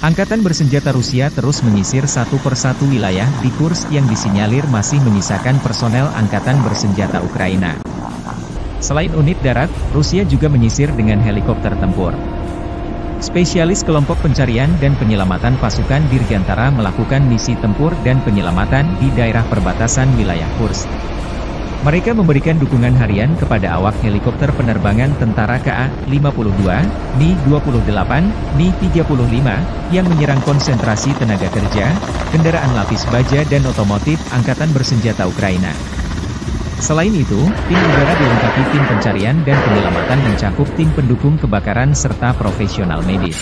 Angkatan bersenjata Rusia terus menyisir satu persatu wilayah di Kursk yang disinyalir masih menyisakan personel angkatan bersenjata Ukraina. Selain unit darat, Rusia juga menyisir dengan helikopter tempur. Spesialis kelompok pencarian dan penyelamatan pasukan Dirgantara melakukan misi tempur dan penyelamatan di daerah perbatasan wilayah Kursk. Mereka memberikan dukungan harian kepada awak helikopter penerbangan tentara KA-52, Mi-28, Mi-35, yang menyerang konsentrasi tenaga kerja, kendaraan lapis baja dan otomotif Angkatan Bersenjata Ukraina. Selain itu, tim udara dilengkapi tim pencarian dan penyelamatan mencakup tim pendukung kebakaran serta profesional medis.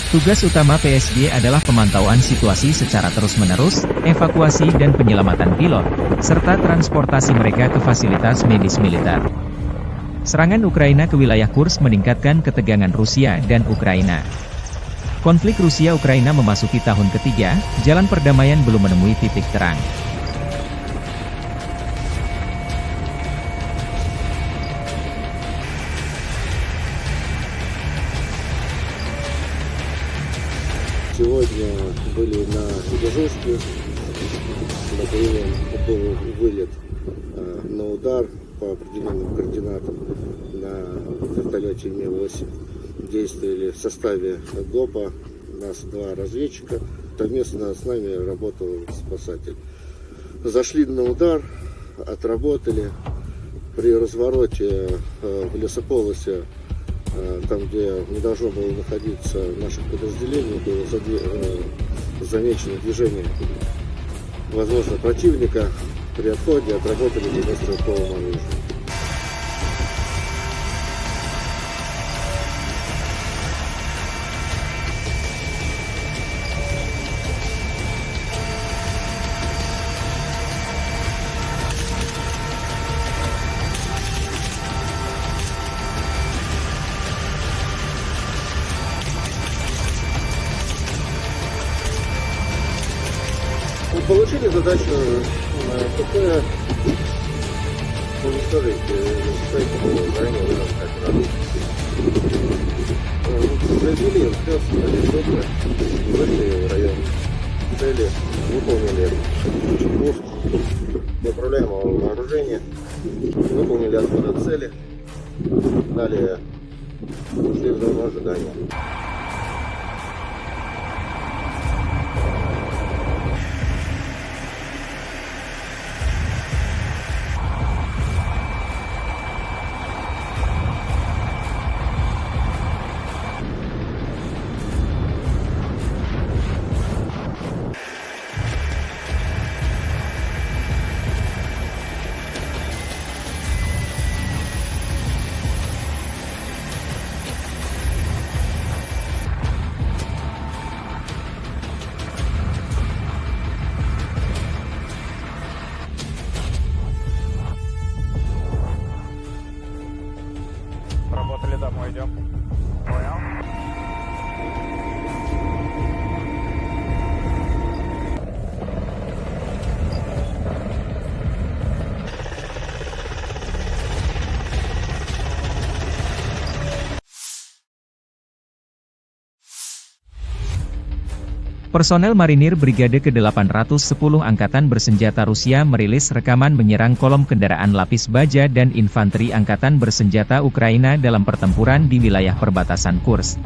Tugas utama PSG adalah pemantauan situasi secara terus-menerus, evakuasi dan penyelamatan pilot, serta transportasi mereka ke fasilitas medis militer. Serangan Ukraina ke wilayah Kursk meningkatkan ketegangan Rusia dan Ukraina. Konflik Rusia-Ukraina memasuki tahun ketiga, jalan perdamaian belum menemui titik terang. Сегодня были на дежурстве, был вылет на удар по определенным координатам на вертолете Ми-8. Действовали в составе ГОПа, нас два разведчика, совместно с нами работал спасатель. Зашли на удар, отработали. При развороте в лесополосе, там, где не должно было находиться наших подразделений, было замечено движение, возможно, противника. При отходе отработали стрелковым оружием. Получили задачу ПП уничтожить строительное здание Ульяновской операции. Произвели спецоперацию, вышли в район цели, выполнили пуск неуправляемого вооружения, выполнили отход от цели, далее ушли в зону ожидания. Работали, домой идем. Понял? Personel Marinir Brigade ke-810 Angkatan Bersenjata Rusia merilis rekaman menyerang kolom kendaraan lapis baja dan infanteri Angkatan Bersenjata Ukraina dalam pertempuran di wilayah perbatasan Kursk.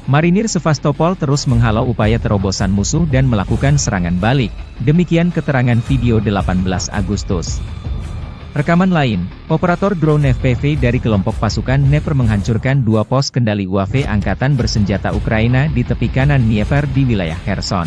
Marinir Sevastopol terus menghalau upaya terobosan musuh dan melakukan serangan balik, demikian keterangan video 18 Agustus. Rekaman lain, operator drone FPV dari kelompok pasukan Dnepr menghancurkan dua pos kendali UAV Angkatan Bersenjata Ukraina di tepi kanan Dnieper di wilayah Kherson.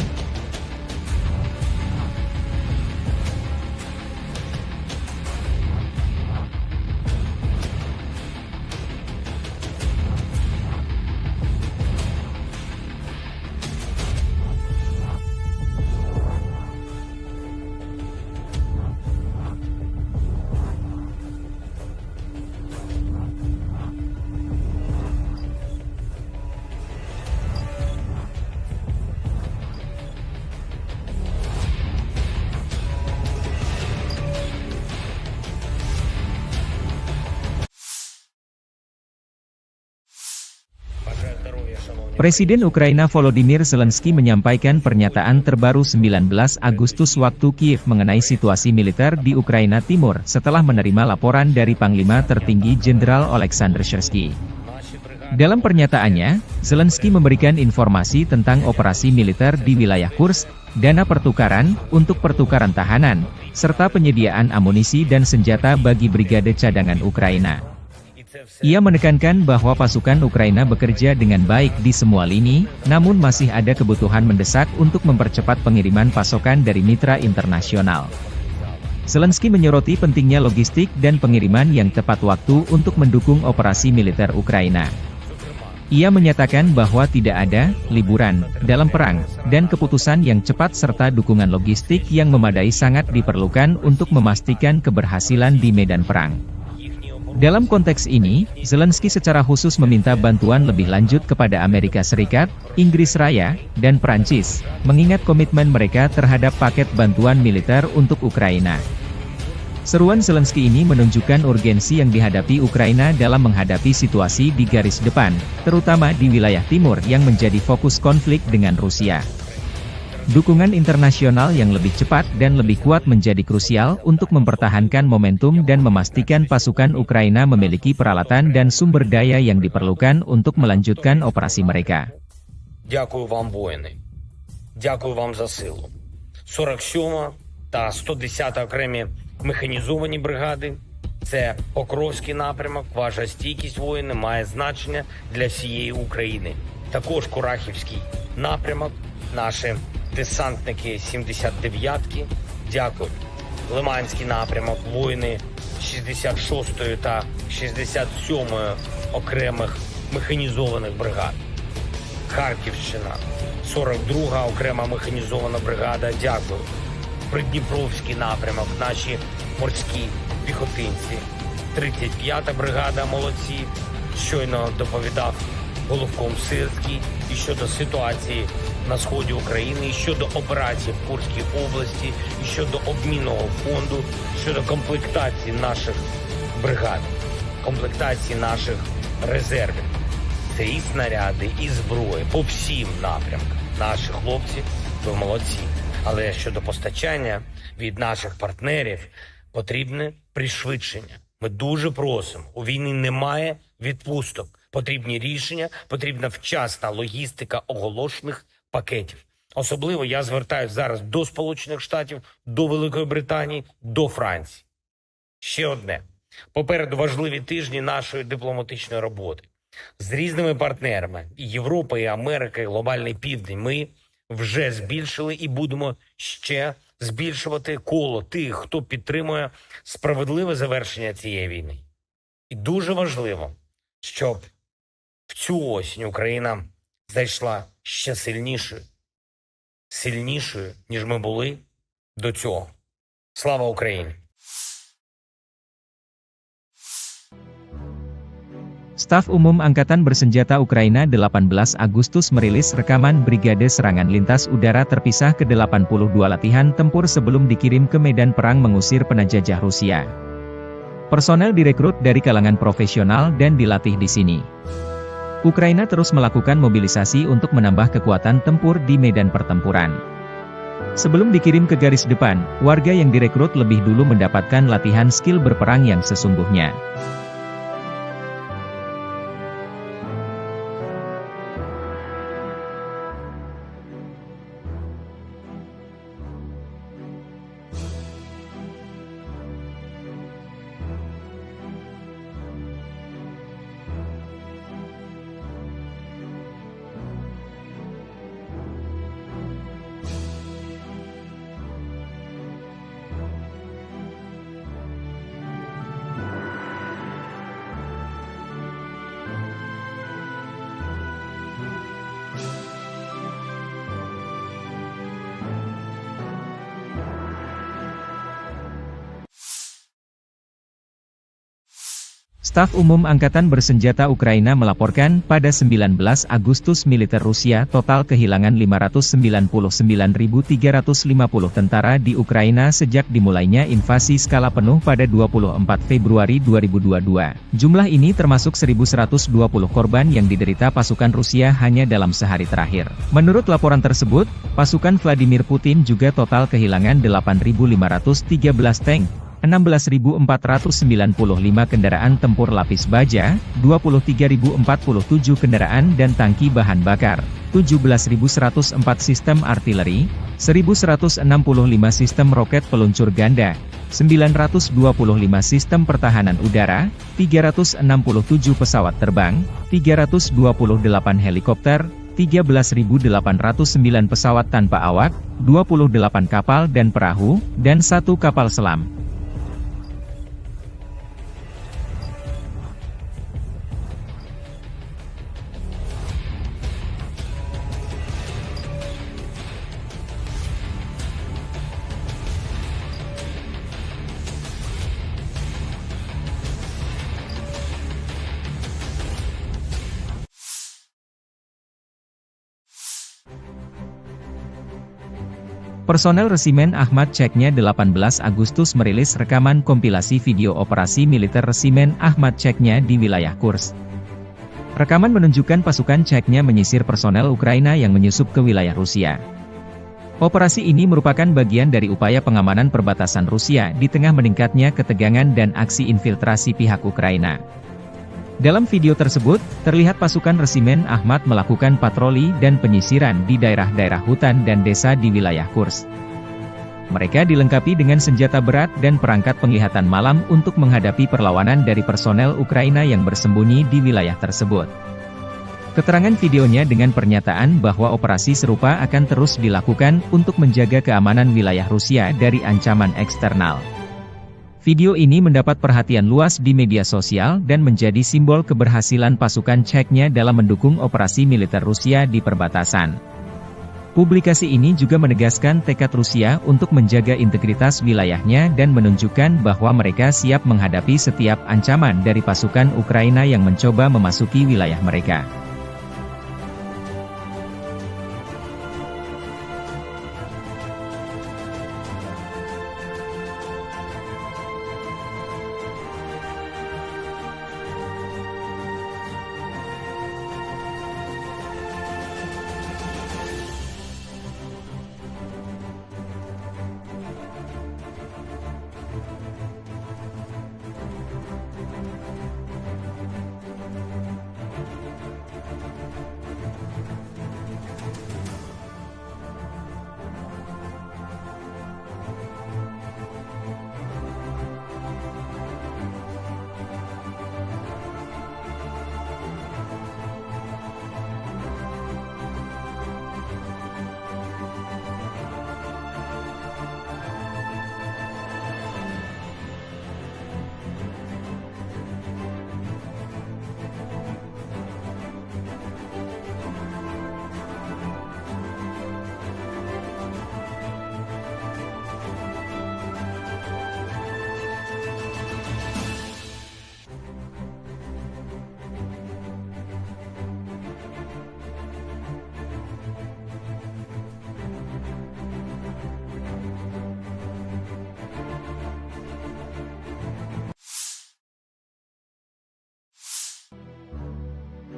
Presiden Ukraina Volodymyr Zelensky menyampaikan pernyataan terbaru 19 Agustus waktu Kiev mengenai situasi militer di Ukraina Timur setelah menerima laporan dari Panglima Tertinggi Jenderal Oleksandr Syrsky. Dalam pernyataannya, Zelensky memberikan informasi tentang operasi militer di wilayah Kursk, dana pertukaran untuk pertukaran tahanan, serta penyediaan amunisi dan senjata bagi brigade cadangan Ukraina. Ia menekankan bahwa pasukan Ukraina bekerja dengan baik di semua lini, namun masih ada kebutuhan mendesak untuk mempercepat pengiriman pasokan dari mitra internasional. Zelensky menyoroti pentingnya logistik dan pengiriman yang tepat waktu untuk mendukung operasi militer Ukraina. Ia menyatakan bahwa tidak ada liburan dalam perang, dan keputusan yang cepat serta dukungan logistik yang memadai sangat diperlukan untuk memastikan keberhasilan di medan perang. Dalam konteks ini, Zelensky secara khusus meminta bantuan lebih lanjut kepada Amerika Serikat, Inggris Raya, dan Prancis, mengingat komitmen mereka terhadap paket bantuan militer untuk Ukraina. Seruan Zelensky ini menunjukkan urgensi yang dihadapi Ukraina dalam menghadapi situasi di garis depan, terutama di wilayah timur yang menjadi fokus konflik dengan Rusia. Dukungan internasional yang lebih cepat dan lebih kuat menjadi krusial untuk mempertahankan momentum dan memastikan pasukan Ukraina memiliki peralatan dan sumber daya yang diperlukan untuk melanjutkan operasi mereka. Дякую вам, воїни. Дякую вам за силу. 47 та 110 окремі механізовані бригади. Це Покровський напрямок. Ваша стійкість, воїни, має значення для всієї України. Також Курахівський напрямок. Наші десантники 79-ки, дякую. Лиманський напрямок, воїни 66-ї та 67-ї окремих механізованих бригад. Харківщина, 42-га окрема механізована бригада, дякую. Придніпровський напрямок, наші морські піхотинці. 35-та бригада, молодці, щойно доповідав головком Сирський і щодо ситуації на сході України, і щодо операції в Курській області, і щодо обмінного фонду, щодо комплектації наших бригад, комплектації наших резервів. Це і снаряди, і зброї по всім напрямкам. Наші хлопці, ви молодці. Але щодо постачання від наших партнерів потрібне пришвидшення. Ми дуже просимо, у війни немає відпусток. Потрібні рішення, потрібна вчасна логістика оголошених пакетів. Особливо я звертаюся зараз до Сполучених Штатів, до Великої Британії, до Франції. Ще одне. Попереду важливі тижні нашої дипломатичної роботи. З різними партнерами – і Європа, і Америка, і Глобальний Південь – ми вже збільшили і будемо ще збільшувати коло тих, хто підтримує справедливе завершення цієї війни. І дуже важливо, щоб в цю осінь Україна зайшла ще сильнішою, ніж ми були до цього. Слава Україні! Staf Umum Angkatan Bersenjata Ukraina 18 Agustus merilis rekaman Brigade Serangan Lintas Udara Terpisah ke-82 latihan tempur sebelum dikirim ke medan perang mengusir penjajah Rusia. Personel direkrut dari kalangan profesional dan dilatih di sini. Ukraina terus melakukan mobilisasi untuk menambah kekuatan tempur di medan pertempuran. Sebelum dikirim ke garis depan, warga yang direkrut lebih dulu mendapatkan latihan skill berperang yang sesungguhnya. Staf Umum Angkatan Bersenjata Ukraina melaporkan pada 19 Agustus militer Rusia total kehilangan 599.350 tentara di Ukraina sejak dimulainya invasi skala penuh pada 24 Februari 2022. Jumlah ini termasuk 1.120 korban yang diderita pasukan Rusia hanya dalam sehari terakhir. Menurut laporan tersebut, pasukan Vladimir Putin juga total kehilangan 8.513 tank, 16.495 kendaraan tempur lapis baja, 23.047 kendaraan dan tangki bahan bakar, 17.104 sistem artileri, 1.165 sistem roket peluncur ganda, 925 sistem pertahanan udara, 367 pesawat terbang, 328 helikopter, 13.809 pesawat tanpa awak, 28 kapal dan perahu, dan 1 kapal selam. Personel Resimen Ahmad Chechnya 18 Agustus merilis rekaman kompilasi video operasi militer Resimen Ahmad Chechnya di wilayah Kursk. Rekaman menunjukkan pasukan Chechnya menyisir personel Ukraina yang menyusup ke wilayah Rusia. Operasi ini merupakan bagian dari upaya pengamanan perbatasan Rusia di tengah meningkatnya ketegangan dan aksi infiltrasi pihak Ukraina. Dalam video tersebut, terlihat pasukan Resimen Ahmad melakukan patroli dan penyisiran di daerah-daerah hutan dan desa di wilayah Kursk. Mereka dilengkapi dengan senjata berat dan perangkat penglihatan malam untuk menghadapi perlawanan dari personel Ukraina yang bersembunyi di wilayah tersebut. Keterangan videonya dengan pernyataan bahwa operasi serupa akan terus dilakukan untuk menjaga keamanan wilayah Rusia dari ancaman eksternal. Video ini mendapat perhatian luas di media sosial dan menjadi simbol keberhasilan pasukan Chechnya dalam mendukung operasi militer Rusia di perbatasan. Publikasi ini juga menegaskan tekad Rusia untuk menjaga integritas wilayahnya dan menunjukkan bahwa mereka siap menghadapi setiap ancaman dari pasukan Ukraina yang mencoba memasuki wilayah mereka.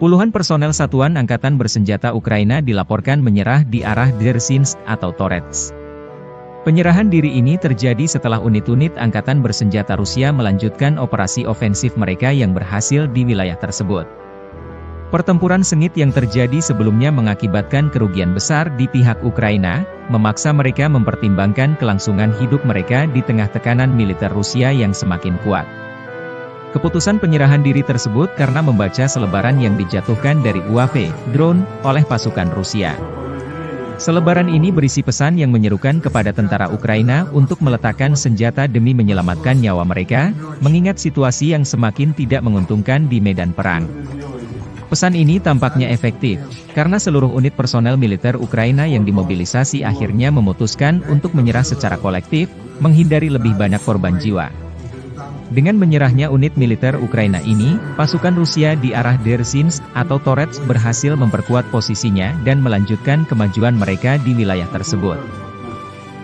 Puluhan personel Satuan Angkatan Bersenjata Ukraina dilaporkan menyerah di arah Dzerzhinsk atau Torets. Penyerahan diri ini terjadi setelah unit-unit Angkatan Bersenjata Rusia melanjutkan operasi ofensif mereka yang berhasil di wilayah tersebut. Pertempuran sengit yang terjadi sebelumnya mengakibatkan kerugian besar di pihak Ukraina, memaksa mereka mempertimbangkan kelangsungan hidup mereka di tengah tekanan militer Rusia yang semakin kuat. Keputusan penyerahan diri tersebut karena membaca selebaran yang dijatuhkan dari UAV, drone, oleh pasukan Rusia. Selebaran ini berisi pesan yang menyerukan kepada tentara Ukraina untuk meletakkan senjata demi menyelamatkan nyawa mereka, mengingat situasi yang semakin tidak menguntungkan di medan perang. Pesan ini tampaknya efektif, karena seluruh unit personel militer Ukraina yang dimobilisasi akhirnya memutuskan untuk menyerah secara kolektif, menghindari lebih banyak korban jiwa. Dengan menyerahnya unit militer Ukraina ini, pasukan Rusia di arah Dersinsk atau Torets berhasil memperkuat posisinya dan melanjutkan kemajuan mereka di wilayah tersebut.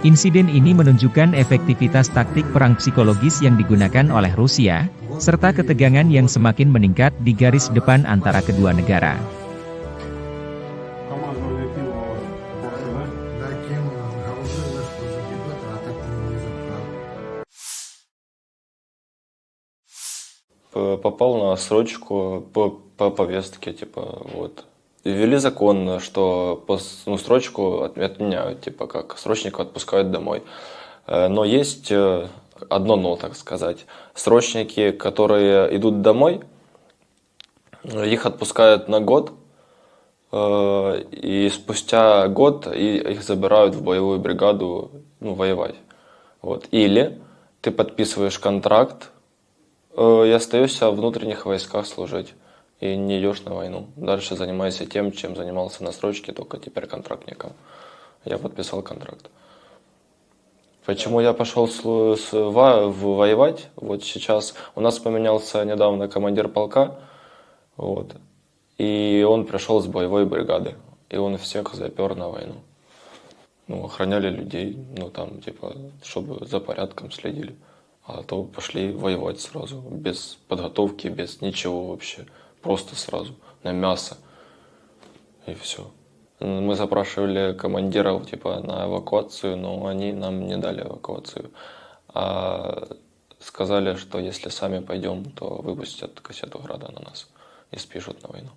Insiden ini menunjukkan efektivitas taktik perang psikologis yang digunakan oleh Rusia, serta ketegangan yang semakin meningkat di garis depan antara kedua negara. Попал на срочку по повестке, типа, вот. Ввели закон, что срочку отменяют, типа, как срочников отпускают домой. Но есть одно но, так сказать. Срочники, которые идут домой, их отпускают на год, и спустя год их забирают в боевую бригаду, воевать. Вот. Или ты подписываешь контракт, и остаешься в внутренних войсках служить. И не идешь на войну. Дальше занимайся тем, чем занимался на срочке, только теперь контрактником. Я подписал контракт. Почему я пошел воевать? Вот сейчас у нас поменялся недавно командир полка. Вот, и он пришел с боевой бригады. И он всех запер на войну. Охраняли людей, там, типа, чтобы за порядком следили. А то пошли воевать сразу, без подготовки, без ничего вообще. Просто сразу, на мясо. И все. Мы запрашивали командиров, типа, на эвакуацию, но они нам не дали эвакуацию. А сказали, что если сами пойдем, то выпустят кассету града на нас и спишут на войну.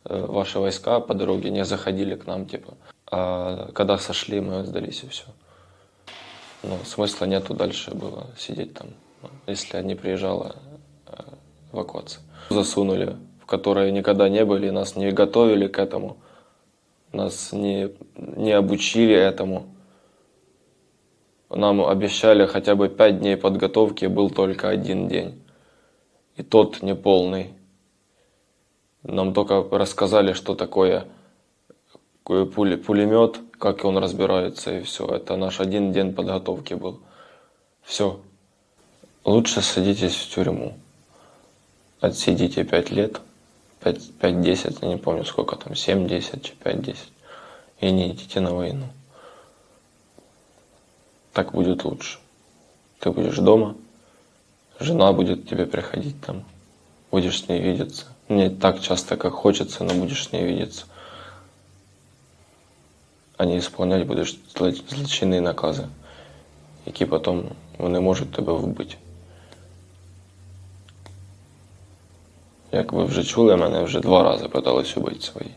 Ваши войска по дороге не заходили к нам, типа. А когда сошли, мы сдались и все. Смысла нету дальше было сидеть там, если не приезжала эвакуация. Засунули, в которой никогда не были, нас не готовили к этому, нас не обучили этому. Нам обещали хотя бы 5 дней подготовки, был только 1 день. И тот неполный. Нам только рассказали, что такое пулемет, как он разбирается, и все. Это наш 1 день подготовки был. Все. Лучше садитесь в тюрьму. Отсидите 5 лет, 5-10, я не помню сколько там, 7-10, 5-10. И не идите на войну. Так будет лучше. Ты будешь дома, жена будет к тебе приходить там, будешь с ней видеться. Не так часто, как хочется, но будешь с ней видеться. А не исполнять будеш злочинні накази, які потім вони можуть тебе вбити. Як ви вже чули, мене вже 2 рази питались убити свої.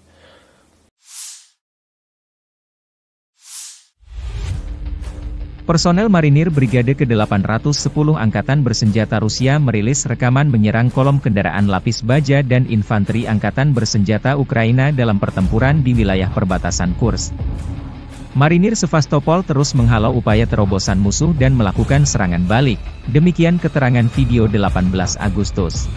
Personel marinir Brigade ke-810 Angkatan Bersenjata Rusia merilis rekaman menyerang kolom kendaraan lapis baja dan infanteri Angkatan Bersenjata Ukraina dalam pertempuran di wilayah perbatasan Kursk. Marinir Sevastopol terus menghalau upaya terobosan musuh dan melakukan serangan balik, demikian keterangan video 18 Agustus.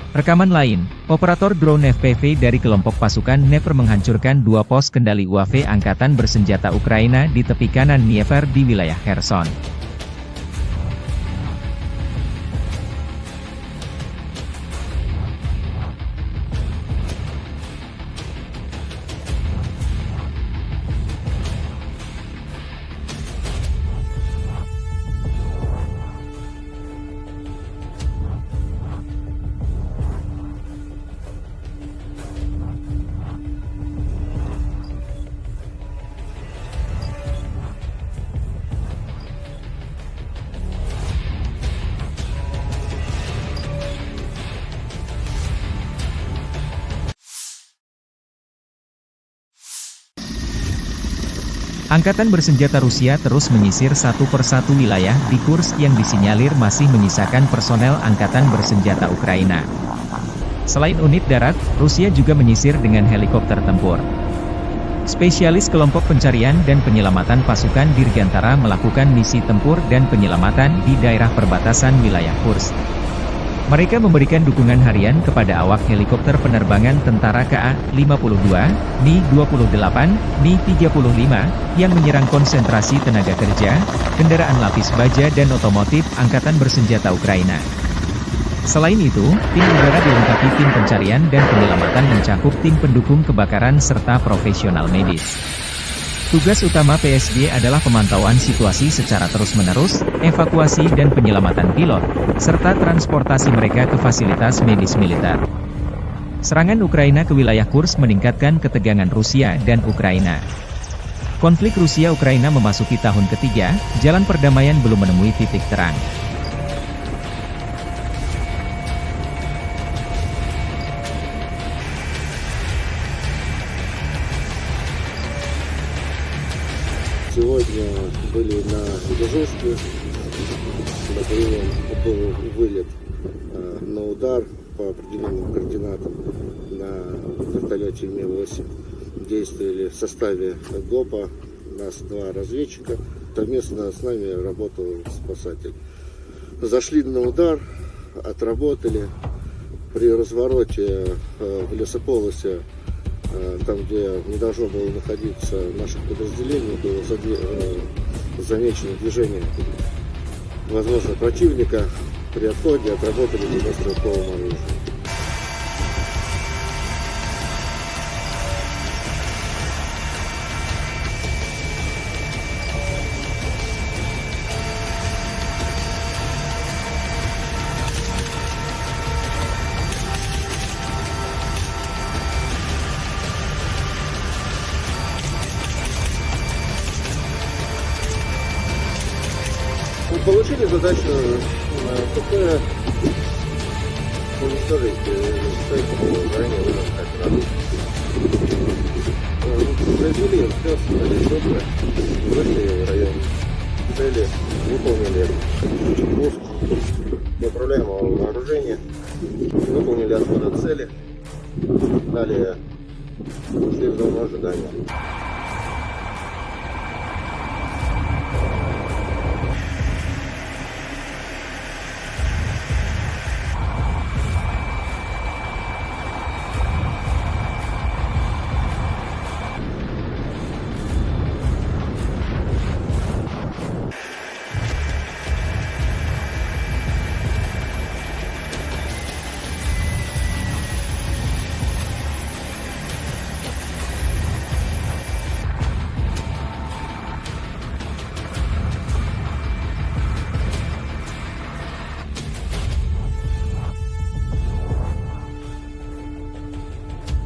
Rekaman lain, operator drone FPV dari kelompok pasukan Dnepr menghancurkan 2 pos kendali UAV Angkatan Bersenjata Ukraina di tepi kanan Dnieper di wilayah Kherson. Angkatan Bersenjata Rusia terus menyisir satu persatu wilayah di Kursk yang disinyalir masih menyisakan personel Angkatan Bersenjata Ukraina. Selain unit darat, Rusia juga menyisir dengan helikopter tempur. Spesialis kelompok pencarian dan penyelamatan pasukan Dirgantara melakukan misi tempur dan penyelamatan di daerah perbatasan wilayah Kursk. Mereka memberikan dukungan harian kepada awak helikopter penerbangan tentara KA-52, Mi-28, Mi-35, yang menyerang konsentrasi tenaga kerja, kendaraan lapis baja dan otomotif Angkatan Bersenjata Ukraina. Selain itu, tim udara dilengkapi tim pencarian dan penyelamatan mencakup tim pendukung kebakaran serta profesional medis. Tugas utama PSG adalah pemantauan situasi secara terus-menerus, evakuasi dan penyelamatan pilot, serta transportasi mereka ke fasilitas medis militer. Serangan Ukraina ke wilayah Kursk meningkatkan ketegangan Rusia dan Ukraina. Konflik Rusia-Ukraina memasuki tahun ketiga, jalan perdamaian belum menemui titik terang. Сегодня были на дежурстве, был вылет на удар по определенным координатам на вертолете Ми-8. Действовали в составе ГОПа, нас 2 разведчика, совместно с нами работал спасатель. Зашли на удар, отработали, при развороте в лесополосе, там, где не должно было находиться наших подразделений, было замечено движение, возможно, противника. При отходе отработали 90-стрелковым оружием. Получили задачу ПП уничтожить ранее операцию. Произвели спец, вышли в район цели, выполнили пуск неуправляемого вооружения, выполнили отход от цели, далее ушли в зону ожидания.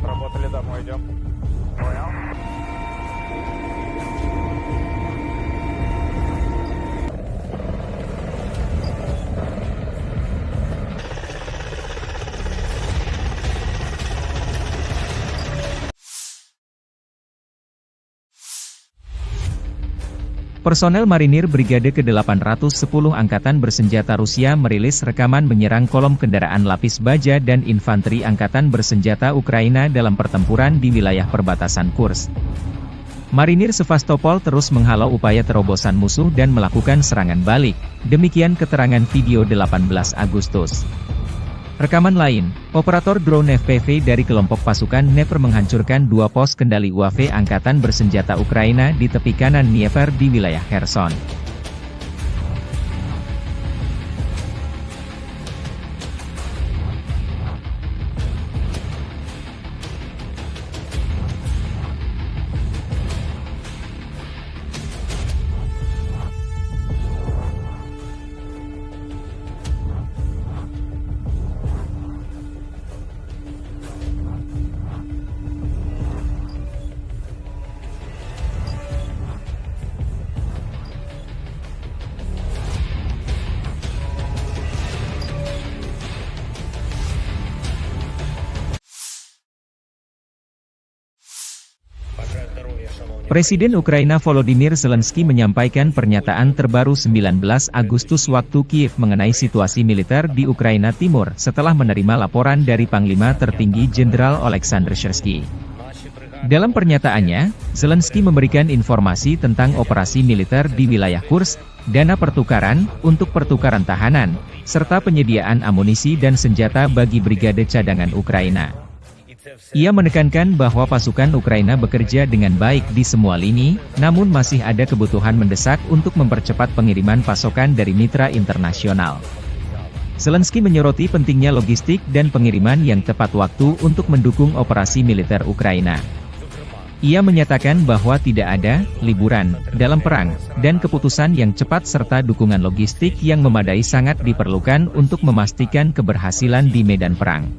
Работали, домой идем. Понял? Personel marinir Brigade ke-810 Angkatan Bersenjata Rusia merilis rekaman menyerang kolom kendaraan lapis baja dan infanteri Angkatan Bersenjata Ukraina dalam pertempuran di wilayah perbatasan Kursk. Marinir Sevastopol terus menghalau upaya terobosan musuh dan melakukan serangan balik, demikian keterangan video 18 Agustus. Rekaman lain, operator drone FPV dari kelompok pasukan Dnepr menghancurkan 2 pos kendali UAV Angkatan Bersenjata Ukraina di tepi kanan Dnieper di wilayah Kherson. Presiden Ukraina Volodymyr Zelensky menyampaikan pernyataan terbaru 19 Agustus waktu Kiev mengenai situasi militer di Ukraina Timur setelah menerima laporan dari Panglima Tertinggi Jenderal Oleksandr Syrsky. Dalam pernyataannya, Zelensky memberikan informasi tentang operasi militer di wilayah Kursk, dana pertukaran, untuk pertukaran tahanan, serta penyediaan amunisi dan senjata bagi brigade cadangan Ukraina. Ia menekankan bahwa pasukan Ukraina bekerja dengan baik di semua lini, namun masih ada kebutuhan mendesak untuk mempercepat pengiriman pasokan dari mitra internasional. Zelensky menyoroti pentingnya logistik dan pengiriman yang tepat waktu untuk mendukung operasi militer Ukraina. Ia menyatakan bahwa tidak ada liburan dalam perang, dan keputusan yang cepat serta dukungan logistik yang memadai sangat diperlukan untuk memastikan keberhasilan di medan perang.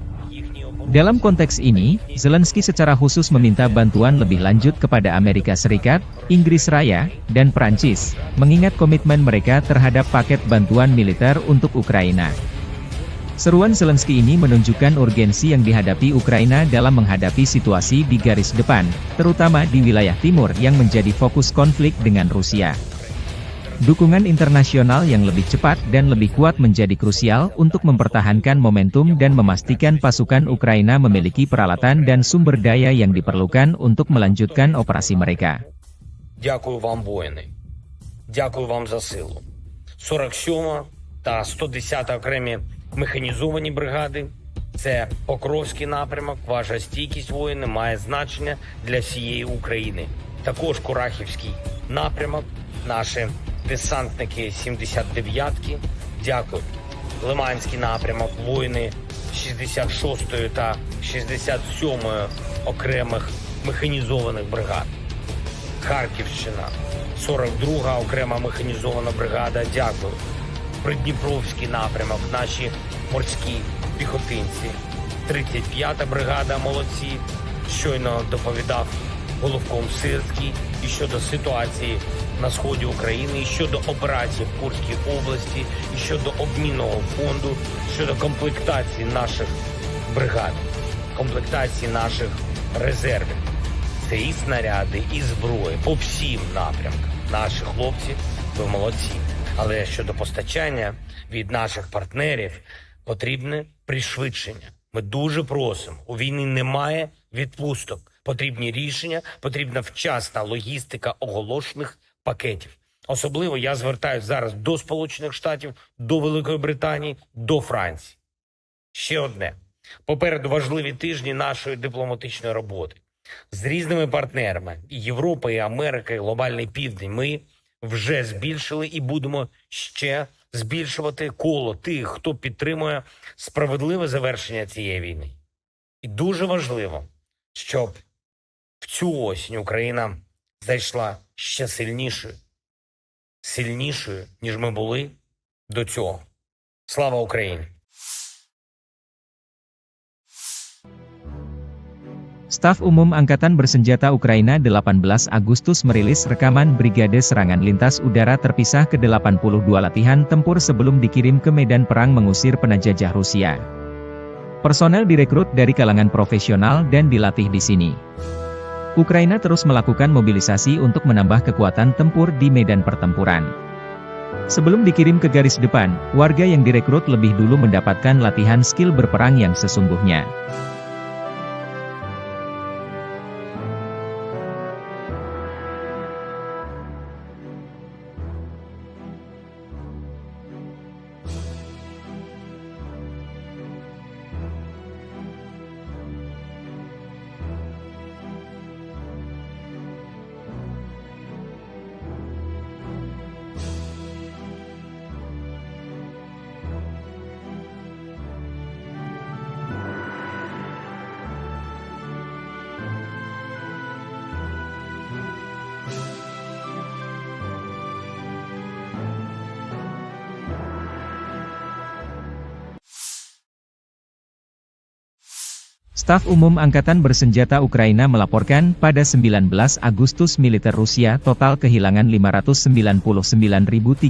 Dalam konteks ini, Zelensky secara khusus meminta bantuan lebih lanjut kepada Amerika Serikat, Inggris Raya, dan Prancis, mengingat komitmen mereka terhadap paket bantuan militer untuk Ukraina. Seruan Zelensky ini menunjukkan urgensi yang dihadapi Ukraina dalam menghadapi situasi di garis depan, terutama di wilayah timur yang menjadi fokus konflik dengan Rusia. Dukungan internasional yang lebih cepat dan lebih kuat menjadi krusial untuk mempertahankan momentum dan memastikan pasukan Ukraina memiliki peralatan dan sumber daya yang diperlukan untuk melanjutkan operasi mereka. Дякую вам, воїни. Дякую вам за силу. 47 та 110 окремі механізовані бригади. Це Покровський напрямок. Ваша стійкість, воїни, має значення для всієї України. Також Курахівський напрямок. Наші десантники 79-ки. Дякую. Лиманський напрямок. Воїни 66-ї та 67-ї окремих механізованих бригад. Харківщина, 42-га окрема механізована бригада, дякую. Придніпровський напрямок, наші морські піхотинці. 35-та бригада, молодці. Щойно доповідав Головком Сирський і щодо ситуації на сході України, і щодо операцій в Курській області, і щодо обмінного фонду, щодо комплектації наших бригад, комплектації наших резервів. Це і снаряди, і зброї по всім напрямкам. Наші хлопці, ви молодці. Але щодо постачання від наших партнерів потрібне пришвидшення. Ми дуже просимо. У війні немає відпусток. Потрібні рішення, потрібна вчасна логістика оголошених пакетів. Особливо я звертаюся зараз до Сполучених Штатів, до Великої Британії, до Франції. Ще одне. Попереду важливі тижні нашої дипломатичної роботи. З різними партнерами – і Європа, і Америка, і Глобальний Південь – ми вже збільшили і будемо ще збільшувати коло тих, хто підтримує справедливе завершення цієї війни. І дуже важливо, щоб в цю осінь Україна зайшла ще сильнішою, ніж ми були до цього. Слава Україні! Staf Umum Angkatan Bersenjata Ukraina 18 Agustus merilis rekaman Brigade Serangan Lintas Udara Terpisah ke-82 latihan tempur sebelum dikirim ke medan perang mengusir penjajah Rusia. Personel direkrut dari kalangan profesional dan dilatih di sini. Ukraina terus melakukan mobilisasi untuk menambah kekuatan tempur di medan pertempuran. Sebelum dikirim ke garis depan, warga yang direkrut lebih dulu mendapatkan latihan skill berperang yang sesungguhnya. Staf Umum Angkatan Bersenjata Ukraina melaporkan pada 19 Agustus militer Rusia total kehilangan 599.350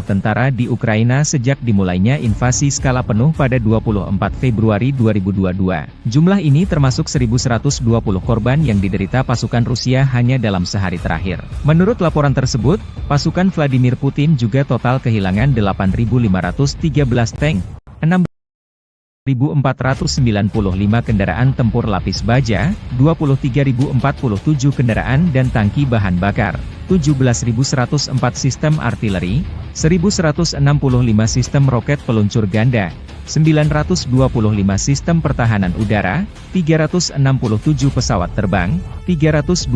tentara di Ukraina sejak dimulainya invasi skala penuh pada 24 Februari 2022. Jumlah ini termasuk 1.120 korban yang diderita pasukan Rusia hanya dalam sehari terakhir. Menurut laporan tersebut, pasukan Vladimir Putin juga total kehilangan 8.513 tank, 16 495 kendaraan tempur lapis baja, 23.047 kendaraan dan tangki bahan bakar, 17.104 sistem artileri, 1.165 sistem roket peluncur ganda, 925 sistem pertahanan udara, 367 pesawat terbang, 328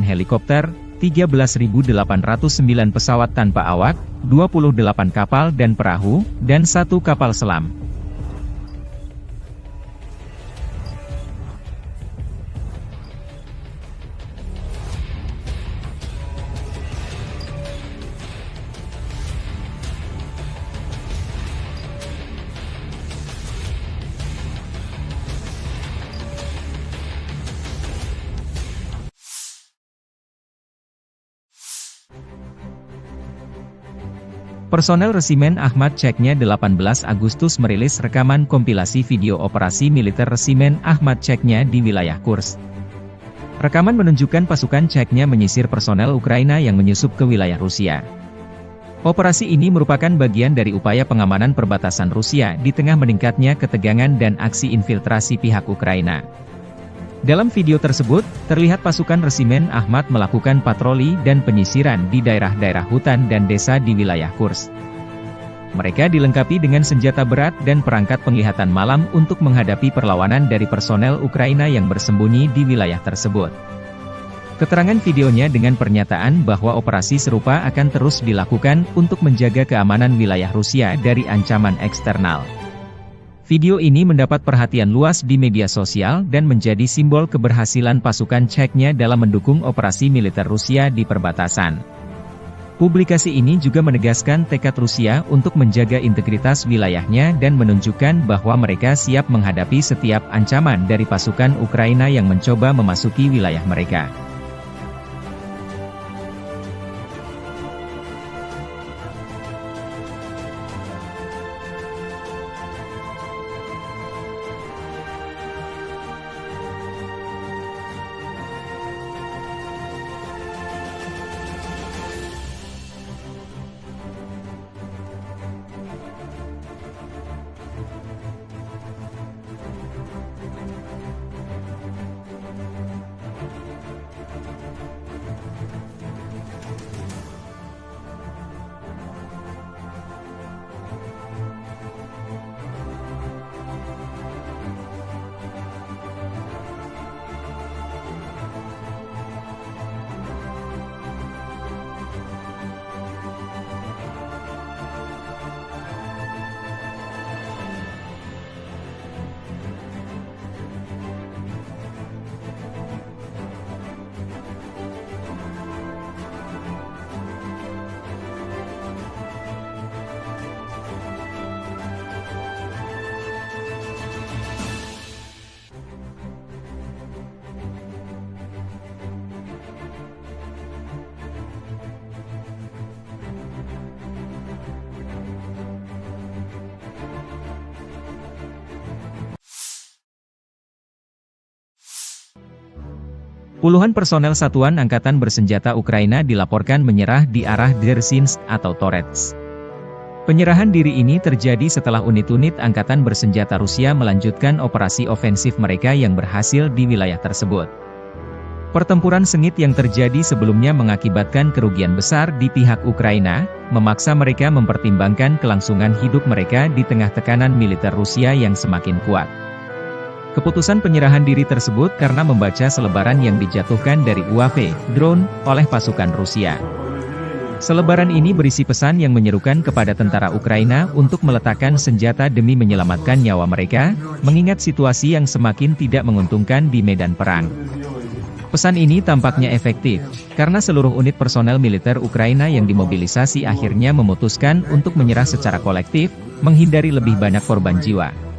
helikopter, 13.809 pesawat tanpa awak, 28 kapal dan perahu, dan 1 kapal selam. Personel Resimen Ahmad Ceknya 18 Agustus merilis rekaman kompilasi video operasi militer Resimen Ahmad Ceknya di wilayah Kursk. Rekaman menunjukkan pasukan Ceknya menyisir personel Ukraina yang menyusup ke wilayah Rusia. Operasi ini merupakan bagian dari upaya pengamanan perbatasan Rusia di tengah meningkatnya ketegangan dan aksi infiltrasi pihak Ukraina. Dalam video tersebut, terlihat pasukan Resimen Ahmad melakukan patroli dan penyisiran di daerah-daerah hutan dan desa di wilayah Kursk. Mereka dilengkapi dengan senjata berat dan perangkat penglihatan malam untuk menghadapi perlawanan dari personel Ukraina yang bersembunyi di wilayah tersebut. Keterangan videonya dengan pernyataan bahwa operasi serupa akan terus dilakukan untuk menjaga keamanan wilayah Rusia dari ancaman eksternal. Video ini mendapat perhatian luas di media sosial dan menjadi simbol keberhasilan pasukan Ceknya dalam mendukung operasi militer Rusia di perbatasan. Publikasi ini juga menegaskan tekad Rusia untuk menjaga integritas wilayahnya dan menunjukkan bahwa mereka siap menghadapi setiap ancaman dari pasukan Ukraina yang mencoba memasuki wilayah mereka. Puluhan personel Satuan Angkatan Bersenjata Ukraina dilaporkan menyerah di arah Dzerzhinsk atau Torets. Penyerahan diri ini terjadi setelah unit-unit Angkatan Bersenjata Rusia melanjutkan operasi ofensif mereka yang berhasil di wilayah tersebut. Pertempuran sengit yang terjadi sebelumnya mengakibatkan kerugian besar di pihak Ukraina, memaksa mereka mempertimbangkan kelangsungan hidup mereka di tengah tekanan militer Rusia yang semakin kuat. Keputusan penyerahan diri tersebut karena membaca selebaran yang dijatuhkan dari UAV, drone, oleh pasukan Rusia. Selebaran ini berisi pesan yang menyerukan kepada tentara Ukraina untuk meletakkan senjata demi menyelamatkan nyawa mereka, mengingat situasi yang semakin tidak menguntungkan di medan perang. Pesan ini tampaknya efektif, karena seluruh unit personel militer Ukraina yang dimobilisasi akhirnya memutuskan untuk menyerah secara kolektif, menghindari lebih banyak korban jiwa.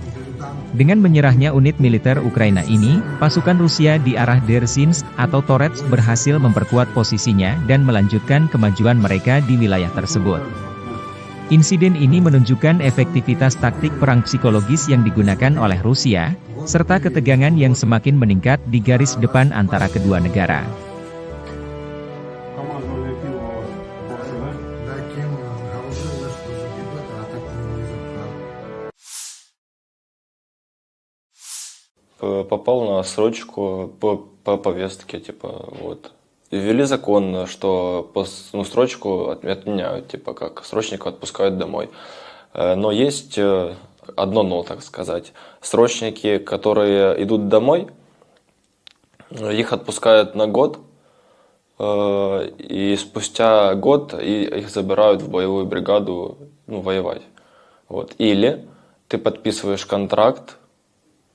Dengan menyerahnya unit militer Ukraina ini, pasukan Rusia di arah Dzerzhinsk atau Torets berhasil memperkuat posisinya dan melanjutkan kemajuan mereka di wilayah tersebut. Insiden ini menunjukkan efektivitas taktik perang psikologis yang digunakan oleh Rusia, serta ketegangan yang semakin meningkat di garis depan antara kedua negara. попал на срочку по повестке, типа, вот. И ввели закон, что срочку отменяют, типа, как срочника отпускают домой. Но есть одно но, так сказать. Срочники, которые идут домой, их отпускают на год, и спустя год их забирают в боевую бригаду, ну, воевать. Вот. Или ты подписываешь контракт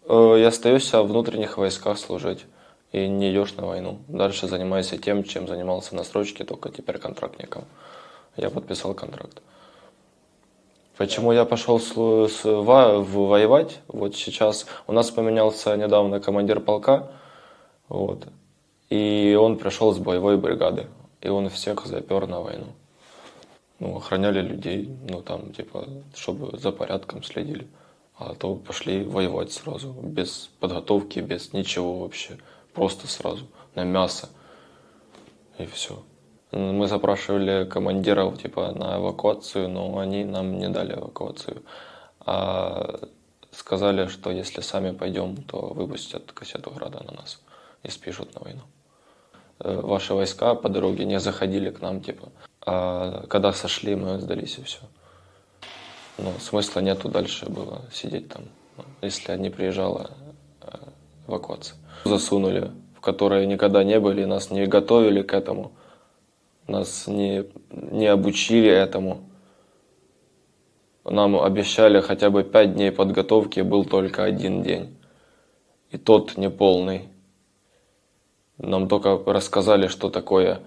и остаешься в внутренних войсках служить, и не идешь на войну. Дальше занимайся тем, чем занимался на срочке, только теперь контрактником. Я подписал контракт. Почему я пошел воевать? Вот сейчас у нас поменялся недавно командир полка, вот, и он пришел с боевой бригады, и он всех запер на войну. Ну, охраняли людей, ну, там, типа, чтобы за порядком следили. А то пошли воевать сразу, без подготовки, без ничего вообще. Просто сразу, на мясо. И все. Мы запрашивали командиров, типа, на эвакуацию, но они нам не дали эвакуацию. А сказали, что если сами пойдем, то выпустят кассету града на нас и спишут на войну. Ваши войска по дороге не заходили к нам, типа. А когда сошли, мы сдались, и все. Но смысла нету дальше было сидеть там, если не приезжала эвакуация. Засунули, в которые никогда не были, нас не готовили к этому, нас не обучили этому. Нам обещали хотя бы 5 дней подготовки, был только 1 день. И тот неполный. Нам только рассказали, что такое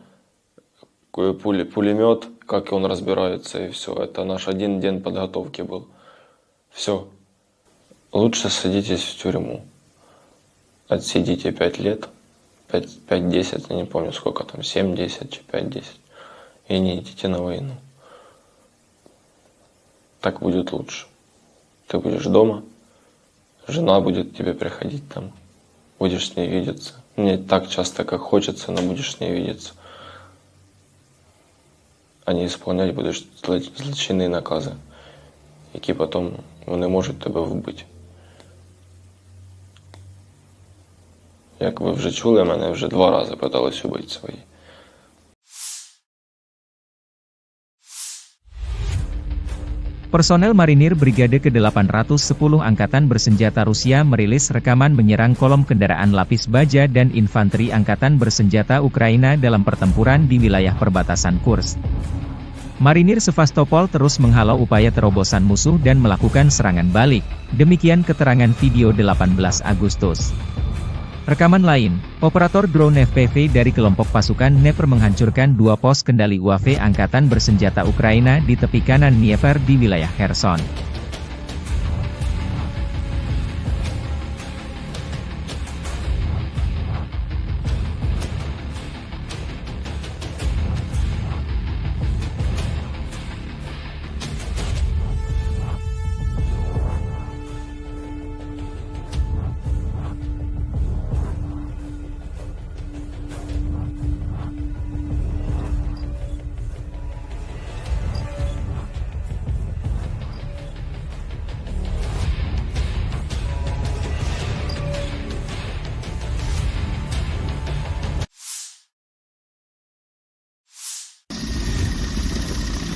пулемет, как он разбирается, и все. Это наш 1 день подготовки был. Все. Лучше садитесь в тюрьму. Отсидите 5 лет, 5-10, я не помню сколько там, 7-10, 5-10. И не идите на войну. Так будет лучше. Ты будешь дома, жена будет к тебе приходить там, будешь с ней видеться. Не так часто, как хочется, но будешь с ней видеться. А не исполнять будеш злочинні накази, які потім вони можуть тебе вбити. Як ви вже чули, мене вже 2 рази питались убити свої. Personel Marinir Brigade ke-810 Angkatan Bersenjata Rusia merilis rekaman menyerang kolom kendaraan lapis baja dan infanteri Angkatan Bersenjata Ukraina dalam pertempuran di wilayah perbatasan Kursk. Marinir Sevastopol terus menghalau upaya terobosan musuh dan melakukan serangan balik, demikian keterangan video 18 Agustus. Rekaman lain, operator drone FPV dari kelompok pasukan Dnepr menghancurkan 2 pos kendali UAV Angkatan Bersenjata Ukraina di tepi kanan Dnieper di wilayah Kherson.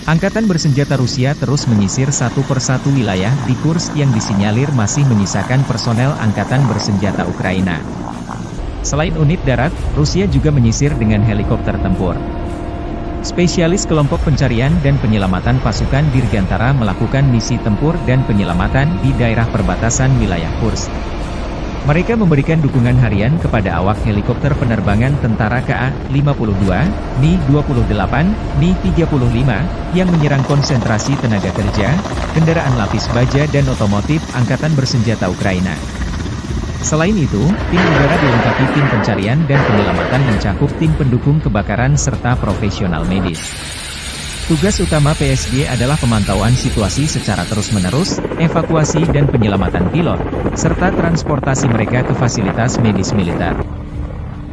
Angkatan Bersenjata Rusia terus menyisir satu persatu wilayah di Kursk yang disinyalir masih menyisakan personel Angkatan Bersenjata Ukraina. Selain unit darat, Rusia juga menyisir dengan helikopter tempur. Spesialis kelompok pencarian dan penyelamatan pasukan Dirgantara melakukan misi tempur dan penyelamatan di daerah perbatasan wilayah Kursk. Mereka memberikan dukungan harian kepada awak helikopter penerbangan tentara KA-52, Mi-28, Mi-35, yang menyerang konsentrasi tenaga kerja, kendaraan lapis baja dan otomotif Angkatan Bersenjata Ukraina. Selain itu, tim udara dilengkapi tim pencarian dan penyelamatan mencakup tim pendukung kebakaran serta profesional medis. Tugas utama PSG adalah pemantauan situasi secara terus-menerus, evakuasi dan penyelamatan pilot, serta transportasi mereka ke fasilitas medis militer.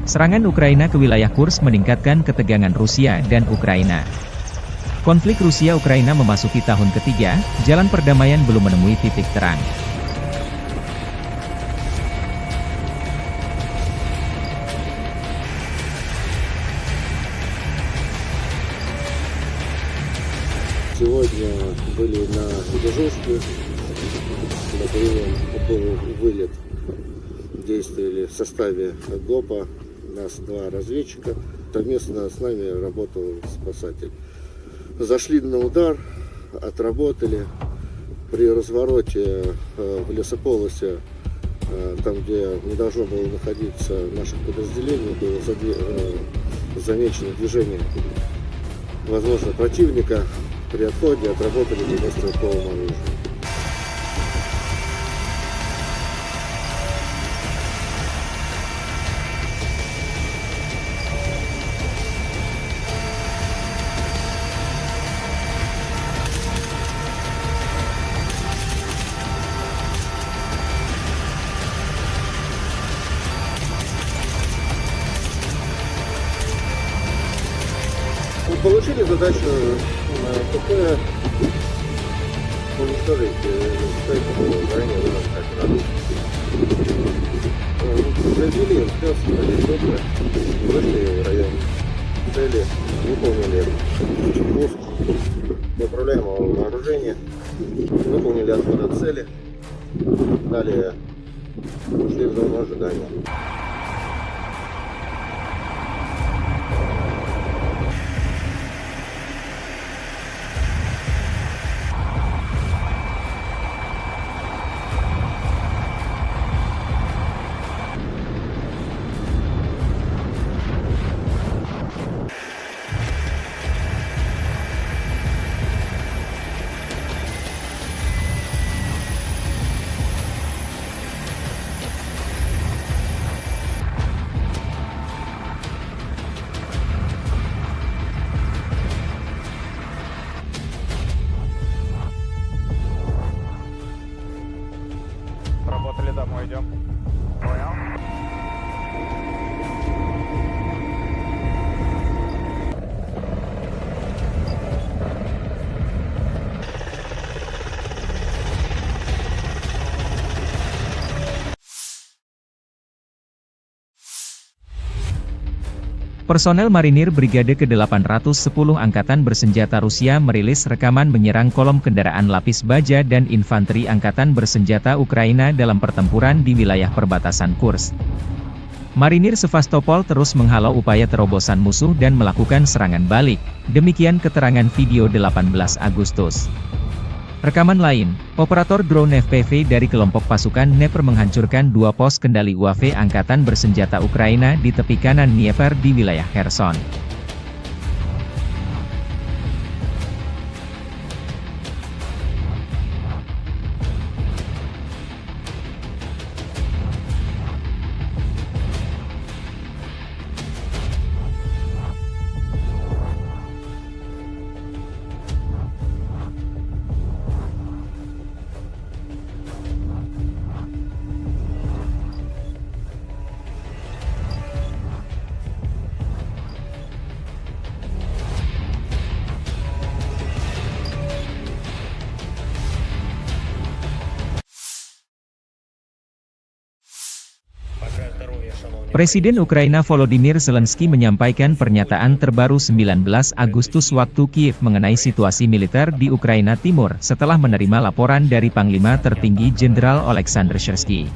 Serangan Ukraina ke wilayah Kursk meningkatkan ketegangan Rusia dan Ukraina. Konflik Rusia-Ukraina memasuki tahun ketiga, jalan perdamaian belum menemui titik terang. были на дежурстве. На прием был вылет. Действовали в составе ГОПа. Нас 2 разведчика. Совместно с нами работал спасатель. Зашли на удар, отработали. При развороте в лесополосе, там, где не должно было находиться наших подразделений, было замечено движение, возможно, противника. При отходе отработали огнестрелковым оружием. Получили задачу КП уничтожить ранее произвели спец, вышли в район цели, выполнили пуск неуправляемого вооружения, выполнили отход от цели, далее ушли в зону ожидания. Работали, домой идем. Понял? Personel marinir Brigade ke-810 Angkatan Bersenjata Rusia merilis rekaman menyerang kolom kendaraan lapis baja dan infanteri Angkatan Bersenjata Ukraina dalam pertempuran di wilayah perbatasan Kursk. Marinir Sevastopol terus menghalau upaya terobosan musuh dan melakukan serangan balik, demikian keterangan video 18 Agustus. Rekaman lain, operator drone FPV dari kelompok pasukan Dnepr menghancurkan 2 pos kendali UAV Angkatan Bersenjata Ukraina di tepi kanan Dnieper di wilayah Kherson. Presiden Ukraina Volodymyr Zelensky menyampaikan pernyataan terbaru 19 Agustus waktu Kiev mengenai situasi militer di Ukraina Timur setelah menerima laporan dari Panglima Tertinggi Jenderal Oleksandr Syrsky.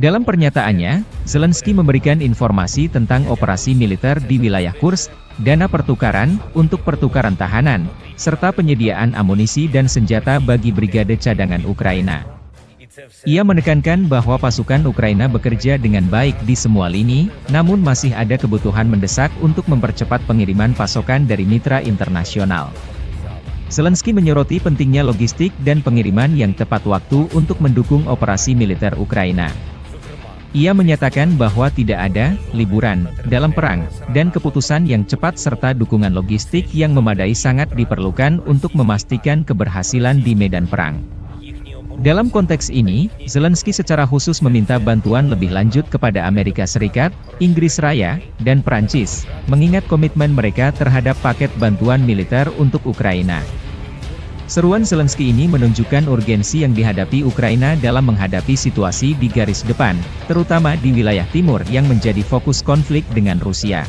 Dalam pernyataannya, Zelensky memberikan informasi tentang operasi militer di wilayah Kursk, dana pertukaran untuk pertukaran tahanan, serta penyediaan amunisi dan senjata bagi brigade cadangan Ukraina. Ia menekankan bahwa pasukan Ukraina bekerja dengan baik di semua lini, namun masih ada kebutuhan mendesak untuk mempercepat pengiriman pasokan dari mitra internasional. Zelensky menyoroti pentingnya logistik dan pengiriman yang tepat waktu untuk mendukung operasi militer Ukraina. Ia menyatakan bahwa tidak ada liburan dalam perang, dan keputusan yang cepat serta dukungan logistik yang memadai sangat diperlukan untuk memastikan keberhasilan di medan perang. Dalam konteks ini, Zelensky secara khusus meminta bantuan lebih lanjut kepada Amerika Serikat, Inggris Raya, dan Prancis, mengingat komitmen mereka terhadap paket bantuan militer untuk Ukraina. Seruan Zelensky ini menunjukkan urgensi yang dihadapi Ukraina dalam menghadapi situasi di garis depan, terutama di wilayah timur yang menjadi fokus konflik dengan Rusia.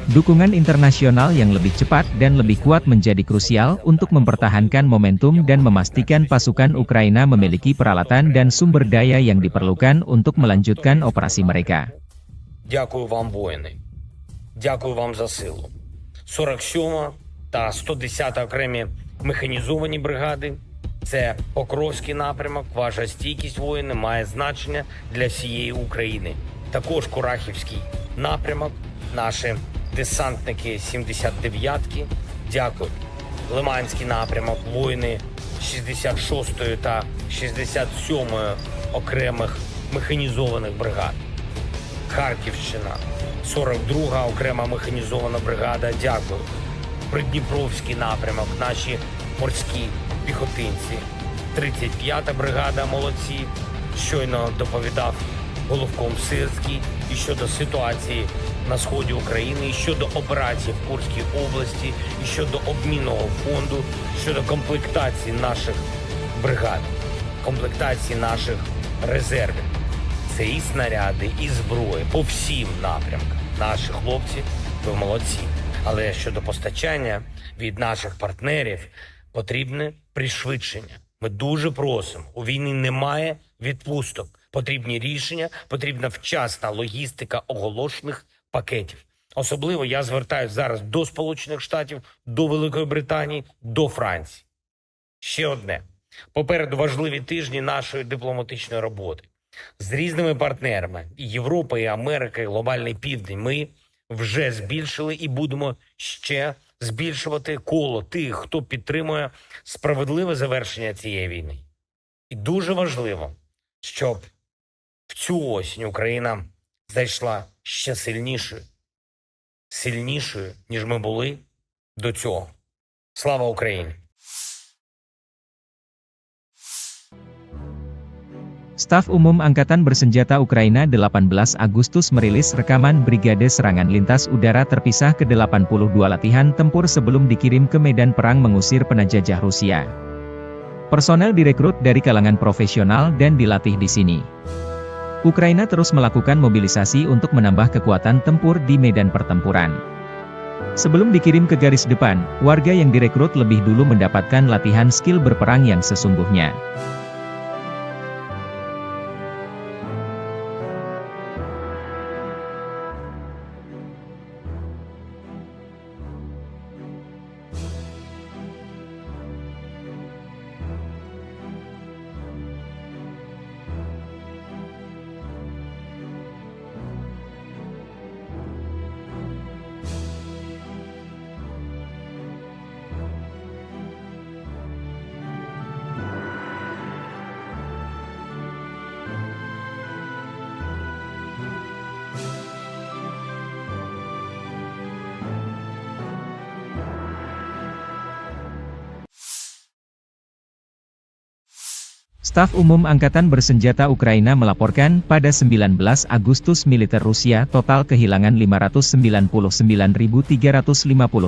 Dukungan internasional yang lebih cepat dan lebih kuat menjadi krusial untuk mempertahankan momentum dan memastikan pasukan Ukraina memiliki peralatan dan sumber daya yang diperlukan untuk melanjutkan operasi mereka. Дякую вам, воїни. Дякую вам за силу. 47 та 110 окремі механізовані бригади. Це Покровський напрямок. Ваша стійкість, воїни, має значення для всієї України. Також Курахівський напрямок. Наші десантники 79-ки. Дякую. Лиманський напрямок. Воїни 66-ї та 67-ї окремих механізованих бригад. Харківщина, 42-га окрема механізована бригада, дякую. Придніпровський напрямок, наші морські піхотинці. 35-та бригада, молодці. Щойно доповідав головком Сирський і щодо ситуації на сході України, і щодо операції в Курській області, і щодо обмінного фонду, щодо комплектації наших бригад, комплектації наших резервів. Це і снаряди, і зброї по всім напрямкам. Наші хлопці, ви молодці. Але щодо постачання від наших партнерів потрібне пришвидшення. Ми дуже просимо. У війни немає відпусток. Потрібні рішення, потрібна вчасна логістика оголошених пакетів. Особливо я звертаюся зараз до Сполучених Штатів, до Великої Британії, до Франції. Ще одне. Попереду важливі тижні нашої дипломатичної роботи. З різними партнерами – і Європа, і Америка, і Глобальний Південь – ми вже збільшили і будемо ще збільшувати коло тих, хто підтримує справедливе завершення цієї війни. І дуже важливо, щоб в цю осінь Україна зайшла ще сильнішою, ніж ми були до цього. Слава Україні! Staf Umum Angkatan Bersenjata Ukraina 18 Agustus merilis rekaman Brigade Serangan Lintas Udara Terpisah ke-82 latihan tempur sebelum dikirim ke medan perang mengusir penjajah Rusia. Personel direkrut dari kalangan profesional dan dilatih di sini. Ukraina terus melakukan mobilisasi untuk menambah kekuatan tempur di medan pertempuran. Sebelum dikirim ke garis depan, warga yang direkrut lebih dulu mendapatkan latihan skill berperang yang sesungguhnya. Staf Umum Angkatan Bersenjata Ukraina melaporkan pada 19 Agustus militer Rusia total kehilangan 599.350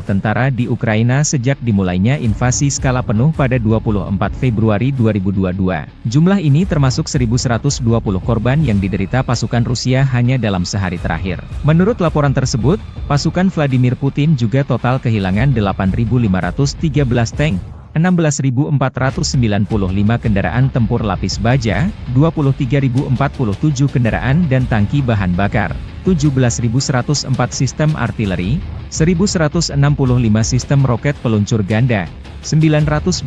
tentara di Ukraina sejak dimulainya invasi skala penuh pada 24 Februari 2022. Jumlah ini termasuk 1.120 korban yang diderita pasukan Rusia hanya dalam sehari terakhir. Menurut laporan tersebut, pasukan Vladimir Putin juga total kehilangan 8.513 tank, 16.495 kendaraan tempur lapis baja, 23.047 kendaraan dan tangki bahan bakar, 17.104 sistem artileri, 1.165 sistem roket peluncur ganda, 925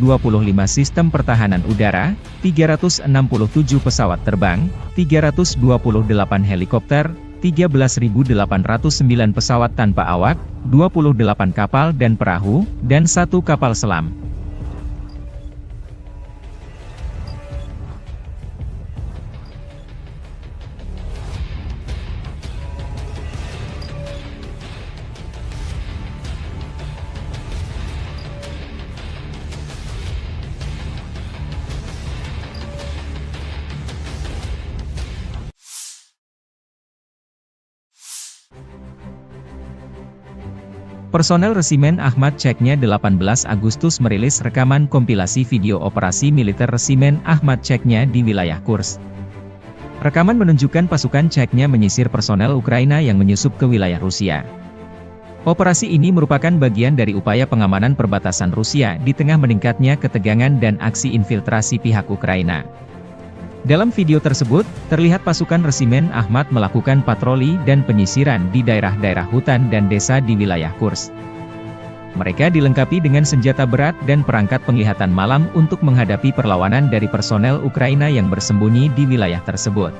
sistem pertahanan udara, 367 pesawat terbang, 328 helikopter, 13.809 pesawat tanpa awak, 28 kapal dan perahu, dan 1 kapal selam. Personel Resimen Ahmad Chechnya 18 Agustus merilis rekaman kompilasi video operasi militer Resimen Ahmad Chechnya di wilayah Kursk. Rekaman menunjukkan pasukan Chechnya menyisir personel Ukraina yang menyusup ke wilayah Rusia. Operasi ini merupakan bagian dari upaya pengamanan perbatasan Rusia di tengah meningkatnya ketegangan dan aksi infiltrasi pihak Ukraina. Dalam video tersebut, terlihat pasukan resimen Ahmad melakukan patroli dan penyisiran di daerah-daerah hutan dan desa di wilayah Kursk. Mereka dilengkapi dengan senjata berat dan perangkat penglihatan malam untuk menghadapi perlawanan dari personel Ukraina yang bersembunyi di wilayah tersebut.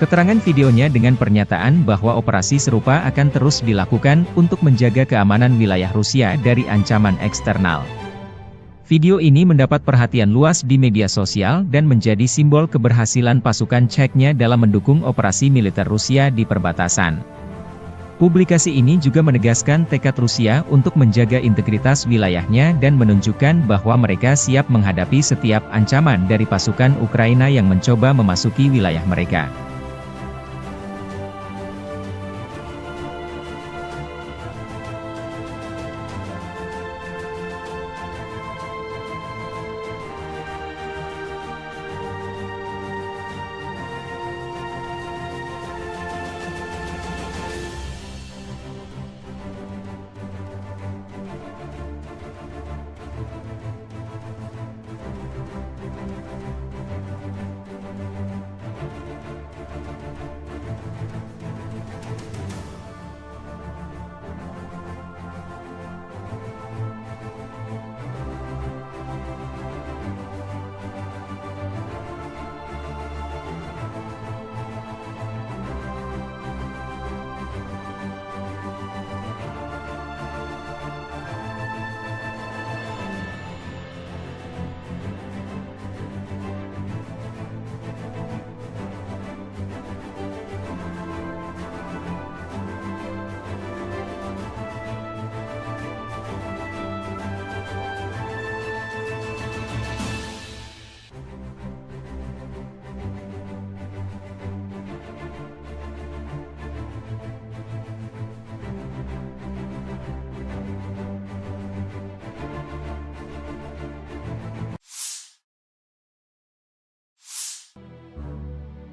Keterangan videonya dengan pernyataan bahwa operasi serupa akan terus dilakukan untuk menjaga keamanan wilayah Rusia dari ancaman eksternal. Video ini mendapat perhatian luas di media sosial dan menjadi simbol keberhasilan pasukan Chechnya dalam mendukung operasi militer Rusia di perbatasan. Publikasi ini juga menegaskan tekad Rusia untuk menjaga integritas wilayahnya dan menunjukkan bahwa mereka siap menghadapi setiap ancaman dari pasukan Ukraina yang mencoba memasuki wilayah mereka.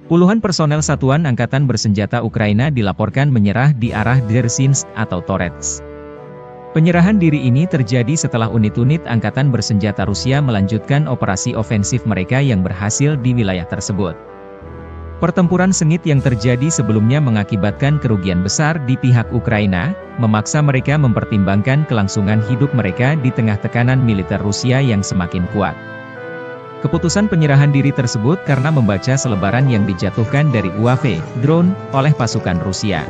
Puluhan personel Satuan Angkatan Bersenjata Ukraina dilaporkan menyerah di arah Dzerzhinsk atau Torets. Penyerahan diri ini terjadi setelah unit-unit Angkatan Bersenjata Rusia melanjutkan operasi ofensif mereka yang berhasil di wilayah tersebut. Pertempuran sengit yang terjadi sebelumnya mengakibatkan kerugian besar di pihak Ukraina, memaksa mereka mempertimbangkan kelangsungan hidup mereka di tengah tekanan militer Rusia yang semakin kuat. Keputusan penyerahan diri tersebut karena membaca selebaran yang dijatuhkan dari UAV, drone, oleh pasukan Rusia.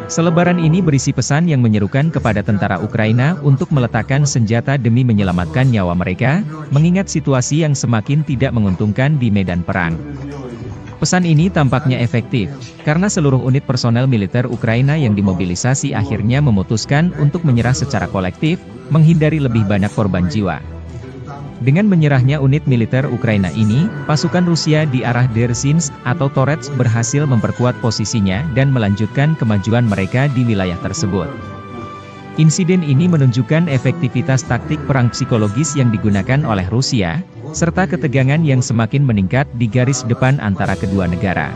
Selebaran ini berisi pesan yang menyerukan kepada tentara Ukraina untuk meletakkan senjata demi menyelamatkan nyawa mereka, mengingat situasi yang semakin tidak menguntungkan di medan perang. Pesan ini tampaknya efektif, karena seluruh unit personel militer Ukraina yang dimobilisasi akhirnya memutuskan untuk menyerah secara kolektif, menghindari lebih banyak korban jiwa. Dengan menyerahnya unit militer Ukraina ini, pasukan Rusia di arah Dzerzhinsk atau Torets berhasil memperkuat posisinya dan melanjutkan kemajuan mereka di wilayah tersebut. Insiden ini menunjukkan efektivitas taktik perang psikologis yang digunakan oleh Rusia, serta ketegangan yang semakin meningkat di garis depan antara kedua negara.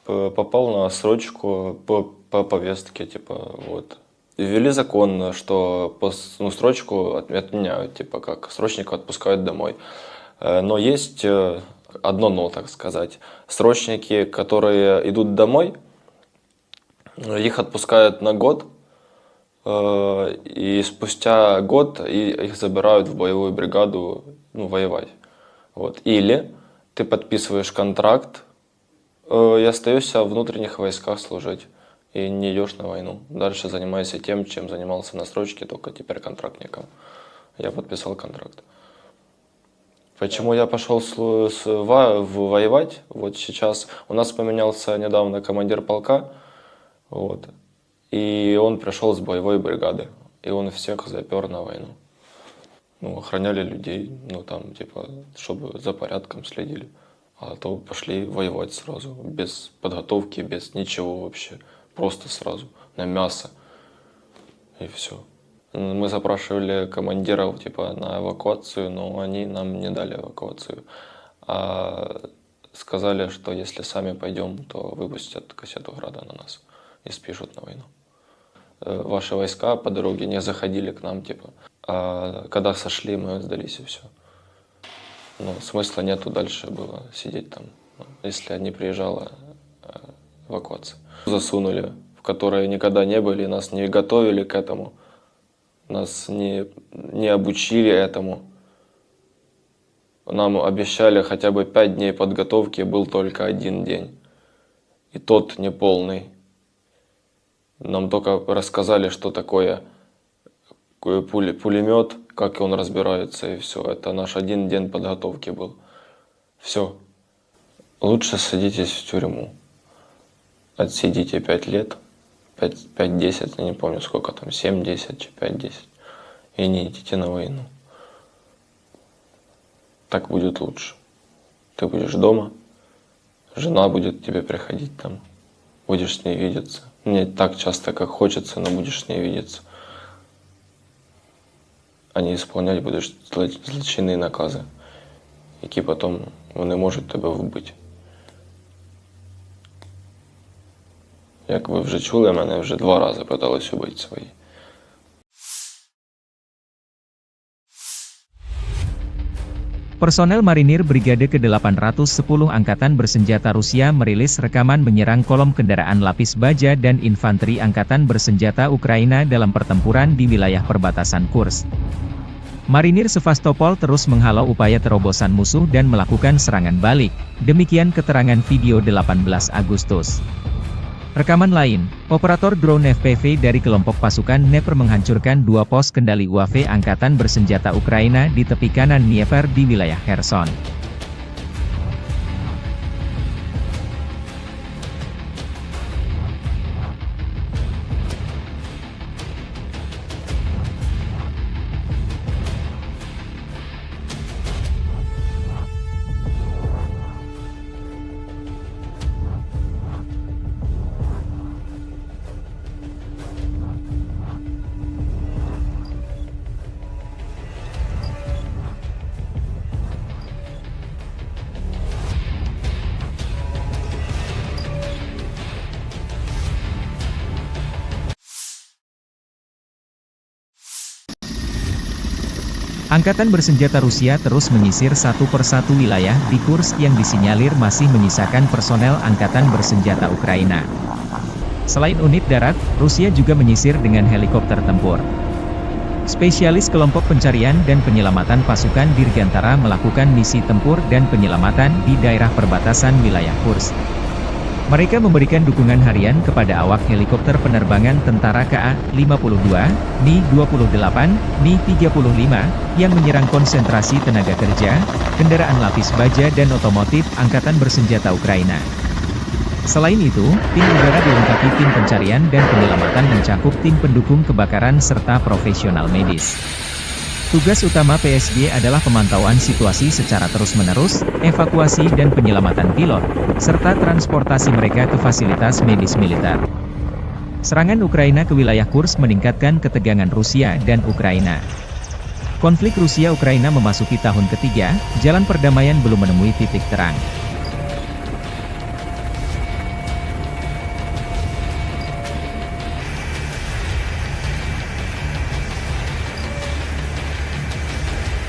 Попал на срочку по повестке, типа, вот. Ввели закон, что срочку отменяют, типа, как срочника отпускают домой. Но есть одно но, так сказать. Срочники, которые идут домой, их отпускают на год, и спустя год их забирают в боевую бригаду, воевать. Вот. Или ты подписываешь контракт, и остаешься в внутренних войсках служить. И не идешь на войну. Дальше занимайся тем, чем занимался на срочке, только теперь контрактником. Я подписал контракт. Почему я пошел воевать? Вот сейчас у нас поменялся недавно командир полка. Вот. И он пришел с боевой бригады. И он всех запер на войну. Охраняли людей, чтобы за порядком следили. А то пошли воевать сразу, без подготовки, без ничего вообще. Просто сразу, на мясо. И все. Мы запрашивали командиров типа на эвакуацию, но они нам не дали эвакуацию. А сказали, что если сами пойдем, то выпустят кассету Града на нас и спишут на войну. Ваши войска по дороге не заходили к нам, типа. А когда сошли, мы сдались и все. Ну, смысла нету дальше было сидеть там, если не приезжала эвакуация. Засунули, в которой никогда не были, нас не готовили к этому, нас не обучили этому. Нам обещали хотя бы 5 дней подготовки, был только 1 день. И тот неполный. Нам только рассказали, что такое пулемет, как он разбирается, и все. Это наш 1 день подготовки был. Все. Лучше садитесь в тюрьму. Отсидите 5 лет, 5-10, я не помню сколько там, 7-10, 5-10. И не идите на войну. Так будет лучше. Ты будешь дома, жена будет к тебе приходить там, будешь с ней видеться. Не так часто, как хочется, но будешь с ней видеться. А не исполнять будеш злочинні накази, які потім вони можуть тебе вбити. Як ви вже чули, мене вже 2 рази питались убити свої. Personel Marinir Brigade ke-810 Angkatan Bersenjata Rusia merilis rekaman menyerang kolom kendaraan lapis baja dan infanteri Angkatan Bersenjata Ukraina dalam pertempuran di wilayah perbatasan Kursk. Marinir Sevastopol terus menghalau upaya terobosan musuh dan melakukan serangan balik, demikian keterangan video 18 Agustus. Rekaman lain, operator drone FPV dari kelompok pasukan Dnepr menghancurkan 2 pos kendali UAV Angkatan Bersenjata Ukraina di tepi kanan Dnieper di wilayah Kherson. Angkatan Bersenjata Rusia terus menyisir satu persatu wilayah di Kursk yang disinyalir masih menyisakan personel Angkatan Bersenjata Ukraina. Selain unit darat, Rusia juga menyisir dengan helikopter tempur. Spesialis kelompok pencarian dan penyelamatan pasukan Dirgantara melakukan misi tempur dan penyelamatan di daerah perbatasan wilayah Kursk. Mereka memberikan dukungan harian kepada awak helikopter penerbangan tentara KA-52, Mi-28, Mi-35, yang menyerang konsentrasi tenaga kerja, kendaraan lapis baja dan otomotif Angkatan Bersenjata Ukraina. Selain itu, tim udara dilengkapi tim pencarian dan penyelamatan mencakup tim pendukung kebakaran serta profesional medis. Tugas utama PSG adalah pemantauan situasi secara terus-menerus, evakuasi dan penyelamatan pilot, serta transportasi mereka ke fasilitas medis militer. Serangan Ukraina ke wilayah Kursk meningkatkan ketegangan Rusia dan Ukraina. Konflik Rusia-Ukraina memasuki tahun ketiga, jalan perdamaian belum menemui titik terang.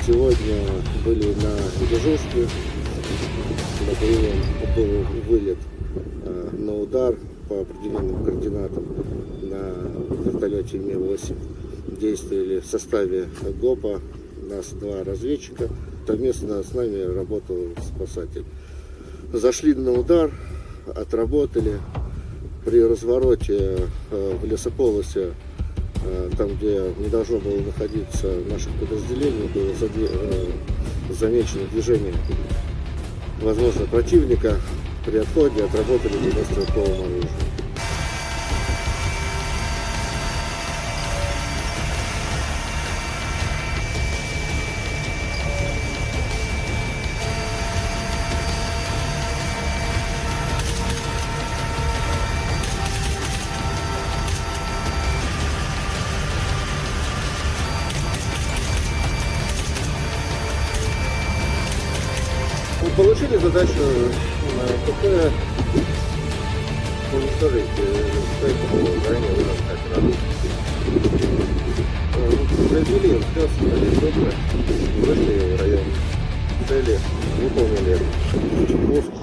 Сегодня были на Ижевске, был вылет на удар по определенным координатам на вертолете Ми-8. Действовали в составе ГОПа, нас 2 разведчика, совместно с нами работал спасатель. Зашли на удар, отработали, при развороте в лесополосе, там, где не должно было находиться наше подразделение, было замечено движение, возможно, противника. При отходе отработали 90-стрелковым оружием. Получили задачу КП уничтожить, поэтому в районе Ульяновска оператора. Произвели все, добро, вышли в район цели, выполнили пуск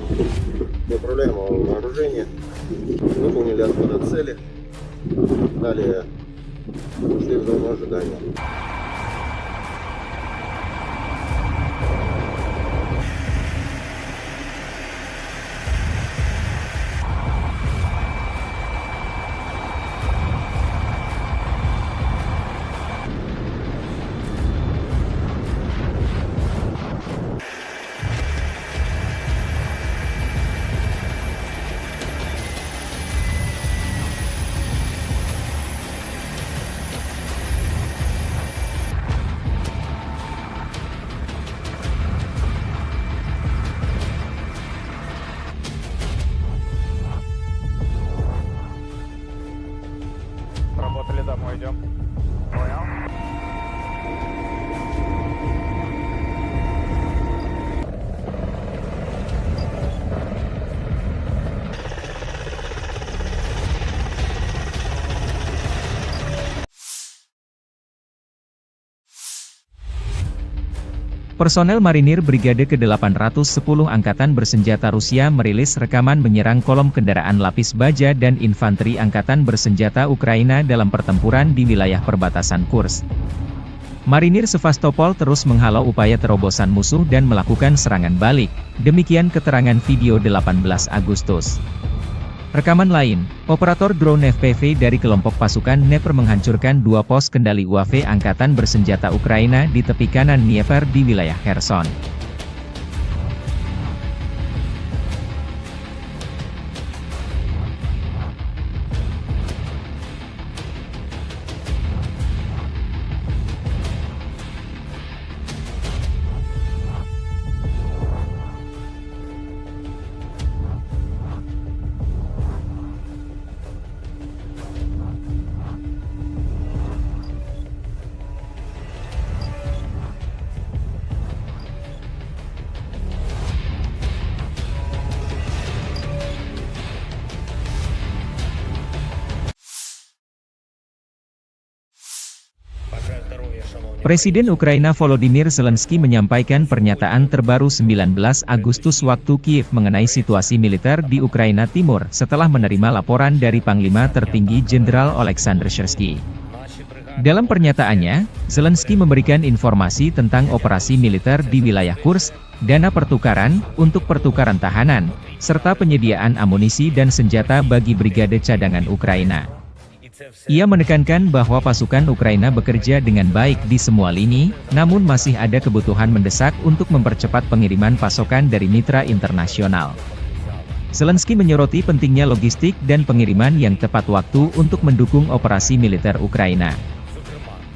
неуправляемого вооружения, выполнили отход от цели, далее ушли в зону ожидания. Работали домой, идем. Понял? Personel marinir Brigade ke-810 Angkatan Bersenjata Rusia merilis rekaman menyerang kolom kendaraan lapis baja dan infanteri Angkatan Bersenjata Ukraina dalam pertempuran di wilayah perbatasan Kursk. Marinir Sevastopol terus menghalau upaya terobosan musuh dan melakukan serangan balik, demikian keterangan video 18 Agustus. Rekaman lain, operator drone FPV dari kelompok pasukan Dnepr menghancurkan 2 pos kendali UAV Angkatan Bersenjata Ukraina di tepi kanan Dnieper di wilayah Kherson. Presiden Ukraina Volodymyr Zelensky menyampaikan pernyataan terbaru 19 Agustus waktu Kiev mengenai situasi militer di Ukraina Timur setelah menerima laporan dari Panglima Tertinggi Jenderal Oleksandr Syrsky. Dalam pernyataannya, Zelensky memberikan informasi tentang operasi militer di wilayah Kursk, dana pertukaran untuk pertukaran tahanan, serta penyediaan amunisi dan senjata bagi brigade cadangan Ukraina. Ia menekankan bahwa pasukan Ukraina bekerja dengan baik di semua lini, namun masih ada kebutuhan mendesak untuk mempercepat pengiriman pasokan dari mitra internasional. Zelensky menyoroti pentingnya logistik dan pengiriman yang tepat waktu untuk mendukung operasi militer Ukraina.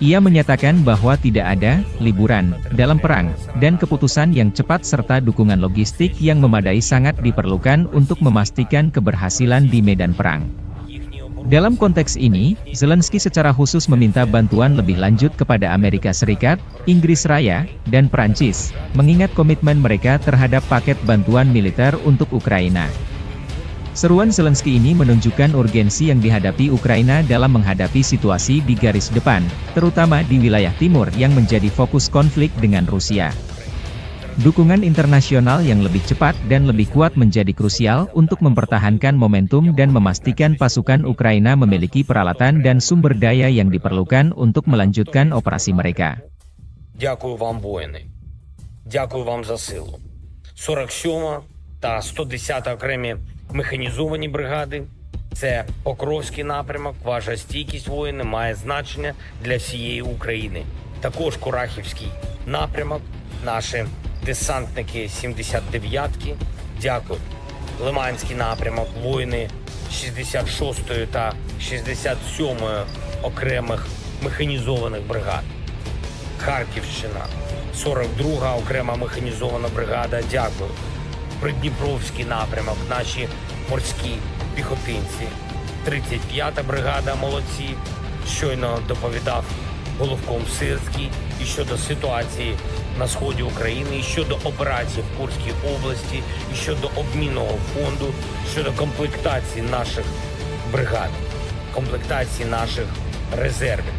Ia menyatakan bahwa tidak ada liburan dalam perang, dan keputusan yang cepat serta dukungan logistik yang memadai sangat diperlukan untuk memastikan keberhasilan di medan perang. Dalam konteks ini, Zelensky secara khusus meminta bantuan lebih lanjut kepada Amerika Serikat, Inggris Raya, dan Prancis, mengingat komitmen mereka terhadap paket bantuan militer untuk Ukraina. Seruan Zelensky ini menunjukkan urgensi yang dihadapi Ukraina dalam menghadapi situasi di garis depan, terutama di wilayah timur yang menjadi fokus konflik dengan Rusia. Dukungan internasional yang lebih cepat dan lebih kuat menjadi krusial untuk mempertahankan momentum dan memastikan pasukan Ukraina memiliki peralatan dan sumber daya yang diperlukan untuk melanjutkan operasi mereka. Дякую вам, воїни. Дякую вам за силу. 47 та 110 окремі механізовані бригади. Це Покровський напрямок. Ваша стійкість, воїни, має значення для всієї України. Також Курахівський напрямок. Наші десантники 79-ки. Дякую. Лиманський напрямок. Воїни 66-ї та 67-ї окремих механізованих бригад. Харківщина, 42-га окрема механізована бригада, дякую. Придніпровський напрямок, наші морські піхотинці. 35-та бригада, молодці. Щойно доповідав головком Сирський і щодо ситуації на сході України, і щодо операцій в Курській області, і щодо обмінного фонду, щодо комплектації наших бригад, комплектації наших резервів.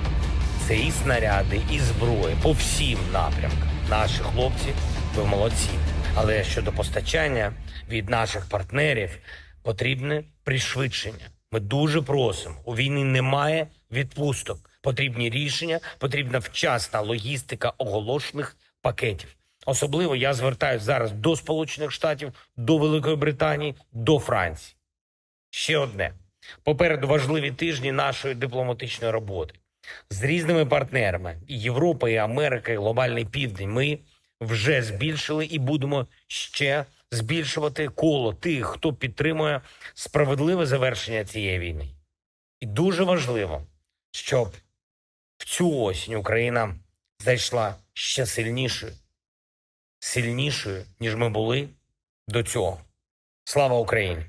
Це і снаряди, і зброї по всім напрямкам. Наші хлопці, ви молодці. Але щодо постачання від наших партнерів потрібне пришвидшення. Ми дуже просимо. У війни немає відпусток. Потрібні рішення, потрібна вчасна логістика оголошених пакетів. Особливо я звертаюся зараз до Сполучених Штатів, до Великої Британії, до Франції. Ще одне. Попереду важливі тижні нашої дипломатичної роботи. З різними партнерами – і Європа, і Америка, і Глобальний Південь – ми вже збільшили і будемо ще збільшувати коло тих, хто підтримує справедливе завершення цієї війни. І дуже важливо, щоб в цю осінь Україна зайшла ще сильнішою, ніж ми були до цього. Слава Україні!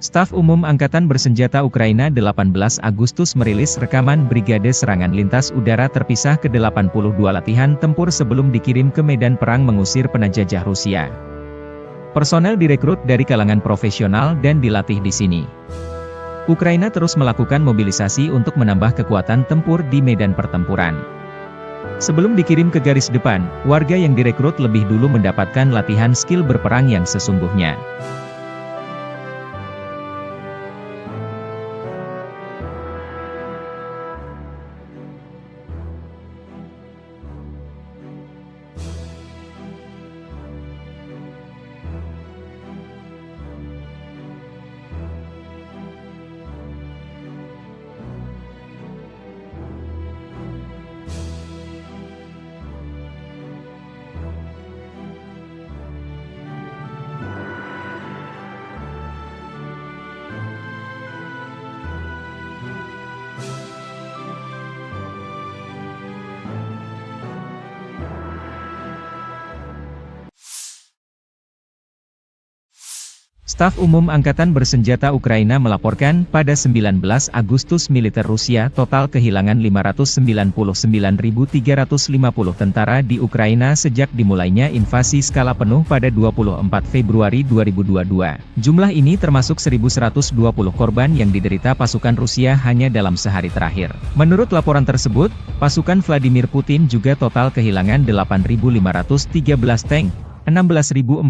Staf Umum Angkatan Bersenjata Ukraina 18 Agustus merilis rekaman Brigade Serangan Lintas Udara Terpisah ke-82 latihan tempur sebelum dikirim ke medan perang mengusir penjajah Rusia. Personel direkrut dari kalangan profesional dan dilatih di sini. Ukraina terus melakukan mobilisasi untuk menambah kekuatan tempur di medan pertempuran. Sebelum dikirim ke garis depan, warga yang direkrut lebih dulu mendapatkan latihan skill berperang yang sesungguhnya. Staf Umum Angkatan Bersenjata Ukraina melaporkan pada 19 Agustus militer Rusia total kehilangan 599.350 tentara di Ukraina sejak dimulainya invasi skala penuh pada 24 Februari 2022. Jumlah ini termasuk 1.120 korban yang diderita pasukan Rusia hanya dalam sehari terakhir. Menurut laporan tersebut, pasukan Vladimir Putin juga total kehilangan 8.513 tank, 16.495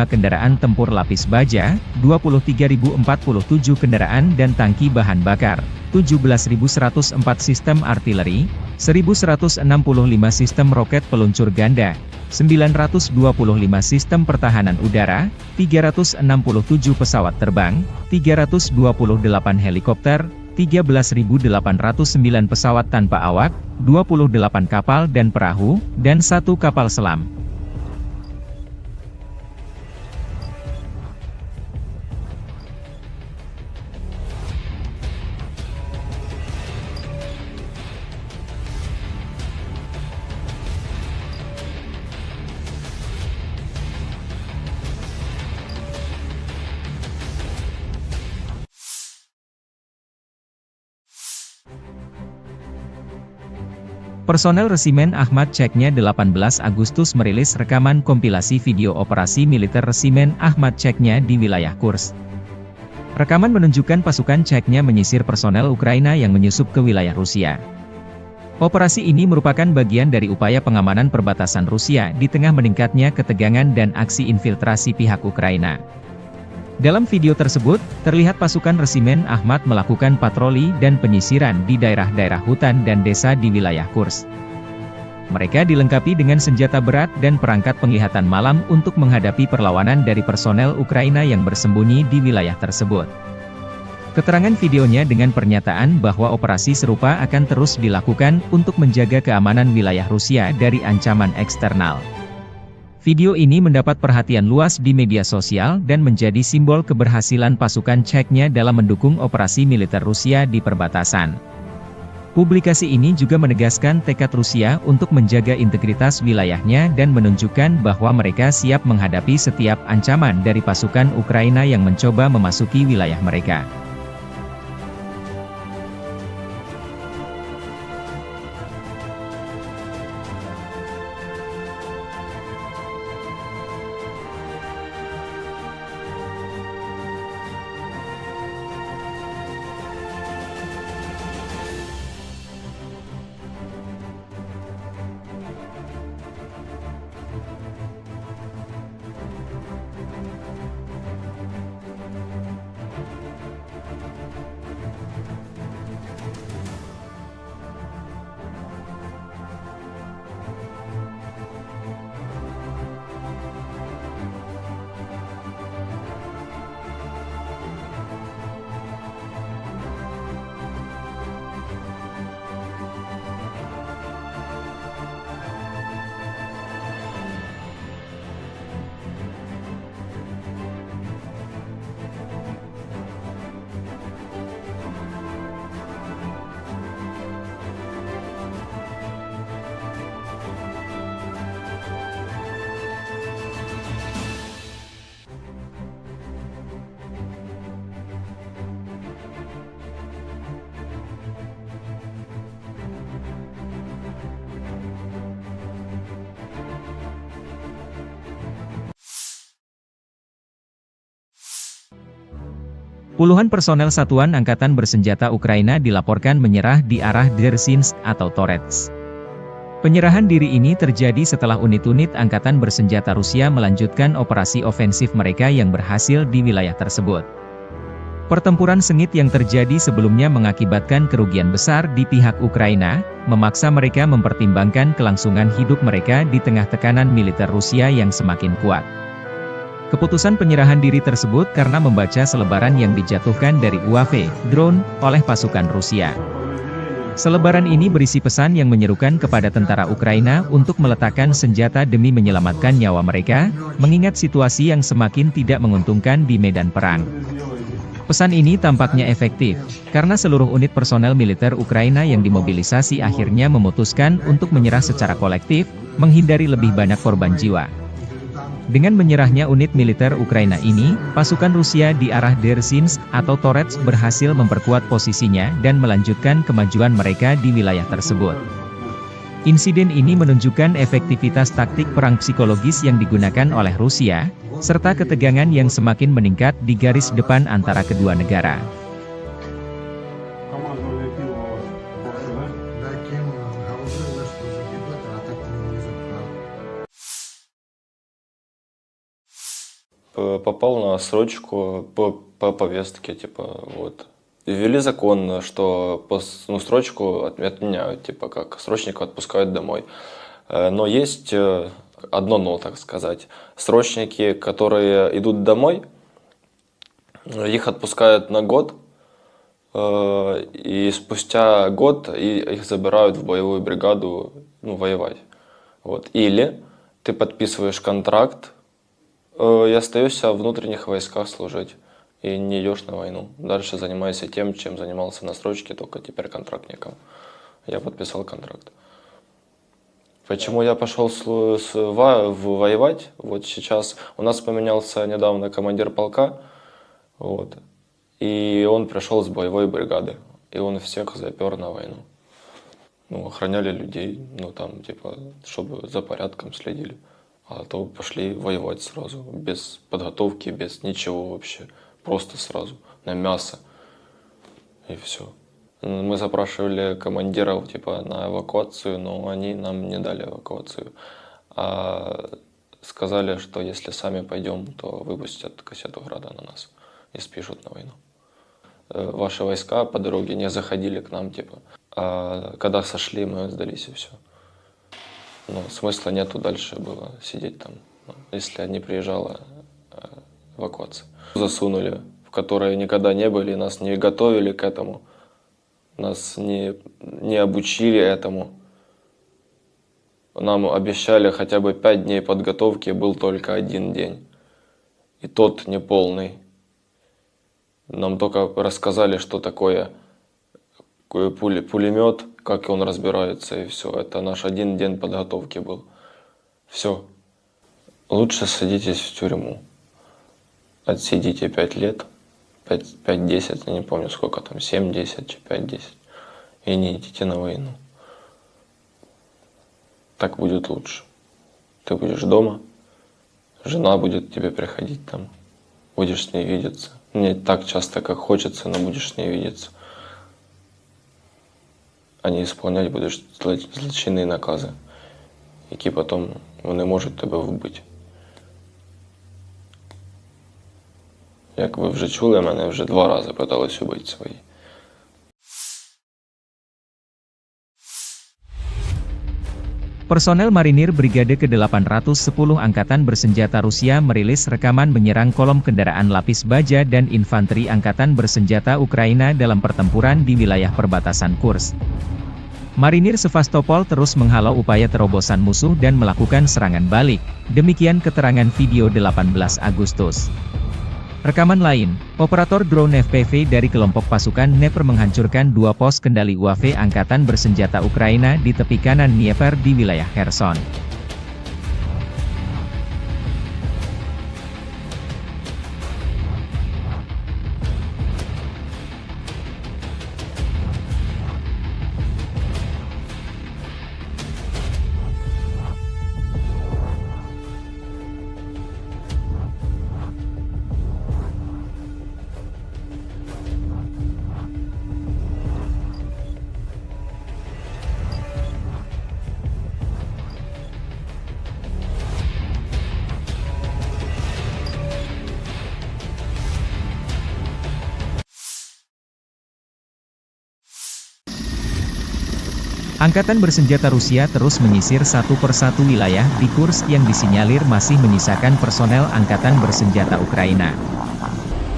kendaraan tempur lapis baja, 23.047 kendaraan dan tangki bahan bakar, 17.104 sistem artileri, 1.165 sistem roket peluncur ganda, 925 sistem pertahanan udara, 367 pesawat terbang, 328 helikopter, 13.809 pesawat tanpa awak, 28 kapal dan perahu, dan 1 kapal selam. Personel Resimen Ahmad Chechnya 18 Agustus merilis rekaman kompilasi video operasi militer Resimen Ahmad Chechnya di wilayah Kursk. Rekaman menunjukkan pasukan Chechnya menyisir personel Ukraina yang menyusup ke wilayah Rusia. Operasi ini merupakan bagian dari upaya pengamanan perbatasan Rusia di tengah meningkatnya ketegangan dan aksi infiltrasi pihak Ukraina. Dalam video tersebut, terlihat pasukan Resimen Ahmad melakukan patroli dan penyisiran di daerah-daerah hutan dan desa di wilayah Kursk. Mereka dilengkapi dengan senjata berat dan perangkat penglihatan malam untuk menghadapi perlawanan dari personel Ukraina yang bersembunyi di wilayah tersebut. Keterangan videonya dengan pernyataan bahwa operasi serupa akan terus dilakukan untuk menjaga keamanan wilayah Rusia dari ancaman eksternal. Video ini mendapat perhatian luas di media sosial dan menjadi simbol keberhasilan pasukan Chechnya dalam mendukung operasi militer Rusia di perbatasan. Publikasi ini juga menegaskan tekad Rusia untuk menjaga integritas wilayahnya dan menunjukkan bahwa mereka siap menghadapi setiap ancaman dari pasukan Ukraina yang mencoba memasuki wilayah mereka. Puluhan personel Satuan Angkatan Bersenjata Ukraina dilaporkan menyerah di arah Dersinsk atau Torets. Penyerahan diri ini terjadi setelah unit-unit Angkatan Bersenjata Rusia melanjutkan operasi ofensif mereka yang berhasil di wilayah tersebut. Pertempuran sengit yang terjadi sebelumnya mengakibatkan kerugian besar di pihak Ukraina, memaksa mereka mempertimbangkan kelangsungan hidup mereka di tengah tekanan militer Rusia yang semakin kuat. Keputusan penyerahan diri tersebut karena membaca selebaran yang dijatuhkan dari UAV, drone, oleh pasukan Rusia. Selebaran ini berisi pesan yang menyerukan kepada tentara Ukraina untuk meletakkan senjata demi menyelamatkan nyawa mereka, mengingat situasi yang semakin tidak menguntungkan di medan perang. Pesan ini tampaknya efektif, karena seluruh unit personel militer Ukraina yang dimobilisasi akhirnya memutuskan untuk menyerah secara kolektif, menghindari lebih banyak korban jiwa. Dengan menyerahnya unit militer Ukraina ini, pasukan Rusia di arah Dersinsk atau Torets berhasil memperkuat posisinya dan melanjutkan kemajuan mereka di wilayah tersebut. Insiden ini menunjukkan efektivitas taktik perang psikologis yang digunakan oleh Rusia, serta ketegangan yang semakin meningkat di garis depan antara kedua negara. Попал на срочку по повестке, типа, вот. Ввели закон, что срочку отменяют, типа, как срочников отпускают домой. Но есть одно но, так сказать. Срочники, которые идут домой, их отпускают на год, и спустя год их забирают в боевую бригаду, воевать. Вот. Или ты подписываешь контракт, и остаешься в внутренних войсках служить, и не идешь на войну. Дальше занимайся тем, чем занимался на срочке, только теперь контрактником. Я подписал контракт. Почему я пошел воевать? Вот сейчас у нас поменялся недавно командир полка, вот, и он пришел с боевой бригады, и он всех запер на войну. Охраняли людей, там, типа, чтобы за порядком следили. А то пошли воевать сразу, без подготовки, без ничего вообще. Просто сразу, на мясо. И все. Мы запрашивали командиров типа на эвакуацию, но они нам не дали эвакуацию. А сказали, что если сами пойдем, то выпустят кассету града на нас и спишут на войну. Ваши войска по дороге не заходили к нам, типа. А когда сошли, мы сдались и все. Смысла нету дальше было сидеть там, если не приезжала эвакуация. Засунули, в которые никогда не были, нас не готовили к этому, нас не обучили этому. Нам обещали хотя бы 5 дней подготовки, был только 1 день. И тот неполный. Нам только рассказали, что такое пулемет, как он разбирается, и все. Это наш 1 день подготовки был. Все. Лучше садитесь в тюрьму. Отсидите 5 лет, 5-10, я не помню сколько там, 7-10, 5-10. И не идите на войну. Так будет лучше. Ты будешь дома, жена будет к тебе приходить там, будешь с ней видеться. Не так часто, как хочется, но будешь с ней видеться. А не исполнять будеш злочинні накази, які потім вони можуть тебе вбити. Як ви вже чули, мене вже 2 рази питались убити свої. Personel Marinir Brigade ke-810 Angkatan Bersenjata Rusia merilis rekaman menyerang kolom kendaraan lapis baja dan infanteri Angkatan Bersenjata Ukraina dalam pertempuran di wilayah perbatasan Kursk. Marinir Sevastopol terus menghalau upaya terobosan musuh dan melakukan serangan balik, demikian keterangan video 18 Agustus. Rekaman lain, operator drone FPV dari kelompok pasukan Dnepr menghancurkan 2 pos kendali UAV Angkatan Bersenjata Ukraina di tepi kanan Dnieper di wilayah Kherson. Angkatan bersenjata Rusia terus menyisir satu persatu wilayah di Kursk yang disinyalir masih menyisakan personel angkatan bersenjata Ukraina.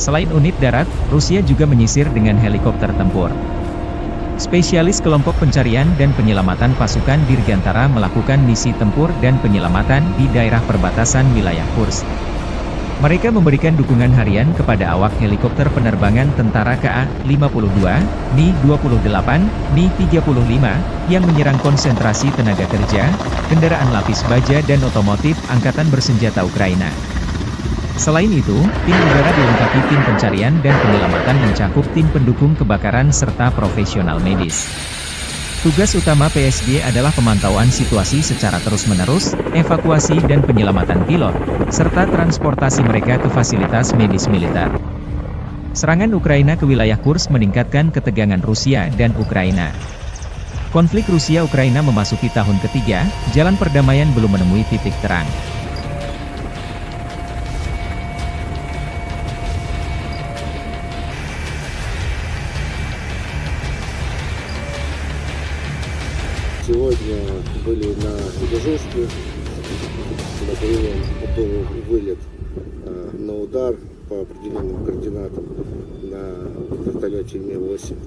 Selain unit darat, Rusia juga menyisir dengan helikopter tempur. Spesialis kelompok pencarian dan penyelamatan pasukan Dirgantara melakukan misi tempur dan penyelamatan di daerah perbatasan wilayah Kursk. Mereka memberikan dukungan harian kepada awak helikopter penerbangan tentara KA-52, Mi-28, Mi-35, yang menyerang konsentrasi tenaga kerja, kendaraan lapis baja dan otomotif Angkatan Bersenjata Ukraina. Selain itu, tim udara dilengkapi tim pencarian dan penyelamatan mencakup tim pendukung kebakaran serta profesional medis. Tugas utama PSG adalah pemantauan situasi secara terus-menerus, evakuasi dan penyelamatan pilot, serta transportasi mereka ke fasilitas medis militer. Serangan Ukraina ke wilayah Kursk meningkatkan ketegangan Rusia dan Ukraina. Konflik Rusia-Ukraina memasuki tahun ketiga, jalan perdamaian belum menemui titik terang. Сегодня были на дежурстве, был вылет на удар по определенным координатам на вертолете Ми-8.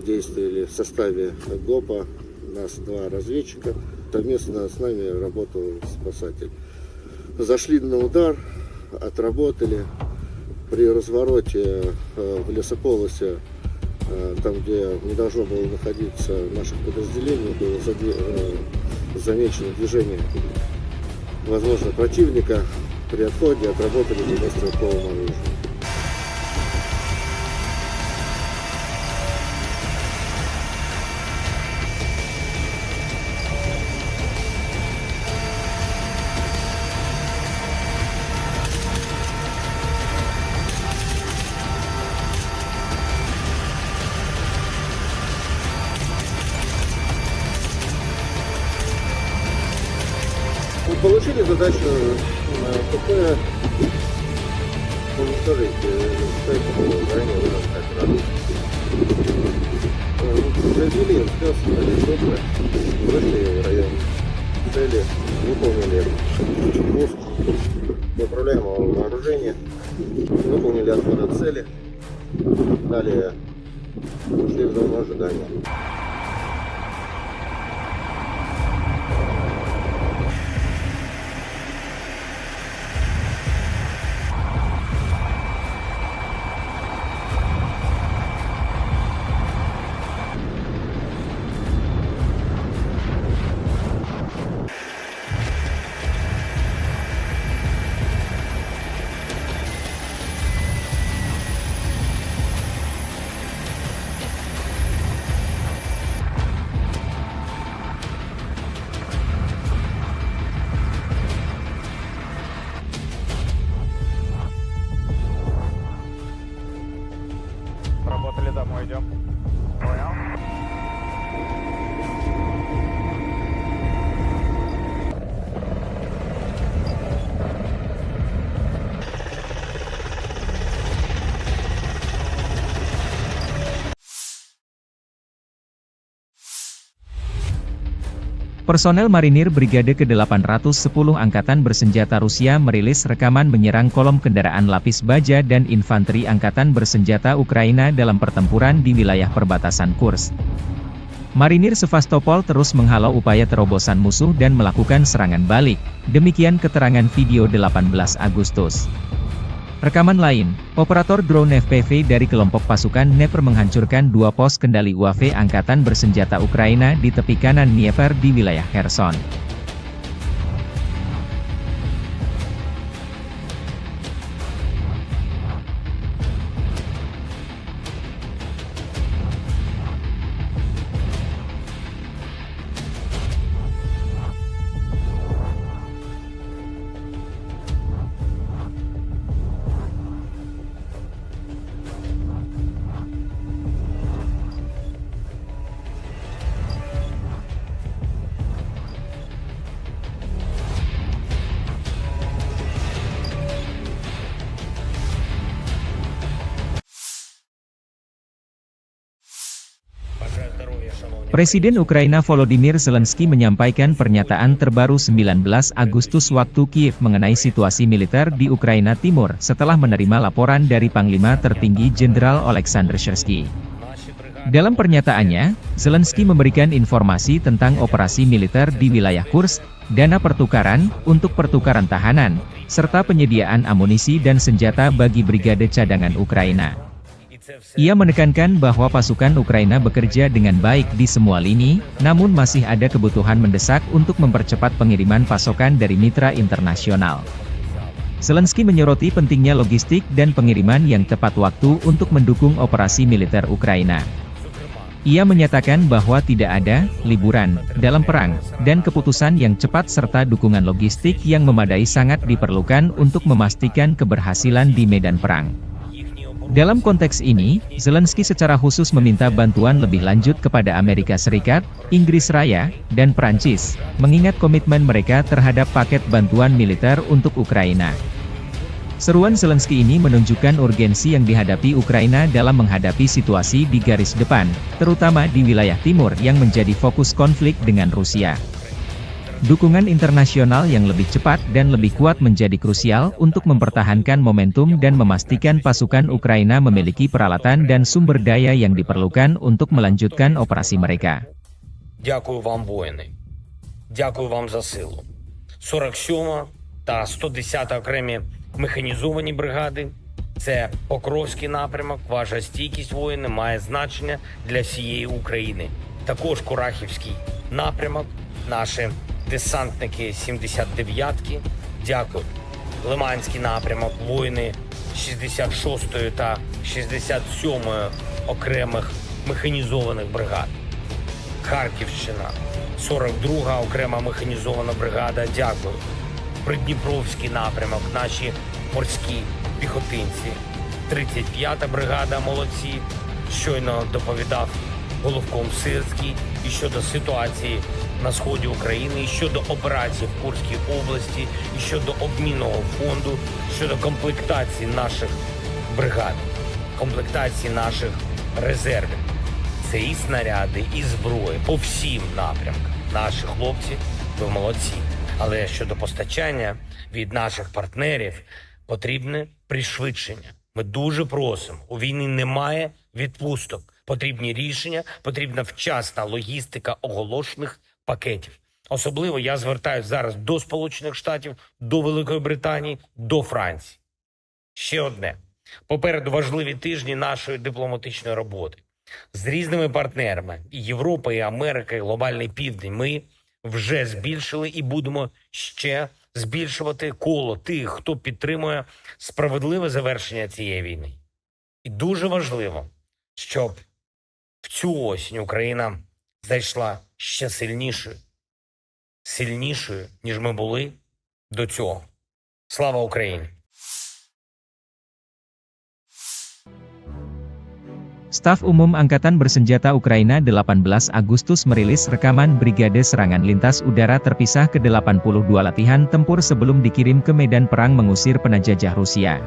Действовали в составе ГОПа, нас 2 разведчика, совместно с нами работал спасатель. Зашли на удар, отработали. При развороте в лесополосе, там, где не должно было находиться наших подразделений, было замечено движение, возможно, противника. При отходе отработали по стрелковому оружию. Получили задачу КП уничтожить ранее выработать. Произвели инспекцию, helikopтеры, вышли в район цели, выполнили пуск неуправляемого вооружения, выполнили отход от цели, далее ушли в зону ожидания. Работали домой, идем. Понял? Personel marinir Brigade ke-810 Angkatan Bersenjata Rusia merilis rekaman menyerang kolom kendaraan lapis baja dan infanteri Angkatan Bersenjata Ukraina dalam pertempuran di wilayah perbatasan Kursk. Marinir Sevastopol terus menghalau upaya terobosan musuh dan melakukan serangan balik, demikian keterangan video 18 Agustus. Rekaman lain, operator drone FPV dari kelompok pasukan Dnepr menghancurkan 2 pos kendali UAV Angkatan Bersenjata Ukraina di tepi kanan Dnieper di wilayah Kherson. Presiden Ukraina Volodymyr Zelensky menyampaikan pernyataan terbaru 19 Agustus waktu Kiev mengenai situasi militer di Ukraina Timur setelah menerima laporan dari Panglima Tertinggi Jenderal Oleksandr Syrsky. Dalam pernyataannya, Zelensky memberikan informasi tentang operasi militer di wilayah Kursk, dana pertukaran untuk pertukaran tahanan, serta penyediaan amunisi dan senjata bagi brigade cadangan Ukraina. Ia menekankan bahwa pasukan Ukraina bekerja dengan baik di semua lini, namun masih ada kebutuhan mendesak untuk mempercepat pengiriman pasokan dari mitra internasional. Zelensky menyoroti pentingnya logistik dan pengiriman yang tepat waktu untuk mendukung operasi militer Ukraina. Ia menyatakan bahwa tidak ada liburan dalam perang, dan keputusan yang cepat serta dukungan logistik yang memadai sangat diperlukan untuk memastikan keberhasilan di medan perang. Dalam konteks ini, Zelensky secara khusus meminta bantuan lebih lanjut kepada Amerika Serikat, Inggris Raya, dan Prancis, mengingat komitmen mereka terhadap paket bantuan militer untuk Ukraina. Seruan Zelensky ini menunjukkan urgensi yang dihadapi Ukraina dalam menghadapi situasi di garis depan, terutama di wilayah timur yang menjadi fokus konflik dengan Rusia. Dukungan internasional yang lebih cepat dan lebih kuat menjadi krusial untuk mempertahankan momentum dan memastikan pasukan Ukraina memiliki peralatan dan sumber daya yang diperlukan untuk melanjutkan operasi mereka. Дякую вам, воїни. Дякую вам за силу. 47 та 110 окремі механізовані бригади. Це Покровський напрямок. Ваша стійкість, воїни, має значення для всієї України. Також Курахівський напрямок. Наші десантники 79-ки. Дякую. Лиманський напрямок. Воїни 66-ї та 67-ї окремих механізованих бригад. Харківщина, 42-га окрема механізована бригада, дякую. Придніпровський напрямок, наші морські піхотинці. 35-та бригада, молодці. Щойно доповідав головком Сирський і щодо ситуації на сході України, і щодо операцій в Курській області, і щодо обмінного фонду, щодо комплектації наших бригад, комплектації наших резервів. Це і снаряди, і зброї по всім напрямкам. Наші хлопці, ви молодці. Але щодо постачання від наших партнерів потрібне пришвидшення. Ми дуже просимо. У війни немає відпусток. Потрібні рішення, потрібна вчасна логістика оголошених пакетів. Особливо я звертаюся зараз до Сполучених Штатів, до Великої Британії, до Франції. Ще одне. Попереду важливі тижні нашої дипломатичної роботи. З різними партнерами – і Європа, і Америка, і Глобальний Південь. Ми вже збільшили і будемо ще збільшувати коло тих, хто підтримує справедливе завершення цієї війни. І дуже важливо, щоб в цю осінь Україна зайшла ще сильнішою, ніж ми були до цього. Слава Україні! Staf Umum Angkatan Bersenjata Ukraina 18 Agustus merilis rekaman Brigade Serangan Lintas Udara Terpisah ke-82 latihan tempur sebelum dikirim ke medan perang mengusir penjajah Rusia.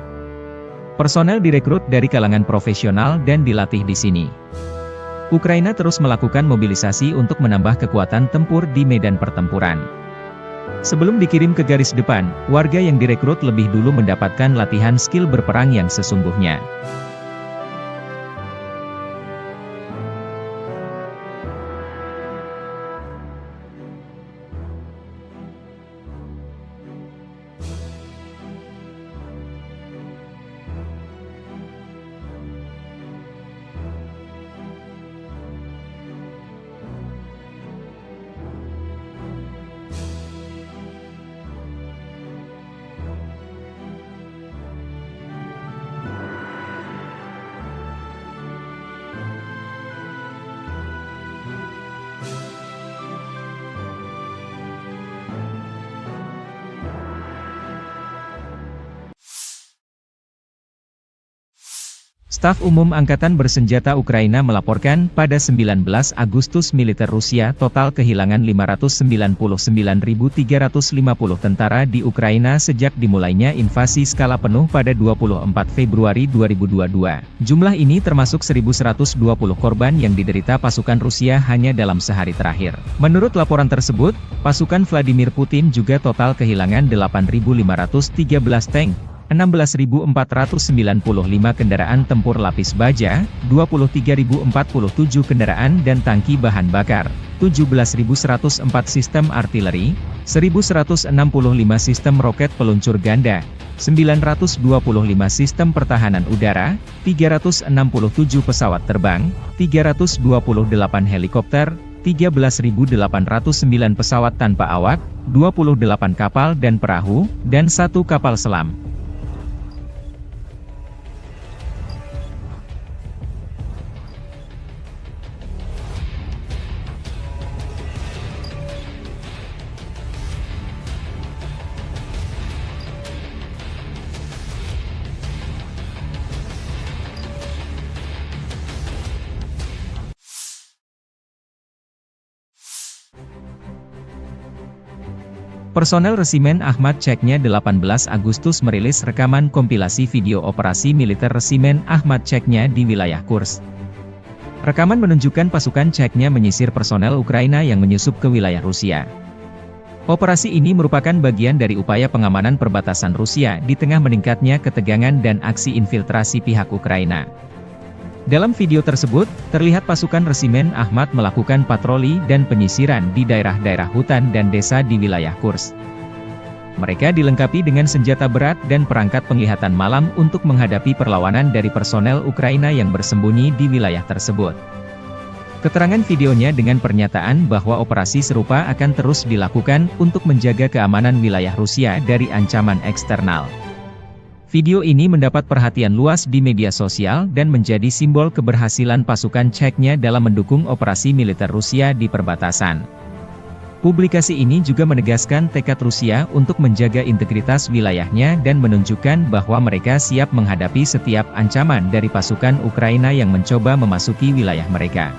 Personel direkrut dari kalangan profesional dan dilatih di sini. Ukraina terus melakukan mobilisasi untuk menambah kekuatan tempur di medan pertempuran. Sebelum dikirim ke garis depan, warga yang direkrut lebih dulu mendapatkan latihan skill berperang yang sesungguhnya. Staf Umum Angkatan Bersenjata Ukraina melaporkan pada 19 Agustus militer Rusia total kehilangan 599.350 tentara di Ukraina sejak dimulainya invasi skala penuh pada 24 Februari 2022. Jumlah ini termasuk 1.120 korban yang diderita pasukan Rusia hanya dalam sehari terakhir. Menurut laporan tersebut, pasukan Vladimir Putin juga total kehilangan 8.513 tank, 16.495 kendaraan tempur lapis baja, 23.047 kendaraan dan tangki bahan bakar, 17.104 sistem artileri, 1.165 sistem roket peluncur ganda, 925 sistem pertahanan udara, 367 pesawat terbang, 328 helikopter, 13.809 pesawat tanpa awak, 28 kapal dan perahu, dan 1 kapal selam. Personel Resimen Ahmad Chechnya 18 Agustus merilis rekaman kompilasi video operasi militer Resimen Ahmad Chechnya di wilayah Kursk. Rekaman menunjukkan pasukan Chechnya menyisir personel Ukraina yang menyusup ke wilayah Rusia. Operasi ini merupakan bagian dari upaya pengamanan perbatasan Rusia di tengah meningkatnya ketegangan dan aksi infiltrasi pihak Ukraina. Dalam video tersebut, terlihat pasukan Resimen Ahmad melakukan patroli dan penyisiran di daerah-daerah hutan dan desa di wilayah Kursk. Mereka dilengkapi dengan senjata berat dan perangkat penglihatan malam untuk menghadapi perlawanan dari personel Ukraina yang bersembunyi di wilayah tersebut. Keterangan videonya dengan pernyataan bahwa operasi serupa akan terus dilakukan untuk menjaga keamanan wilayah Rusia dari ancaman eksternal. Video ini mendapat perhatian luas di media sosial dan menjadi simbol keberhasilan pasukan Chechnya dalam mendukung operasi militer Rusia di perbatasan. Publikasi ini juga menegaskan tekad Rusia untuk menjaga integritas wilayahnya dan menunjukkan bahwa mereka siap menghadapi setiap ancaman dari pasukan Ukraina yang mencoba memasuki wilayah mereka.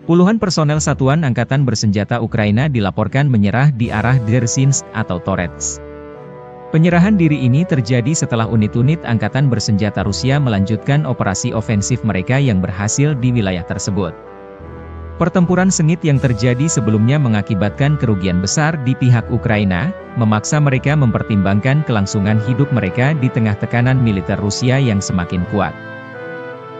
Puluhan personel Satuan Angkatan Bersenjata Ukraina dilaporkan menyerah di arah Dzerzhinsk atau Torets. Penyerahan diri ini terjadi setelah unit-unit Angkatan Bersenjata Rusia melanjutkan operasi ofensif mereka yang berhasil di wilayah tersebut. Pertempuran sengit yang terjadi sebelumnya mengakibatkan kerugian besar di pihak Ukraina, memaksa mereka mempertimbangkan kelangsungan hidup mereka di tengah tekanan militer Rusia yang semakin kuat.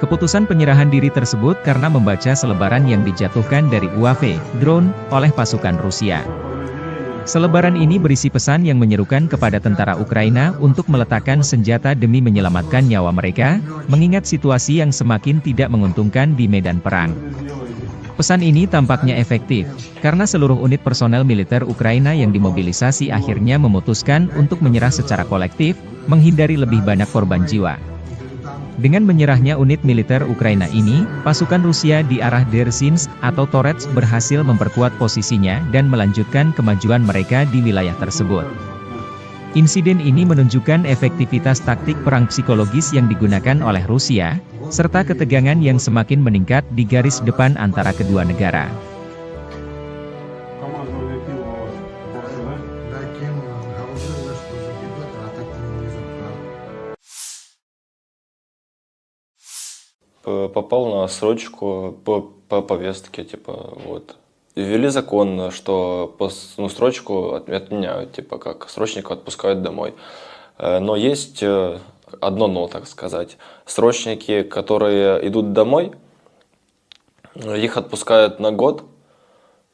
Keputusan penyerahan diri tersebut karena membaca selebaran yang dijatuhkan dari UAV, drone, oleh pasukan Rusia. Selebaran ini berisi pesan yang menyerukan kepada tentara Ukraina untuk meletakkan senjata demi menyelamatkan nyawa mereka, mengingat situasi yang semakin tidak menguntungkan di medan perang. Pesan ini tampaknya efektif, karena seluruh unit personel militer Ukraina yang dimobilisasi akhirnya memutuskan untuk menyerah secara kolektif, menghindari lebih banyak korban jiwa. Dengan menyerahnya unit militer Ukraina ini, pasukan Rusia di arah Dersinsk atau Torets berhasil memperkuat posisinya dan melanjutkan kemajuan mereka di wilayah tersebut. Insiden ini menunjukkan efektivitas taktik perang psikologis yang digunakan oleh Rusia, serta ketegangan yang semakin meningkat di garis depan antara kedua negara. Попал на срочку по повестке, типа, вот. Ввели закон, что срочку отменяют, типа, как срочника отпускают домой. Но есть одно но, так сказать. Срочники, которые идут домой, их отпускают на год,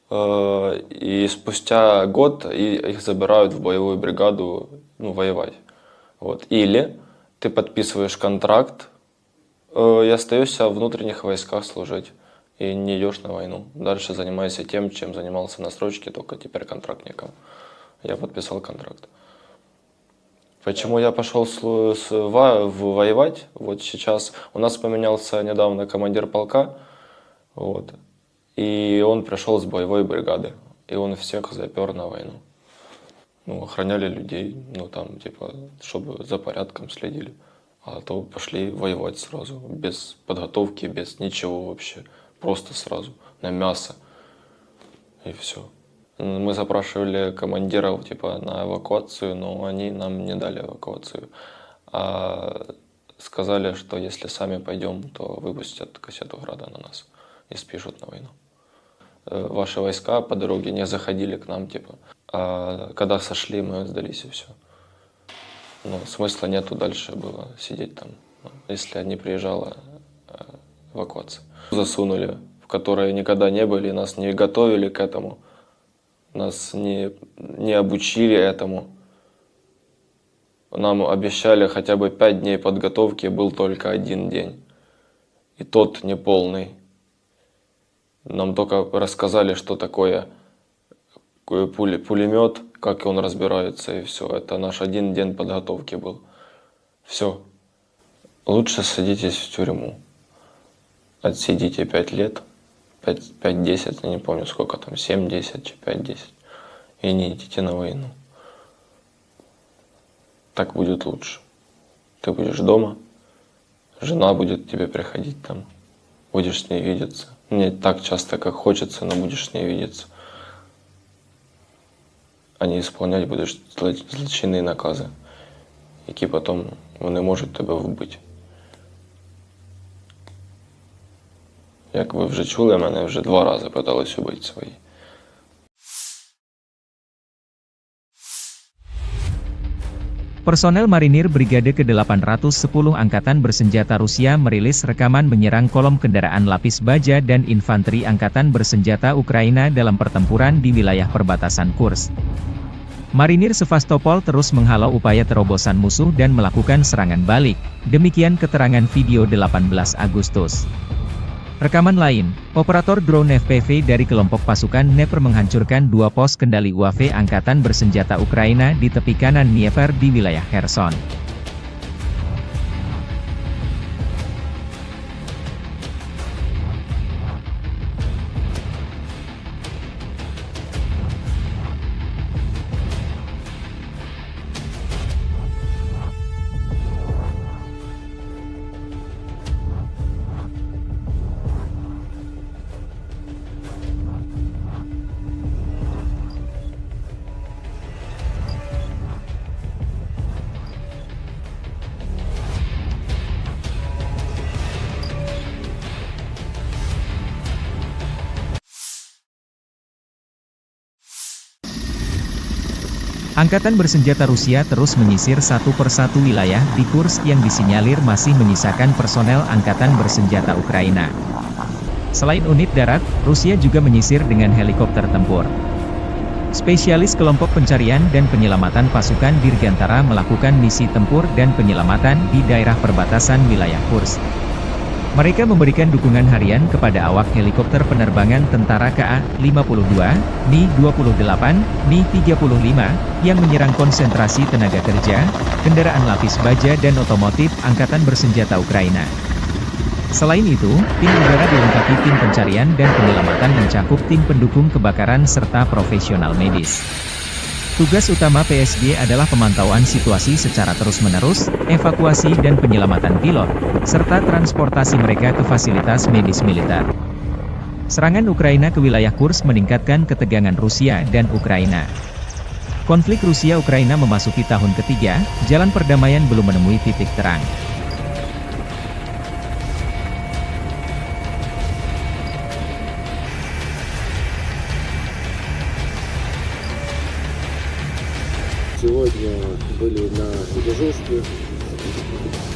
и спустя год их забирают в боевую бригаду, воевать. Вот. Или ты подписываешь контракт, и остаешься в внутренних войсках служить. И не идешь на войну. Дальше занимайся тем, чем занимался на срочке, только теперь контрактником. Я подписал контракт. Почему я пошел воевать? Вот сейчас у нас поменялся недавно командир полка. Вот. И он пришел с боевой бригады. И он всех запер на войну. Охраняли людей, чтобы за порядком следили. А то пошли воевать сразу, без подготовки, без ничего вообще. Просто сразу, на мясо. И все. Мы запрашивали командиров на эвакуацию, но они нам не дали эвакуацию. А сказали, что если сами пойдем, то выпустят кассету града на нас и спишут на войну. Ваши войска по дороге не заходили к нам, А когда сошли, мы сдались и все. Смысла нету дальше было сидеть там, если не приезжала эвакуация. Засунули, в которые никогда не были, нас не готовили к этому, нас не обучили этому. Нам обещали хотя бы 5 дней подготовки, был только 1 день. И тот неполный. Нам только рассказали, что такое пулемет, как он разбирается, и все. Это наш 1 день подготовки был. Все. Лучше садитесь в тюрьму. Отсидите 5 лет, 5-10, я не помню сколько там, 7-10, 5-10. И не идите на войну. Так будет лучше. Ты будешь дома, жена будет тебе приходить там, будешь с ней видеться. Не так часто, как хочется, но будешь с ней видеться. А не исполнять будеш злочинні накази, які потім вони можуть тебе вбити. Як ви вже чули, мене вже 2 рази питались убити свої. Personel Marinir Brigade ke-810 Angkatan Bersenjata Rusia merilis rekaman menyerang kolom kendaraan lapis baja dan infanteri Angkatan Bersenjata Ukraina dalam pertempuran di wilayah perbatasan Kursk. Marinir Sevastopol terus menghalau upaya terobosan musuh dan melakukan serangan balik, demikian keterangan video 18 Agustus. Rekaman lain, operator drone FPV dari kelompok pasukan Dnepr menghancurkan 2 pos kendali UAV Angkatan Bersenjata Ukraina di tepi kanan Dnieper di wilayah Kherson. Angkatan Bersenjata Rusia terus menyisir satu persatu wilayah di Kursk yang disinyalir masih menyisakan personel Angkatan Bersenjata Ukraina. Selain unit darat, Rusia juga menyisir dengan helikopter tempur. Spesialis kelompok pencarian dan penyelamatan pasukan Dirgantara melakukan misi tempur dan penyelamatan di daerah perbatasan wilayah Kursk. Mereka memberikan dukungan harian kepada awak helikopter penerbangan tentara KA-52, Mi-28, Mi-35, yang menyerang konsentrasi tenaga kerja, kendaraan lapis baja dan otomotif Angkatan Bersenjata Ukraina. Selain itu, tim udara dilengkapi tim pencarian dan penyelamatan mencakup tim pendukung kebakaran serta profesional medis. Tugas utama PSG adalah pemantauan situasi secara terus-menerus, evakuasi dan penyelamatan pilot, serta transportasi mereka ke fasilitas medis militer. Serangan Ukraina ke wilayah Kursk meningkatkan ketegangan Rusia dan Ukraina. Konflik Rusia-Ukraina memasuki tahun ketiga, jalan perdamaian belum menemui titik terang. Сегодня были на дежурстве,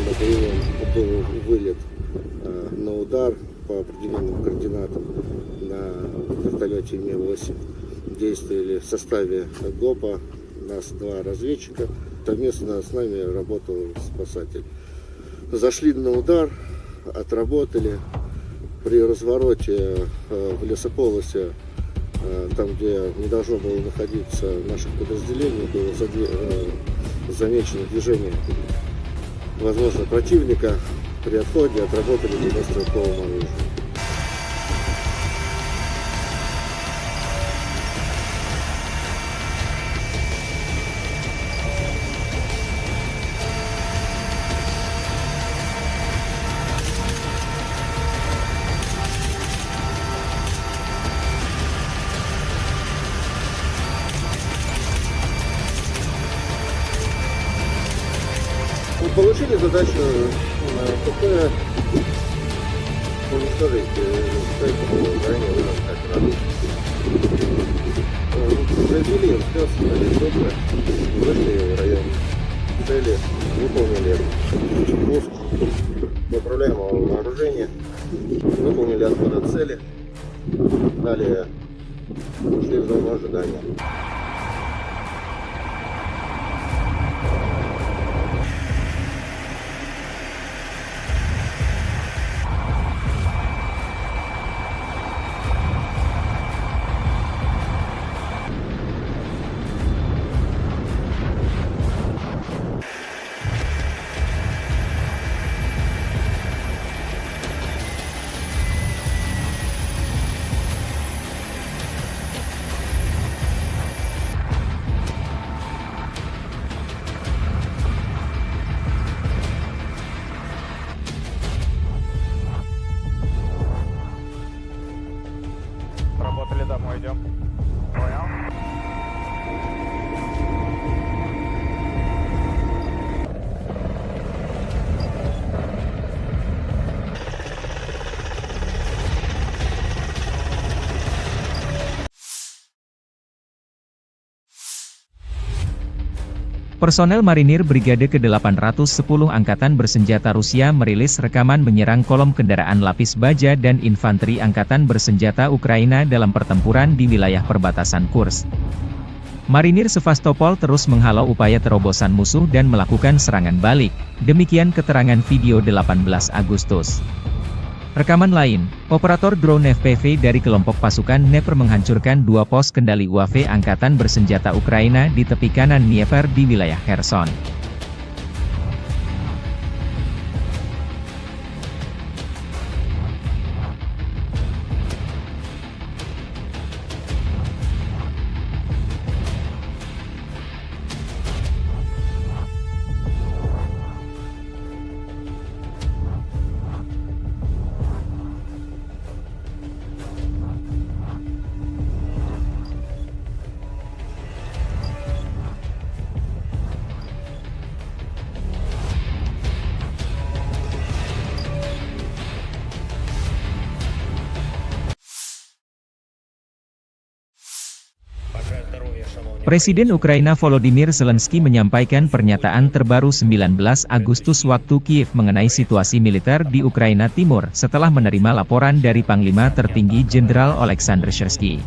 на боевом был вылет на удар по определенным координатам на вертолете Ми-8. Действовали в составе ГОПа, нас 2 разведчика, совместно с нами работал спасатель. Зашли на удар, отработали, при развороте в лесополосе, там, где не должно было находиться наших подразделений, было замечено движение, возможно, противника. При отходе отработали по стрелковому оружию. Получили задачу ПП уничтожить ранее произвели спец на лесопы, вышли в район цели, выполнили пуск управляемого вооружения, выполнили отход от цели, далее ушли в зону ожидания. Работали, домой идем. Понял? Personel marinir Brigade ke-810 Angkatan Bersenjata Rusia merilis rekaman menyerang kolom kendaraan lapis baja dan infanteri Angkatan Bersenjata Ukraina dalam pertempuran di wilayah perbatasan Kursk. Marinir Sevastopol terus menghalau upaya terobosan musuh dan melakukan serangan balik, demikian keterangan video 18 Agustus. Rekaman lain, operator drone FPV dari kelompok pasukan Dnepr menghancurkan 2 pos kendali UAV Angkatan Bersenjata Ukraina di tepi kanan Dnieper di wilayah Kherson. Presiden Ukraina Volodymyr Zelensky menyampaikan pernyataan terbaru 19 Agustus waktu Kiev mengenai situasi militer di Ukraina Timur setelah menerima laporan dari Panglima Tertinggi Jenderal Oleksandr Syrsky.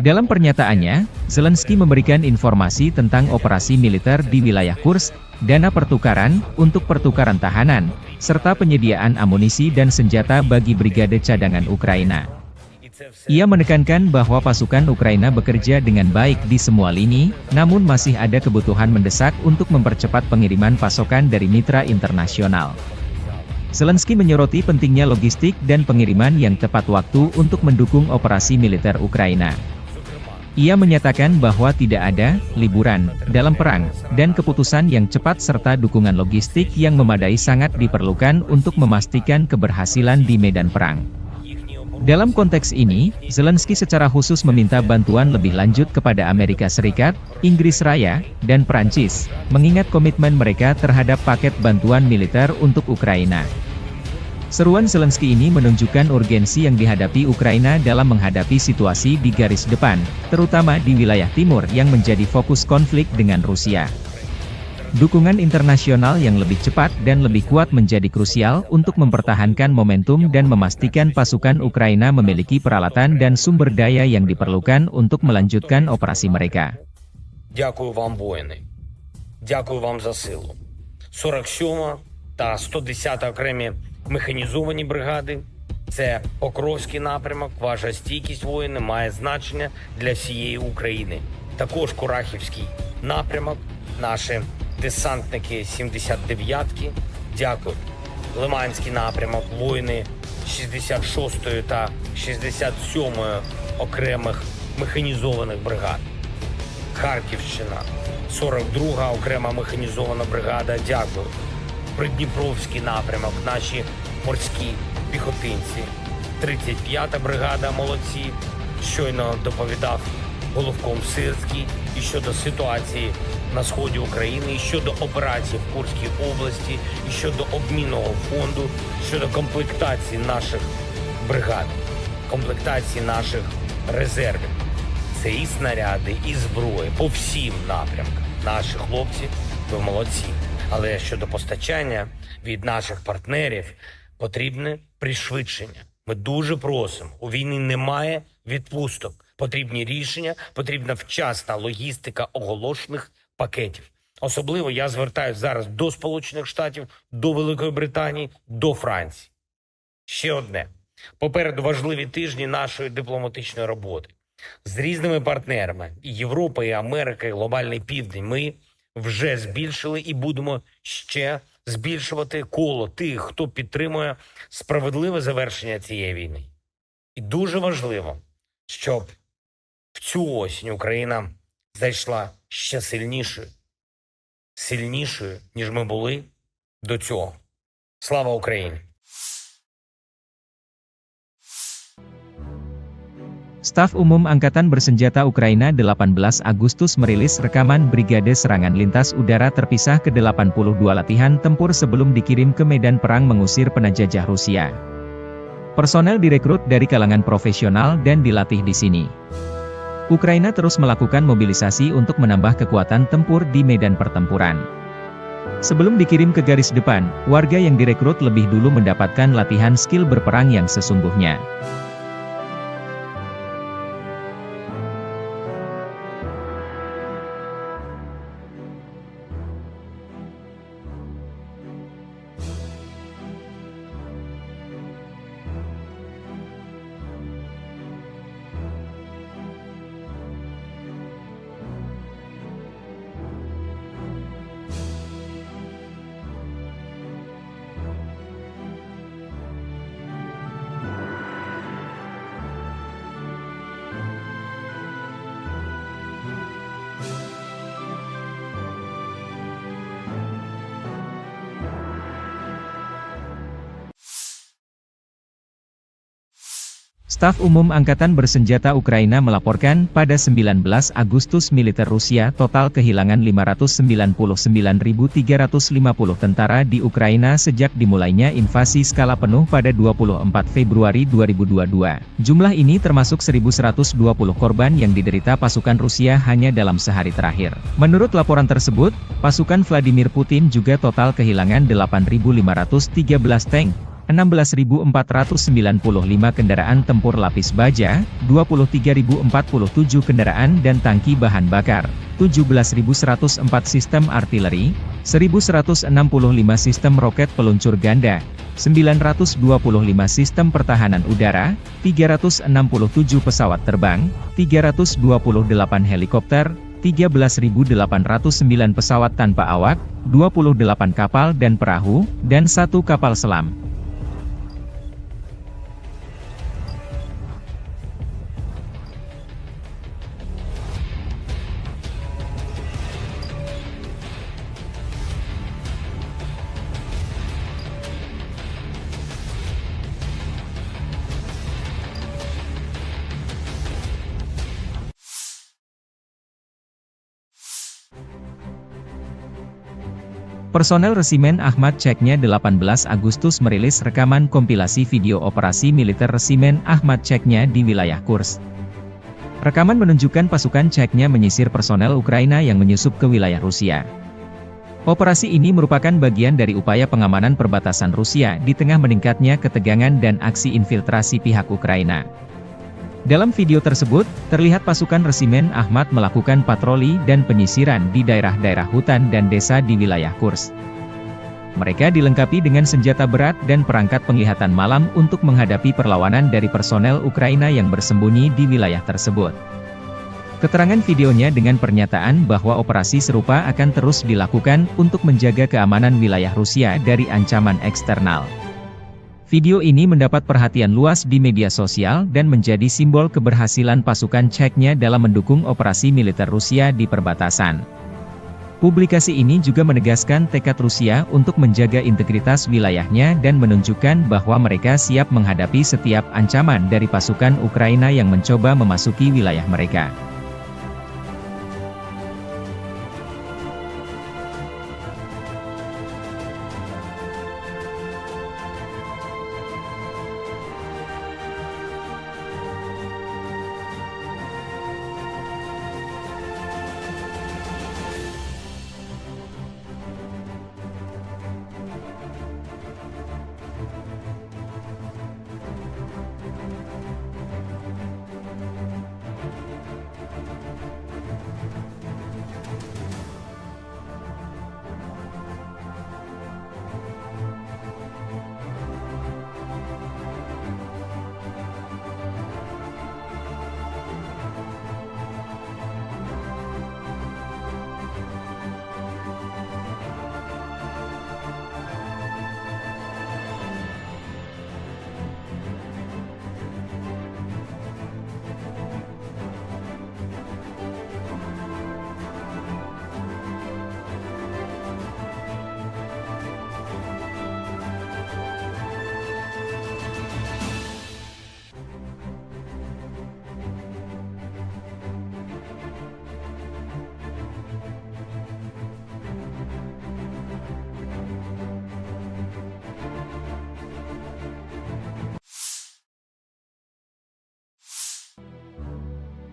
Dalam pernyataannya, Zelensky memberikan informasi tentang operasi militer di wilayah Kursk, dana pertukaran, untuk pertukaran tahanan, serta penyediaan amunisi dan senjata bagi brigade cadangan Ukraina. Ia menekankan bahwa pasukan Ukraina bekerja dengan baik di semua lini, namun masih ada kebutuhan mendesak untuk mempercepat pengiriman pasokan dari mitra internasional. Zelensky menyoroti pentingnya logistik dan pengiriman yang tepat waktu untuk mendukung operasi militer Ukraina. Ia menyatakan bahwa tidak ada liburan dalam perang, dan keputusan yang cepat serta dukungan logistik yang memadai sangat diperlukan untuk memastikan keberhasilan di medan perang. Dalam konteks ini, Zelensky secara khusus meminta bantuan lebih lanjut kepada Amerika Serikat, Inggris Raya, dan Prancis, mengingat komitmen mereka terhadap paket bantuan militer untuk Ukraina. Seruan Zelensky ini menunjukkan urgensi yang dihadapi Ukraina dalam menghadapi situasi di garis depan, terutama di wilayah timur yang menjadi fokus konflik dengan Rusia. Dukungan internasional yang lebih cepat dan lebih kuat menjadi krusial untuk mempertahankan momentum dan memastikan pasukan Ukraina memiliki peralatan dan sumber daya yang diperlukan untuk melanjutkan operasi mereka. Дякую вам, воїни. Дякую вам за силу. 47 та 110 окремі механізовані бригади. Це Покровський напрямок. Ваша стійкість, воїни, має значення для всієї України. Також Курахівський напрямок. Наші десантники 79-ки. Дякую. Лиманський напрямок. Воїни 66-ї та 67-ї окремих механізованих бригад. Харківщина, 42-га окрема механізована бригада, дякую. Придніпровський напрямок, наші морські піхотинці. 35-та бригада, молодці. Щойно доповідав Головком Сирський і щодо ситуації на сході України, і щодо операцій в Курській області, і щодо обмінного фонду, щодо комплектації наших бригад, комплектації наших резервів. Це і снаряди, і зброї по всім напрямкам. Наші хлопці, ви молодці. Але щодо постачання від наших партнерів потрібне пришвидшення. Ми дуже просимо. У війни немає відпусток. Потрібні рішення, потрібна вчасна логістика оголошених пакетів. Особливо я звертаюся зараз до Сполучених Штатів, до Великої Британії, до Франції. Ще одне. Попереду важливі тижні нашої дипломатичної роботи. З різними партнерами – і Європа, і Америка, і Глобальний Південь – ми вже збільшили і будемо ще збільшувати коло тих, хто підтримує справедливе завершення цієї війни. І дуже важливо, щоб в цю осінь Україна зайшла ще сильнішою, ніж ми були до цього. Слава Україні! Staf Umum Angkatan Bersenjata Ukraina 18 Agustus merilis rekaman Brigade Serangan Lintas Udara Terpisah ke-82 latihan tempur sebelum dikirim ke medan perang mengusir penjajah Rusia. Personel direkrut dari kalangan profesional dan dilatih di sini. Ukraina terus melakukan mobilisasi untuk menambah kekuatan tempur di medan pertempuran. Sebelum dikirim ke garis depan, warga yang direkrut lebih dulu mendapatkan latihan skill berperang yang sesungguhnya. Staf Umum Angkatan Bersenjata Ukraina melaporkan pada 19 Agustus militer Rusia total kehilangan 599.350 tentara di Ukraina sejak dimulainya invasi skala penuh pada 24 Februari 2022. Jumlah ini termasuk 1.120 korban yang diderita pasukan Rusia hanya dalam sehari terakhir. Menurut laporan tersebut, pasukan Vladimir Putin juga total kehilangan 8.513 tank, 16.495 kendaraan tempur lapis baja, 23.047 kendaraan dan tangki bahan bakar, 17.104 sistem artileri, 1.165 sistem roket peluncur ganda, 925 sistem pertahanan udara, 367 pesawat terbang, 328 helikopter, 13.809 pesawat tanpa awak, 28 kapal dan perahu, dan 1 kapal selam. Personel Resimen Ahmad Ceknya 18 Agustus merilis rekaman kompilasi video operasi militer Resimen Ahmad Ceknya di wilayah Kursk. Rekaman menunjukkan pasukan Ceknya menyisir personel Ukraina yang menyusup ke wilayah Rusia. Operasi ini merupakan bagian dari upaya pengamanan perbatasan Rusia di tengah meningkatnya ketegangan dan aksi infiltrasi pihak Ukraina. Dalam video tersebut, terlihat pasukan Resimen Ahmad melakukan patroli dan penyisiran di daerah-daerah hutan dan desa di wilayah Kursk. Mereka dilengkapi dengan senjata berat dan perangkat penglihatan malam untuk menghadapi perlawanan dari personel Ukraina yang bersembunyi di wilayah tersebut. Keterangan videonya dengan pernyataan bahwa operasi serupa akan terus dilakukan untuk menjaga keamanan wilayah Rusia dari ancaman eksternal. Video ini mendapat perhatian luas di media sosial dan menjadi simbol keberhasilan pasukan Ceknya dalam mendukung operasi militer Rusia di perbatasan. Publikasi ini juga menegaskan tekad Rusia untuk menjaga integritas wilayahnya dan menunjukkan bahwa mereka siap menghadapi setiap ancaman dari pasukan Ukraina yang mencoba memasuki wilayah mereka.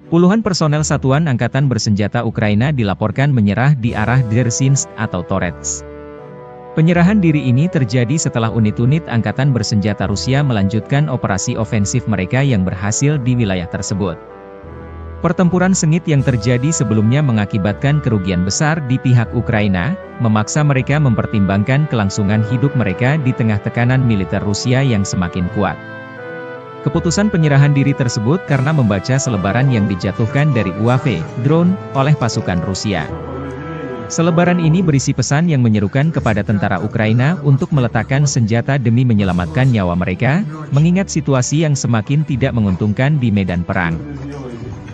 Puluhan personel Satuan Angkatan Bersenjata Ukraina dilaporkan menyerah di arah Dzerzhinsk atau Torets. Penyerahan diri ini terjadi setelah unit-unit Angkatan Bersenjata Rusia melanjutkan operasi ofensif mereka yang berhasil di wilayah tersebut. Pertempuran sengit yang terjadi sebelumnya mengakibatkan kerugian besar di pihak Ukraina, memaksa mereka mempertimbangkan kelangsungan hidup mereka di tengah tekanan militer Rusia yang semakin kuat. Keputusan penyerahan diri tersebut karena membaca selebaran yang dijatuhkan dari UAV, drone, oleh pasukan Rusia. Selebaran ini berisi pesan yang menyerukan kepada tentara Ukraina untuk meletakkan senjata demi menyelamatkan nyawa mereka, mengingat situasi yang semakin tidak menguntungkan di medan perang.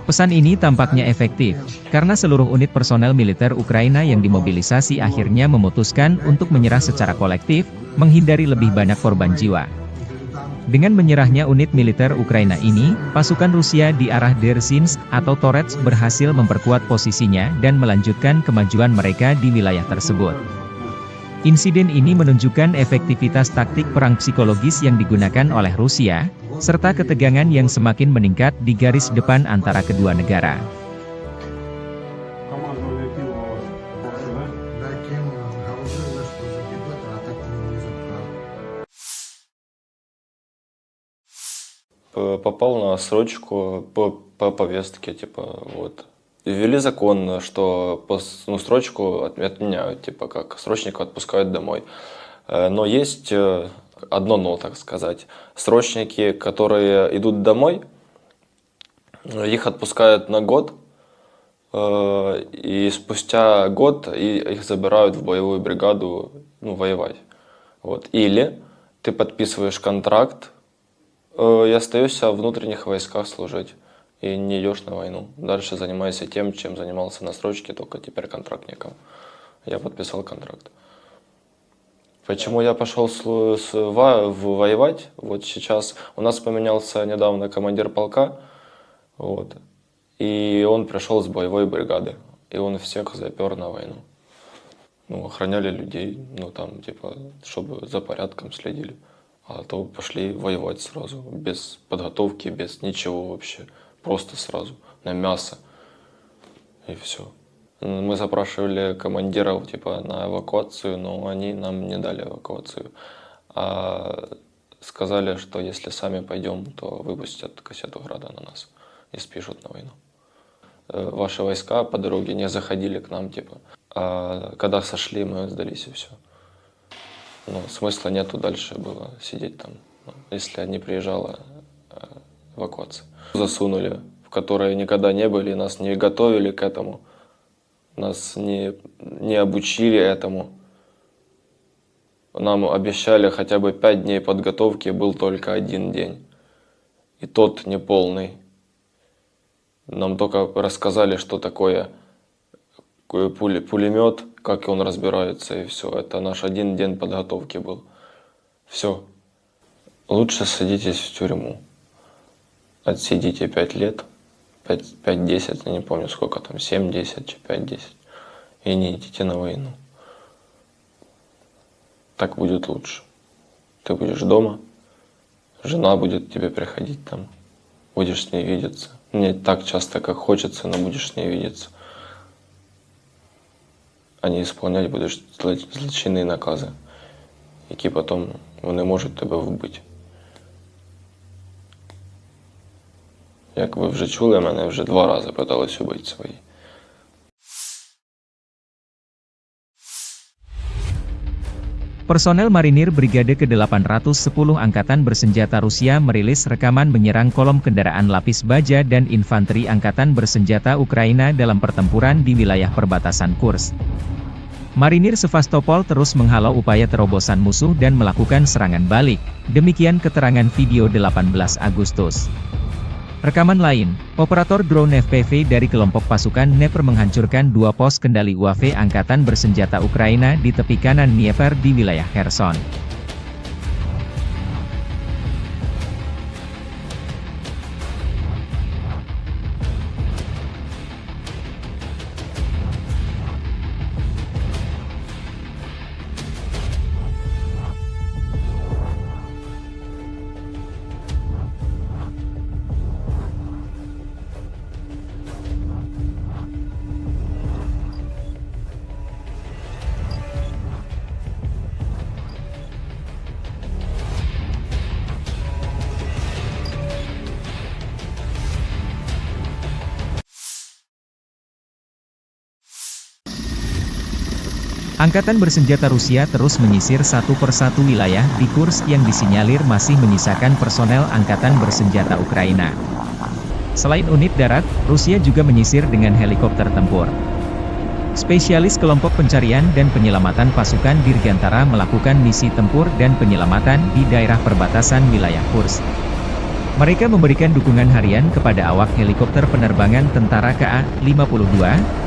Pesan ini tampaknya efektif, karena seluruh unit personel militer Ukraina yang dimobilisasi akhirnya memutuskan untuk menyerah secara kolektif, menghindari lebih banyak korban jiwa. Dengan menyerahnya unit militer Ukraina ini, pasukan Rusia di arah Dzerzhinsk atau Torets berhasil memperkuat posisinya dan melanjutkan kemajuan mereka di wilayah tersebut. Insiden ini menunjukkan efektivitas taktik perang psikologis yang digunakan oleh Rusia, serta ketegangan yang semakin meningkat di garis depan antara kedua negara. Попал на срочку по повестке, типа, вот. ввели закон, что срочку отменяют, типа как срочника отпускают домой. Но есть одно но, так сказать. Срочники, которые идут домой, их отпускают на год, и спустя год их забирают в боевую бригаду, воевать. Вот. Или ты подписываешь контракт и остаешься в внутренних войсках служить. И не идешь на войну. Дальше занимайся тем, чем занимался на срочке, только теперь контрактником. Я подписал контракт. Почему я пошел воевать? Вот сейчас у нас поменялся недавно командир полка, вот, и он пришел с боевой бригады, и он всех запер на войну. Охраняли людей, чтобы за порядком следили. А то пошли воевать сразу, без подготовки, без ничего вообще. Просто сразу, на мясо. И все. Мы запрашивали командиров на эвакуацию, но они нам не дали эвакуацию. А сказали, что если сами пойдем, то выпустят кассету града на нас и спишут на войну. Ваши войска по дороге не заходили к нам, а когда сошли, мы сдались и все. Смысла нету дальше было сидеть там, если не приезжала эвакуация. Засунули, в которые никогда не были, нас не готовили к этому, нас не обучили этому. Нам обещали хотя бы 5 дней подготовки, был только 1 день. И тот неполный. Нам только рассказали, что такое пулемет, как он разбирается, и все. Это наш 1 день подготовки был. Все. Лучше садитесь в тюрьму. Отсидите 5 лет, 5-10, я не помню сколько там, 7-10, 5-10. И не идите на войну. Так будет лучше. Ты будешь дома, жена будет к тебе приходить там, будешь с ней видеться. Не так часто, как хочется, но будешь с ней видеться. А не исполнять будешь злочинні накази, які потім вони можуть тебе вбити. Як ви вже чули, мене вже 2 рази питались убити свої. Personel Marinir Brigade ke-810 Angkatan Bersenjata Rusia merilis rekaman menyerang kolom kendaraan lapis baja dan infanteri Angkatan Bersenjata Ukraina dalam pertempuran di wilayah perbatasan Kursk. Marinir Sevastopol terus menghalau upaya terobosan musuh dan melakukan serangan balik, demikian keterangan video 18 Agustus. Rekaman lain, operator drone FPV dari kelompok pasukan Dnepr menghancurkan 2 pos kendali UAV Angkatan Bersenjata Ukraina di tepi kanan Dnieper di wilayah Kherson. Angkatan Bersenjata Rusia terus menyisir satu persatu wilayah di Kursk yang disinyalir masih menyisakan personel Angkatan Bersenjata Ukraina. Selain unit darat, Rusia juga menyisir dengan helikopter tempur. Spesialis kelompok pencarian dan penyelamatan pasukan Dirgantara melakukan misi tempur dan penyelamatan di daerah perbatasan wilayah Kursk. Mereka memberikan dukungan harian kepada awak helikopter penerbangan tentara KA-52,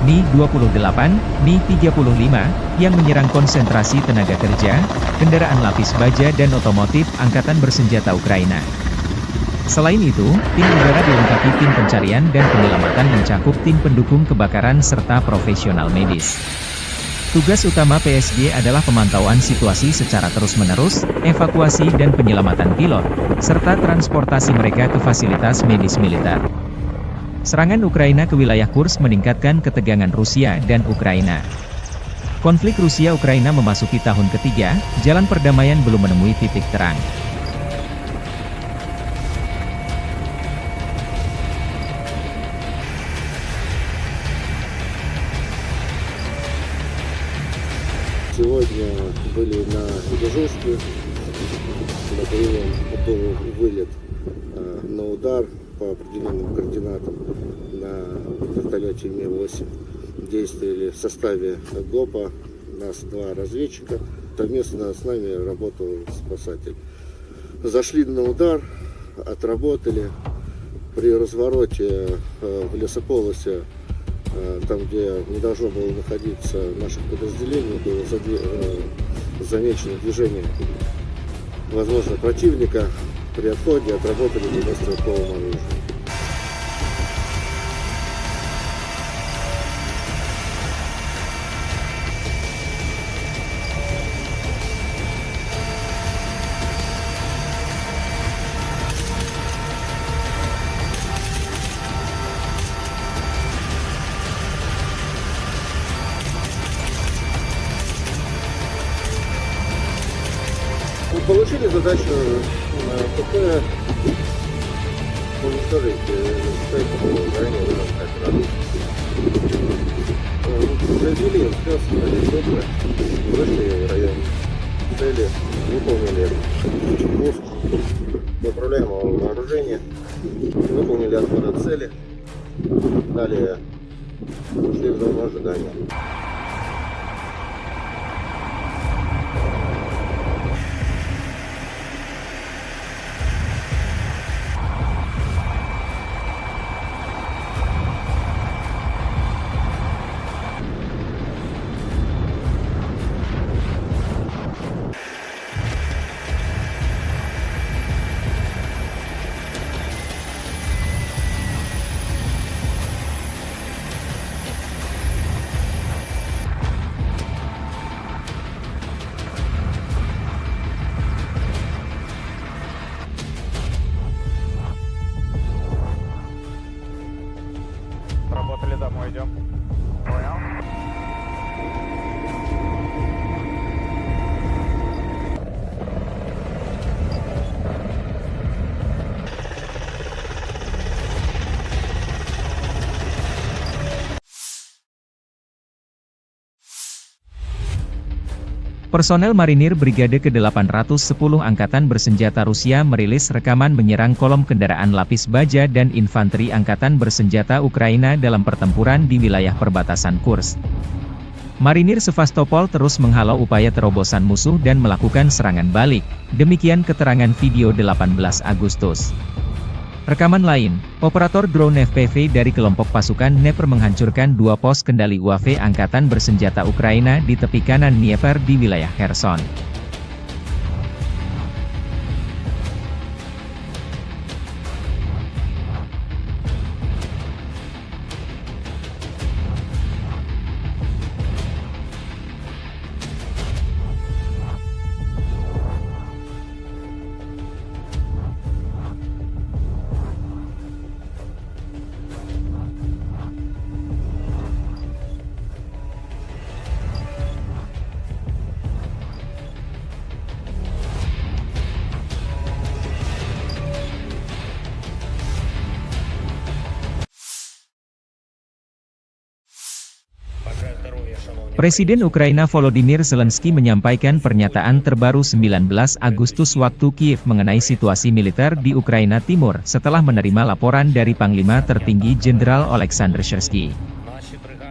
Mi-28, Mi-35, yang menyerang konsentrasi tenaga kerja, kendaraan lapis baja dan otomotif Angkatan Bersenjata Ukraina. Selain itu, tim udara dilengkapi tim pencarian dan penyelamatan mencakup tim pendukung kebakaran serta profesional medis. Tugas utama PSG adalah pemantauan situasi secara terus-menerus, evakuasi dan penyelamatan pilot, serta transportasi mereka ke fasilitas medis militer. Serangan Ukraina ke wilayah Kursk meningkatkan ketegangan Rusia dan Ukraina. Konflik Rusia-Ukraina memasuki tahun ketiga, jalan perdamaian belum menemui titik terang. были на дежурстве. На прием был вылет на удар по определенным координатам на вертолете Ми-8. Действовали в составе ГОПа, нас 2 разведчика. Совместно с нами работал спасатель. Зашли на удар, отработали. При развороте в лесополосе, там, где не должно было находиться наших подразделений, было замечено движение, возможно, противника. При отходе отработали стрелковым оружием. Получили задачу ПП уничтожить ранее произвели спец ПП, вышли в район цели, выполнили пуск направляемого вооружения, выполнили отход от цели, далее ушли в зону ожидания. Работали, домой идем. Понял? Personel marinir Brigade ke-810 Angkatan Bersenjata Rusia merilis rekaman menyerang kolom kendaraan lapis baja dan infanteri Angkatan Bersenjata Ukraina dalam pertempuran di wilayah perbatasan Kursk. Marinir Sevastopol terus menghalau upaya terobosan musuh dan melakukan serangan balik, demikian keterangan video 18 Agustus. Rekaman lain, operator drone FPV dari kelompok pasukan Dnepr menghancurkan 2 pos kendali UAV Angkatan Bersenjata Ukraina di tepi kanan Dnieper di wilayah Kherson. Presiden Ukraina Volodymyr Zelensky menyampaikan pernyataan terbaru 19 Agustus waktu Kiev mengenai situasi militer di Ukraina Timur setelah menerima laporan dari Panglima Tertinggi Jenderal Oleksandr Syrsky.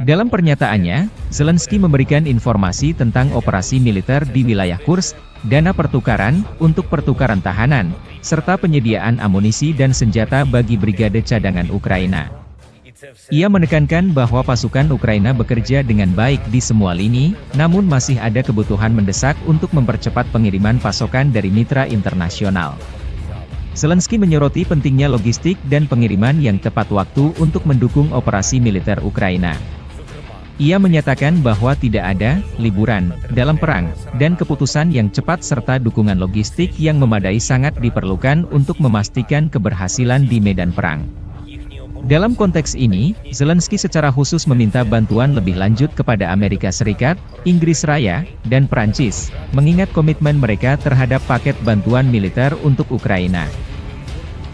Dalam pernyataannya, Zelensky memberikan informasi tentang operasi militer di wilayah Kursk, dana pertukaran untuk pertukaran tahanan, serta penyediaan amunisi dan senjata bagi brigade cadangan Ukraina. Ia menekankan bahwa pasukan Ukraina bekerja dengan baik di semua lini, namun masih ada kebutuhan mendesak untuk mempercepat pengiriman pasokan dari mitra internasional. Zelensky menyoroti pentingnya logistik dan pengiriman yang tepat waktu untuk mendukung operasi militer Ukraina. Ia menyatakan bahwa tidak ada liburan dalam perang, dan keputusan yang cepat serta dukungan logistik yang memadai sangat diperlukan untuk memastikan keberhasilan di medan perang. Dalam konteks ini, Zelensky secara khusus meminta bantuan lebih lanjut kepada Amerika Serikat, Inggris Raya, dan Prancis, mengingat komitmen mereka terhadap paket bantuan militer untuk Ukraina.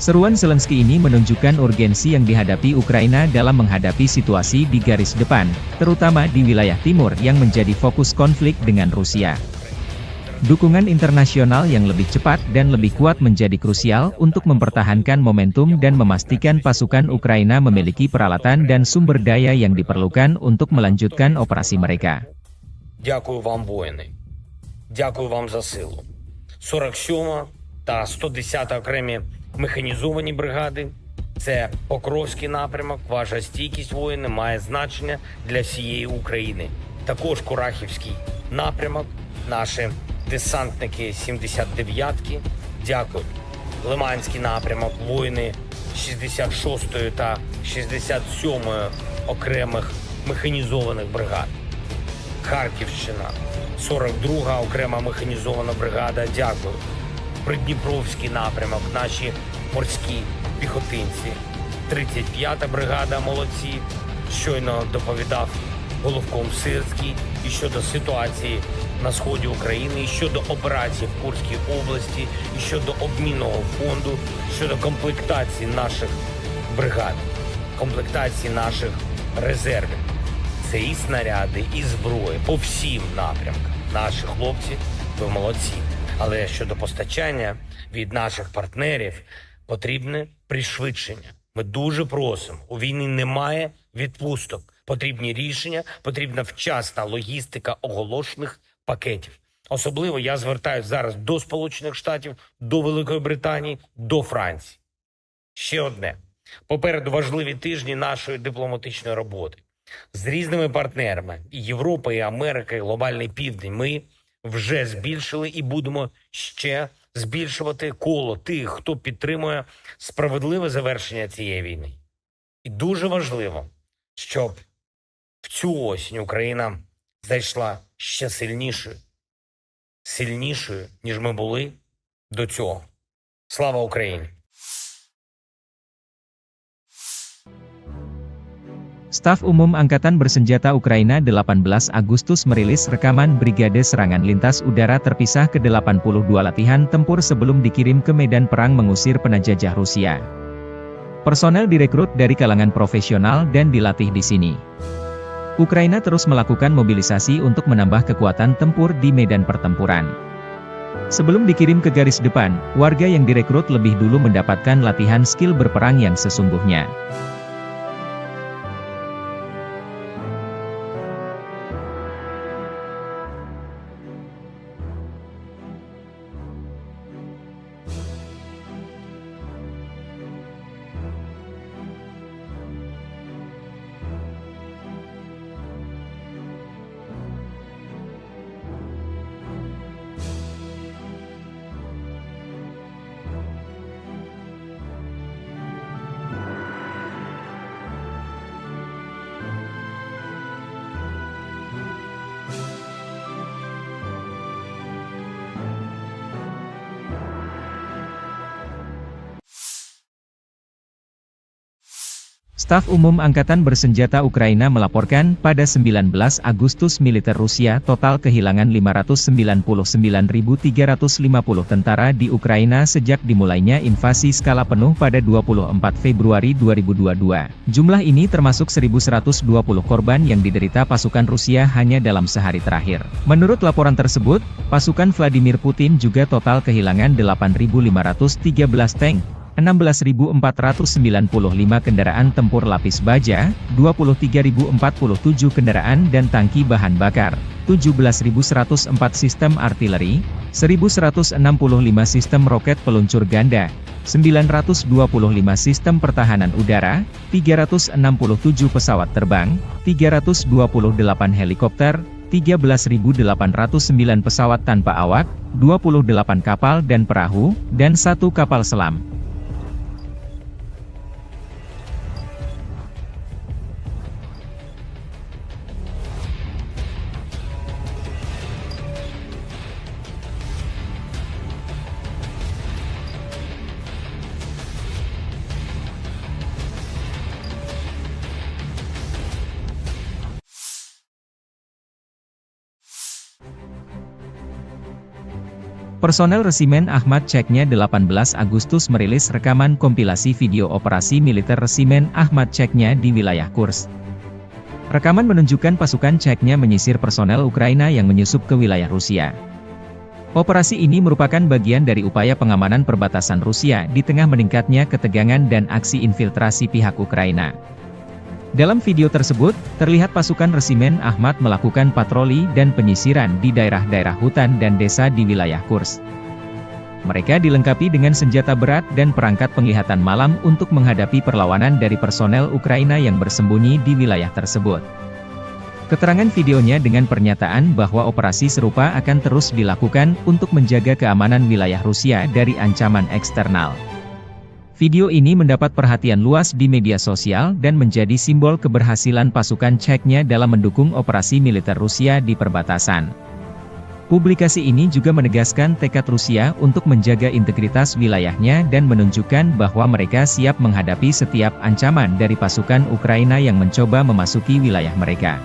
Seruan Zelensky ini menunjukkan urgensi yang dihadapi Ukraina dalam menghadapi situasi di garis depan, terutama di wilayah timur yang menjadi fokus konflik dengan Rusia. Dukungan internasional yang lebih cepat dan lebih kuat menjadi krusial untuk mempertahankan momentum dan memastikan pasukan Ukraina memiliki peralatan dan sumber daya yang diperlukan untuk melanjutkan operasi mereka. Дякую вам, воїни. Дякую вам за силу. 47 та 110 окремі механізовані бригади. Це Покровський напрямок. Ваша стійкість, воїни, має значення для всієї України. Також Курахівський напрямок. Наші десантники 79-ки. Дякую. Лиманський напрямок. Воїни 66-ї та 67-ї окремих механізованих бригад. Харківщина, 42-га окрема механізована бригада, дякую. Придніпровський напрямок, наші морські піхотинці. 35-та бригада, молодці. Щойно доповідав головком Сирський і щодо ситуації на сході України, і щодо операції в Курській області, і щодо обмінного фонду, щодо комплектації наших бригад, комплектації наших резервів. Це і снаряди, і зброї по всім напрямкам. Наші хлопці, ви молодці. Але щодо постачання від наших партнерів потрібне пришвидшення. Ми дуже просимо. У війні немає відпусток. Потрібні рішення, потрібна вчасна логістика оголошених пакетів. Особливо я звертаюся зараз до Сполучених Штатів, до Великої Британії, до Франції. Ще одне. Попереду важливі тижні нашої дипломатичної роботи. З різними партнерами – і Європа, і Америка, і Глобальний Південь – ми вже збільшили і будемо ще збільшувати коло тих, хто підтримує справедливе завершення цієї війни. І дуже важливо, щоб в цю осінь Україна зайшла ще сильнішою, ніж ми були до цього. Слава Україні! Staf Umum Angkatan Bersenjata Ukraina 18 Agustus merilis rekaman Brigade Serangan Lintas Udara Terpisah ke-82 latihan tempur sebelum dikirim ke medan perang mengusir penjajah Rusia. Personel direkrut dari kalangan profesional dan dilatih di sini. Ukraina terus melakukan mobilisasi untuk menambah kekuatan tempur di medan pertempuran. Sebelum dikirim ke garis depan, warga yang direkrut lebih dulu mendapatkan latihan skill berperang yang sesungguhnya. Staf Umum Angkatan Bersenjata Ukraina melaporkan pada 19 Agustus militer Rusia total kehilangan 599.350 tentara di Ukraina sejak dimulainya invasi skala penuh pada 24 Februari 2022. Jumlah ini termasuk 1.120 korban yang diderita pasukan Rusia hanya dalam sehari terakhir. Menurut laporan tersebut, pasukan Vladimir Putin juga total kehilangan 8.513 tank, 16.495 kendaraan tempur lapis baja, 23.047 kendaraan dan tangki bahan bakar, 17.104 sistem artileri, 1.165 sistem roket peluncur ganda, 925 sistem pertahanan udara, 367 pesawat terbang, 328 helikopter, 13.809 pesawat tanpa awak, 28 kapal dan perahu, dan 1 kapal selam. Personel Resimen Ahmad Chechnya 18 Agustus merilis rekaman kompilasi video operasi militer Resimen Ahmad Chechnya di wilayah Kursk. Rekaman menunjukkan pasukan Chechnya menyisir personel Ukraina yang menyusup ke wilayah Rusia. Operasi ini merupakan bagian dari upaya pengamanan perbatasan Rusia di tengah meningkatnya ketegangan dan aksi infiltrasi pihak Ukraina. Dalam video tersebut, terlihat pasukan resimen Ahmad melakukan patroli dan penyisiran di daerah-daerah hutan dan desa di wilayah Kursk. Mereka dilengkapi dengan senjata berat dan perangkat penglihatan malam untuk menghadapi perlawanan dari personel Ukraina yang bersembunyi di wilayah tersebut. Keterangan videonya dengan pernyataan bahwa operasi serupa akan terus dilakukan untuk menjaga keamanan wilayah Rusia dari ancaman eksternal. Video ini mendapat perhatian luas di media sosial dan menjadi simbol keberhasilan pasukan Chechnya dalam mendukung operasi militer Rusia di perbatasan. Publikasi ini juga menegaskan tekad Rusia untuk menjaga integritas wilayahnya dan menunjukkan bahwa mereka siap menghadapi setiap ancaman dari pasukan Ukraina yang mencoba memasuki wilayah mereka.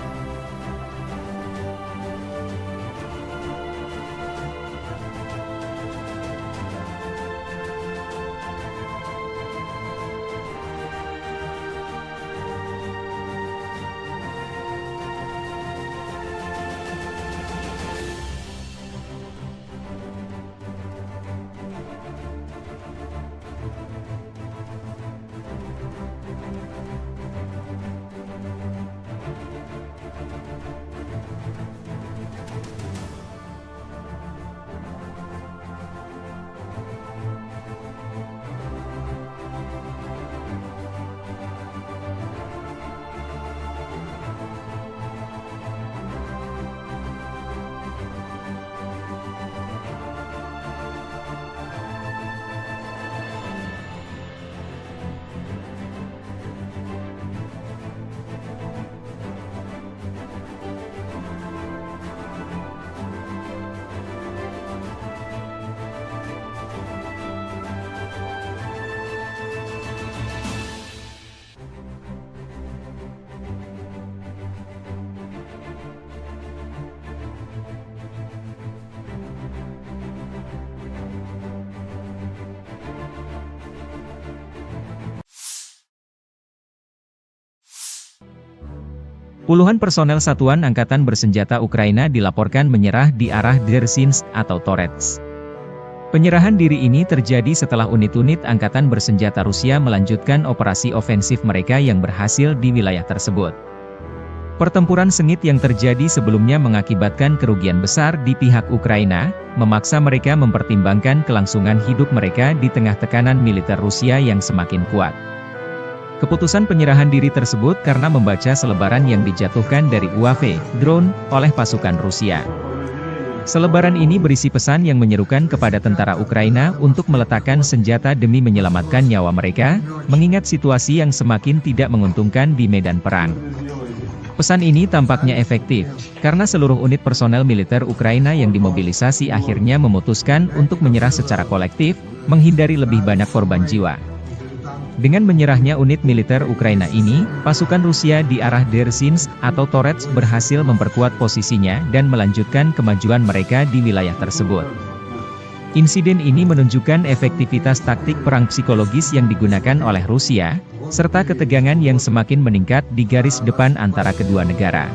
Puluhan personel Satuan Angkatan Bersenjata Ukraina dilaporkan menyerah di arah Dzerzhinsk atau Torets. Penyerahan diri ini terjadi setelah unit-unit Angkatan Bersenjata Rusia melanjutkan operasi ofensif mereka yang berhasil di wilayah tersebut. Pertempuran sengit yang terjadi sebelumnya mengakibatkan kerugian besar di pihak Ukraina, memaksa mereka mempertimbangkan kelangsungan hidup mereka di tengah tekanan militer Rusia yang semakin kuat. Keputusan penyerahan diri tersebut karena membaca selebaran yang dijatuhkan dari UAV, drone, oleh pasukan Rusia. Selebaran ini berisi pesan yang menyerukan kepada tentara Ukraina untuk meletakkan senjata demi menyelamatkan nyawa mereka, mengingat situasi yang semakin tidak menguntungkan di medan perang. Pesan ini tampaknya efektif, karena seluruh unit personel militer Ukraina yang dimobilisasi akhirnya memutuskan untuk menyerah secara kolektif, menghindari lebih banyak korban jiwa. Dengan menyerahnya unit militer Ukraina ini, pasukan Rusia di arah Dzerzhinsk atau Torets berhasil memperkuat posisinya dan melanjutkan kemajuan mereka di wilayah tersebut. Insiden ini menunjukkan efektivitas taktik perang psikologis yang digunakan oleh Rusia, serta ketegangan yang semakin meningkat di garis depan antara kedua negara.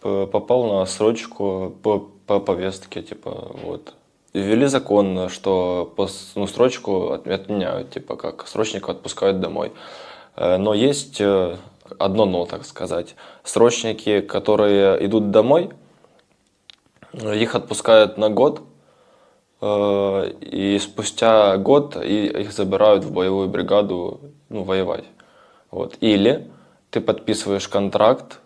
Попал на срочку по повестке, типа, вот. Ввели закон, что срочку отменяют, типа, как срочника отпускают домой. Но есть одно но, так сказать. Срочники, которые идут домой, их отпускают на год, и спустя год их забирают в боевую бригаду, воевать. Вот. Или ты подписываешь контракт,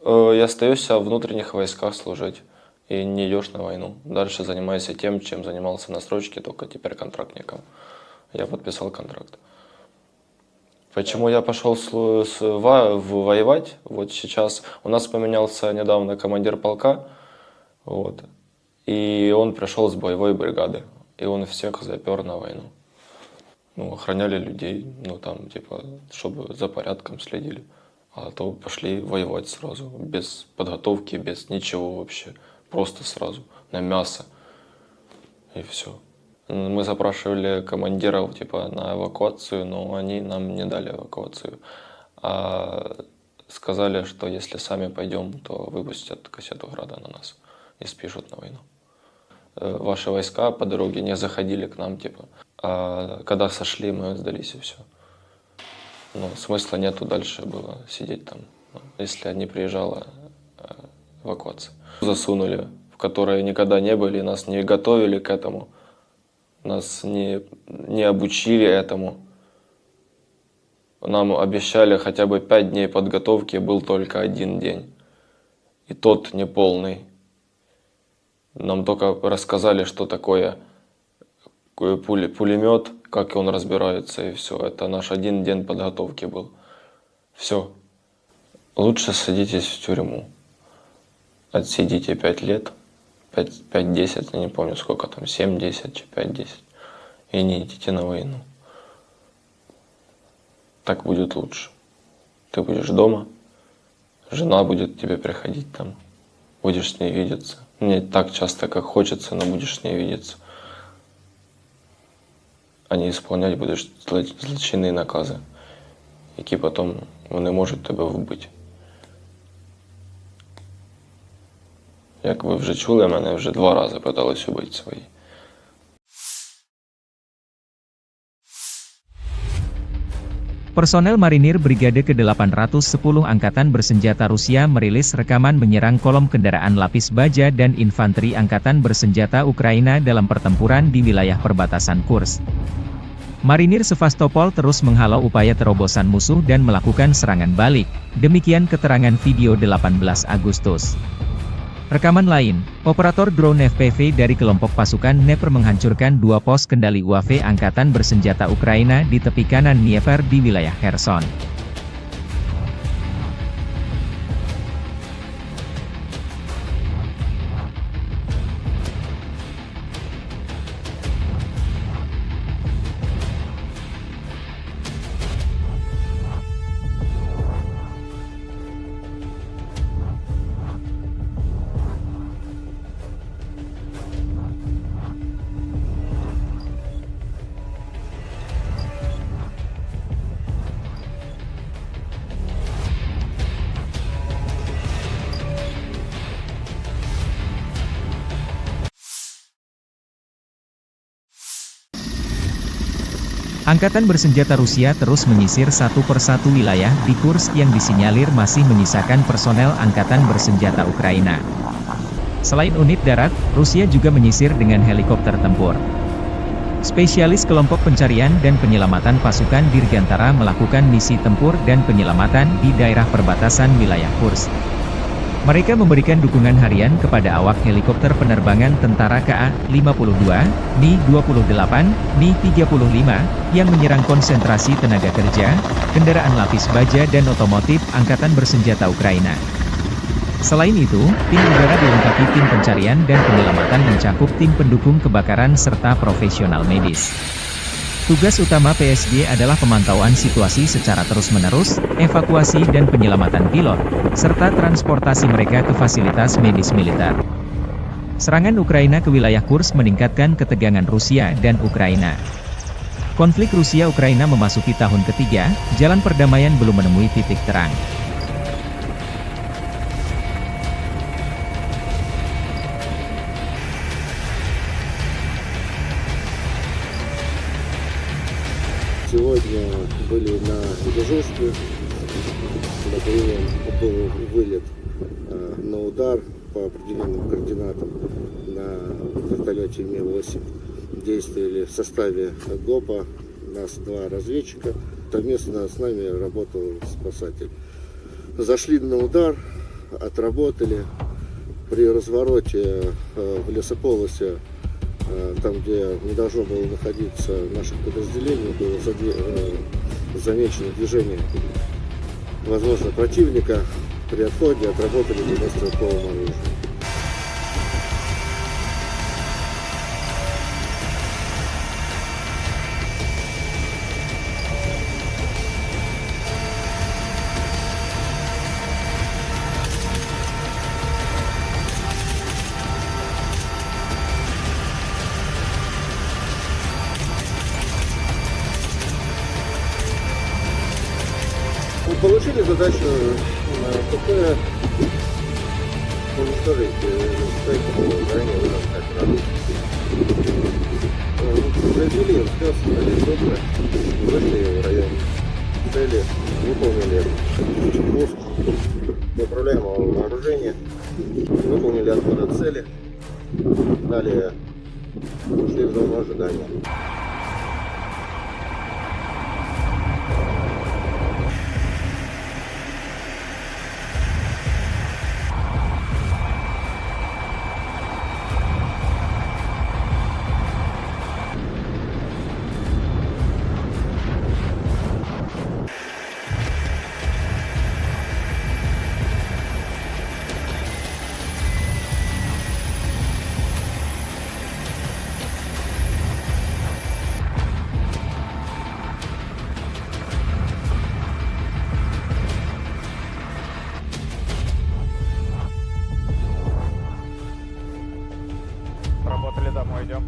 и остаешься в внутренних войсках служить. И не идешь на войну. Дальше занимайся тем, чем занимался на срочке, только теперь контрактником. Я подписал контракт. Почему я пошел воевать? Вот сейчас у нас поменялся недавно командир полка. Вот. И он пришел с боевой бригады. И он всех запер на войну. Охраняли людей, чтобы за порядком следили. А то пошли воевать сразу, без подготовки, без ничего вообще. Просто сразу, на мясо. И все. Мы запрашивали командиров типа на эвакуацию, но они нам не дали эвакуацию. А сказали, что если сами пойдем, то выпустят кассету Града на нас и спишут на войну. Ваши войска по дороге не заходили к нам, типа. А когда сошли, мы сдались и все. Но смысла нету дальше было сидеть там, если не приезжала эвакуация. Засунули, в которой никогда не были, нас не готовили к этому, нас не обучили этому. Нам обещали хотя бы 5 дней подготовки, был только 1 день. И тот неполный. Нам только рассказали, что такое пулемет, как он разбирается, и все. Это наш 1 день подготовки был. Все. Лучше садитесь в тюрьму. Отсидите 5 лет, 5-10, я не помню сколько там, 7-10, 5-10. И не идите на войну. Так будет лучше. Ты будешь дома, жена будет к тебе приходить там, будешь с ней видеться. Не так часто, как хочется, но будешь с ней видеться. А не исполнять будеш злочинні накази, які потім вони можуть тебе вбити. Як ви вже чули, мене вже 2 рази питались убити свої. Personel Marinir Brigade ke-810 Angkatan Bersenjata Rusia merilis rekaman menyerang kolom kendaraan lapis baja dan infanteri Angkatan Bersenjata Ukraina dalam pertempuran di wilayah perbatasan Kursk. Marinir Sevastopol terus menghalau upaya terobosan musuh dan melakukan serangan balik, demikian keterangan video 18 Agustus. Rekaman lain, operator drone FPV dari kelompok pasukan Dnepr menghancurkan 2 pos kendali UAV Angkatan Bersenjata Ukraina di tepi kanan Dnieper di wilayah Kherson. Angkatan Bersenjata Rusia terus menyisir satu persatu wilayah di Kursk yang disinyalir masih menyisakan personel Angkatan Bersenjata Ukraina. Selain unit darat, Rusia juga menyisir dengan helikopter tempur. Spesialis kelompok pencarian dan penyelamatan pasukan Dirgantara melakukan misi tempur dan penyelamatan di daerah perbatasan wilayah Kursk. Mereka memberikan dukungan harian kepada awak helikopter penerbangan tentara KA-52, Mi-28, Mi-35, yang menyerang konsentrasi tenaga kerja, kendaraan lapis baja dan otomotif Angkatan Bersenjata Ukraina. Selain itu, tim udara dilengkapi tim pencarian dan penyelamatan mencakup tim pendukung kebakaran serta profesional medis. Tugas utama PSG adalah pemantauan situasi secara terus-menerus, evakuasi dan penyelamatan pilot, serta transportasi mereka ke fasilitas medis militer. Serangan Ukraina ke wilayah Kursk meningkatkan ketegangan Rusia dan Ukraina. Konflik Rusia-Ukraina memasuki tahun ketiga, jalan perdamaian belum menemui titik terang. Сегодня были на Бережовске, был вылет на удар по определенным координатам на вертолете Ми-8. Действовали в составе ГОПа, нас 2 разведчика, совместно с нами работал спасатель. Зашли на удар, отработали, при развороте в лесополосе, там, где не должно было находиться наше подразделение, было замечено движение, возможно, противника. При отходе отработали его стрелковым оружием. Получили задачу ПП уничтожить строительство здания в Иран. Произвели все, добро, вышли в район цели, выполнили пуск неуправляемого вооружения, выполнили отход от цели, далее ушли в зону ожидания. Работали домой, идем.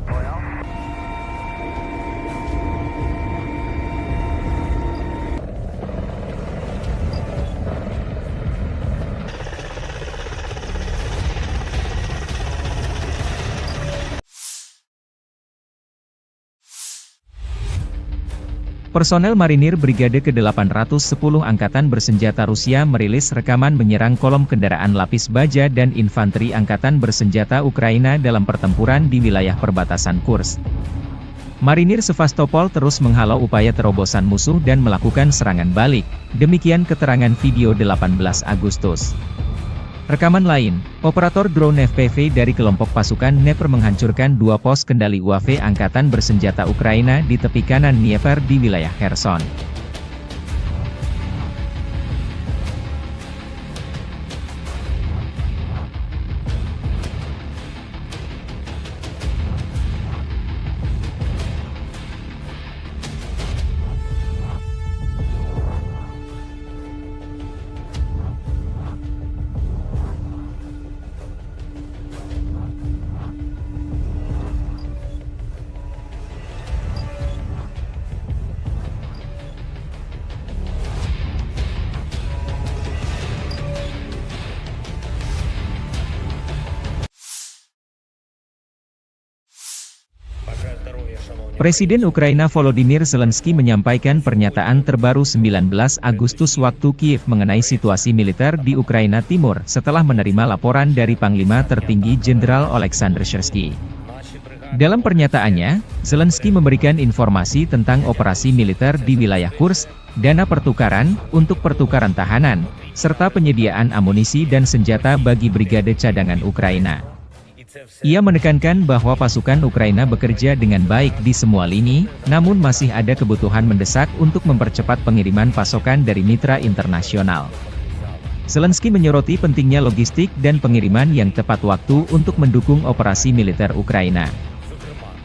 Понял? Personel marinir Brigade ke-810 Angkatan Bersenjata Rusia merilis rekaman menyerang kolom kendaraan lapis baja dan infanteri Angkatan Bersenjata Ukraina dalam pertempuran di wilayah perbatasan Kursk. Marinir Sevastopol terus menghalau upaya terobosan musuh dan melakukan serangan balik, demikian keterangan video 18 Agustus. Rekaman lain, operator drone FPV dari kelompok pasukan Dnieper menghancurkan 2 pos kendali UAV Angkatan Bersenjata Ukraina di tepi kanan Dnieper di wilayah Kherson. Presiden Ukraina Volodymyr Zelensky menyampaikan pernyataan terbaru 19 Agustus waktu Kiev mengenai situasi militer di Ukraina Timur setelah menerima laporan dari Panglima Tertinggi Jenderal Oleksandr Syrsky. Dalam pernyataannya, Zelensky memberikan informasi tentang operasi militer di wilayah Kursk, dana pertukaran untuk pertukaran tahanan, serta penyediaan amunisi dan senjata bagi brigade cadangan Ukraina. Ia menekankan bahwa pasukan Ukraina bekerja dengan baik di semua lini, namun masih ada kebutuhan mendesak untuk mempercepat pengiriman pasokan dari mitra internasional. Zelensky menyoroti pentingnya logistik dan pengiriman yang tepat waktu untuk mendukung operasi militer Ukraina.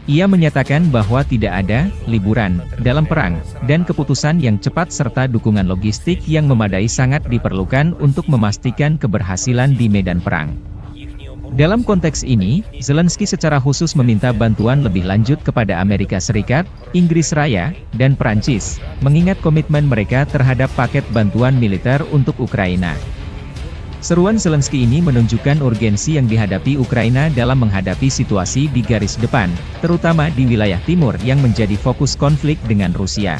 Ia menyatakan bahwa tidak ada liburan dalam perang, dan keputusan yang cepat serta dukungan logistik yang memadai sangat diperlukan untuk memastikan keberhasilan di medan perang. Dalam konteks ini, Zelensky secara khusus meminta bantuan lebih lanjut kepada Amerika Serikat, Inggris Raya, dan Prancis, mengingat komitmen mereka terhadap paket bantuan militer untuk Ukraina. Seruan Zelensky ini menunjukkan urgensi yang dihadapi Ukraina dalam menghadapi situasi di garis depan, terutama di wilayah timur yang menjadi fokus konflik dengan Rusia.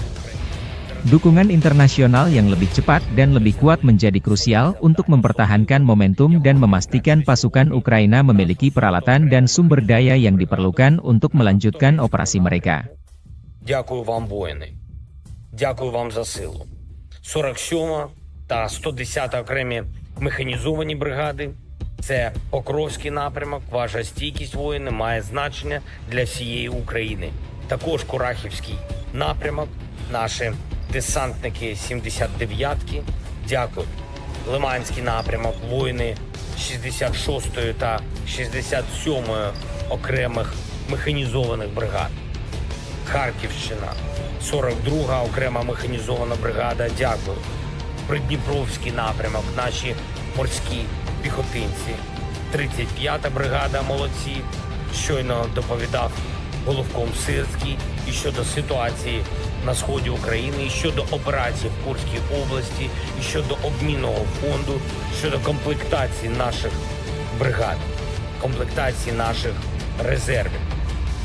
Dukungan internasional yang lebih cepat dan lebih kuat menjadi krusial untuk mempertahankan momentum dan memastikan pasukan Ukraina memiliki peralatan dan sumber daya yang diperlukan untuk melanjutkan operasi mereka. Дякую вам, воїни. Дякую вам за силу. 47 та 110 окремі механізовані бригади. Це Покровський напрямок. Ваша стійкість, воїни, має значення для всієї України. Також Курахівський напрямок. Наші десантники 79-ки. Дякую. Лиманський напрямок. Воїни 66-ї та 67-ї окремих механізованих бригад. Харківщина, 42-га окрема механізована бригада, дякую. Придніпровський напрямок, наші морські піхотинці. 35-та бригада, молодці. Щойно доповідав головком Сирський і щодо ситуації на сході України, і щодо операцій в Курській області, і щодо обмінного фонду, щодо комплектації наших бригад, комплектації наших резервів.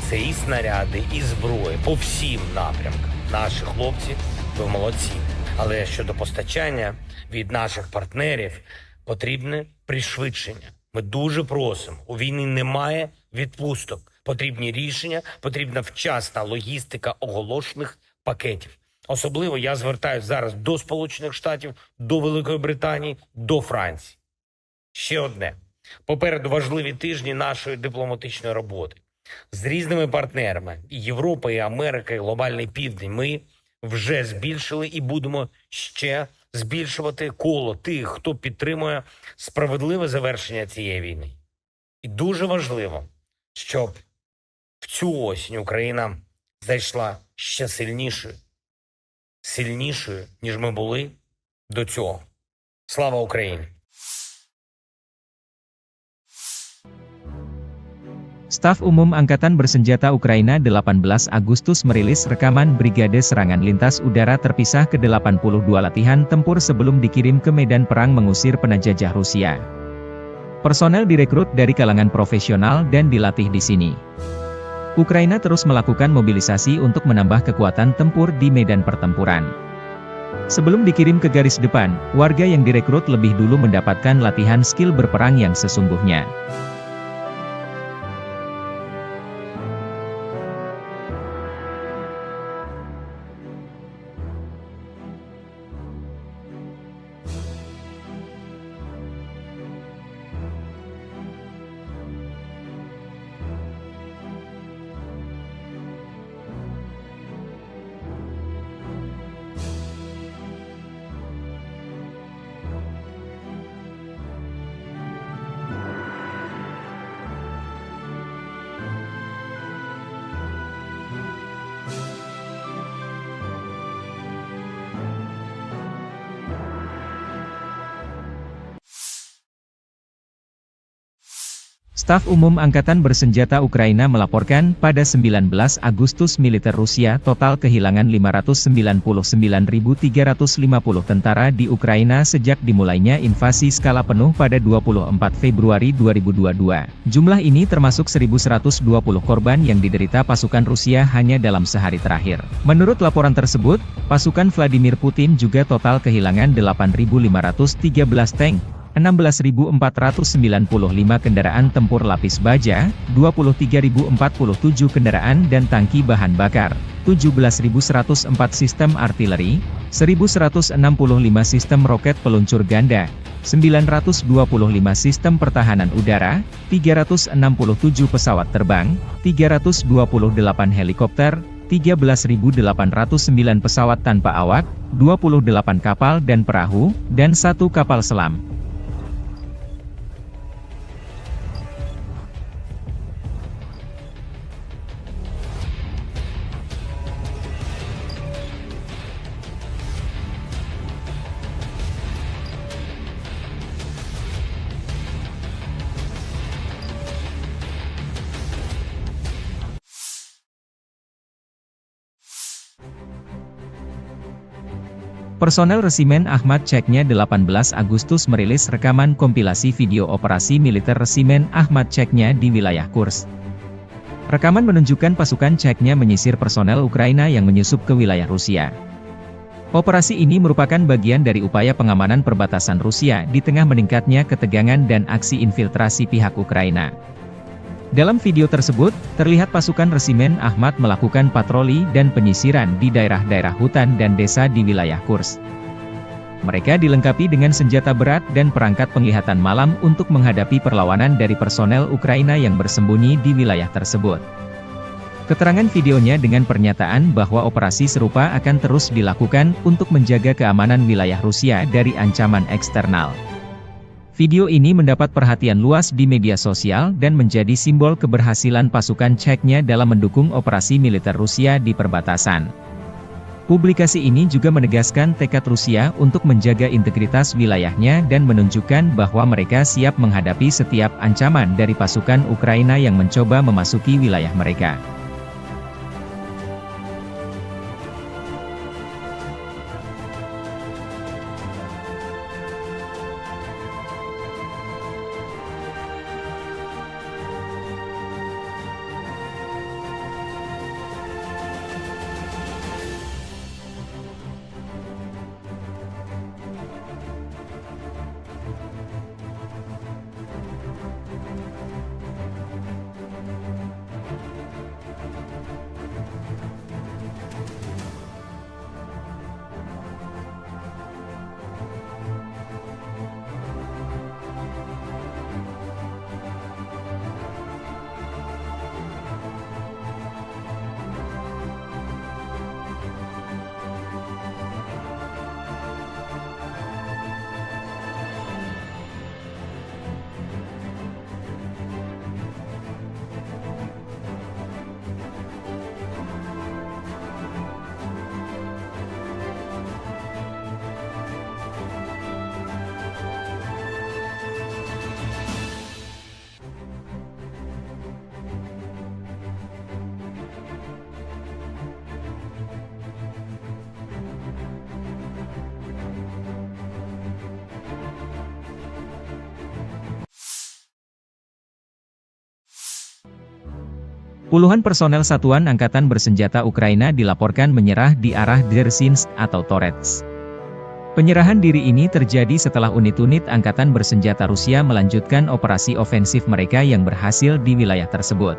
Це і снаряди, і зброї по всім напрямкам. Наші хлопці, ви молодці. Але щодо постачання від наших партнерів потрібне пришвидшення. Ми дуже просимо. У війни немає відпусток. Потрібні рішення, потрібна вчасна логістика оголошених пакетів. Особливо я звертаюся зараз до Сполучених Штатів, до Великої Британії, до Франції. Ще одне. Попереду важливі тижні нашої дипломатичної роботи. З різними партнерами – і Європа, і Америка, і Глобальний Південь – ми вже збільшили і будемо ще збільшувати коло тих, хто підтримує справедливе завершення цієї війни. І дуже важливо, щоб в цю осінь Україна зайшла ще сильнішою, ніж ми були до цього. Слава Україні! Staf Umum Angkatan Bersenjata Ukraina 18 Agustus merilis rekaman Brigade Serangan Lintas Udara Terpisah ke-82 latihan tempur sebelum dikirim ke medan perang mengusir penjajah Rusia. Personel direkrut dari kalangan profesional dan dilatih di sini. Ukraina terus melakukan mobilisasi untuk menambah kekuatan tempur di medan pertempuran. Sebelum dikirim ke garis depan, warga yang direkrut lebih dulu mendapatkan latihan skill berperang yang sesungguhnya. Staf Umum Angkatan Bersenjata Ukraina melaporkan pada 19 Agustus militer Rusia total kehilangan 599.350 tentara di Ukraina sejak dimulainya invasi skala penuh pada 24 Februari 2022. Jumlah ini termasuk 1.120 korban yang diderita pasukan Rusia hanya dalam sehari terakhir. Menurut laporan tersebut, pasukan Vladimir Putin juga total kehilangan 8.513 tank, 16.495 kendaraan tempur lapis baja, 23.047 kendaraan dan tangki bahan bakar, 17.104 sistem artileri, 1.165 sistem roket peluncur ganda, 925 sistem pertahanan udara, 367 pesawat terbang, 328 helikopter, 13.809 pesawat tanpa awak, 28 kapal dan perahu, dan 1 kapal selam. Personel Resimen Ahmad Chechnya 18 Agustus merilis rekaman kompilasi video operasi militer Resimen Ahmad Chechnya di wilayah Kursk. Rekaman menunjukkan pasukan Chechnya menyisir personel Ukraina yang menyusup ke wilayah Rusia. Operasi ini merupakan bagian dari upaya pengamanan perbatasan Rusia di tengah meningkatnya ketegangan dan aksi infiltrasi pihak Ukraina. Dalam video tersebut, terlihat pasukan Resimen Ahmad melakukan patroli dan penyisiran di daerah-daerah hutan dan desa di wilayah Kursk. Mereka dilengkapi dengan senjata berat dan perangkat penglihatan malam untuk menghadapi perlawanan dari personel Ukraina yang bersembunyi di wilayah tersebut. Keterangan videonya dengan pernyataan bahwa operasi serupa akan terus dilakukan untuk menjaga keamanan wilayah Rusia dari ancaman eksternal. Video ini mendapat perhatian luas di media sosial dan menjadi simbol keberhasilan pasukan Chechnya dalam mendukung operasi militer Rusia di perbatasan. Publikasi ini juga menegaskan tekad Rusia untuk menjaga integritas wilayahnya dan menunjukkan bahwa mereka siap menghadapi setiap ancaman dari pasukan Ukraina yang mencoba memasuki wilayah mereka. Puluhan personel Satuan Angkatan Bersenjata Ukraina dilaporkan menyerah di arah Dzerzhinsk atau Torets. Penyerahan diri ini terjadi setelah unit-unit Angkatan Bersenjata Rusia melanjutkan operasi ofensif mereka yang berhasil di wilayah tersebut.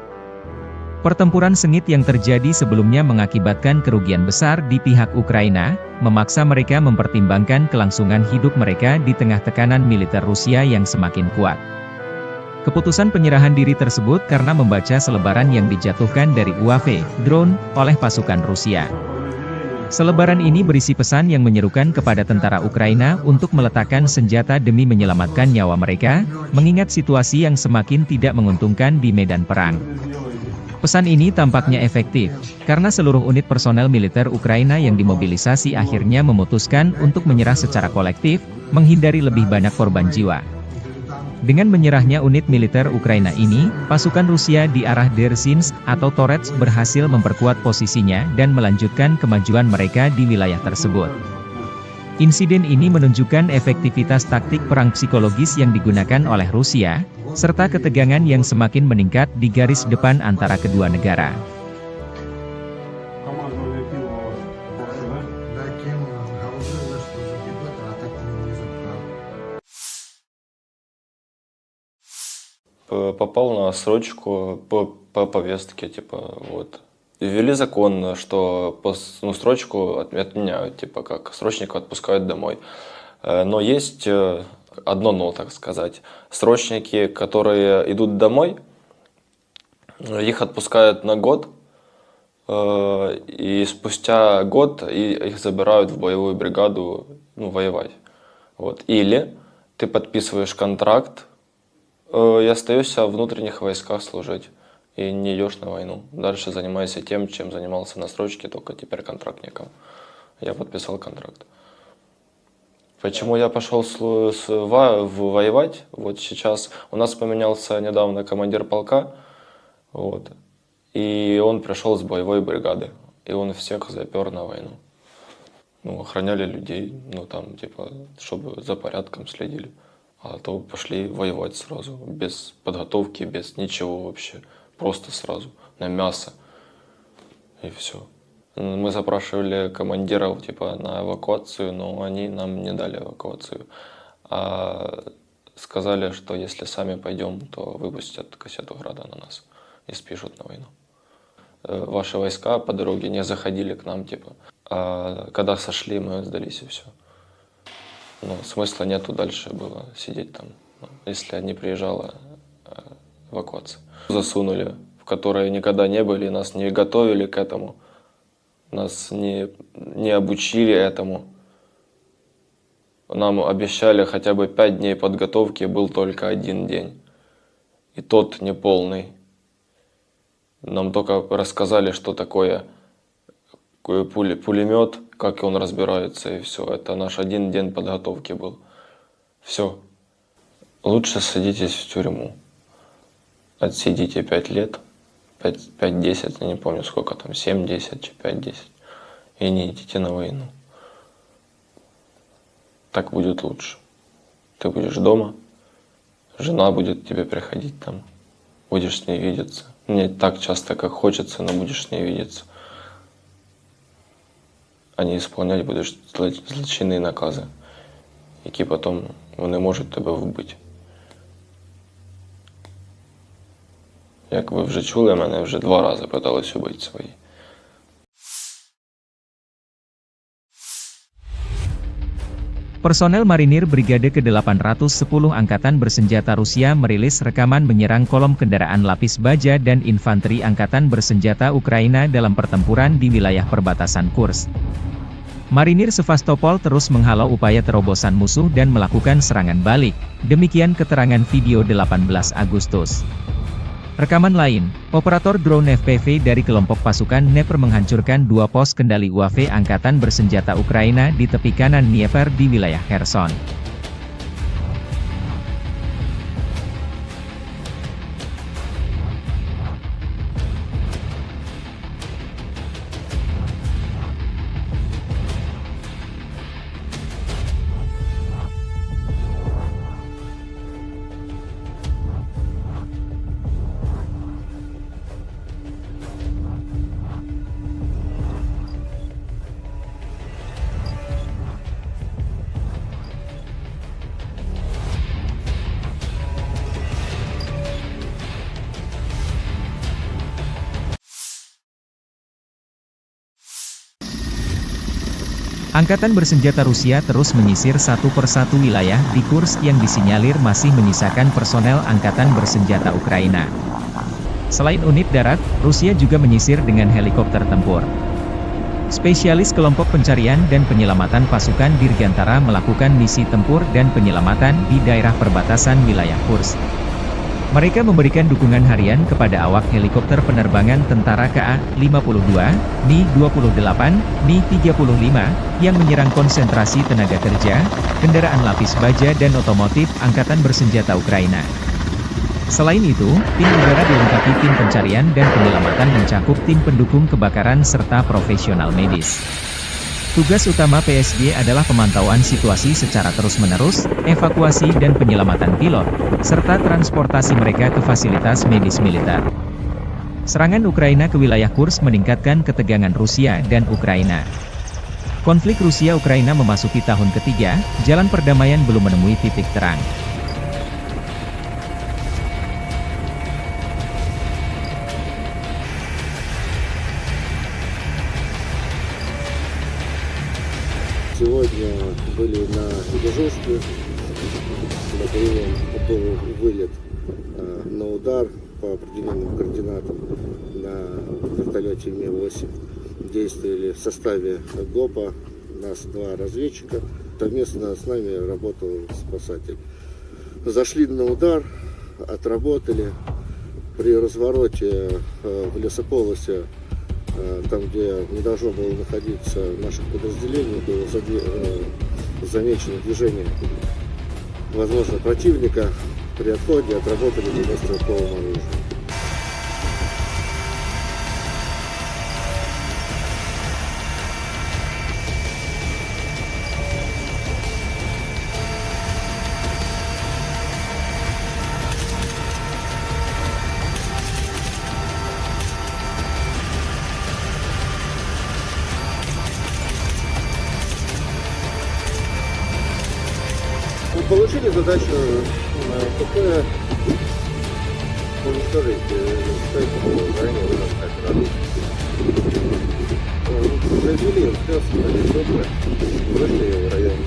Pertempuran sengit yang terjadi sebelumnya mengakibatkan kerugian besar di pihak Ukraina, memaksa mereka mempertimbangkan kelangsungan hidup mereka di tengah tekanan militer Rusia yang semakin kuat. Keputusan penyerahan diri tersebut karena membaca selebaran yang dijatuhkan dari UAV, drone, oleh pasukan Rusia. Selebaran ini berisi pesan yang menyerukan kepada tentara Ukraina untuk meletakkan senjata demi menyelamatkan nyawa mereka, mengingat situasi yang semakin tidak menguntungkan di medan perang. Pesan ini tampaknya efektif, karena seluruh unit personel militer Ukraina yang dimobilisasi akhirnya memutuskan untuk menyerah secara kolektif, menghindari lebih banyak korban jiwa. Dengan menyerahnya unit militer Ukraina ini, pasukan Rusia di arah Dzerzhinsk atau Torets berhasil memperkuat posisinya dan melanjutkan kemajuan mereka di wilayah tersebut. Insiden ini menunjukkan efektivitas taktik perang psikologis yang digunakan oleh Rusia, serta ketegangan yang semakin meningkat di garis depan antara kedua negara. Попал на срочку по повестке, типа, вот. Ввели закон, что срочку отменяют, типа, как срочников отпускают домой. Но есть одно но, так сказать. Срочники, которые идут домой, их отпускают на год, и спустя год их забирают в боевую бригаду, воевать. Вот. Или ты подписываешь контракт, и остаешься в внутренних войсках служить, и не идешь на войну. Дальше занимайся тем, чем занимался на срочке, только теперь контрактником. Я подписал контракт. Почему я пошел воевать? Вот сейчас у нас поменялся недавно командир полка, вот, и он пришел с боевой бригады, и он всех запер на войну. Охраняли людей, там, типа, чтобы за порядком следили. А то пошли воевать сразу, без подготовки, без ничего вообще. Просто сразу, на мясо. И все. Мы запрашивали командиров типа на эвакуацию, но они нам не дали эвакуацию. А сказали, что если сами пойдем, то выпустят кассету града на нас и спишут на войну. Ваши войска по дороге не заходили к нам, типа. А когда сошли, мы сдались и все. Смысла нету дальше было сидеть там, если не приезжала эвакуация. Засунули, в которые никогда не были, нас не готовили к этому, нас не обучили этому. Нам обещали хотя бы 5 дней подготовки, был только 1 день. И тот неполный. Нам только рассказали, что такое пулемет, как он разбирается, и все. Это наш 1 день подготовки был. Все. Лучше садитесь в тюрьму. Отсидите 5 лет, 5-10, я не помню сколько там, 7-10, 5-10. И не идите на войну. Так будет лучше. Ты будешь дома, жена будет к тебе приходить там, будешь с ней видеться. Не так часто, как хочется, но будешь с ней видеться. А не исполнять будеш злочинні накази, які потім вони можуть тебе вбити. Як ви вже чули, мене вже 2 рази питались убити свої. Personel Marinir Brigade ke-810 Angkatan Bersenjata Rusia merilis rekaman menyerang kolom kendaraan lapis baja dan infanteri Angkatan Bersenjata Ukraina dalam pertempuran di wilayah perbatasan Kursk. Marinir Sevastopol terus menghalau upaya terobosan musuh dan melakukan serangan balik, demikian keterangan video 18 Agustus. Rekaman lain, operator drone FPV dari kelompok pasukan Dnepr menghancurkan 2 pos kendali UAV Angkatan Bersenjata Ukraina di tepi kanan Dnieper di wilayah Kherson. Angkatan bersenjata Rusia terus menyisir satu persatu wilayah di Kursk yang disinyalir masih menyisakan personel angkatan bersenjata Ukraina. Selain unit darat, Rusia juga menyisir dengan helikopter tempur. Spesialis kelompok pencarian dan penyelamatan pasukan Dirgantara melakukan misi tempur dan penyelamatan di daerah perbatasan wilayah Kursk. Mereka memberikan dukungan harian kepada awak helikopter penerbangan tentara KA-52, Mi-28, Mi-35, yang menyerang konsentrasi tenaga kerja, kendaraan lapis baja dan otomotif Angkatan Bersenjata Ukraina. Selain itu, tim udara dilengkapi tim pencarian dan penyelamatan mencakup tim pendukung kebakaran serta profesional medis. Tugas utama PSG adalah pemantauan situasi secara terus-menerus, evakuasi dan penyelamatan pilot, serta transportasi mereka ke fasilitas medis militer. Serangan Ukraina ke wilayah Kursk meningkatkan ketegangan Rusia dan Ukraina. Konflik Rusia-Ukraina memasuki tahun ketiga, jalan perdamaian belum menemui titik terang. Сегодня были на дежурстве, был вылет на удар по определенным координатам на вертолете Ми-8. Действовали в составе ГОПа, нас 2 разведчика, совместно с нами работал спасатель. Зашли на удар, отработали. При развороте в лесополосе, там, где не должно было находиться наших подразделений, было замечено движение, возможно, противника. При отходе отработали по стрелковому оружию. Получили задачу КП уничтожить ранее выработать градус. Произвели инструкцию, вышли в район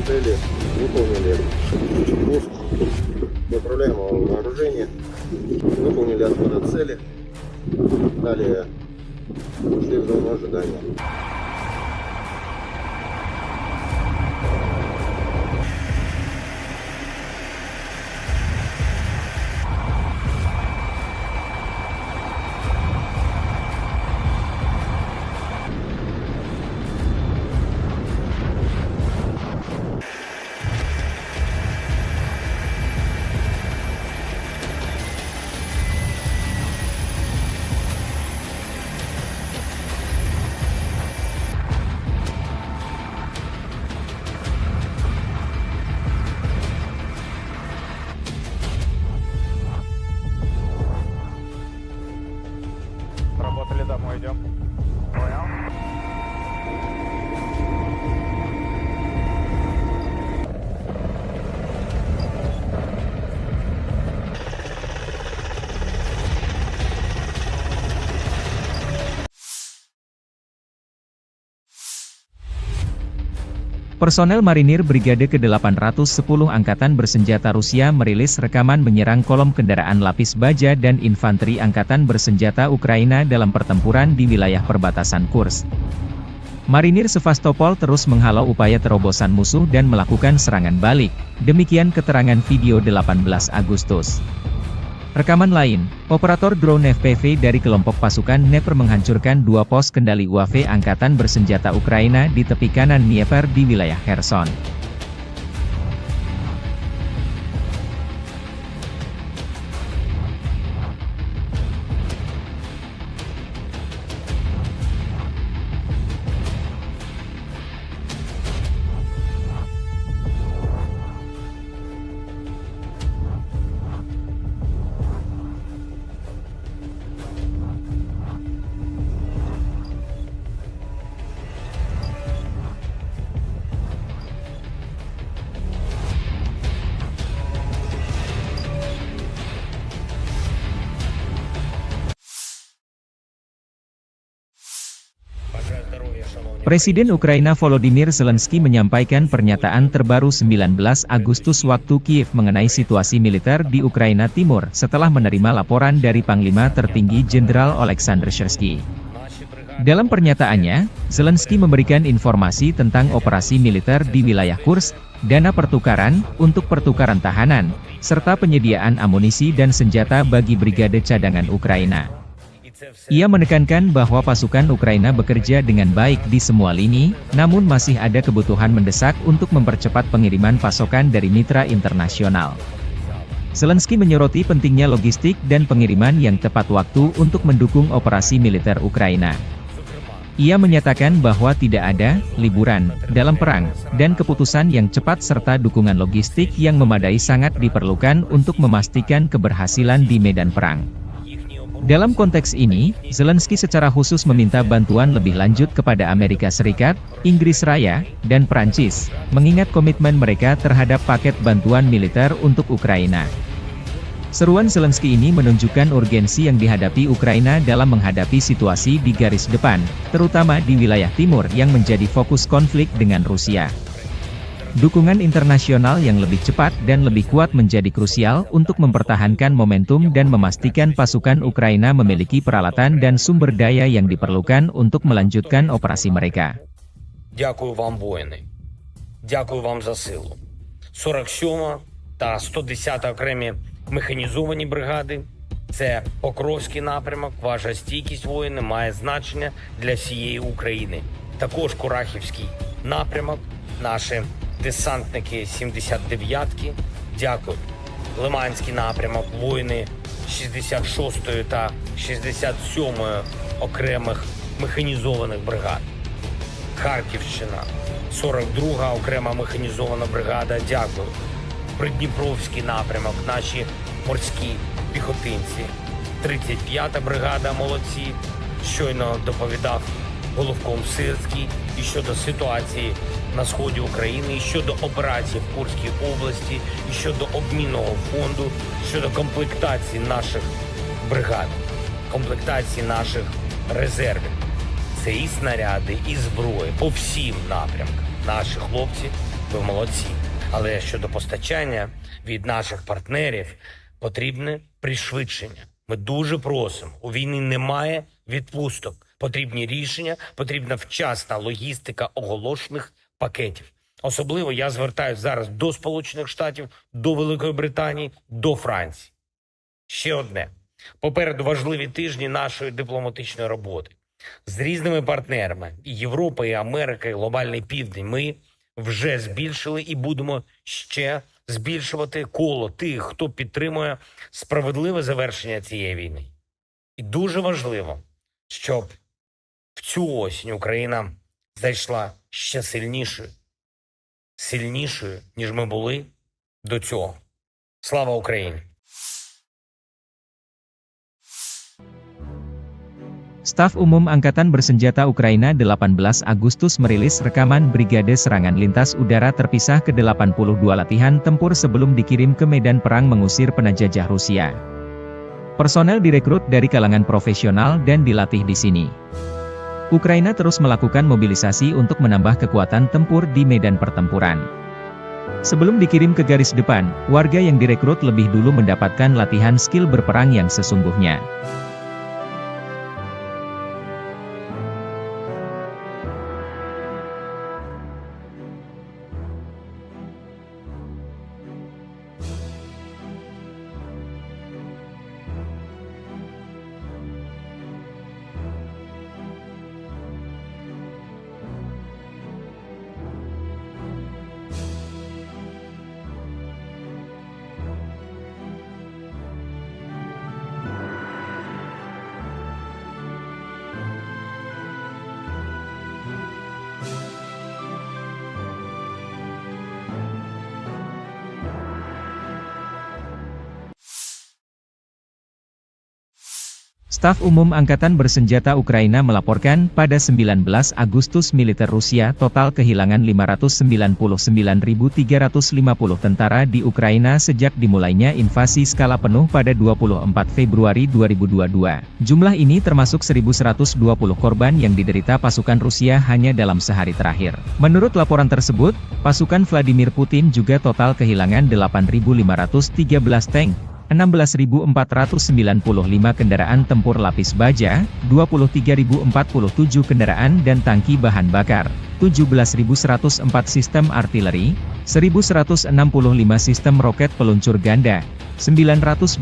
цели, выполнили пуск направляемого вооружения, выполнили отход от цели, далее ушли в зону ожидания. Работали, домой идем. Понял? Personel marinir Brigade ke-810 Angkatan Bersenjata Rusia merilis rekaman menyerang kolom kendaraan lapis baja dan infanteri Angkatan Bersenjata Ukraina dalam pertempuran di wilayah perbatasan Kursk. Marinir Sevastopol terus menghalau upaya terobosan musuh dan melakukan serangan balik, demikian keterangan video 18 Agustus. Rekaman lain, operator drone FPV dari kelompok pasukan Dnepr menghancurkan 2 pos kendali UAV Angkatan Bersenjata Ukraina di tepi kanan Dnieper di wilayah Kherson. Presiden Ukraina Volodymyr Zelensky menyampaikan pernyataan terbaru 19 Agustus waktu Kiev mengenai situasi militer di Ukraina Timur setelah menerima laporan dari Panglima Tertinggi Jenderal Oleksandr Syrsky. Dalam pernyataannya, Zelensky memberikan informasi tentang operasi militer di wilayah Kursk, dana pertukaran untuk pertukaran tahanan, serta penyediaan amunisi dan senjata bagi brigade cadangan Ukraina. Ia menekankan bahwa pasukan Ukraina bekerja dengan baik di semua lini, namun masih ada kebutuhan mendesak untuk mempercepat pengiriman pasokan dari mitra internasional. Zelensky menyoroti pentingnya logistik dan pengiriman yang tepat waktu untuk mendukung operasi militer Ukraina. Ia menyatakan bahwa tidak ada liburan dalam perang, dan keputusan yang cepat serta dukungan logistik yang memadai sangat diperlukan untuk memastikan keberhasilan di medan perang. Dalam konteks ini, Zelensky secara khusus meminta bantuan lebih lanjut kepada Amerika Serikat, Inggris Raya, dan Prancis, mengingat komitmen mereka terhadap paket bantuan militer untuk Ukraina. Seruan Zelensky ini menunjukkan urgensi yang dihadapi Ukraina dalam menghadapi situasi di garis depan, terutama di wilayah timur yang menjadi fokus konflik dengan Rusia. Dukungan internasional yang lebih cepat dan lebih kuat menjadi krusial untuk mempertahankan momentum dan memastikan pasukan Ukraina memiliki peralatan dan sumber daya yang diperlukan untuk melanjutkan operasi mereka. Дякую вам, воїни. Дякую вам за силу. 47 та 110 окремі механізовані бригади. Це Покровський напрямок. Ваша стійкість, воїни, має значення для всієї України. Також Курахівський напрямок. Наші десантники 79-ки. Дякую. Лиманський напрямок. Воїни 66-ї та 67-ї окремих механізованих бригад. Харківщина, 42-га окрема механізована бригада, дякую. Придніпровський напрямок, наші морські піхотинці. 35-та бригада, молодці. Щойно доповідав головком Сирський і щодо ситуації на сході України, і щодо операцій в Курській області, і щодо обмінного фонду, щодо комплектації наших бригад, комплектації наших резервів. Це і снаряди, і зброї по всім напрямкам. Наші хлопці, ви молодці. Але щодо постачання від наших партнерів потрібне пришвидшення. Ми дуже просимо. У війні немає відпусток. Потрібні рішення, потрібна вчасна логістика оголошених пакетів. Особливо я звертаюся зараз до Сполучених Штатів, до Великої Британії, до Франції. Ще одне. Попереду важливі тижні нашої дипломатичної роботи. З різними партнерами – і Європа, і Америка, і Глобальний Південь. Ми вже збільшили і будемо ще збільшувати коло тих, хто підтримує справедливе завершення цієї війни. І дуже важливо, щоб в цю осінь Україна зайшла ще сильнішою, ніж ми були до цього. Слава Україні! Staf Umum Angkatan Bersenjata Ukraina 18 Agustus merilis rekaman Brigade Serangan Lintas Udara Terpisah ke-82 latihan tempur sebelum dikirim ke medan perang mengusir penjajah Rusia. Personel direkrut dari kalangan profesional dan dilatih di sini. Ukraina terus melakukan mobilisasi untuk menambah kekuatan tempur di medan pertempuran. Sebelum dikirim ke garis depan, warga yang direkrut lebih dulu mendapatkan latihan skill berperang yang sesungguhnya. Staf Umum Angkatan Bersenjata Ukraina melaporkan pada 19 Agustus militer Rusia total kehilangan 599.350 tentara di Ukraina sejak dimulainya invasi skala penuh pada 24 Februari 2022. Jumlah ini termasuk 1.120 korban yang diderita pasukan Rusia hanya dalam sehari terakhir. Menurut laporan tersebut, pasukan Vladimir Putin juga total kehilangan 8.513 tank, 16.495 kendaraan tempur lapis baja, 23.047 kendaraan dan tangki bahan bakar, 17.104 sistem artileri, 1.165 sistem roket peluncur ganda, 925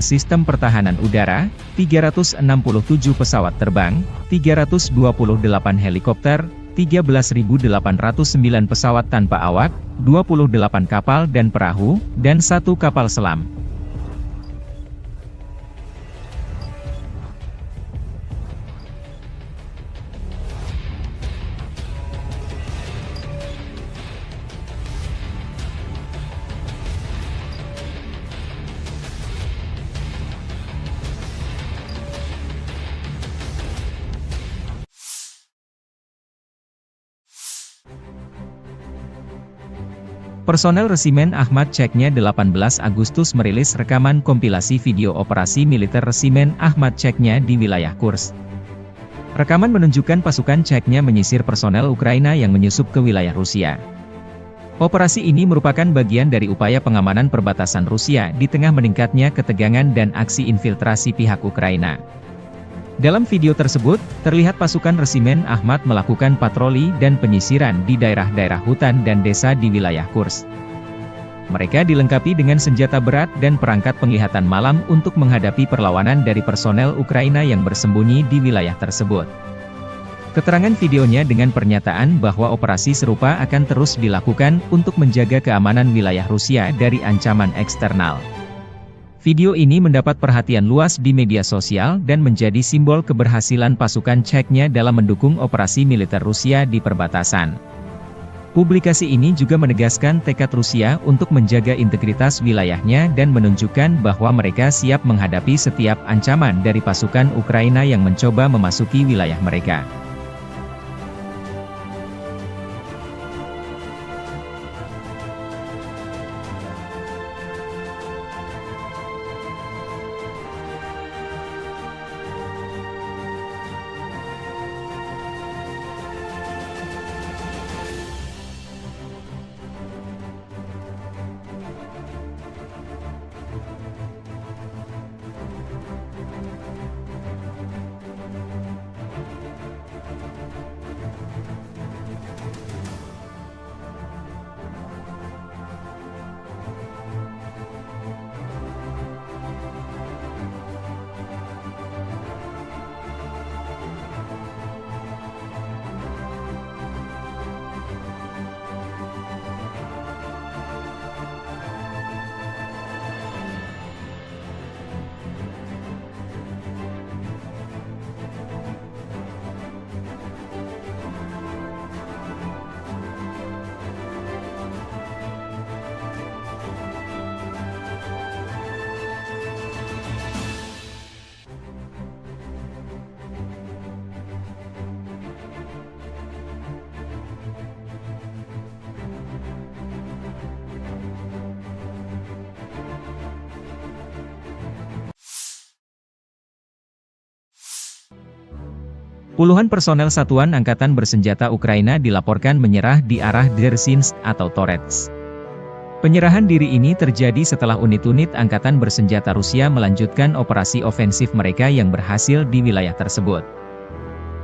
sistem pertahanan udara, 367 pesawat terbang, 328 helikopter, 13.809 pesawat tanpa awak, 28 kapal dan perahu, dan 1 kapal selam. Personel Resimen Ahmad Chechnya 18 Agustus merilis rekaman kompilasi video operasi militer Resimen Ahmad Chechnya di wilayah Kursk. Rekaman menunjukkan pasukan Chechnya menyisir personel Ukraina yang menyusup ke wilayah Rusia. Operasi ini merupakan bagian dari upaya pengamanan perbatasan Rusia di tengah meningkatnya ketegangan dan aksi infiltrasi pihak Ukraina. Dalam video tersebut, terlihat pasukan Resimen Ahmad melakukan patroli dan penyisiran di daerah-daerah hutan dan desa di wilayah Kursk. Mereka dilengkapi dengan senjata berat dan perangkat penglihatan malam untuk menghadapi perlawanan dari personel Ukraina yang bersembunyi di wilayah tersebut. Keterangan videonya dengan pernyataan bahwa operasi serupa akan terus dilakukan untuk menjaga keamanan wilayah Rusia dari ancaman eksternal. Video ini mendapat perhatian luas di media sosial dan menjadi simbol keberhasilan pasukan Chechnya dalam mendukung operasi militer Rusia di perbatasan. Publikasi ini juga menegaskan tekad Rusia untuk menjaga integritas wilayahnya dan menunjukkan bahwa mereka siap menghadapi setiap ancaman dari pasukan Ukraina yang mencoba memasuki wilayah mereka. Puluhan personel Satuan Angkatan Bersenjata Ukraina dilaporkan menyerah di arah Dzerzhinsk atau Torets. Penyerahan diri ini terjadi setelah unit-unit Angkatan Bersenjata Rusia melanjutkan operasi ofensif mereka yang berhasil di wilayah tersebut.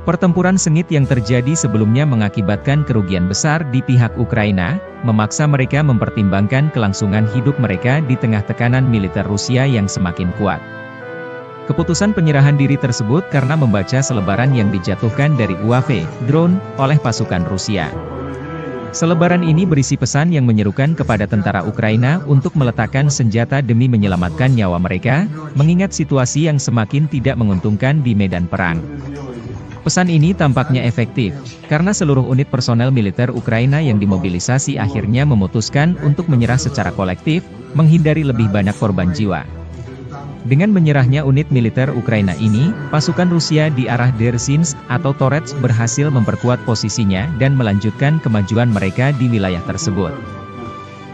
Pertempuran sengit yang terjadi sebelumnya mengakibatkan kerugian besar di pihak Ukraina, memaksa mereka mempertimbangkan kelangsungan hidup mereka di tengah tekanan militer Rusia yang semakin kuat. Keputusan penyerahan diri tersebut karena membaca selebaran yang dijatuhkan dari UAV, drone, oleh pasukan Rusia. Selebaran ini berisi pesan yang menyerukan kepada tentara Ukraina untuk meletakkan senjata demi menyelamatkan nyawa mereka, mengingat situasi yang semakin tidak menguntungkan di medan perang. Pesan ini tampaknya efektif, karena seluruh unit personel militer Ukraina yang dimobilisasi akhirnya memutuskan untuk menyerah secara kolektif, menghindari lebih banyak korban jiwa. Dengan menyerahnya unit militer Ukraina ini, pasukan Rusia di arah Dersinsk atau Torets berhasil memperkuat posisinya dan melanjutkan kemajuan mereka di wilayah tersebut.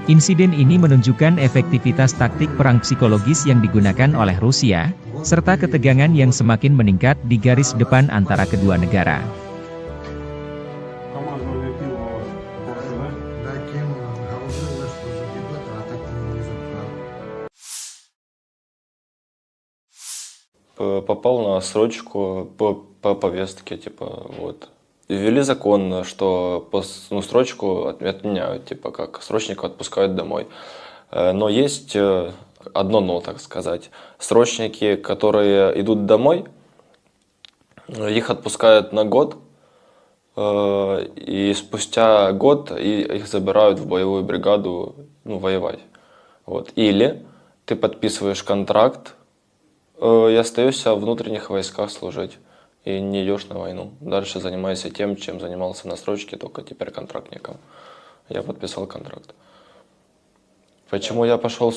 Insiden ini menunjukkan efektivitas taktik perang psikologis yang digunakan oleh Rusia, serta ketegangan yang semakin meningkat di garis depan antara kedua negara. Попал на срочку по повестке, типа, вот. Ввели закон, что срочку отменяют, типа, как срочника отпускают домой. Но есть одно но, так сказать. Срочники, которые идут домой, их отпускают на год, и спустя год их забирают в боевую бригаду, воевать. Вот. Или ты подписываешь контракт, и остаешься в внутренних войсках служить. И не идешь на войну. Дальше занимайся тем, чем занимался на срочке, только теперь контрактником. Я подписал контракт. Почему я пошел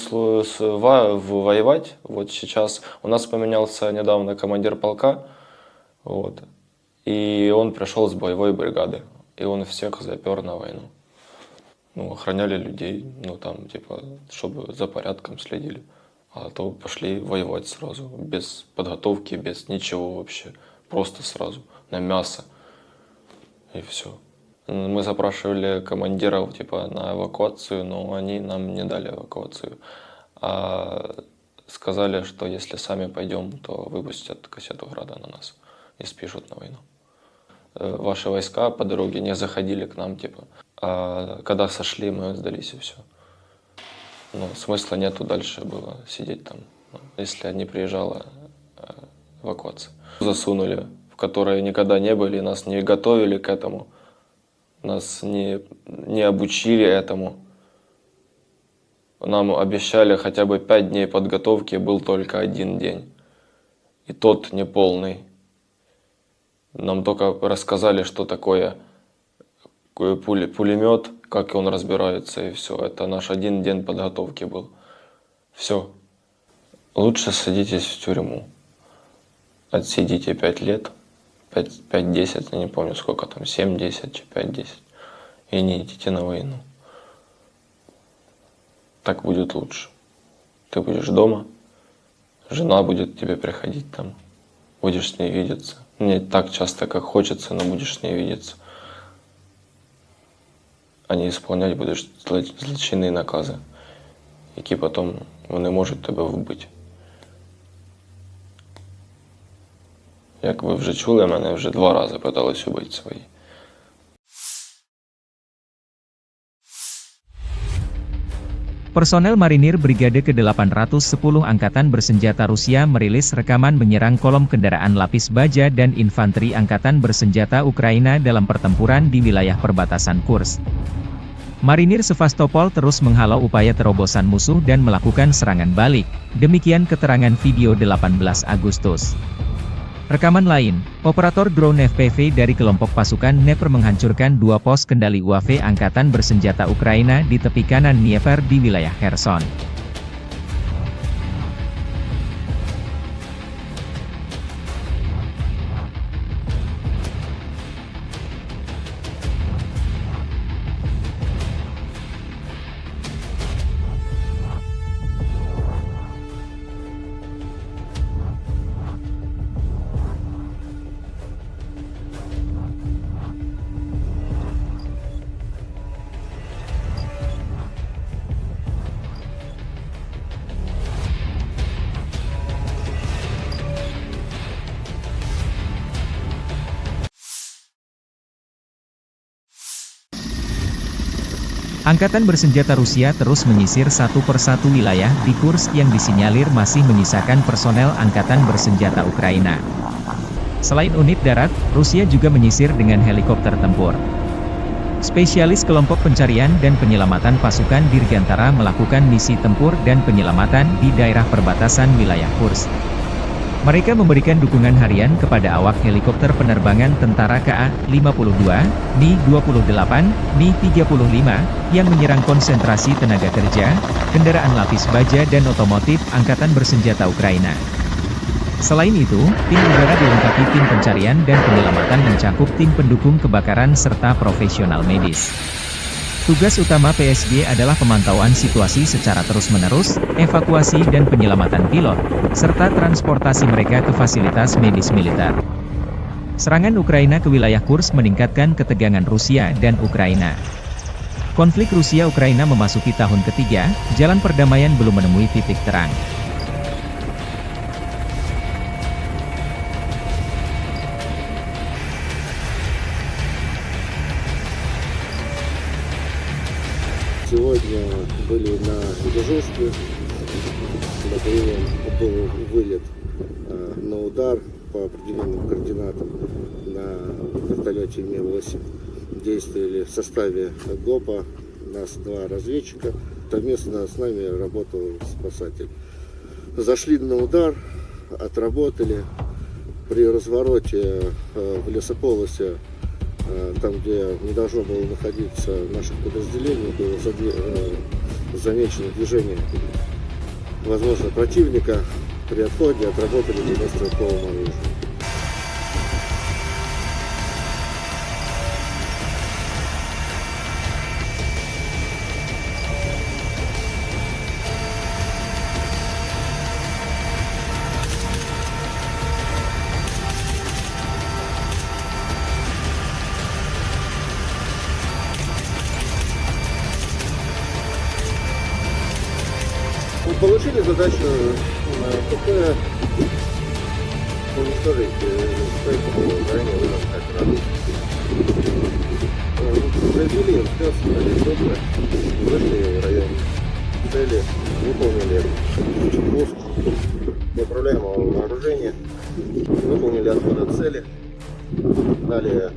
воевать? Вот сейчас у нас поменялся недавно командир полка. Вот. И он пришел с боевой бригады. И он всех запер на войну. Охраняли людей, чтобы за порядком следили. А то пошли воевать сразу, без подготовки, без ничего вообще. Просто сразу, на мясо. И все. Мы запрашивали командиров на эвакуацию, но они нам не дали эвакуацию. А сказали, что если сами пойдем, то выпустят кассету града на нас и спишут на войну. Ваши войска по дороге не заходили к нам, А когда сошли, мы сдались и все. Смысла нету дальше было сидеть там, если не приезжала эвакуация. Засунули, в которые никогда не были, нас не готовили к этому, нас не обучили этому. Нам обещали хотя бы 5 дней подготовки, был только 1 день. И тот неполный. Нам только рассказали, что такое пулемет, как он разбирается, и все. Это наш 1 день подготовки был. Все. Лучше садитесь в тюрьму. Отсидите 5 лет, 5-10, я не помню сколько там, 7-10, 5-10. И не идите на войну. Так будет лучше. Ты будешь дома, жена будет тебе приходить там, будешь с ней видеться. Не так часто, как хочется, но будешь с ней видеться. А не исполнять будеш злочинні накази, які потім вони можуть тебе вбити. Як ви вже чули, мене вже 2 рази питались убити свої. Personel Marinir Brigade ke-810 Angkatan Bersenjata Rusia merilis rekaman menyerang kolom kendaraan lapis baja dan infanteri Angkatan Bersenjata Ukraina dalam pertempuran di wilayah perbatasan Kursk. Marinir Sevastopol terus menghalau upaya terobosan musuh dan melakukan serangan balik, demikian keterangan video 18 Agustus. Rekaman lain, operator drone FPV dari kelompok pasukan Dnepr menghancurkan 2 pos kendali UAV Angkatan Bersenjata Ukraina di tepi kanan Dnieper di wilayah Kherson. Angkatan Bersenjata Rusia terus menyisir satu persatu wilayah di Kursk yang disinyalir masih menyisakan personel Angkatan Bersenjata Ukraina. Selain unit darat, Rusia juga menyisir dengan helikopter tempur. Spesialis kelompok pencarian dan penyelamatan pasukan Dirgantara melakukan misi tempur dan penyelamatan di daerah perbatasan wilayah Kursk. Mereka memberikan dukungan harian kepada awak helikopter penerbangan tentara KA-52, Mi-28, Mi-35, yang menyerang konsentrasi tenaga kerja, kendaraan lapis baja dan otomotif Angkatan Bersenjata Ukraina. Selain itu, tim udara dilengkapi tim pencarian dan penyelamatan mencakup tim pendukung kebakaran serta profesional medis. Tugas utama PSG adalah pemantauan situasi secara terus-menerus, evakuasi dan penyelamatan pilot, serta transportasi mereka ke fasilitas medis militer. Serangan Ukraina ke wilayah Kursk meningkatkan ketegangan Rusia dan Ukraina. Konflik Rusia-Ukraina memasuki tahun ketiga, jalan perdamaian belum menemui titik terang. Сегодня были на дежурстве, был вылет на удар по определенным координатам на вертолете Ми-8. Действовали в составе ГОПа, нас 2 разведчика, совместно с нами работал спасатель. Зашли на удар, отработали, при развороте в лесополосе, там, где не должно было находиться наших подразделений, было замечено движение, возможно, противника. При отходе отработали 90-стрелковым оружием. Получили задачу ПП уничтожить ранее операцию. Произвели инспекцию, вышли в район цели, выполнили пуск неуправляемого вооружения, выполнили отход от цели, далее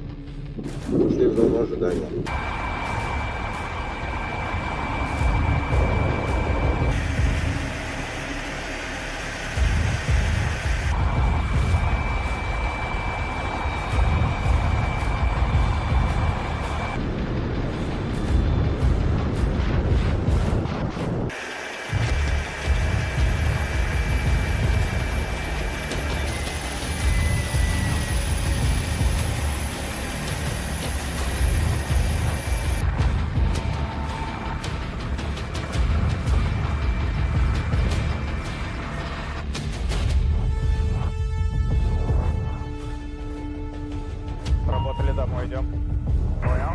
ушли в зону ожидания. Работали домой, идем. Понял?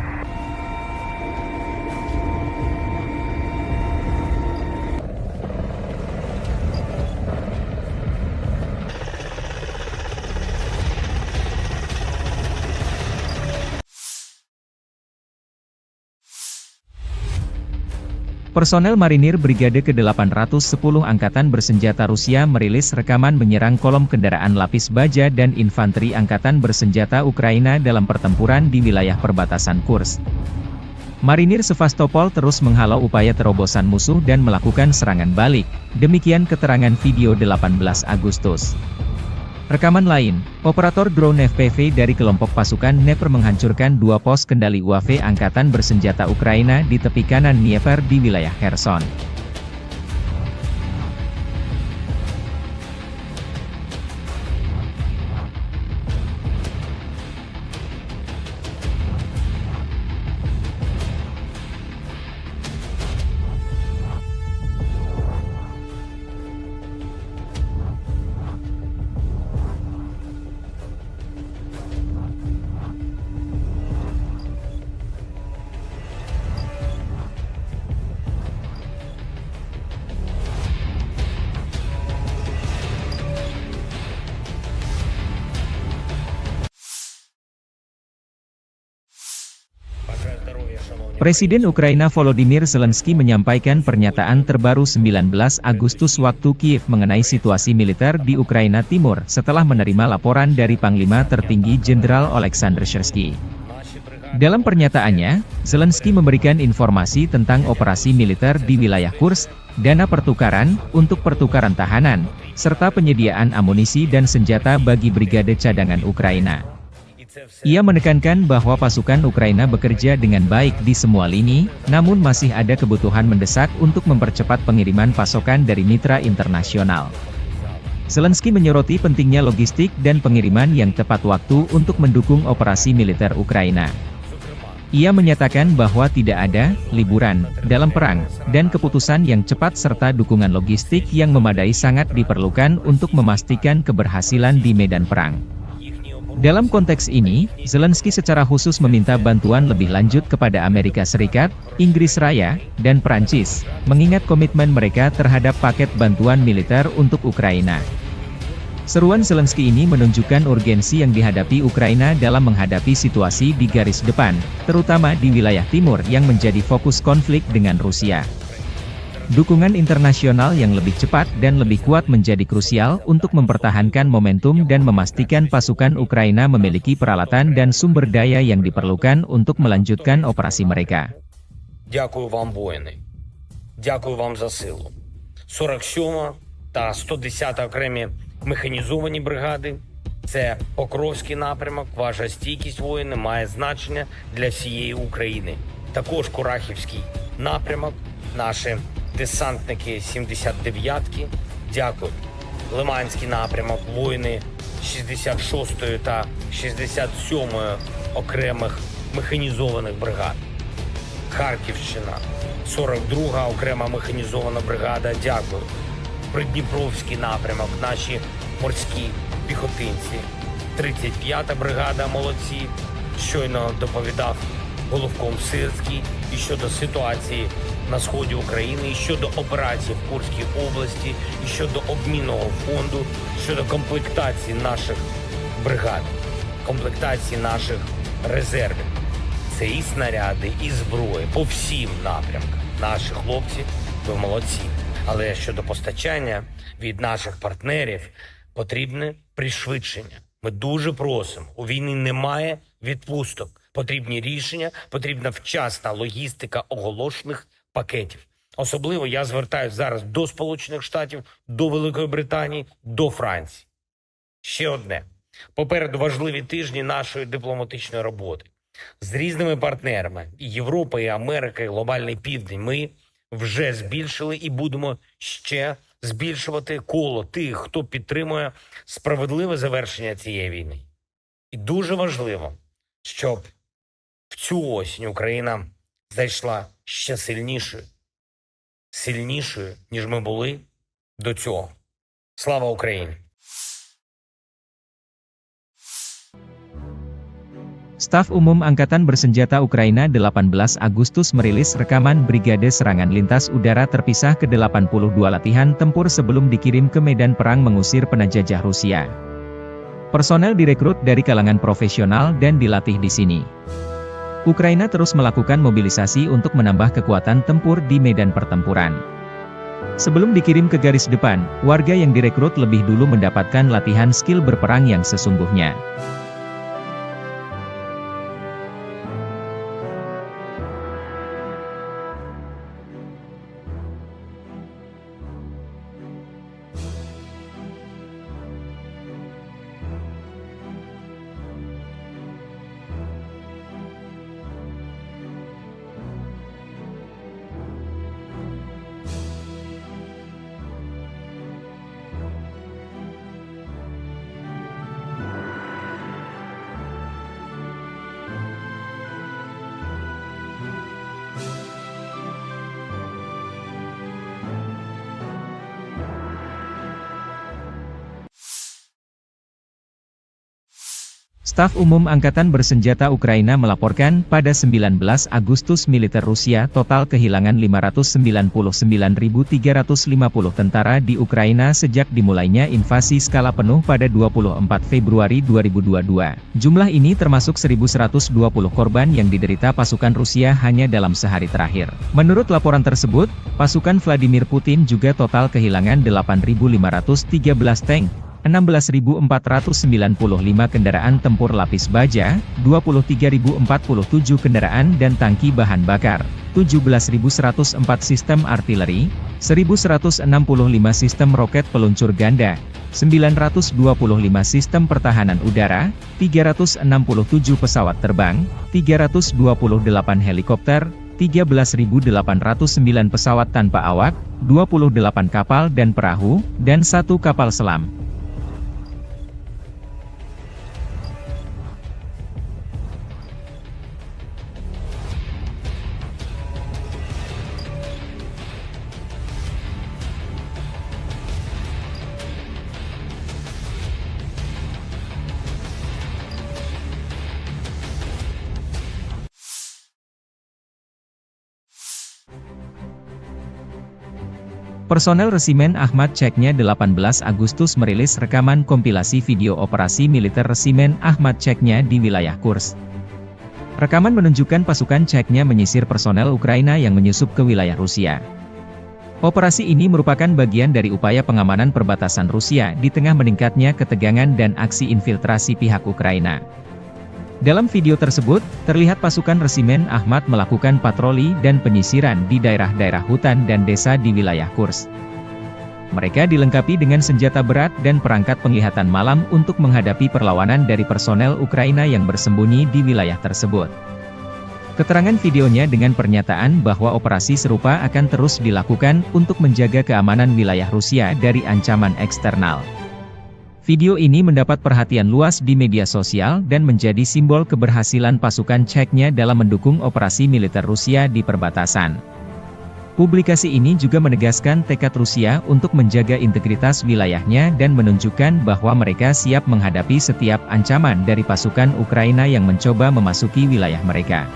Personel marinir Brigade ke-810 Angkatan Bersenjata Rusia merilis rekaman menyerang kolom kendaraan lapis baja dan infanteri Angkatan Bersenjata Ukraina dalam pertempuran di wilayah perbatasan Kursk. Marinir Sevastopol terus menghalau upaya terobosan musuh dan melakukan serangan balik, demikian keterangan video 18 Agustus. Rekaman lain, operator drone FPV dari kelompok pasukan Dnepr menghancurkan 2 pos kendali UAV Angkatan Bersenjata Ukraina di tepi kanan Dnieper di wilayah Kherson. Presiden Ukraina Volodymyr Zelensky menyampaikan pernyataan terbaru 19 Agustus waktu Kiev mengenai situasi militer di Ukraina Timur setelah menerima laporan dari Panglima Tertinggi Jenderal Oleksandr Syrsky. Dalam pernyataannya, Zelensky memberikan informasi tentang operasi militer di wilayah Kursk, dana pertukaran, untuk pertukaran tahanan, serta penyediaan amunisi dan senjata bagi brigade cadangan Ukraina. Ia menekankan bahwa pasukan Ukraina bekerja dengan baik di semua lini, namun masih ada kebutuhan mendesak untuk mempercepat pengiriman pasokan dari mitra internasional. Zelensky menyoroti pentingnya logistik dan pengiriman yang tepat waktu untuk mendukung operasi militer Ukraina. Ia menyatakan bahwa tidak ada liburan dalam perang, dan keputusan yang cepat serta dukungan logistik yang memadai sangat diperlukan untuk memastikan keberhasilan di medan perang. Dalam konteks ini, Zelensky secara khusus meminta bantuan lebih lanjut kepada Amerika Serikat, Inggris Raya, dan Prancis, mengingat komitmen mereka terhadap paket bantuan militer untuk Ukraina. Seruan Zelensky ini menunjukkan urgensi yang dihadapi Ukraina dalam menghadapi situasi di garis depan, terutama di wilayah timur yang menjadi fokus konflik dengan Rusia. Dukungan internasional yang lebih cepat dan lebih kuat menjadi krusial untuk mempertahankan momentum dan memastikan pasukan Ukraina memiliki peralatan dan sumber daya yang diperlukan untuk melanjutkan operasi mereka. Дякую вам, воїни. Дякую вам за силу. 47 та 110 окремі механізовані бригади. Це Покровський напрямок. Ваша стійкість, воїни, має значення для всієї України. Також Курахівський напрямок. Наші десантники 79-ки. Дякую. Лиманський напрямок. Воїни 66-ї та 67-ї окремих механізованих бригад. Харківщина, 42-га окрема механізована бригада, дякую. Придніпровський напрямок, наші морські піхотинці. 35-та бригада, молодці. Щойно доповідав Головком Сирський і щодо ситуації на сході України, і щодо операцій в Курській області, і щодо обмінного фонду, щодо комплектації наших бригад, комплектації наших резервів. Це і снаряди, і зброї по всім напрямкам. Наші хлопці, ви молодці. Але щодо постачання від наших партнерів потрібне пришвидшення. Ми дуже просимо. У війни немає відпусток. Потрібні рішення, потрібна вчасна логістика оголошених пакетів. Особливо я звертаюся зараз до Сполучених Штатів, до Великої Британії, до Франції. Ще одне. Попереду важливі тижні нашої дипломатичної роботи. З різними партнерами – і Європа, і Америка, і Глобальний Південь – ми вже збільшили і будемо ще збільшувати коло тих, хто підтримує справедливе завершення цієї війни. І дуже важливо, щоб в цю осінь Україна зайшла ще сильнішою, ніж ми були до цього. Слава Україні! Staf Umum Angkatan Bersenjata Ukraina 18 Agustus merilis rekaman Brigade Serangan Lintas Udara Terpisah ke-82 latihan tempur sebelum dikirim ke medan perang mengusir penjajah Rusia. Personel direkrut dari kalangan profesional dan dilatih di sini. Ukraina terus melakukan mobilisasi untuk menambah kekuatan tempur di medan pertempuran. Sebelum dikirim ke garis depan, warga yang direkrut lebih dulu mendapatkan latihan skill berperang yang sesungguhnya. Staf Umum Angkatan Bersenjata Ukraina melaporkan pada 19 Agustus militer Rusia total kehilangan 599.350 tentara di Ukraina sejak dimulainya invasi skala penuh pada 24 Februari 2022. Jumlah ini termasuk 1.120 korban yang diderita pasukan Rusia hanya dalam sehari terakhir. Menurut laporan tersebut, pasukan Vladimir Putin juga total kehilangan 8.513 tank, 16.495 kendaraan tempur lapis baja, 23.047 kendaraan dan tangki bahan bakar, 17.104 sistem artileri, 1.165 sistem roket peluncur ganda, 925 sistem pertahanan udara, 367 pesawat terbang, 328 helikopter, 13.809 pesawat tanpa awak, 28 kapal dan perahu, dan 1 kapal selam. Personel Resimen Ahmad Chechnya 18 Agustus merilis rekaman kompilasi video operasi militer Resimen Ahmad Chechnya di wilayah Kursk. Rekaman menunjukkan pasukan Chechnya menyisir personel Ukraina yang menyusup ke wilayah Rusia. Operasi ini merupakan bagian dari upaya pengamanan perbatasan Rusia di tengah meningkatnya ketegangan dan aksi infiltrasi pihak Ukraina. Dalam video tersebut, terlihat pasukan Resimen Ahmad melakukan patroli dan penyisiran di daerah-daerah hutan dan desa di wilayah Kursk. Mereka dilengkapi dengan senjata berat dan perangkat penglihatan malam untuk menghadapi perlawanan dari personel Ukraina yang bersembunyi di wilayah tersebut. Keterangan videonya dengan pernyataan bahwa operasi serupa akan terus dilakukan untuk menjaga keamanan wilayah Rusia dari ancaman eksternal. Video ini mendapat perhatian luas di media sosial dan menjadi simbol keberhasilan pasukan Chechnya dalam mendukung operasi militer Rusia di perbatasan. Publikasi ini juga menegaskan tekad Rusia untuk menjaga integritas wilayahnya dan menunjukkan bahwa mereka siap menghadapi setiap ancaman dari pasukan Ukraina yang mencoba memasuki wilayah mereka.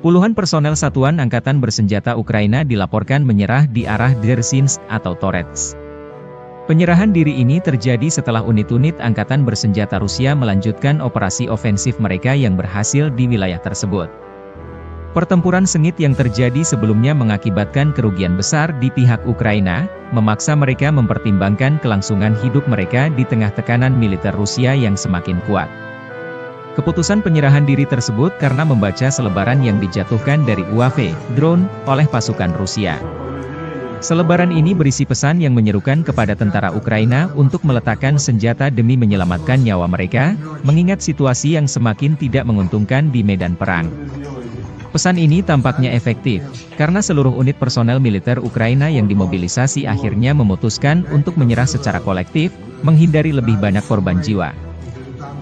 Puluhan personel Satuan Angkatan Bersenjata Ukraina dilaporkan menyerah di arah Dzerzhinsk atau Torets. Penyerahan diri ini terjadi setelah unit-unit Angkatan Bersenjata Rusia melanjutkan operasi ofensif mereka yang berhasil di wilayah tersebut. Pertempuran sengit yang terjadi sebelumnya mengakibatkan kerugian besar di pihak Ukraina, memaksa mereka mempertimbangkan kelangsungan hidup mereka di tengah tekanan militer Rusia yang semakin kuat. Keputusan penyerahan diri tersebut karena membaca selebaran yang dijatuhkan dari UAV, drone, oleh pasukan Rusia. Selebaran ini berisi pesan yang menyerukan kepada tentara Ukraina untuk meletakkan senjata demi menyelamatkan nyawa mereka, mengingat situasi yang semakin tidak menguntungkan di medan perang. Pesan ini tampaknya efektif, karena seluruh unit personel militer Ukraina yang dimobilisasi akhirnya memutuskan untuk menyerah secara kolektif, menghindari lebih banyak korban jiwa.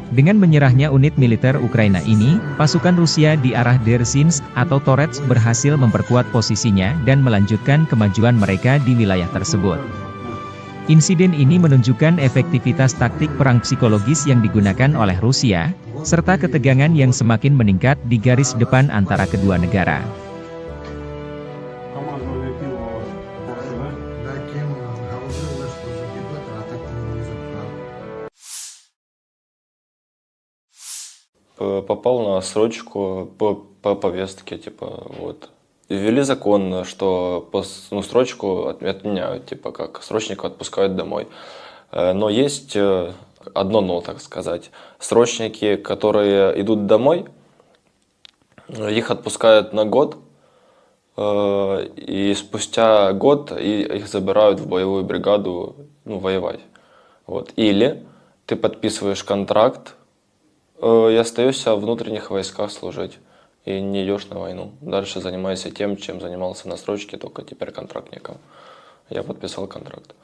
Dengan menyerahnya unit militer Ukraina ini, pasukan Rusia di arah Dzerzhinsk atau Torets berhasil memperkuat posisinya dan melanjutkan kemajuan mereka di wilayah tersebut. Insiden ini menunjukkan efektivitas taktik perang psikologis yang digunakan oleh Rusia, serta ketegangan yang semakin meningkat di garis depan antara kedua negara. Попал на срочку по повестке, типа, вот. ввели закон, что срочку отменяют, типа как срочника отпускают домой. Но есть одно но, так сказать. Срочники, которые идут домой, их отпускают на год, и спустя год их забирают в боевую бригаду, воевать. Вот. Или ты подписываешь контракт и остаешься в внутренних войсках служить. И не идешь на войну. Дальше занимайся тем, чем занимался на срочке, только теперь контрактником. Я подписал контракт.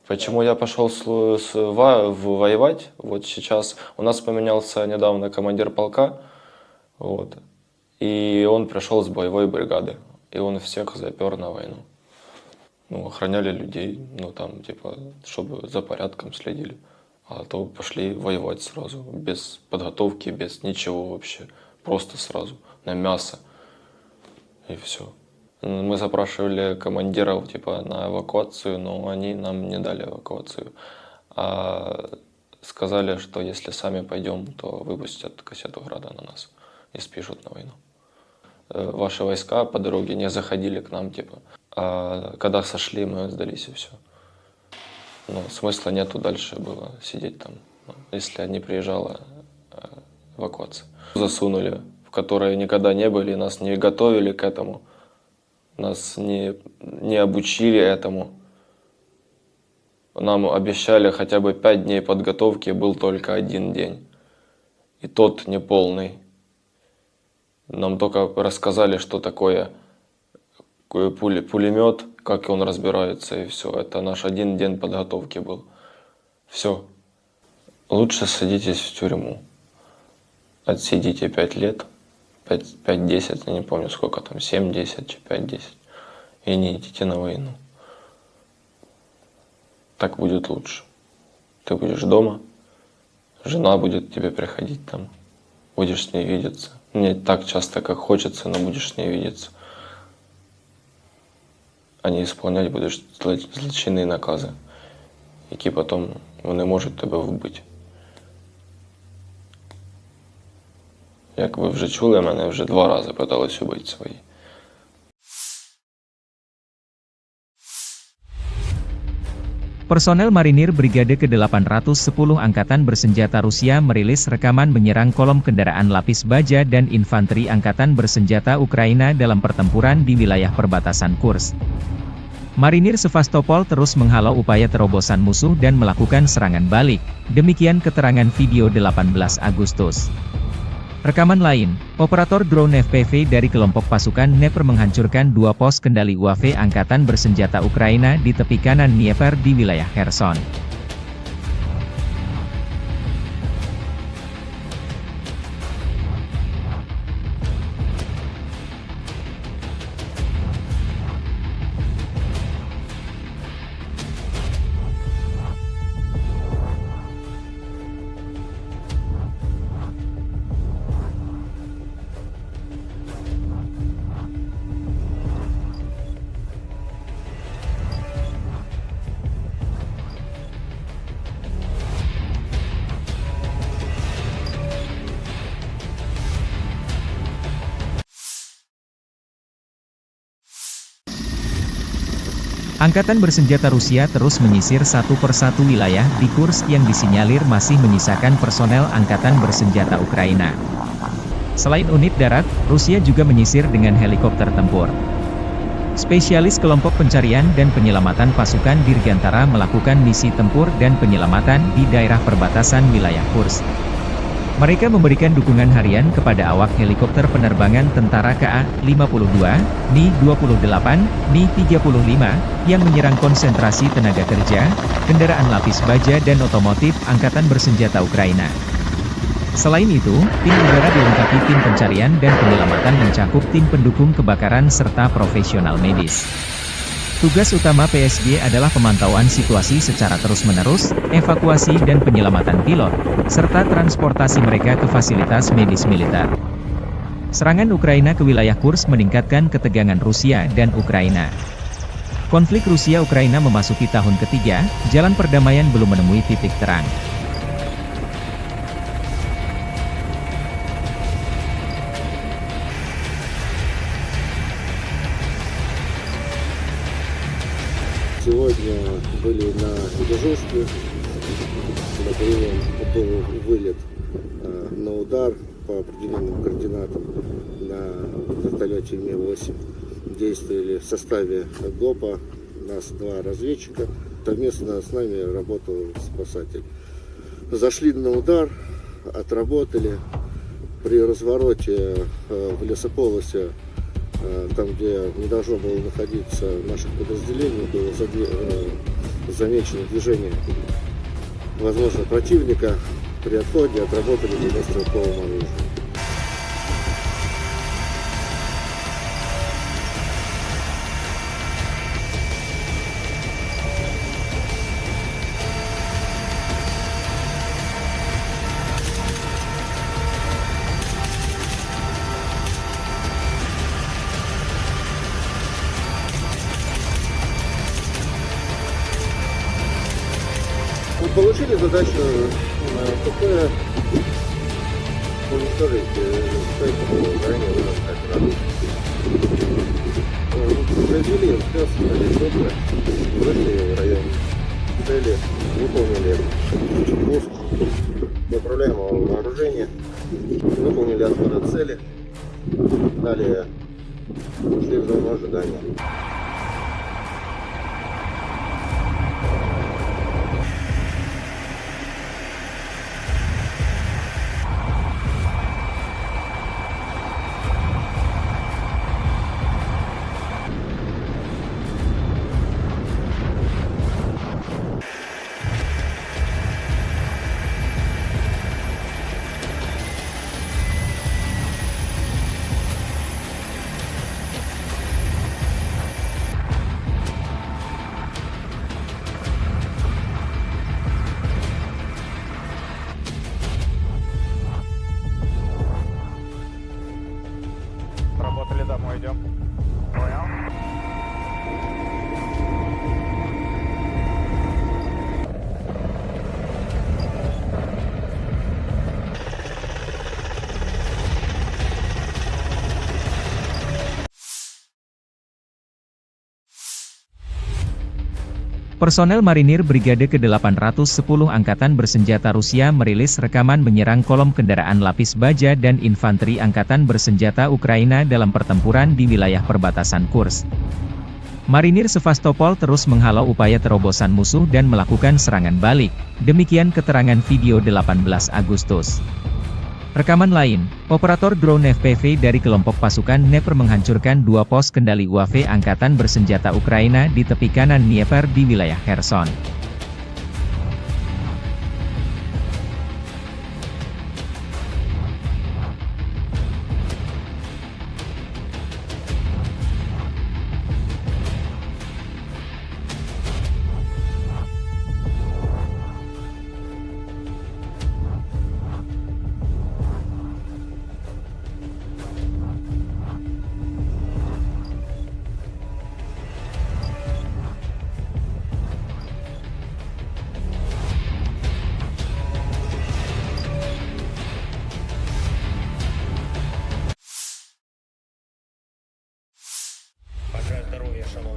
Почему я пошел воевать? Вот сейчас у нас поменялся недавно командир полка, вот, и он пришел с боевой бригады, и он всех запер на войну. Охраняли людей, чтобы за порядком следили. А то пошли воевать сразу, без подготовки, без ничего вообще. Просто сразу, на мясо. И все. Мы запрашивали командиров на эвакуацию, но они нам не дали эвакуацию. А сказали, что если сами пойдем, то выпустят кассету града на нас и спишут на войну. Ваши войска по дороге не заходили к нам, а когда сошли, мы сдались и все. Смысла нету дальше было сидеть там, если не приезжала эвакуация. Засунули, в которые никогда не были, нас не готовили к этому, нас не обучили этому. Нам обещали хотя бы 5 дней подготовки, был только 1 день. И тот неполный. Нам только рассказали, что такое пулемет, как он разбирается, и все. Это наш 1 день подготовки был. Все. Лучше садитесь в тюрьму. Отсидите 5 лет, 5-10, я не помню сколько там, 7-10, 5-10, и не идите на войну. Так будет лучше. Ты будешь дома, жена будет к тебе приходить там, будешь с ней видеться. Не так часто, как хочется, но будешь с ней видеться. А не исполнять будешь злочинные накази, які потім вони можуть тебе вбити. Як ви вже чули, мене вже 2 рази питались убити свої. Personel Marinir Brigade ke-810 Angkatan Bersenjata Rusia merilis rekaman menyerang kolom kendaraan lapis baja dan infanteri Angkatan Bersenjata Ukraina dalam pertempuran di wilayah perbatasan Kursk. Marinir Sevastopol terus menghalau upaya terobosan musuh dan melakukan serangan balik, demikian keterangan video 18 Agustus. Rekaman lain, operator drone FPV dari kelompok pasukan Dnepr menghancurkan 2 pos kendali UAV Angkatan Bersenjata Ukraina di tepi kanan Dnieper di wilayah Kherson. Angkatan Bersenjata Rusia terus menyisir satu persatu wilayah di Kursk yang disinyalir masih menyisakan personel Angkatan Bersenjata Ukraina. Selain unit darat, Rusia juga menyisir dengan helikopter tempur. Spesialis kelompok pencarian dan penyelamatan pasukan Dirgantara melakukan misi tempur dan penyelamatan di daerah perbatasan wilayah Kursk. Mereka memberikan dukungan harian kepada awak helikopter penerbangan tentara KA-52, Mi-28, Mi-35, yang menyerang konsentrasi tenaga kerja, kendaraan lapis baja dan otomotif Angkatan Bersenjata Ukraina. Selain itu, tim udara dilengkapi tim pencarian dan penyelamatan mencakup tim pendukung kebakaran serta profesional medis. Tugas utama PSG adalah pemantauan situasi secara terus-menerus, evakuasi dan penyelamatan pilot, serta transportasi mereka ke fasilitas medis militer. Serangan Ukraina ke wilayah Kursk meningkatkan ketegangan Rusia dan Ukraina. Konflik Rusia-Ukraina memasuki tahun ketiga, jalan perdamaian belum menemui titik terang. Сегодня были на дежурстве. На прием был вылет на удар по определенным координатам на вертолете Ми-8. Действовали в составе ГОПа, нас 2 разведчика. Совместно с нами работал спасатель. Зашли на удар, отработали. При развороте в лесополосе, там, где не должно было находиться наших подразделений, было замечено движение, возможно, противника. При отходе отработали его стрелковым оружием. Мы получили задачу ПП уничтожить ранее произвели спец геликоптер, вышли в район цели, выполнили пуск неуправляемого вооружения, выполнили отход от цели, далее ушли в зону ожидания. Работали, домой идем. Понял? Personel marinir Brigade ke-810 Angkatan Bersenjata Rusia merilis rekaman menyerang kolom kendaraan lapis baja dan infanteri Angkatan Bersenjata Ukraina dalam pertempuran di wilayah perbatasan Kursk. Marinir Sevastopol terus menghalau upaya terobosan musuh dan melakukan serangan balik, demikian keterangan video 18 Agustus. Rekaman lain, operator drone FPV dari kelompok pasukan Dnepr menghancurkan 2 pos kendali UAV Angkatan Bersenjata Ukraina di tepi kanan Dnieper di wilayah Kherson.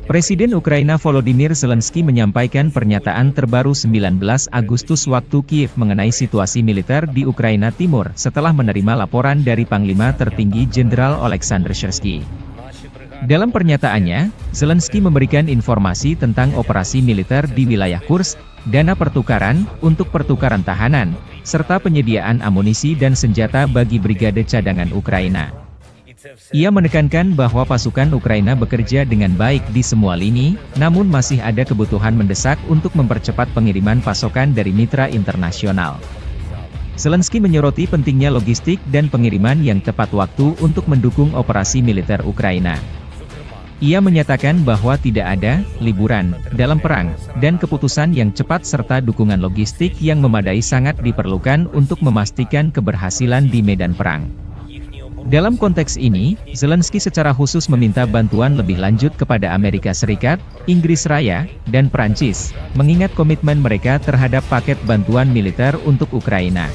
Presiden Ukraina Volodymyr Zelensky menyampaikan pernyataan terbaru 19 Agustus waktu Kiev mengenai situasi militer di Ukraina Timur setelah menerima laporan dari Panglima Tertinggi Jenderal Oleksandr Syrsky. Dalam pernyataannya, Zelensky memberikan informasi tentang operasi militer di wilayah Kursk, dana pertukaran untuk pertukaran tahanan, serta penyediaan amunisi dan senjata bagi brigade cadangan Ukraina. Ia menekankan bahwa pasukan Ukraina bekerja dengan baik di semua lini, namun masih ada kebutuhan mendesak untuk mempercepat pengiriman pasokan dari mitra internasional. Zelensky menyoroti pentingnya logistik dan pengiriman yang tepat waktu untuk mendukung operasi militer Ukraina. Ia menyatakan bahwa tidak ada liburan dalam perang, dan keputusan yang cepat serta dukungan logistik yang memadai sangat diperlukan untuk memastikan keberhasilan di medan perang. Dalam konteks ini, Zelensky secara khusus meminta bantuan lebih lanjut kepada Amerika Serikat, Inggris Raya, dan Prancis, mengingat komitmen mereka terhadap paket bantuan militer untuk Ukraina.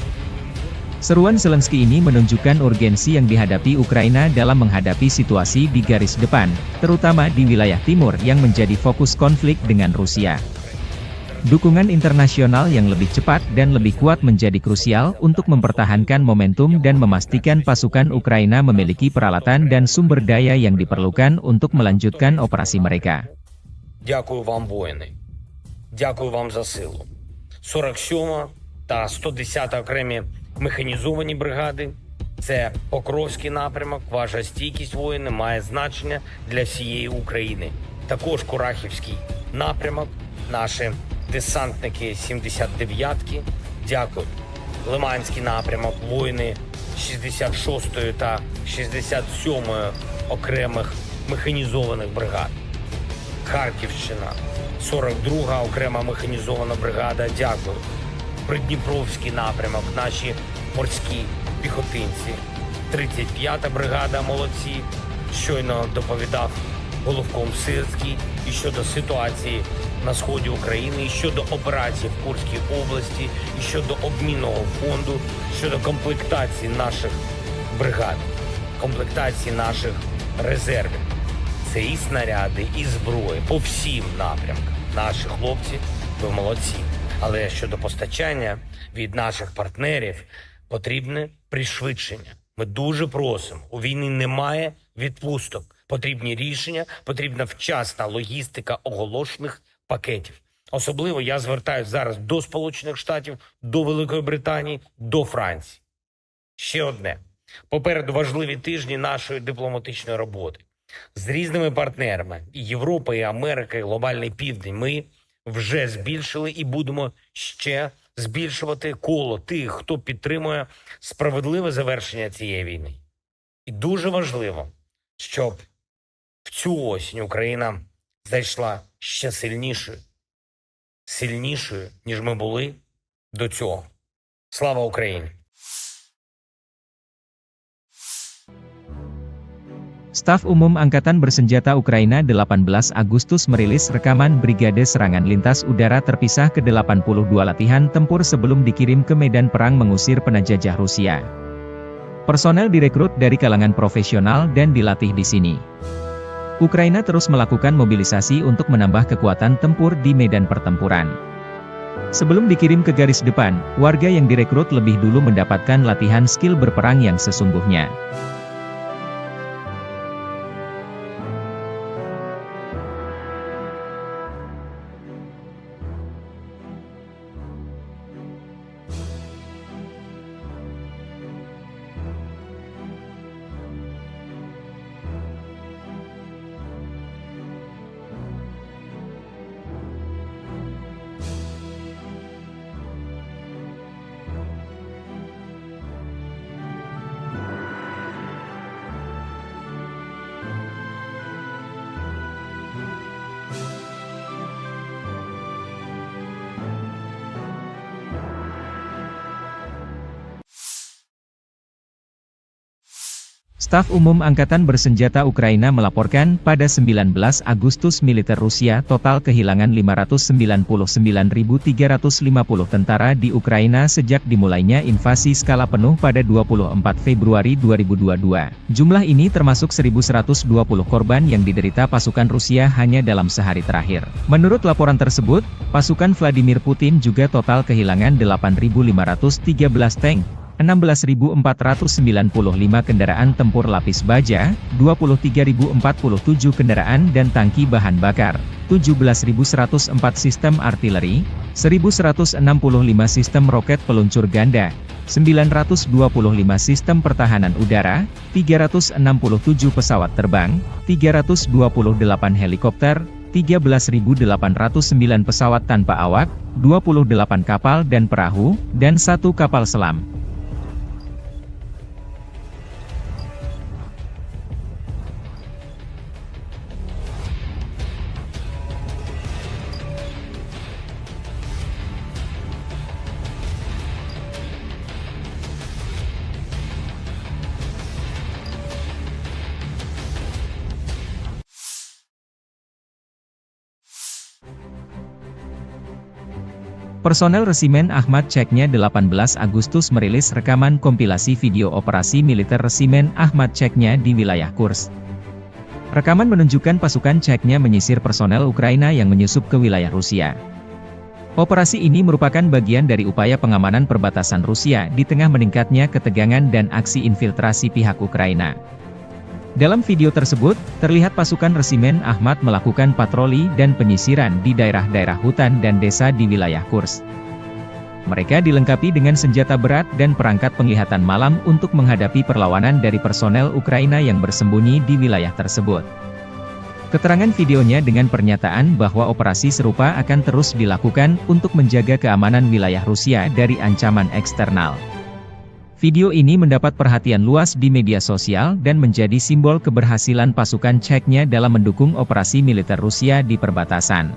Seruan Zelensky ini menunjukkan urgensi yang dihadapi Ukraina dalam menghadapi situasi di garis depan, terutama di wilayah timur yang menjadi fokus konflik dengan Rusia. Dukungan internasional yang lebih cepat dan lebih kuat menjadi krusial untuk mempertahankan momentum dan memastikan pasukan Ukraina memiliki peralatan dan sumber daya yang diperlukan untuk melanjutkan operasi mereka. Дякую вам, воїни. Дякую вам за силу. 47 та 110 окремі механізовані бригади. Це Покровський напрямок. Ваша стійкість, воїни, має значення для всієї України. Також Курахівський напрямок. Наші десантники 79-ки. Дякую. Лиманський напрямок. Воїни 66-ї та 67-ї окремих механізованих бригад. Харківщина, 42-га окрема механізована бригада, дякую. Придніпровський напрямок, наші морські піхотинці. 35-та бригада, молодці. Щойно доповідав головком Сирський і щодо ситуації на сході України, і щодо операції в Курській області, і щодо обмінного фонду, щодо комплектації наших бригад, комплектації наших резервів. Це і снаряди, і зброї по всім напрямкам. Наші хлопці, ви молодці. Але щодо постачання від наших партнерів потрібне пришвидшення. Ми дуже просимо. У війни немає відпусток. Потрібні рішення, потрібна вчасна логістика оголошених пакетів. Особливо я звертаюся зараз до Сполучених Штатів, до Великої Британії, до Франції. Ще одне. Попереду важливі тижні нашої дипломатичної роботи. З різними партнерами і Європи, і Америки, і Глобальний Південь ми вже збільшили і будемо ще збільшувати коло тих, хто підтримує справедливе завершення цієї війни. І дуже важливо, щоб в цю осінь Україна зайшла ще сильнішою, ніж ми були до цього. Слава Україні! Staf Umum Angkatan Bersenjata Ukraina 18 Agustus merilis rekaman Brigade Serangan Lintas Udara Terpisah ke-82 latihan tempur sebelum dikirim ke medan perang mengusir penjajah Rusia. Personel direkrut dari kalangan profesional dan dilatih di sini. Ukraina terus melakukan mobilisasi untuk menambah kekuatan tempur di medan pertempuran. Sebelum dikirim ke garis depan, warga yang direkrut lebih dulu mendapatkan latihan skill berperang yang sesungguhnya. Staf Umum Angkatan Bersenjata Ukraina melaporkan pada 19 Agustus militer Rusia total kehilangan 599.350 tentara di Ukraina sejak dimulainya invasi skala penuh pada 24 Februari 2022. Jumlah ini termasuk 1.120 korban yang diderita pasukan Rusia hanya dalam sehari terakhir. Menurut laporan tersebut, pasukan Vladimir Putin juga total kehilangan 8.513 tank, 16.495 kendaraan tempur lapis baja, 23.047 kendaraan dan tangki bahan bakar, 17.104 sistem artileri, 1.165 sistem roket peluncur ganda, 925 sistem pertahanan udara, 367 pesawat terbang, 328 helikopter, 13.809 pesawat tanpa awak, 28 kapal dan perahu, dan 1 kapal selam. Personel Resimen Ahmad Ceknya 18 Agustus merilis rekaman kompilasi video operasi militer Resimen Ahmad Ceknya di wilayah Kursk. Rekaman menunjukkan pasukan Ceknya menyisir personel Ukraina yang menyusup ke wilayah Rusia. Operasi ini merupakan bagian dari upaya pengamanan perbatasan Rusia di tengah meningkatnya ketegangan dan aksi infiltrasi pihak Ukraina. Dalam video tersebut, terlihat pasukan Resimen Ahmad melakukan patroli dan penyisiran di daerah-daerah hutan dan desa di wilayah Kursk. Mereka dilengkapi dengan senjata berat dan perangkat penglihatan malam untuk menghadapi perlawanan dari personel Ukraina yang bersembunyi di wilayah tersebut. Keterangan videonya dengan pernyataan bahwa operasi serupa akan terus dilakukan untuk menjaga keamanan wilayah Rusia dari ancaman eksternal. Video ini mendapat perhatian luas di media sosial dan menjadi simbol keberhasilan pasukan Ceknya dalam mendukung operasi militer Rusia di perbatasan.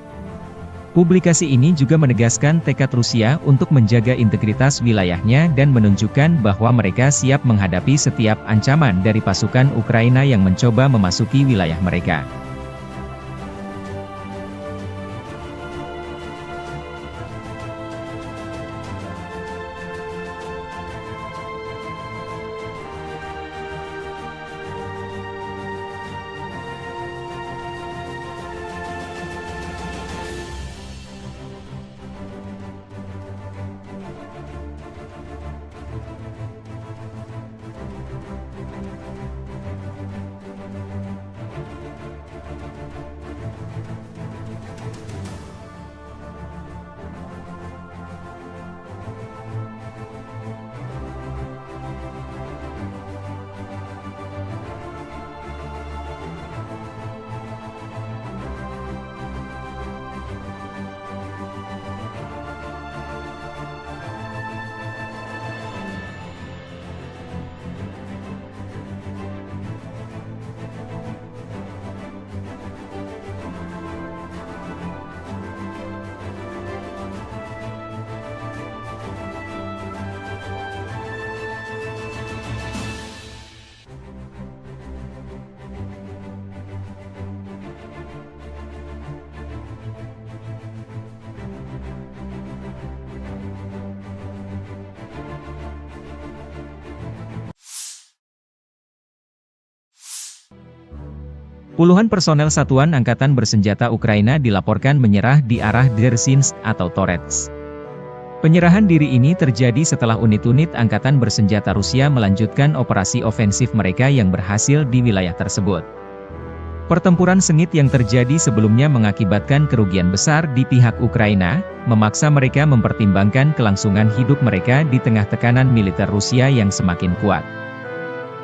Publikasi ini juga menegaskan tekad Rusia untuk menjaga integritas wilayahnya dan menunjukkan bahwa mereka siap menghadapi setiap ancaman dari pasukan Ukraina yang mencoba memasuki wilayah mereka. Puluhan personel Satuan Angkatan Bersenjata Ukraina dilaporkan menyerah di arah Dzerzhinsk atau Torets. Penyerahan diri ini terjadi setelah unit-unit Angkatan Bersenjata Rusia melanjutkan operasi ofensif mereka yang berhasil di wilayah tersebut. Pertempuran sengit yang terjadi sebelumnya mengakibatkan kerugian besar di pihak Ukraina, memaksa mereka mempertimbangkan kelangsungan hidup mereka di tengah tekanan militer Rusia yang semakin kuat.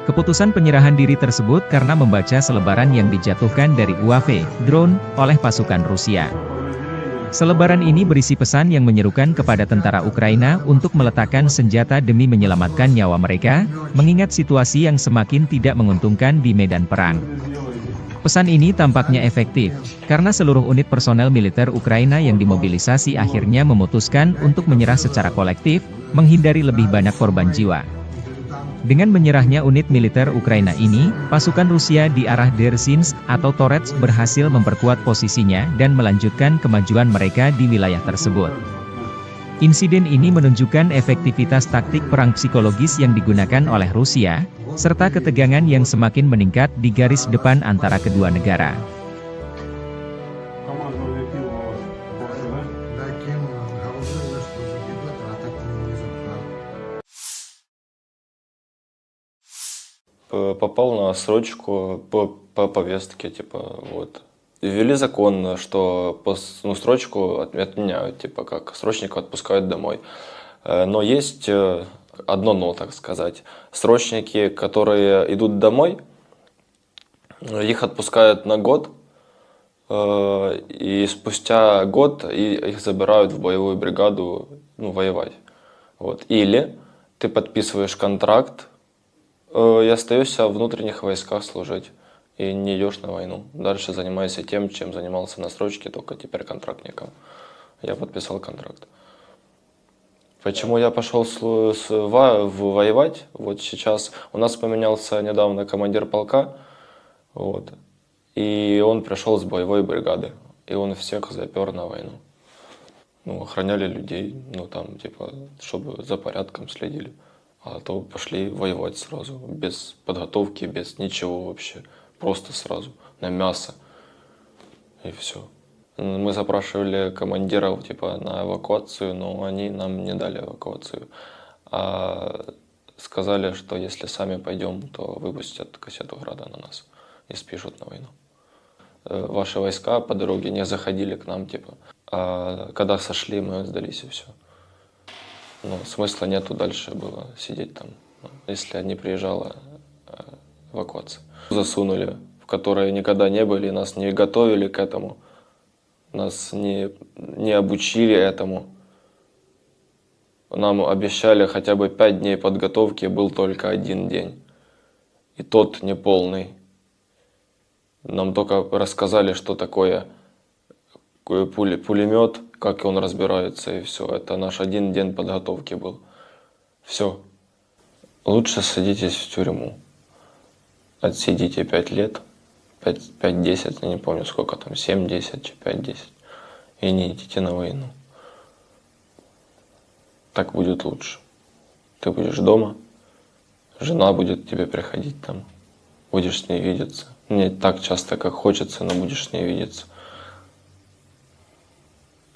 Keputusan penyerahan diri tersebut karena membaca selebaran yang dijatuhkan dari UAV, drone, oleh pasukan Rusia. Selebaran ini berisi pesan yang menyerukan kepada tentara Ukraina untuk meletakkan senjata demi menyelamatkan nyawa mereka, mengingat situasi yang semakin tidak menguntungkan di medan perang. Pesan ini tampaknya efektif, karena seluruh unit personel militer Ukraina yang dimobilisasi akhirnya memutuskan untuk menyerah secara kolektif, menghindari lebih banyak korban jiwa. Dengan menyerahnya unit militer Ukraina ini, pasukan Rusia di arah Dzerzhinsk atau Torets berhasil memperkuat posisinya dan melanjutkan kemajuan mereka di wilayah tersebut. Insiden ini menunjukkan efektivitas taktik perang psikologis yang digunakan oleh Rusia, serta ketegangan yang semakin meningkat di garis depan antara kedua negara. Попал на срочку по повестке, типа, вот. Ввели закон, что срочку отменяют, типа, как срочника отпускают домой. Но есть одно но, так сказать. Срочники, которые идут домой, их отпускают на год, и спустя год их забирают в боевую бригаду, воевать. Вот. Или ты подписываешь контракт, и остаешься в внутренних войсках служить. И не идешь на войну. Дальше занимайся тем, чем занимался на срочке, только теперь контрактником. Я подписал контракт. Почему я пошел воевать? Вот сейчас у нас поменялся недавно командир полка. Вот, и он пришел с боевой бригады. И он всех запер на войну. Ну, охраняли людей, ну, там, типа, чтобы за порядком следили. А то пошли воевать сразу, без подготовки, без ничего вообще. Просто сразу, на мясо. И все. Мы запрашивали командиров, типа, на эвакуацию, но они нам не дали эвакуацию. А сказали, что если сами пойдем, то выпустят кассету Града на нас и спишут на войну. Ваши войска по дороге не заходили к нам, типа. А когда сошли, мы сдались и все. Ну, смысла нету дальше было сидеть там, если не приезжала эвакуация. Засунули, в которой никогда не были, нас не готовили к этому, нас не обучили этому. Нам обещали хотя бы 5 дней подготовки, был только 1 день. И тот неполный. Нам только рассказали, что такое пулемет, как он разбирается, и все. Это наш 1 день подготовки был. Все. Лучше садитесь в тюрьму. Отсидите 5 лет, 5-10, я не помню сколько там, 7-10, 5-10. И не идите на войну. Так будет лучше. Ты будешь дома, жена будет к тебе приходить там, будешь с ней видеться. Не так часто, как хочется, но будешь с ней видеться.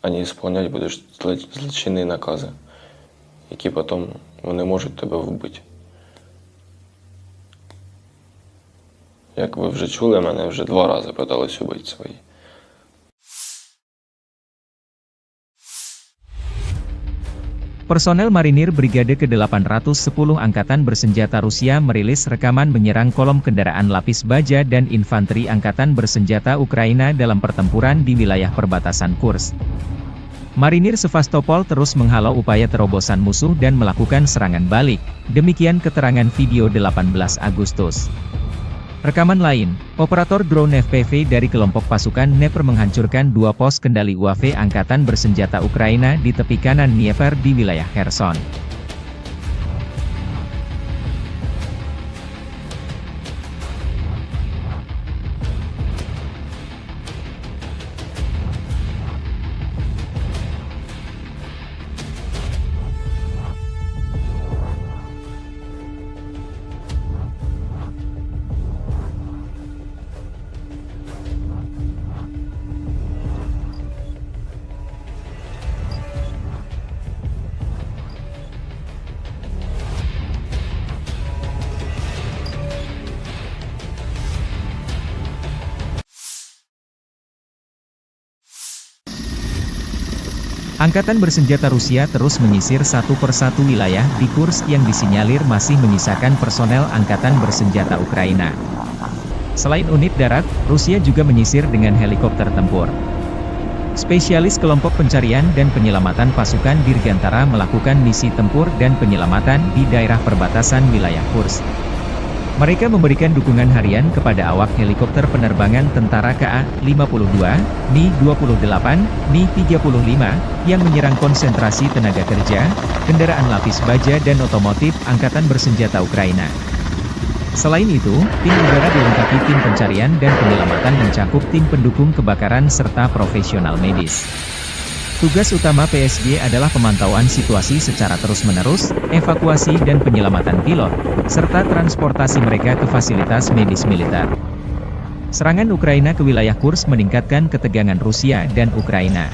А не исполнять будеш злочинні накази, які потім вони можуть тебе вбити. Як ви вже чули, мене вже 2 рази питались убити свої. Personel Marinir Brigade ke-810 Angkatan Bersenjata Rusia merilis rekaman menyerang kolom kendaraan lapis baja dan infanteri Angkatan Bersenjata Ukraina dalam pertempuran di wilayah perbatasan Kursk. Marinir Sevastopol terus menghalau upaya terobosan musuh dan melakukan serangan balik, demikian keterangan video 18 Agustus. Rekaman lain, operator drone FPV dari kelompok pasukan Dnepr menghancurkan 2 pos kendali UAV Angkatan Bersenjata Ukraina di tepi kanan Dnieper di wilayah Kherson. Angkatan Bersenjata Rusia terus menyisir satu persatu wilayah di Kursk yang disinyalir masih menyisakan personel Angkatan Bersenjata Ukraina. Selain unit darat, Rusia juga menyisir dengan helikopter tempur. Spesialis kelompok pencarian dan penyelamatan pasukan Dirgantara melakukan misi tempur dan penyelamatan di daerah perbatasan wilayah Kursk. Mereka memberikan dukungan harian kepada awak helikopter penerbangan tentara KA-52, Mi-28, Mi-35, yang menyerang konsentrasi tenaga kerja, kendaraan lapis baja dan otomotif Angkatan Bersenjata Ukraina. Selain itu, tim udara dilengkapi tim pencarian dan penyelamatan mencakup tim pendukung kebakaran serta profesional medis. Tugas utama PSG adalah pemantauan situasi secara terus-menerus, evakuasi dan penyelamatan pilot, serta transportasi mereka ke fasilitas medis militer. Serangan Ukraina ke wilayah Kursk meningkatkan ketegangan Rusia dan Ukraina.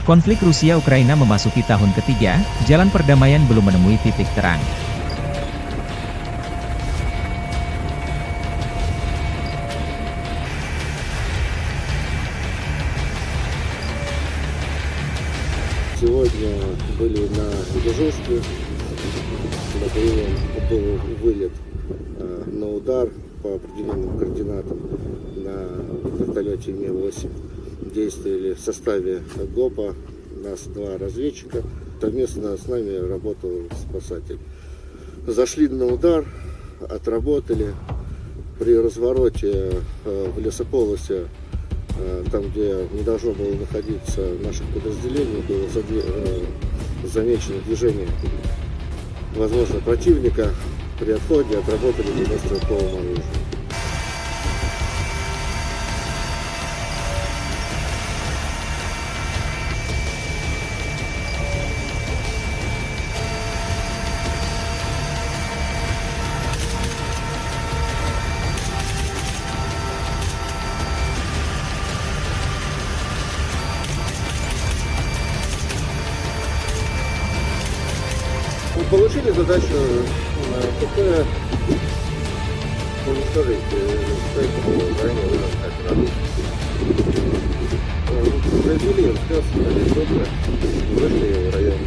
Konflik Rusia-Ukraina memasuki tahun ketiga, jalan perdamaian belum menemui titik terang. Сегодня были на Бережовске, на боевом был вылет на удар по определенным координатам на вертолете Ми-8. Действовали в составе ГОПа, нас 2 разведчика, совместно с нами работал спасатель. Зашли на удар, отработали, при развороте в лесополосе, там, где не должно было находиться наших подразделений, было замечено движение, возможно, противника. При отходе отработали по стрелковому оружию. получили задачу ПП уничтожить в районе Луганска. Произвели все, супер, вышли в район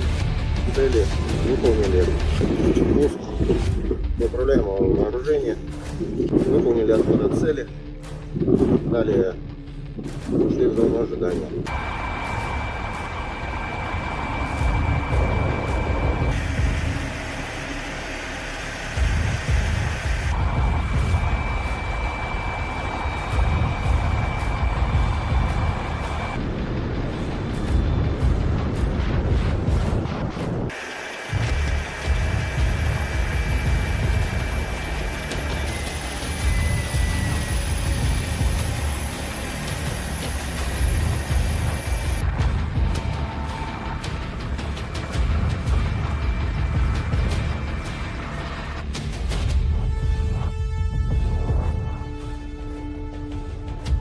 цели, выполнили пуск неуправляемого вооружения, выполнили отход от цели, далее ушли в зону ожидания.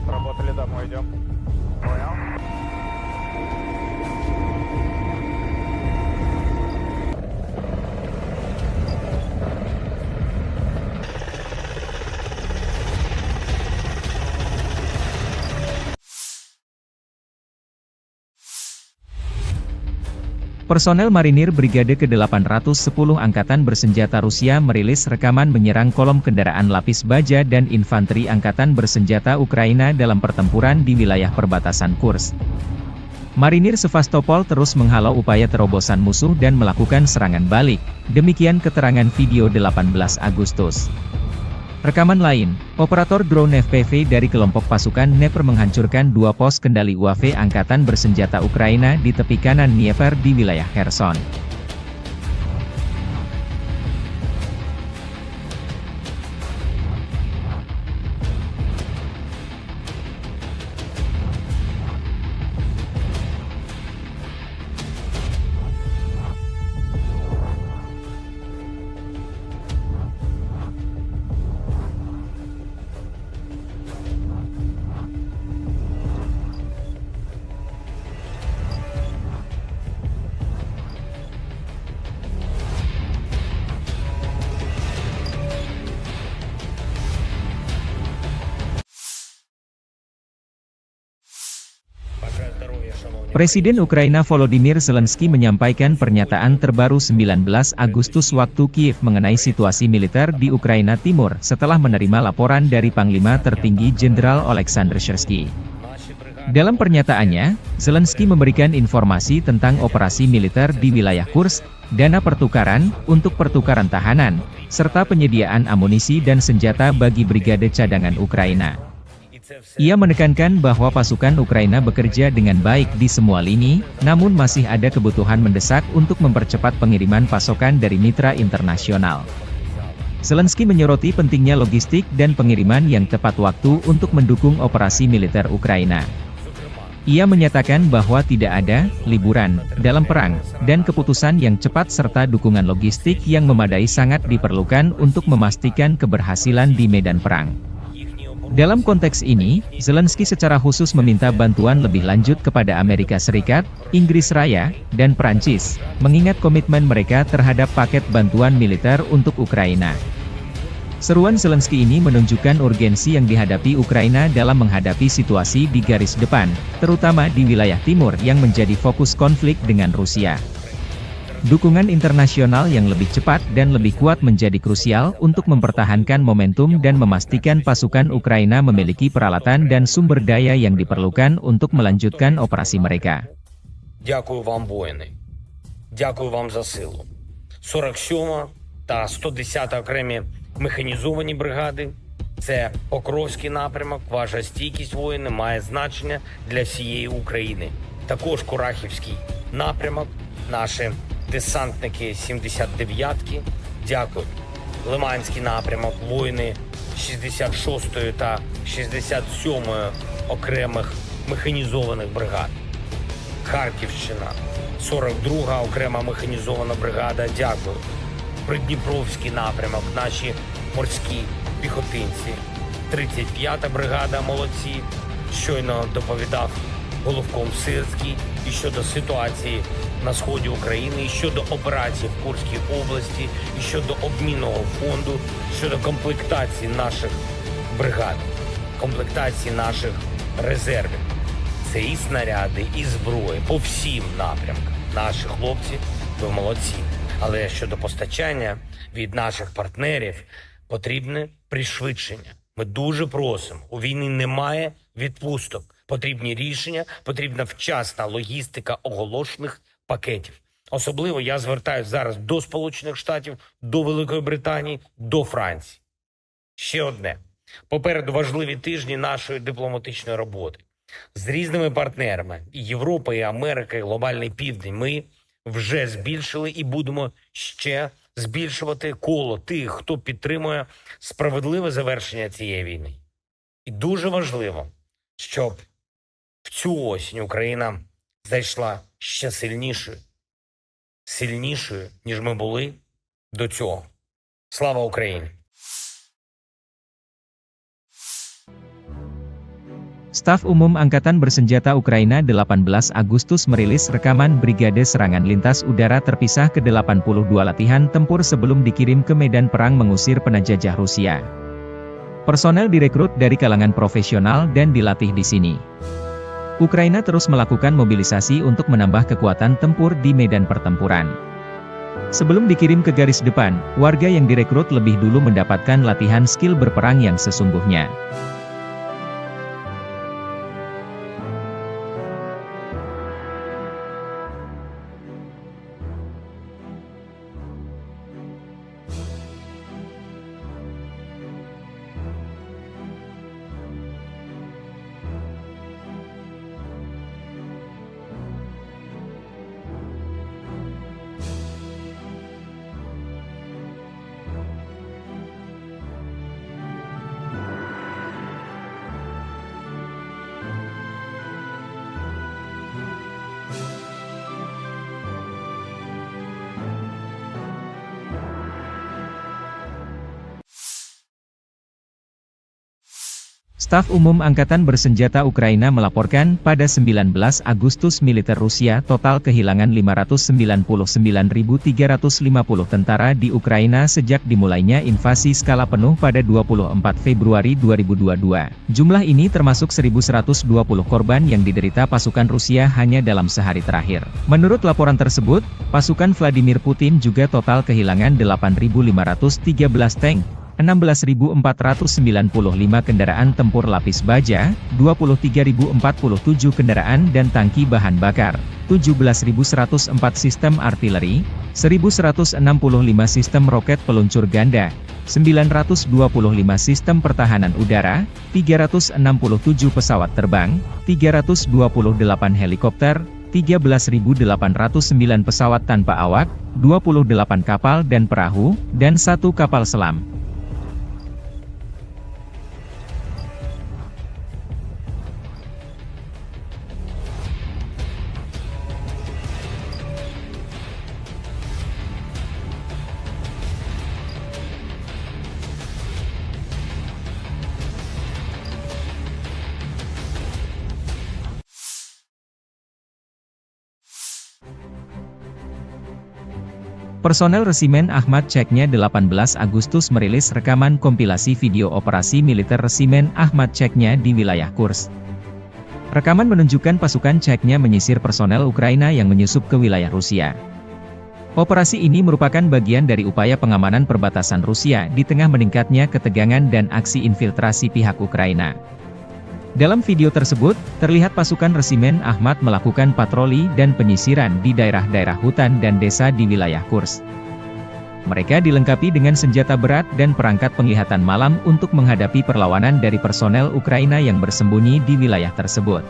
Работали, домой идем. Понял? Personel marinir Brigade ke-810 Angkatan Bersenjata Rusia merilis rekaman menyerang kolom kendaraan lapis baja dan infanteri Angkatan Bersenjata Ukraina dalam pertempuran di wilayah perbatasan Kursk. Marinir Sevastopol terus menghalau upaya terobosan musuh dan melakukan serangan balik, demikian keterangan video 18 Agustus. Rekaman lain, operator drone FPV dari kelompok pasukan Dnepr menghancurkan 2 pos kendali UAV Angkatan Bersenjata Ukraina di tepi kanan Dnieper di wilayah Kherson. Presiden Ukraina Volodymyr Zelensky menyampaikan pernyataan terbaru 19 Agustus waktu Kiev mengenai situasi militer di Ukraina Timur setelah menerima laporan dari Panglima Tertinggi Jenderal Oleksandr Syrsky. Dalam pernyataannya, Zelensky memberikan informasi tentang operasi militer di wilayah Kursk, dana pertukaran untuk pertukaran tahanan, serta penyediaan amunisi dan senjata bagi brigade cadangan Ukraina. Ia menekankan bahwa pasukan Ukraina bekerja dengan baik di semua lini, namun masih ada kebutuhan mendesak untuk mempercepat pengiriman pasokan dari mitra internasional. Zelensky menyoroti pentingnya logistik dan pengiriman yang tepat waktu untuk mendukung operasi militer Ukraina. Ia menyatakan bahwa tidak ada liburan dalam perang, dan keputusan yang cepat serta dukungan logistik yang memadai sangat diperlukan untuk memastikan keberhasilan di medan perang. Dalam konteks ini, Zelensky secara khusus meminta bantuan lebih lanjut kepada Amerika Serikat, Inggris Raya, dan Prancis, mengingat komitmen mereka terhadap paket bantuan militer untuk Ukraina. Seruan Zelensky ini menunjukkan urgensi yang dihadapi Ukraina dalam menghadapi situasi di garis depan, terutama di wilayah timur yang menjadi fokus konflik dengan Rusia. Dukungan internasional yang lebih cepat dan lebih kuat menjadi krusial untuk mempertahankan momentum dan memastikan pasukan Ukraina memiliki peralatan dan sumber daya yang diperlukan untuk melanjutkan operasi mereka. Дякую вам, воїни. Дякую вам за силу. 47 та 110 окремі механізовані бригади. Це Покровський напрямок. Ваша стійкість, воїни, має значення для всієї України. Також Курахівський напрямок. Наші десантники 79-ки. Дякую. Лиманський напрямок. Воїни 66-ї та 67-ї окремих механізованих бригад. Харківщина, 42-га окрема механізована бригада, дякую. Придніпровський напрямок, наші морські піхотинці. 35-та бригада, молодці. Щойно доповідав головком Сирський і щодо ситуації на сході України, і щодо операцій в Курській області, і щодо обмінного фонду, щодо комплектації наших бригад, комплектації наших резервів. Це і снаряди, і зброї по всім напрямкам. Наші хлопці, ви молодці. Але щодо постачання від наших партнерів потрібне пришвидшення. Ми дуже просимо. У війни немає відпусток. Потрібні рішення, потрібна вчасна логістика оголошених пакетів. Особливо я звертаюся зараз до Сполучених Штатів, до Великої Британії, до Франції. Ще одне. Попереду важливі тижні нашої дипломатичної роботи. З різними партнерами – і Європа, і Америка, і Глобальний Південь – ми вже збільшили і будемо ще збільшувати коло тих, хто підтримує справедливе завершення цієї війни. І дуже важливо, щоб в цю осінь Україна зайшла ще сильнішою, ніж ми були до цього. Слава Україні! Staf Umum Angkatan Bersenjata Ukraina 18 Agustus merilis rekaman Brigade Serangan Lintas Udara Terpisah ke-82 latihan tempur sebelum dikirim ke medan perang mengusir penjajah Rusia. Personel direkrut dari kalangan profesional dan dilatih di sini. Ukraina terus melakukan mobilisasi untuk menambah kekuatan tempur di medan pertempuran. Sebelum dikirim ke garis depan, warga yang direkrut lebih dulu mendapatkan latihan skill berperang yang sesungguhnya. Staf Umum Angkatan Bersenjata Ukraina melaporkan pada 19 Agustus militer Rusia total kehilangan 599.350 tentara di Ukraina sejak dimulainya invasi skala penuh pada 24 Februari 2022. Jumlah ini termasuk 1.120 korban yang diderita pasukan Rusia hanya dalam sehari terakhir. Menurut laporan tersebut, pasukan Vladimir Putin juga total kehilangan 8.513 tank, 16.495 kendaraan tempur lapis baja, 23.047 kendaraan dan tangki bahan bakar, 17.104 sistem artileri, 1.165 sistem roket peluncur ganda, 925 sistem pertahanan udara, 367 pesawat terbang, 328 helikopter, 13.809 pesawat tanpa awak, 28 kapal dan perahu, dan 1 kapal selam. Personel Resimen Ahmad Chechnya 18 Agustus merilis rekaman kompilasi video operasi militer Resimen Ahmad Chechnya di wilayah Kursk. Rekaman menunjukkan pasukan Chechnya menyisir personel Ukraina yang menyusup ke wilayah Rusia. Operasi ini merupakan bagian dari upaya pengamanan perbatasan Rusia di tengah meningkatnya ketegangan dan aksi infiltrasi pihak Ukraina. Dalam video tersebut, terlihat pasukan Resimen Ahmad melakukan patroli dan penyisiran di daerah-daerah hutan dan desa di wilayah Kursk. Mereka dilengkapi dengan senjata berat dan perangkat penglihatan malam untuk menghadapi perlawanan dari personel Ukraina yang bersembunyi di wilayah tersebut.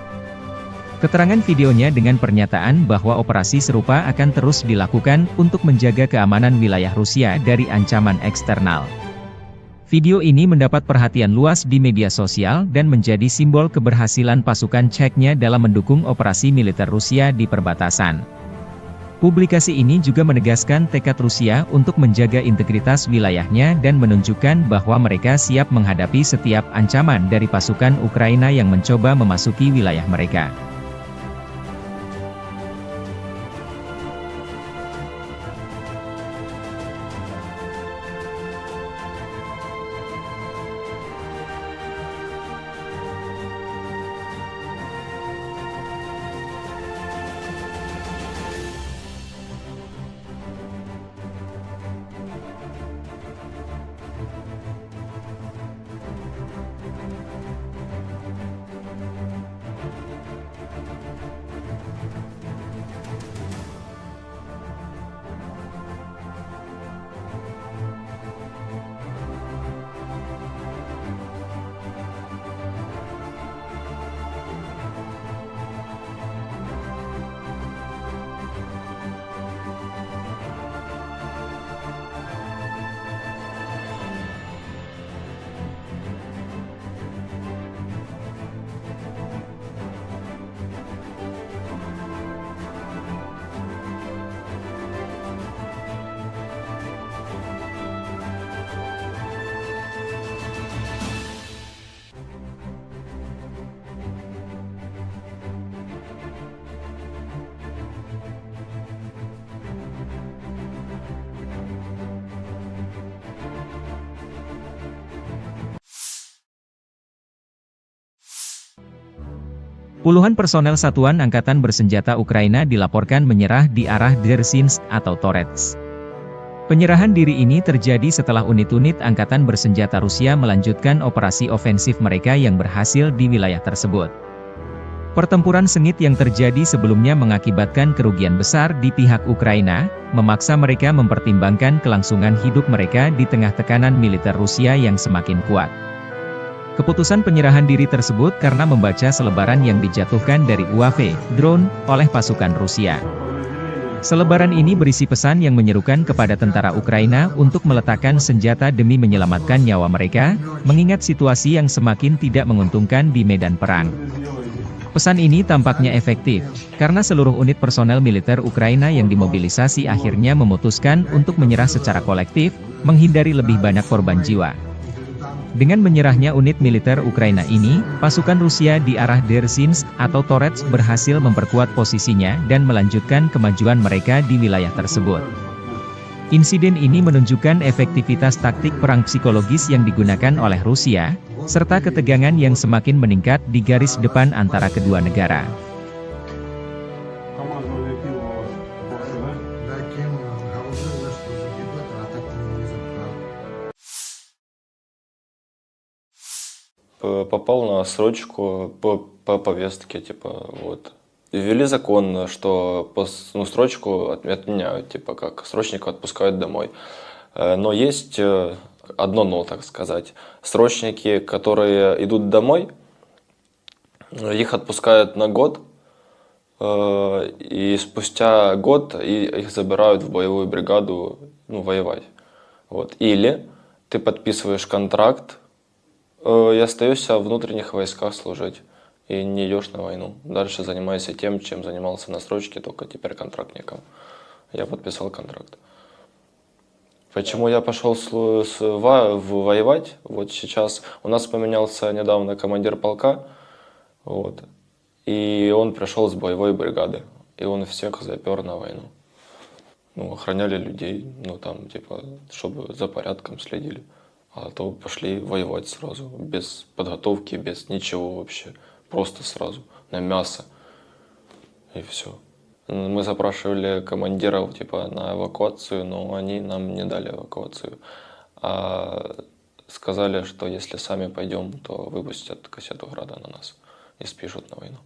Keterangan videonya dengan pernyataan bahwa operasi serupa akan terus dilakukan untuk menjaga keamanan wilayah Rusia dari ancaman eksternal. Video ini mendapat perhatian luas di media sosial dan menjadi simbol keberhasilan pasukan Chechnya dalam mendukung operasi militer Rusia di perbatasan. Publikasi ini juga menegaskan tekad Rusia untuk menjaga integritas wilayahnya dan menunjukkan bahwa mereka siap menghadapi setiap ancaman dari pasukan Ukraina yang mencoba memasuki wilayah mereka. Puluhan personel Satuan Angkatan Bersenjata Ukraina dilaporkan menyerah di arah Dersinsk atau Torets. Penyerahan diri ini terjadi setelah unit-unit Angkatan Bersenjata Rusia melanjutkan operasi ofensif mereka yang berhasil di wilayah tersebut. Pertempuran sengit yang terjadi sebelumnya mengakibatkan kerugian besar di pihak Ukraina, memaksa mereka mempertimbangkan kelangsungan hidup mereka di tengah tekanan militer Rusia yang semakin kuat. Keputusan penyerahan diri tersebut karena membaca selebaran yang dijatuhkan dari UAV, drone, oleh pasukan Rusia. Selebaran ini berisi pesan yang menyerukan kepada tentara Ukraina untuk meletakkan senjata demi menyelamatkan nyawa mereka, mengingat situasi yang semakin tidak menguntungkan di medan perang. Pesan ini tampaknya efektif, karena seluruh unit personel militer Ukraina yang dimobilisasi akhirnya memutuskan untuk menyerah secara kolektif, menghindari lebih banyak korban jiwa. Dengan menyerahnya unit militer Ukraina ini, pasukan Rusia di arah Dersinsk atau Torets berhasil memperkuat posisinya dan melanjutkan kemajuan mereka di wilayah tersebut. Insiden ini menunjukkan efektivitas taktik perang psikologis yang digunakan oleh Rusia, serta ketegangan yang semakin meningkat di garis depan antara kedua negara. Попал на срочку по повестке, типа, вот. Ввели закон, что срочку отменяют, типа, как срочников отпускают домой. Но есть одно но, так сказать. Срочники, которые идут домой, их отпускают на год, и спустя год их забирают в боевую бригаду, воевать. Вот. Или ты подписываешь контракт, и остаешься в внутренних войсках служить, и не идешь на войну. Дальше занимайся тем, чем занимался на срочке, только теперь контрактником. Я подписал контракт. Почему я пошел воевать? Вот сейчас у нас поменялся недавно командир полка, вот, и он пришел с боевой бригады, и он всех запер на войну. Охраняли людей, там, типа, чтобы за порядком следили. А то пошли воевать сразу, без подготовки, без ничего вообще. Просто сразу, на мясо. И все. Мы запрашивали командиров типа на эвакуацию, но они нам не дали эвакуацию. А сказали, что если сами пойдем, то выпустят кассету града на нас и спишут на войну.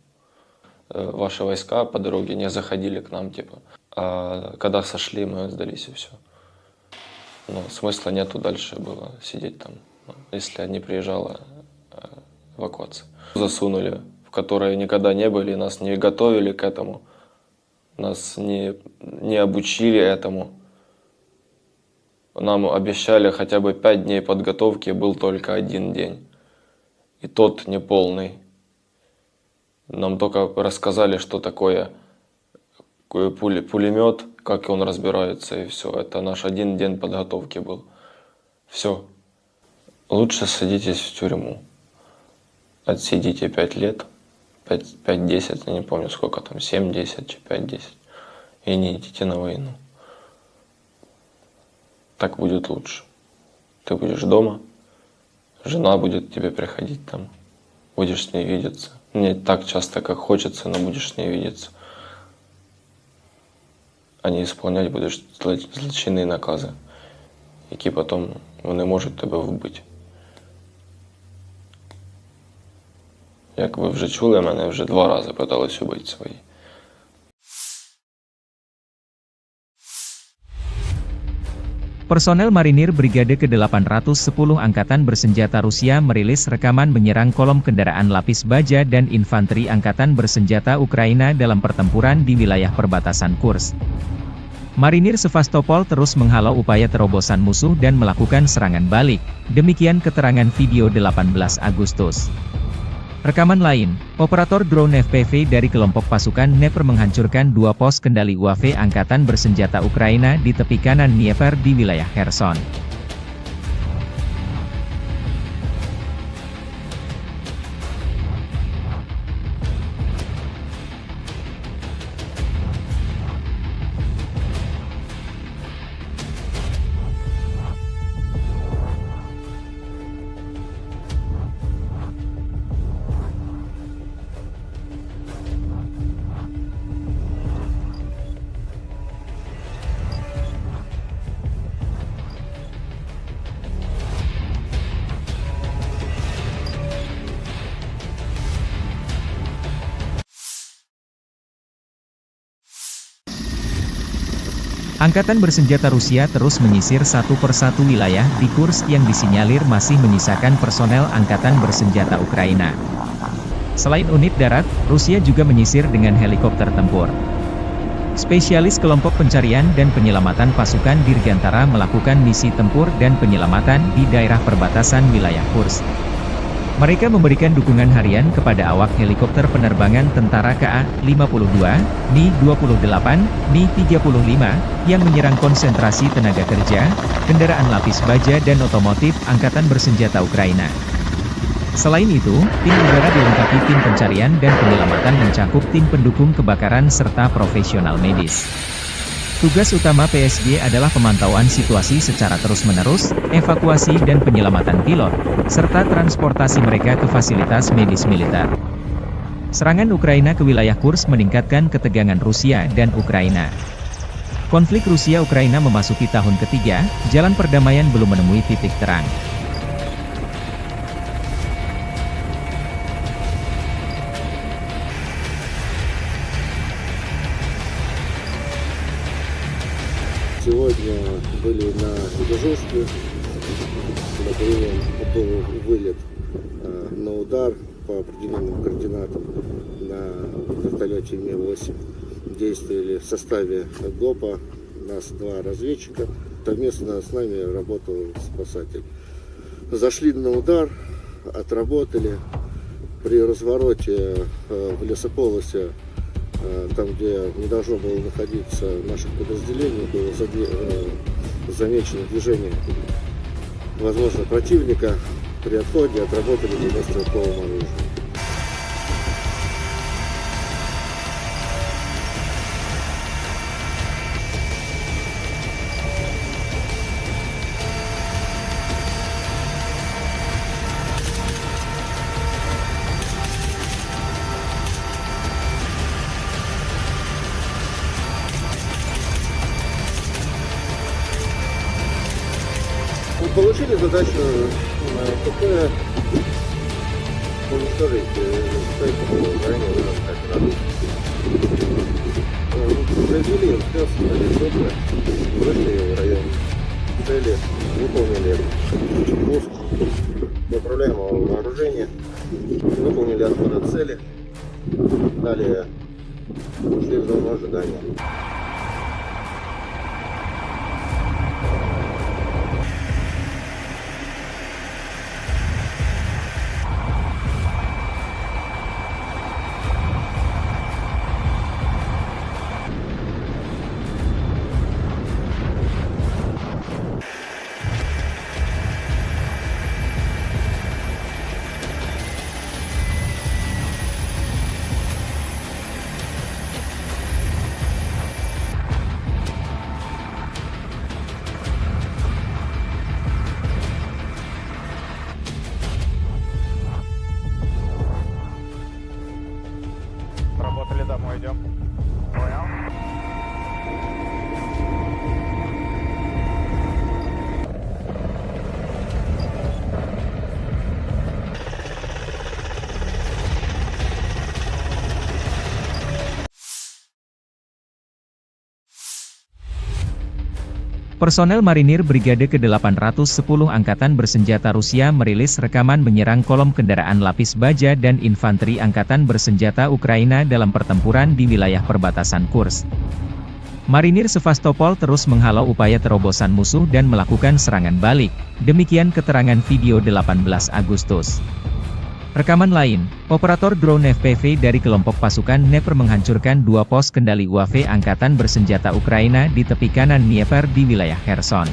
Ваши войска по дороге не заходили к нам, типа. А когда сошли, мы сдались и все. Смысла нету дальше было сидеть там, если не приезжала эвакуация. Засунули, в которые никогда не были, нас не готовили к этому, нас не обучили этому. Нам обещали хотя бы 5 дней подготовки, был только 1 день. И тот неполный. Нам только рассказали, что такое пулемет, как он разбирается, и все. Это наш 1 день подготовки был. Все. Лучше садитесь в тюрьму. Отсидите 5 лет, 5-10, я не помню сколько там, 7-10, 5-10. И не идите на войну. Так будет лучше. Ты будешь дома, жена будет к тебе приходить там, будешь с ней видеться. Не так часто, как хочется, но будешь с ней видеться. А не исполнять будеш злочинні накази, які потім вони можуть тебе вбити. Як ви вже чули, мене вже 2 рази питались убити свої. Personel Marinir Brigade ke-810 Angkatan Bersenjata Rusia merilis rekaman menyerang kolom kendaraan lapis baja dan infanteri Angkatan Bersenjata Ukraina dalam pertempuran di wilayah perbatasan Kursk. Marinir Sevastopol terus menghalau upaya terobosan musuh dan melakukan serangan balik, demikian keterangan video 18 Agustus. Rekaman lain, operator drone FPV dari kelompok pasukan Dnepr menghancurkan 2 pos kendali UAV Angkatan Bersenjata Ukraina di tepi kanan Dnieper di wilayah Kherson. Angkatan bersenjata Rusia terus menyisir satu persatu wilayah di Kursk yang disinyalir masih menyisakan personel angkatan bersenjata Ukraina. Selain unit darat, Rusia juga menyisir dengan helikopter tempur. Spesialis kelompok pencarian dan penyelamatan pasukan Dirgantara melakukan misi tempur dan penyelamatan di daerah perbatasan wilayah Kursk. Mereka memberikan dukungan harian kepada awak helikopter penerbangan tentara KA-52, Mi-28, Mi-35, yang menyerang konsentrasi tenaga kerja, kendaraan lapis baja dan otomotif Angkatan Bersenjata Ukraina. Selain itu, tim udara dilengkapi tim pencarian dan penyelamatan mencakup tim pendukung kebakaran serta profesional medis. Tugas utama PSG adalah pemantauan situasi secara terus-menerus, evakuasi dan penyelamatan pilot, serta transportasi mereka ke fasilitas medis militer. Serangan Ukraina ke wilayah Kursk meningkatkan ketegangan Rusia dan Ukraina. Konflik Rusia-Ukraina memasuki tahun ketiga, jalan perdamaian belum menemui titik terang. Сегодня были на дежурстве, был вылет на удар по определенным координатам на вертолете Ми-8. Действовали в составе ГОПа, нас 2 разведчика, совместно с нами работал спасатель. Зашли на удар, отработали. При развороте в лесополосе, там, где не должно было находиться наших подразделений, было замечено движение, возможно, противника. При отходе отработали по стрелковому оружию. Получили задачу КП уничтожить стоящую в районе Ульяновска операцию. Произвели спецоперацию, вышли в район цели, выполнили пуск неуправляемого вооружения, выполнили отход от цели, далее ушли в зону ожидания. Работали домой, идем. Понял? Personel marinir Brigade ke-810 Angkatan Bersenjata Rusia merilis rekaman menyerang kolom kendaraan lapis baja dan infanteri Angkatan Bersenjata Ukraina dalam pertempuran di wilayah perbatasan Kursk. Marinir Sevastopol terus menghalau upaya terobosan musuh dan melakukan serangan balik, demikian keterangan video 18 Agustus. Rekaman lain, operator drone FPV dari kelompok pasukan Dnepr menghancurkan 2 pos kendali UAV Angkatan Bersenjata Ukraina di tepi kanan Dnieper di wilayah Kherson.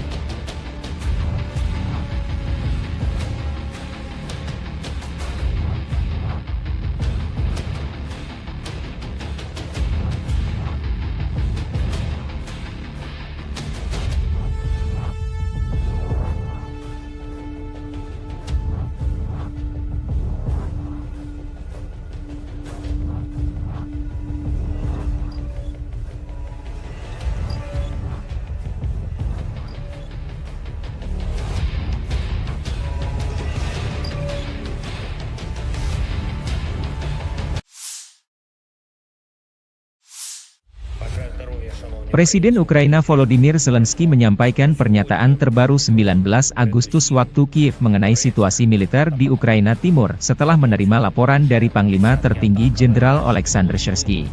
Presiden Ukraina Volodymyr Zelensky menyampaikan pernyataan terbaru 19 Agustus waktu Kiev mengenai situasi militer di Ukraina Timur setelah menerima laporan dari Panglima Tertinggi Jenderal Oleksandr Syrsky.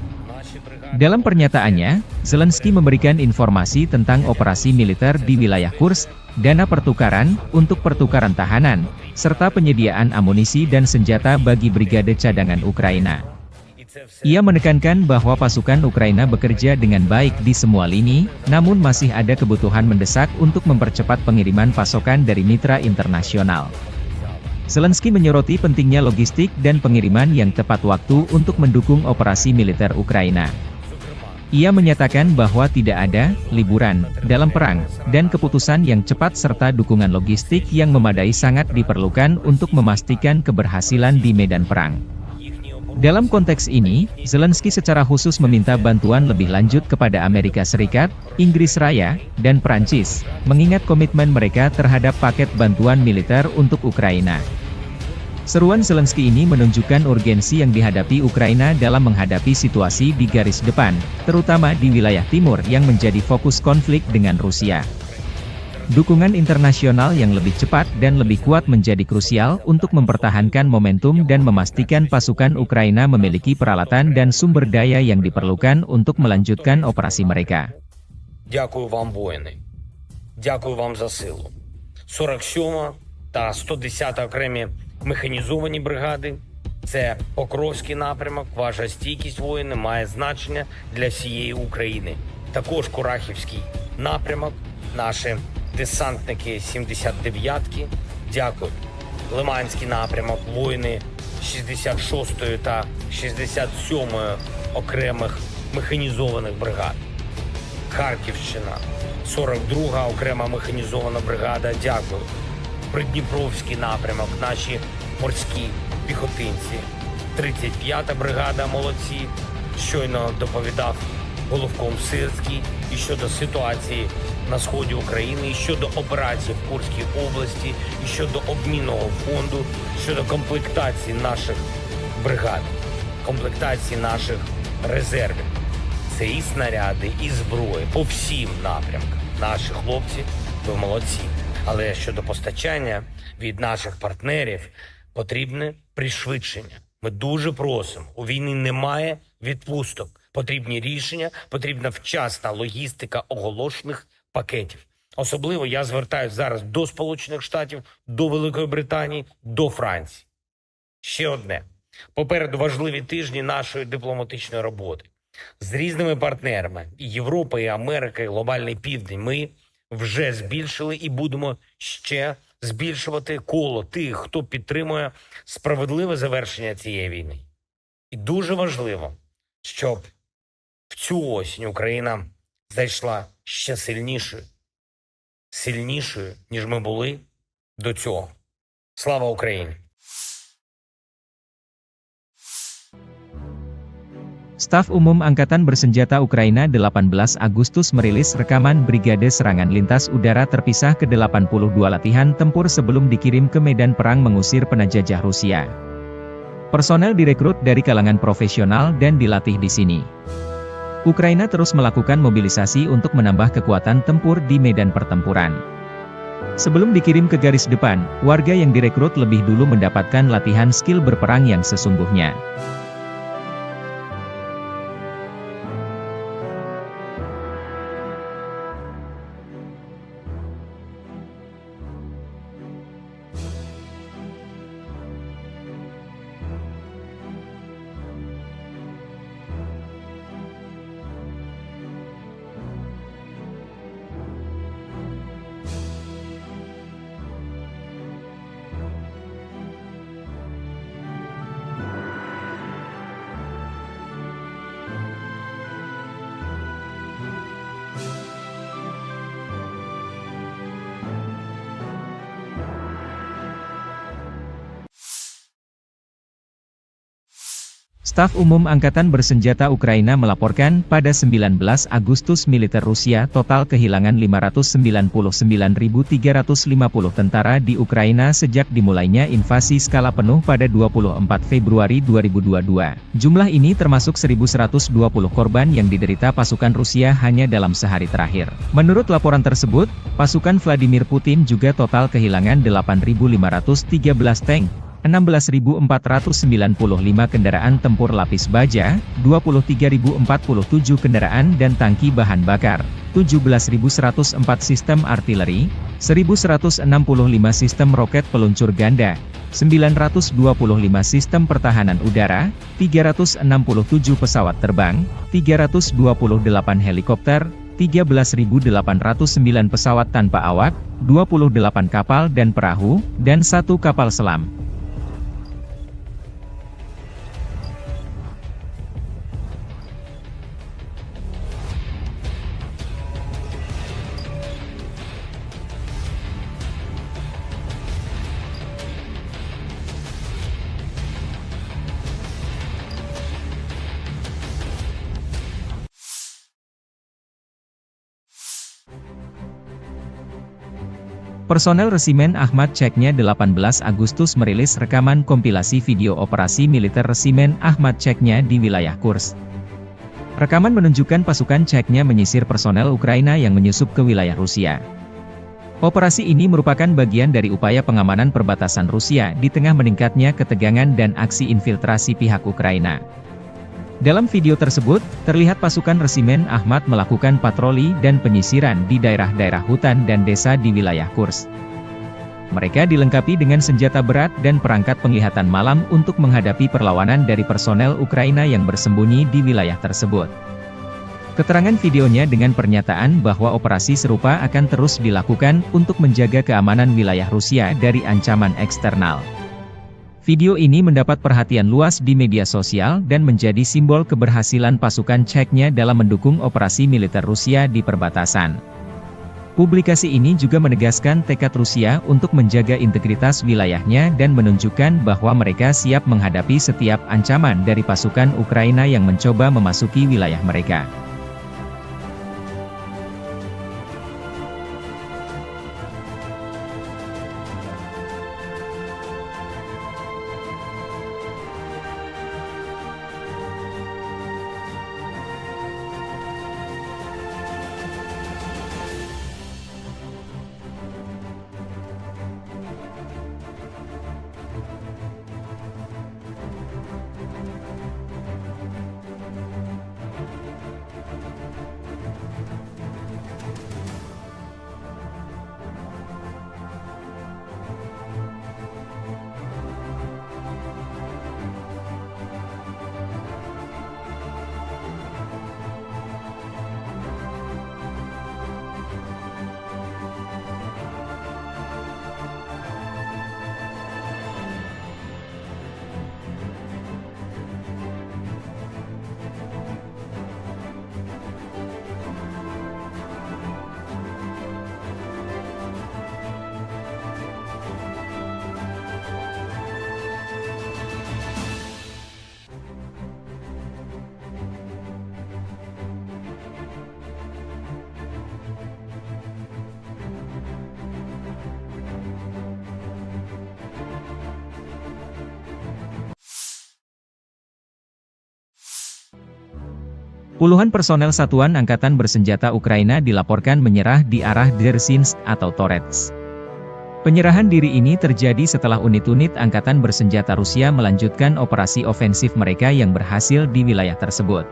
Dalam pernyataannya, Zelensky memberikan informasi tentang operasi militer di wilayah Kursk, dana pertukaran untuk pertukaran tahanan, serta penyediaan amunisi dan senjata bagi brigade cadangan Ukraina. Ia menekankan bahwa pasukan Ukraina bekerja dengan baik di semua lini, namun masih ada kebutuhan mendesak untuk mempercepat pengiriman pasokan dari mitra internasional. Zelensky menyoroti pentingnya logistik dan pengiriman yang tepat waktu untuk mendukung operasi militer Ukraina. Ia menyatakan bahwa tidak ada liburan dalam perang, dan keputusan yang cepat serta dukungan logistik yang memadai sangat diperlukan untuk memastikan keberhasilan di medan perang. Dalam konteks ini, Zelensky secara khusus meminta bantuan lebih lanjut kepada Amerika Serikat, Inggris Raya, dan Prancis, mengingat komitmen mereka terhadap paket bantuan militer untuk Ukraina. Seruan Zelensky ini menunjukkan urgensi yang dihadapi Ukraina dalam menghadapi situasi di garis depan, terutama di wilayah timur yang menjadi fokus konflik dengan Rusia. Dukungan internasional yang lebih cepat dan lebih kuat menjadi krusial untuk mempertahankan momentum dan memastikan pasukan Ukraina memiliki peralatan dan sumber daya yang diperlukan untuk melanjutkan operasi mereka. Дякую вам, воїни. Дякую вам за силу. 47 та 110 окремі механізовані бригади. Це Покровський напрямок. Ваша стійкість, воїни, має значення для всієї України. Також Курахівський напрямок. Наші десантники 79-ки. Дякую. Лиманський напрямок. Воїни 66-ї та 67-ї окремих механізованих бригад. Харківщина, 42-га окрема механізована бригада, дякую. Придніпровський напрямок, наші морські піхотинці. 35-та бригада, молодці. Щойно доповідав головком Сирський і щодо ситуації на сході України, і щодо операцій в Курській області, і щодо обмінного фонду, щодо комплектації наших бригад, комплектації наших резервів. Це і снаряди, і зброї по всім напрямкам. Наші хлопці, ви молодці. Але щодо постачання від наших партнерів потрібне пришвидшення. Ми дуже просимо. У війні немає відпусток. Потрібні рішення, потрібна вчасна логістика оголошених пакетів. Особливо я звертаюся зараз до Сполучених Штатів, до Великої Британії, до Франції. Ще одне. Попереду важливі тижні нашої дипломатичної роботи. З різними партнерами – і Європа, і Америка, і Глобальний Південь – ми вже збільшили і будемо ще збільшувати коло тих, хто підтримує справедливе завершення цієї війни. І дуже важливо, щоб в цю осінь Україна зайшла ще сильнішою, ніж ми були до цього. Слава Україні! Staf Umum Angkatan Bersenjata Ukraina 18 Agustus merilis rekaman Brigade Serangan Lintas Udara Terpisah ke-82 latihan tempur sebelum dikirim ke medan perang mengusir penjajah Rusia. Personel direkrut dari kalangan profesional dan dilatih di sini. Ukraina terus melakukan mobilisasi untuk menambah kekuatan tempur di medan pertempuran. Sebelum dikirim ke garis depan, warga yang direkrut lebih dulu mendapatkan latihan skill berperang yang sesungguhnya. Staf Umum Angkatan Bersenjata Ukraina melaporkan pada 19 Agustus militer Rusia total kehilangan 599.350 tentara di Ukraina sejak dimulainya invasi skala penuh pada 24 Februari 2022. Jumlah ini termasuk 1.120 korban yang diderita pasukan Rusia hanya dalam sehari terakhir. Menurut laporan tersebut, pasukan Vladimir Putin juga total kehilangan 8.513 tank, 16.495 kendaraan tempur lapis baja, 23.047 kendaraan dan tangki bahan bakar, 17.104 sistem artileri, 1.165 sistem roket peluncur ganda, 925 sistem pertahanan udara, 367 pesawat terbang, 328 helikopter, 13.809 pesawat tanpa awak, 28 kapal dan perahu, dan 1 kapal selam. Personel Resimen Ahmad Chechnya 18 Agustus merilis rekaman kompilasi video operasi militer Resimen Ahmad Chechnya di wilayah Kursk. Rekaman menunjukkan pasukan Chechnya menyisir personel Ukraina yang menyusup ke wilayah Rusia. Operasi ini merupakan bagian dari upaya pengamanan perbatasan Rusia di tengah meningkatnya ketegangan dan aksi infiltrasi pihak Ukraina. Dalam video tersebut, terlihat pasukan Resimen Ahmad melakukan patroli dan penyisiran di daerah-daerah hutan dan desa di wilayah Kursk. Mereka dilengkapi dengan senjata berat dan perangkat penglihatan malam untuk menghadapi perlawanan dari personel Ukraina yang bersembunyi di wilayah tersebut. Keterangan videonya dengan pernyataan bahwa operasi serupa akan terus dilakukan untuk menjaga keamanan wilayah Rusia dari ancaman eksternal. Video ini mendapat perhatian luas di media sosial dan menjadi simbol keberhasilan pasukan Chechnya dalam mendukung operasi militer Rusia di perbatasan. Publikasi ini juga menegaskan tekad Rusia untuk menjaga integritas wilayahnya dan menunjukkan bahwa mereka siap menghadapi setiap ancaman dari pasukan Ukraina yang mencoba memasuki wilayah mereka. Puluhan personel Satuan Angkatan Bersenjata Ukraina dilaporkan menyerah di arah Dzerzhinsk atau Torets. Penyerahan diri ini terjadi setelah unit-unit Angkatan Bersenjata Rusia melanjutkan operasi ofensif mereka yang berhasil di wilayah tersebut.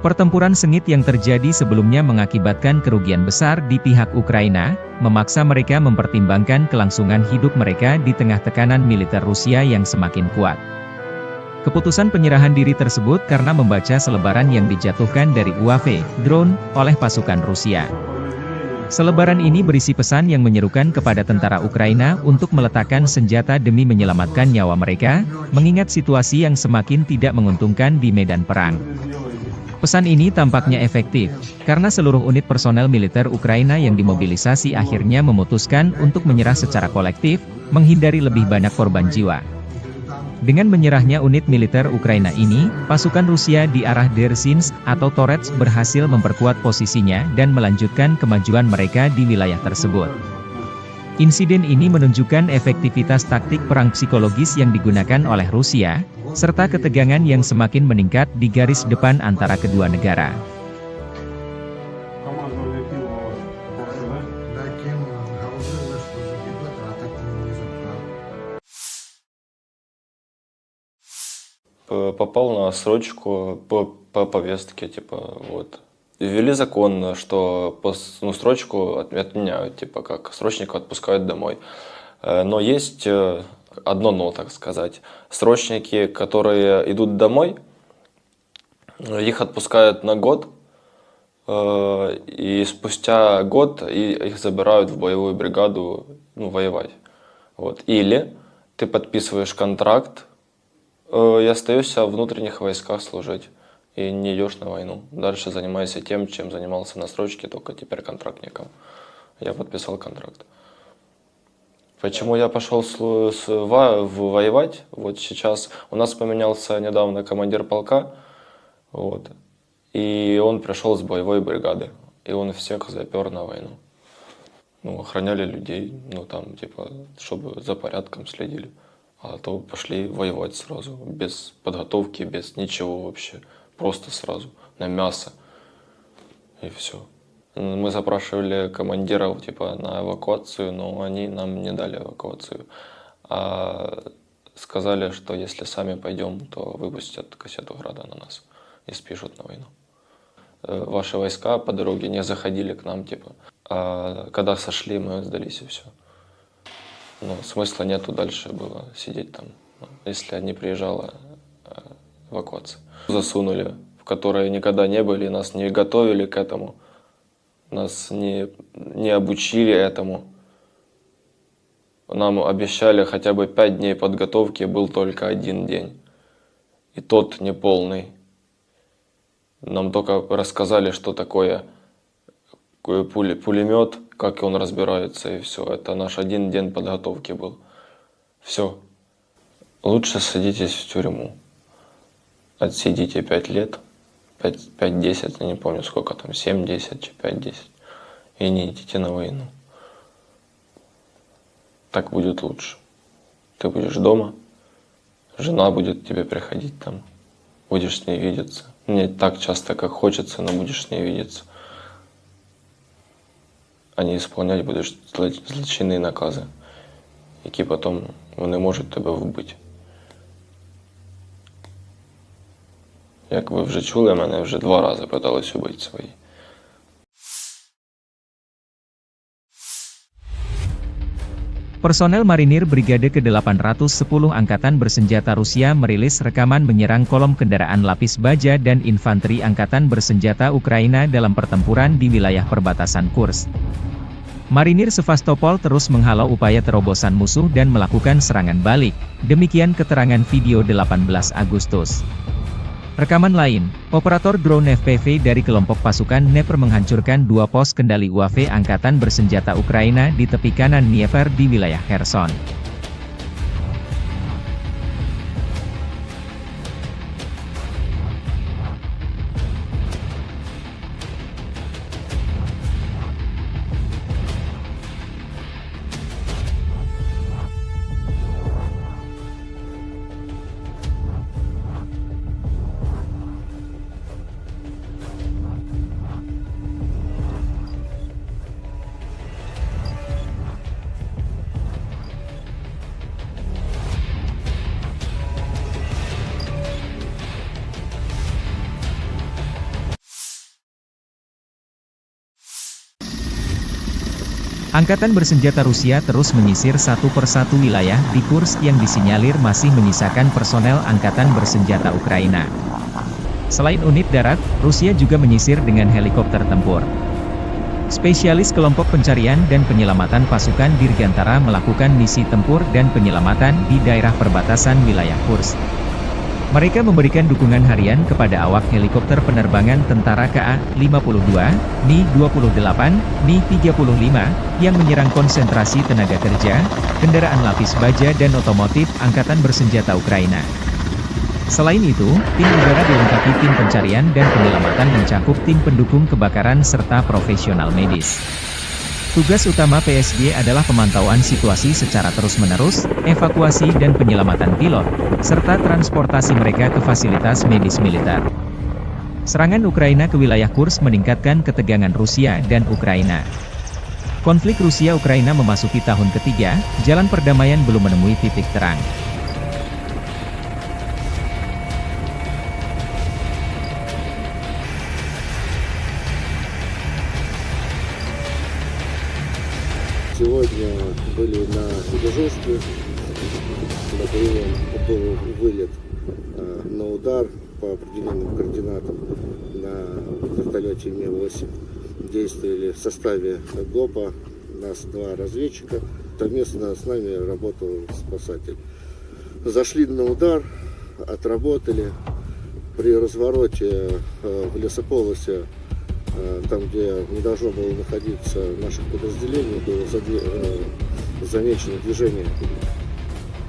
Pertempuran sengit yang terjadi sebelumnya mengakibatkan kerugian besar di pihak Ukraina, memaksa mereka mempertimbangkan kelangsungan hidup mereka di tengah tekanan militer Rusia yang semakin kuat. Keputusan penyerahan diri tersebut karena membaca selebaran yang dijatuhkan dari UAV, drone, oleh pasukan Rusia. Selebaran ini berisi pesan yang menyerukan kepada tentara Ukraina untuk meletakkan senjata demi menyelamatkan nyawa mereka, mengingat situasi yang semakin tidak menguntungkan di medan perang. Pesan ini tampaknya efektif, karena seluruh unit personel militer Ukraina yang dimobilisasi akhirnya memutuskan untuk menyerah secara kolektif, menghindari lebih banyak korban jiwa. Dengan menyerahnya unit militer Ukraina ini, pasukan Rusia di arah Dersinsk atau Torets berhasil memperkuat posisinya dan melanjutkan kemajuan mereka di wilayah tersebut. Insiden ini menunjukkan efektivitas taktik perang psikologis yang digunakan oleh Rusia, serta ketegangan yang semakin meningkat di garis depan antara kedua negara. Попал на срочку по повестке, типа, вот. Ввели закон, что срочку отменяют, типа, как срочника отпускают домой. Но есть одно но, так сказать. Срочники, которые идут домой, их отпускают на год, и спустя год их забирают в боевую бригаду, воевать. Вот. Или ты подписываешь контракт, и остаешься в внутренних войсках служить. И не идешь на войну. Дальше занимайся тем, чем занимался на срочке, только теперь контрактником. Я подписал контракт. Почему я пошел воевать? Вот сейчас у нас поменялся недавно командир полка. Вот. И он пришел с боевой бригады. И он всех запер на войну. Охраняли людей, чтобы за порядком следили. А то пошли воевать сразу, без подготовки, без ничего вообще. Просто сразу, на мясо. И все. Мы запрашивали командиров на эвакуацию, но они нам не дали эвакуацию. А сказали, что если сами пойдем, то выпустят кассету града на нас и спишут на войну. Ваши войска по дороге не заходили к нам, А когда сошли, мы сдались и все. Смысла нету дальше было сидеть там, если не приезжала эвакуация. Засунули, в которые никогда не были, нас не готовили к этому, нас не обучили этому. Нам обещали хотя бы 5 дней подготовки, был только 1 день. И тот неполный. Нам только рассказали, что такое пулемет, как он разбирается, и все. Это наш 1 день подготовки был. Все. Лучше садитесь в тюрьму. Отсидите 5 лет, 5-10, я не помню сколько там, 7-10, 5-10. И не идите на войну. Так будет лучше. Ты будешь дома, жена будет тебе приходить там, будешь с ней видеться. Не так часто, как хочется, но будешь с ней видеться. А не исполнять будеш злочинні накази, які потім вони можуть тебе вбити. Як ви вже чули, мене вже 2 рази питались убити свої. Personel Marinir Brigade ke-810 Angkatan Bersenjata Rusia merilis rekaman menyerang kolom kendaraan lapis baja dan infanteri Angkatan Bersenjata Ukraina dalam pertempuran di wilayah perbatasan Kursk. Marinir Sevastopol terus menghalau upaya terobosan musuh dan melakukan serangan balik, demikian keterangan video 18 Agustus. Rekaman lain, operator drone FPV dari kelompok pasukan Dnepr menghancurkan 2 pos kendali UAV Angkatan Bersenjata Ukraina di tepi kanan Dnieper di wilayah Kherson. Angkatan Bersenjata Rusia terus menyisir satu persatu wilayah di Kursk yang disinyalir masih menyisakan personel Angkatan Bersenjata Ukraina. Selain unit darat, Rusia juga menyisir dengan helikopter tempur. Spesialis kelompok pencarian dan penyelamatan pasukan Dirgantara melakukan misi tempur dan penyelamatan di daerah perbatasan wilayah Kursk. Mereka memberikan dukungan harian kepada awak helikopter penerbangan tentara KA-52, Mi-28, Mi-35, yang menyerang konsentrasi tenaga kerja, kendaraan lapis baja dan otomotif Angkatan Bersenjata Ukraina. Selain itu, tim udara dilengkapi tim pencarian dan penyelamatan mencakup tim pendukung kebakaran serta profesional medis. Tugas utama PSG adalah pemantauan situasi secara terus-menerus, evakuasi dan penyelamatan pilot, serta transportasi mereka ke fasilitas medis militer. Serangan Ukraina ke wilayah Kursk meningkatkan ketegangan Rusia dan Ukraina. Konflik Rusia-Ukraina memasuki tahun ketiga, jalan perdamaian belum menemui titik terang. Сегодня были на дежурстве, был вылет на удар по определенным координатам на вертолете Ми-8. Действовали в составе ГОПа, нас 2 разведчика, совместно с нами работал спасатель. Зашли на удар, отработали, при развороте в лесополосе, там, где не должно было находиться наших подразделений, было замечено движение,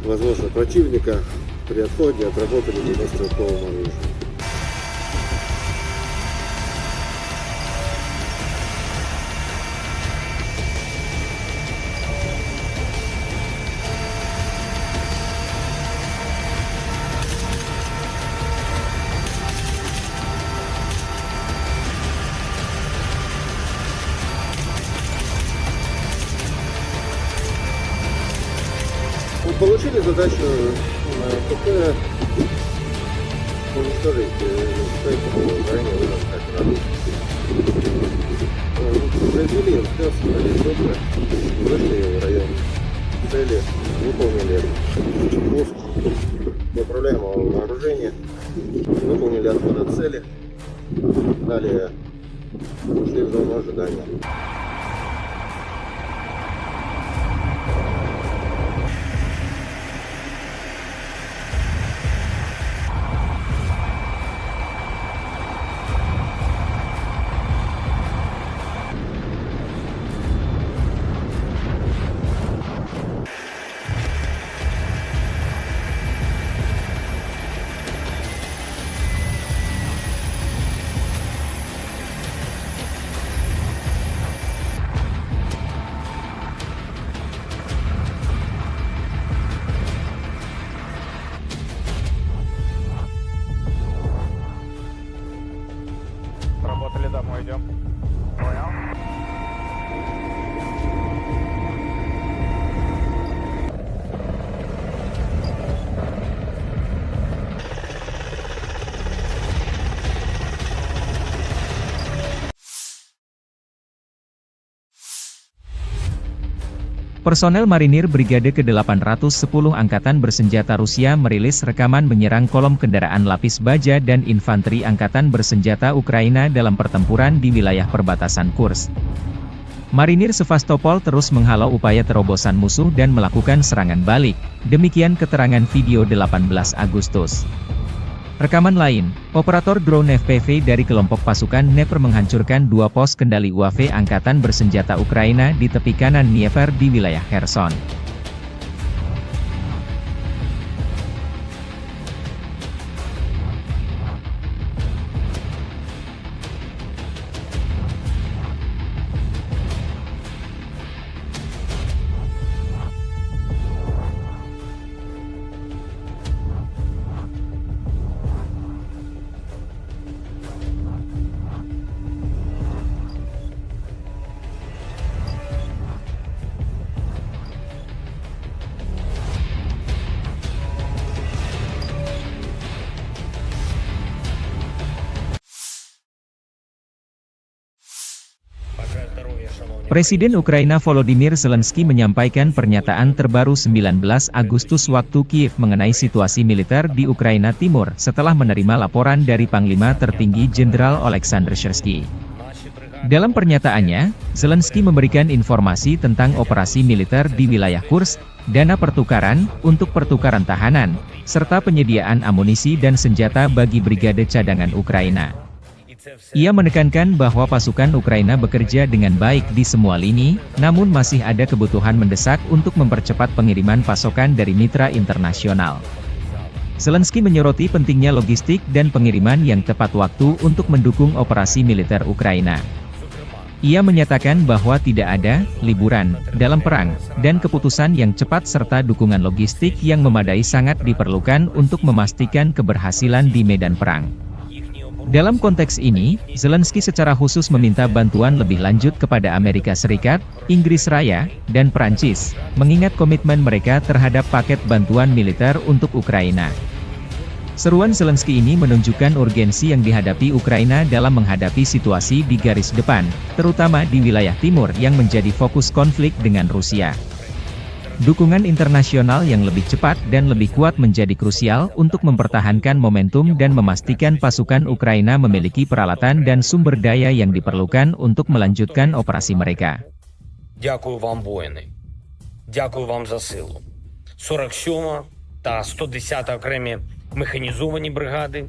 возможно, противника. При отходе отработали 90-стрелковым оружием. Получили задачу КП уничтожить ранее произвели инспекцию, вышли в район цели, выполнили пуск неуправляемого вооружения, выполнили отход от цели, далее ушли в зону ожидания. Работали домой, идем. Понял? Personel marinir Brigade ke-810 Angkatan Bersenjata Rusia merilis rekaman menyerang kolom kendaraan lapis baja dan infanteri Angkatan Bersenjata Ukraina dalam pertempuran di wilayah perbatasan Kursk. Marinir Sevastopol terus menghalau upaya terobosan musuh dan melakukan serangan balik, demikian keterangan video 18 Agustus. Rekaman lain, operator drone FPV dari kelompok pasukan Dnepr menghancurkan 2 pos kendali UAV Angkatan Bersenjata Ukraina di tepi kanan Dnieper di wilayah Kherson. Presiden Ukraina Volodymyr Zelensky menyampaikan pernyataan terbaru 19 Agustus waktu Kiev mengenai situasi militer di Ukraina Timur setelah menerima laporan dari Panglima Tertinggi Jenderal Oleksandr Syrsky. Dalam pernyataannya, Zelensky memberikan informasi tentang operasi militer di wilayah Kursk, dana pertukaran, untuk pertukaran tahanan, serta penyediaan amunisi dan senjata bagi brigade cadangan Ukraina. Ia menekankan bahwa pasukan Ukraina bekerja dengan baik di semua lini, namun masih ada kebutuhan mendesak untuk mempercepat pengiriman pasokan dari mitra internasional. Zelensky menyoroti pentingnya logistik dan pengiriman yang tepat waktu untuk mendukung operasi militer Ukraina. Ia menyatakan bahwa tidak ada liburan dalam perang, dan keputusan yang cepat serta dukungan logistik yang memadai sangat diperlukan untuk memastikan keberhasilan di medan perang. Dalam konteks ini, Zelensky secara khusus meminta bantuan lebih lanjut kepada Amerika Serikat, Inggris Raya, dan Prancis, mengingat komitmen mereka terhadap paket bantuan militer untuk Ukraina. Seruan Zelensky ini menunjukkan urgensi yang dihadapi Ukraina dalam menghadapi situasi di garis depan, terutama di wilayah timur yang menjadi fokus konflik dengan Rusia. Dukungan internasional yang lebih cepat dan lebih kuat menjadi krusial untuk mempertahankan momentum dan memastikan pasukan Ukraina memiliki peralatan dan sumber daya yang diperlukan untuk melanjutkan operasi mereka. Дякую вам, воїни. Дякую вам за силу. 47 та 110 окремі механізовані бригади.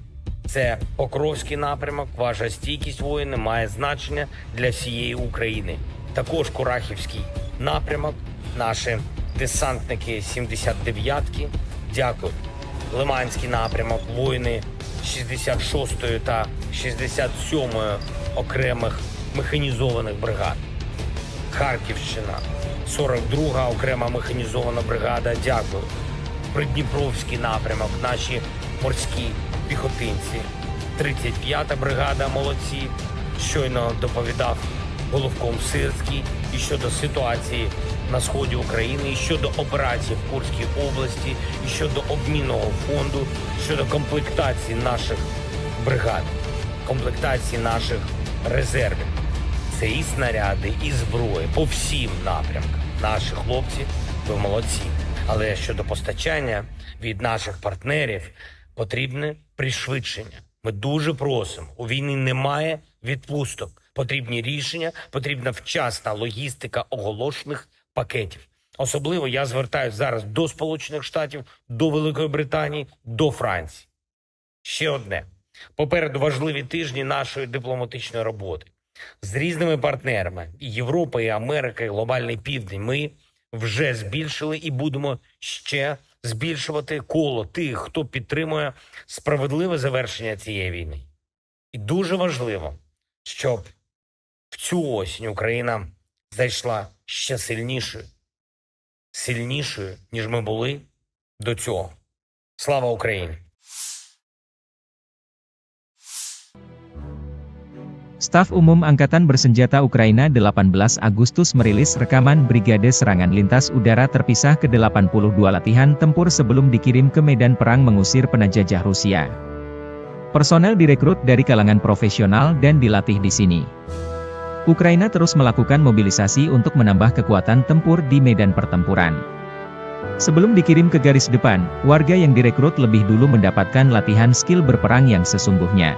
Це Покровський напрямок. Ваша стійкість, воїни, має значення для всієї України. Також Курахівський напрямок. Наші десантники 79-ки. Дякую. Лиманський напрямок. Воїни 66-ї та 67-ї окремих механізованих бригад. Харківщина, 42-га окрема механізована бригада, дякую. Придніпровський напрямок, наші морські піхотинці. 35-та бригада, молодці. Щойно доповідав Головком Сирський і щодо ситуації на сході України, і щодо операцій в Курській області, і щодо обмінного фонду, щодо комплектації наших бригад, комплектації наших резервів. Це і снаряди, і зброя по всім напрямкам. Наші хлопці, ви молодці. Але щодо постачання від наших партнерів потрібне пришвидшення. Ми дуже просимо. У війни немає відпусток. Потрібні рішення, потрібна вчасна логістика оголошених пакетів. Особливо я звертаюся зараз до Сполучених Штатів, до Великої Британії, до Франції. Ще одне. Попереду важливі тижні нашої дипломатичної роботи. З різними партнерами – і Європа, і Америка, і Глобальний Південь – ми вже збільшили і будемо ще збільшувати коло тих, хто підтримує справедливе завершення цієї війни. І дуже важливо, щоб в цю осінь Україна зайшла ще сильнішою, ніж ми були до цього. Слава Україні! Staf Umum Angkatan Bersenjata Ukraina 18 Agustus merilis rekaman Brigade Serangan Lintas Udara Terpisah ke-82 latihan tempur sebelum dikirim ke medan perang mengusir penjajah Rusia. Personel direkrut dari kalangan profesional dan dilatih di sini. Ukraina terus melakukan mobilisasi untuk menambah kekuatan tempur di medan pertempuran. Sebelum dikirim ke garis depan, warga yang direkrut lebih dulu mendapatkan latihan skill berperang yang sesungguhnya.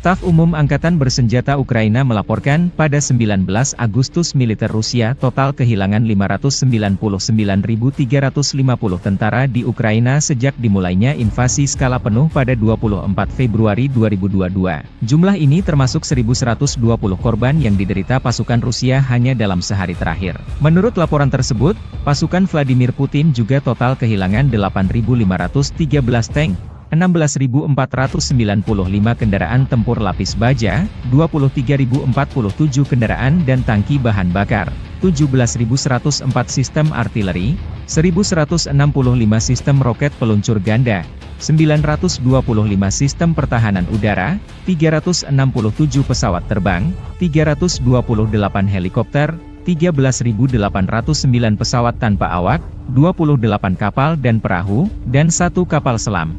Staf Umum Angkatan Bersenjata Ukraina melaporkan pada 19 Agustus militer Rusia total kehilangan 599.350 tentara di Ukraina sejak dimulainya invasi skala penuh pada 24 Februari 2022. Jumlah ini termasuk 1.120 korban yang diderita pasukan Rusia hanya dalam sehari terakhir. Menurut laporan tersebut, pasukan Vladimir Putin juga total kehilangan 8.513 tank, 16.495 kendaraan tempur lapis baja, 23.047 kendaraan dan tangki bahan bakar, 17.104 sistem artileri, 1.165 sistem roket peluncur ganda, 925 sistem pertahanan udara, 367 pesawat terbang, 328 helikopter, 13.809 pesawat tanpa awak, 28 kapal dan perahu, dan 1 kapal selam.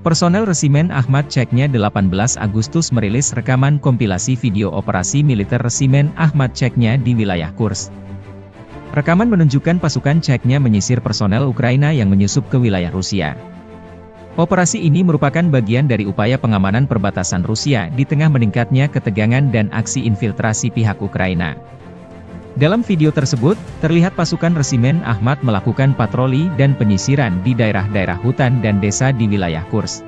Personel Resimen Ahmad Ceknya 18 Agustus merilis rekaman kompilasi video operasi militer Resimen Ahmad Ceknya di wilayah Kursk. Rekaman menunjukkan pasukan Ceknya menyisir personel Ukraina yang menyusup ke wilayah Rusia. Operasi ini merupakan bagian dari upaya pengamanan perbatasan Rusia di tengah meningkatnya ketegangan dan aksi infiltrasi pihak Ukraina. Dalam video tersebut, terlihat pasukan Resimen Ahmad melakukan patroli dan penyisiran di daerah-daerah hutan dan desa di wilayah Kursk.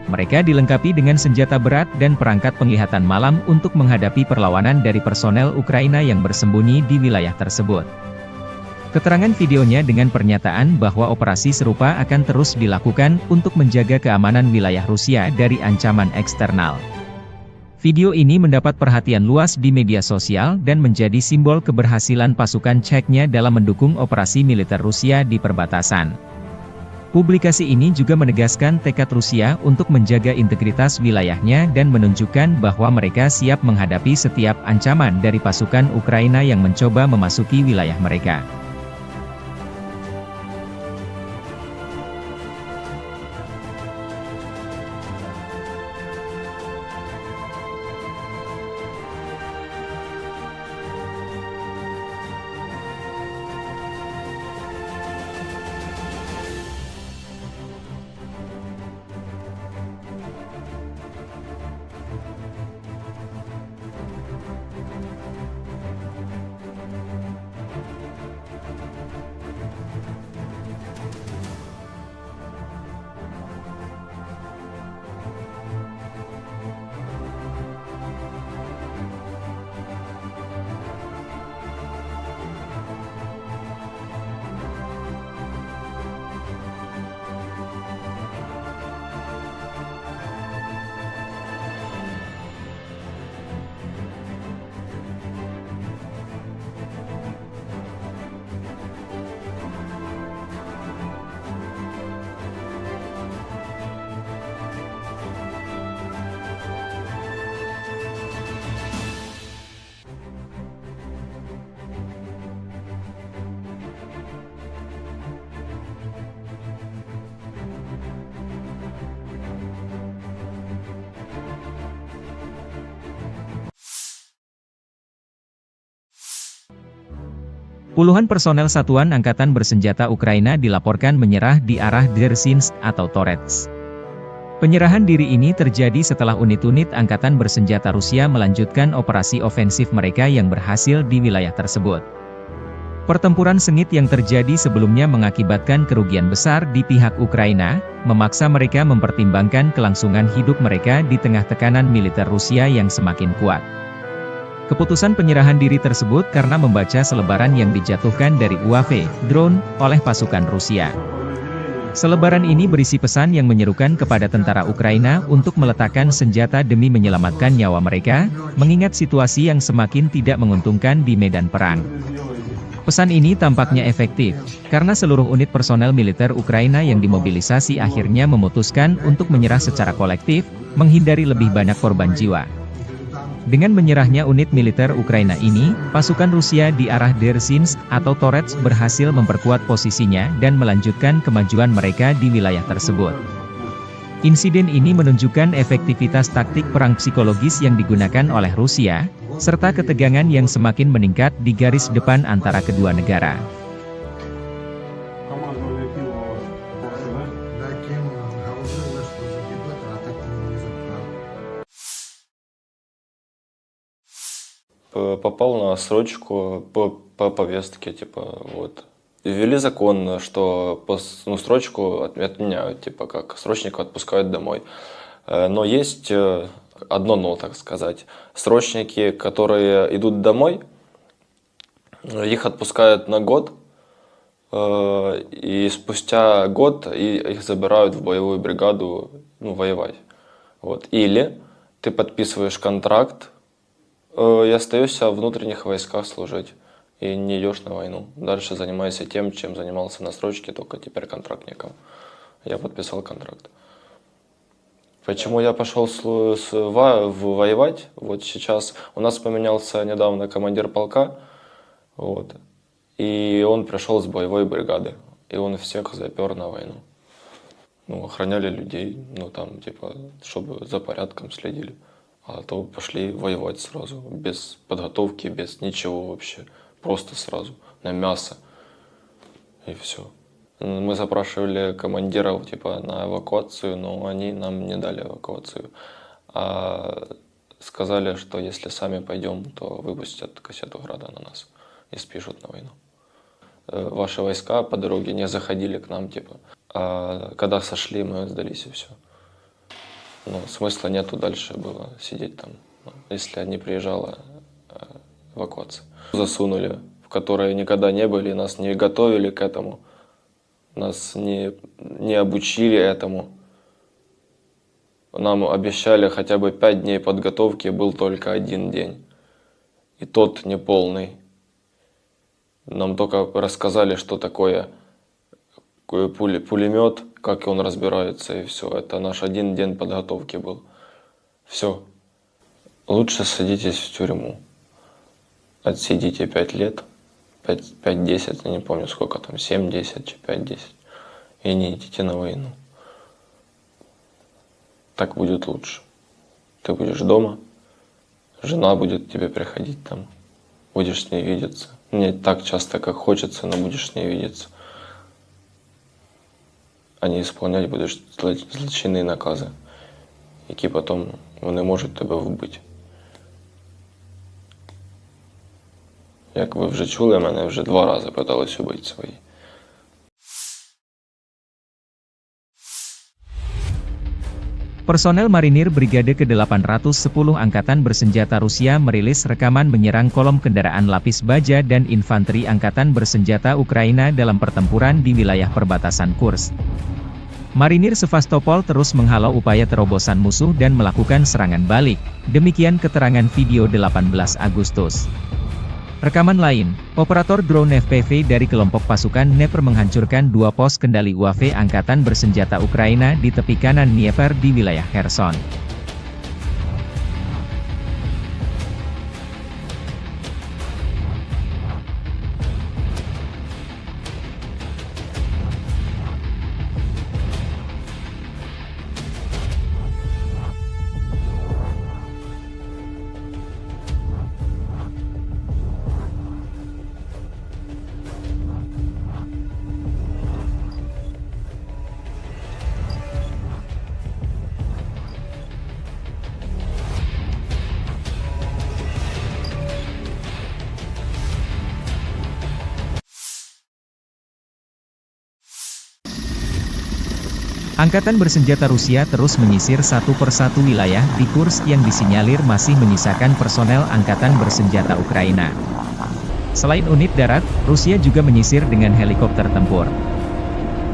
Mereka dilengkapi dengan senjata berat dan perangkat penglihatan malam untuk menghadapi perlawanan dari personel Ukraina yang bersembunyi di wilayah tersebut. Keterangan videonya dengan pernyataan bahwa operasi serupa akan terus dilakukan untuk menjaga keamanan wilayah Rusia dari ancaman eksternal. Video ini mendapat perhatian luas di media sosial dan menjadi simbol keberhasilan pasukan Ceknya dalam mendukung operasi militer Rusia di perbatasan. Publikasi ini juga menegaskan tekad Rusia untuk menjaga integritas wilayahnya dan menunjukkan bahwa mereka siap menghadapi setiap ancaman dari pasukan Ukraina yang mencoba memasuki wilayah mereka. Puluhan personel Satuan Angkatan Bersenjata Ukraina dilaporkan menyerah di arah Dzerzhinsk atau Torets. Penyerahan diri ini terjadi setelah unit-unit Angkatan Bersenjata Rusia melanjutkan operasi ofensif mereka yang berhasil di wilayah tersebut. Pertempuran sengit yang terjadi sebelumnya mengakibatkan kerugian besar di pihak Ukraina, memaksa mereka mempertimbangkan kelangsungan hidup mereka di tengah tekanan militer Rusia yang semakin kuat. Keputusan penyerahan diri tersebut karena membaca selebaran yang dijatuhkan dari UAV, drone, oleh pasukan Rusia. Selebaran ini berisi pesan yang menyerukan kepada tentara Ukraina untuk meletakkan senjata demi menyelamatkan nyawa mereka, mengingat situasi yang semakin tidak menguntungkan di medan perang. Pesan ini tampaknya efektif, karena seluruh unit personel militer Ukraina yang dimobilisasi akhirnya memutuskan untuk menyerah secara kolektif, menghindari lebih banyak korban jiwa. Dengan menyerahnya unit militer Ukraina ini, pasukan Rusia di arah Dzerzhinsk atau Torets berhasil memperkuat posisinya dan melanjutkan kemajuan mereka di wilayah tersebut. Insiden ini menunjukkan efektivitas taktik perang psikologis yang digunakan oleh Rusia, serta ketegangan yang semakin meningkat di garis depan antara kedua negara. Попал на срочку по повестке, типа, вот. ввели закон, что срочку отменяют, типа как срочника отпускают домой. Но есть одно но, так сказать. Срочники, которые идут домой, их отпускают на год, и спустя год их забирают в боевую бригаду, воевать. Вот. Или ты подписываешь контракт и остаешься в внутренних войсках служить. И не идешь на войну. Дальше занимайся тем, чем занимался на срочке, только теперь контрактником. Я подписал контракт. Почему я пошел воевать? Вот сейчас у нас поменялся недавно командир полка, вот, и он пришел с боевой бригады, и он всех запер на войну. Охраняли людей, чтобы за порядком следили. А то пошли воевать сразу, без подготовки, без ничего вообще. Просто сразу, на мясо. И все. Мы запрашивали командиров на эвакуацию, но они нам не дали эвакуацию. А сказали, что если сами пойдем, то выпустят кассету града на нас и спишут на войну. Ваши войска по дороге не заходили к нам, а когда сошли, мы сдались и все. Смысла нету дальше было сидеть там, если не приезжала эвакуация. Засунули, в которые никогда не были, нас не готовили к этому, нас не обучили этому. Нам обещали хотя бы 5 дней подготовки, был только 1 день. И тот неполный. Нам только рассказали, что такое пулемет, как он разбирается, и все. Это наш 1 день подготовки был. Все. Лучше садитесь в тюрьму. Отсидите 5 лет, 5-10, я не помню сколько там, 7-10, 5-10, и не идите на войну. Так будет лучше. Ты будешь дома, жена будет к тебе приходить там, будешь с ней видеться. Не так часто, как хочется, но будешь с ней видеться. А не исполнять будешь злочинные накази, які потім вони можуть тебе вбити. Як ви вже чули, мене вже 2 рази питались убити свої. Personel Marinir Brigade ke-810 Angkatan Bersenjata Rusia merilis rekaman menyerang kolom kendaraan lapis baja dan infanteri Angkatan Bersenjata Ukraina dalam pertempuran di wilayah perbatasan Kursk. Marinir Sevastopol terus menghalau upaya terobosan musuh dan melakukan serangan balik, demikian keterangan video 18 Agustus. Rekaman lain, operator drone FPV dari kelompok pasukan Dnepr menghancurkan 2 pos kendali UAV Angkatan Bersenjata Ukraina di tepi kanan Dnieper di wilayah Kherson. Angkatan Bersenjata Rusia terus menyisir satu persatu wilayah di Kursk yang disinyalir masih menyisakan personel Angkatan Bersenjata Ukraina. Selain unit darat, Rusia juga menyisir dengan helikopter tempur.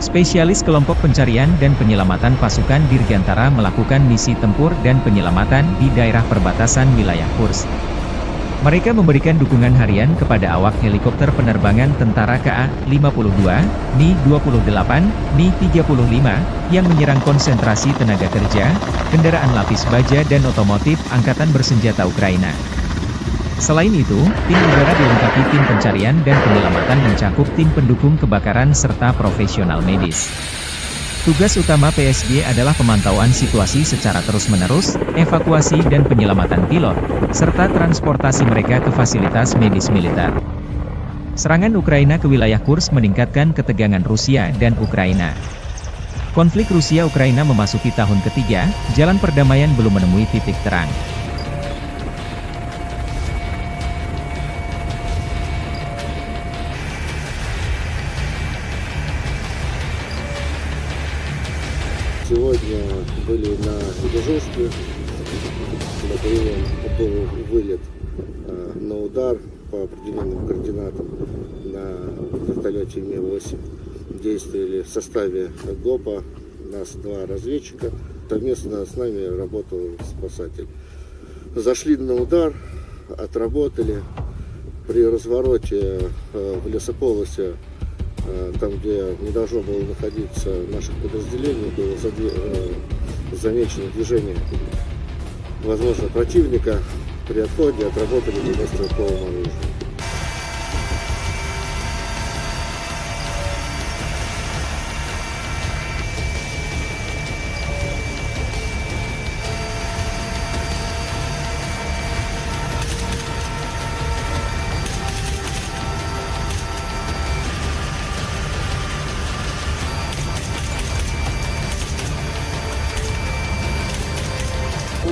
Spesialis kelompok pencarian dan penyelamatan pasukan Dirgantara melakukan misi tempur dan penyelamatan di daerah perbatasan wilayah Kursk. Mereka memberikan dukungan harian kepada awak helikopter penerbangan tentara KA-52, Mi-28, Mi-35, yang menyerang konsentrasi tenaga kerja, kendaraan lapis baja dan otomotif Angkatan Bersenjata Ukraina. Selain itu, tim udara dilengkapi tim pencarian dan penyelamatan mencakup tim pendukung kebakaran serta profesional medis. Tugas utama PSG adalah pemantauan situasi secara terus-menerus, evakuasi dan penyelamatan pilot, serta transportasi mereka ke fasilitas medis militer. Serangan Ukraina ke wilayah Kursk meningkatkan ketegangan Rusia dan Ukraina. Konflik Rusia-Ukraina memasuki tahun ketiga, jalan perdamaian belum menemui titik terang. были на дежурстве. Например, был вылет на удар по определенным координатам на вертолете Ми-8. Действовали в составе ГОПа, нас 2 разведчика. Совместно с нами работал спасатель. Зашли на удар, отработали. При развороте в лесополосе, там, где не должно было находиться наших подразделений, было замечено движение, возможно, противника. При отходе отработали по стрелковому оружию.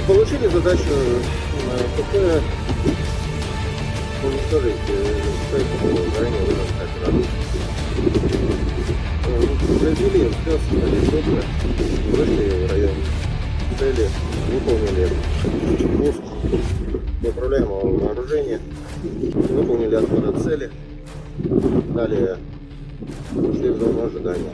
Получили задачу ПП уничтожить ранее операцию. Произвели спец на лесопы, вышли в район цели, выполнили пуск неуправляемого вооружения, выполнили отход от цели, далее ушли в зону ожидания.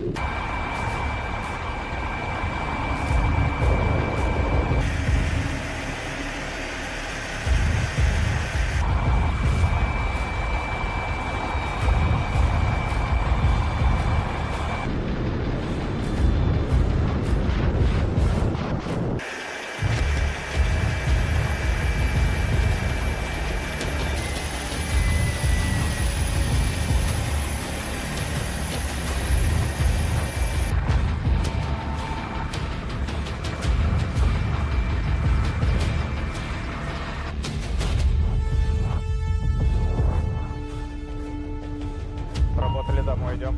Работали домой, идем.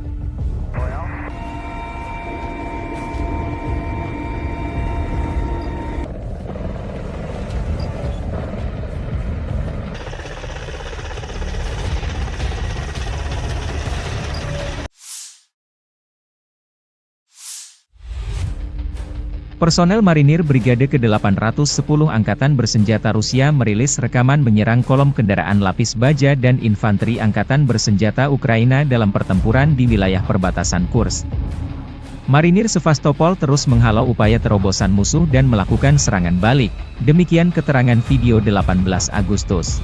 Понял? Personel Marinir Brigade ke-810 Angkatan Bersenjata Rusia merilis rekaman menyerang kolom kendaraan lapis baja dan infanteri Angkatan Bersenjata Ukraina dalam pertempuran di wilayah perbatasan Kursk. Marinir Sevastopol terus menghalau upaya terobosan musuh dan melakukan serangan balik, demikian keterangan video 18 Agustus.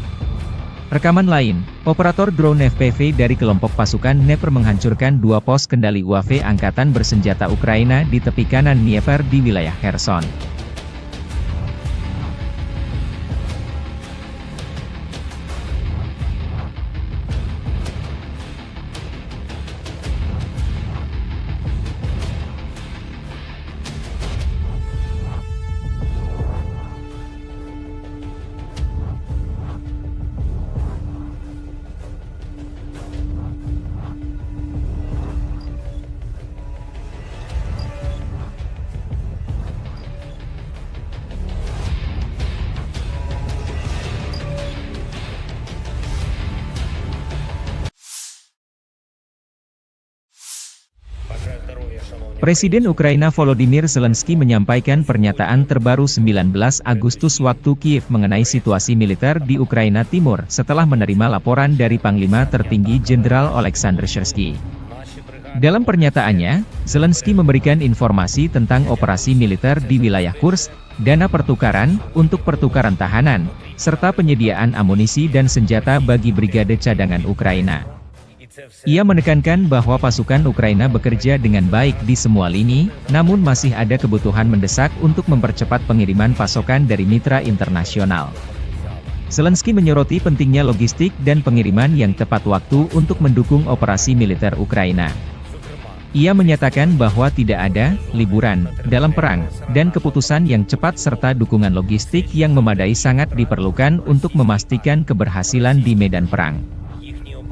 Rekaman lain, operator drone FPV dari kelompok pasukan Dnepr menghancurkan 2 pos kendali UAV Angkatan Bersenjata Ukraina di tepi kanan Dnieper di wilayah Kherson. Presiden Ukraina Volodymyr Zelensky menyampaikan pernyataan terbaru 19 Agustus waktu Kiev mengenai situasi militer di Ukraina Timur setelah menerima laporan dari Panglima Tertinggi Jenderal Oleksandr Syrsky. Dalam pernyataannya, Zelensky memberikan informasi tentang operasi militer di wilayah Kursk, dana pertukaran untuk pertukaran tahanan, serta penyediaan amunisi dan senjata bagi brigade cadangan Ukraina. Ia menekankan bahwa pasukan Ukraina bekerja dengan baik di semua lini, namun masih ada kebutuhan mendesak untuk mempercepat pengiriman pasokan dari mitra internasional. Zelensky menyoroti pentingnya logistik dan pengiriman yang tepat waktu untuk mendukung operasi militer Ukraina. Ia menyatakan bahwa tidak ada liburan dalam perang, dan keputusan yang cepat serta dukungan logistik yang memadai sangat diperlukan untuk memastikan keberhasilan di medan perang.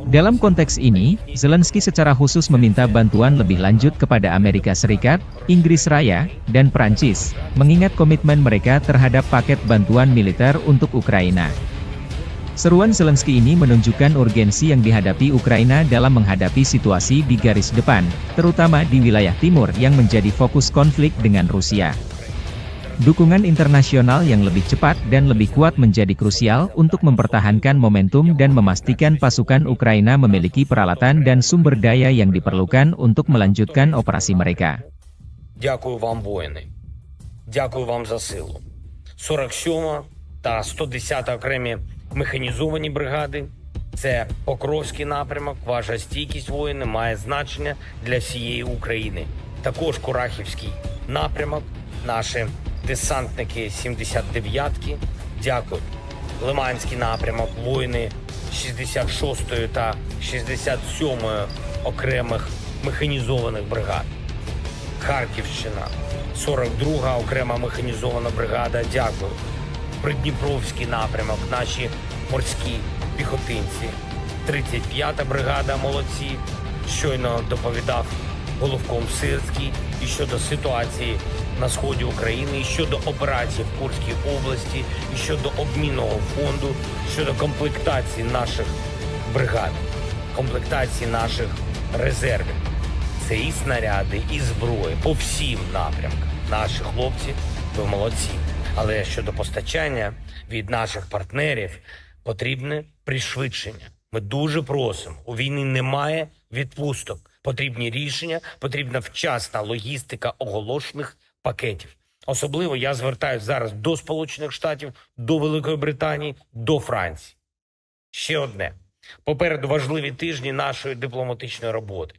Dalam konteks ini, Zelensky secara khusus meminta bantuan lebih lanjut kepada Amerika Serikat, Inggris Raya, dan Prancis, mengingat komitmen mereka terhadap paket bantuan militer untuk Ukraina. Seruan Zelensky ini menunjukkan urgensi yang dihadapi Ukraina dalam menghadapi situasi di garis depan, terutama di wilayah timur yang menjadi fokus konflik dengan Rusia. Dukungan internasional yang lebih cepat dan lebih kuat menjadi krusial untuk mempertahankan momentum dan memastikan pasukan Ukraina memiliki peralatan dan sumber daya yang diperlukan untuk melanjutkan operasi mereka. Дякую вам, воїни. Дякую вам за силу. 47 та 110 окремі механізовані бригади. Це Покровський напрямок. Ваша стійкість, воїни, має значення для всієї України. Також Курахівський напрямок. Наші десантники 79-ки. Дякую. Лиманський напрямок. Воїни 66-ї та 67-ї окремих механізованих бригад. Харківщина, 42-га окрема механізована бригада, дякую. Придніпровський напрямок, наші морські піхотинці. 35-та бригада, молодці. Щойно доповідав головком Сирський і щодо ситуації на сході України, і щодо операції в Курській області, і щодо обмінного фонду, щодо комплектації наших бригад, комплектації наших резервів. Це і снаряди, і зброї по всім напрямкам. Наші хлопці, ви молодці. Але щодо постачання від наших партнерів потрібне пришвидшення. Ми дуже просимо. У війни немає відпусток. Потрібні рішення, потрібна вчасна логістика оголошених пакетів. Особливо я звертаюся зараз до Сполучених Штатів, до Великої Британії, до Франції. Ще одне. Попереду важливі тижні нашої дипломатичної роботи.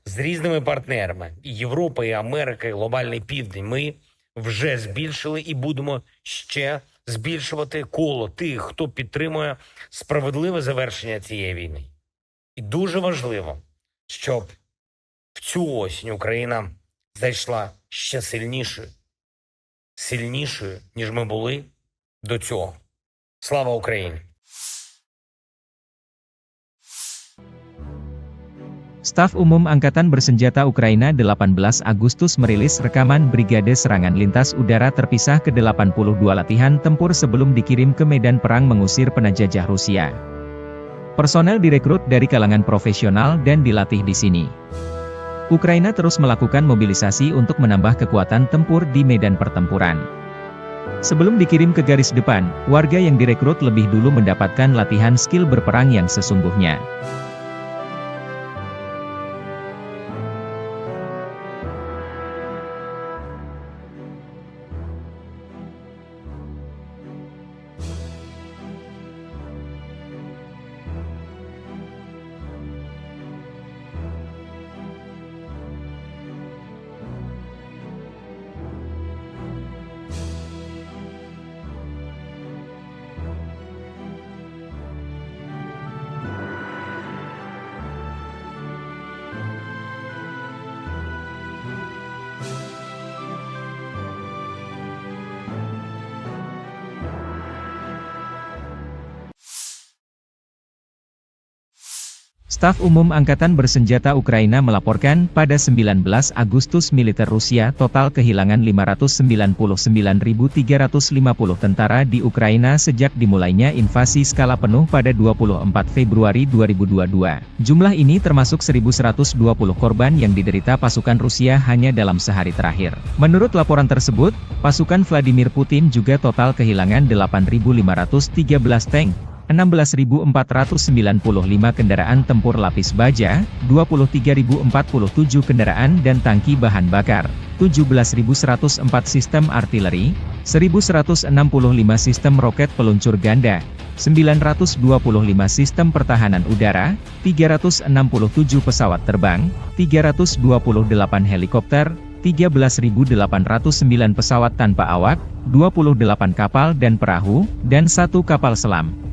З різними партнерами – і Європа, і Америка, і Глобальний Південь – ми вже збільшили і будемо ще збільшувати коло тих, хто підтримує справедливе завершення цієї війни. І дуже важливо, щоб в цю осінь Україна зайшла ще сильнішою, ніж ми були до цього. Слава Україні! Staf Umum Angkatan Bersenjata Ukraina 18 Agustus merilis rekaman Brigade Serangan Lintas Udara Terpisah ke-82 latihan tempur sebelum dikirim ke medan perang mengusir penjajah Rusia. Personel direkrut dari kalangan profesional dan dilatih di sini. Ukraina terus melakukan mobilisasi untuk menambah kekuatan tempur di medan pertempuran. Sebelum dikirim ke garis depan, warga yang direkrut lebih dulu mendapatkan latihan skill berperang yang sesungguhnya. Staf Umum Angkatan Bersenjata Ukraina melaporkan pada 19 Agustus militer Rusia total kehilangan 599.350 tentara di Ukraina sejak dimulainya invasi skala penuh pada 24 Februari 2022. Jumlah ini termasuk 1.120 korban yang diderita pasukan Rusia hanya dalam sehari terakhir. Menurut laporan tersebut, pasukan Vladimir Putin juga total kehilangan 8.513 tank, 16.495 kendaraan tempur lapis baja, 23.047 kendaraan dan tangki bahan bakar, 17.104 sistem artileri, 1.165 sistem roket peluncur ganda, 925 sistem pertahanan udara, 367 pesawat terbang, 328 helikopter, 13.809 pesawat tanpa awak, 28 kapal dan perahu, dan 1 kapal selam.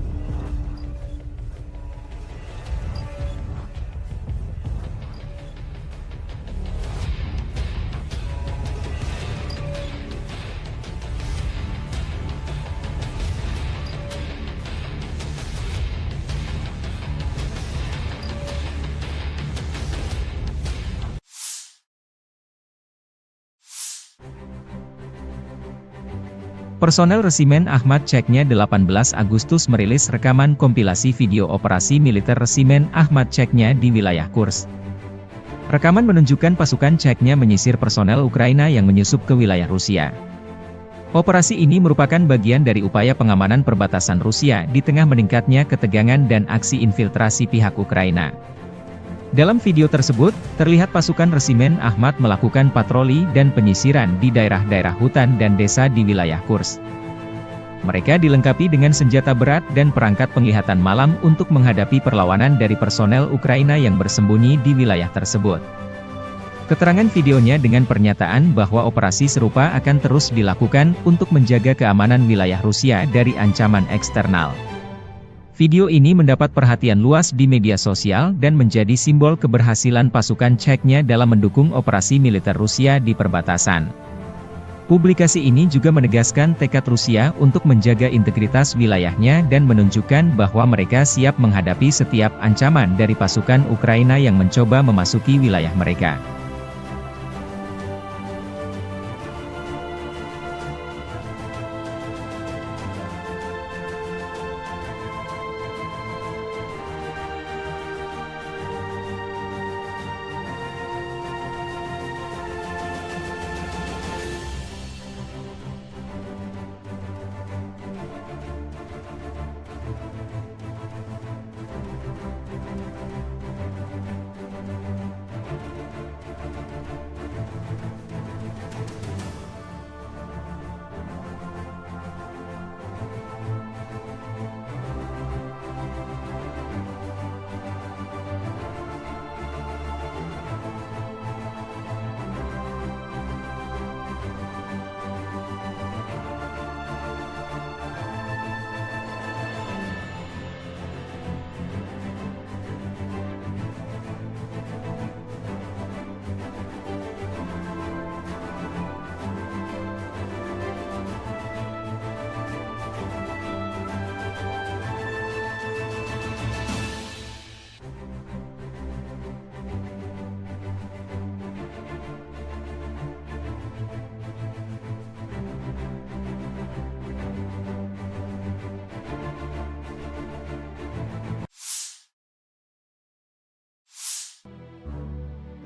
Personel Resimen Ahmad Ceknya 18 Agustus merilis rekaman kompilasi video operasi militer Resimen Ahmad Ceknya di wilayah Kursk. Rekaman menunjukkan pasukan Ceknya menyisir personel Ukraina yang menyusup ke wilayah Rusia. Operasi ini merupakan bagian dari upaya pengamanan perbatasan Rusia di tengah meningkatnya ketegangan dan aksi infiltrasi pihak Ukraina. Dalam video tersebut, terlihat pasukan Resimen Ahmad melakukan patroli dan penyisiran di daerah-daerah hutan dan desa di wilayah Kursk. Mereka dilengkapi dengan senjata berat dan perangkat penglihatan malam untuk menghadapi perlawanan dari personel Ukraina yang bersembunyi di wilayah tersebut. Keterangan videonya dengan pernyataan bahwa operasi serupa akan terus dilakukan untuk menjaga keamanan wilayah Rusia dari ancaman eksternal. Video ini mendapat perhatian luas di media sosial dan menjadi simbol keberhasilan pasukan Ceknya dalam mendukung operasi militer Rusia di perbatasan. Publikasi ini juga menegaskan tekad Rusia untuk menjaga integritas wilayahnya dan menunjukkan bahwa mereka siap menghadapi setiap ancaman dari pasukan Ukraina yang mencoba memasuki wilayah mereka.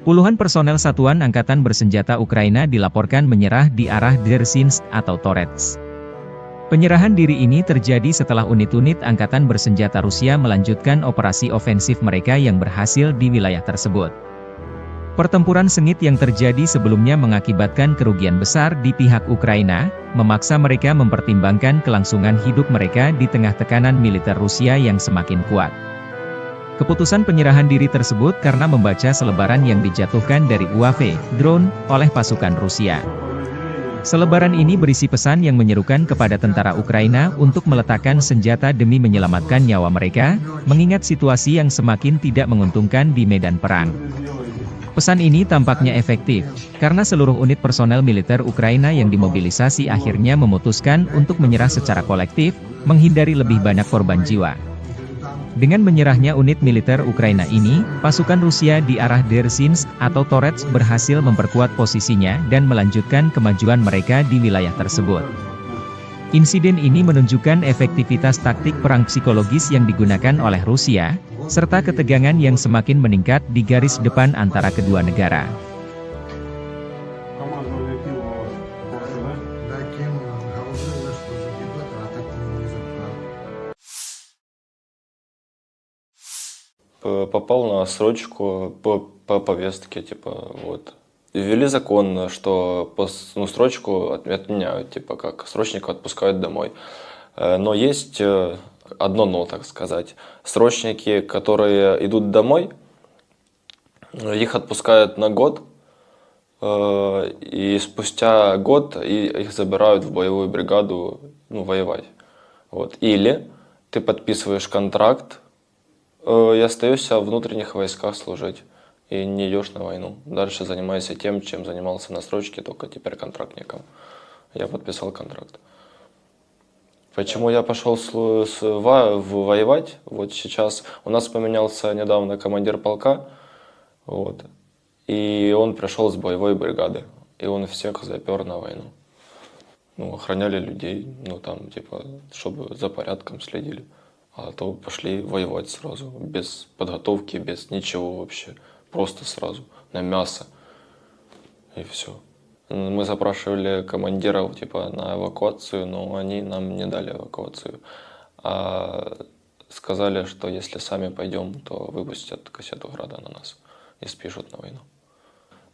Puluhan personel Satuan Angkatan Bersenjata Ukraina dilaporkan menyerah di arah Dzerzhinsk atau Torets. Penyerahan diri ini terjadi setelah unit-unit Angkatan Bersenjata Rusia melanjutkan operasi ofensif mereka yang berhasil di wilayah tersebut. Pertempuran sengit yang terjadi sebelumnya mengakibatkan kerugian besar di pihak Ukraina, memaksa mereka mempertimbangkan kelangsungan hidup mereka di tengah tekanan militer Rusia yang semakin kuat. Keputusan penyerahan diri tersebut karena membaca selebaran yang dijatuhkan dari UAV, drone, oleh pasukan Rusia. Selebaran ini berisi pesan yang menyerukan kepada tentara Ukraina untuk meletakkan senjata demi menyelamatkan nyawa mereka, mengingat situasi yang semakin tidak menguntungkan di medan perang. Pesan ini tampaknya efektif, karena seluruh unit personel militer Ukraina yang dimobilisasi akhirnya memutuskan untuk menyerah secara kolektif, menghindari lebih banyak korban jiwa. Dengan menyerahnya unit militer Ukraina ini, pasukan Rusia di arah Dzerzhinsk atau Torets berhasil memperkuat posisinya dan melanjutkan kemajuan mereka di wilayah tersebut. Insiden ini menunjukkan efektivitas taktik perang psikologis yang digunakan oleh Rusia, serta ketegangan yang semakin meningkat di garis depan antara kedua negara. Попал на срочку по повестке, типа, вот. Ввели закон, что срочку отменяют, типа, как срочника отпускают домой. Но есть одно но, так сказать. Срочники, которые идут домой, их отпускают на год, и спустя год их забирают в боевую бригаду, воевать. Вот. Или ты подписываешь контракт, и остаешься в внутренних войсках служить. И не идешь на войну. Дальше занимайся тем, чем занимался на срочке, только теперь контрактником. Я подписал контракт. Почему я пошел воевать? Вот сейчас у нас поменялся недавно командир полка. Вот. И он пришел с боевой бригады. И он всех запер на войну. Ну, охраняли людей, ну, там, типа, чтобы за порядком следили. А то пошли воевать сразу, без подготовки, без ничего вообще. Просто сразу, на мясо. И все. Мы запрашивали командиров, типа, на эвакуацию, но они нам не дали эвакуацию. А сказали, что если сами пойдем, то выпустят кассету Града на нас и спишут на войну.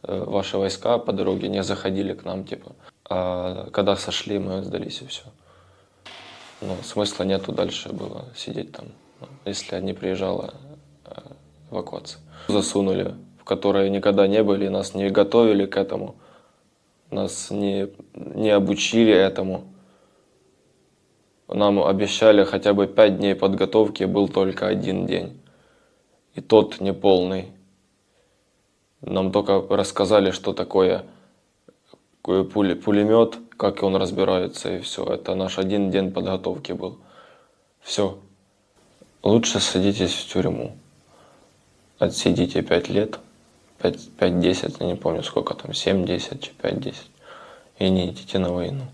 Ваши войска по дороге не заходили к нам, типа. А когда сошли, мы сдались и все. Ну, смысла нету дальше было сидеть там, если не приезжала эвакуация. Засунули, в которой никогда не были, нас не готовили к этому, нас не обучили этому. Нам обещали хотя бы 5 дней подготовки, был только 1 день. И тот неполный. Нам только рассказали, что такое пулемет, как он разбирается, и все. Это наш 1 день подготовки был. Все. Лучше садитесь в тюрьму. Отсидите 5 лет, 5-10, я не помню сколько там, 7-10, 5-10. И не идите на войну.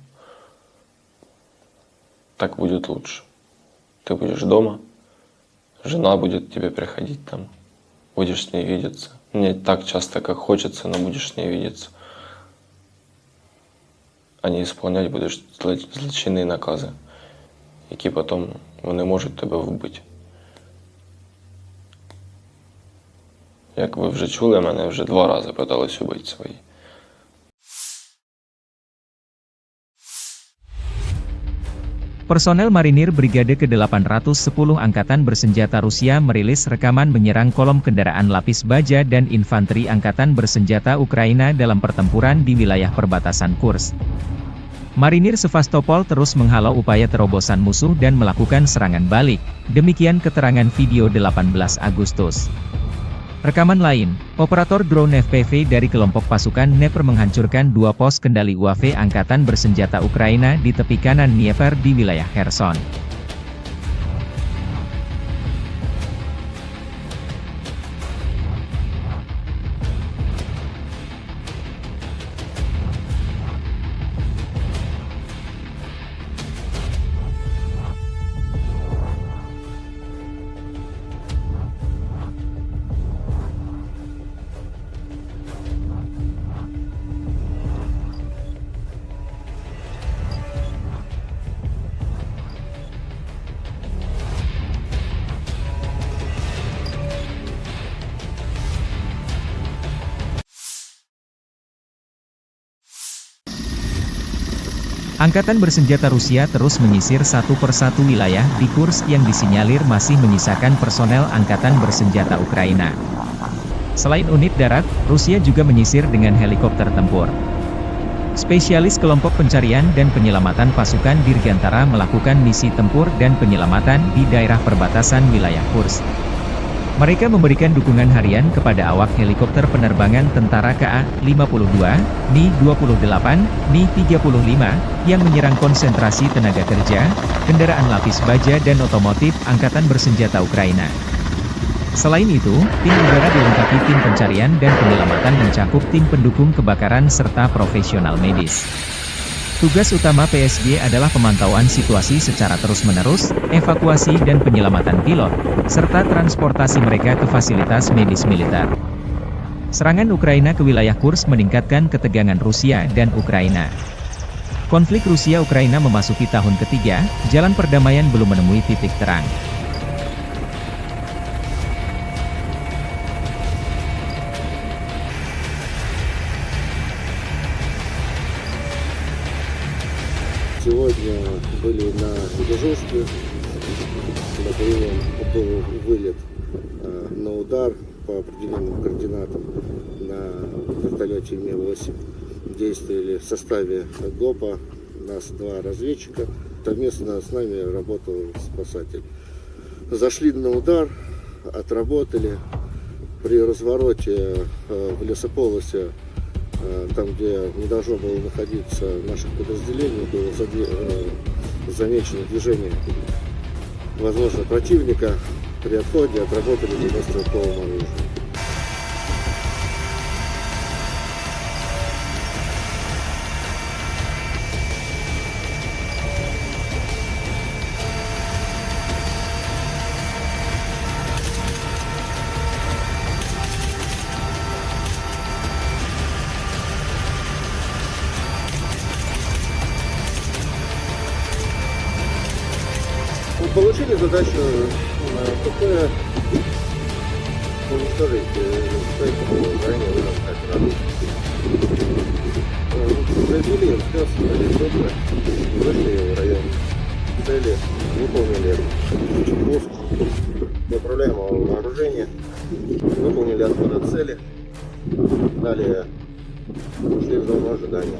Так будет лучше. Ты будешь дома, жена будет к тебе приходить там, будешь с ней видеться. Не так часто, как хочется, но будешь с ней видеться. А не исполнять будеш злочинні накази, які потім вони можуть тебе вбити. Як ви вже чули, мене вже 2 рази питались убити свої. Personel Marinir Brigade ke-810 Angkatan Bersenjata Rusia merilis rekaman menyerang kolom kendaraan lapis baja dan infanteri Angkatan Bersenjata Ukraina dalam pertempuran di wilayah perbatasan Kursk. Marinir Sevastopol terus menghalau upaya terobosan musuh dan melakukan serangan balik, demikian keterangan video 18 Agustus. Rekaman lain, operator drone FPV dari kelompok pasukan Dnepr menghancurkan 2 pos kendali UAV Angkatan Bersenjata Ukraina di tepi kanan Dnieper di wilayah Kherson. Angkatan Bersenjata Rusia terus menyisir satu persatu wilayah di Kursk yang disinyalir masih menyisakan personel Angkatan Bersenjata Ukraina. Selain unit darat, Rusia juga menyisir dengan helikopter tempur. Spesialis kelompok pencarian dan penyelamatan pasukan Dirgantara melakukan misi tempur dan penyelamatan di daerah perbatasan wilayah Kursk. Mereka memberikan dukungan harian kepada awak helikopter penerbangan tentara KA-52, Mi-28, Mi-35, yang menyerang konsentrasi tenaga kerja, kendaraan lapis baja dan otomotif Angkatan Bersenjata Ukraina. Selain itu, tim udara dilengkapi tim pencarian dan penyelamatan mencakup tim pendukung kebakaran serta profesional medis. Tugas utama PSG adalah pemantauan situasi secara terus-menerus, evakuasi dan penyelamatan pilot, serta transportasi mereka ke fasilitas medis militer. Serangan Ukraina ke wilayah Kursk meningkatkan ketegangan Rusia dan Ukraina. Konflik Rusia-Ukraina memasuki tahun ketiga, jalan perdamaian belum menemui titik terang. Сегодня были на Бережовске, был вылет на удар по определенным координатам на вертолете Ми-8. Действовали в составе ГОПа, нас 2 разведчика, совместно с нами работал спасатель. Зашли на удар, отработали, при развороте в лесополосе, там, где не должно было находиться наших подразделений, было замечено движение, возможно, противника. При отходе отработали 90-стрелковым оружием. Получили задачу КП уничтожить, поэтому ранее выдал оператор. Произвели обстрел, добро, вышли в район цели, выполнили пуск неуправляемого вооружения, выполнили отход от цели, далее ушли в зону ожидания.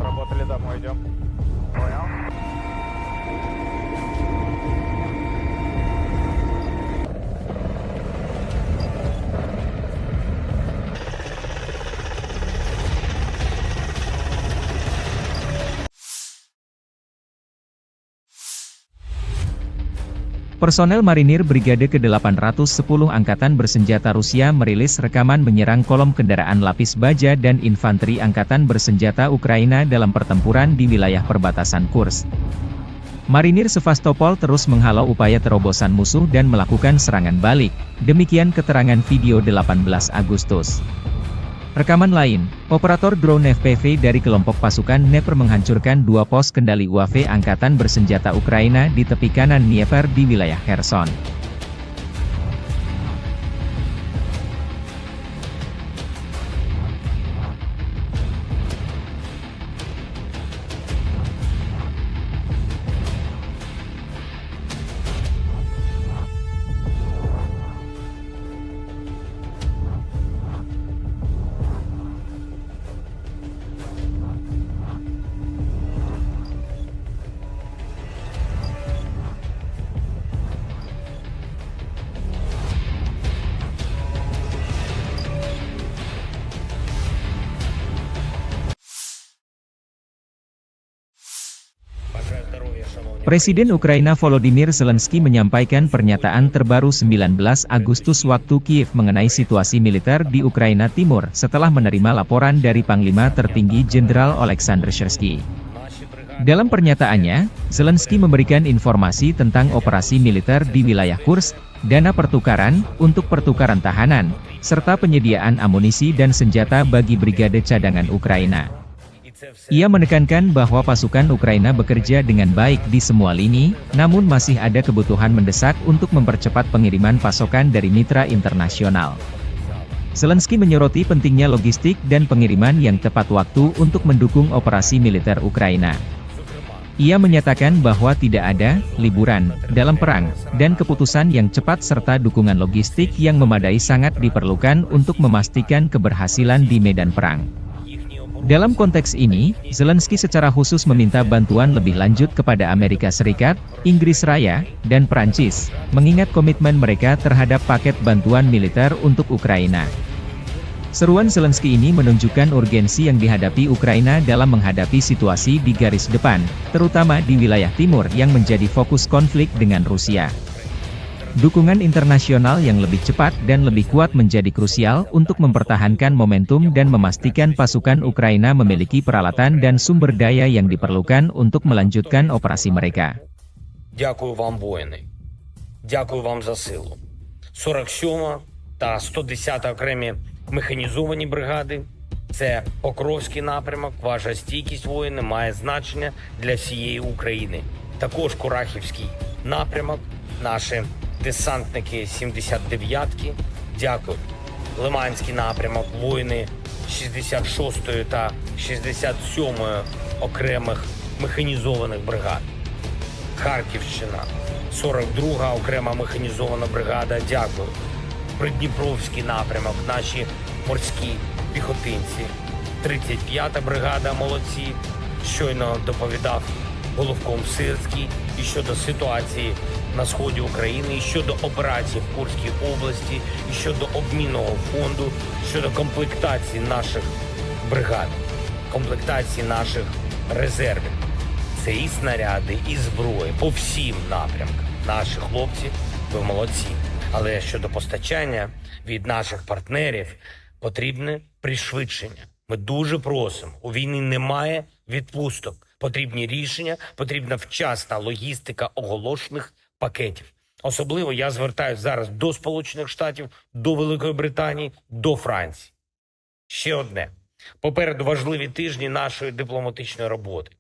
Работали домой, идем. Понял? Personel marinir Brigade ke-810 Angkatan Bersenjata Rusia merilis rekaman menyerang kolom kendaraan lapis baja dan infanteri Angkatan Bersenjata Ukraina dalam pertempuran di wilayah perbatasan Kursk. Marinir Sevastopol terus menghalau upaya terobosan musuh dan melakukan serangan balik, demikian keterangan video 18 Agustus. Rekaman lain, operator drone FPV dari kelompok pasukan Dnieper menghancurkan 2 pos kendali UAV Angkatan Bersenjata Ukraina di tepi kanan Dnieper di wilayah Kherson. Presiden Ukraina Volodymyr Zelensky menyampaikan pernyataan terbaru 19 Agustus waktu Kiev mengenai situasi militer di Ukraina Timur setelah menerima laporan dari Panglima Tertinggi Jenderal Oleksandr Syrsky. Dalam pernyataannya, Zelensky memberikan informasi tentang operasi militer di wilayah Kursk, dana pertukaran untuk pertukaran tahanan, serta penyediaan amunisi dan senjata bagi brigade cadangan Ukraina. Ia menekankan bahwa pasukan Ukraina bekerja dengan baik di semua lini, namun masih ada kebutuhan mendesak untuk mempercepat pengiriman pasokan dari mitra internasional. Zelensky menyoroti pentingnya logistik dan pengiriman yang tepat waktu untuk mendukung operasi militer Ukraina. Ia menyatakan bahwa tidak ada liburan dalam perang, dan keputusan yang cepat serta dukungan logistik yang memadai sangat diperlukan untuk memastikan keberhasilan di medan perang. Dalam konteks ini, Zelensky secara khusus meminta bantuan lebih lanjut kepada Amerika Serikat, Inggris Raya, dan Prancis, mengingat komitmen mereka terhadap paket bantuan militer untuk Ukraina. Seruan Zelensky ini menunjukkan urgensi yang dihadapi Ukraina dalam menghadapi situasi di garis depan, terutama di wilayah timur yang menjadi fokus konflik dengan Rusia. Dukungan internasional yang lebih cepat dan lebih kuat menjadi krusial untuk mempertahankan momentum dan memastikan pasukan Ukraina memiliki peralatan dan sumber daya yang diperlukan untuk melanjutkan operasi mereka. Дякую вам, воїни. Дякую вам за силу. 47 та 110 окремі механізовані бригади. Це Покровський напрямок. Ваша стійкість, воїни, має значення для всієї України. Також Курахівський напрямок. Наші десантники 79-ки. Дякую. Лиманський напрямок. Воїни 66-ї та 67-ї окремих механізованих бригад. Харківщина, 42-га окрема механізована бригада, дякую. Придніпровський напрямок, наші морські піхотинці. 35-та бригада, молодці. Щойно доповідав головком Сирський і щодо ситуації на сході України, і щодо операцій в Курській області, і щодо обмінного фонду, щодо комплектації наших бригад, комплектації наших резервів. Це і снаряди, і зброї по всім напрямкам. Наші хлопці, ви молодці. Але щодо постачання від наших партнерів потрібне пришвидшення. Ми дуже просимо. У війні немає відпусток. Потрібні рішення, потрібна вчасна логістика оголошених пакетів. Особливо я звертаюся зараз до Сполучених Штатів, до Великої Британії, до Франції. Ще одне. Попереду важливі тижні нашої дипломатичної роботи.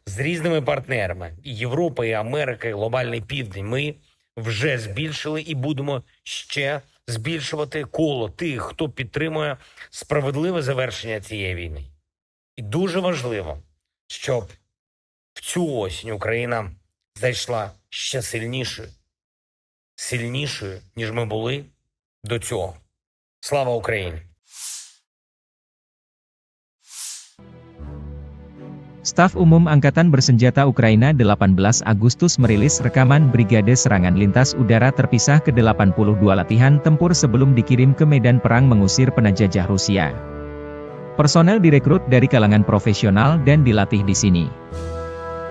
З різними партнерами – і Європа, і Америка, і Глобальний Південь – ми вже збільшили і будемо ще збільшувати коло тих, хто підтримує справедливе завершення цієї війни. І дуже важливо, щоб в цю осінь Україна зайшла ще сильнішою, ніж ми були до цього. Слава Україні! Staf Umum Angkatan Bersenjata Ukraina 18 Agustus merilis rekaman Brigade Serangan Lintas Udara Terpisah ke-82 latihan tempur sebelum dikirim ke medan perang mengusir penjajah Rusia. Personel direkrut dari kalangan profesional dan dilatih di sini.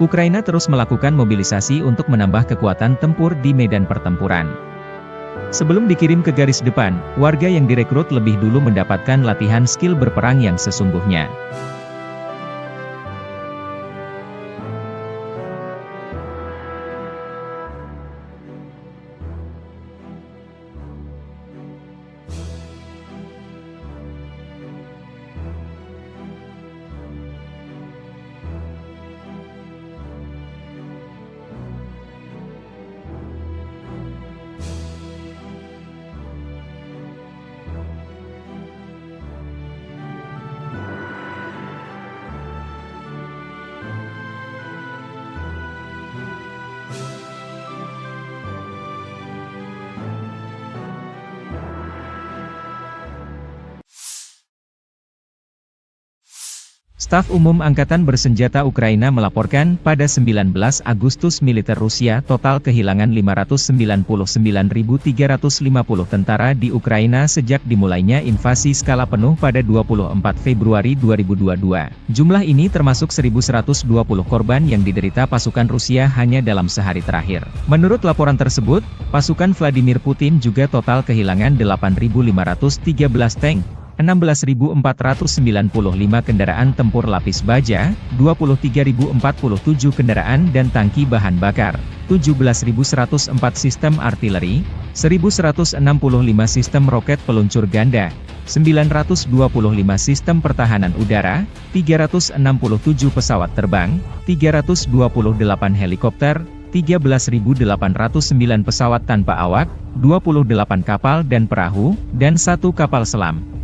Ukraina terus melakukan mobilisasi untuk menambah kekuatan tempur di medan pertempuran. Sebelum dikirim ke garis depan, warga yang direkrut lebih dulu mendapatkan latihan skill berperang yang sesungguhnya. Staf Umum Angkatan Bersenjata Ukraina melaporkan pada 19 Agustus militer Rusia total kehilangan 599.350 tentara di Ukraina sejak dimulainya invasi skala penuh pada 24 Februari 2022. Jumlah ini termasuk 1.120 korban yang diderita pasukan Rusia hanya dalam sehari terakhir. Menurut laporan tersebut, pasukan Vladimir Putin juga total kehilangan 8.513 tank, 16.495 kendaraan tempur lapis baja, 23.047 kendaraan dan tangki bahan bakar, 17.104 sistem artileri, 1.165 sistem roket peluncur ganda, 925 sistem pertahanan udara, 367 pesawat terbang, 328 helikopter, 13.809 pesawat tanpa awak, 28 kapal dan perahu, dan 1 kapal selam.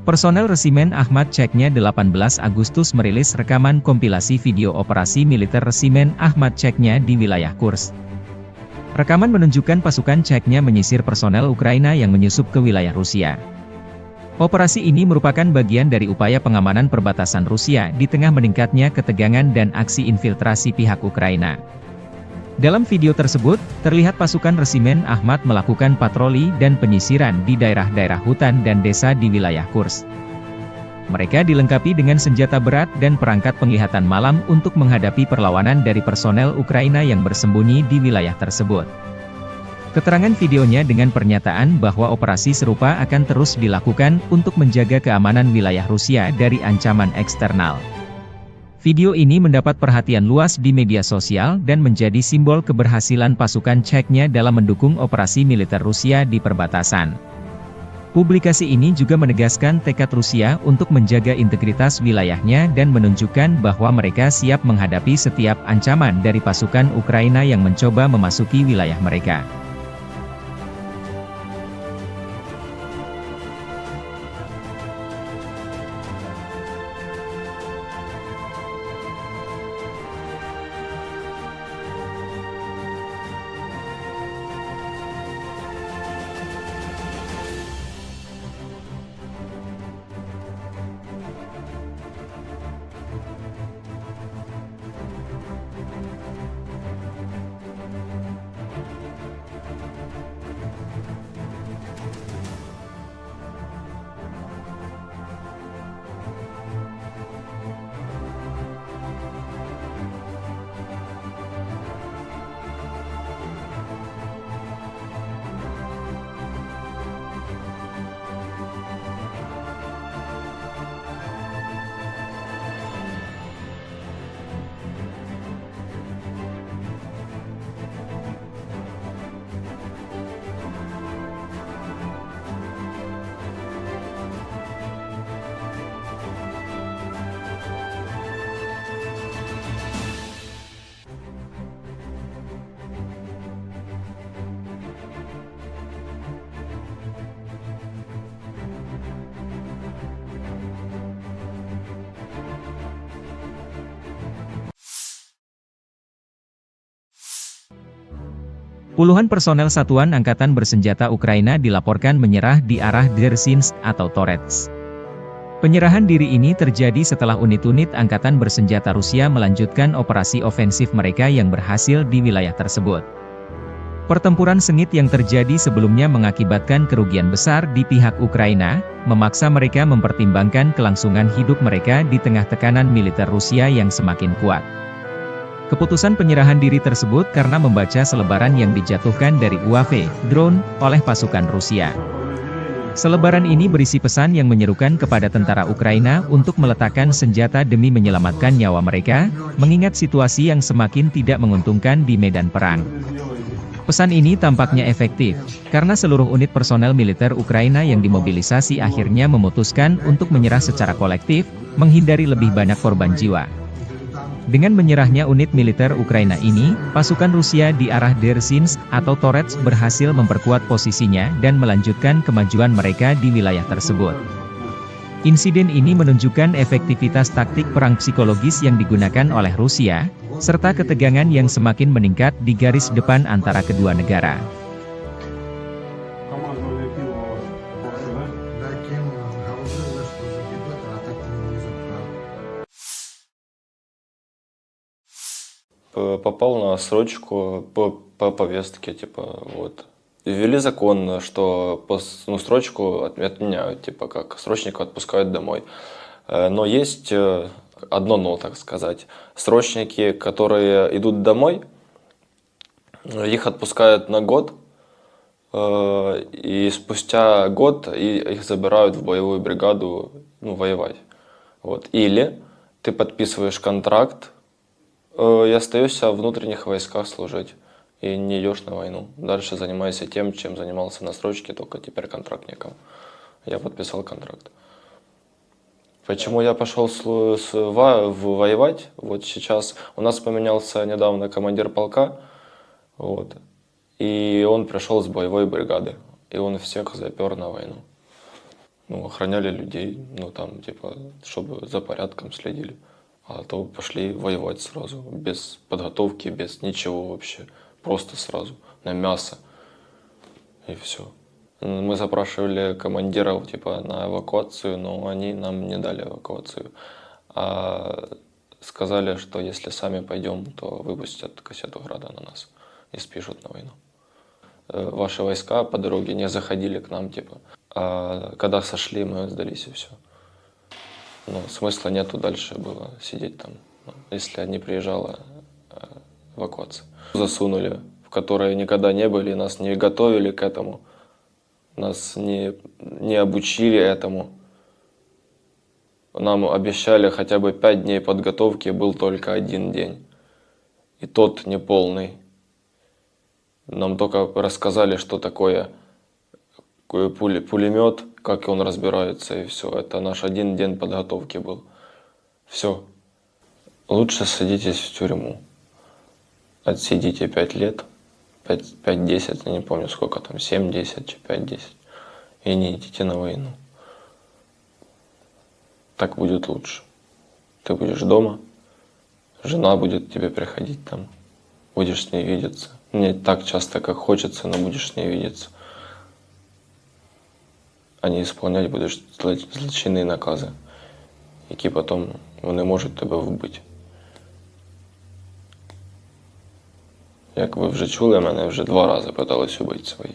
Personel Resimen Ahmad Chechnya 18 Agustus merilis rekaman kompilasi video operasi militer Resimen Ahmad Chechnya di wilayah Kursk. Rekaman menunjukkan pasukan Chechnya menyisir personel Ukraina yang menyusup ke wilayah Rusia. Operasi ini merupakan bagian dari upaya pengamanan perbatasan Rusia di tengah meningkatnya ketegangan dan aksi infiltrasi pihak Ukraina. Dalam video tersebut, terlihat pasukan Resimen Ahmad melakukan patroli dan penyisiran di daerah-daerah hutan dan desa di wilayah Kursk. Mereka dilengkapi dengan senjata berat dan perangkat penglihatan malam untuk menghadapi perlawanan dari personel Ukraina yang bersembunyi di wilayah tersebut. Keterangan videonya dengan pernyataan bahwa operasi serupa akan terus dilakukan untuk menjaga keamanan wilayah Rusia dari ancaman eksternal. Video ini mendapat perhatian luas di media sosial dan menjadi simbol keberhasilan pasukan Chechnya dalam mendukung operasi militer Rusia di perbatasan. Publikasi ini juga menegaskan tekad Rusia untuk menjaga integritas wilayahnya dan menunjukkan bahwa mereka siap menghadapi setiap ancaman dari pasukan Ukraina yang mencoba memasuki wilayah mereka. Puluhan personel Satuan Angkatan Bersenjata Ukraina dilaporkan menyerah di arah Dzerzhinsk atau Torets. Penyerahan diri ini terjadi setelah unit-unit Angkatan Bersenjata Rusia melanjutkan operasi ofensif mereka yang berhasil di wilayah tersebut. Pertempuran sengit yang terjadi sebelumnya mengakibatkan kerugian besar di pihak Ukraina, memaksa mereka mempertimbangkan kelangsungan hidup mereka di tengah tekanan militer Rusia yang semakin kuat. Keputusan penyerahan diri tersebut karena membaca selebaran yang dijatuhkan dari UAV, drone, oleh pasukan Rusia. Selebaran ini berisi pesan yang menyerukan kepada tentara Ukraina untuk meletakkan senjata demi menyelamatkan nyawa mereka, mengingat situasi yang semakin tidak menguntungkan di medan perang. Pesan ini tampaknya efektif, karena seluruh unit personel militer Ukraina yang dimobilisasi akhirnya memutuskan untuk menyerah secara kolektif, menghindari lebih banyak korban jiwa. Dengan menyerahnya unit militer Ukraina ini, pasukan Rusia di arah Dzerzhinsk atau Torets berhasil memperkuat posisinya dan melanjutkan kemajuan mereka di wilayah tersebut. Insiden ini menunjukkan efektivitas taktik perang psikologis yang digunakan oleh Rusia, serta ketegangan yang semakin meningkat di garis depan antara kedua negara. Попал на срочку по повестке, типа, вот. Ввели закон, что срочку отменяют, типа, как срочников отпускают домой. Но есть одно но, так сказать. Срочники, которые идут домой, их отпускают на год, и спустя год их забирают в боевую бригаду, воевать. Вот. Или ты подписываешь контракт, и остаешься в внутренних войсках служить, и не идешь на войну. Дальше занимайся тем, чем занимался на срочке, только теперь контрактником. Я подписал контракт. Почему я пошел воевать? Вот сейчас у нас поменялся недавно командир полка, вот, и он пришел с боевой бригады, и он всех запер на войну. Охраняли людей, там, типа, чтобы за порядком следили. А то пошли воевать сразу, без подготовки, без ничего вообще. Просто сразу, на мясо. И все. Мы запрашивали командиров типа на эвакуацию, но они нам не дали эвакуацию. А сказали, что если сами пойдем, то выпустят кассету града на нас и спишут на войну. Ваши войска по дороге не заходили к нам, типа. А когда сошли, мы сдались и все. Смысла нету дальше было сидеть там, если не приезжала эвакуация. Засунули, в которые никогда не были, нас не готовили к этому, нас не обучили этому. Нам обещали хотя бы 5 дней подготовки, был только 1 день. И тот неполный. Нам только рассказали, что такое пулемет, как он разбирается, и все. Это наш 1 день подготовки был. Все. Лучше садитесь в тюрьму. Отсидите 5 лет, 5-10, я не помню сколько там, 7-10, 5-10. И не идите на войну. Так будет лучше. Ты будешь дома, жена будет тебе приходить там, будешь с ней видеться. Не так часто, как хочется, но будешь с ней видеться. А не исполнять будеш злочинні накази, які потім вони можуть тебе вбити. Як ви вже чули, мене вже 2 рази питались убити свої.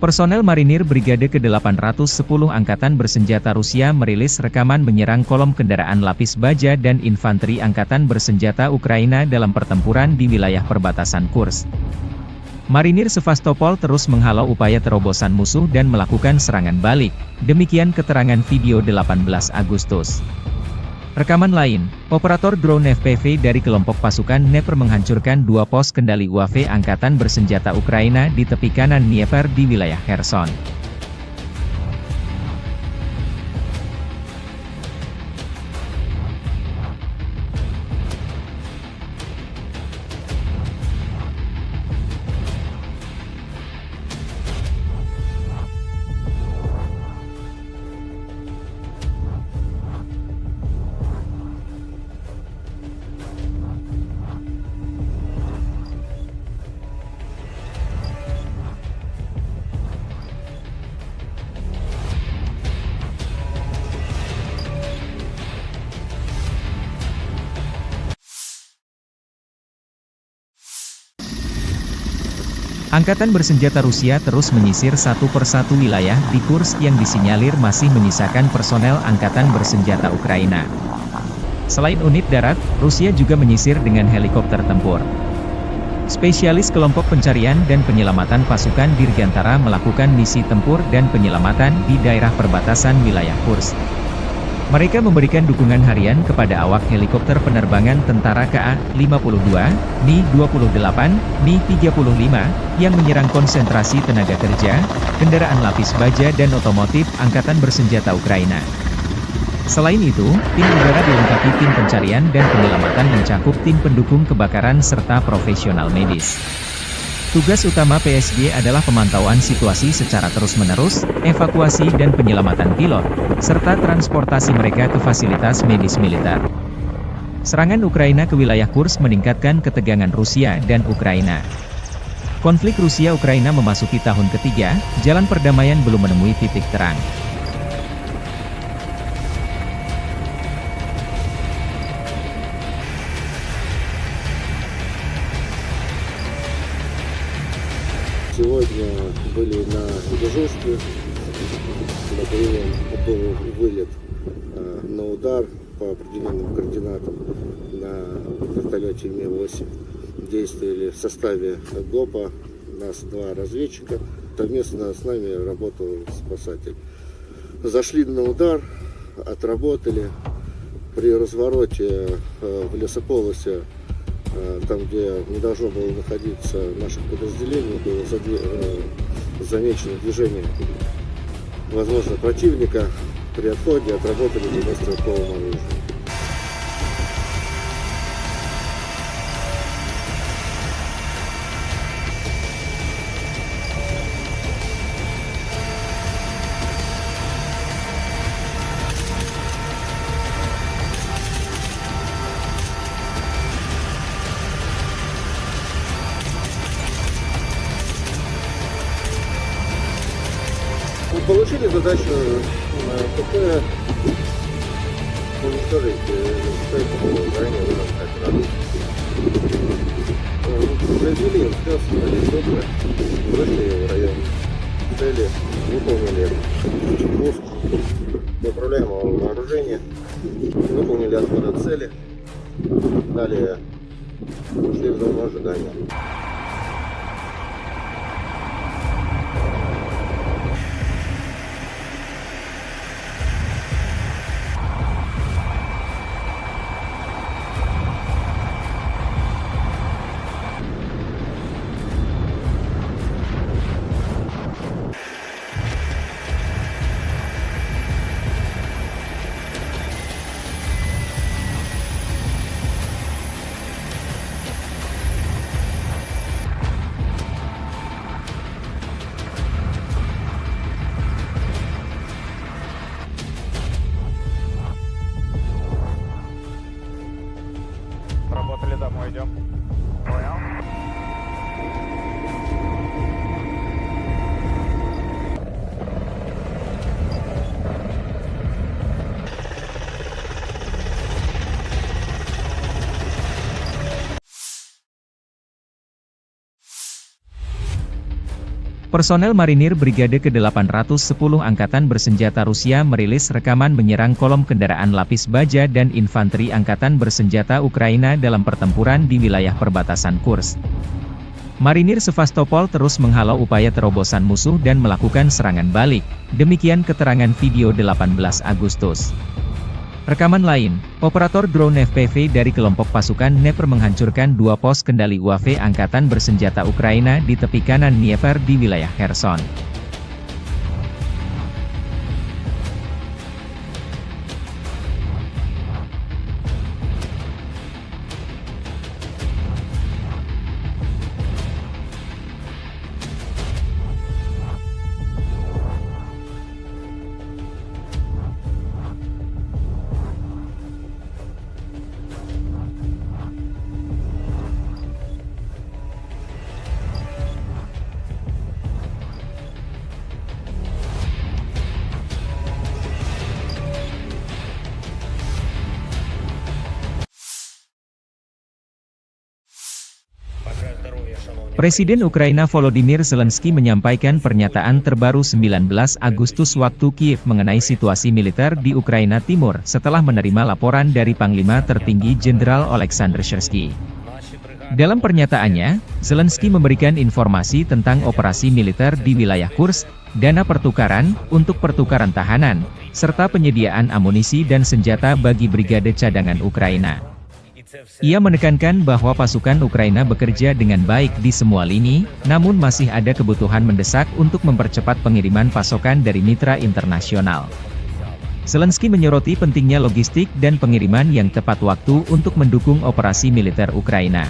Personel Marinir Brigade ke-810 Angkatan Bersenjata Rusia merilis rekaman menyerang kolom kendaraan lapis baja dan infanteri Angkatan Bersenjata Ukraina dalam pertempuran di wilayah perbatasan Kursk. Marinir Sevastopol terus menghalau upaya terobosan musuh dan melakukan serangan balik, demikian keterangan video 18 Agustus. Rekaman lain, operator drone FPV dari kelompok pasukan Dnieper menghancurkan 2 pos kendali UAV Angkatan Bersenjata Ukraina di tepi kanan Dnieper di wilayah Kherson. Angkatan bersenjata Rusia terus menyisir satu persatu wilayah di Kursk yang disinyalir masih menyisakan personel angkatan bersenjata Ukraina. Selain unit darat, Rusia juga menyisir dengan helikopter tempur. Spesialis kelompok pencarian dan penyelamatan pasukan Dirgantara melakukan misi tempur dan penyelamatan di daerah perbatasan wilayah Kursk. Mereka memberikan dukungan harian kepada awak helikopter penerbangan tentara KA-52, Mi-28, Mi-35, yang menyerang konsentrasi tenaga kerja, kendaraan lapis baja dan otomotif Angkatan Bersenjata Ukraina. Selain itu, tim udara dilengkapi tim pencarian dan penyelamatan mencakup tim pendukung kebakaran serta profesional medis. Tugas utama PSG adalah pemantauan situasi secara terus-menerus, evakuasi dan penyelamatan pilot, serta transportasi mereka ke fasilitas medis militer. Serangan Ukraina ke wilayah Kursk meningkatkan ketegangan Rusia dan Ukraina. Konflik Rusia-Ukraina memasuki tahun ketiga, jalan perdamaian belum menemui titik terang. Сегодня были на дежурстве, был вылет на удар по определенным координатам на вертолете Ми-8. Действовали в составе ГОПа, нас 2 разведчика, совместно с нами работал спасатель. Зашли на удар, отработали. При развороте в лесополосе, там, где не должно было находиться наших подразделений, было замечено движение, возможно, противника. При отходе отработали по стрелковому оружию. Получили задачу КП уничтожить ранее выданных. Произвели инструкцию, вышли в район цели, выполнили пуск неуправляемого вооружения, выполнили отход от цели, далее ушли в зону ожидания. Работали домой, идем. Понял? Personel marinir Brigade ke-810 Angkatan Bersenjata Rusia merilis rekaman menyerang kolom kendaraan lapis baja dan infanteri Angkatan Bersenjata Ukraina dalam pertempuran di wilayah perbatasan Kursk. Marinir Sevastopol terus menghalau upaya terobosan musuh dan melakukan serangan balik, demikian keterangan video 18 Agustus. Rekaman lain, operator drone FPV dari kelompok pasukan Dnepr menghancurkan 2 pos kendali UAV Angkatan Bersenjata Ukraina di tepi kanan Dnieper di wilayah Kherson. Presiden Ukraina Volodymyr Zelensky menyampaikan pernyataan terbaru 19 Agustus waktu Kiev mengenai situasi militer di Ukraina Timur setelah menerima laporan dari Panglima Tertinggi Jenderal Oleksandr Syrsky. Dalam pernyataannya, Zelensky memberikan informasi tentang operasi militer di wilayah Kursk, dana pertukaran untuk pertukaran tahanan, serta penyediaan amunisi dan senjata bagi brigade cadangan Ukraina. Ia menekankan bahwa pasukan Ukraina bekerja dengan baik di semua lini, namun masih ada kebutuhan mendesak untuk mempercepat pengiriman pasokan dari mitra internasional. Zelensky menyoroti pentingnya logistik dan pengiriman yang tepat waktu untuk mendukung operasi militer Ukraina.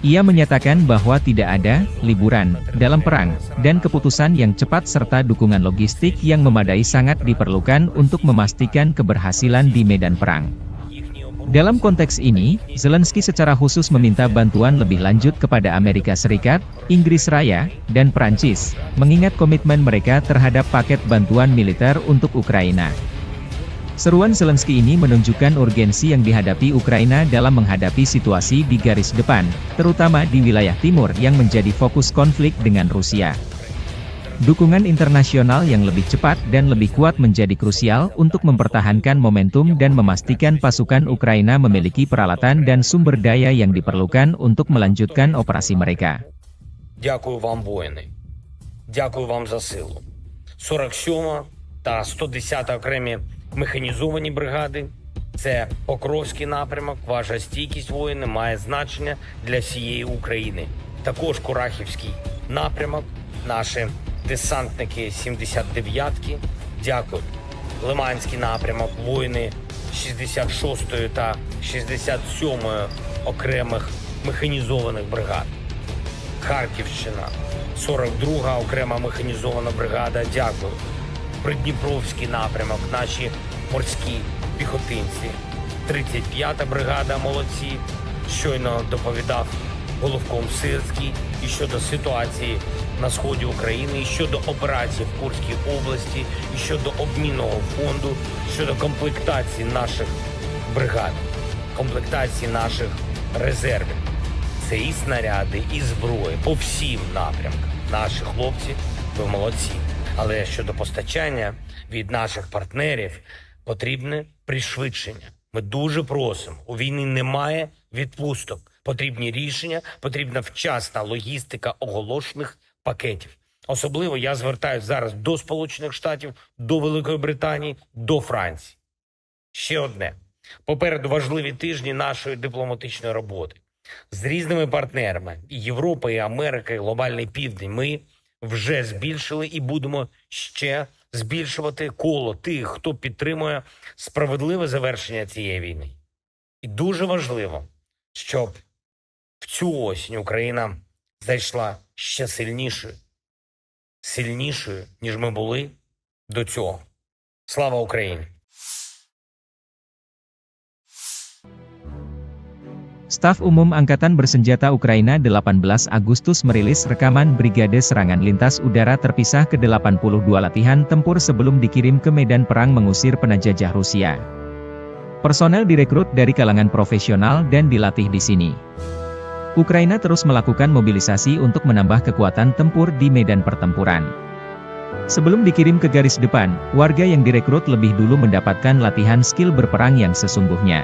Ia menyatakan bahwa tidak ada liburan dalam perang, dan keputusan yang cepat serta dukungan logistik yang memadai sangat diperlukan untuk memastikan keberhasilan di medan perang. Dalam konteks ini, Zelensky secara khusus meminta bantuan lebih lanjut kepada Amerika Serikat, Inggris Raya, dan Prancis, mengingat komitmen mereka terhadap paket bantuan militer untuk Ukraina. Seruan Zelensky ini menunjukkan urgensi yang dihadapi Ukraina dalam menghadapi situasi di garis depan, terutama di wilayah timur yang menjadi fokus konflik dengan Rusia. Dukungan internasional yang lebih cepat dan lebih kuat menjadi krusial untuk mempertahankan momentum dan memastikan pasukan Ukraina memiliki peralatan dan sumber daya yang diperlukan untuk melanjutkan operasi mereka. Дякую вам, воїни. Дякую вам за силу. 47 та 110 окремі механізовані бригади. Це Покровський напрямок. Ваша стійкість, воїни, має значення для всієї України. Також Курахівський напрямок. Наші десантники 79-ки. Дякую. Лиманський напрямок. Воїни 66-ї та 67-ї окремих механізованих бригад. Харківщина, 42-га окрема механізована бригада, дякую. Придніпровський напрямок, наші морські піхотинці. 35-та бригада, молодці. Щойно доповідав Головком Сирський і щодо ситуації на сході України, і щодо операцій в Курській області, і щодо обмінного фонду, щодо комплектації наших бригад, комплектації наших резервів. Це і снаряди, і зброї по всім напрямкам. Наші хлопці, ви молодці. Але щодо постачання від наших партнерів потрібне пришвидшення. Ми дуже просимо. У війни немає відпусток. Потрібні рішення, потрібна вчасна логістика оголошених пакетів. Особливо я звертаюся зараз до Сполучених Штатів, до Великої Британії, до Франції. Ще одне. Попереду важливі тижні нашої дипломатичної роботи. З різними партнерами – і Європа, і Америка, і Глобальний Південь. Ми вже збільшили і будемо ще збільшувати коло тих, хто підтримує справедливе завершення цієї війни. І дуже важливо, щоб в цю осінь Україна зайшла ще сильнішою, ніж ми були до цього. Слава Україні! Staf Umum Angkatan Bersenjata Ukraina 18 Agustus merilis rekaman Brigade Serangan Lintas Udara Terpisah ke-82 latihan tempur sebelum dikirim ke medan perang mengusir penjajah Rusia. Personel direkrut dari kalangan profesional dan dilatih di sini. Ukraina terus melakukan mobilisasi untuk menambah kekuatan tempur di medan pertempuran. Sebelum dikirim ke garis depan, warga yang direkrut lebih dulu mendapatkan latihan skill berperang yang sesungguhnya.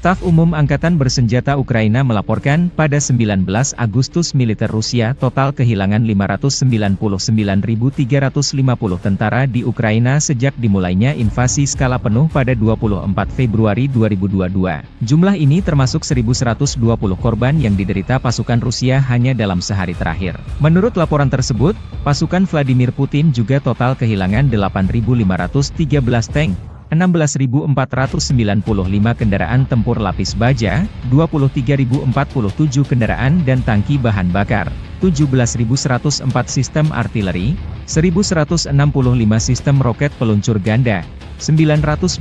Staf Umum Angkatan Bersenjata Ukraina melaporkan pada 19 Agustus militer Rusia total kehilangan 599.350 tentara di Ukraina sejak dimulainya invasi skala penuh pada 24 Februari 2022. Jumlah ini termasuk 1.120 korban yang diderita pasukan Rusia hanya dalam sehari terakhir. Menurut laporan tersebut, pasukan Vladimir Putin juga total kehilangan 8.513 tank, 16.495 kendaraan tempur lapis baja, 23.047 kendaraan dan tangki bahan bakar, 17.104 sistem artileri, 1.165 sistem roket peluncur ganda, 925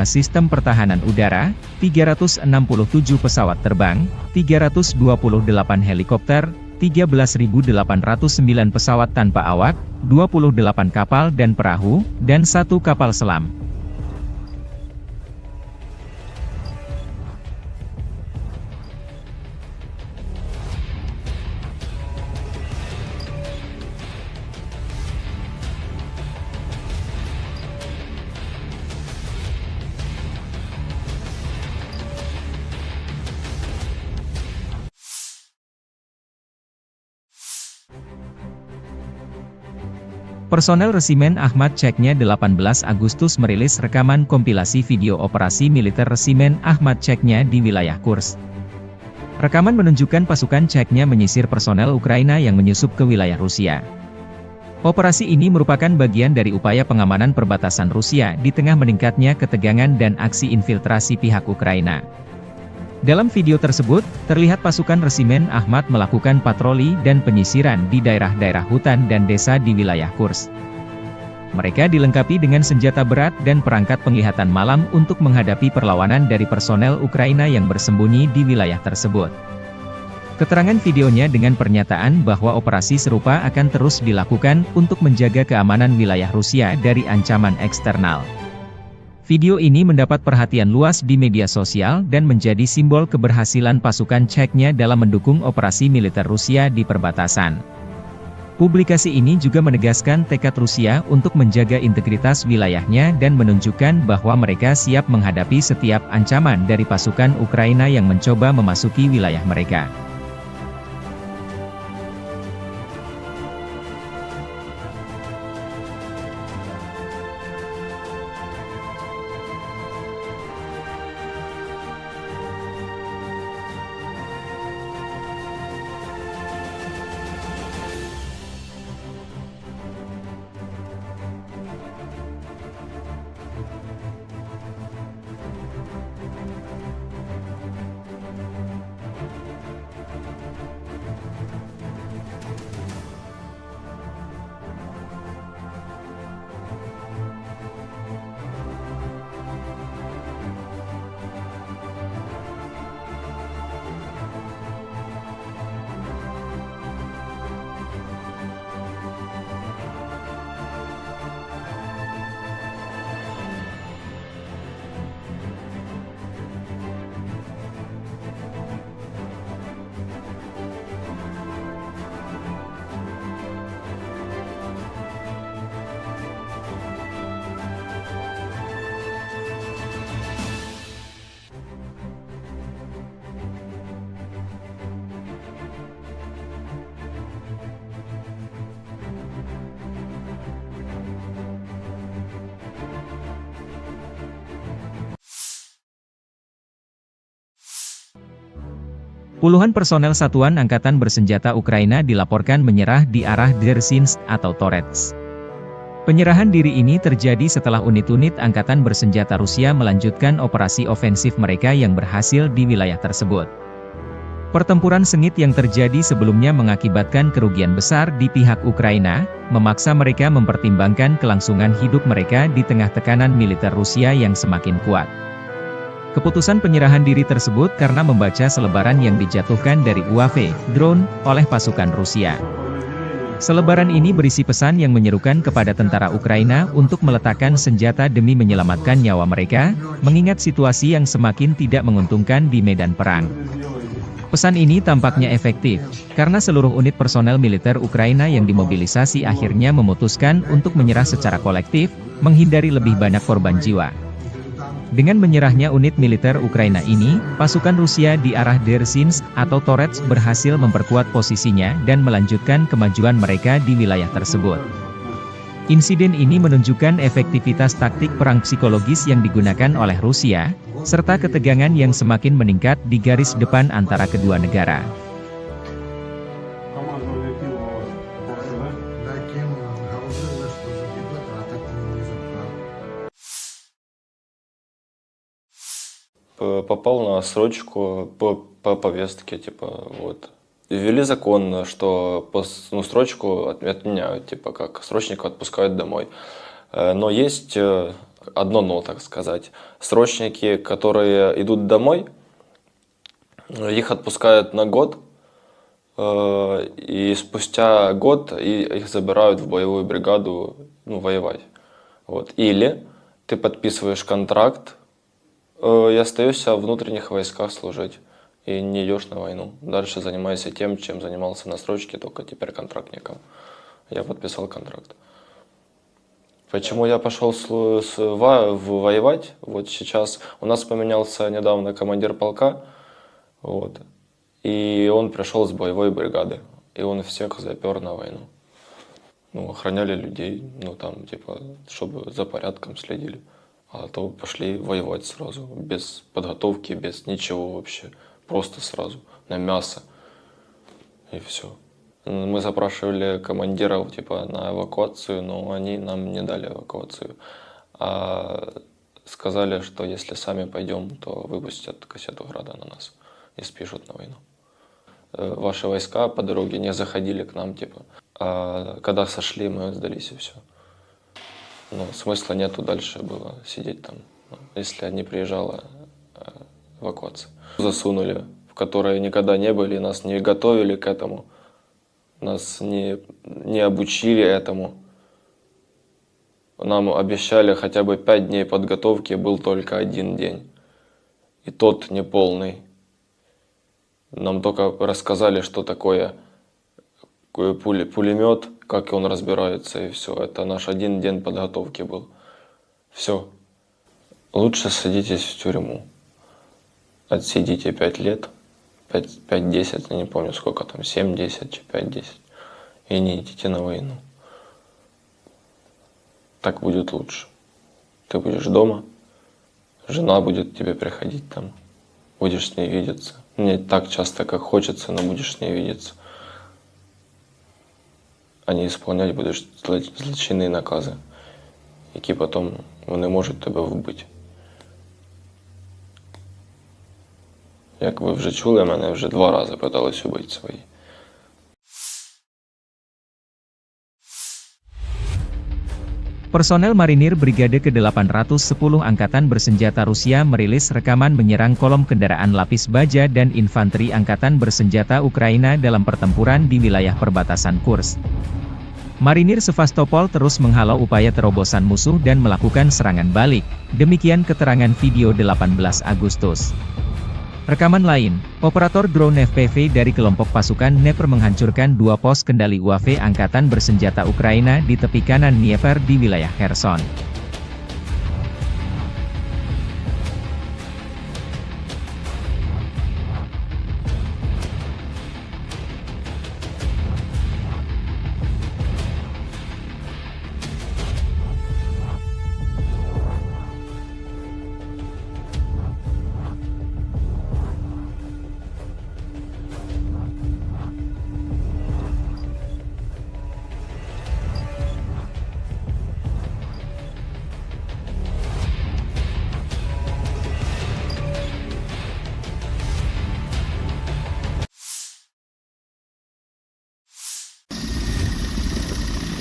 sistem pertahanan udara, 367 pesawat terbang, 328 helikopter, 13.809 pesawat tanpa awak, 28 kapal dan perahu, dan 1 kapal selam. Personel Resimen Ahmad Chechnya 18 Agustus merilis rekaman kompilasi video operasi militer Resimen Ahmad Chechnya di wilayah Kursk. Rekaman menunjukkan pasukan Chechnya menyisir personel Ukraina yang menyusup ke wilayah Rusia. Operasi ini merupakan bagian dari upaya pengamanan perbatasan Rusia di tengah meningkatnya ketegangan dan aksi infiltrasi pihak Ukraina. Dalam video tersebut, terlihat pasukan Resimen Ahmad melakukan patroli dan penyisiran di daerah-daerah hutan dan desa di wilayah Kursk. Mereka dilengkapi dengan senjata berat dan perangkat penglihatan malam untuk menghadapi perlawanan dari personel Ukraina yang bersembunyi di wilayah tersebut. Keterangan videonya dengan pernyataan bahwa operasi serupa akan terus dilakukan untuk menjaga keamanan wilayah Rusia dari ancaman eksternal. Video ini mendapat perhatian luas di media sosial dan menjadi simbol keberhasilan pasukan Chechnya dalam mendukung operasi militer Rusia di perbatasan. Publikasi ini juga menegaskan tekad Rusia untuk menjaga integritas wilayahnya dan menunjukkan bahwa mereka siap menghadapi setiap ancaman dari pasukan Ukraina yang mencoba memasuki wilayah mereka. Puluhan personel Satuan Angkatan Bersenjata Ukraina dilaporkan menyerah di arah Dzerzhinsk atau Torets. Penyerahan diri ini terjadi setelah unit-unit Angkatan Bersenjata Rusia melanjutkan operasi ofensif mereka yang berhasil di wilayah tersebut. Pertempuran sengit yang terjadi sebelumnya mengakibatkan kerugian besar di pihak Ukraina, memaksa mereka mempertimbangkan kelangsungan hidup mereka di tengah tekanan militer Rusia yang semakin kuat. Keputusan penyerahan diri tersebut karena membaca selebaran yang dijatuhkan dari UAV, drone, oleh pasukan Rusia. Selebaran ini berisi pesan yang menyerukan kepada tentara Ukraina untuk meletakkan senjata demi menyelamatkan nyawa mereka, mengingat situasi yang semakin tidak menguntungkan di medan perang. Pesan ini tampaknya efektif, karena seluruh unit personel militer Ukraina yang dimobilisasi akhirnya memutuskan untuk menyerah secara kolektif, menghindari lebih banyak korban jiwa. Dengan menyerahnya unit militer Ukraina ini, pasukan Rusia di arah Dersinsk atau Torets berhasil memperkuat posisinya dan melanjutkan kemajuan mereka di wilayah tersebut. Insiden ini menunjukkan efektivitas taktik perang psikologis yang digunakan oleh Rusia, serta ketegangan yang semakin meningkat di garis depan antara kedua negara. Попал на срочку по повестке, типа, вот. Ввели закон, что срочку отменяют, типа, как срочника отпускают домой. Но есть одно но, так сказать. Срочники, которые идут домой, их отпускают на год, и спустя год их забирают в боевую бригаду, воевать. Вот. Или ты подписываешь контракт, и остаешься в внутренних войсках служить. И не идешь на войну. Дальше занимайся тем, чем занимался на срочке, только теперь контрактником. Я подписал контракт. Почему я пошел воевать? Вот сейчас у нас поменялся недавно командир полка. Вот. И он пришел с боевой бригады. И он всех запер на войну. Охраняли людей, чтобы за порядком следили. А то пошли воевать сразу, без подготовки, без ничего вообще. Просто сразу, на мясо. И все. Мы запрашивали командиров на эвакуацию, но они нам не дали эвакуацию. А сказали, что если сами пойдем, то выпустят кассету града на нас и спишут на войну. Ваши войска по дороге не заходили к нам, А когда сошли, мы сдались и все. Смысла нету дальше было сидеть там, если не приезжала эвакуация. Засунули, в которые никогда не были, нас не готовили к этому, нас не обучили этому. Нам обещали хотя бы 5 дней подготовки, был только 1 день. И тот неполный. Нам только рассказали, что такое пулемет, как он разбирается, и все. Это наш 1 день подготовки был. Все. Лучше садитесь в тюрьму. Отсидите 5 лет, 5-10, я не помню сколько там, 7-10, 5-10. И не идите на войну. Так будет лучше. Ты будешь дома, жена будет тебе приходить там, будешь с ней видеться. Не так часто, как хочется, но будешь с ней видеться. А не исполнять будеш злочинні накази, які потім вони можуть тебе вбити. Як ви вже чули, мене вже 2 рази питались убити свої. Personel Marinir Brigade ke-810 Angkatan Bersenjata Rusia merilis rekaman menyerang kolom kendaraan lapis baja dan infanteri Angkatan Bersenjata Ukraina dalam pertempuran di wilayah perbatasan Kursk. Marinir Sevastopol terus menghalau upaya terobosan musuh dan melakukan serangan balik, demikian keterangan video 18 Agustus. Rekaman lain, operator drone FPV dari kelompok pasukan Dnepr menghancurkan 2 pos kendali UAV Angkatan Bersenjata Ukraina di tepi kanan Dnieper di wilayah Kherson.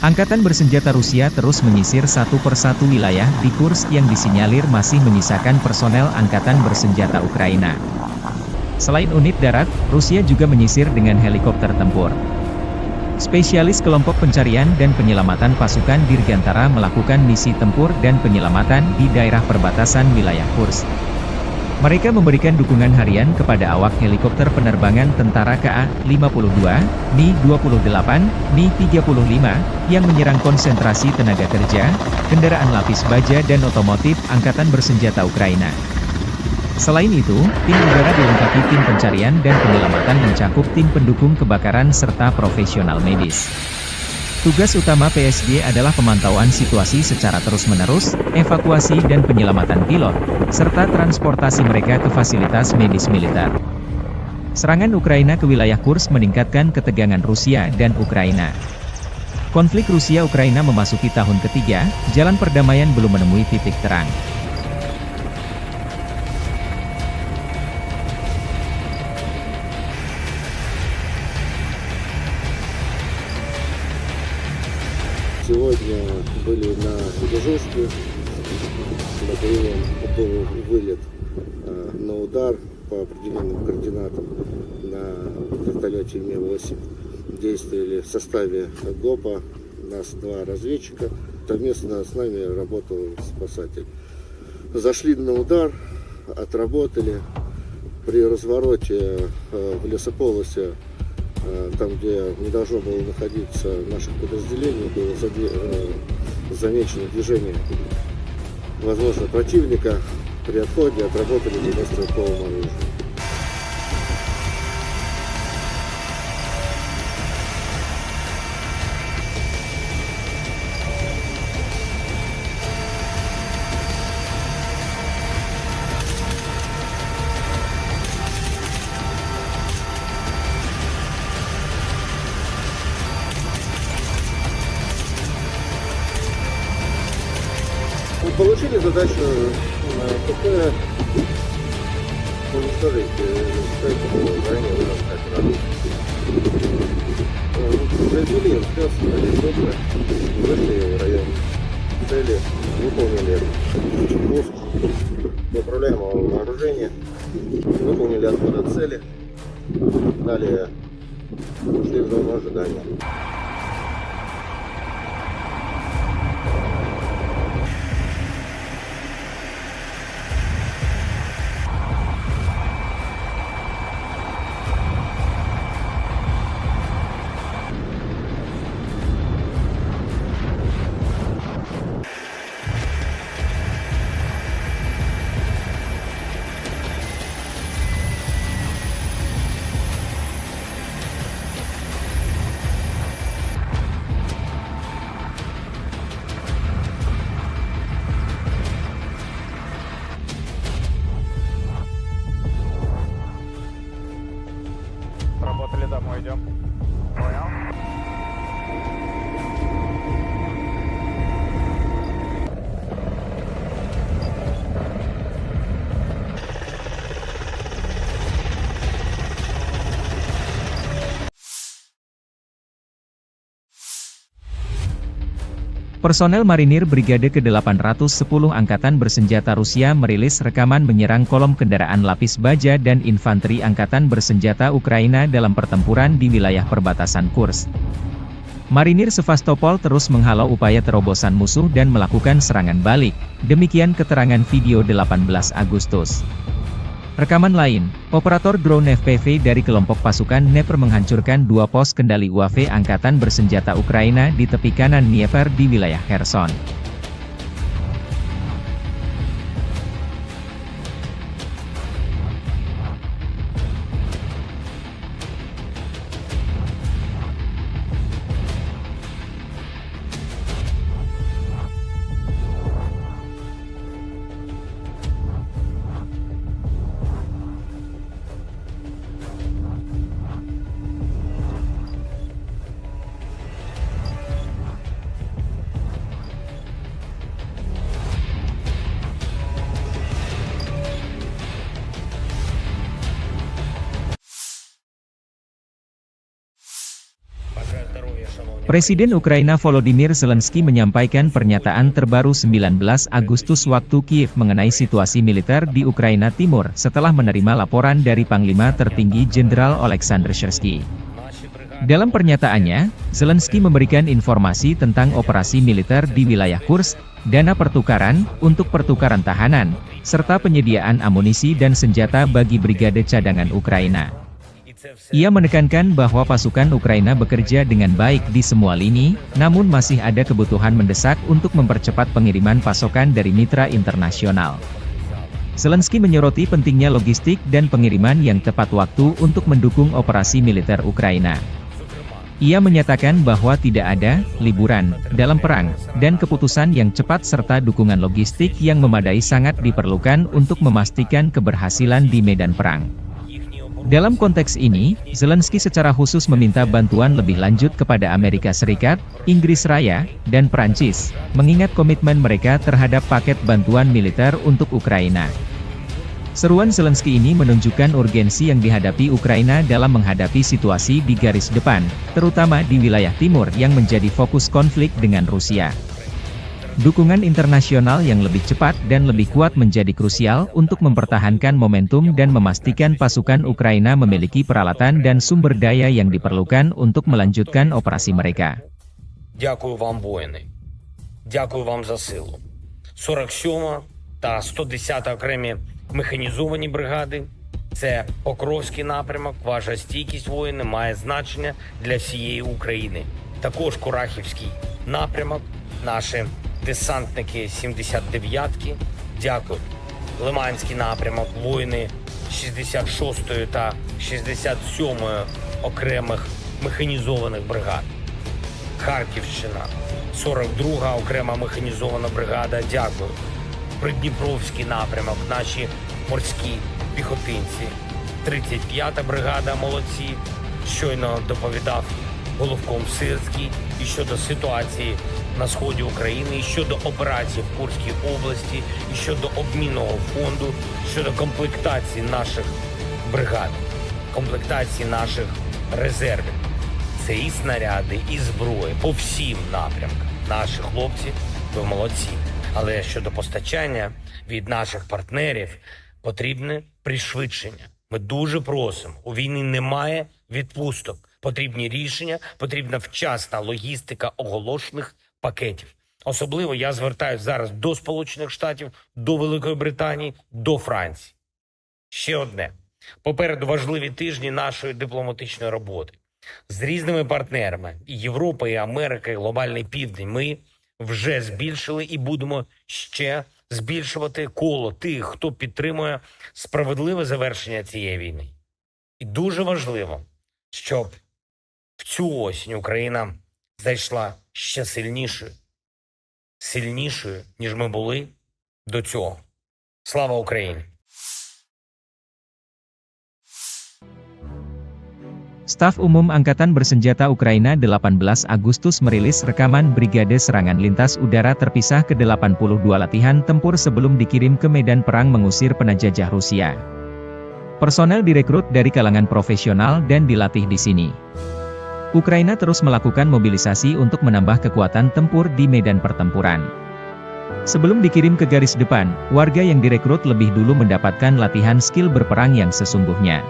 Angkatan Bersenjata Rusia terus menyisir satu persatu wilayah di Kursk yang disinyalir masih menyisakan personel Angkatan Bersenjata Ukraina. Selain unit darat, Rusia juga menyisir dengan helikopter tempur. Spesialis kelompok pencarian dan penyelamatan pasukan Dirgantara melakukan misi tempur dan penyelamatan di daerah perbatasan wilayah Kursk. Mereka memberikan dukungan harian kepada awak helikopter penerbangan tentara KA-52, Mi-28, Mi-35, yang menyerang konsentrasi tenaga kerja, kendaraan lapis baja dan otomotif Angkatan Bersenjata Ukraina. Selain itu, tim udara dilengkapi tim pencarian dan penyelamatan mencakup tim pendukung kebakaran serta profesional medis. Tugas utama PSG adalah pemantauan situasi secara terus-menerus, evakuasi dan penyelamatan pilot, serta transportasi mereka ke fasilitas medis militer. Serangan Ukraina ke wilayah Kursk meningkatkan ketegangan Rusia dan Ukraina. Konflik Rusia-Ukraina memasuki tahun ketiga, jalan perdamaian belum menemui titik terang. Сегодня были на дежурстве, был вылет на удар по определенным координатам на вертолете Ми-8. Действовали в составе ГОПа, нас 2 разведчика, совместно с нами работал спасатель. Зашли на удар, отработали, при развороте в лесополосе, там, где не должно было находиться наших подразделений, было замечено движение, возможно, противника. При отходе отработали минно-стрелковым оружием. Получили задачу КП уничтожить ранее произвели инспекцию, вышли в район цели, выполнили пуск управляемого вооружения, выполнили отход от цели, далее ушли в зону ожидания. Работали, домой идем. Понял? Personel marinir Brigade ke-810 Angkatan Bersenjata Rusia merilis rekaman menyerang kolom kendaraan lapis baja dan infanteri Angkatan Bersenjata Ukraina dalam pertempuran di wilayah perbatasan Kursk. Marinir Sevastopol terus menghalau upaya terobosan musuh dan melakukan serangan balik, demikian keterangan video 18 Agustus. Rekaman lain, operator drone FPV dari kelompok pasukan Dnepr menghancurkan 2 pos kendali UAV Angkatan Bersenjata Ukraina di tepi kanan Dnieper di wilayah Kherson. Presiden Ukraina Volodymyr Zelensky menyampaikan pernyataan terbaru 19 Agustus waktu Kiev mengenai situasi militer di Ukraina Timur setelah menerima laporan dari Panglima Tertinggi Jenderal Oleksandr Syrsky. Dalam pernyataannya, Zelensky memberikan informasi tentang operasi militer di wilayah Kursk, dana pertukaran, untuk pertukaran tahanan, serta penyediaan amunisi dan senjata bagi brigade cadangan Ukraina. Ia menekankan bahwa pasukan Ukraina bekerja dengan baik di semua lini, namun masih ada kebutuhan mendesak untuk mempercepat pengiriman pasokan dari mitra internasional. Zelensky menyoroti pentingnya logistik dan pengiriman yang tepat waktu untuk mendukung operasi militer Ukraina. Ia menyatakan bahwa tidak ada liburan dalam perang, dan keputusan yang cepat serta dukungan logistik yang memadai sangat diperlukan untuk memastikan keberhasilan di medan perang. Dalam konteks ini, Zelensky secara khusus meminta bantuan lebih lanjut kepada Amerika Serikat, Inggris Raya, dan Prancis, mengingat komitmen mereka terhadap paket bantuan militer untuk Ukraina. Seruan Zelensky ini menunjukkan urgensi yang dihadapi Ukraina dalam menghadapi situasi di garis depan, terutama di wilayah timur yang menjadi fokus konflik dengan Rusia. Dukungan internasional yang lebih cepat dan lebih kuat menjadi krusial untuk mempertahankan momentum dan memastikan pasukan Ukraina memiliki peralatan dan sumber daya yang diperlukan untuk melanjutkan operasi mereka. Дякую вам, воїни. Дякую вам за силу. 47 та 110 окремі механізовані бригади. Це Покровський напрямок. Ваша стійкість, воїни, має значення для всієї України. Також Курахівський напрямок. Наші десантники 79-ки. Дякую. Лиманський напрямок. Воїни 66-ї та 67-ї окремих механізованих бригад. Харківщина, 42-га окрема механізована бригада, дякую. Придніпровський напрямок, наші морські піхотинці. 35-та бригада, молодці. Щойно доповідав Головком Сирський і щодо ситуації на сході України, і щодо операцій в Курській області, і щодо обмінного фонду, щодо комплектації наших бригад, комплектації наших резервів. Це і снаряди, і зброї по всім напрямкам. Наші хлопці, ви молодці. Але щодо постачання від наших партнерів потрібне пришвидшення. Ми дуже просимо. У війни немає відпусток. Потрібні рішення, потрібна вчасна логістика оголошених пакетів. Особливо я звертаюся зараз до Сполучених Штатів, до Великої Британії, до Франції. Ще одне. Попереду важливі тижні нашої дипломатичної роботи. З різними партнерами – і Європа, і Америка, і Глобальний Південь – ми вже збільшили і будемо ще збільшувати коло тих, хто підтримує справедливе завершення цієї війни. І дуже важливо, щоб в цю осінь Україна зайшла ще сильнішою, ніж ми були до цього. Слава Україні! Staf Umum Angkatan Bersenjata Ukraina 18 Agustus merilis rekaman Brigade Serangan Lintas Udara Terpisah ke-82 latihan tempur sebelum dikirim ke medan perang mengusir penjajah Rusia. Personel direkrut dari kalangan profesional dan dilatih di sini. Ukraina terus melakukan mobilisasi untuk menambah kekuatan tempur di medan pertempuran. Sebelum dikirim ke garis depan, warga yang direkrut lebih dulu mendapatkan latihan skill berperang yang sesungguhnya.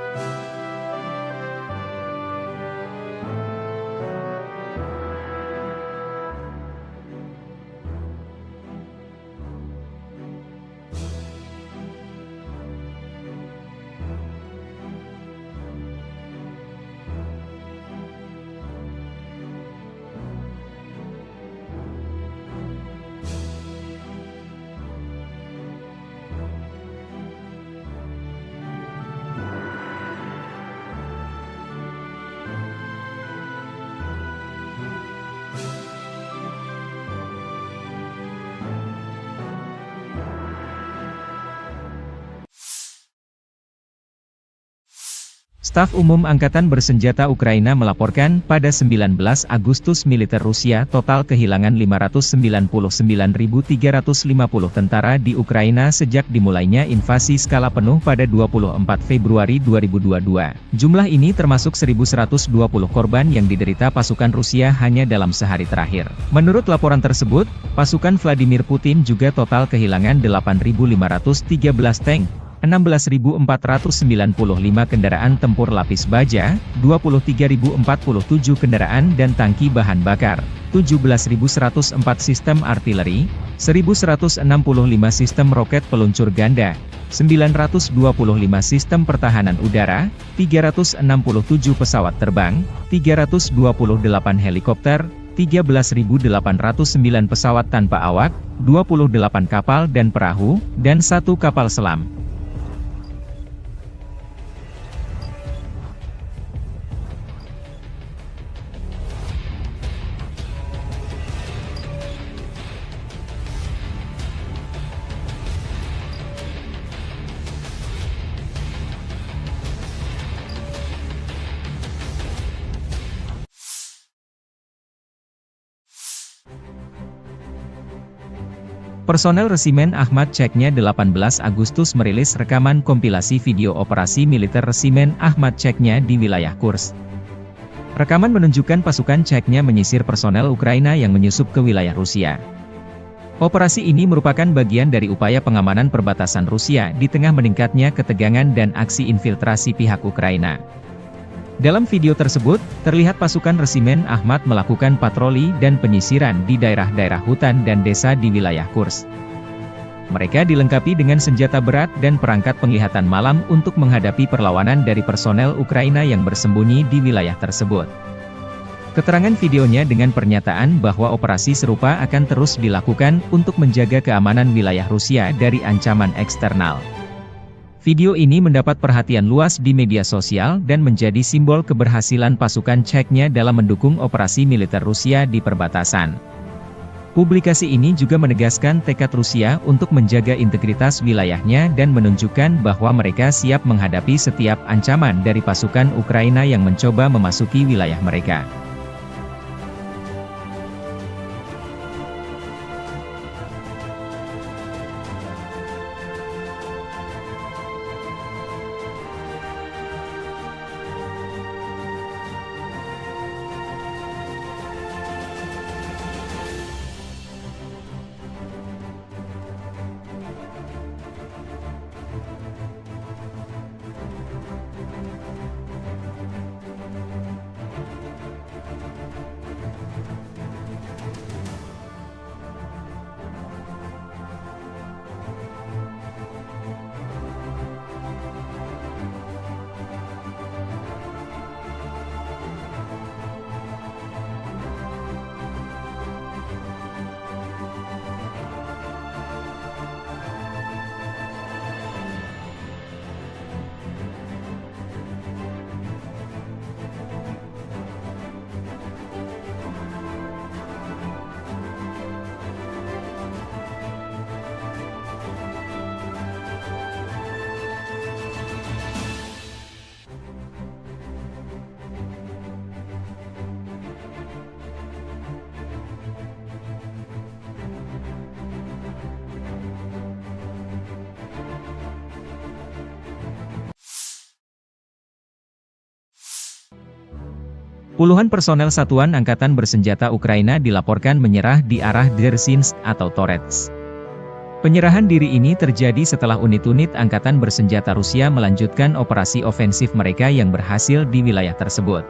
Staf Umum Angkatan Bersenjata Ukraina melaporkan pada 19 Agustus militer Rusia total kehilangan 599.350 tentara di Ukraina sejak dimulainya invasi skala penuh pada 24 Februari 2022. Jumlah ini termasuk 1.120 korban yang diderita pasukan Rusia hanya dalam sehari terakhir. Menurut laporan tersebut, pasukan Vladimir Putin juga total kehilangan 8.513 tank, 16.495 kendaraan tempur lapis baja, 23.047 kendaraan dan tangki bahan bakar, 17.104 sistem artileri, 1.165 sistem roket peluncur ganda, 925 sistem pertahanan udara, 367 pesawat terbang, 328 helikopter, 13.809 pesawat tanpa awak, 28 kapal dan perahu, dan 1 kapal selam. Personel Resimen Ahmad Ceknya 18 Agustus merilis rekaman kompilasi video operasi militer Resimen Ahmad Ceknya di wilayah Kursk. Rekaman menunjukkan pasukan Ceknya menyisir personel Ukraina yang menyusup ke wilayah Rusia. Operasi ini merupakan bagian dari upaya pengamanan perbatasan Rusia di tengah meningkatnya ketegangan dan aksi infiltrasi pihak Ukraina. Dalam video tersebut, terlihat pasukan Resimen Ahmad melakukan patroli dan penyisiran di daerah-daerah hutan dan desa di wilayah Kursk. Mereka dilengkapi dengan senjata berat dan perangkat penglihatan malam untuk menghadapi perlawanan dari personel Ukraina yang bersembunyi di wilayah tersebut. Keterangan videonya dengan pernyataan bahwa operasi serupa akan terus dilakukan untuk menjaga keamanan wilayah Rusia dari ancaman eksternal. Video ini mendapat perhatian luas di media sosial dan menjadi simbol keberhasilan pasukan Ceknya dalam mendukung operasi militer Rusia di perbatasan. Publikasi ini juga menegaskan tekad Rusia untuk menjaga integritas wilayahnya dan menunjukkan bahwa mereka siap menghadapi setiap ancaman dari pasukan Ukraina yang mencoba memasuki wilayah mereka. Puluhan personel Satuan Angkatan Bersenjata Ukraina dilaporkan menyerah di arah Dzerzhinsk atau Torets. Penyerahan diri ini terjadi setelah unit-unit Angkatan Bersenjata Rusia melanjutkan operasi ofensif mereka yang berhasil di wilayah tersebut.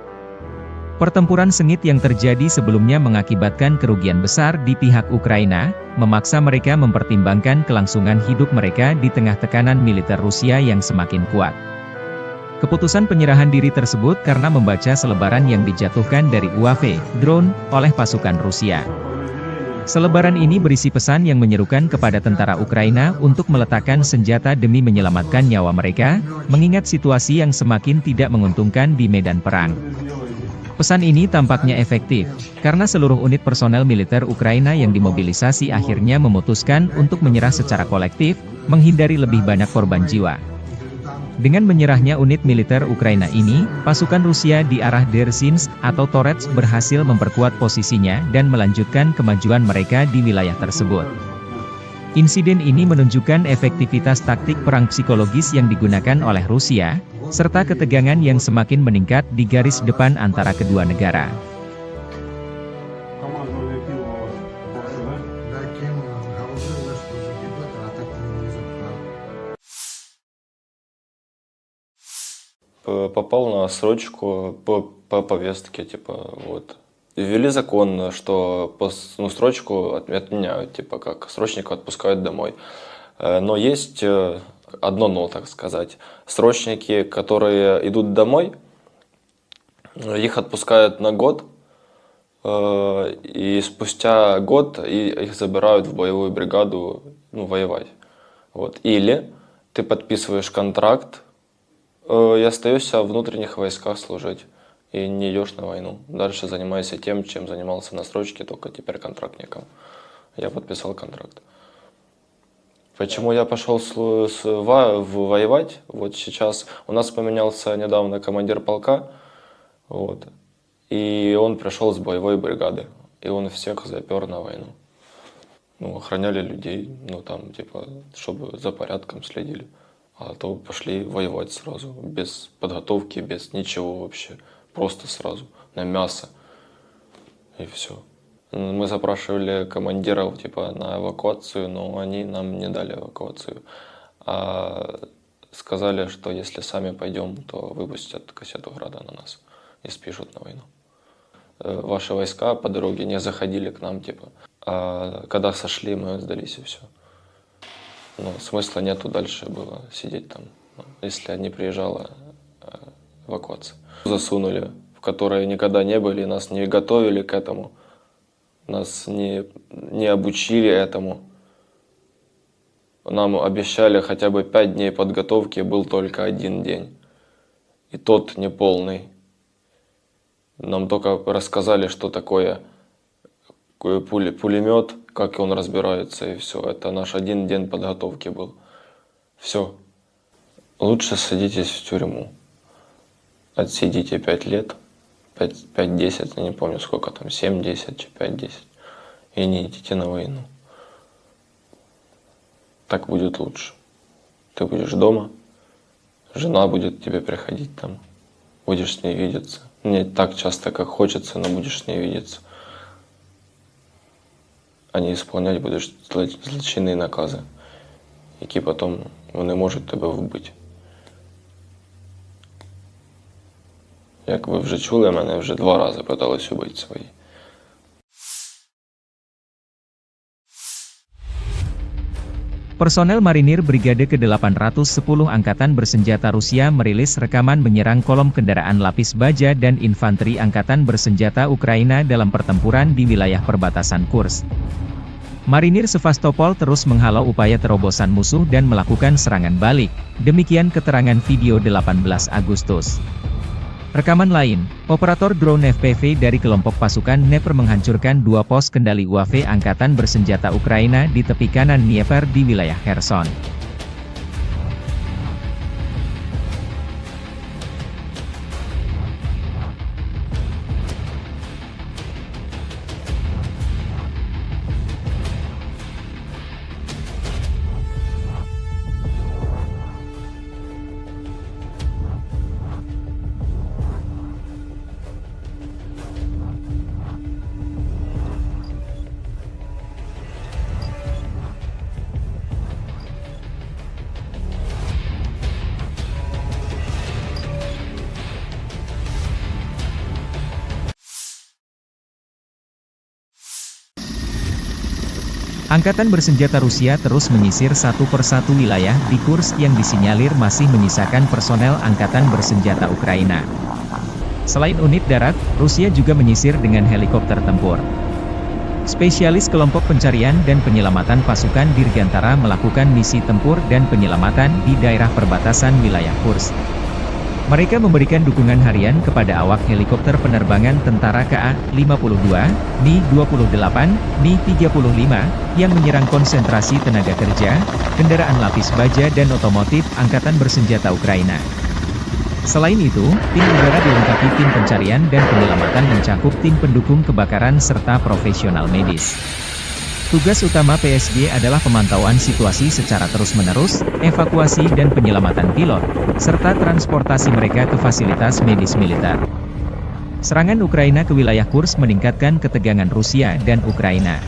Pertempuran sengit yang terjadi sebelumnya mengakibatkan kerugian besar di pihak Ukraina, memaksa mereka mempertimbangkan kelangsungan hidup mereka di tengah tekanan militer Rusia yang semakin kuat. Keputusan penyerahan diri tersebut karena membaca selebaran yang dijatuhkan dari UAV, drone, oleh pasukan Rusia. Selebaran ini berisi pesan yang menyerukan kepada tentara Ukraina untuk meletakkan senjata demi menyelamatkan nyawa mereka, mengingat situasi yang semakin tidak menguntungkan di medan perang. Pesan ini tampaknya efektif, karena seluruh unit personel militer Ukraina yang dimobilisasi akhirnya memutuskan untuk menyerah secara kolektif, menghindari lebih banyak korban jiwa. Dengan menyerahnya unit militer Ukraina ini, pasukan Rusia di arah Dzerzhinsk atau Torets berhasil memperkuat posisinya dan melanjutkan kemajuan mereka di wilayah tersebut. Insiden ini menunjukkan efektivitas taktik perang psikologis yang digunakan oleh Rusia, serta ketegangan yang semakin meningkat di garis depan antara kedua negara. Попал на срочку по повестке, типа, вот. ввели закон, что срочку отменяют, типа как срочника отпускают домой. Но есть одно но, так сказать. Срочники, которые идут домой, их отпускают на год, и спустя год их забирают в боевую бригаду, воевать. Вот. Или ты подписываешь контракт и остаешься в внутренних войсках служить, и не идешь на войну. Дальше занимайся тем, чем занимался на срочке, только теперь контрактником. Я подписал контракт. Почему я пошел воевать? Вот сейчас у нас поменялся недавно командир полка, вот, и он пришел с боевой бригады, и он всех запер на войну. Охраняли людей, чтобы за порядком следили. А то пошли воевать сразу, без подготовки, без ничего вообще. Просто сразу, на мясо. И все. Мы запрашивали командиров на эвакуацию, но они нам не дали эвакуацию. А сказали, что если сами пойдем, то выпустят кассету града на нас и спишут на войну. Ваши войска по дороге не заходили к нам, а когда сошли, мы сдались и все. Смысла нету дальше было сидеть там, если не приезжала эвакуация. Засунули, в которые никогда не были, нас не готовили к этому, нас не обучили этому. Нам обещали хотя бы 5 дней подготовки, был только 1 день. И тот неполный. Нам только рассказали, что такое пулемет, как он разбирается, и все. Это наш 1 день подготовки был. Все. Лучше садитесь в тюрьму. Отсидите 5 лет, 5-10, я не помню сколько там, 7-10, 5-10. И не идите на войну. Так будет лучше. Ты будешь дома, жена будет к тебе приходить там, будешь с ней видеться. Не так часто, как хочется, но будешь с ней видеться. А не исполнять будеш злочинні накази, які потім вони можуть тебе вбити. Як ви вже чули, мене вже 2 рази питались убити свої. Personel Marinir Brigade ke-810 Angkatan Bersenjata Rusia merilis rekaman menyerang kolom kendaraan lapis baja dan infanteri Angkatan Bersenjata Ukraina dalam pertempuran di wilayah perbatasan Kursk. Marinir Sevastopol terus menghalau upaya terobosan musuh dan melakukan serangan balik, demikian keterangan video 18 Agustus. Rekaman lain, operator drone FPV dari kelompok pasukan Dnepr menghancurkan 2 pos kendali UAV Angkatan Bersenjata Ukraina di tepi kanan Dnieper di wilayah Kherson. Angkatan Bersenjata Rusia terus menyisir satu persatu wilayah di Kursk yang disinyalir masih menyisakan personel Angkatan Bersenjata Ukraina. Selain unit darat, Rusia juga menyisir dengan helikopter tempur. Spesialis kelompok pencarian dan penyelamatan pasukan Dirgantara melakukan misi tempur dan penyelamatan di daerah perbatasan wilayah Kursk. Mereka memberikan dukungan harian kepada awak helikopter penerbangan tentara KA-52, Mi-28, Mi-35, yang menyerang konsentrasi tenaga kerja, kendaraan lapis baja dan otomotif Angkatan Bersenjata Ukraina. Selain itu, tim udara dilengkapi tim pencarian dan penyelamatan mencakup tim pendukung kebakaran serta profesional medis. Tugas utama PSG adalah pemantauan situasi secara terus-menerus, evakuasi dan penyelamatan pilot, serta transportasi mereka ke fasilitas medis militer. Serangan Ukraina ke wilayah Kursk meningkatkan ketegangan Rusia dan Ukraina.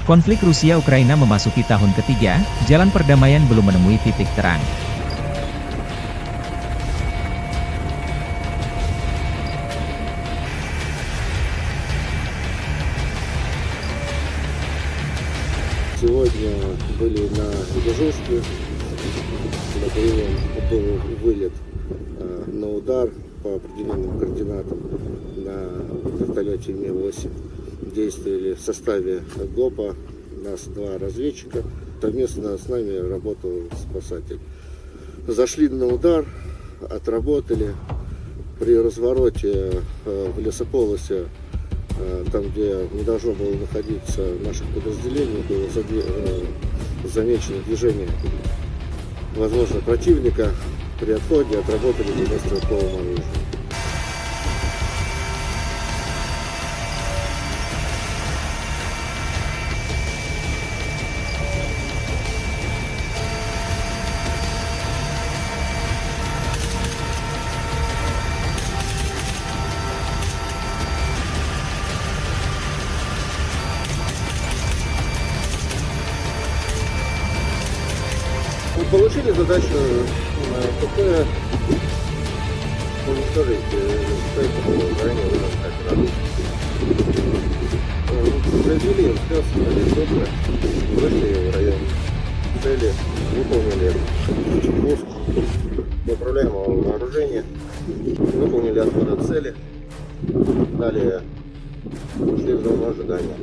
Konflik Rusia-Ukraina memasuki tahun ketiga, jalan perdamaian belum menemui titik terang. Сегодня были на дежурстве. На прием был вылет на удар по определенным координатам на вертолете Ми-8. Действовали в составе ГОПа, нас 2 разведчика. Совместно с нами работал спасатель. Зашли на удар, отработали. При развороте в лесополосе, там, где не должно было находиться наших подразделений, было замечено движение, возможно, противника. При отходе отработали стрелковым оружием. Получили задачу ПП уничтожить ранее произвели спец ПП, вышли в район цели, выполнили пуск неуправляемого вооружения, выполнили отход от цели, далее ушли в зону ожидания.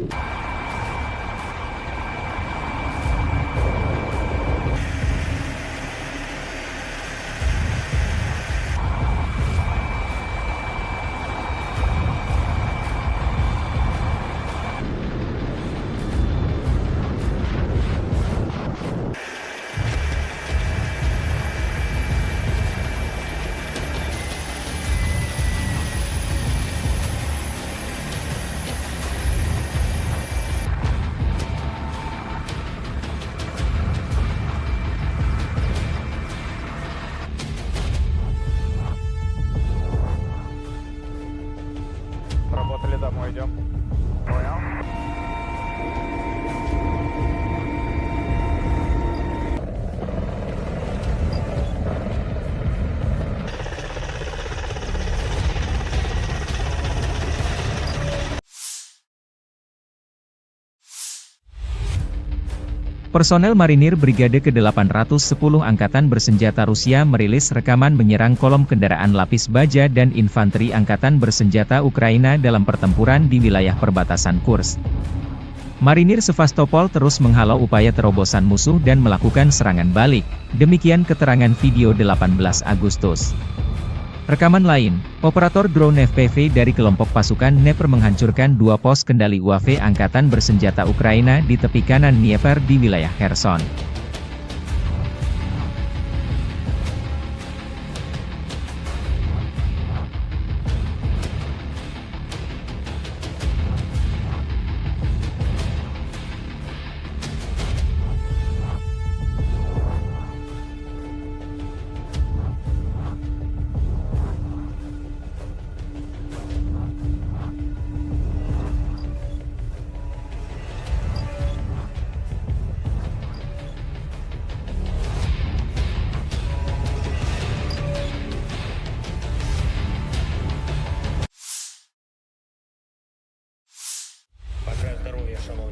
Работали, домой идем. Понял? Personel marinir Brigade ke-810 Angkatan Bersenjata Rusia merilis rekaman menyerang kolom kendaraan lapis baja dan infanteri Angkatan Bersenjata Ukraina dalam pertempuran di wilayah perbatasan Kursk. Marinir Sevastopol terus menghalau upaya terobosan musuh dan melakukan serangan balik, demikian keterangan video 18 Agustus. Rekaman lain, operator drone FPV dari kelompok pasukan Dnepr menghancurkan 2 pos kendali UAV Angkatan Bersenjata Ukraina di tepi kanan Dnieper di wilayah Kherson.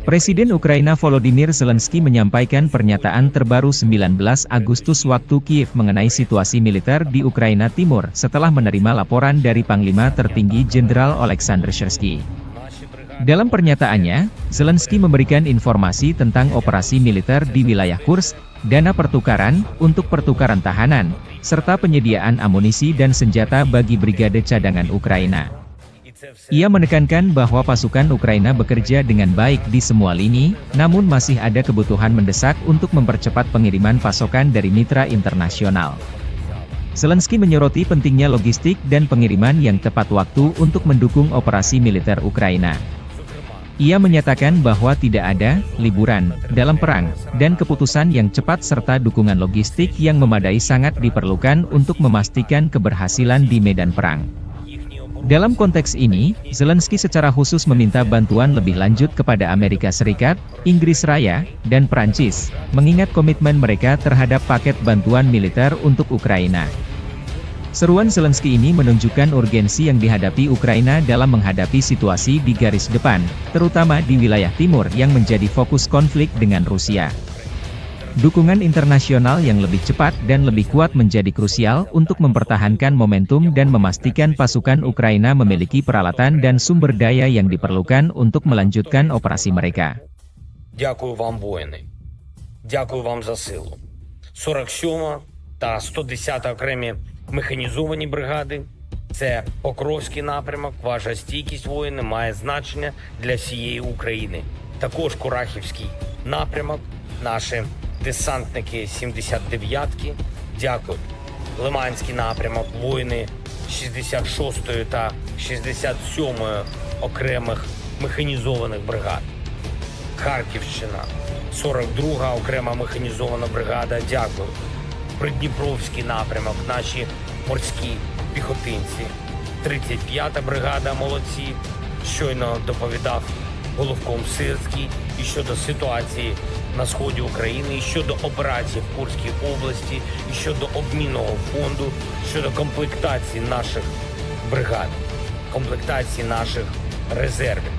Presiden Ukraina Volodymyr Zelensky menyampaikan pernyataan terbaru 19 Agustus waktu Kiev mengenai situasi militer di Ukraina Timur setelah menerima laporan dari Panglima Tertinggi Jenderal Oleksandr Syrsky. Dalam pernyataannya, Zelensky memberikan informasi tentang operasi militer di wilayah Kursk, dana pertukaran untuk pertukaran tahanan, serta penyediaan amunisi dan senjata bagi brigade cadangan Ukraina. Ia menekankan bahwa pasukan Ukraina bekerja dengan baik di semua lini, namun masih ada kebutuhan mendesak untuk mempercepat pengiriman pasokan dari mitra internasional. Zelensky menyoroti pentingnya logistik dan pengiriman yang tepat waktu untuk mendukung operasi militer Ukraina. Ia menyatakan bahwa tidak ada liburan dalam perang, dan keputusan yang cepat serta dukungan logistik yang memadai sangat diperlukan untuk memastikan keberhasilan di medan perang. Dalam konteks ini, Zelensky secara khusus meminta bantuan lebih lanjut kepada Amerika Serikat, Inggris Raya, dan Prancis, mengingat komitmen mereka terhadap paket bantuan militer untuk Ukraina. Seruan Zelensky ini menunjukkan urgensi yang dihadapi Ukraina dalam menghadapi situasi di garis depan, terutama di wilayah timur yang menjadi fokus konflik dengan Rusia. Dukungan internasional yang lebih cepat dan lebih kuat menjadi krusial untuk mempertahankan momentum dan memastikan pasukan Ukraina memiliki peralatan dan sumber daya yang diperlukan untuk melanjutkan operasi mereka. Дякую вам, воїни. Дякую вам за силу. 47 та 110 окремі механізовані бригади. Це Покровський напрямок. Ваша стійкість, воїни, має значення для всієї України. Також Курахівський напрямок. Наші десантники 79-ки. Дякую. Лиманський напрямок. Воїни 66-ї та 67-ї окремих механізованих бригад. Харківщина, 42-га окрема механізована бригада, дякую. Придніпровський напрямок, наші морські піхотинці. 35-та бригада, молодці. Щойно доповідав головком Сирський і щодо ситуації на сході України, і щодо операції в Курській області, і щодо обмінного фонду, щодо комплектації наших бригад, комплектації наших резервів.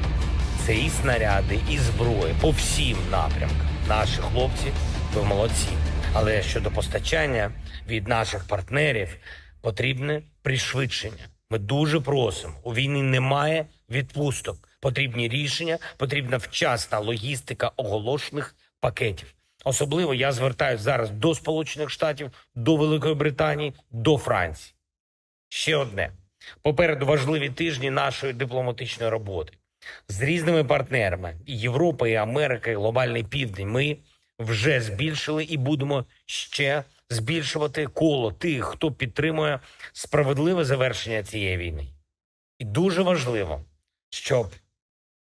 Це і снаряди, і зброї по всім напрямкам. Наші хлопці, ви молодці. Але щодо постачання від наших партнерів потрібне пришвидшення. Ми дуже просимо. У війни немає відпусток. Потрібні рішення, потрібна вчасна логістика оголошених пакетів. Особливо я звертаюся зараз до Сполучених Штатів, до Великої Британії, до Франції. Ще одне. Попереду важливі тижні нашої дипломатичної роботи. З різними партнерами і Європи, і Америки, і Глобальний Південь ми вже збільшили і будемо ще збільшувати коло тих, хто підтримує справедливе завершення цієї війни. І дуже важливо, щоб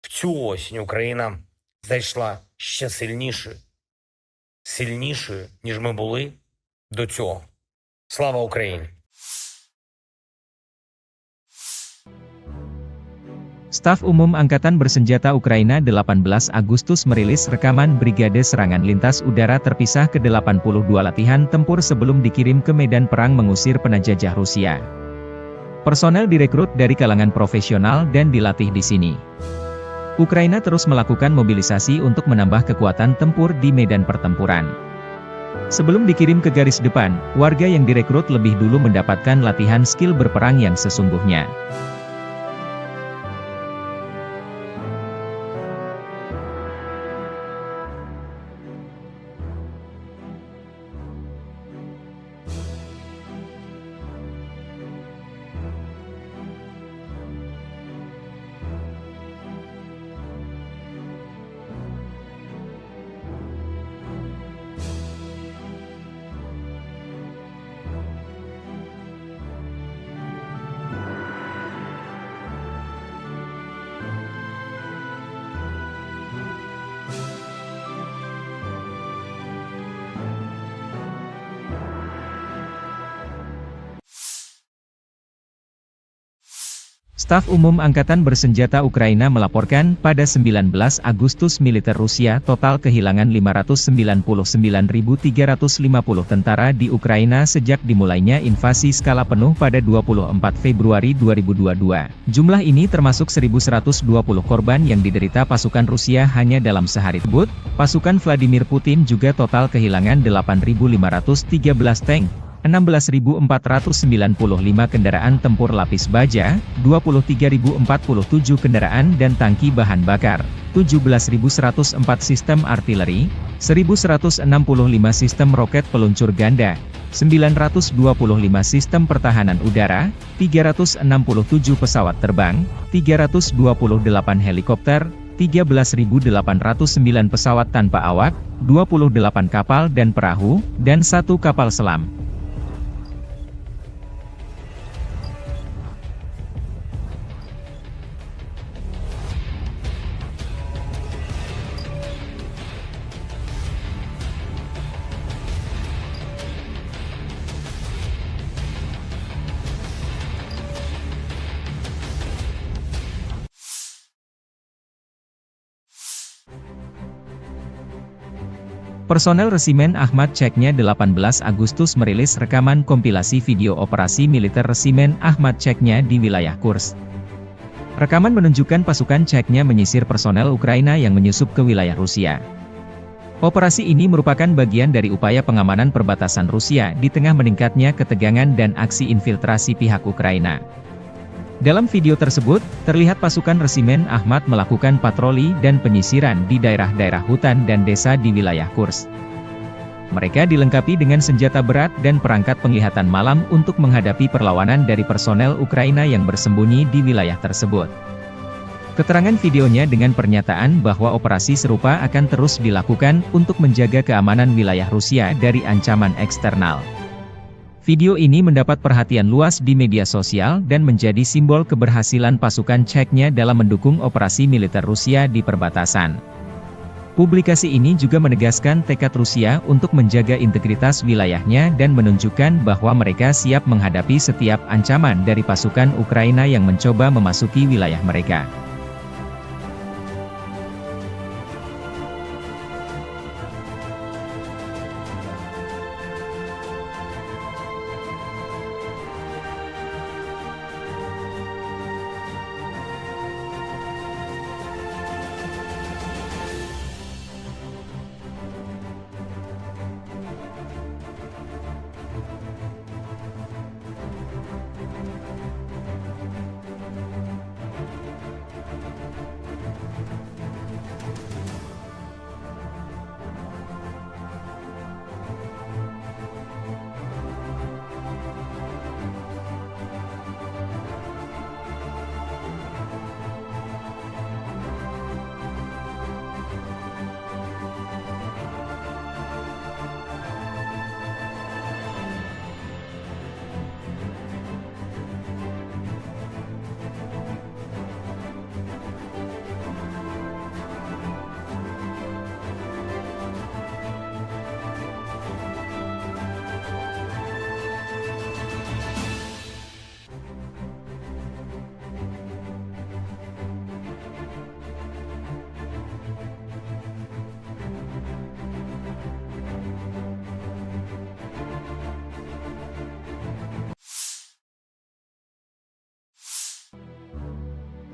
в цю осінь Україна зайшла ще сильнішою, ніж ми були до цього. Слава Україні! Staf Umum Angkatan Bersenjata Ukraina 18 Agustus merilis rekaman Brigade Serangan Lintas Udara Terpisah ke-82 latihan tempur sebelum dikirim ke medan perang mengusir penjajah Rusia. Personel direkrut dari kalangan profesional dan dilatih di sini. Ukraina terus melakukan mobilisasi untuk menambah kekuatan tempur di medan pertempuran. Sebelum dikirim ke garis depan, warga yang direkrut lebih dulu mendapatkan latihan skill berperang yang sesungguhnya. Staf Umum Angkatan Bersenjata Ukraina melaporkan pada 19 Agustus militer Rusia total kehilangan 599.350 tentara di Ukraina sejak dimulainya invasi skala penuh pada 24 Februari 2022. Jumlah ini termasuk 1.120 korban yang diderita pasukan Rusia hanya dalam sehari tersebut. Pasukan Vladimir Putin juga total kehilangan 8.513 tank, 16.495 kendaraan tempur lapis baja, 23.047 kendaraan dan tangki bahan bakar, 17.104 sistem artileri, 1.165 sistem roket peluncur ganda, 925 sistem pertahanan udara, 367 pesawat terbang, 328 helikopter, 13.809 pesawat tanpa awak, 28 kapal dan perahu, dan 1 kapal selam. Personel Resimen Ahmad Ceknya 18 Agustus merilis rekaman kompilasi video operasi militer Resimen Ahmad Ceknya di wilayah Kursk. Rekaman menunjukkan pasukan Ceknya menyisir personel Ukraina yang menyusup ke wilayah Rusia. Operasi ini merupakan bagian dari upaya pengamanan perbatasan Rusia di tengah meningkatnya ketegangan dan aksi infiltrasi pihak Ukraina. Dalam video tersebut, terlihat pasukan Resimen Ahmad melakukan patroli dan penyisiran di daerah-daerah hutan dan desa di wilayah Kursk. Mereka dilengkapi dengan senjata berat dan perangkat penglihatan malam untuk menghadapi perlawanan dari personel Ukraina yang bersembunyi di wilayah tersebut. Keterangan videonya dengan pernyataan bahwa operasi serupa akan terus dilakukan untuk menjaga keamanan wilayah Rusia dari ancaman eksternal. Video ini mendapat perhatian luas di media sosial dan menjadi simbol keberhasilan pasukan Ceknya dalam mendukung operasi militer Rusia di perbatasan. Publikasi ini juga menegaskan tekad Rusia untuk menjaga integritas wilayahnya dan menunjukkan bahwa mereka siap menghadapi setiap ancaman dari pasukan Ukraina yang mencoba memasuki wilayah mereka.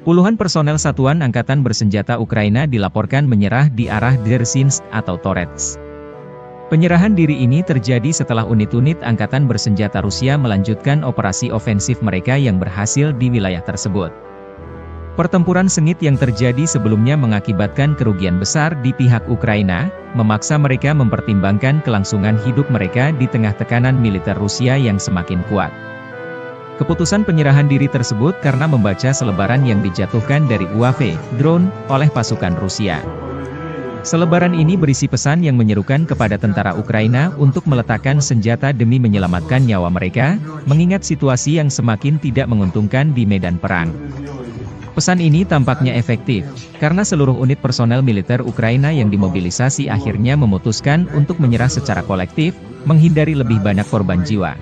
Puluhan personel Satuan Angkatan Bersenjata Ukraina dilaporkan menyerah di arah Dzerzhinsk atau Torets. Penyerahan diri ini terjadi setelah unit-unit Angkatan Bersenjata Rusia melanjutkan operasi ofensif mereka yang berhasil di wilayah tersebut. Pertempuran sengit yang terjadi sebelumnya mengakibatkan kerugian besar di pihak Ukraina, memaksa mereka mempertimbangkan kelangsungan hidup mereka di tengah tekanan militer Rusia yang semakin kuat. Keputusan penyerahan diri tersebut karena membaca selebaran yang dijatuhkan dari UAV, drone, oleh pasukan Rusia. Selebaran ini berisi pesan yang menyerukan kepada tentara Ukraina untuk meletakkan senjata demi menyelamatkan nyawa mereka, mengingat situasi yang semakin tidak menguntungkan di medan perang. Pesan ini tampaknya efektif, karena seluruh unit personel militer Ukraina yang dimobilisasi akhirnya memutuskan untuk menyerah secara kolektif, menghindari lebih banyak korban jiwa.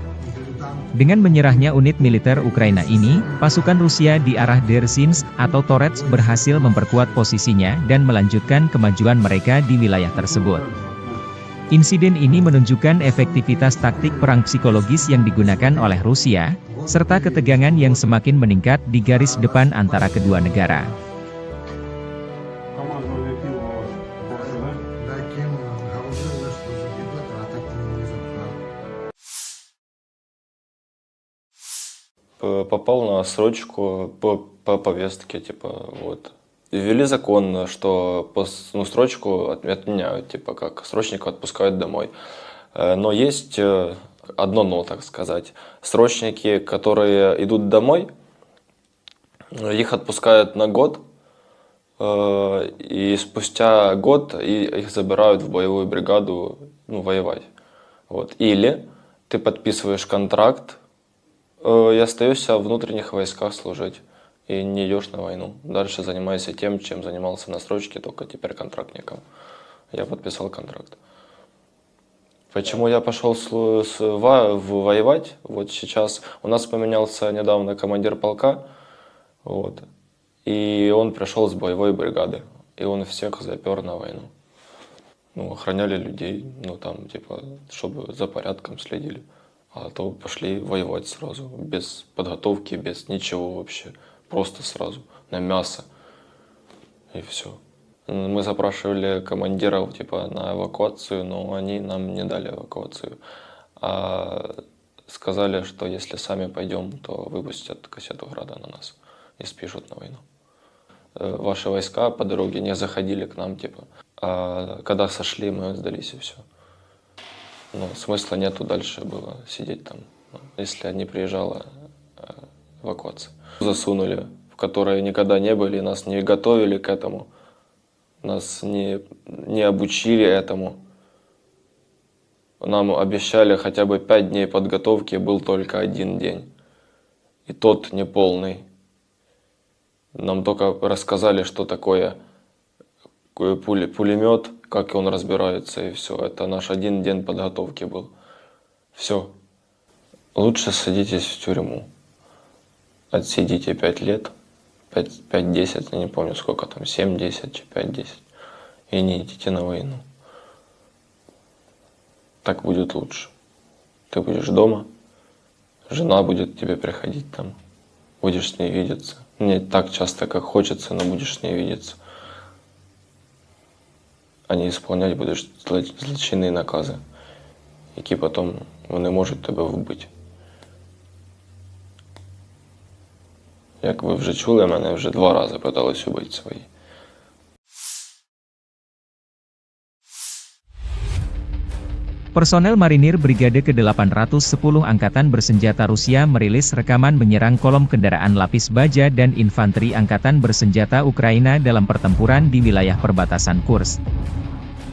Dengan menyerahnya unit militer Ukraina ini, pasukan Rusia di arah Dzerzhinsk atau Torets berhasil memperkuat posisinya dan melanjutkan kemajuan mereka di wilayah tersebut. Insiden ini menunjukkan efektivitas taktik perang psikologis yang digunakan oleh Rusia, serta ketegangan yang semakin meningkat di garis depan antara kedua negara. Попал на срочку по повестке, типа, вот. Ввели закон, что срочку отменяют, типа, как срочника отпускают домой. Но есть одно но, так сказать. Срочники, которые идут домой, их отпускают на год, и спустя год их забирают в боевую бригаду, воевать. Вот. Или ты подписываешь контракт, и остаешься в внутренних войсках служить, и не идешь на войну. Дальше занимайся тем, чем занимался на срочке, только теперь контрактником. Я подписал контракт. Почему я пошел воевать? Вот сейчас у нас поменялся недавно командир полка, вот, и он пришел с боевой бригады, и он всех запер на войну. Ну, охраняли людей, ну, там, типа, чтобы за порядком следили. А то пошли воевать сразу, без подготовки, без ничего вообще. Просто сразу, на мясо. И все. Мы запрашивали командиров, типа, на эвакуацию, но они нам не дали эвакуацию. А сказали, что если сами пойдем, то выпустят кассету Града на нас и спишут на войну. Ваши войска по дороге не заходили к нам, типа. А когда сошли, мы сдались и все. Ну, смысла нету дальше было сидеть там, если не приезжала эвакуация. Засунули, в которой никогда не были, нас не готовили к этому, нас не обучили этому. Нам обещали хотя бы 5 дней подготовки, был только 1 день. И тот неполный. Нам только рассказали, что такое пулемет, как он разбирается, и все. Это наш 1 день подготовки был. Все. Лучше садитесь в тюрьму. Отсидите 5 лет, 5-10, я не помню сколько там, 7-10, 5-10. И не идите на войну. Так будет лучше. Ты будешь дома, жена будет к тебе приходить там, будешь с ней видеться. Не так часто, как хочется, но будешь с ней видеться. А не исполнять будеш злочинні накази, які потім вони можуть тебе вбити. Як ви вже чули, мене вже 2 рази питались убити свої. Personel Marinir Brigade ke-810 Angkatan Bersenjata Rusia merilis rekaman menyerang kolom kendaraan lapis baja dan infanteri Angkatan Bersenjata Ukraina dalam pertempuran di wilayah perbatasan Kursk.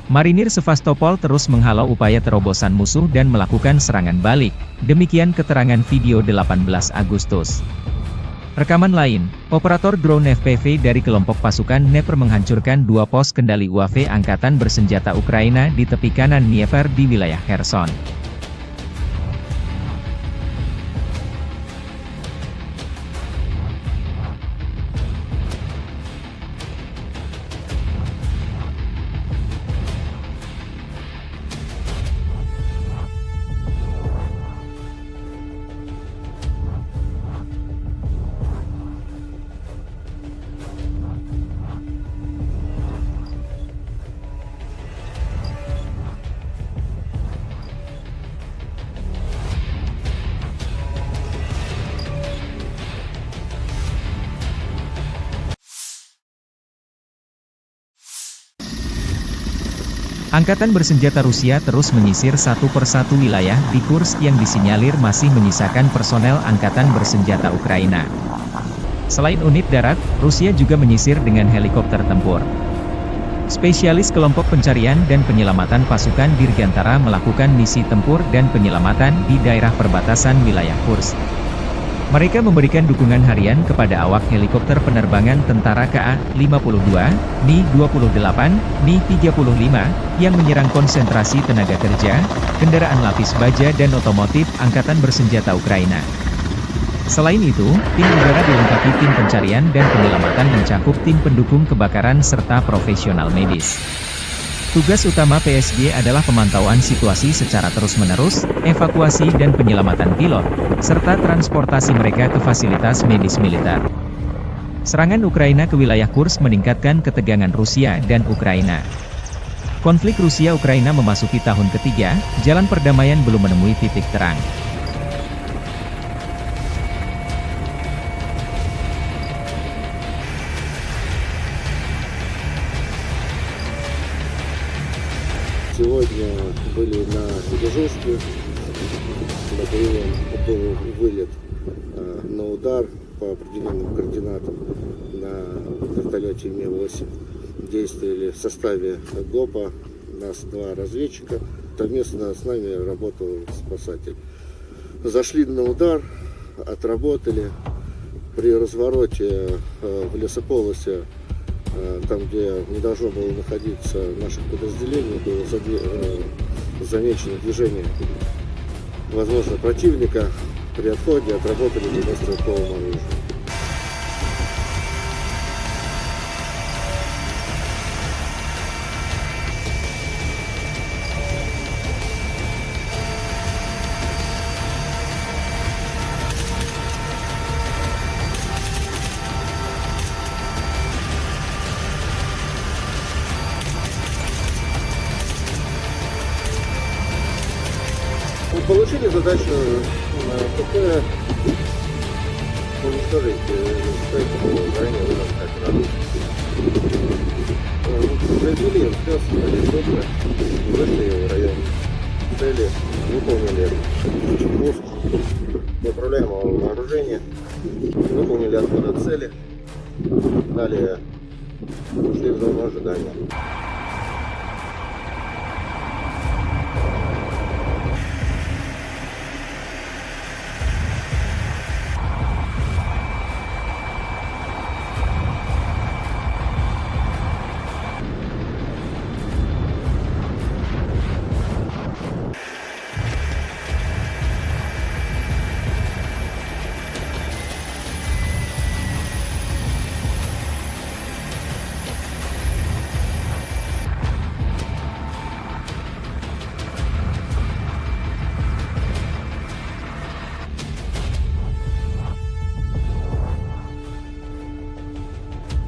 Marinir Sevastopol terus menghalau upaya terobosan musuh dan melakukan serangan balik, demikian keterangan video 18 Agustus. Rekaman lain, operator drone FPV dari kelompok pasukan Dnepr menghancurkan 2 pos kendali UAV Angkatan Bersenjata Ukraina di tepi kanan Dnieper di wilayah Kherson. Angkatan Bersenjata Rusia terus menyisir satu persatu wilayah di Kursk yang disinyalir masih menyisakan personel Angkatan Bersenjata Ukraina. Selain unit darat, Rusia juga menyisir dengan helikopter tempur. Spesialis kelompok pencarian dan penyelamatan pasukan Dirgantara melakukan misi tempur dan penyelamatan di daerah perbatasan wilayah Kursk. Mereka memberikan dukungan harian kepada awak helikopter penerbangan tentara KA-52, Mi-28, Mi-35, yang menyerang konsentrasi tenaga kerja, kendaraan lapis baja dan otomotif Angkatan Bersenjata Ukraina. Selain itu, tim udara dilengkapi tim pencarian dan penyelamatan mencakup tim pendukung kebakaran serta profesional medis. Tugas utama PSG adalah pemantauan situasi secara terus-menerus, evakuasi dan penyelamatan pilot, serta transportasi mereka ke fasilitas medis militer. Serangan Ukraina ke wilayah Kursk meningkatkan ketegangan Rusia dan Ukraina. Konflik Rusia-Ukraina memasuki tahun ketiga, jalan perdamaian belum menemui titik terang. Сегодня были на дежурстве, был вылет на удар по определенным координатам на вертолете Ми-8. Действовали в составе ГОПа, нас 2 разведчика, совместно с нами работал спасатель. Зашли на удар, отработали. При развороте в лесополосе, там, где не должно было находиться наших подразделений, было замечено движение, возможно, противника. При отходе отработали по стрелковому оружию. Решили задачу ПП уничтожить, поэтому заранее вынос координат. Произвели все добро, вышли в район цели, выполнили пуск неуправляемого вооружения, выполнили отход от цели, далее ушли в зону ожидания.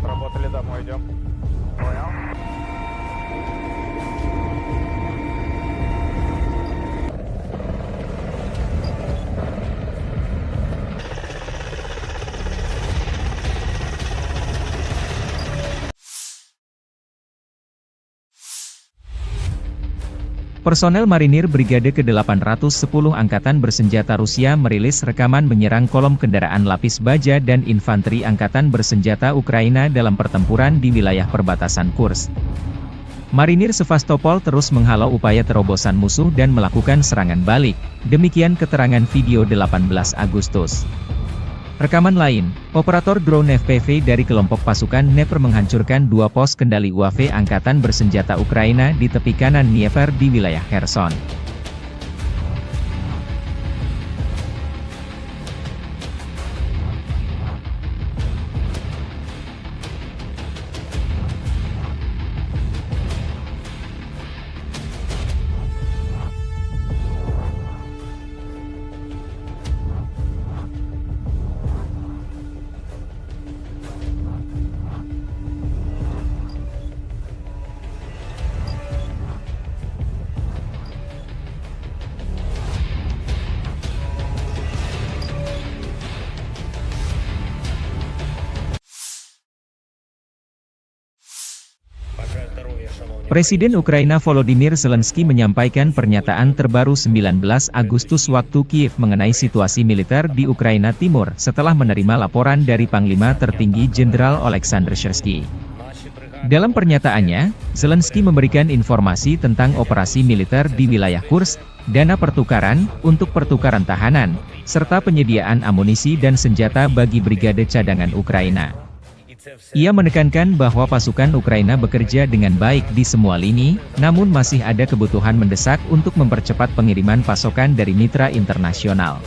Работали, домой идем. Понял? Personel marinir Brigade ke-810 Angkatan Bersenjata Rusia merilis rekaman menyerang kolom kendaraan lapis baja dan infanteri Angkatan Bersenjata Ukraina dalam pertempuran di wilayah perbatasan Kursk. Marinir Sevastopol terus menghalau upaya terobosan musuh dan melakukan serangan balik, demikian keterangan video 18 Agustus. Rekaman lain, operator drone FPV dari kelompok pasukan Dnepr menghancurkan 2 pos kendali UAV Angkatan Bersenjata Ukraina di tepi kanan Dnieper di wilayah Kherson. Presiden Ukraina Volodymyr Zelensky menyampaikan pernyataan terbaru 19 Agustus waktu Kiev mengenai situasi militer di Ukraina Timur setelah menerima laporan dari Panglima Tertinggi Jenderal Oleksandr Syrsky. Dalam pernyataannya, Zelensky memberikan informasi tentang operasi militer di wilayah Kursk, dana pertukaran untuk pertukaran tahanan, serta penyediaan amunisi dan senjata bagi brigade cadangan Ukraina. Ia menekankan bahwa pasukan Ukraina bekerja dengan baik di semua lini, namun masih ada kebutuhan mendesak untuk mempercepat pengiriman pasokan dari mitra internasional.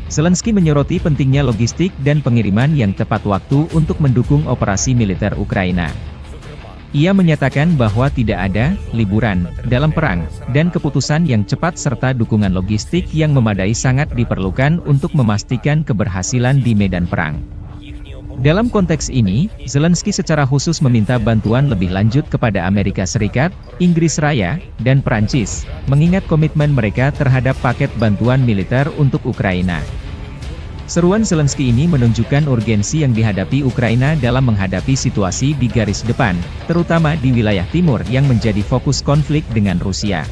Zelensky menyoroti pentingnya logistik dan pengiriman yang tepat waktu untuk mendukung operasi militer Ukraina. Ia menyatakan bahwa tidak ada liburan dalam perang, dan keputusan yang cepat serta dukungan logistik yang memadai sangat diperlukan untuk memastikan keberhasilan di medan perang. Dalam konteks ini, Zelensky secara khusus meminta bantuan lebih lanjut kepada Amerika Serikat, Inggris Raya, dan Prancis, mengingat komitmen mereka terhadap paket bantuan militer untuk Ukraina. Seruan Zelensky ini menunjukkan urgensi yang dihadapi Ukraina dalam menghadapi situasi di garis depan, terutama di wilayah timur yang menjadi fokus konflik dengan Rusia.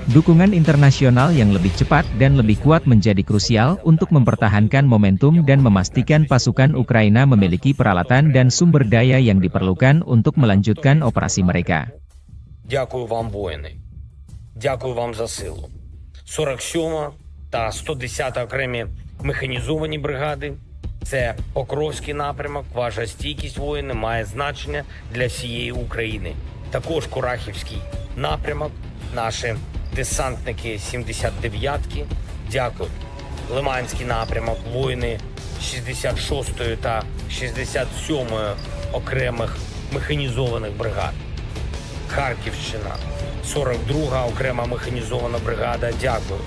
Dukungan internasional yang lebih cepat dan lebih kuat menjadi krusial untuk mempertahankan momentum dan memastikan pasukan Ukraina memiliki peralatan dan sumber daya yang diperlukan untuk melanjutkan operasi mereka. Дякую вам, воїни. Дякую вам за силу. 47 та 110 окремі механізовані бригади. Це Покровський напрямок, ваша стійкість, воїни, має значення для всієї України. Також Курахівський напрямок, наші десантники 79-ки, дякую. Лиманський напрямок, воїни 66-ї та 67-ї окремих механізованих бригад. Харківщина, 42-га окрема механізована бригада, дякую.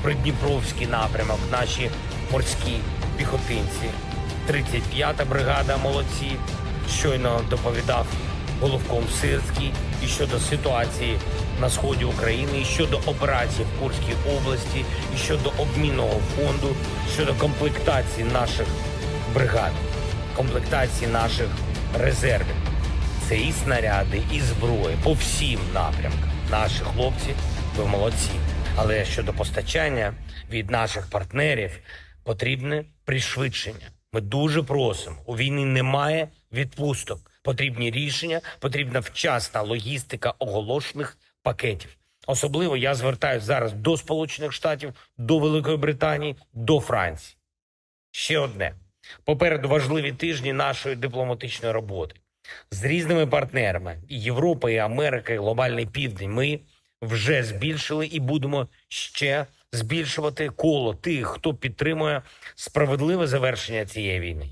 Придніпровський напрямок, наші морські піхотинці. 35-та бригада, молодці. Щойно доповідав головком Сирський і щодо ситуації на сході України, і щодо операцій в Курській області, і щодо обмінного фонду, щодо комплектації наших бригад, комплектації наших резервів. Це і снаряди, і зброї по всім напрямкам. Наші хлопці, ви молодці. Але щодо постачання від наших партнерів потрібне пришвидшення. Ми дуже просимо. У війні немає відпусток. Потрібні рішення, потрібна вчасна логістика оголошених пакетів. Особливо я звертаюся зараз до Сполучених Штатів, до Великої Британії, до Франції. Ще одне. Попереду важливі тижні нашої дипломатичної роботи. З різними партнерами – і Європа, і Америка, і Глобальний Південь. Ми вже збільшили і будемо ще збільшувати коло тих, хто підтримує справедливе завершення цієї війни.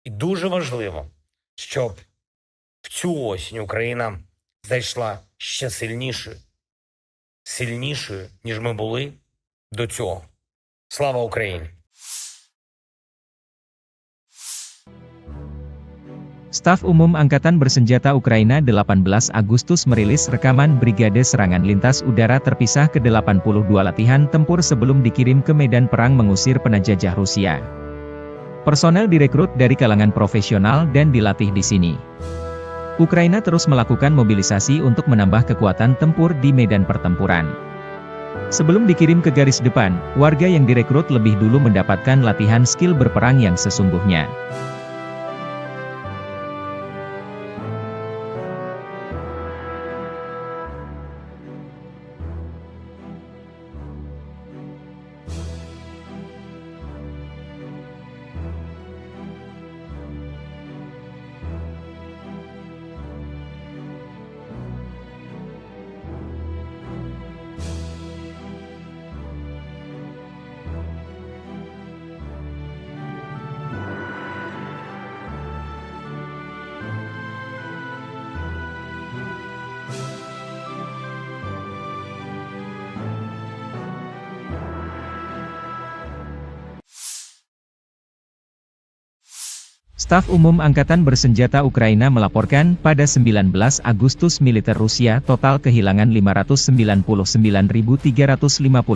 І дуже важливо, щоб в цю осінь Україна зайшла ще сильнішою, ніж ми були до цього. Слава Україні! Staf Umum Angkatan Bersenjata Ukraina 18 Agustus merilis rekaman Brigade Serangan Lintas Udara Terpisah ke-82 latihan tempur sebelum dikirim ke medan perang mengusir penjajah Rusia. Personel direkrut dari kalangan profesional dan dilatih di sini. Ukraina terus melakukan mobilisasi untuk menambah kekuatan tempur di medan pertempuran. Sebelum dikirim ke garis depan, warga yang direkrut lebih dulu mendapatkan latihan skill berperang yang sesungguhnya. Staf Umum Angkatan Bersenjata Ukraina melaporkan pada 19 Agustus militer Rusia total kehilangan 599.350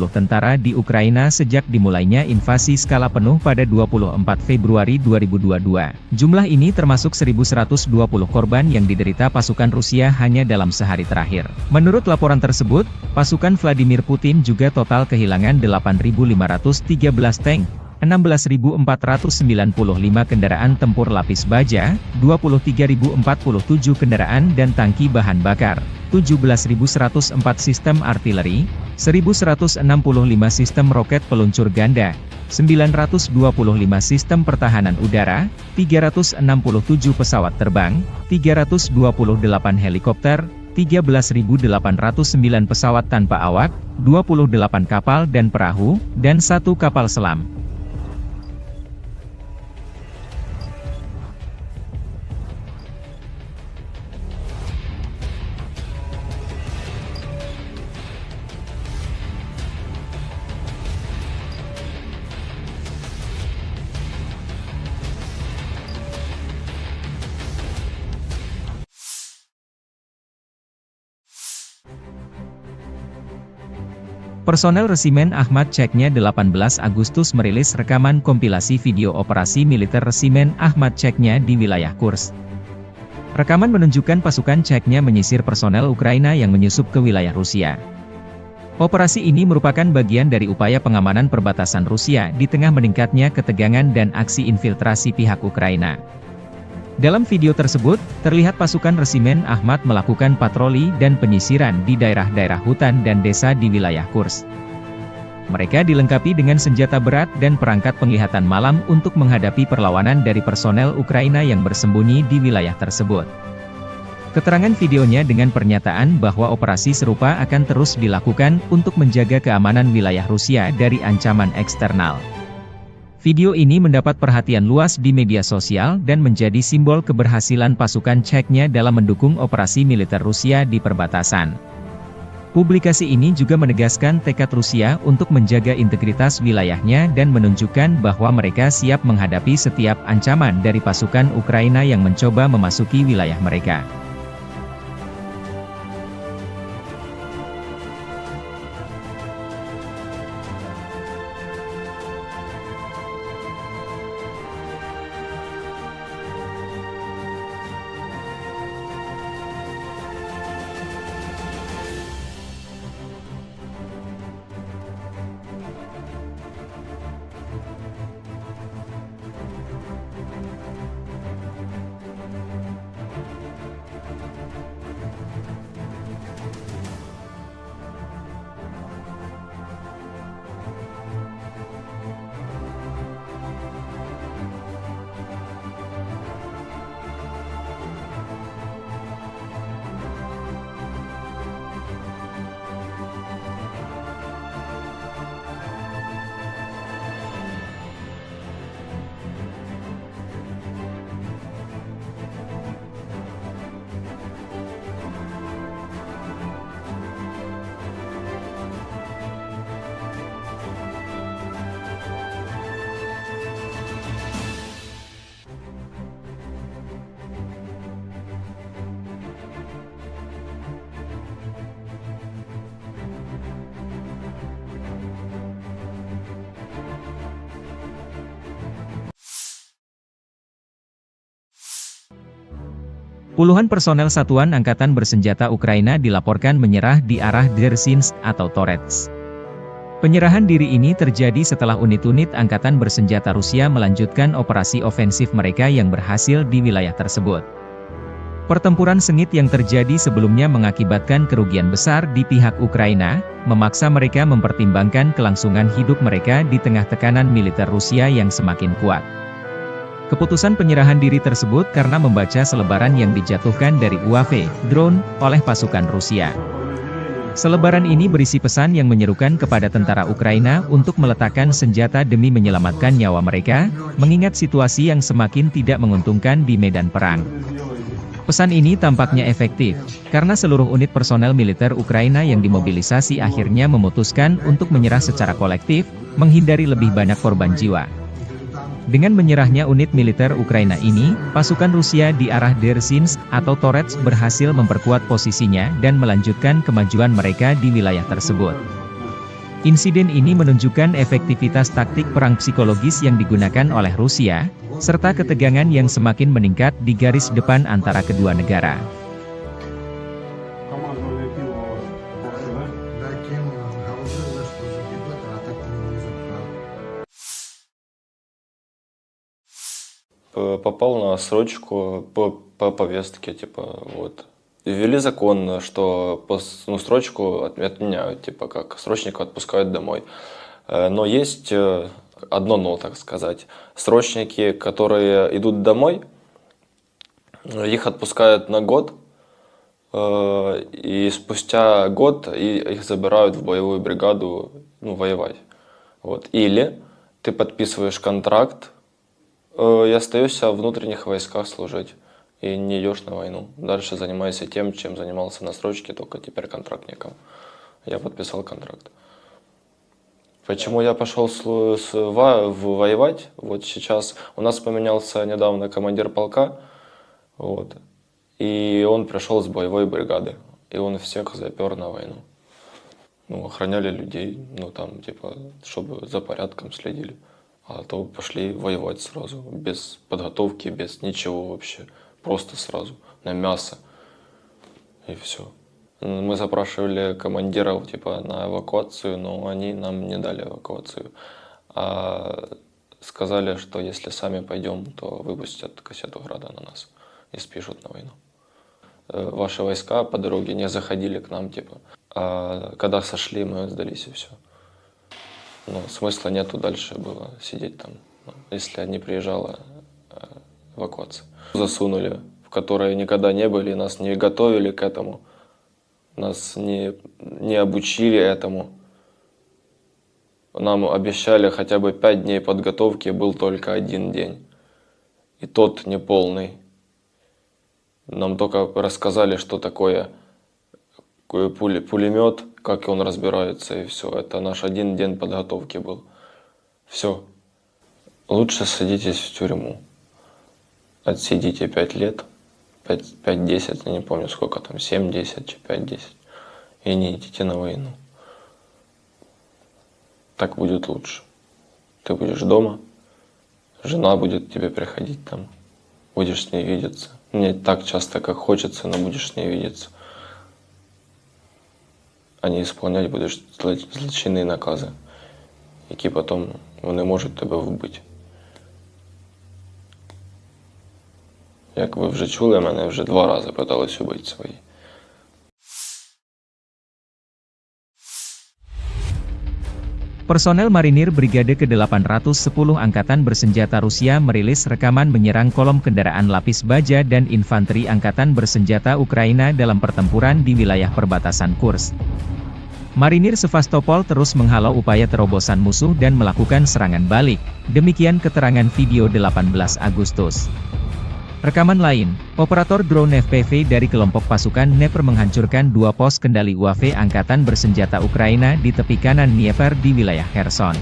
tentara di Ukraina sejak dimulainya invasi skala penuh pada 24 Februari 2022. Jumlah ini termasuk 1.120 korban yang diderita pasukan Rusia hanya dalam sehari terakhir. Menurut laporan tersebut, pasukan Vladimir Putin juga total kehilangan 8.513 tank, 16.495 kendaraan tempur lapis baja, 23.047 kendaraan dan tangki bahan bakar, 17.104 sistem artileri, 1.165 sistem roket peluncur ganda, 925 sistem pertahanan udara, 367 pesawat terbang, 328 helikopter, 13.809 pesawat tanpa awak, 28 kapal dan perahu, dan 1 kapal selam. Personel Resimen Ahmad Chechnya 18 Agustus merilis rekaman kompilasi video operasi militer Resimen Ahmad Chechnya di wilayah Kursk. Rekaman menunjukkan pasukan Chechnya menyisir personel Ukraina yang menyusup ke wilayah Rusia. Operasi ini merupakan bagian dari upaya pengamanan perbatasan Rusia di tengah meningkatnya ketegangan dan aksi infiltrasi pihak Ukraina. Dalam video tersebut, terlihat pasukan Resimen Ahmad melakukan patroli dan penyisiran di daerah-daerah hutan dan desa di wilayah Kursk. Mereka dilengkapi dengan senjata berat dan perangkat penglihatan malam untuk menghadapi perlawanan dari personel Ukraina yang bersembunyi di wilayah tersebut. Keterangan videonya dengan pernyataan bahwa operasi serupa akan terus dilakukan untuk menjaga keamanan wilayah Rusia dari ancaman eksternal. Video ini mendapat perhatian luas di media sosial dan menjadi simbol keberhasilan pasukan Chechnya dalam mendukung operasi militer Rusia di perbatasan. Publikasi ini juga menegaskan tekad Rusia untuk menjaga integritas wilayahnya dan menunjukkan bahwa mereka siap menghadapi setiap ancaman dari pasukan Ukraina yang mencoba memasuki wilayah mereka. Puluhan personel Satuan Angkatan Bersenjata Ukraina dilaporkan menyerah di arah Dzerzhinsk atau Torets. Penyerahan diri ini terjadi setelah unit-unit Angkatan Bersenjata Rusia melanjutkan operasi ofensif mereka yang berhasil di wilayah tersebut. Pertempuran sengit yang terjadi sebelumnya mengakibatkan kerugian besar di pihak Ukraina, memaksa mereka mempertimbangkan kelangsungan hidup mereka di tengah tekanan militer Rusia yang semakin kuat. Keputusan penyerahan diri tersebut karena membaca selebaran yang dijatuhkan dari UAV, drone, oleh pasukan Rusia. Selebaran ini berisi pesan yang menyerukan kepada tentara Ukraina untuk meletakkan senjata demi menyelamatkan nyawa mereka, mengingat situasi yang semakin tidak menguntungkan di medan perang. Pesan ini tampaknya efektif, karena seluruh unit personel militer Ukraina yang dimobilisasi akhirnya memutuskan untuk menyerah secara kolektif, menghindari lebih banyak korban jiwa. Dengan menyerahnya unit militer Ukraina ini, pasukan Rusia di arah Dzerzhinsk atau Torets berhasil memperkuat posisinya dan melanjutkan kemajuan mereka di wilayah tersebut. Insiden ini menunjukkan efektivitas taktik perang psikologis yang digunakan oleh Rusia, serta ketegangan yang semakin meningkat di garis depan antara kedua negara. Попал на срочку по повестке, типа, вот. Ввели закон, что срочку отменяют, типа, как срочника отпускают домой. Но есть одно но, так сказать. Срочники, которые идут домой, их отпускают на год, и спустя год их забирают в боевую бригаду, воевать. Вот. Или ты подписываешь контракт и остаешься в внутренних войсках служить, и не идешь на войну. Дальше занимайся тем, чем занимался на срочке, только теперь контрактником. Я подписал контракт. Почему я пошел воевать? Вот сейчас у нас поменялся недавно командир полка, вот, и он пришел с боевой бригады, и он всех запер на войну. Охраняли людей, типа, чтобы за порядком следили. А то пошли воевать сразу, без подготовки, без ничего вообще, просто сразу, на мясо, и все. Мы запрашивали командиров типа на эвакуацию, но они нам не дали эвакуацию. А сказали, что если сами пойдем, то выпустят кассету града на нас и спишут на войну. Ваши войска по дороге не заходили к нам, типа. А когда сошли, мы сдались и все. Смысла нету дальше было сидеть там, если не приезжала эвакуация. Засунули, в которые никогда не были, нас не готовили к этому. Нас не обучили этому. Нам обещали хотя бы 5 дней подготовки, был только 1 день. И тот неполный. Нам только рассказали, что такое пулемет, как он разбирается, и все. Это наш 1 день подготовки был. Все. Лучше садитесь в тюрьму. Отсидите 5 лет. 5-10, я не помню сколько там, 7-10, 5-10. И не идите на войну. Так будет лучше. Ты будешь дома, жена будет к тебе приходить там, будешь с ней видеться. Не так часто, как хочется, но будешь с ней видеться. А не исполнять будеш злочинні накази, які потім вони можуть тебе вбити. Як ви вже чули, мене вже 2 рази питались убити свої. Personel Marinir Brigade ke-810 Angkatan Bersenjata Rusia merilis rekaman menyerang kolom kendaraan lapis baja dan infanteri Angkatan Bersenjata Ukraina dalam pertempuran di wilayah perbatasan Kursk. Marinir Sevastopol terus menghalau upaya terobosan musuh dan melakukan serangan balik, demikian keterangan video 18 Agustus. Rekaman lain, operator drone FPV dari kelompok pasukan Dnepr menghancurkan 2 pos kendali UAV Angkatan Bersenjata Ukraina di tepi kanan Dnieper di wilayah Kherson.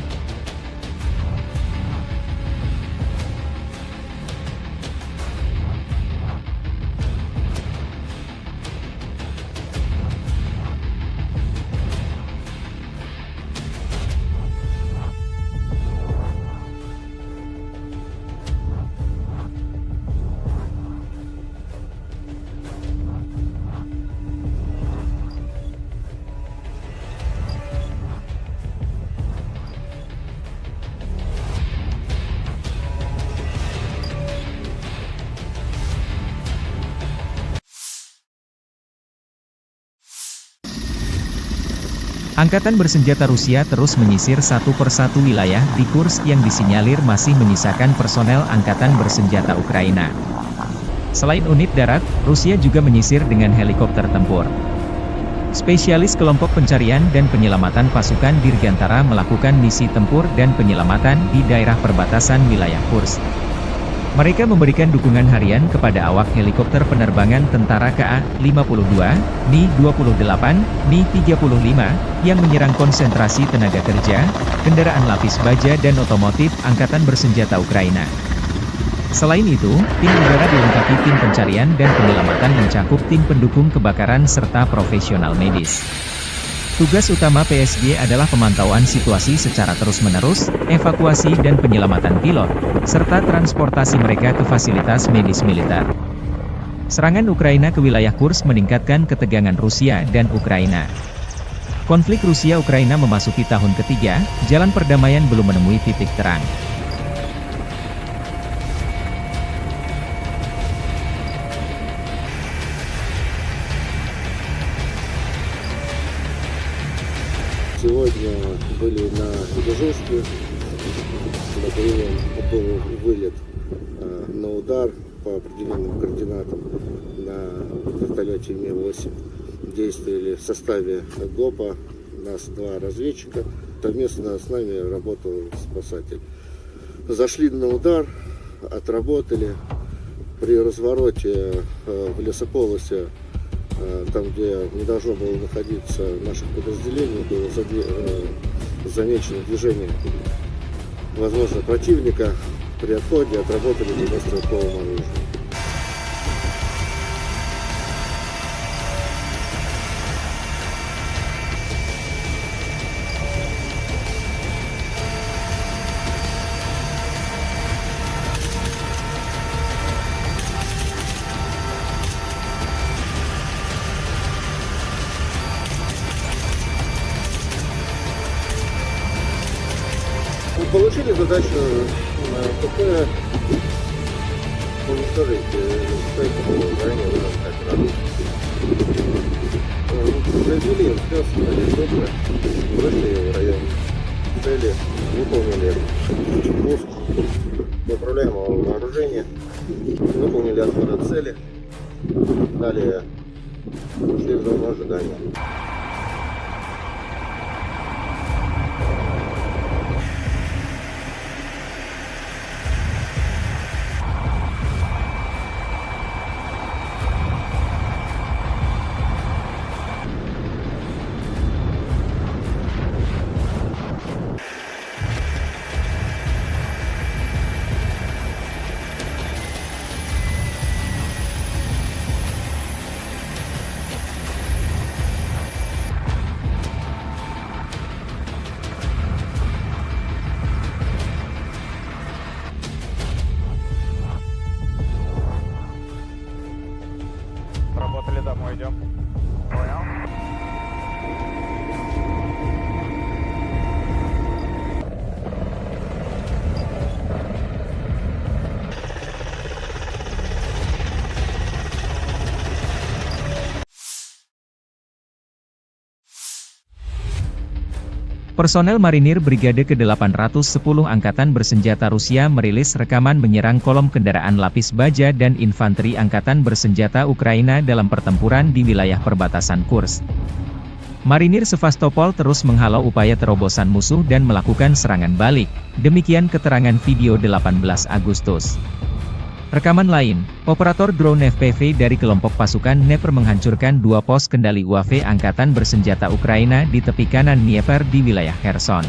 Angkatan bersenjata Rusia terus menyisir satu persatu wilayah di Kursk yang disinyalir masih menyisakan personel angkatan bersenjata Ukraina. Selain unit darat, Rusia juga menyisir dengan helikopter tempur. Spesialis kelompok pencarian dan penyelamatan pasukan Dirgantara melakukan misi tempur dan penyelamatan di daerah perbatasan wilayah Kursk. Mereka memberikan dukungan harian kepada awak helikopter penerbangan tentara KA-52, Mi-28, Mi-35, yang menyerang konsentrasi tenaga kerja, kendaraan lapis baja dan otomotif Angkatan Bersenjata Ukraina. Selain itu, tim udara dilengkapi tim pencarian dan penyelamatan mencakup tim pendukung kebakaran serta profesional medis. Tugas utama PSG adalah pemantauan situasi secara terus-menerus, evakuasi dan penyelamatan pilot, serta transportasi mereka ke fasilitas medis militer. Serangan Ukraina ke wilayah Kursk meningkatkan ketegangan Rusia dan Ukraina. Konflik Rusia-Ukraina memasuki tahun ketiga, jalan perdamaian belum menemui titik terang. Сегодня были на дежурстве, был вылет на удар по определенным координатам на вертолете Ми-8. Действовали в составе ГОПа, нас 2 разведчика, совместно с нами работал спасатель. Зашли на удар, отработали, при развороте в лесополосе, там, где не должно было находиться наших подразделений, было замечено движение, возможно, противника. При отходе отработали по стрелковому оружию. Получили задачу ПП уничтожить ранее выносных операций. Произвели инспекцию на лесопы, вышли в район цели, выполнили пуск неуправляемого вооружения, выполнили отход от цели, далее шли в зону ожидания. Работали, домой идем. Понял? Personel marinir Brigade ke-810 Angkatan Bersenjata Rusia merilis rekaman menyerang kolom kendaraan lapis baja dan infanteri Angkatan Bersenjata Ukraina dalam pertempuran di wilayah perbatasan Kursk. Marinir Sevastopol terus menghalau upaya terobosan musuh dan melakukan serangan balik, demikian keterangan video 18 Agustus. Rekaman lain, operator drone FPV dari kelompok pasukan Dnepr menghancurkan 2 pos kendali UAV Angkatan Bersenjata Ukraina di tepi kanan Dnieper di wilayah Kherson.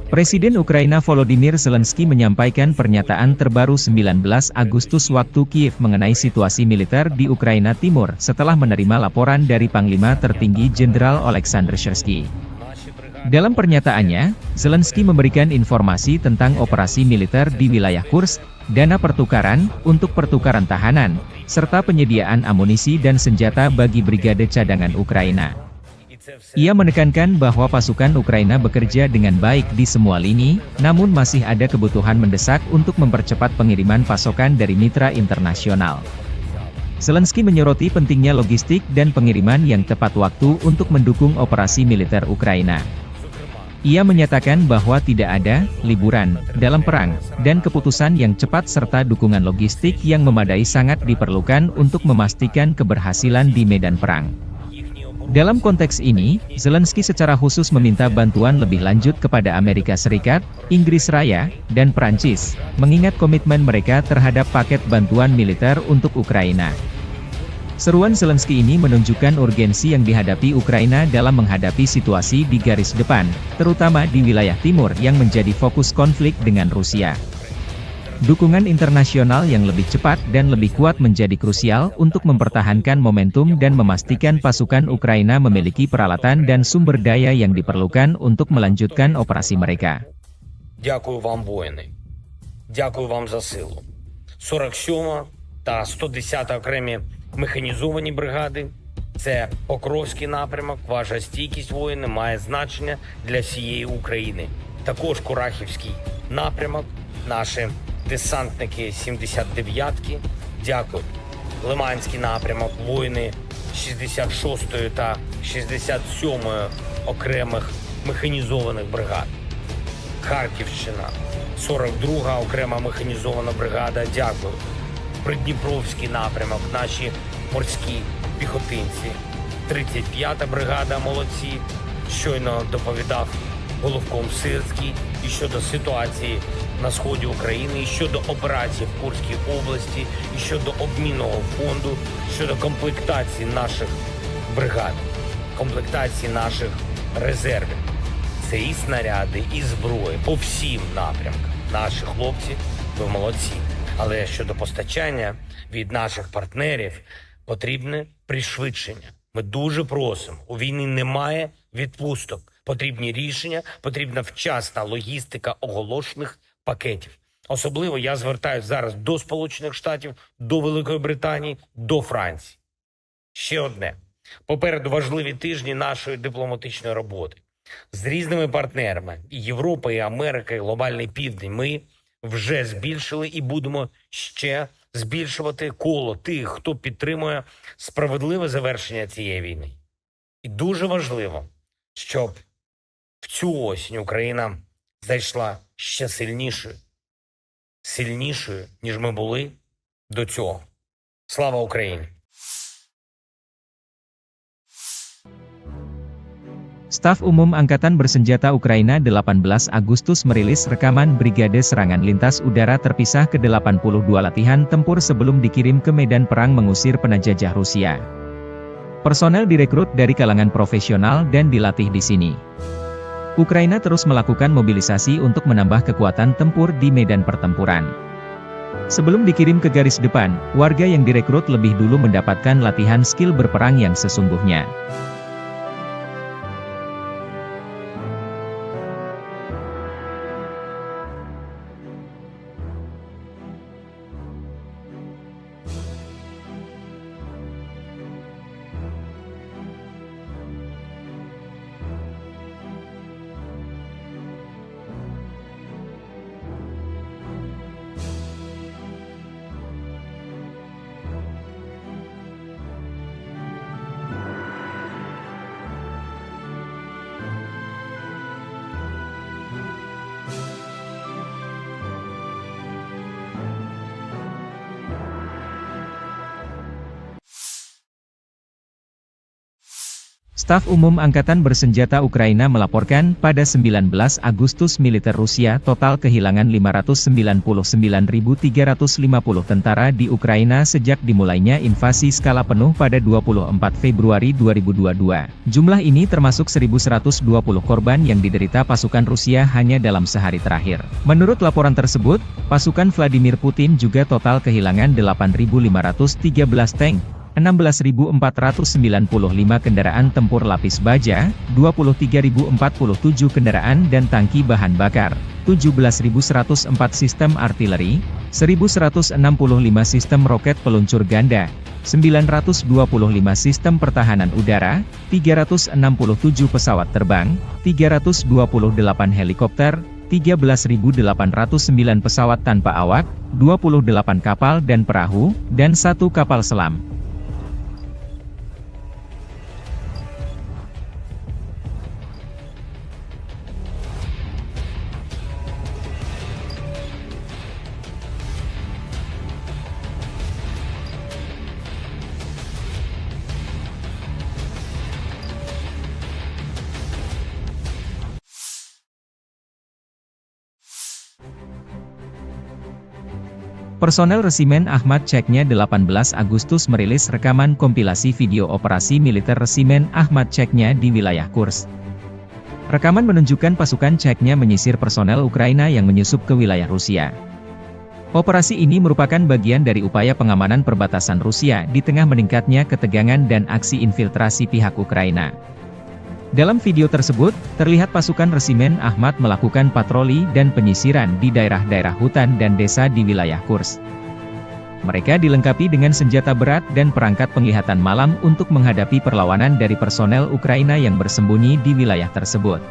Presiden Ukraina Volodymyr Zelensky menyampaikan pernyataan terbaru 19 Agustus waktu Kiev mengenai situasi militer di Ukraina Timur setelah menerima laporan dari Panglima Tertinggi Jenderal Oleksandr Syrsky. Dalam pernyataannya, Zelensky memberikan informasi tentang operasi militer di wilayah Kursk, dana pertukaran untuk pertukaran tahanan, serta penyediaan amunisi dan senjata bagi brigade cadangan Ukraina. Ia menekankan bahwa pasukan Ukraina bekerja dengan baik di semua lini, namun masih ada kebutuhan mendesak untuk mempercepat pengiriman pasokan dari mitra internasional. Zelensky menyoroti pentingnya logistik dan pengiriman yang tepat waktu untuk mendukung operasi militer Ukraina. Ia menyatakan bahwa tidak ada liburan dalam perang, dan keputusan yang cepat serta dukungan logistik yang memadai sangat diperlukan untuk memastikan keberhasilan di medan perang. Dalam konteks ini, Zelensky secara khusus meminta bantuan lebih lanjut kepada Amerika Serikat, Inggris Raya, dan Prancis, mengingat komitmen mereka terhadap paket bantuan militer untuk Ukraina. Seruan Zelensky ini menunjukkan urgensi yang dihadapi Ukraina dalam menghadapi situasi di garis depan, terutama di wilayah timur yang menjadi fokus konflik dengan Rusia. Dukungan internasional yang lebih cepat dan lebih kuat menjadi krusial untuk mempertahankan momentum dan memastikan pasukan Ukraina memiliki peralatan dan sumber daya yang diperlukan untuk melanjutkan operasi mereka. Дякую вам, воїни. Дякую вам за силу. 47 та 110 окремі механізовані бригади. Це Покровський напрямок. Ваша стійкість, воїни, має значення для всієї України. Також Курахівський напрямок. Наші десантники 79-ки. Дякую. Лиманський напрямок. Воїни 66-ї та 67-ї окремих механізованих бригад. Харківщина, 42-га окрема механізована бригада, дякую. Придніпровський напрямок, наші морські піхотинці. 35-та бригада, молодці. Щойно доповідав головком Сирський і щодо ситуації на сході України, і щодо операцій в Курській області, і щодо обмінного фонду, щодо комплектації наших бригад, комплектації наших резервів. Це і снаряди, і зброї по всім напрямкам. Наші хлопці, ви молодці. Але щодо постачання від наших партнерів потрібне пришвидшення. Ми дуже просимо. У війни немає відпусток. Потрібні рішення, потрібна вчасна логістика оголошених пакетів. Особливо я звертаюся зараз до Сполучених Штатів, до Великої Британії, до Франції. Ще одне. Попереду важливі тижні нашої дипломатичної роботи. З різними партнерами – і Європа, і Америка, і Глобальний Південь – ми вже збільшили і будемо ще збільшувати коло тих, хто підтримує справедливе завершення цієї війни. І дуже важливо, щоб в цю осінь Україна зайшла ще сильнішою, ніж ми були до цього. Слава Україні! Staf Umum Angkatan Bersenjata Ukraina 18 Agustus merilis rekaman Brigade Serangan Lintas Udara Terpisah ke-82 latihan tempur sebelum dikirim ke medan perang mengusir penjajah Rusia. Personel direkrut dari kalangan profesional dan dilatih di sini. Ukraina terus melakukan mobilisasi untuk menambah kekuatan tempur di medan pertempuran. Sebelum dikirim ke garis depan, warga yang direkrut lebih dulu mendapatkan latihan skill berperang yang sesungguhnya. Staf Umum Angkatan Bersenjata Ukraina melaporkan pada 19 Agustus militer Rusia total kehilangan 599.350 tentara di Ukraina sejak dimulainya invasi skala penuh pada 24 Februari 2022. Jumlah ini termasuk 1.120 korban yang diderita pasukan Rusia hanya dalam sehari terakhir. Menurut laporan tersebut, pasukan Vladimir Putin juga total kehilangan 8.513 tank, 16.495 kendaraan tempur lapis baja, 23.047 kendaraan dan tangki bahan bakar, 17.104 sistem artileri, 1.165 sistem roket peluncur ganda, 925 sistem pertahanan udara, 367 pesawat terbang, 328 helikopter, 13.809 pesawat tanpa awak, 28 kapal dan perahu, dan 1 kapal selam. Personel Resimen Ahmad Chechnya 18 Agustus merilis rekaman kompilasi video operasi militer Resimen Ahmad Chechnya di wilayah Kursk. Rekaman menunjukkan pasukan Chechnya menyisir personel Ukraina yang menyusup ke wilayah Rusia. Operasi ini merupakan bagian dari upaya pengamanan perbatasan Rusia di tengah meningkatnya ketegangan dan aksi infiltrasi pihak Ukraina. Dalam video tersebut, terlihat pasukan Resimen Ahmad melakukan patroli dan penyisiran di daerah-daerah hutan dan desa di wilayah Kursk. Mereka dilengkapi dengan senjata berat dan perangkat penglihatan malam untuk menghadapi perlawanan dari personel Ukraina yang bersembunyi di wilayah tersebut.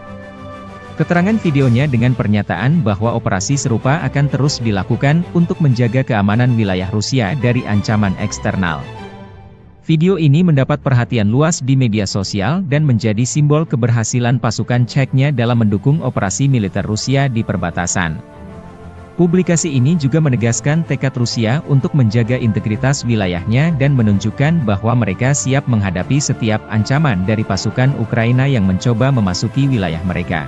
Keterangan videonya dengan pernyataan bahwa operasi serupa akan terus dilakukan untuk menjaga keamanan wilayah Rusia dari ancaman eksternal. Video ini mendapat perhatian luas di media sosial dan menjadi simbol keberhasilan pasukan Chechnya dalam mendukung operasi militer Rusia di perbatasan. Publikasi ini juga menegaskan tekad Rusia untuk menjaga integritas wilayahnya dan menunjukkan bahwa mereka siap menghadapi setiap ancaman dari pasukan Ukraina yang mencoba memasuki wilayah mereka.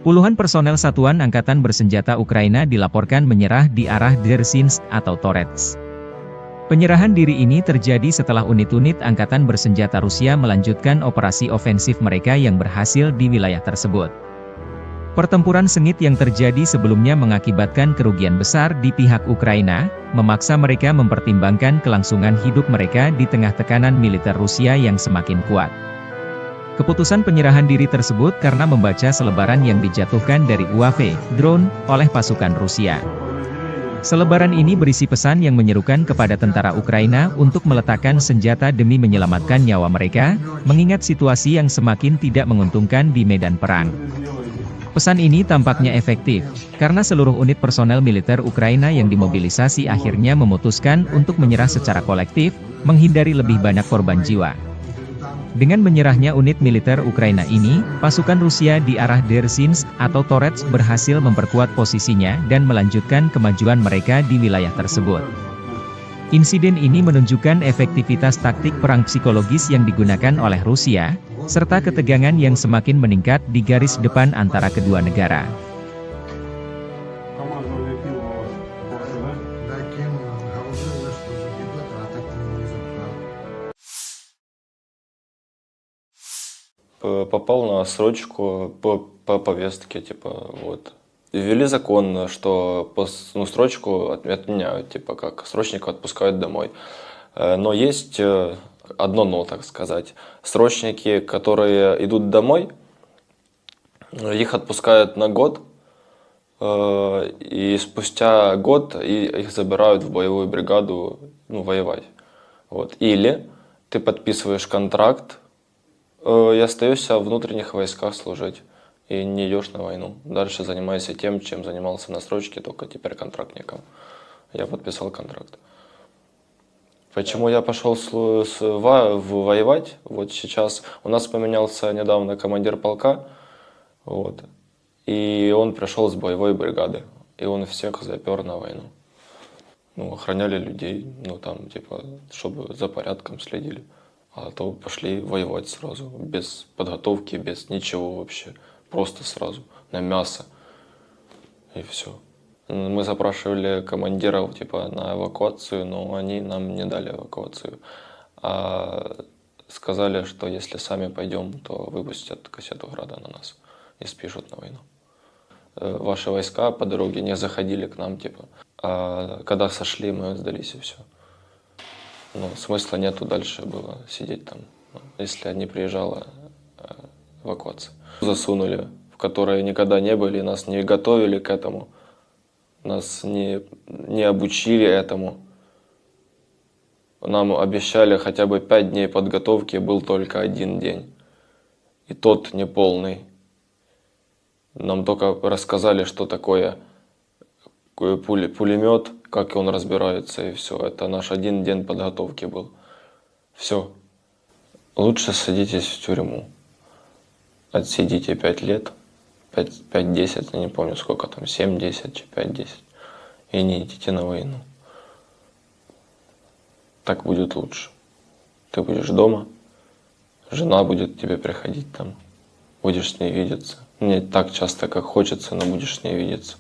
Puluhan personel Satuan Angkatan Bersenjata Ukraina dilaporkan menyerah di arah Dzerzhinsk atau Torets. Penyerahan diri ini terjadi setelah unit-unit Angkatan Bersenjata Rusia melanjutkan operasi ofensif mereka yang berhasil di wilayah tersebut. Pertempuran sengit yang terjadi sebelumnya mengakibatkan kerugian besar di pihak Ukraina, memaksa mereka mempertimbangkan kelangsungan hidup mereka di tengah tekanan militer Rusia yang semakin kuat. Keputusan penyerahan diri tersebut karena membaca selebaran yang dijatuhkan dari UAV, drone, oleh pasukan Rusia. Selebaran ini berisi pesan yang menyerukan kepada tentara Ukraina untuk meletakkan senjata demi menyelamatkan nyawa mereka, mengingat situasi yang semakin tidak menguntungkan di medan perang. Pesan ini tampaknya efektif, karena seluruh unit personel militer Ukraina yang dimobilisasi akhirnya memutuskan untuk menyerah secara kolektif, menghindari lebih banyak korban jiwa. Dengan menyerahnya unit militer Ukraina ini, pasukan Rusia di arah Dersinsk atau Torets berhasil memperkuat posisinya dan melanjutkan kemajuan mereka di wilayah tersebut. Insiden ini menunjukkan efektivitas taktik perang psikologis yang digunakan oleh Rusia, serta ketegangan yang semakin meningkat di garis depan antara kedua negara. Попал на срочку по повестке, типа, вот. Ввели закон, что срочку отменяют, типа, как срочника отпускают домой. Но есть одно но, так сказать. Срочники, которые идут домой, их отпускают на год, и спустя год их забирают в боевую бригаду, воевать. Вот. Или ты подписываешь контракт, и остаешься в внутренних войсках служить. И не идешь на войну. Дальше занимайся тем, чем занимался на срочке, только теперь контрактником. Я подписал контракт. Почему я пошел воевать? Вот сейчас у нас поменялся недавно командир полка. Вот. И он пришел с боевой бригады. И он всех запер на войну. Охраняли людей, чтобы за порядком следили. А то пошли воевать сразу, без подготовки, без ничего вообще. Просто сразу, на мясо. И все. Мы запрашивали командиров на эвакуацию, но они нам не дали эвакуацию. А сказали, что если сами пойдем, то выпустят кассету града на нас и спишут на войну. Ваши войска по дороге не заходили к нам, а когда сошли, мы сдались и все. Смысла нету дальше было сидеть там, если не приезжала эвакуация. Засунули, в которые никогда не были, нас не готовили к этому, нас не обучили этому. Нам обещали хотя бы 5 дней подготовки, был только 1 день. И тот неполный. Нам только рассказали, что такое пулемет, как он разбирается, и все. Это наш 1 день подготовки был. Все. Лучше садитесь в тюрьму. Отсидите 5 лет, 5-10, я не помню сколько там, 7-10, 5-10. И не идите на войну. Так будет лучше. Ты будешь дома, жена будет к тебе приходить там, будешь с ней видеться. Не так часто, как хочется, но будешь с ней видеться.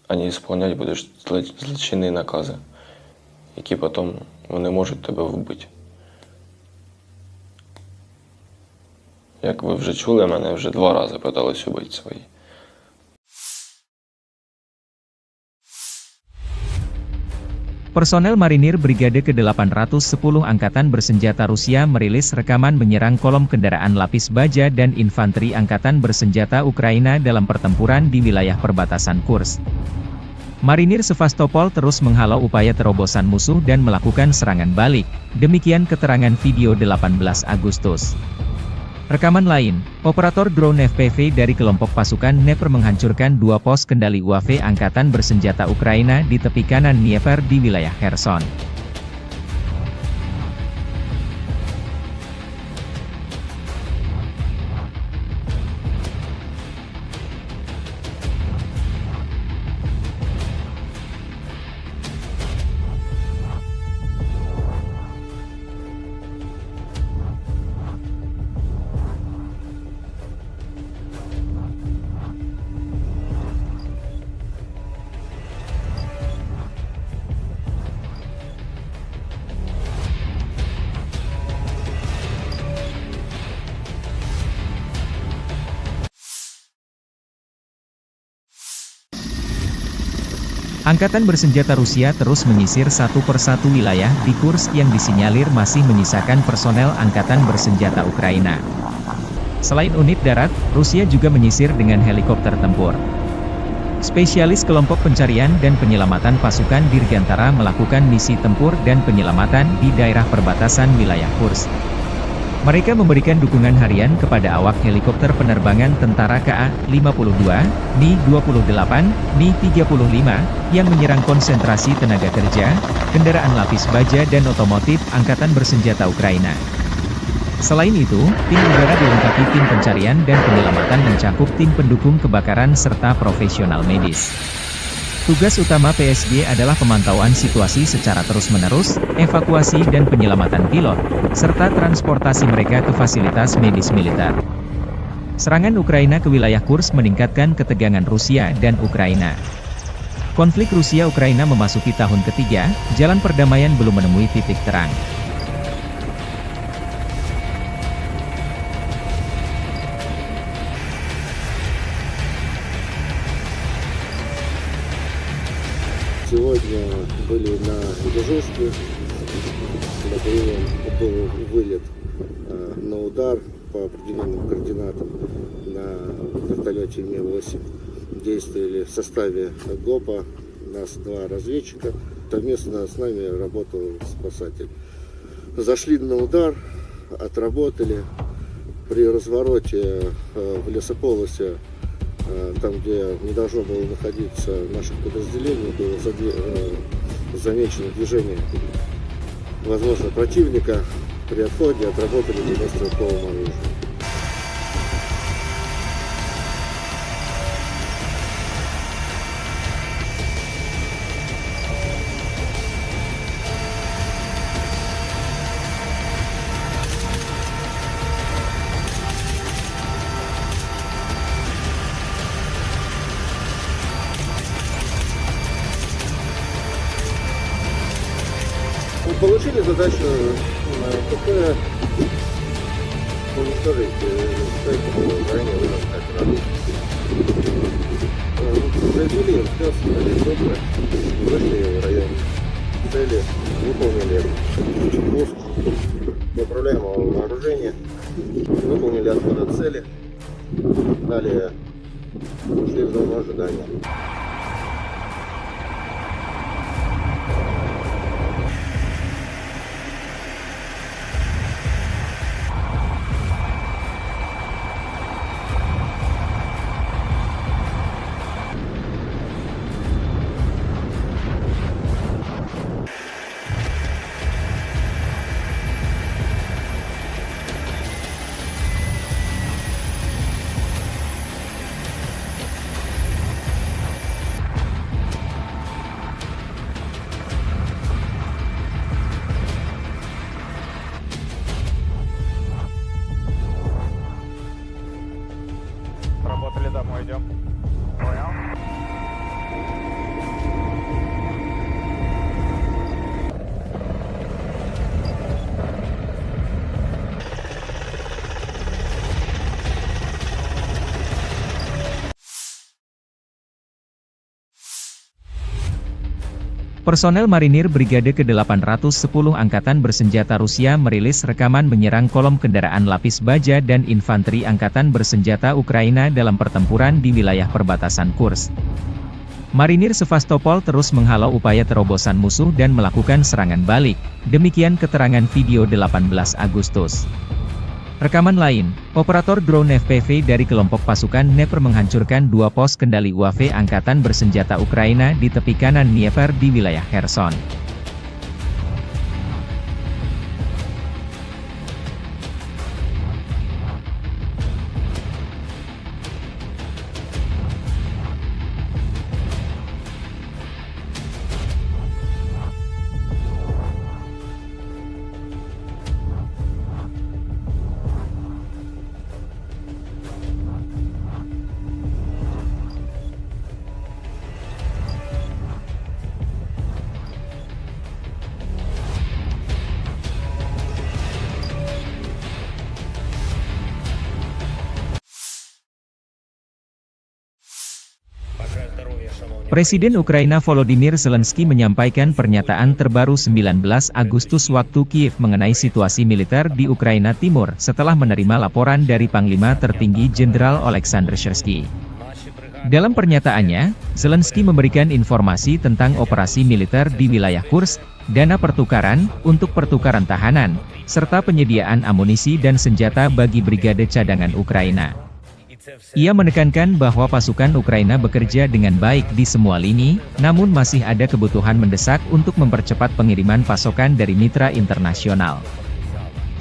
А не исполнять будеш злочинні накази, які потім вони можуть тебе вбити. Як ви вже чули, мене вже 2 рази питались убити свої. Personel Marinir Brigade ke-810 Angkatan Bersenjata Rusia merilis rekaman menyerang kolom kendaraan lapis baja dan infanteri Angkatan Bersenjata Ukraina dalam pertempuran di wilayah perbatasan Kursk. Marinir Sevastopol terus menghalau upaya terobosan musuh dan melakukan serangan balik, demikian keterangan video 18 Agustus. Rekaman lain, operator drone FPV dari kelompok pasukan Dnepr menghancurkan 2 pos kendali UAV Angkatan Bersenjata Ukraina di tepi kanan Dnieper di wilayah Kherson. Angkatan Bersenjata Rusia terus menyisir satu persatu wilayah di Kursk yang disinyalir masih menyisakan personel Angkatan Bersenjata Ukraina. Selain unit darat, Rusia juga menyisir dengan helikopter tempur. Spesialis kelompok pencarian dan penyelamatan pasukan Dirgantara melakukan misi tempur dan penyelamatan di daerah perbatasan wilayah Kursk. Mereka memberikan dukungan harian kepada awak helikopter penerbangan tentara KA-52, Mi-28, Mi-35, yang menyerang konsentrasi tenaga kerja, kendaraan lapis baja dan otomotif Angkatan Bersenjata Ukraina. Selain itu, tim udara dilengkapi tim pencarian dan penyelamatan mencakup tim pendukung kebakaran serta profesional medis. Tugas utama PSG adalah pemantauan situasi secara terus-menerus, evakuasi dan penyelamatan pilot, serta transportasi mereka ke fasilitas medis militer. Serangan Ukraina ke wilayah Kursk meningkatkan ketegangan Rusia dan Ukraina. Konflik Rusia-Ukraina memasuki tahun ketiga, jalan perdamaian belum menemui titik terang. Сегодня были на Ижевске, был вылет на удар по определенным координатам на вертолете Ми-8. Действовали в составе ГОПа, нас 2 разведчика, совместно с нами работал спасатель. Зашли на удар, отработали. При развороте в лесополосе, там, где не должно было находиться наших подразделений, было замечено движение, возможно, противника. При отходе отработали по стрелковому оружию. Получили задачу ПП уничтожить ранее произвели все, вышли в район цели, выполнили пуск неуправляемого вооружения, выполнили отход от цели, далее ушли в зону ожидания. Работали, домой идем. Понял? Personel marinir Brigade ke-810 Angkatan Bersenjata Rusia merilis rekaman menyerang kolom kendaraan lapis baja dan infanteri Angkatan Bersenjata Ukraina dalam pertempuran di wilayah perbatasan Kursk. Marinir Sevastopol terus menghalau upaya terobosan musuh dan melakukan serangan balik, demikian keterangan video 18 Agustus. Rekaman lain, operator drone FPV dari kelompok pasukan Dnepr menghancurkan 2 pos kendali UAV Angkatan Bersenjata Ukraina di tepi kanan Dnieper di wilayah Kherson. Presiden Ukraina Volodymyr Zelensky menyampaikan pernyataan terbaru 19 Agustus waktu Kiev mengenai situasi militer di Ukraina Timur setelah menerima laporan dari Panglima Tertinggi Jenderal Oleksandr Syrsky. Dalam pernyataannya, Zelensky memberikan informasi tentang operasi militer di wilayah Kursk, dana pertukaran untuk pertukaran tahanan, serta penyediaan amunisi dan senjata bagi brigade cadangan Ukraina. Ia menekankan bahwa pasukan Ukraina bekerja dengan baik di semua lini, namun masih ada kebutuhan mendesak untuk mempercepat pengiriman pasokan dari mitra internasional.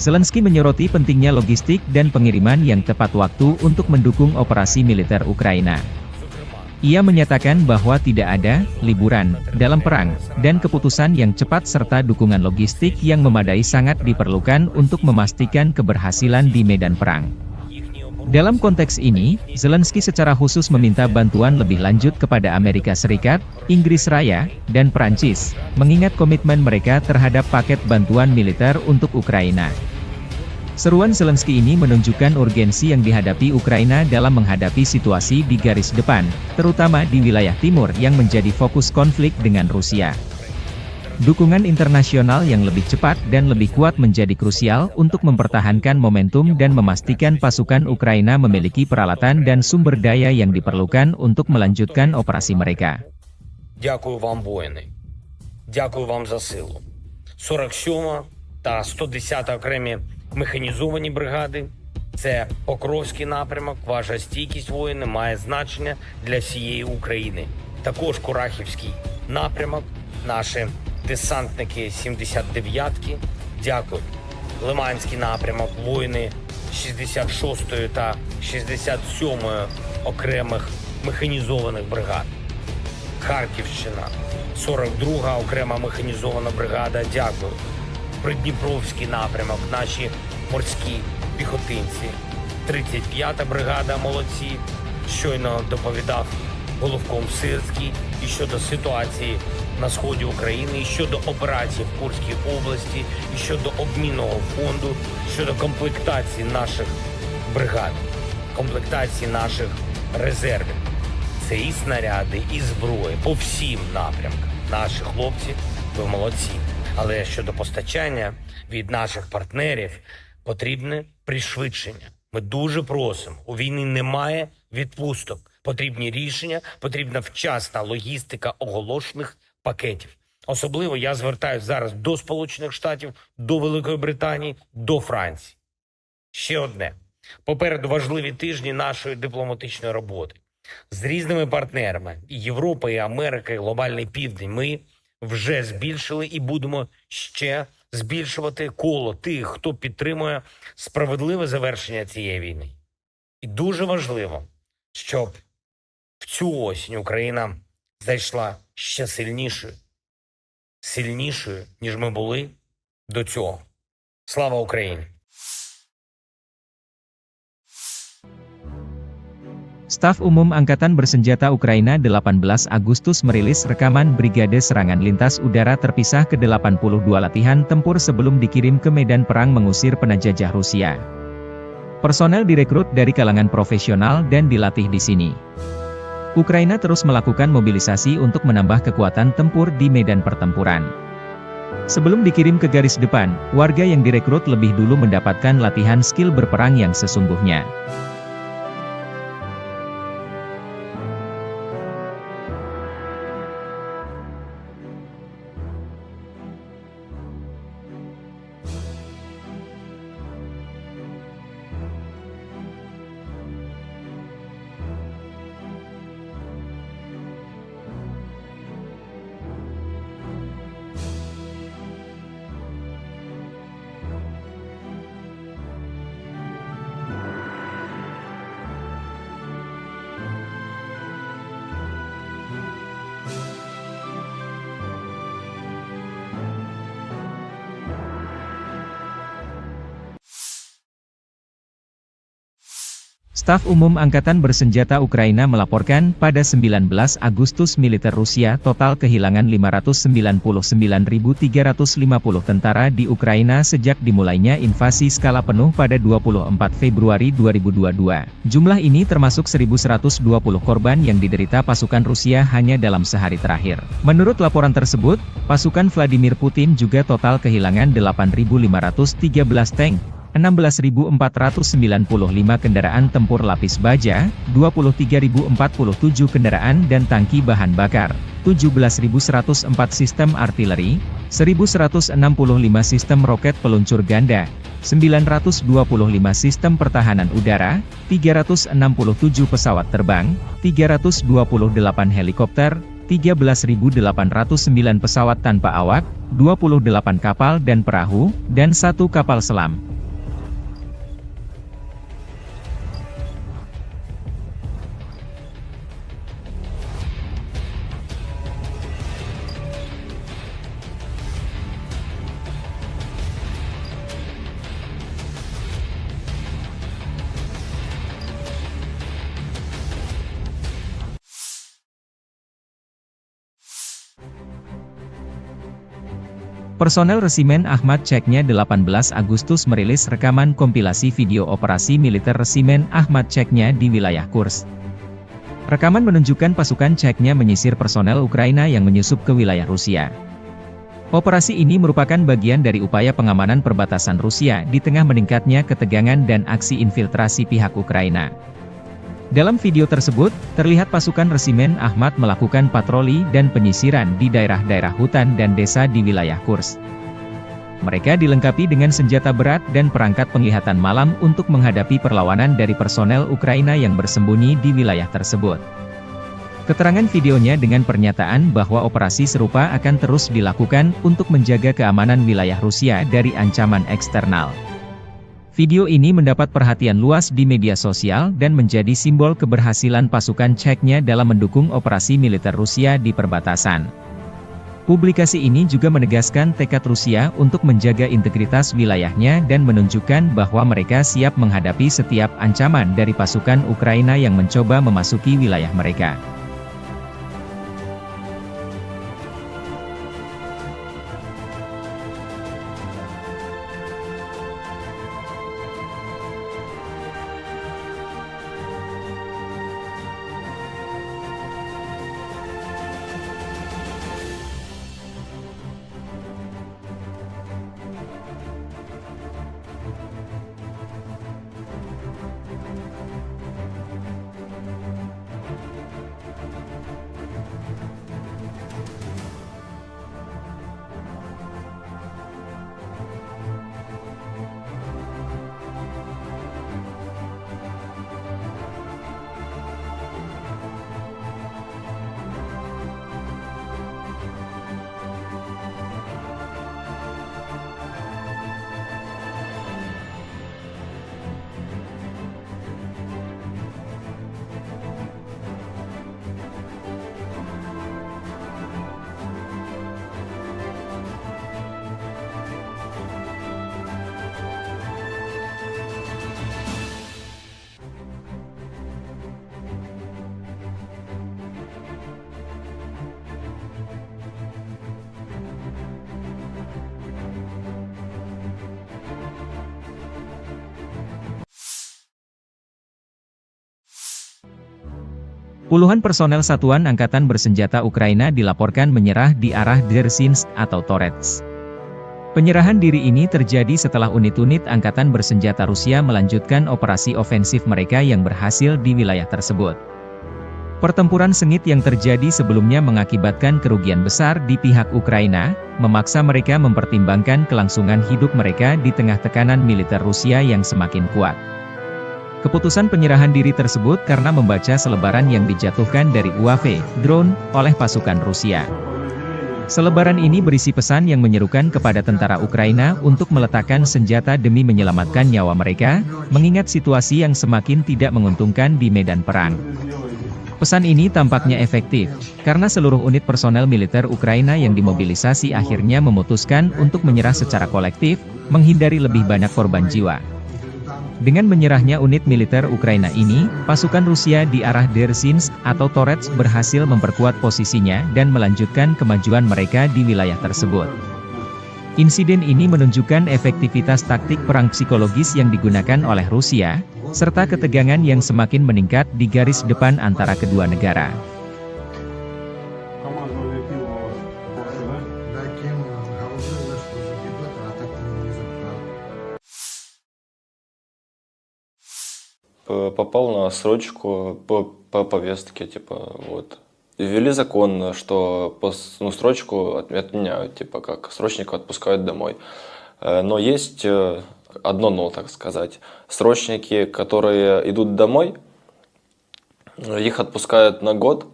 Zelensky menyoroti pentingnya logistik dan pengiriman yang tepat waktu untuk mendukung operasi militer Ukraina. Ia menyatakan bahwa tidak ada liburan dalam perang, dan keputusan yang cepat serta dukungan logistik yang memadai sangat diperlukan untuk memastikan keberhasilan di medan perang. Dalam konteks ini, Zelensky secara khusus meminta bantuan lebih lanjut kepada Amerika Serikat, Inggris Raya, dan Prancis, mengingat komitmen mereka terhadap paket bantuan militer untuk Ukraina. Seruan Zelensky ini menunjukkan urgensi yang dihadapi Ukraina dalam menghadapi situasi di garis depan, terutama di wilayah timur yang menjadi fokus konflik dengan Rusia. Dukungan internasional yang lebih cepat dan lebih kuat menjadi krusial untuk mempertahankan momentum dan memastikan pasukan Ukraina memiliki peralatan dan sumber daya yang diperlukan untuk melanjutkan operasi mereka. Дякую вам, воїни. Дякую вам за силу. 47 та 110 окремі механізовані бригади. Це Покровський напрямок. Ваша стійкість, воїни, має значення для всієї України. Також Курахівський напрямок. Наші десантники 79-ки. Дякую. Лиманський напрямок. Воїни 66-ї та 67-ї окремих механізованих бригад. Харківщина, 42-га окрема механізована бригада, дякую. Придніпровський напрямок, наші морські піхотинці. 35-та бригада, молодці. Щойно доповідав головком Сирський і щодо ситуації на сході України, і щодо операцій в Курській області, і щодо обмінного фонду, щодо комплектації наших бригад, комплектації наших резервів. Це і снаряди, і зброї по всім напрямкам. Наші хлопці, ви молодці. Але щодо постачання від наших партнерів потрібне пришвидшення. Ми дуже просимо. У війни немає відпусток. Потрібні рішення, потрібна вчасна логістика оголошених пакетів. Особливо я звертаюся зараз до Сполучених Штатів, до Великої Британії, до Франції. Ще одне. Попереду важливі тижні нашої дипломатичної роботи. З різними партнерами – і Європа, і Америка, і Глобальний Південь – ми вже збільшили і будемо ще збільшувати коло тих, хто підтримує справедливе завершення цієї війни. І дуже важливо, щоб в цю осінь Україна зайшла ще сильнішою, ніж ми були до цього. Слава Україні! Staf Umum Angkatan Bersenjata Ukraina 18 Agustus merilis rekaman Brigade Serangan Lintas Udara Terpisah ke-82 latihan tempur sebelum dikirim ke medan perang mengusir penjajah Rusia. Personel direkrut dari kalangan profesional dan dilatih di sini. Ukraina terus melakukan mobilisasi untuk menambah kekuatan tempur di medan pertempuran. Sebelum dikirim ke garis depan, warga yang direkrut lebih dulu mendapatkan latihan skill berperang yang sesungguhnya. Staf Umum Angkatan Bersenjata Ukraina melaporkan pada 19 Agustus militer Rusia total kehilangan 599.350 tentara di Ukraina sejak dimulainya invasi skala penuh pada 24 Februari 2022. Jumlah ini termasuk 1.120 korban yang diderita pasukan Rusia hanya dalam sehari terakhir. Menurut laporan tersebut, pasukan Vladimir Putin juga total kehilangan 8.513 tank, 16.495 kendaraan tempur lapis baja, 23.047 kendaraan dan tangki bahan bakar, 17.104 sistem artileri, 1.165 sistem roket peluncur ganda, 925 sistem pertahanan udara, 367 pesawat terbang, 328 helikopter, 13.809 pesawat tanpa awak, 28 kapal dan perahu, dan 1 kapal selam. Personel Resimen Ahmad Ceknya 18 Agustus merilis rekaman kompilasi video operasi militer Resimen Ahmad Ceknya di wilayah Kursk. Rekaman menunjukkan pasukan Ceknya menyisir personel Ukraina yang menyusup ke wilayah Rusia. Operasi ini merupakan bagian dari upaya pengamanan perbatasan Rusia di tengah meningkatnya ketegangan dan aksi infiltrasi pihak Ukraina. Dalam video tersebut, terlihat pasukan Resimen Ahmad melakukan patroli dan penyisiran di daerah-daerah hutan dan desa di wilayah Kursk. Mereka dilengkapi dengan senjata berat dan perangkat penglihatan malam untuk menghadapi perlawanan dari personel Ukraina yang bersembunyi di wilayah tersebut. Keterangan videonya dengan pernyataan bahwa operasi serupa akan terus dilakukan untuk menjaga keamanan wilayah Rusia dari ancaman eksternal. Video ini mendapat perhatian luas di media sosial dan menjadi simbol keberhasilan pasukan Ceknya dalam mendukung operasi militer Rusia di perbatasan. Publikasi ini juga menegaskan tekad Rusia untuk menjaga integritas wilayahnya dan menunjukkan bahwa mereka siap menghadapi setiap ancaman dari pasukan Ukraina yang mencoba memasuki wilayah mereka. Puluhan personel Satuan Angkatan Bersenjata Ukraina dilaporkan menyerah di arah Dzerzhinsk atau Torets. Penyerahan diri ini terjadi setelah unit-unit Angkatan Bersenjata Rusia melanjutkan operasi ofensif mereka yang berhasil di wilayah tersebut. Pertempuran sengit yang terjadi sebelumnya mengakibatkan kerugian besar di pihak Ukraina, memaksa mereka mempertimbangkan kelangsungan hidup mereka di tengah tekanan militer Rusia yang semakin kuat. Keputusan penyerahan diri tersebut karena membaca selebaran yang dijatuhkan dari UAV, drone, oleh pasukan Rusia. Selebaran ini berisi pesan yang menyerukan kepada tentara Ukraina untuk meletakkan senjata demi menyelamatkan nyawa mereka, mengingat situasi yang semakin tidak menguntungkan di medan perang. Pesan ini tampaknya efektif, karena seluruh unit personel militer Ukraina yang dimobilisasi akhirnya memutuskan untuk menyerah secara kolektif, menghindari lebih banyak korban jiwa. Dengan menyerahnya unit militer Ukraina ini, pasukan Rusia di arah Dzerzhinsk atau Torets berhasil memperkuat posisinya dan melanjutkan kemajuan mereka di wilayah tersebut. Insiden ini menunjukkan efektivitas taktik perang psikologis yang digunakan oleh Rusia, serta ketegangan yang semakin meningkat di garis depan antara kedua negara. попал на срочку по повестке, типа, вот. Ввели закон, что срочку отменяют, типа, как срочника отпускают домой. Но есть одно но, так сказать. Срочники, которые идут домой, их отпускают на год,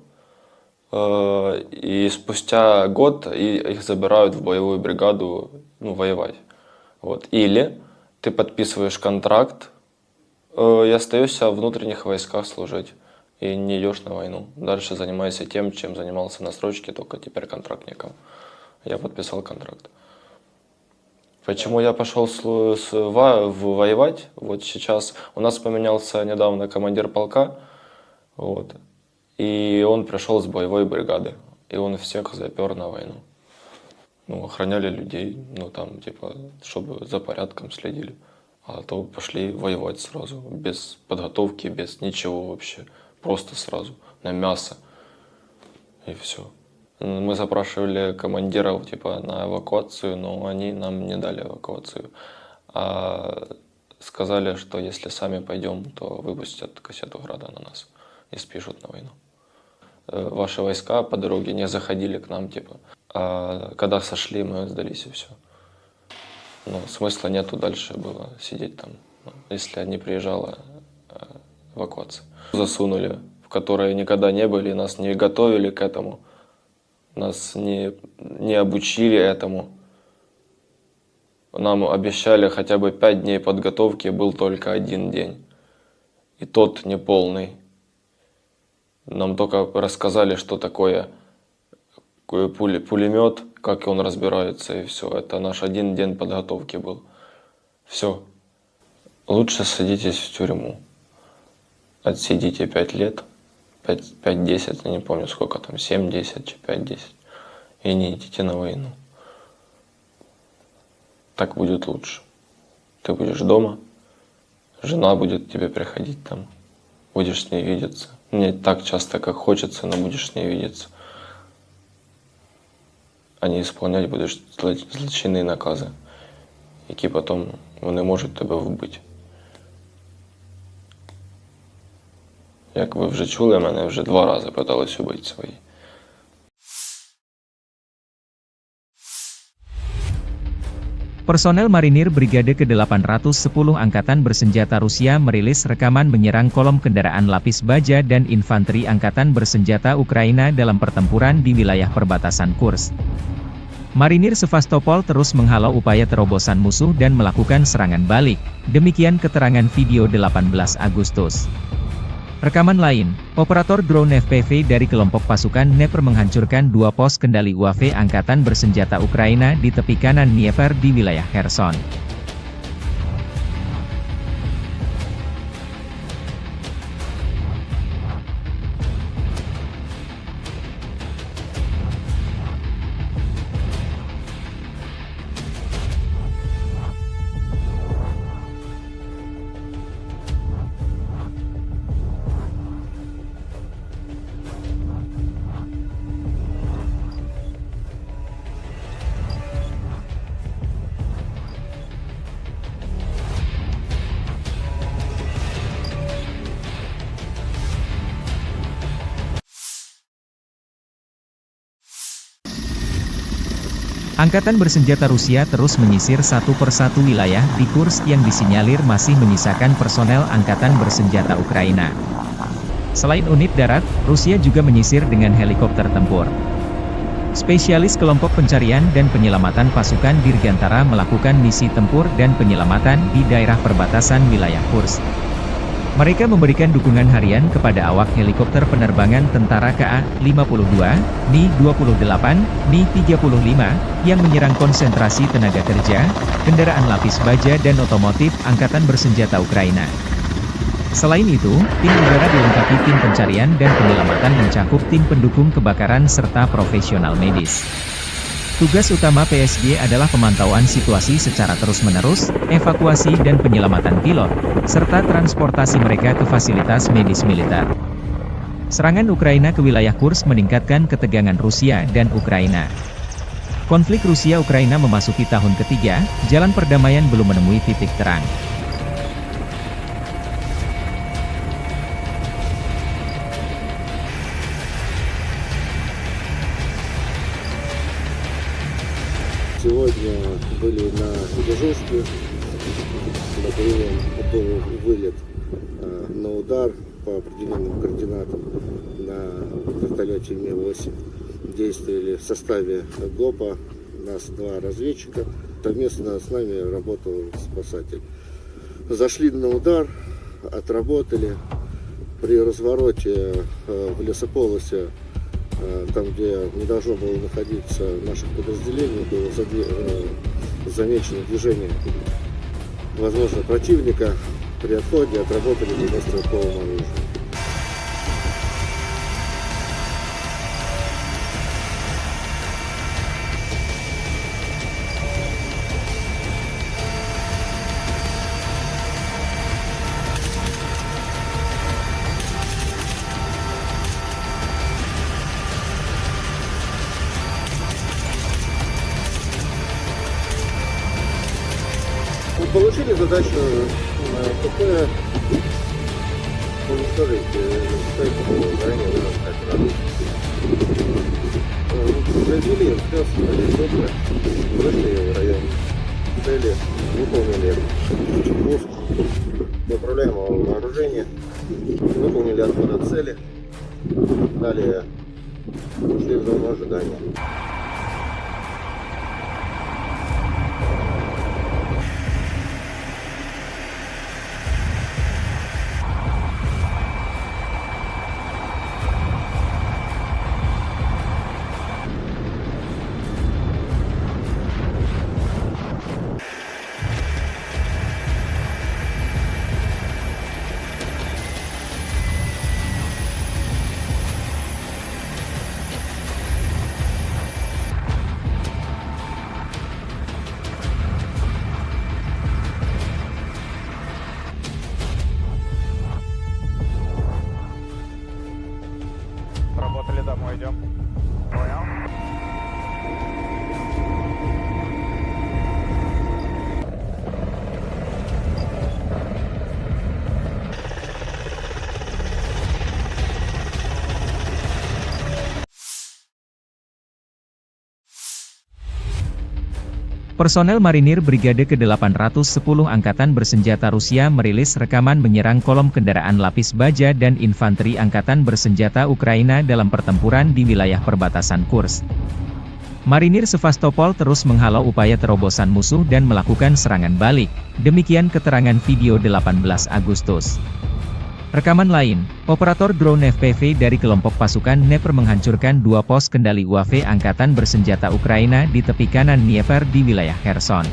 и спустя год их забирают в боевую бригаду, ну, воевать. Вот. Или ты подписываешь контракт и остаешься в внутренних войсках служить, и не идешь на войну. Дальше занимайся тем, чем занимался на срочке, только теперь контрактником. Я подписал контракт. Почему я пошел воевать? Вот сейчас у нас поменялся недавно командир полка, вот, и он пришел с боевой бригады, и он всех запер на войну. Ну, охраняли людей, ну, там, типа, чтобы за порядком следили. А то пошли воевать сразу, без подготовки, без ничего вообще. Просто сразу, на мясо. И все. Мы запрашивали командиров, типа, на эвакуацию, но они нам не дали эвакуацию. А сказали, что если сами пойдем, то выпустят кассету града на нас и спишут на войну. Ваши войска по дороге не заходили к нам, типа. А когда сошли, мы сдались, и все. Но смысла нету дальше было сидеть там, если не приезжала эвакуация. Засунули, в которые никогда не были, нас не готовили к этому, нас не обучили этому. Нам обещали хотя бы 5 дней подготовки, был только 1 день. И тот неполный. Нам только рассказали, что такое пулемет, как он разбирается, и все. Это наш 1 день подготовки был. Все. Лучше садитесь в тюрьму. Отсидите 5 лет, 5-10, я не помню сколько там, 7-10, 5-10. И не идите на войну. Так будет лучше. Ты будешь дома, жена будет к тебе приходить там, будешь с ней видеться. Не так часто, как хочется, но будешь с ней видеться. А не исполнять будеш злочинні накази, які потім вони можуть тебе вбити. Як ви вже чули, мене вже 2 рази питались убити свої. Personel Marinir Brigade ke-810 Angkatan Bersenjata Rusia merilis rekaman menyerang kolom kendaraan lapis baja dan infanteri Angkatan Bersenjata Ukraina dalam pertempuran di wilayah perbatasan Kursk. Marinir Sevastopol terus menghalau upaya terobosan musuh dan melakukan serangan balik, demikian keterangan video 18 Agustus. Rekaman lain, operator drone FPV dari kelompok pasukan Dnepr menghancurkan 2 pos kendali UAV Angkatan Bersenjata Ukraina di tepi kanan Dnieper di wilayah Kherson. Angkatan Bersenjata Rusia terus menyisir satu persatu wilayah di Kursk yang disinyalir masih menyisakan personel Angkatan Bersenjata Ukraina. Selain unit darat, Rusia juga menyisir dengan helikopter tempur. Spesialis kelompok pencarian dan penyelamatan pasukan Dirgantara melakukan misi tempur dan penyelamatan di daerah perbatasan wilayah Kursk. Mereka memberikan dukungan harian kepada awak helikopter penerbangan tentara KA-52, Mi-28, Mi-35, yang menyerang konsentrasi tenaga kerja, kendaraan lapis baja dan otomotif Angkatan Bersenjata Ukraina. Selain itu, tim udara dilengkapi tim pencarian dan penyelamatan mencakup tim pendukung kebakaran serta profesional medis. Tugas utama PSG adalah pemantauan situasi secara terus-menerus, evakuasi dan penyelamatan pilot, serta transportasi mereka ke fasilitas medis militer. Serangan Ukraina ke wilayah Kursk meningkatkan ketegangan Rusia dan Ukraina. Konflik Rusia-Ukraina memasuki tahun ketiga, jalan perdamaian belum menemui titik terang. были на дежурстве. Например, был вылет на удар по определенным координатам на вертолете Ми-8. Действовали в составе ГОПа, нас 2 разведчика. Совместно с нами работал спасатель. Зашли на удар, отработали. При развороте в лесополосе, там, где не должно было находиться наше подразделение, было замечено движение, возможно, противника. При отходе отработали длиннострелковым оружием. Мы получили задачу КП уничтожить ранее операцию. Произвели инспекцию, helikоптер, вышли в район цели, выполнили пуск направляемого вооружения, выполнили отход от цели, далее ушли в зону ожидания. Работали, домой идем. Понял? Personel marinir Brigade ke-810 Angkatan Bersenjata Rusia merilis rekaman menyerang kolom kendaraan lapis baja dan infanteri Angkatan Bersenjata Ukraina dalam pertempuran di wilayah perbatasan Kursk. Marinir Sevastopol terus menghalau upaya terobosan musuh dan melakukan serangan balik, demikian keterangan video 18 Agustus. Rekaman lain, operator drone FPV dari kelompok pasukan Dnepr menghancurkan 2 pos kendali UAV Angkatan Bersenjata Ukraina di tepi kanan Dnieper di wilayah Kherson.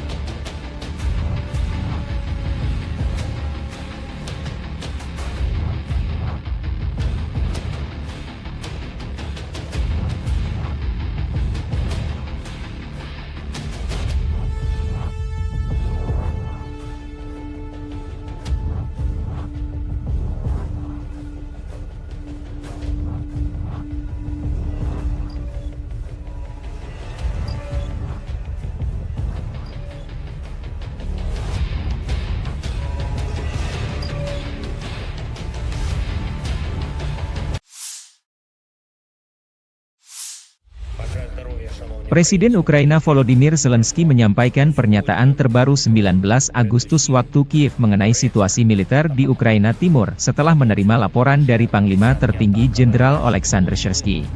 Presiden Ukraina Volodymyr Zelensky menyampaikan pernyataan terbaru 19 Agustus waktu Kiev mengenai situasi militer di Ukraina Timur setelah menerima laporan dari Panglima Tertinggi Jenderal Oleksandr Syrsky.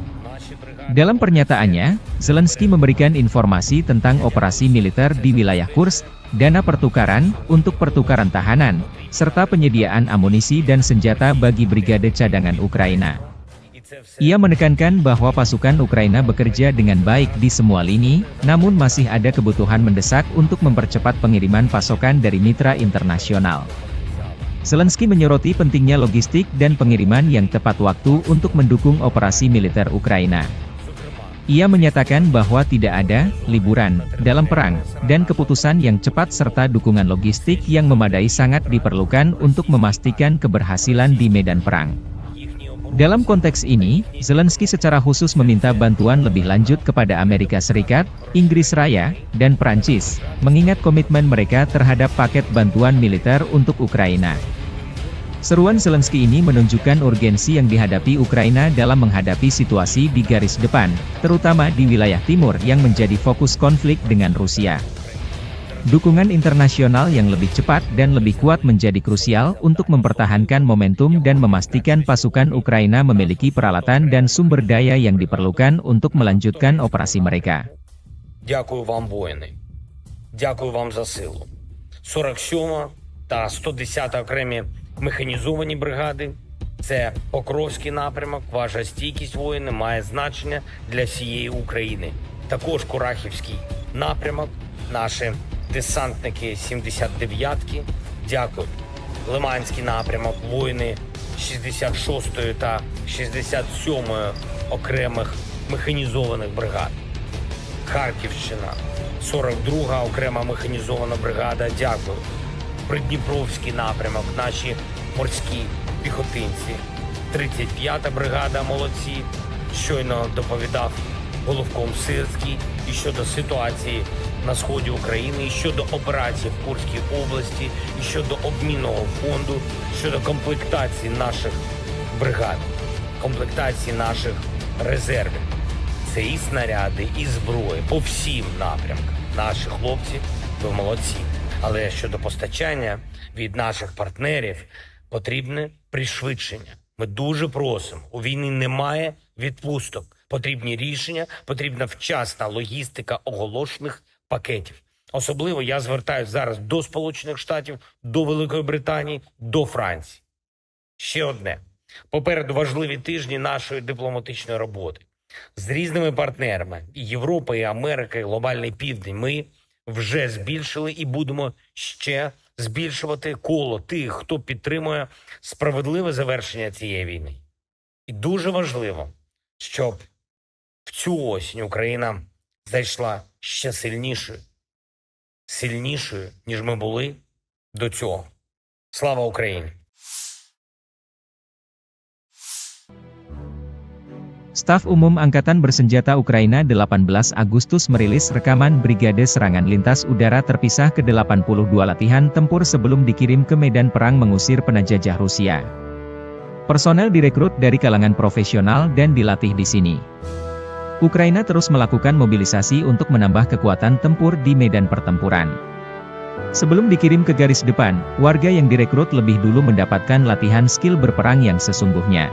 Dalam pernyataannya, Zelensky memberikan informasi tentang operasi militer di wilayah Kursk, dana pertukaran untuk pertukaran tahanan, serta penyediaan amunisi dan senjata bagi brigade cadangan Ukraina. Ia menekankan bahwa pasukan Ukraina bekerja dengan baik di semua lini, namun masih ada kebutuhan mendesak untuk mempercepat pengiriman pasokan dari mitra internasional. Zelensky menyoroti pentingnya logistik dan pengiriman yang tepat waktu untuk mendukung operasi militer Ukraina. Ia menyatakan bahwa tidak ada liburan dalam perang, dan keputusan yang cepat serta dukungan logistik yang memadai sangat diperlukan untuk memastikan keberhasilan di medan perang. Dalam konteks ini, Zelensky secara khusus meminta bantuan lebih lanjut kepada Amerika Serikat, Inggris Raya, dan Prancis, mengingat komitmen mereka terhadap paket bantuan militer untuk Ukraina. Seruan Zelensky ini menunjukkan urgensi yang dihadapi Ukraina dalam menghadapi situasi di garis depan, terutama di wilayah timur yang menjadi fokus konflik dengan Rusia. Dukungan internasional yang lebih cepat dan lebih kuat menjadi krusial untuk mempertahankan momentum dan memastikan pasukan Ukraina memiliki peralatan dan sumber daya yang diperlukan untuk melanjutkan operasi mereka. Дякую вам, воїни. Дякую вам за силу. 47 та 110 окремі механізовані бригади. Це Покровський напрямок. Ваша стійкість, воїни, має значення для всієї України. Також Курахівський напрямок. Наші десантники 79-ки. Дякую. Лиманський напрямок. Воїни 66-ї та 67-ї окремих механізованих бригад. Харківщина, 42-га окрема механізована бригада, дякую. Придніпровський напрямок, наші морські піхотинці. 35-та бригада, молодці. Щойно доповідав головком Сирський і щодо ситуації на сході України, і щодо операцій в Курській області, і щодо обмінного фонду, щодо комплектації наших бригад, комплектації наших резервів. Це і снаряди, і зброї по всім напрямкам. Наші хлопці, ви молодці. Але щодо постачання від наших партнерів потрібне пришвидшення. Ми дуже просимо. У війні немає відпусток. Потрібні рішення, потрібна вчасна логістика оголошених пакетів. Особливо я звертаюся зараз до Сполучених Штатів, до Великої Британії, до Франції. Ще одне. Попереду важливі тижні нашої дипломатичної роботи. З різними партнерами – і Європа, і Америка, і Глобальний Південь – ми вже збільшили і будемо ще збільшувати коло тих, хто підтримує справедливе завершення цієї війни. І дуже важливо, щоб в цю осінь Україна зайшла ще сильнішою, ніж ми були до цього. Слава Україні! Staf Umum Angkatan Bersenjata Ukraina 18 Agustus merilis rekaman Brigade Serangan Lintas Udara Terpisah ke-82 latihan tempur sebelum dikirim ke medan perang mengusir penjajah Rusia. Personel direkrut dari kalangan profesional dan dilatih di sini. Ukraina terus melakukan mobilisasi untuk menambah kekuatan tempur di medan pertempuran. Sebelum dikirim ke garis depan, warga yang direkrut lebih dulu mendapatkan latihan skill berperang yang sesungguhnya.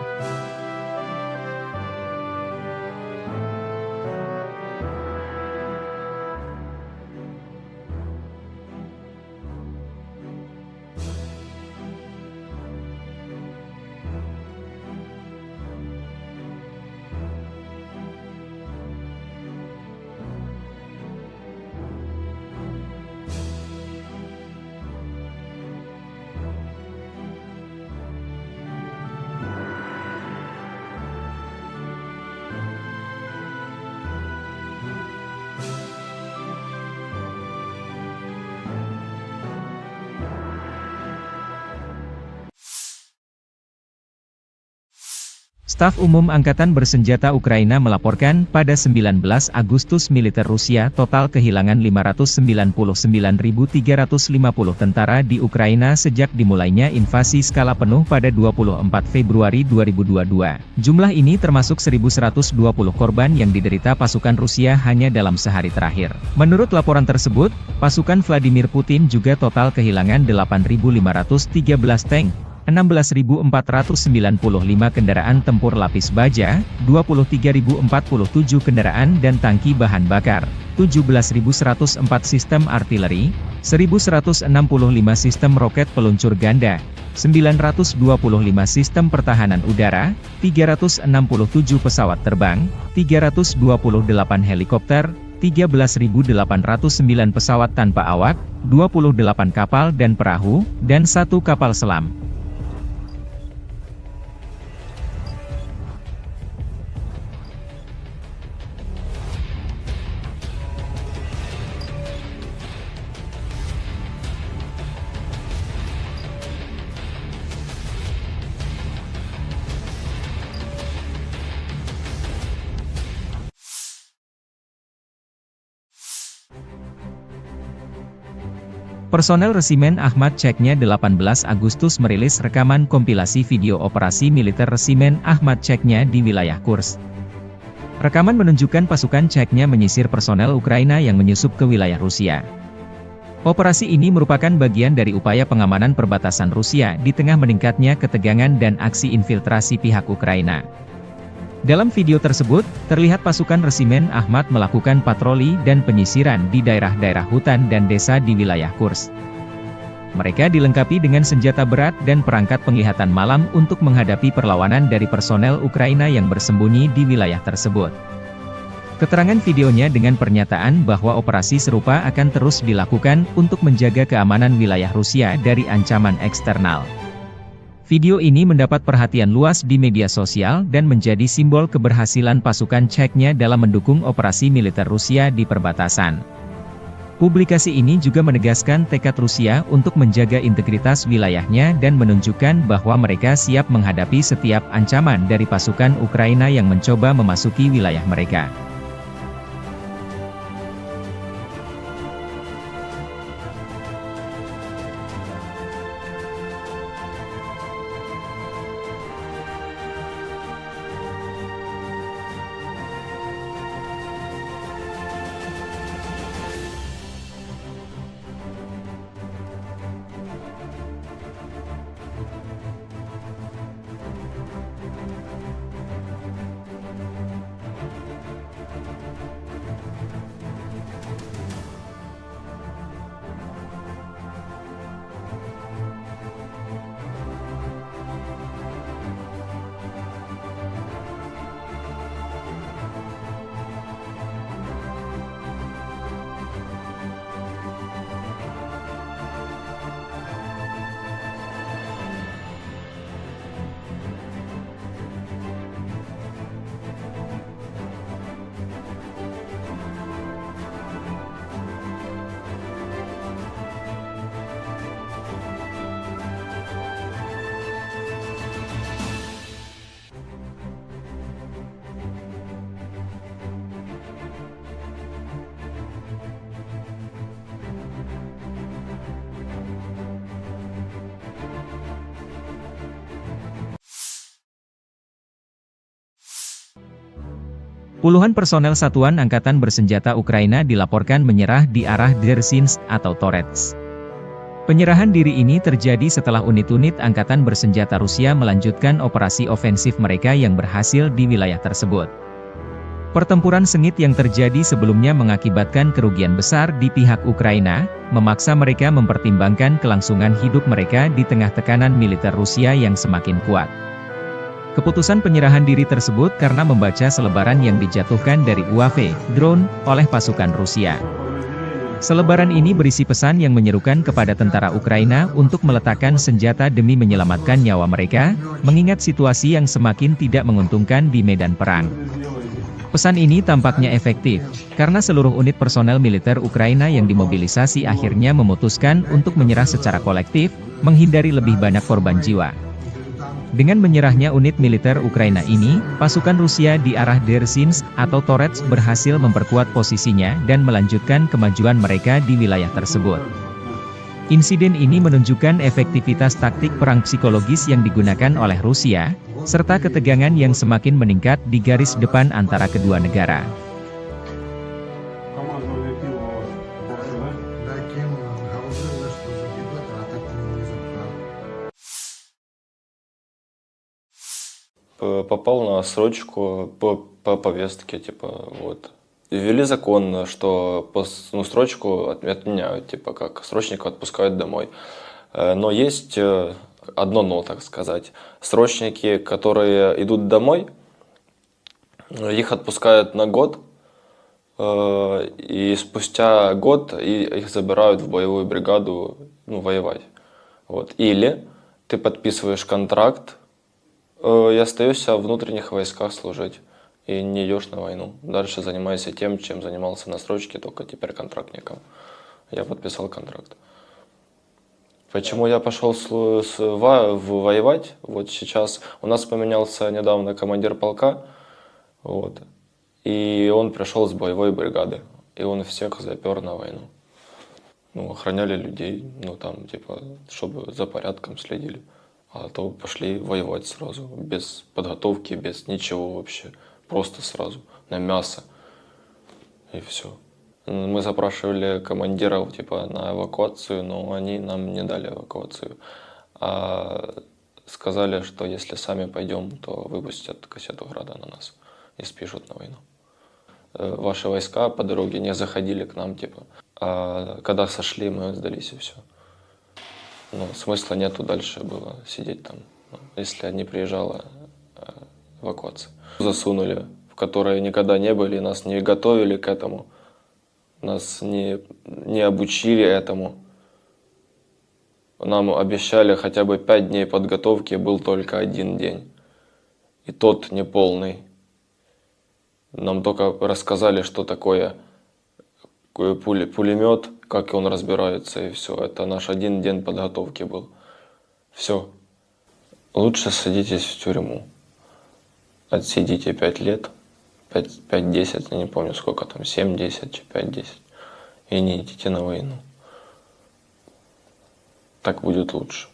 Staf Umum Angkatan Bersenjata Ukraina melaporkan pada 19 Agustus militer Rusia total kehilangan 599.350 tentara di Ukraina sejak dimulainya invasi skala penuh pada 24 Februari 2022. Jumlah ini termasuk 1.120 korban yang diderita pasukan Rusia hanya dalam sehari terakhir. Menurut laporan tersebut, pasukan Vladimir Putin juga total kehilangan 8.513 tank, 16.495 kendaraan tempur lapis baja, 23.047 kendaraan dan tangki bahan bakar, 17.104 sistem artileri, 1.165 sistem roket peluncur ganda, 925 sistem pertahanan udara, 367 pesawat terbang, 328 helikopter, 13.809 pesawat tanpa awak, 28 kapal dan perahu, dan 1 kapal selam. Personel Resimen Ahmad Chechnya 18 Agustus merilis rekaman kompilasi video operasi militer Resimen Ahmad Chechnya di wilayah Kursk. Rekaman menunjukkan pasukan Chechnya menyisir personel Ukraina yang menyusup ke wilayah Rusia. Operasi ini merupakan bagian dari upaya pengamanan perbatasan Rusia di tengah meningkatnya ketegangan dan aksi infiltrasi pihak Ukraina. Dalam video tersebut, terlihat pasukan resimen Ahmad melakukan patroli dan penyisiran di daerah-daerah hutan dan desa di wilayah Kursk. Mereka dilengkapi dengan senjata berat dan perangkat penglihatan malam untuk menghadapi perlawanan dari personel Ukraina yang bersembunyi di wilayah tersebut. Keterangan videonya dengan pernyataan bahwa operasi serupa akan terus dilakukan untuk menjaga keamanan wilayah Rusia dari ancaman eksternal. Video ini mendapat perhatian luas di media sosial dan menjadi simbol keberhasilan pasukan Chechnya dalam mendukung operasi militer Rusia di perbatasan. Publikasi ini juga menegaskan tekad Rusia untuk menjaga integritas wilayahnya dan menunjukkan bahwa mereka siap menghadapi setiap ancaman dari pasukan Ukraina yang mencoba memasuki wilayah mereka. Puluhan personel Satuan Angkatan Bersenjata Ukraina dilaporkan menyerah di arah Dzerzhinsk atau Torets. Penyerahan diri ini terjadi setelah unit-unit Angkatan Bersenjata Rusia melanjutkan operasi ofensif mereka yang berhasil di wilayah tersebut. Pertempuran sengit yang terjadi sebelumnya mengakibatkan kerugian besar di pihak Ukraina, memaksa mereka mempertimbangkan kelangsungan hidup mereka di tengah tekanan militer Rusia yang semakin kuat. Keputusan penyerahan diri tersebut karena membaca selebaran yang dijatuhkan dari UAV, drone, oleh pasukan Rusia. Selebaran ini berisi pesan yang menyerukan kepada tentara Ukraina untuk meletakkan senjata demi menyelamatkan nyawa mereka, mengingat situasi yang semakin tidak menguntungkan di medan perang. Pesan ini tampaknya efektif, karena seluruh unit personel militer Ukraina yang dimobilisasi akhirnya memutuskan untuk menyerah secara kolektif, menghindari lebih banyak korban jiwa. Dengan menyerahnya unit militer Ukraina ini, pasukan Rusia di arah Dzerzhinsk atau Torets berhasil memperkuat posisinya dan melanjutkan kemajuan mereka di wilayah tersebut. Insiden ini menunjukkan efektivitas taktik perang psikologis yang digunakan oleh Rusia, serta ketegangan yang semakin meningkat di garis depan antara kedua negara. Попал на срочку по повестке, типа, вот. Ввели закон, что срочку отменяют, типа, как срочников отпускают домой. Но есть одно но, так сказать. Срочники, которые идут домой, их отпускают на год, и спустя год их забирают в боевую бригаду, воевать. Вот. Или ты подписываешь контракт, и остаешься в внутренних войсках служить, и не идешь на войну. Дальше занимайся тем, чем занимался на срочке, только теперь контрактником. Я подписал контракт. Почему я пошел воевать? Вот сейчас у нас поменялся недавно командир полка, вот, и он пришел с боевой бригады, и он всех запер на войну. Охраняли людей, там, типа, чтобы за порядком следили. А то пошли воевать сразу, без подготовки, без ничего вообще. Просто сразу, на мясо. И все. Мы запрашивали командиров типа на эвакуацию, но они нам не дали эвакуацию. А сказали, что если сами пойдем, то выпустят кассету Града на нас и спишут на войну. Ваши войска по дороге не заходили к нам, типа. А когда сошли, мы сдались и все. Ну, смысла нету дальше было сидеть там, если не приезжала эвакуация. Засунули, в которой никогда не были, нас не готовили к этому, нас не обучили этому. Нам обещали хотя бы 5 дней подготовки, был только 1 день. И тот неполный. Нам только рассказали, что такое пулемет, как он разбирается, и все. Это наш 1 день подготовки был. Все. Лучше садитесь в тюрьму. Отсидите 5 лет, 5-10, я не помню сколько там, 7-10, 5-10. И не идите на войну. Так будет лучше.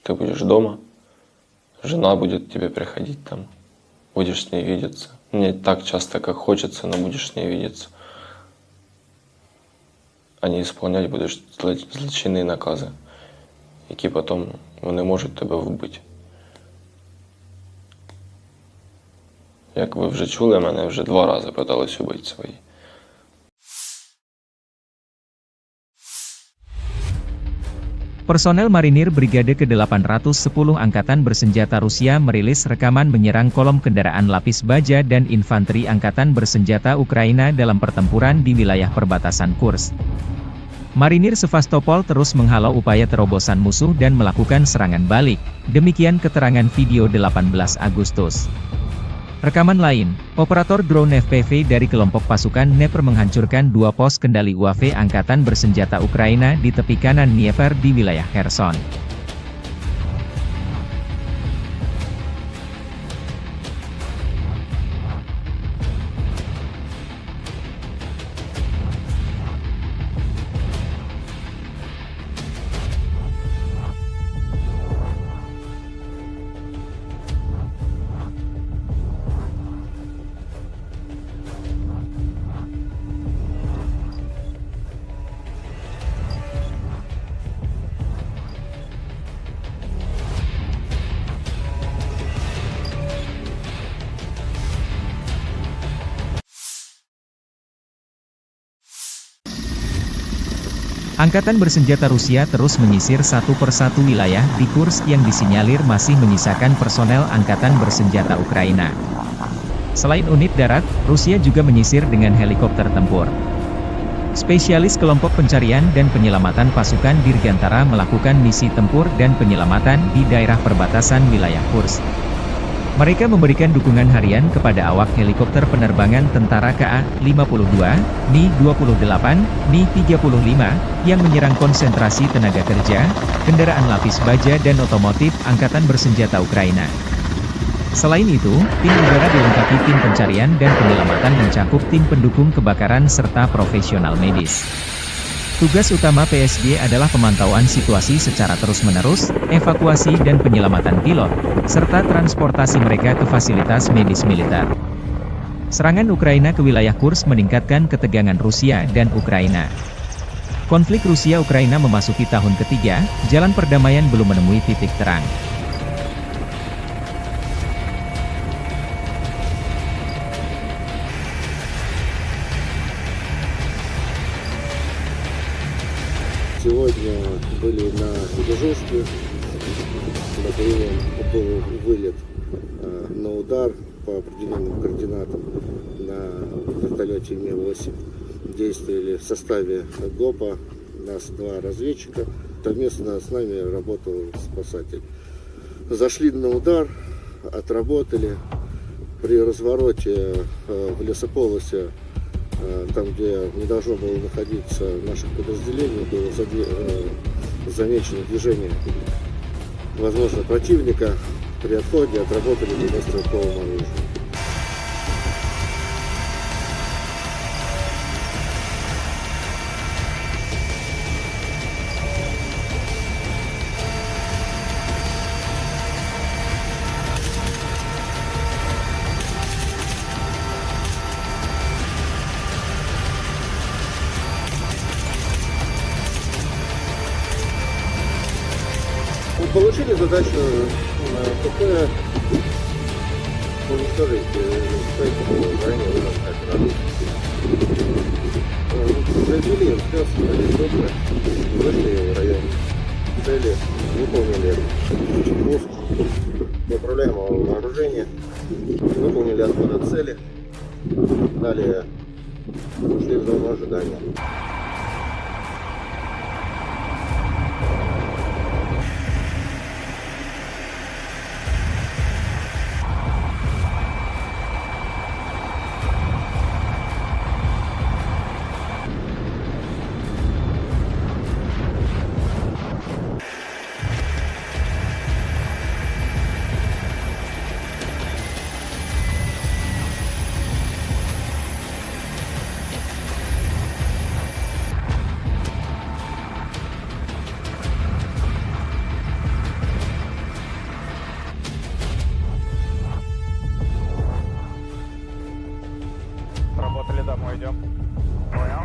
Ты будешь дома, жена будет тебе приходить там, будешь с ней видеться. Не так часто, как хочется, но будешь с ней видеться. А не исполнять будеш злочинні накази, які потім вони можуть тебе вбити. Як ви вже чули, мене вже 2 рази питались убити свої. Personel marinir Brigade ke-810 Angkatan Bersenjata Rusia merilis rekaman menyerang kolom kendaraan lapis baja dan infanteri Angkatan Bersenjata Ukraina dalam pertempuran di wilayah perbatasan Kursk. Marinir Sevastopol terus menghalau upaya terobosan musuh dan melakukan serangan balik, demikian keterangan video 18 Agustus. Rekaman lain, operator drone FPV dari kelompok pasukan Dnepr menghancurkan 2 pos kendali UAV Angkatan Bersenjata Ukraina di tepi kanan Dnieper di wilayah Kherson. Angkatan Bersenjata Rusia terus menyisir satu persatu wilayah di Kursk yang disinyalir masih menyisakan personel Angkatan Bersenjata Ukraina. Selain unit darat, Rusia juga menyisir dengan helikopter tempur. Spesialis kelompok pencarian dan penyelamatan pasukan Dirgantara melakukan misi tempur dan penyelamatan di daerah perbatasan wilayah Kursk. Mereka memberikan dukungan harian kepada awak helikopter penerbangan tentara KA-52, Mi-28, Mi-35, yang menyerang konsentrasi tenaga kerja, kendaraan lapis baja dan otomotif Angkatan Bersenjata Ukraina. Selain itu, tim udara dilengkapi tim pencarian dan penyelamatan mencakup tim pendukung kebakaran serta profesional medis. Tugas utama PSG adalah pemantauan situasi secara terus-menerus, evakuasi dan penyelamatan pilot, serta transportasi mereka ke fasilitas medis militer. Serangan Ukraina ke wilayah Kursk meningkatkan ketegangan Rusia dan Ukraina. Konflik Rusia-Ukraina memasuki tahun ketiga, jalan perdamaian belum menemui titik terang. Сегодня были на дежурстве, был вылет на удар по определенным координатам на вертолете Ми-8. Действовали в составе ГОПа, нас 2 разведчика, совместно с нами работал спасатель. Зашли на удар, отработали, при развороте в лесополосе, там, где не должно было находиться наших подразделений, было замечено движение, возможно, противника. При отходе отработали по стрелковому оружию. Получили задачу на КП уничтожить, поэтому в районе выноска операции. Произвели все, добро, вышли в район цели, выполнили пуск неуправляемого вооружения, выполнили отход от цели, далее ушли в зону ожидания. Работали домой, идем. Понял?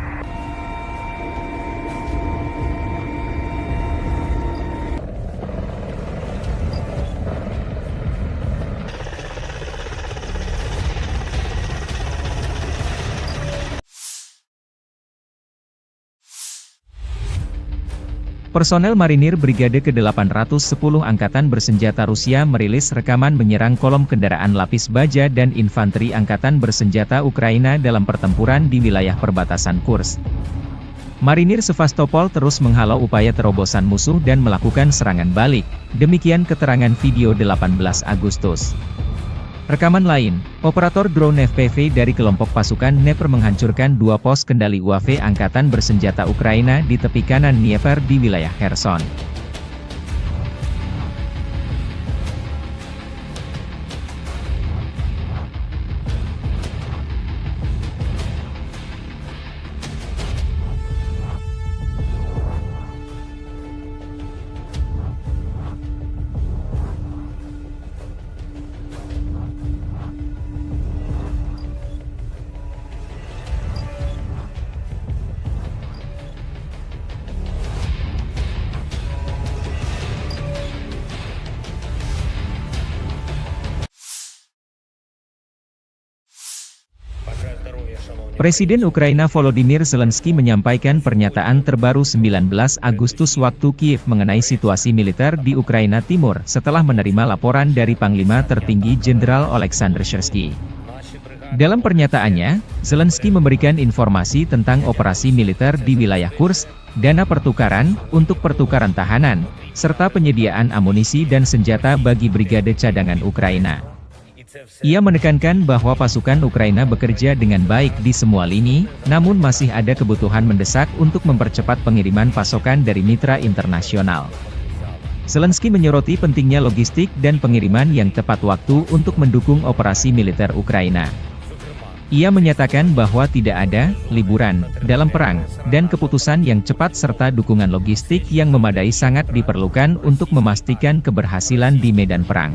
Personel marinir Brigade ke-810 Angkatan Bersenjata Rusia merilis rekaman menyerang kolom kendaraan lapis baja dan infanteri Angkatan Bersenjata Ukraina dalam pertempuran di wilayah perbatasan Kursk. Marinir Sevastopol terus menghalau upaya terobosan musuh dan melakukan serangan balik, demikian keterangan video 18 Agustus. Rekaman lain, operator drone FPV dari kelompok pasukan Dnepr menghancurkan 2 pos kendali UAV Angkatan Bersenjata Ukraina di tepi kanan Dnieper di wilayah Kherson. Presiden Ukraina Volodymyr Zelensky menyampaikan pernyataan terbaru 19 Agustus waktu Kiev mengenai situasi militer di Ukraina Timur setelah menerima laporan dari Panglima Tertinggi Jenderal Oleksandr Syrsky. Dalam pernyataannya, Zelensky memberikan informasi tentang operasi militer di wilayah Kursk, dana pertukaran untuk pertukaran tahanan, serta penyediaan amunisi dan senjata bagi brigade cadangan Ukraina. Ia menekankan bahwa pasukan Ukraina bekerja dengan baik di semua lini, namun masih ada kebutuhan mendesak untuk mempercepat pengiriman pasokan dari mitra internasional. Zelensky menyoroti pentingnya logistik dan pengiriman yang tepat waktu untuk mendukung operasi militer Ukraina. Ia menyatakan bahwa tidak ada liburan dalam perang, dan keputusan yang cepat serta dukungan logistik yang memadai sangat diperlukan untuk memastikan keberhasilan di medan perang.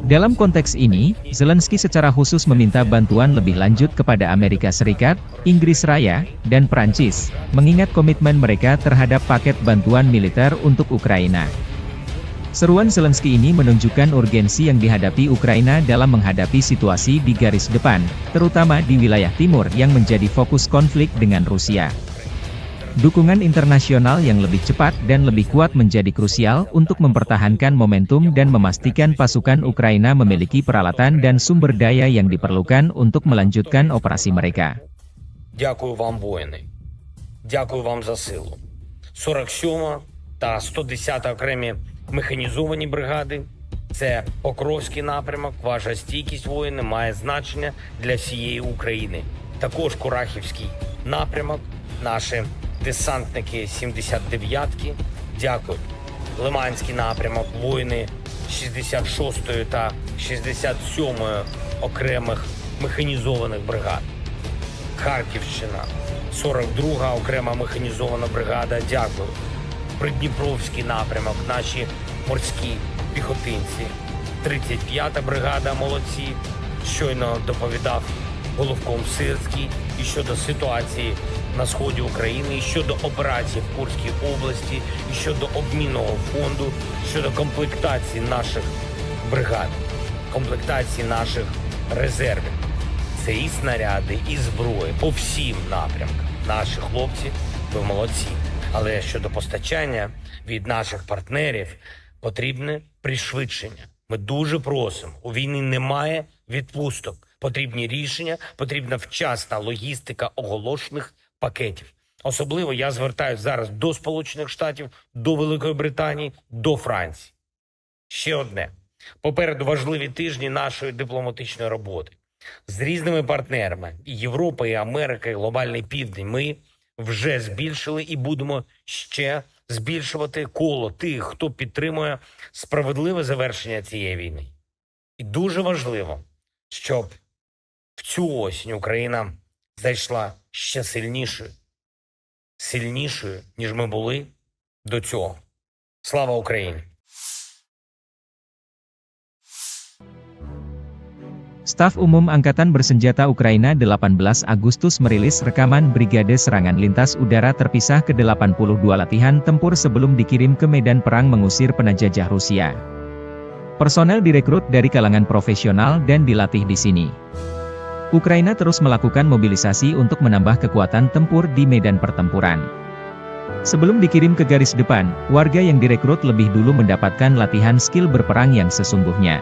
Dalam konteks ini, Zelensky secara khusus meminta bantuan lebih lanjut kepada Amerika Serikat, Inggris Raya, dan Prancis, mengingat komitmen mereka terhadap paket bantuan militer untuk Ukraina. Seruan Zelensky ini menunjukkan urgensi yang dihadapi Ukraina dalam menghadapi situasi di garis depan, terutama di wilayah timur yang menjadi fokus konflik dengan Rusia. Dukungan internasional yang lebih cepat dan lebih kuat menjadi krusial untuk mempertahankan momentum dan memastikan pasukan Ukraina memiliki peralatan dan sumber daya yang diperlukan untuk melanjutkan operasi mereka. Дякую вам, воїни. Дякую вам за силу. 47 та 110 окремі механізовані бригади. Це Покровський напрямок. Ваша стійкість, воїни, має значення для всієї України. Також Курахівський напрямок. Наші десантники 79-ки, дякую. Лиманський напрямок, воїни 66-ї та 67-ї окремих механізованих бригад. Харківщина, 42-га окрема механізована бригада, дякую. Придніпровський напрямок, наші морські піхотинці. 35-та бригада, молодці. Щойно доповідав головком Сирський і щодо ситуації на сході України, і щодо операцій в Курській області, і щодо обмінного фонду, щодо комплектації наших бригад, комплектації наших резервів. Це і снаряди, і зброї по всім напрямкам. Наші хлопці, ви молодці. Але щодо постачання від наших партнерів потрібне пришвидшення. Ми дуже просимо. У війни немає відпусток. Потрібні рішення, потрібна вчасна логістика оголошених пакетів. Особливо я звертаюся зараз до Сполучених Штатів, до Великої Британії, до Франції. Ще одне. Попереду важливі тижні нашої дипломатичної роботи. З різними партнерами – і Європа, і Америка, і Глобальний Південь. Ми вже збільшили і будемо ще збільшувати коло тих, хто підтримує справедливе завершення цієї війни. І дуже важливо, щоб в цю осінь Україна зайшла ще сильнішою, ніж ми були до цього. Слава Україні! Staf Umum Angkatan Bersenjata Ukraina 18 Agustus merilis rekaman Brigade Serangan Lintas Udara Terpisah ke-82 latihan tempur sebelum dikirim ke medan perang mengusir penjajah Rusia. Personel direkrut dari kalangan profesional dan dilatih di sini. Ukraina terus melakukan mobilisasi untuk menambah kekuatan tempur di medan pertempuran. Sebelum dikirim ke garis depan, warga yang direkrut lebih dulu mendapatkan latihan skill berperang yang sesungguhnya.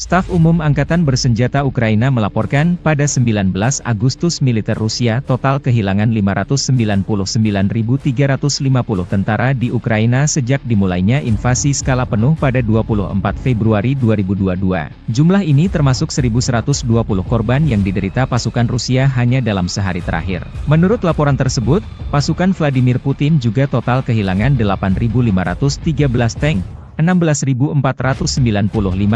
Staf Umum Angkatan Bersenjata Ukraina melaporkan pada 19 Agustus militer Rusia total kehilangan 599.350 tentara di Ukraina sejak dimulainya invasi skala penuh pada 24 Februari 2022. Jumlah ini termasuk 1.120 korban yang diderita pasukan Rusia hanya dalam sehari terakhir. Menurut laporan tersebut, pasukan Vladimir Putin juga total kehilangan 8.513 tank, 16.495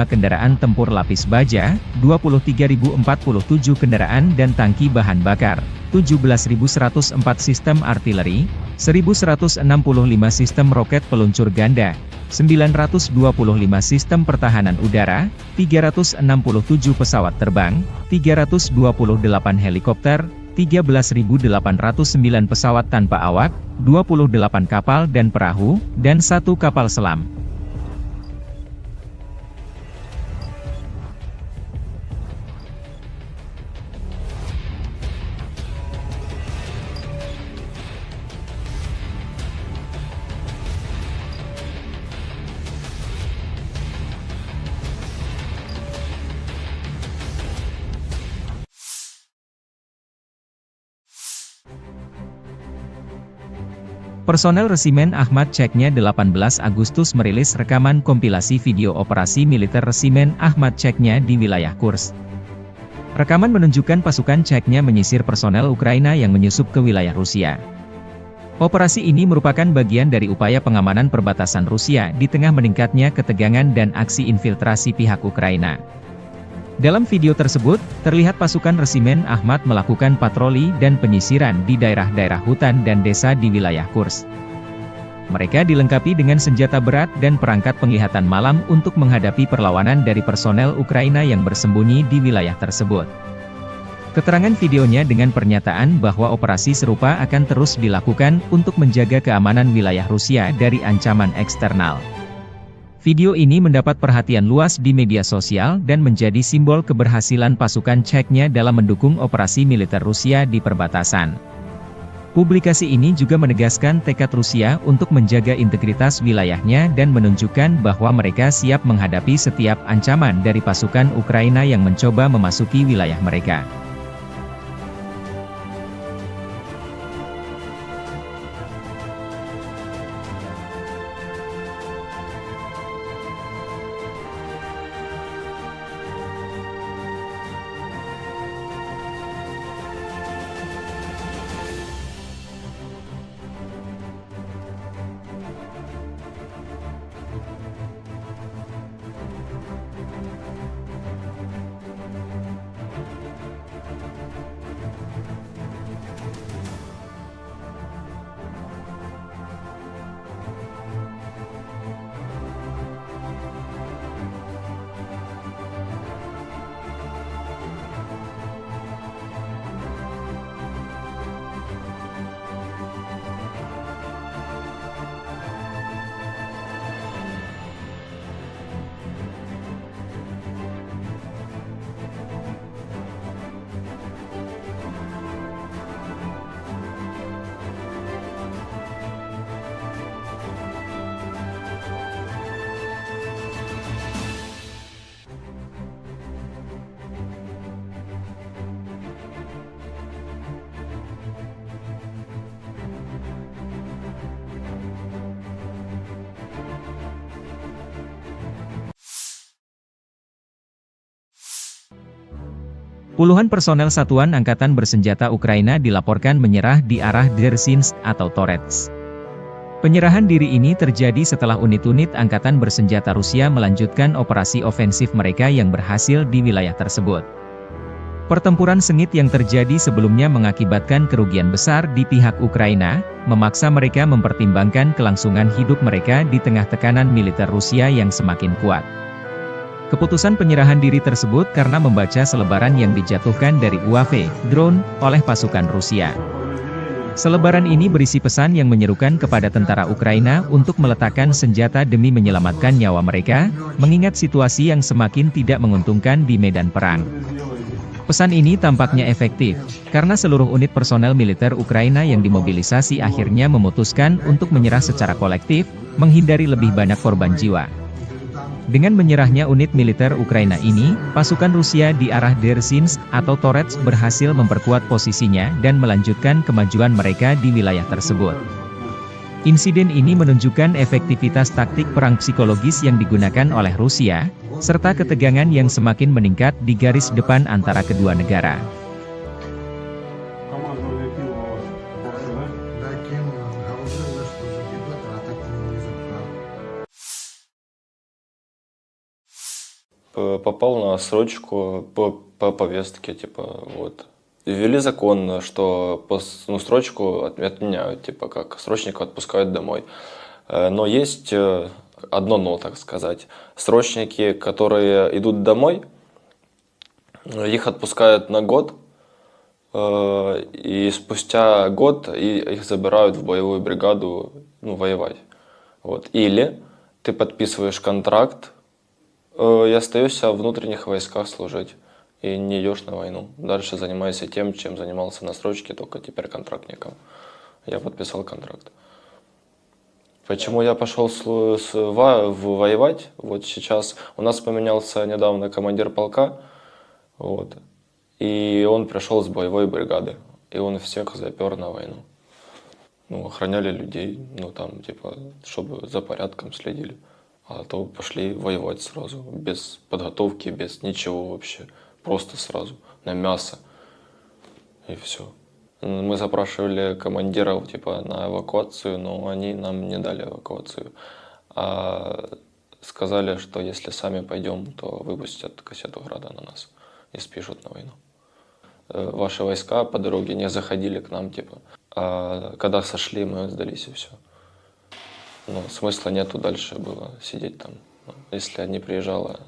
kendaraan tempur lapis baja, 23.047 kendaraan dan tangki bahan bakar, 17.104 sistem artileri, 1.165 sistem roket peluncur ganda, 925 sistem pertahanan udara, 367 pesawat terbang, 328 helikopter, 13.809 pesawat tanpa awak, 28 kapal dan perahu, dan 1 kapal selam. Personel Resimen Ahmad Chechnya 18 Agustus merilis rekaman kompilasi video operasi militer Resimen Ahmad Chechnya di wilayah Kursk. Rekaman menunjukkan pasukan Chechnya menyisir personel Ukraina yang menyusup ke wilayah Rusia. Operasi ini merupakan bagian dari upaya pengamanan perbatasan Rusia di tengah meningkatnya ketegangan dan aksi infiltrasi pihak Ukraina. Dalam video tersebut, terlihat pasukan Resimen Ahmad melakukan patroli dan penyisiran di daerah-daerah hutan dan desa di wilayah Kursk. Mereka dilengkapi dengan senjata berat dan perangkat penglihatan malam untuk menghadapi perlawanan dari personel Ukraina yang bersembunyi di wilayah tersebut. Keterangan videonya dengan pernyataan bahwa operasi serupa akan terus dilakukan untuk menjaga keamanan wilayah Rusia dari ancaman eksternal. Video ini mendapat perhatian luas di media sosial dan menjadi simbol keberhasilan pasukan Chechnya dalam mendukung operasi militer Rusia di perbatasan. Publikasi ini juga menegaskan tekad Rusia untuk menjaga integritas wilayahnya dan menunjukkan bahwa mereka siap menghadapi setiap ancaman dari pasukan Ukraina yang mencoba memasuki wilayah mereka. Puluhan personel Satuan Angkatan Bersenjata Ukraina dilaporkan menyerah di arah Dzerzhinsk atau Torets. Penyerahan diri ini terjadi setelah unit-unit Angkatan Bersenjata Rusia melanjutkan operasi ofensif mereka yang berhasil di wilayah tersebut. Pertempuran sengit yang terjadi sebelumnya mengakibatkan kerugian besar di pihak Ukraina, memaksa mereka mempertimbangkan kelangsungan hidup mereka di tengah tekanan militer Rusia yang semakin kuat. Keputusan penyerahan diri tersebut karena membaca selebaran yang dijatuhkan dari UAV, drone, oleh pasukan Rusia. Selebaran ini berisi pesan yang menyerukan kepada tentara Ukraina untuk meletakkan senjata demi menyelamatkan nyawa mereka, mengingat situasi yang semakin tidak menguntungkan di medan perang. Pesan ini tampaknya efektif, karena seluruh unit personel militer Ukraina yang dimobilisasi akhirnya memutuskan untuk menyerah secara kolektif, menghindari lebih banyak korban jiwa. Dengan menyerahnya unit militer Ukraina ini, pasukan Rusia di arah Dzerzhinsk atau Torets berhasil memperkuat posisinya dan melanjutkan kemajuan mereka di wilayah tersebut. Insiden ini menunjukkan efektivitas taktik perang psikologis yang digunakan oleh Rusia, serta ketegangan yang semakin meningkat di garis depan antara kedua negara. Попал на срочку по повестке, типа, вот. Ввели закон, что срочку отменяют, типа, как срочника отпускают домой. Но есть одно но, так сказать. Срочники, которые идут домой, их отпускают на год, и спустя год их забирают в боевую бригаду, воевать. Вот. Или ты подписываешь контракт и остаешься в внутренних войсках служить, и не идешь на войну. Дальше занимайся тем, чем занимался на срочке, только теперь контрактником. Я подписал контракт. Почему я пошел воевать? Вот сейчас у нас поменялся недавно командир полка, вот, и он пришел с боевой бригады, и он всех запер на войну. Охраняли людей, типа, чтобы за порядком следили. А то пошли воевать сразу, без подготовки, без ничего вообще, просто сразу, на мясо, и все. Мы запрашивали командиров типа на эвакуацию, но они нам не дали эвакуацию. А сказали, что если сами пойдем, то выпустят кассету града на нас и спишут на войну. Ваши войска по дороге не заходили к нам, типа. А когда сошли, мы сдались и все. Смысла нету дальше было сидеть там, если не приезжала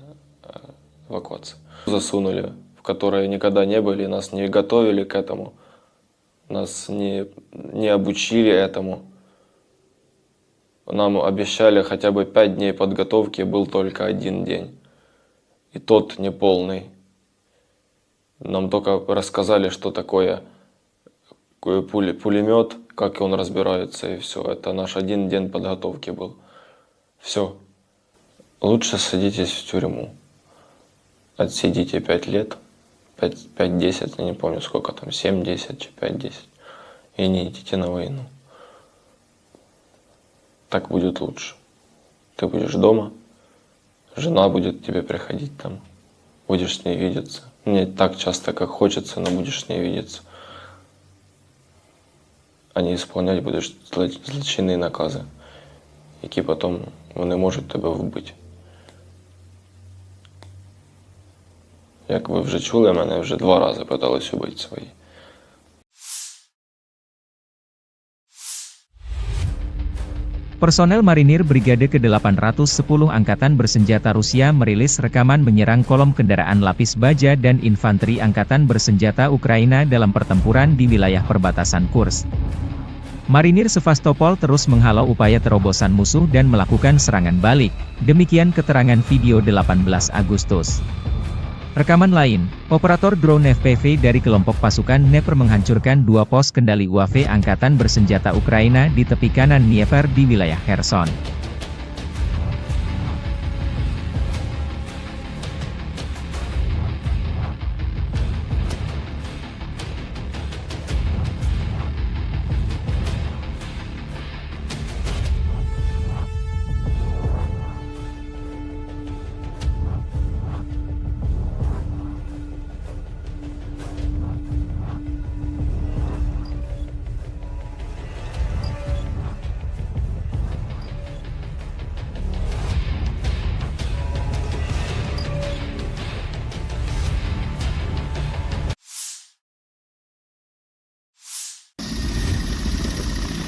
эвакуация. Засунули, в которые никогда не были, нас не готовили к этому. Нас не обучили этому. Нам обещали хотя бы 5 дней подготовки, был только 1 день. И тот неполный. Нам только рассказали, что такое пулемет, как он разбирается, и все. Это наш 1 день подготовки был. Все. Лучше садитесь в тюрьму. Отсидите 5 лет. 5-10, я не помню сколько там, 7-10, 5-10. И не идите на войну. Так будет лучше. Ты будешь дома, жена будет к тебе приходить там, будешь с ней видеться. Не так часто, как хочется, но будешь с ней видеться. А не исполнять будеш злочинні накази, які потім вони можуть тебе вбити. Як ви вже чули, мене вже 2 рази питались убити свої. Personel Marinir Brigade ke-810 Angkatan Bersenjata Rusia merilis rekaman menyerang kolom kendaraan lapis baja dan infanteri Angkatan Bersenjata Ukraina dalam pertempuran di wilayah perbatasan Kursk. Marinir Sevastopol terus menghalau upaya terobosan musuh dan melakukan serangan balik, demikian keterangan video 18 Agustus. Rekaman lain, operator drone FPV dari kelompok pasukan Dnepr menghancurkan 2 pos kendali UAV Angkatan Bersenjata Ukraina di tepi kanan Dnieper di wilayah Kherson.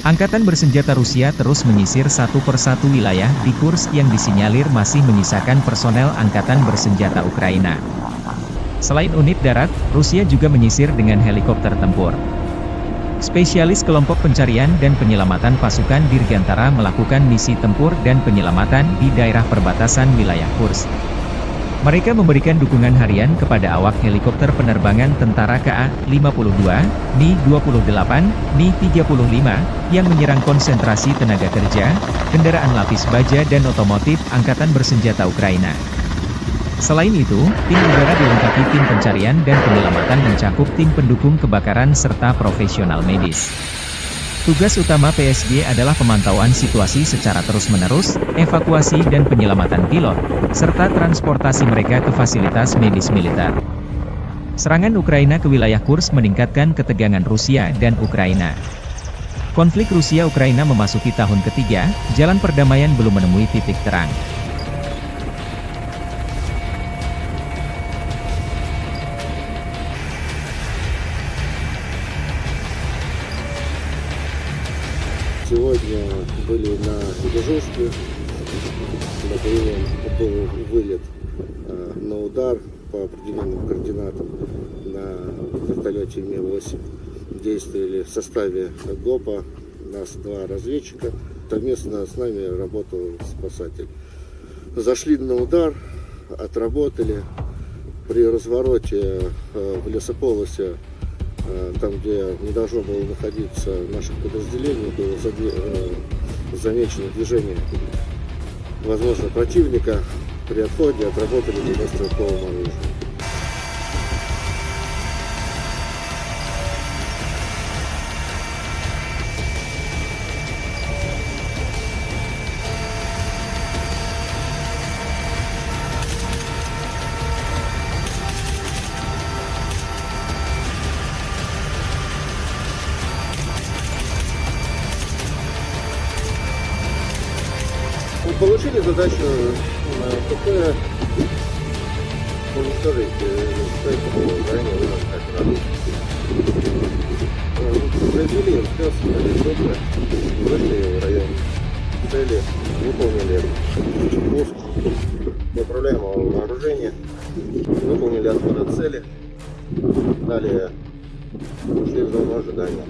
Angkatan bersenjata Rusia terus menyisir satu persatu wilayah di Kursk yang disinyalir masih menyisakan personel angkatan bersenjata Ukraina. Selain unit darat, Rusia juga menyisir dengan helikopter tempur. Spesialis kelompok pencarian dan penyelamatan pasukan Dirgantara melakukan misi tempur dan penyelamatan di daerah perbatasan wilayah Kursk. Mereka memberikan dukungan harian kepada awak helikopter penerbangan tentara KA-52, Mi-28, Mi-35, yang menyerang konsentrasi tenaga kerja, kendaraan lapis baja dan otomotif Angkatan Bersenjata Ukraina. Selain itu, tim udara dilengkapi tim pencarian dan penyelamatan mencakup tim pendukung kebakaran serta profesional medis. Tugas utama PSG adalah pemantauan situasi secara terus-menerus, evakuasi dan penyelamatan pilot, serta transportasi mereka ke fasilitas medis militer. Serangan Ukraina ke wilayah Kursk meningkatkan ketegangan Rusia dan Ukraina. Konflik Rusia-Ukraina memasuki tahun ketiga, jalan perdamaian belum menemui titik terang. Сегодня были на дежурстве, на боевом был вылет на удар по определенным координатам на вертолете Ми-8. Действовали в составе ГОПа, нас 2 разведчика, совместно с нами работал спасатель. Зашли на удар, отработали, при развороте в лесополосе, там, где не должно было находиться наших подразделений, было замечено движение, возможно, противника. При отходе отработали по стрелковому оружию. Получили задачу на ПП уничтожить ранее вынос произвели спец на вышли в район цели, выполнили пуск неуправляемого вооружения, выполнили отход от цели, далее ушли в зону ожидания.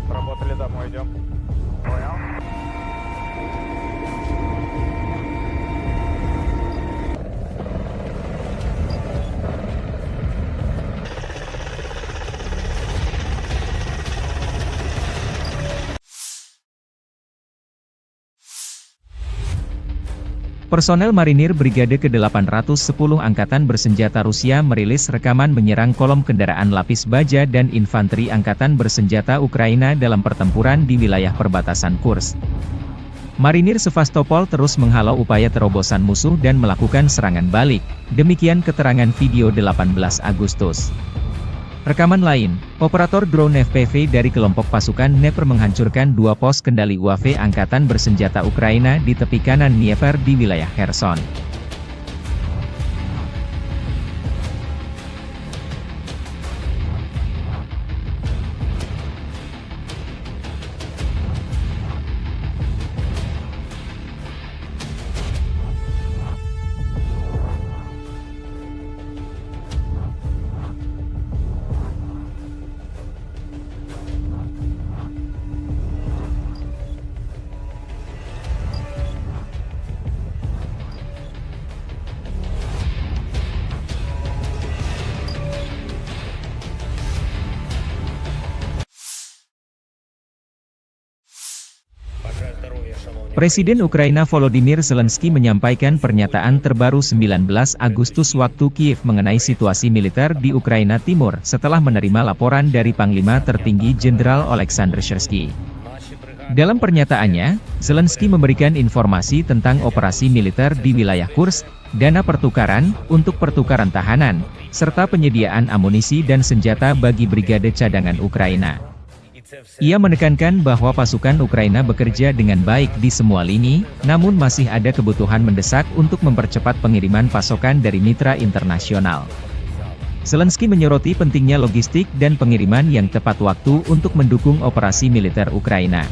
Работали, домой идем. Понял? Personel marinir Brigade ke-810 Angkatan Bersenjata Rusia merilis rekaman menyerang kolom kendaraan lapis baja dan infanteri Angkatan Bersenjata Ukraina dalam pertempuran di wilayah perbatasan Kursk. Marinir Sevastopol terus menghalau upaya terobosan musuh dan melakukan serangan balik, demikian keterangan video 18 Agustus. Rekaman lain, operator drone FPV dari kelompok pasukan Dnepr menghancurkan 2 pos kendali UAV Angkatan Bersenjata Ukraina di tepi kanan Dnieper di wilayah Kherson. Presiden Ukraina Volodymyr Zelensky menyampaikan pernyataan terbaru 19 Agustus waktu Kiev mengenai situasi militer di Ukraina Timur setelah menerima laporan dari Panglima Tertinggi Jenderal Oleksandr Syrsky. Dalam pernyataannya, Zelensky memberikan informasi tentang operasi militer di wilayah Kursk, dana pertukaran untuk pertukaran tahanan, serta penyediaan amunisi dan senjata bagi brigade cadangan Ukraina. Ia menekankan bahwa pasukan Ukraina bekerja dengan baik di semua lini, namun masih ada kebutuhan mendesak untuk mempercepat pengiriman pasokan dari mitra internasional. Zelensky menyoroti pentingnya logistik dan pengiriman yang tepat waktu untuk mendukung operasi militer Ukraina.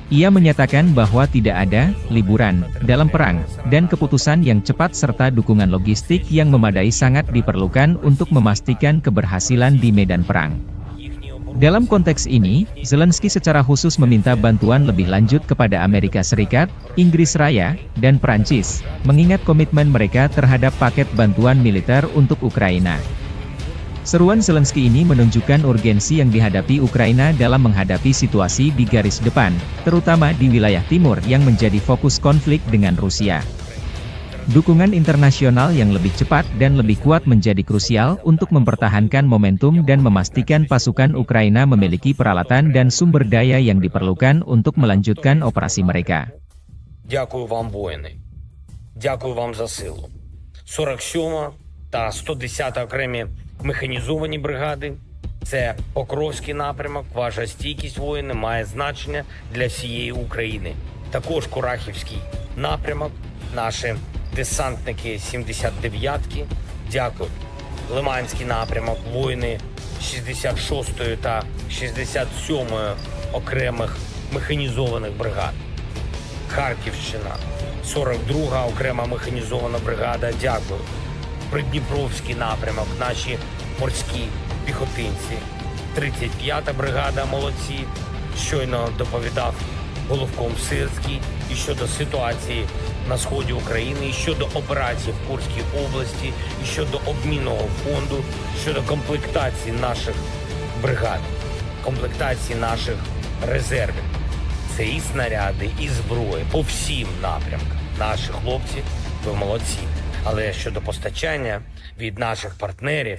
Ia menyatakan bahwa tidak ada liburan dalam perang, dan keputusan yang cepat serta dukungan logistik yang memadai sangat diperlukan untuk memastikan keberhasilan di medan perang. Dalam konteks ini, Zelensky secara khusus meminta bantuan lebih lanjut kepada Amerika Serikat, Inggris Raya, dan Prancis, mengingat komitmen mereka terhadap paket bantuan militer untuk Ukraina. Seruan Zelensky ini menunjukkan urgensi yang dihadapi Ukraina dalam menghadapi situasi di garis depan, terutama di wilayah timur yang menjadi fokus konflik dengan Rusia. Dukungan internasional yang lebih cepat dan lebih kuat menjadi krusial untuk mempertahankan momentum dan memastikan pasukan Ukraina memiliki peralatan dan sumber daya yang diperlukan untuk melanjutkan operasi mereka. Дякую вам, воїни. Дякую вам за силу. 47 та 110 окремі механізовані бригади. Це Покровський напрямок. Ваша стійкість, воїни, має значення для всієї України. Також Курахівський напрямок. Наші десантники 79-ки. Дякую. Лиманський напрямок. Воїни 66-ї та 67-ї окремих механізованих бригад. Харківщина, 42-га окрема механізована бригада, дякую. Придніпровський напрямок, наші морські піхотинці. 35-та бригада, молодці. Щойно доповідав головком Сирський і щодо ситуації на сході України, і щодо операцій в Курській області, і щодо обмінного фонду, щодо комплектації наших бригад, комплектації наших резервів. Це і снаряди, і зброї по всім напрямкам. Наші хлопці, ви молодці. Але щодо постачання від наших партнерів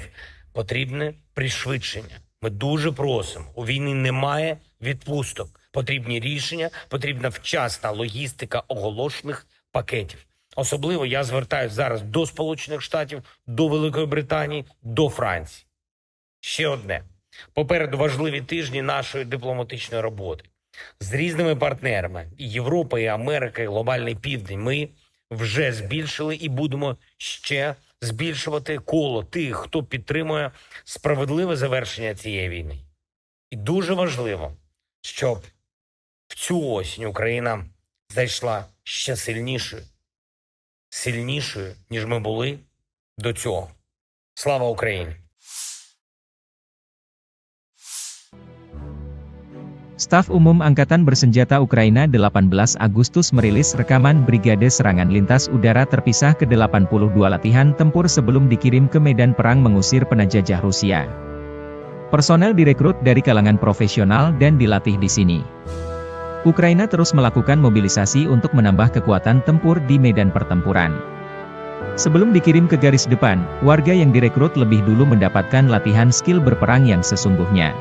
потрібне пришвидшення. Ми дуже просимо. У війни немає відпусток. Потрібні рішення, потрібна вчасна логістика оголошених пакетів. Особливо я звертаюся зараз до Сполучених Штатів, до Великої Британії, до Франції. Ще одне. Попереду важливі тижні нашої дипломатичної роботи. З різними партнерами – і Європа, і Америка, і Глобальний Південь – ми вже збільшили і будемо ще збільшувати коло тих, хто підтримує справедливе завершення цієї війни. І дуже важливо, щоб в цю осінь Україна зайшла ще сильнішою, ніж ми були до цього. Слава Україні! Staf Umum Angkatan Bersenjata Ukraina 18 Agustus merilis rekaman Brigade Serangan Lintas Udara Terpisah ke-82 latihan tempur sebelum dikirim ke medan perang mengusir penjajah Rusia. Personel direkrut dari kalangan profesional dan dilatih di sini. Ukraina terus melakukan mobilisasi untuk menambah kekuatan tempur di medan pertempuran. Sebelum dikirim ke garis depan, warga yang direkrut lebih dulu mendapatkan latihan skill berperang yang sesungguhnya.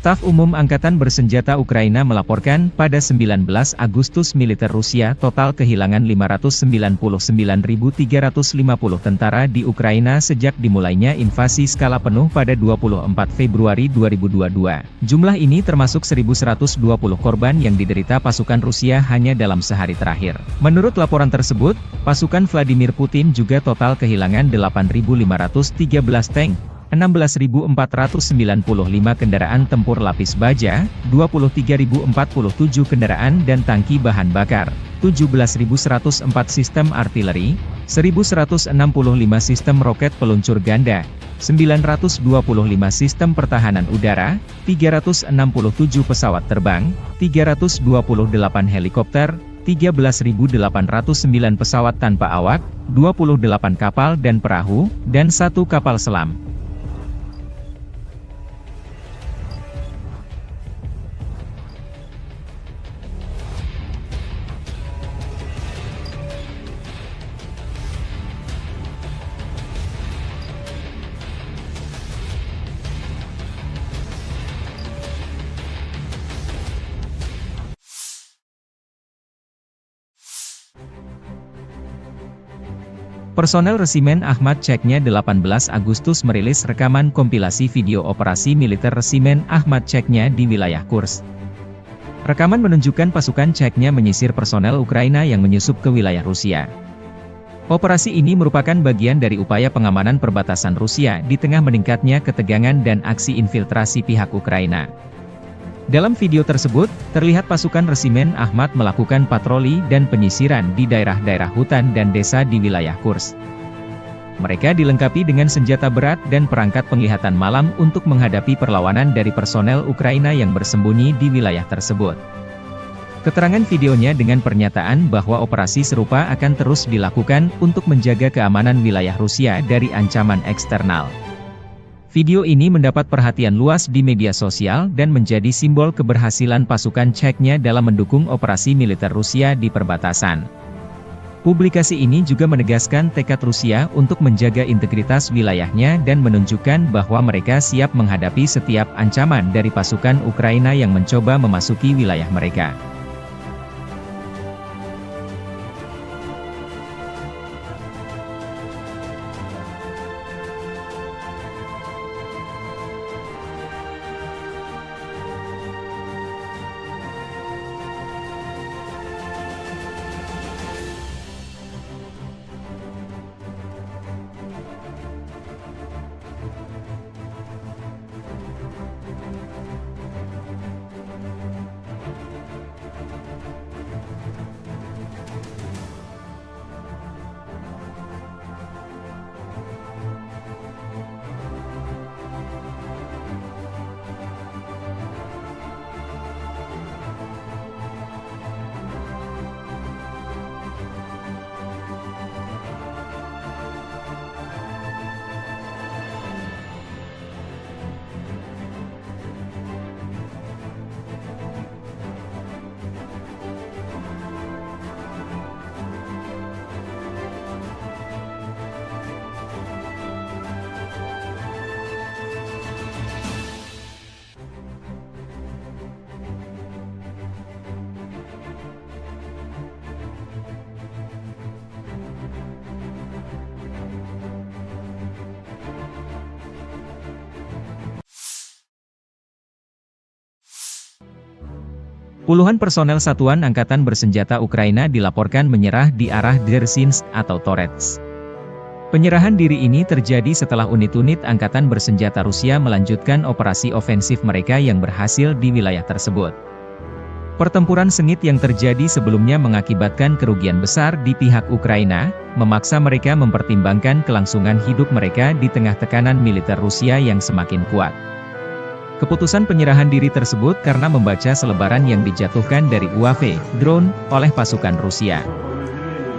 Staf Umum Angkatan Bersenjata Ukraina melaporkan pada 19 Agustus militer Rusia total kehilangan 599.350 tentara di Ukraina sejak dimulainya invasi skala penuh pada 24 Februari 2022. Jumlah ini termasuk 1.120 korban yang diderita pasukan Rusia hanya dalam sehari terakhir. Menurut laporan tersebut, pasukan Vladimir Putin juga total kehilangan 8.513 tank, 16.495 kendaraan tempur lapis baja, 23.047 kendaraan dan tangki bahan bakar, 17.104 sistem artileri, 1.165 sistem roket peluncur ganda, 925 sistem pertahanan udara, 367 pesawat terbang, 328 helikopter, 13.809 pesawat tanpa awak, 28 kapal dan perahu, dan 1 kapal selam. Personel Resimen Ahmad Chechnya 18 Agustus merilis rekaman kompilasi video operasi militer Resimen Ahmad Chechnya di wilayah Kursk. Rekaman menunjukkan pasukan Chechnya menyisir personel Ukraina yang menyusup ke wilayah Rusia. Operasi ini merupakan bagian dari upaya pengamanan perbatasan Rusia di tengah meningkatnya ketegangan dan aksi infiltrasi pihak Ukraina. Dalam video tersebut, terlihat pasukan Resimen Ahmad melakukan patroli dan penyisiran di daerah-daerah hutan dan desa di wilayah Kursk. Mereka dilengkapi dengan senjata berat dan perangkat penglihatan malam untuk menghadapi perlawanan dari personel Ukraina yang bersembunyi di wilayah tersebut. Keterangan videonya dengan pernyataan bahwa operasi serupa akan terus dilakukan untuk menjaga keamanan wilayah Rusia dari ancaman eksternal. Video ini mendapat perhatian luas di media sosial dan menjadi simbol keberhasilan pasukan Chechnya dalam mendukung operasi militer Rusia di perbatasan. Publikasi ini juga menegaskan tekad Rusia untuk menjaga integritas wilayahnya dan menunjukkan bahwa mereka siap menghadapi setiap ancaman dari pasukan Ukraina yang mencoba memasuki wilayah mereka. Puluhan personel Satuan Angkatan Bersenjata Ukraina dilaporkan menyerah di arah Dzerzhinsk atau Torets. Penyerahan diri ini terjadi setelah unit-unit Angkatan Bersenjata Rusia melanjutkan operasi ofensif mereka yang berhasil di wilayah tersebut. Pertempuran sengit yang terjadi sebelumnya mengakibatkan kerugian besar di pihak Ukraina, memaksa mereka mempertimbangkan kelangsungan hidup mereka di tengah tekanan militer Rusia yang semakin kuat. Keputusan penyerahan diri tersebut karena membaca selebaran yang dijatuhkan dari UAV, drone, oleh pasukan Rusia.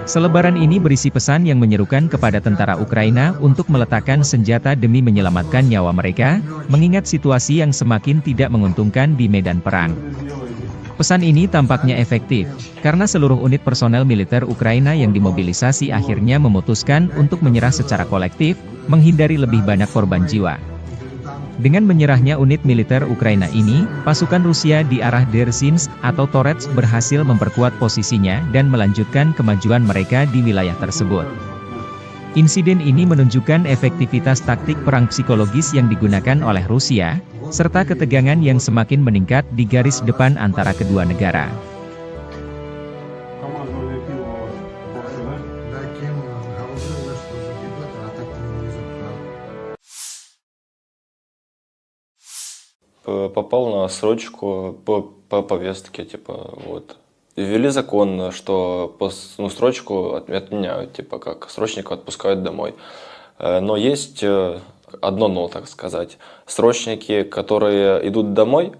Selebaran ini berisi pesan yang menyerukan kepada tentara Ukraina untuk meletakkan senjata demi menyelamatkan nyawa mereka, mengingat situasi yang semakin tidak menguntungkan di medan perang. Pesan ini tampaknya efektif, karena seluruh unit personel militer Ukraina yang dimobilisasi akhirnya memutuskan untuk menyerah secara kolektif, menghindari lebih banyak korban jiwa. Dengan menyerahnya unit militer Ukraina ini, pasukan Rusia di arah Dersinsk atau Torets berhasil memperkuat posisinya dan melanjutkan kemajuan mereka di wilayah tersebut. Insiden ini menunjukkan efektivitas taktik perang psikologis yang digunakan oleh Rusia, serta ketegangan yang semakin meningkat di garis depan antara kedua negara. Попал на срочку по повестке, типа, вот. Ввели закон, что срочку отменяют, типа, как срочника отпускают домой. Но есть одно но, так сказать. Срочники, которые идут домой,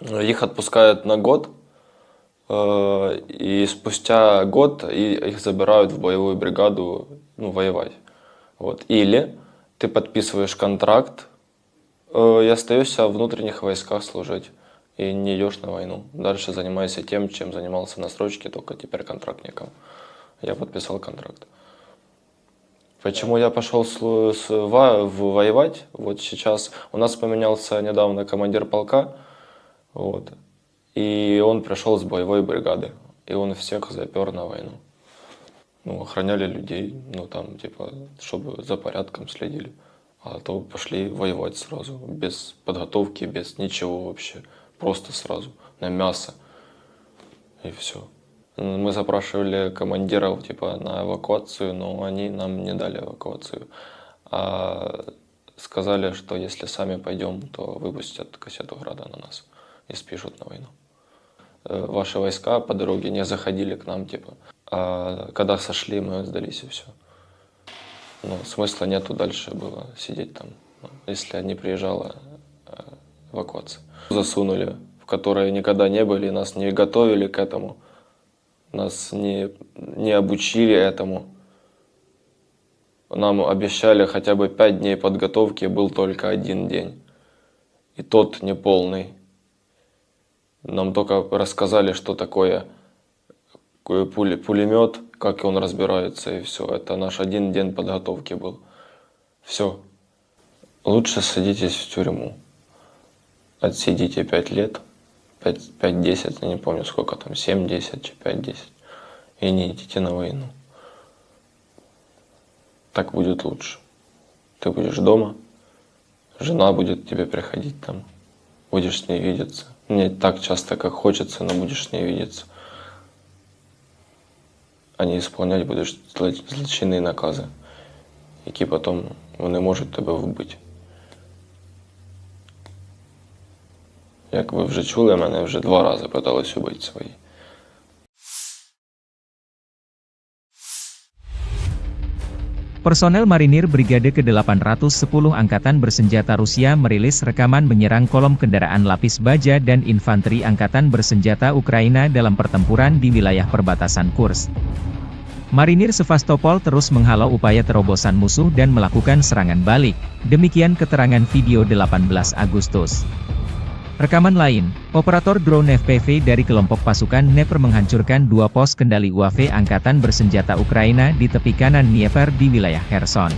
их отпускают на год, и спустя год их забирают в боевую бригаду, воевать. Вот. Или ты подписываешь контракт, и остаешься в внутренних войсках служить. И не идешь на войну. Дальше занимайся тем, чем занимался на срочке, только теперь контрактником. Я подписал контракт. Почему я пошел воевать? Вот сейчас у нас поменялся недавно командир полка. Вот. И он пришел с боевой бригады. И он всех запер на войну. Охраняли людей, чтобы за порядком следили. А то пошли воевать сразу, без подготовки, без ничего вообще. Просто сразу, на мясо. И все. Мы запрашивали командиров на эвакуацию, но они нам не дали эвакуацию. А сказали, что если сами пойдем, то выпустят кассету града на нас и спишут на войну. Ваши войска по дороге не заходили к нам, а когда сошли, мы сдались и все. Смысла нету дальше было сидеть там, если не приезжала эвакуация. Засунули, в которые никогда не были, нас не готовили к этому, нас не обучили этому. Нам обещали хотя бы 5 дней подготовки, был только 1 день. И тот неполный. Нам только рассказали, что такое пулемет, как он разбирается, и все. Это наш 1 день подготовки был. Все. Лучше садитесь в тюрьму. Отсидите 5 лет, 5-10, я не помню сколько там, 7-10, 5-10. И не идите на войну. Так будет лучше. Ты будешь дома, жена будет к тебе приходить там, будешь с ней видеться. Не так часто, как хочется, но будешь с ней видеться. А не исполнять будеш злочинні накази, які потім вони можуть тебе вбити. Як ви вже чули, мене вже 2 рази питались убити свої. Personel Marinir Brigade ke-810 Angkatan Bersenjata Rusia merilis rekaman menyerang kolom kendaraan lapis baja dan infanteri Angkatan Bersenjata Ukraina dalam pertempuran di wilayah perbatasan Kursk. Marinir Sevastopol terus menghalau upaya terobosan musuh dan melakukan serangan balik, demikian keterangan video 18 Agustus. Rekaman lain, operator drone FPV dari kelompok pasukan Dnieper menghancurkan 2 pos kendali UAV Angkatan Bersenjata Ukraina di tepi kanan Dnieper di wilayah Kherson.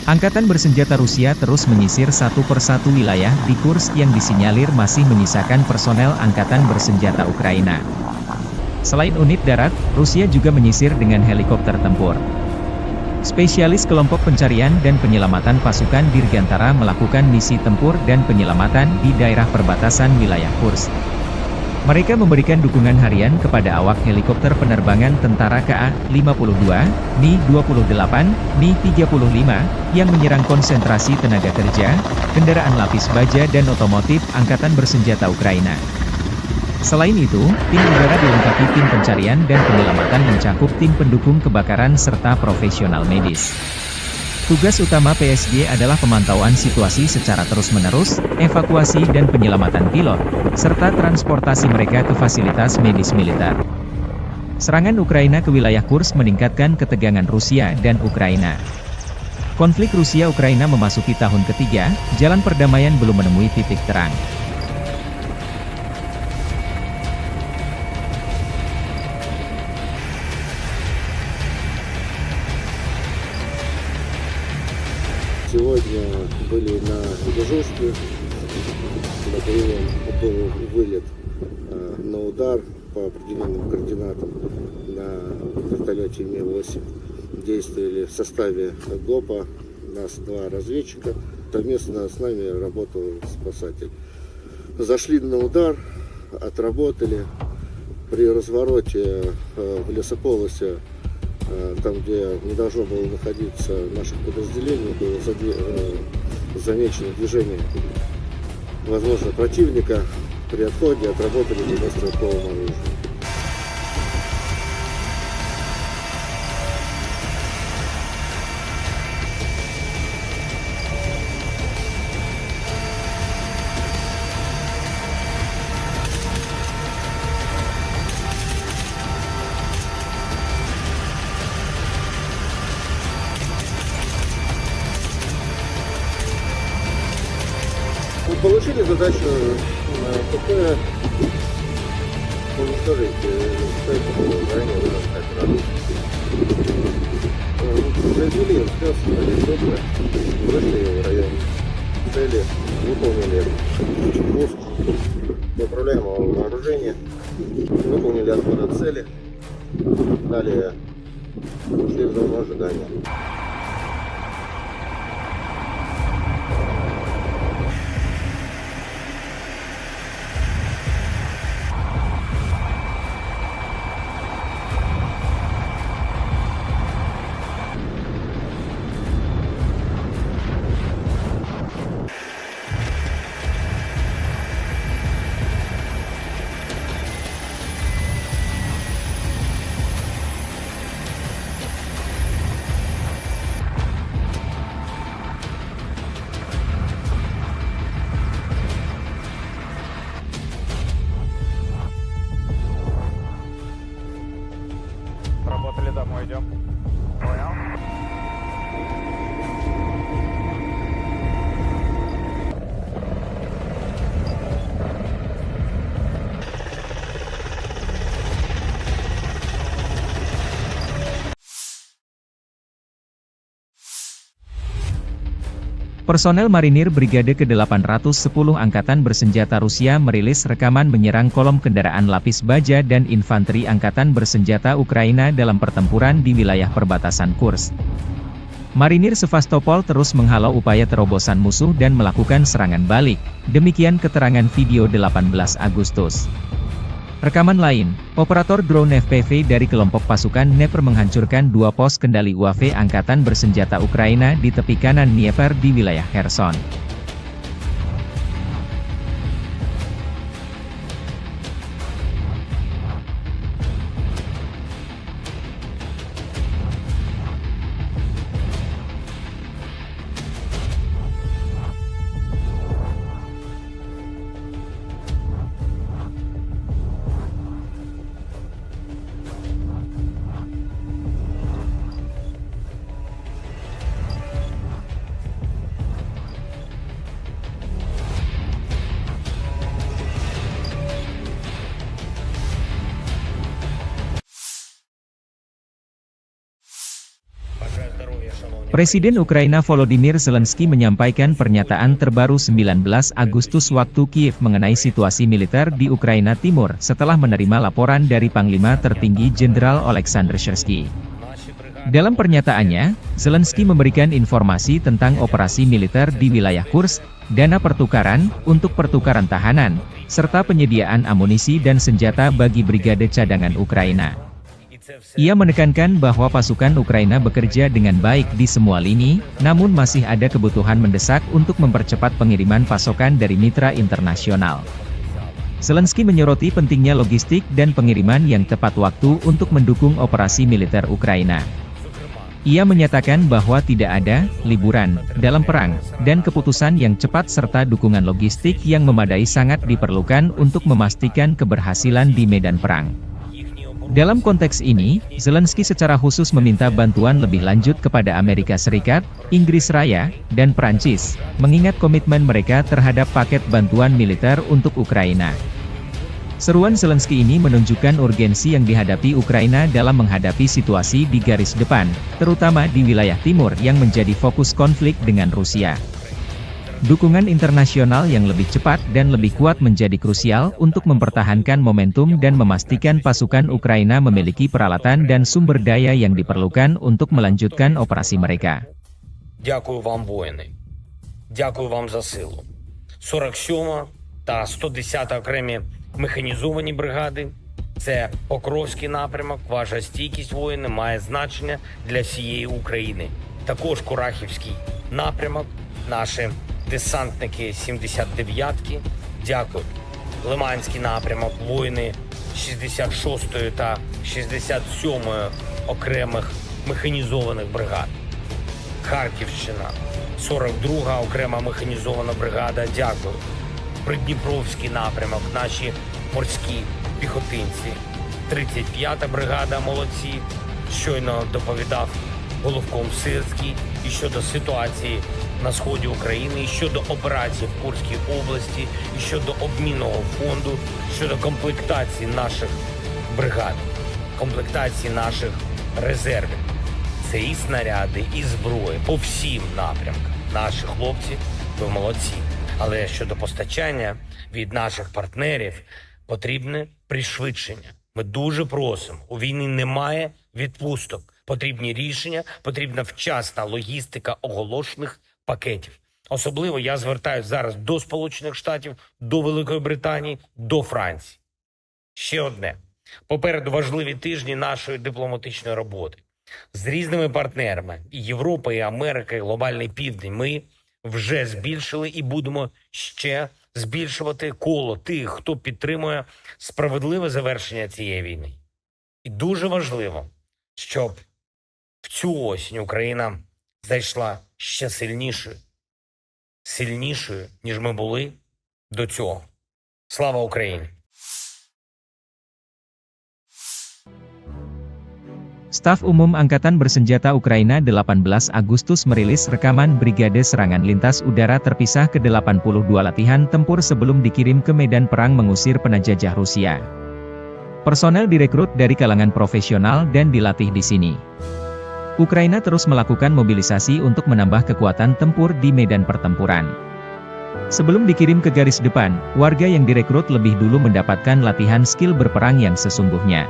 Angkatan Bersenjata Rusia terus menyisir satu persatu wilayah di Kursk yang disinyalir masih menyisakan personel Angkatan Bersenjata Ukraina. Selain unit darat, Rusia juga menyisir dengan helikopter tempur. Spesialis kelompok pencarian dan penyelamatan pasukan Dirgantara melakukan misi tempur dan penyelamatan di daerah perbatasan wilayah Kursk. Mereka memberikan dukungan harian kepada awak helikopter penerbangan tentara KA-52, Mi-28, Mi-35, yang menyerang konsentrasi tenaga kerja, kendaraan lapis baja dan otomotif Angkatan Bersenjata Ukraina. Selain itu, tim udara dilengkapi tim pencarian dan penyelamatan mencakup tim pendukung kebakaran serta profesional medis. Tugas utama PSG adalah pemantauan situasi secara terus-menerus, evakuasi dan penyelamatan pilot, serta transportasi mereka ke fasilitas medis militer. Serangan Ukraina ke wilayah Kursk meningkatkan ketegangan Rusia dan Ukraina. Konflik Rusia-Ukraina memasuki tahun ketiga, jalan perdamaian belum menemui titik terang. Сегодня были на Ижевске, на прием был вылет на удар по определенным координатам на вертолете Ми-8. Действовали в составе ГОПа, нас 2 разведчика, совместно с нами работал спасатель. Зашли на удар, отработали, при развороте в лесополосе, там, где не должно было находиться наших подразделений, было замечено движение, возможно, противника. При отходе отработали по стрелковому оружию. Получили задачу ПП уничтожить ранее произвели спец helikоптера, вышли в район цели, выполнили пуск неуправляемого вооружения, выполнили отход от цели, далее ушли в зону ожидания. Работали, домой идем. Понял? Personel marinir Brigade ke-810 Angkatan Bersenjata Rusia merilis rekaman menyerang kolom kendaraan lapis baja dan infanteri Angkatan Bersenjata Ukraina dalam pertempuran di wilayah perbatasan Kursk. Marinir Sevastopol terus menghalau upaya terobosan musuh dan melakukan serangan balik, demikian keterangan video 18 Agustus. Rekaman lain, operator drone FPV dari kelompok pasukan Dnepr menghancurkan 2 pos kendali UAV Angkatan Bersenjata Ukraina di tepi kanan Dnieper di wilayah Kherson. Presiden Ukraina Volodymyr Zelensky menyampaikan pernyataan terbaru 19 Agustus waktu Kiev mengenai situasi militer di Ukraina Timur setelah menerima laporan dari Panglima Tertinggi Jenderal Oleksandr Syrsky. Dalam pernyataannya, Zelensky memberikan informasi tentang operasi militer di wilayah Kursk, dana pertukaran untuk pertukaran tahanan, serta penyediaan amunisi dan senjata bagi brigade cadangan Ukraina. Ia menekankan bahwa pasukan Ukraina bekerja dengan baik di semua lini, namun masih ada kebutuhan mendesak untuk mempercepat pengiriman pasokan dari mitra internasional. Zelensky menyoroti pentingnya logistik dan pengiriman yang tepat waktu untuk mendukung operasi militer Ukraina. Ia menyatakan bahwa tidak ada liburan dalam perang, dan keputusan yang cepat serta dukungan logistik yang memadai sangat diperlukan untuk memastikan keberhasilan di medan perang. Dalam konteks ini, Zelensky secara khusus meminta bantuan lebih lanjut kepada Amerika Serikat, Inggris Raya, dan Prancis, mengingat komitmen mereka terhadap paket bantuan militer untuk Ukraina. Seruan Zelensky ini menunjukkan urgensi yang dihadapi Ukraina dalam menghadapi situasi di garis depan, terutama di wilayah timur yang menjadi fokus konflik dengan Rusia. Dukungan internasional yang lebih cepat dan lebih kuat menjadi krusial untuk mempertahankan momentum dan memastikan pasukan Ukraina memiliki peralatan dan sumber daya yang diperlukan untuk melanjutkan operasi mereka. Дякую вам, воїни. Дякую вам за силу. 47 та 110 окремі механізовані бригади. Це Покровський напрямок. Ваша стійкість, воїни, має значення для всієї України. Також Курахівський напрямок. Наші десантники 79-ки. Дякую. Лиманський напрямок. Воїни 66-ї та 67-ї окремих механізованих бригад. Харківщина, 42-га окрема механізована бригада, дякую. Придніпровський напрямок, наші морські піхотинці. 35-та бригада, молодці. Щойно доповідав головком Сирський і щодо ситуації на сході України, і щодо операції в Курській області, і щодо обмінного фонду, щодо комплектації наших бригад, комплектації наших резервів. Це і снаряди, і зброї по всім напрямкам. Наші хлопці, ви молодці. Але щодо постачання від наших партнерів потрібне пришвидшення. Ми дуже просимо. У війни немає відпусток. Потрібні рішення, потрібна вчасна логістика оголошених пакетів. Особливо я звертаюся зараз до Сполучених Штатів, до Великої Британії, до Франції. Ще одне. Попереду важливі тижні нашої дипломатичної роботи. З різними партнерами – і Європа, і Америка, і Глобальний Південь – ми вже збільшили і будемо ще збільшувати коло тих, хто підтримує справедливе завершення цієї війни. І дуже важливо, щоб в цю осінь Україна зайшла ще сильнішою, ніж ми були до цього. Слава Україні! Staf Umum Angkatan Bersenjata Ukraina 18 Agustus merilis rekaman Brigade Serangan Lintas Udara Terpisah ke-82 latihan tempur sebelum dikirim ke medan perang mengusir penjajah Rusia. Personel direkrut dari kalangan profesional dan dilatih di sini. Ukraina terus melakukan mobilisasi untuk menambah kekuatan tempur di medan pertempuran. Sebelum dikirim ke garis depan, warga yang direkrut lebih dulu mendapatkan latihan skill berperang yang sesungguhnya.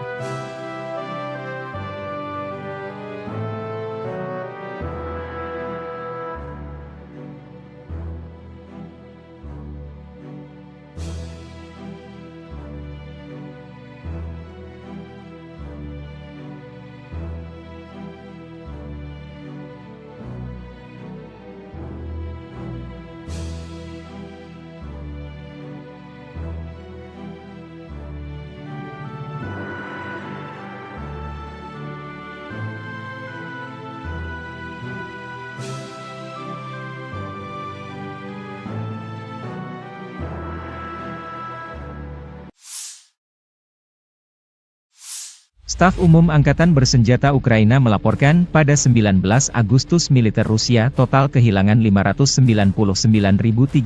Staf Umum Angkatan Bersenjata Ukraina melaporkan pada 19 Agustus militer Rusia total kehilangan 599.350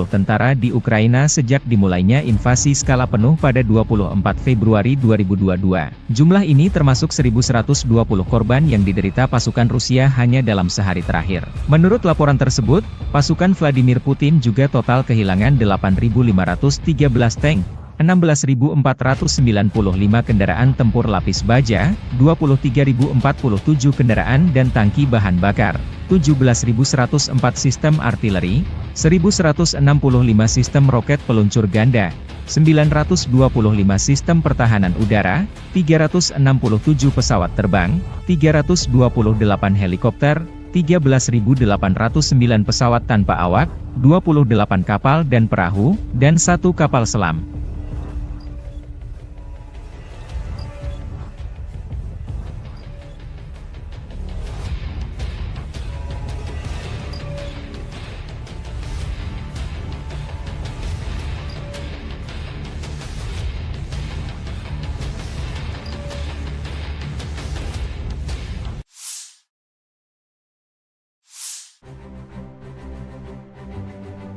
tentara di Ukraina sejak dimulainya invasi skala penuh pada 24 Februari 2022. Jumlah ini termasuk 1.120 korban yang diderita pasukan Rusia hanya dalam sehari terakhir. Menurut laporan tersebut, pasukan Vladimir Putin juga total kehilangan 8.513 tank, 16.495 kendaraan tempur lapis baja, 23.047 kendaraan dan tangki bahan bakar, 17.104 sistem artileri, 1.165 sistem roket peluncur ganda, 925 sistem pertahanan udara, 367 pesawat terbang, 328 helikopter, 13.809 pesawat tanpa awak, 28 kapal dan perahu, dan 1 kapal selam.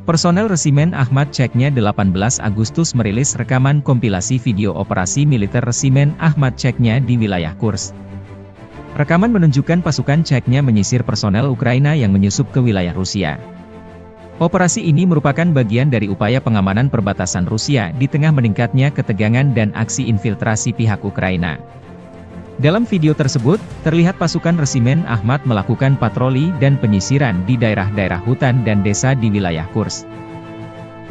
Personel Resimen Ahmad Ceknya 18 Agustus merilis rekaman kompilasi video operasi militer Resimen Ahmad Ceknya di wilayah Kursk. Rekaman menunjukkan pasukan Ceknya menyisir personel Ukraina yang menyusup ke wilayah Rusia. Operasi ini merupakan bagian dari upaya pengamanan perbatasan Rusia di tengah meningkatnya ketegangan dan aksi infiltrasi pihak Ukraina. Dalam video tersebut, terlihat pasukan Resimen Ahmad melakukan patroli dan penyisiran di daerah-daerah hutan dan desa di wilayah Kursk.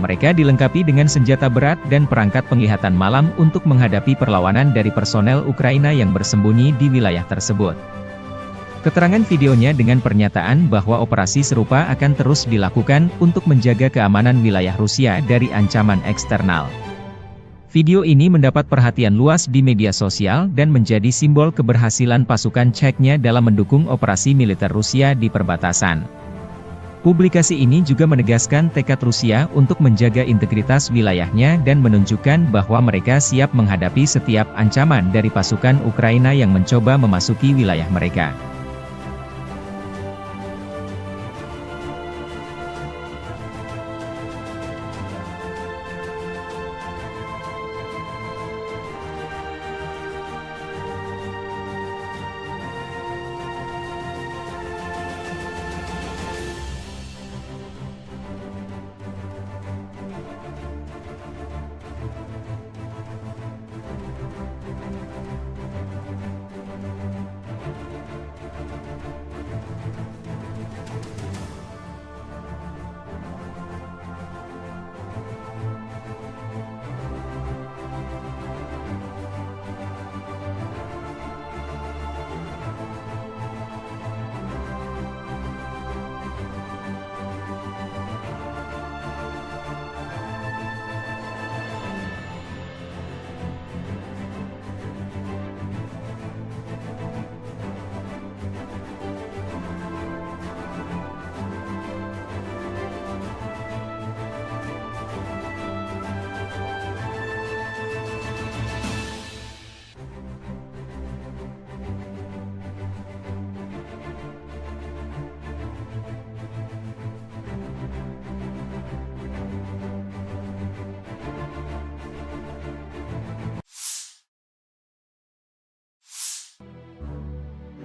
Mereka dilengkapi dengan senjata berat dan perangkat penglihatan malam untuk menghadapi perlawanan dari personel Ukraina yang bersembunyi di wilayah tersebut. Keterangan videonya dengan pernyataan bahwa operasi serupa akan terus dilakukan untuk menjaga keamanan wilayah Rusia dari ancaman eksternal. Video ini mendapat perhatian luas di media sosial dan menjadi simbol keberhasilan pasukan Ceknya dalam mendukung operasi militer Rusia di perbatasan. Publikasi ini juga menegaskan tekad Rusia untuk menjaga integritas wilayahnya dan menunjukkan bahwa mereka siap menghadapi setiap ancaman dari pasukan Ukraina yang mencoba memasuki wilayah mereka.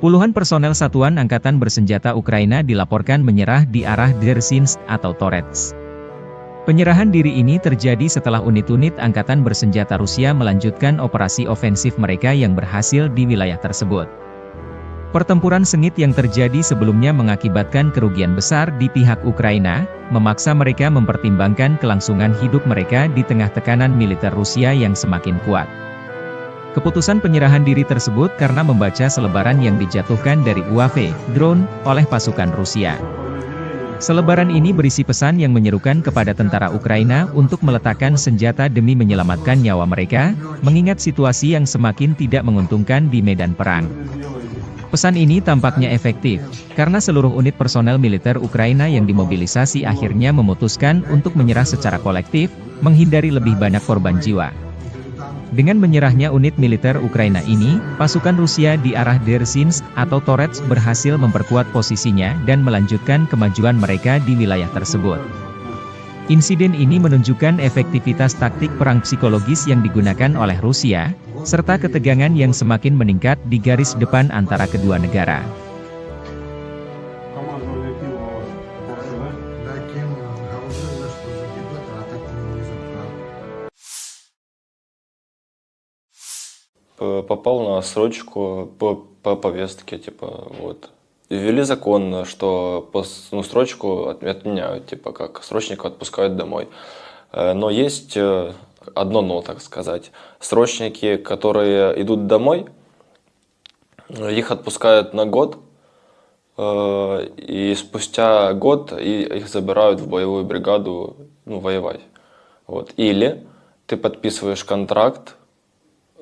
Puluhan personel Satuan Angkatan Bersenjata Ukraina dilaporkan menyerah di arah Dzerzhinsk atau Torets. Penyerahan diri ini terjadi setelah unit-unit Angkatan Bersenjata Rusia melanjutkan operasi ofensif mereka yang berhasil di wilayah tersebut. Pertempuran sengit yang terjadi sebelumnya mengakibatkan kerugian besar di pihak Ukraina, memaksa mereka mempertimbangkan kelangsungan hidup mereka di tengah tekanan militer Rusia yang semakin kuat. Keputusan penyerahan diri tersebut karena membaca selebaran yang dijatuhkan dari UAV, drone, oleh pasukan Rusia. Selebaran ini berisi pesan yang menyerukan kepada tentara Ukraina untuk meletakkan senjata demi menyelamatkan nyawa mereka, mengingat situasi yang semakin tidak menguntungkan di medan perang. Pesan ini tampaknya efektif, karena seluruh unit personel militer Ukraina yang dimobilisasi akhirnya memutuskan untuk menyerah secara kolektif, menghindari lebih banyak korban jiwa. Dengan menyerahnya unit militer Ukraina ini, pasukan Rusia di arah Dzerzhinsk atau Torets berhasil memperkuat posisinya dan melanjutkan kemajuan mereka di wilayah tersebut. Insiden ini menunjukkan efektivitas taktik perang psikologis yang digunakan oleh Rusia, serta ketegangan yang semakin meningkat di garis depan antara kedua negara. попал на срочку по повестке, типа, вот. Ввели закон, что срочку отменяют, типа, как срочников отпускают домой. Но есть одно но, так сказать. Срочники, которые идут домой, их отпускают на год, и спустя год их забирают в боевую бригаду, ну, воевать. Вот. Или ты подписываешь контракт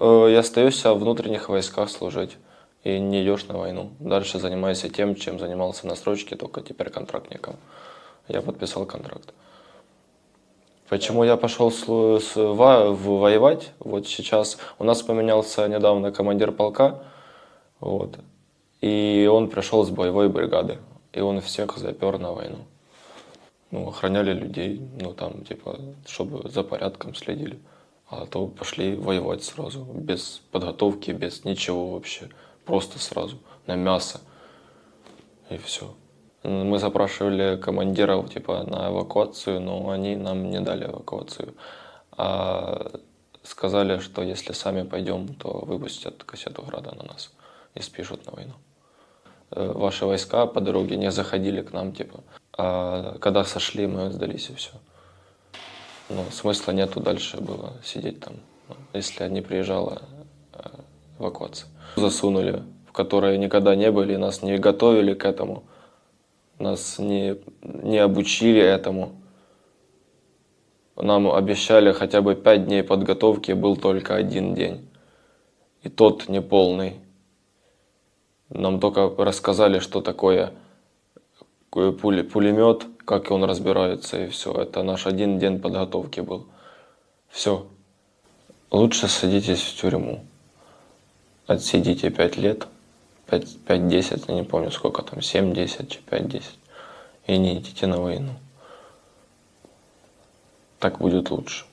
и остаешься в внутренних войсках служить. И не идешь на войну. Дальше занимайся тем, чем занимался на срочке, только теперь контрактником. Я подписал контракт. Почему я пошел воевать? Вот сейчас у нас поменялся недавно командир полка, вот, и он пришел с боевой бригады, и он всех запер на войну. Ну, охраняли людей, ну там, типа, чтобы за порядком следили. А то пошли воевать сразу, без подготовки, без ничего вообще. Просто сразу, на мясо. И все. Мы запрашивали командиров, типа, на эвакуацию, но они нам не дали эвакуацию. А сказали, что если сами пойдем, то выпустят кассету града на нас и спишут на войну. Ваши войска по дороге не заходили к нам, типа. А когда сошли, мы сдались и все. Но смысла нету дальше было сидеть там, если не приезжала эвакуация. Засунули, в которые никогда не были, нас не готовили к этому, нас не обучили этому. Нам обещали хотя бы 5 дней подготовки, был только 1 день. И тот неполный. Нам только рассказали, что такое пулемет, как он разбирается, и все. Это наш 1 день подготовки был. Все. Лучше садитесь в тюрьму. Отсидите 5 лет, 5-10, я не помню сколько там, 7-10, 5-10, и не идите на войну. Так будет лучше.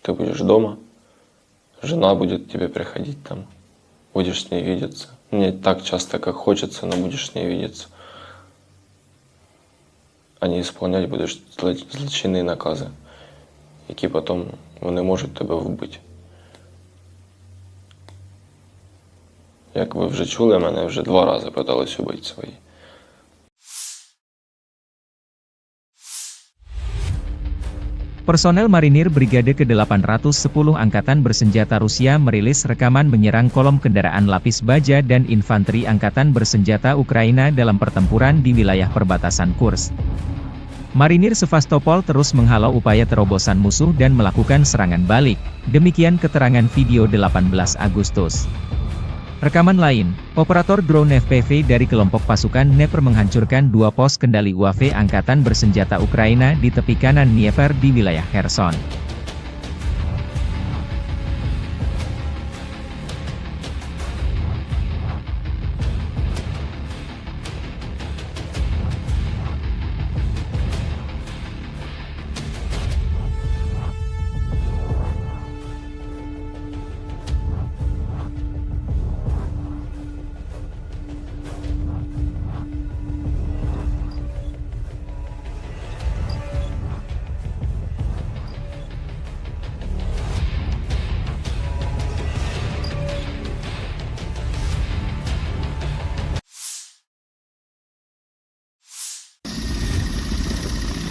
Ты будешь дома, жена будет к тебе приходить там, будешь с ней видеться. Не так часто, как хочется, но будешь с ней видеться. А не исполнять будешь злочинні накази, які потім вони можуть тебе вбити. Як ви вже чули, мене вже 2 рази питались убити свої. Personel Marinir Brigade ke-810 Angkatan Bersenjata Rusia merilis rekaman menyerang kolom kendaraan lapis baja dan infanteri Angkatan Bersenjata Ukraina dalam pertempuran di wilayah perbatasan Kursk. Marinir Sevastopol terus menghalau upaya terobosan musuh dan melakukan serangan balik, demikian keterangan video 18 Agustus. Rekaman lain, operator drone FPV dari kelompok pasukan Dnepr menghancurkan 2 pos kendali UAV Angkatan Bersenjata Ukraina di tepi kanan Dnieper di wilayah Kherson.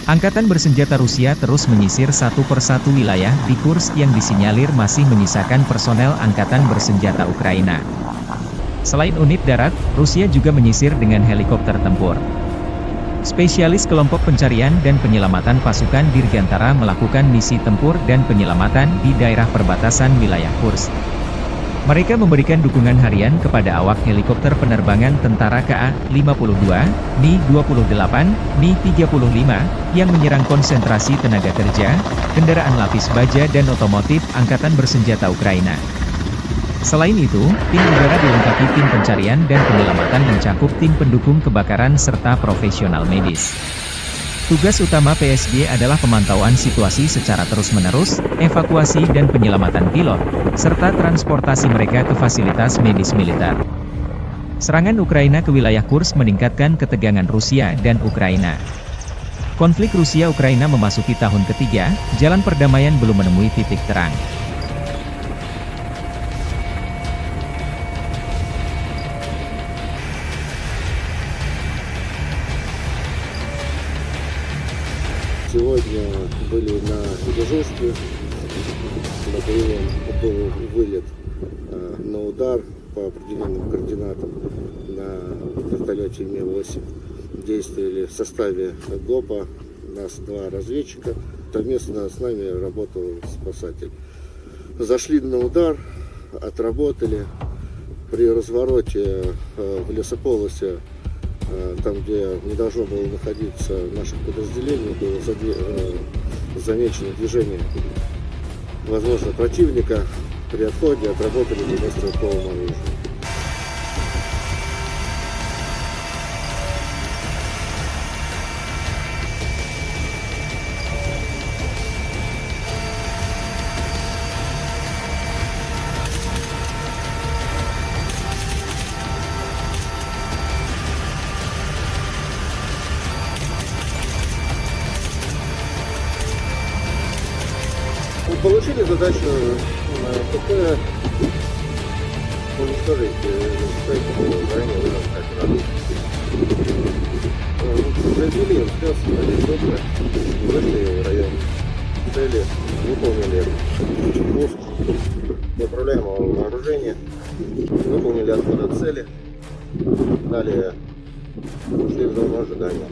Angkatan Bersenjata Rusia terus menyisir satu persatu wilayah di Kursk yang disinyalir masih menyisakan personel Angkatan Bersenjata Ukraina. Selain unit darat, Rusia juga menyisir dengan helikopter tempur. Spesialis kelompok pencarian dan penyelamatan pasukan Dirgantara melakukan misi tempur dan penyelamatan di daerah perbatasan wilayah Kursk. Mereka memberikan dukungan harian kepada awak helikopter penerbangan tentara KA-52, Mi-28, Mi-35, yang menyerang konsentrasi tenaga kerja, kendaraan lapis baja dan otomotif Angkatan Bersenjata Ukraina. Selain itu, tim udara dilengkapi tim pencarian dan penyelamatan mencakup tim pendukung kebakaran serta profesional medis. Tugas utama PSG adalah pemantauan situasi secara terus-menerus, evakuasi dan penyelamatan pilot, serta transportasi mereka ke fasilitas medis militer. Serangan Ukraina ke wilayah Kursk meningkatkan ketegangan Rusia dan Ukraina. Konflik Rusia-Ukraina memasuki tahun ketiga, jalan perdamaian belum menemui titik terang. сегодня были на дежурстве. Был вылет на удар по определенным координатам на вертолете Ми-8. Действовали в составе ГОПа, нас 2 разведчика. Совместно с нами работал спасатель. Зашли на удар, отработали. При развороте в лесополосе, там, где не должно было находиться наше подразделение, было замечено движение, возможно, противника. При отходе отработали 90-стрелковым оружием. Мы получили задачу ПП уничтожить ранее выраженных. Произвели спец, добро, вышли в район цели, выполнили пуск направляемого вооружения, выполнили отход от цели, далее ушли в зону ожидания.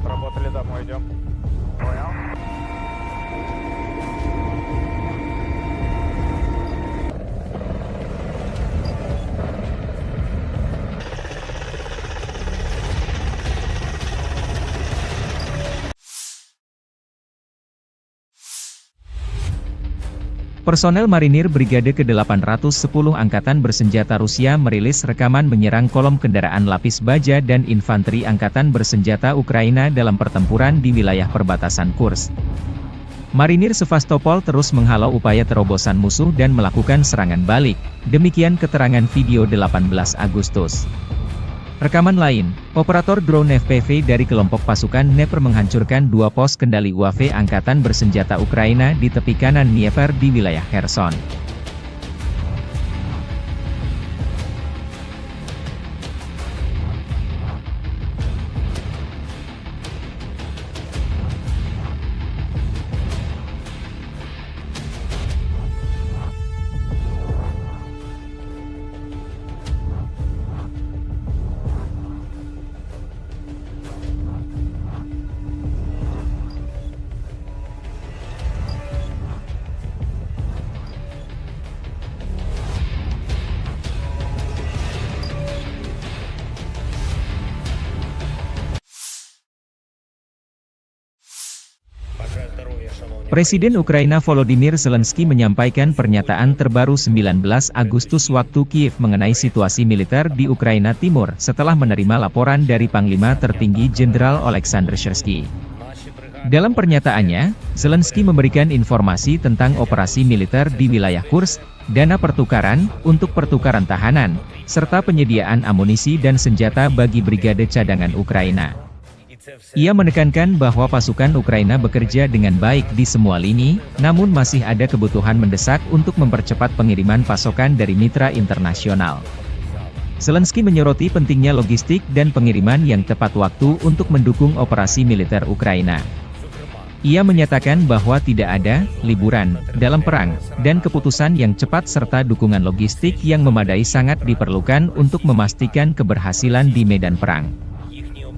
Работали, домой идем. Понял? Personel marinir Brigade ke-810 Angkatan Bersenjata Rusia merilis rekaman menyerang kolom kendaraan lapis baja dan infanteri Angkatan Bersenjata Ukraina dalam pertempuran di wilayah perbatasan Kursk. Marinir Sevastopol terus menghalau upaya terobosan musuh dan melakukan serangan balik, demikian keterangan video 18 Agustus. Rekaman lain, operator drone FPV dari kelompok pasukan Dnepr menghancurkan 2 pos kendali UAV Angkatan Bersenjata Ukraina di tepi kanan Dnieper di wilayah Kherson. Presiden Ukraina Volodymyr Zelensky menyampaikan pernyataan terbaru 19 Agustus waktu Kiev mengenai situasi militer di Ukraina Timur setelah menerima laporan dari Panglima Tertinggi Jenderal Oleksandr Syrsky. Dalam pernyataannya, Zelensky memberikan informasi tentang operasi militer di wilayah Kursk, dana pertukaran untuk pertukaran tahanan, serta penyediaan amunisi dan senjata bagi brigade cadangan Ukraina. Ia menekankan bahwa pasukan Ukraina bekerja dengan baik di semua lini, namun masih ada kebutuhan mendesak untuk mempercepat pengiriman pasokan dari mitra internasional. Zelensky menyoroti pentingnya logistik dan pengiriman yang tepat waktu untuk mendukung operasi militer Ukraina. Ia menyatakan bahwa tidak ada liburan dalam perang, dan keputusan yang cepat serta dukungan logistik yang memadai sangat diperlukan untuk memastikan keberhasilan di medan perang.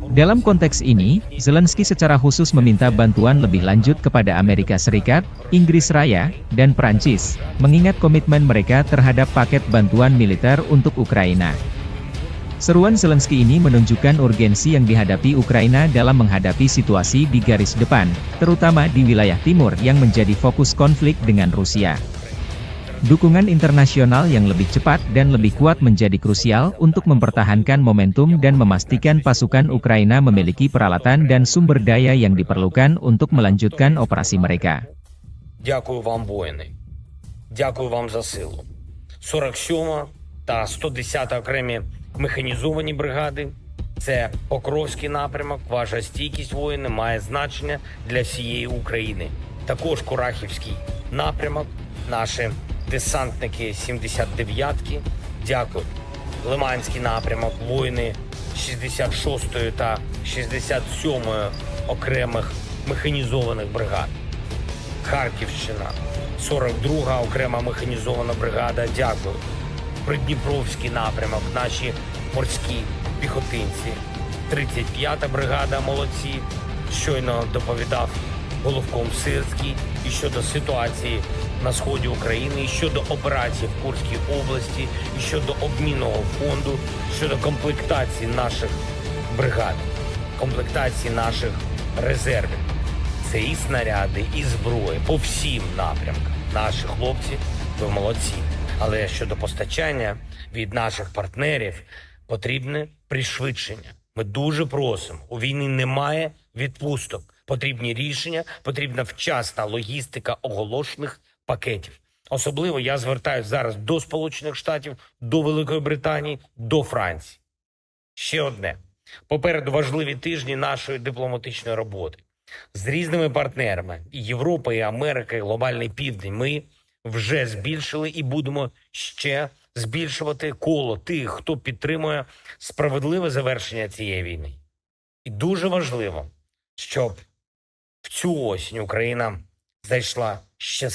Dalam konteks ini, Zelensky secara khusus meminta bantuan lebih lanjut kepada Amerika Serikat, Inggris Raya, dan Prancis, mengingat komitmen mereka terhadap paket bantuan militer untuk Ukraina. Seruan Zelensky ini menunjukkan urgensi yang dihadapi Ukraina dalam menghadapi situasi di garis depan, terutama di wilayah timur yang menjadi fokus konflik dengan Rusia. Dukungan internasional yang lebih cepat dan lebih kuat menjadi krusial untuk mempertahankan momentum dan memastikan pasukan Ukraina memiliki peralatan dan sumber daya yang diperlukan untuk melanjutkan operasi mereka. Дякую вам, воїни. Дякую вам за силу. 47 та 110 окремі механізовані бригади. Це Покровський напрямок. Ваша стійкість, воїни, має значення для всієї України. Також Курахівський напрямок. Наші десантники 79-ки. Дякую. Лиманський напрямок. Воїни 66-ї та 67-ї окремих механізованих бригад. Харківщина, 42-га окрема механізована бригада, дякую. Придніпровський напрямок, наші морські піхотинці. 35-та бригада, молодці. Щойно доповідав головком Сирський і щодо ситуації на сході України, і щодо операції в Курській області, і щодо обмінного фонду, щодо комплектації наших бригад, комплектації наших резервів. Це і снаряди, і зброї по всім напрямкам. Наші хлопці, ви молодці. Але щодо постачання від наших партнерів потрібне пришвидшення. Ми дуже просимо. У війни немає відпусток. Потрібні рішення, потрібна вчасна логістика оголошених пакетів. Особливо я звертаюся зараз до Сполучених Штатів, до Великої Британії, до Франції. Ще одне. Попереду важливі тижні нашої дипломатичної роботи. З різними партнерами – і Європа, і Америка, і Глобальний Південь – ми вже збільшили і будемо ще збільшувати коло тих, хто підтримує справедливе завершення цієї війни. І дуже важливо, щоб в цю осінь Україна зайшла ще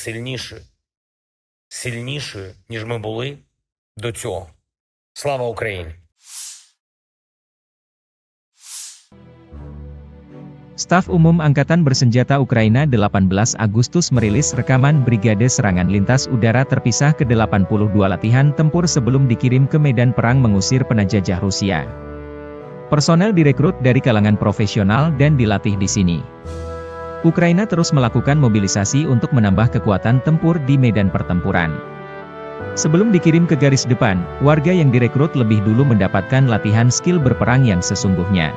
сильнішою, ніж ми були до цього. Слава Україні! Staf Umum Angkatan Bersenjata Ukraina 18 Agustus merilis rekaman Brigade Serangan Lintas Udara Terpisah ke-82 latihan tempur sebelum dikirim ke medan perang mengusir penjajah Rusia. Personel direkrut dari kalangan profesional dan dilatih di sini. Ukraina terus melakukan mobilisasi untuk menambah kekuatan tempur di medan pertempuran. Sebelum dikirim ke garis depan, warga yang direkrut lebih dulu mendapatkan latihan skill berperang yang sesungguhnya.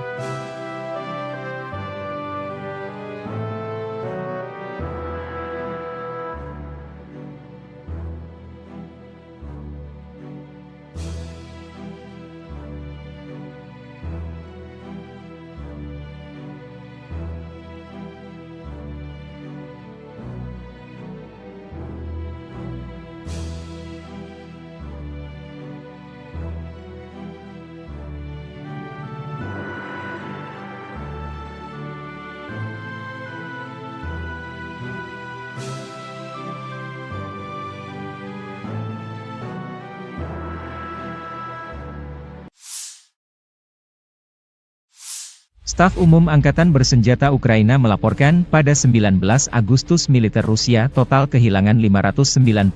Staf Umum Angkatan Bersenjata Ukraina melaporkan pada 19 Agustus militer Rusia total kehilangan 599.350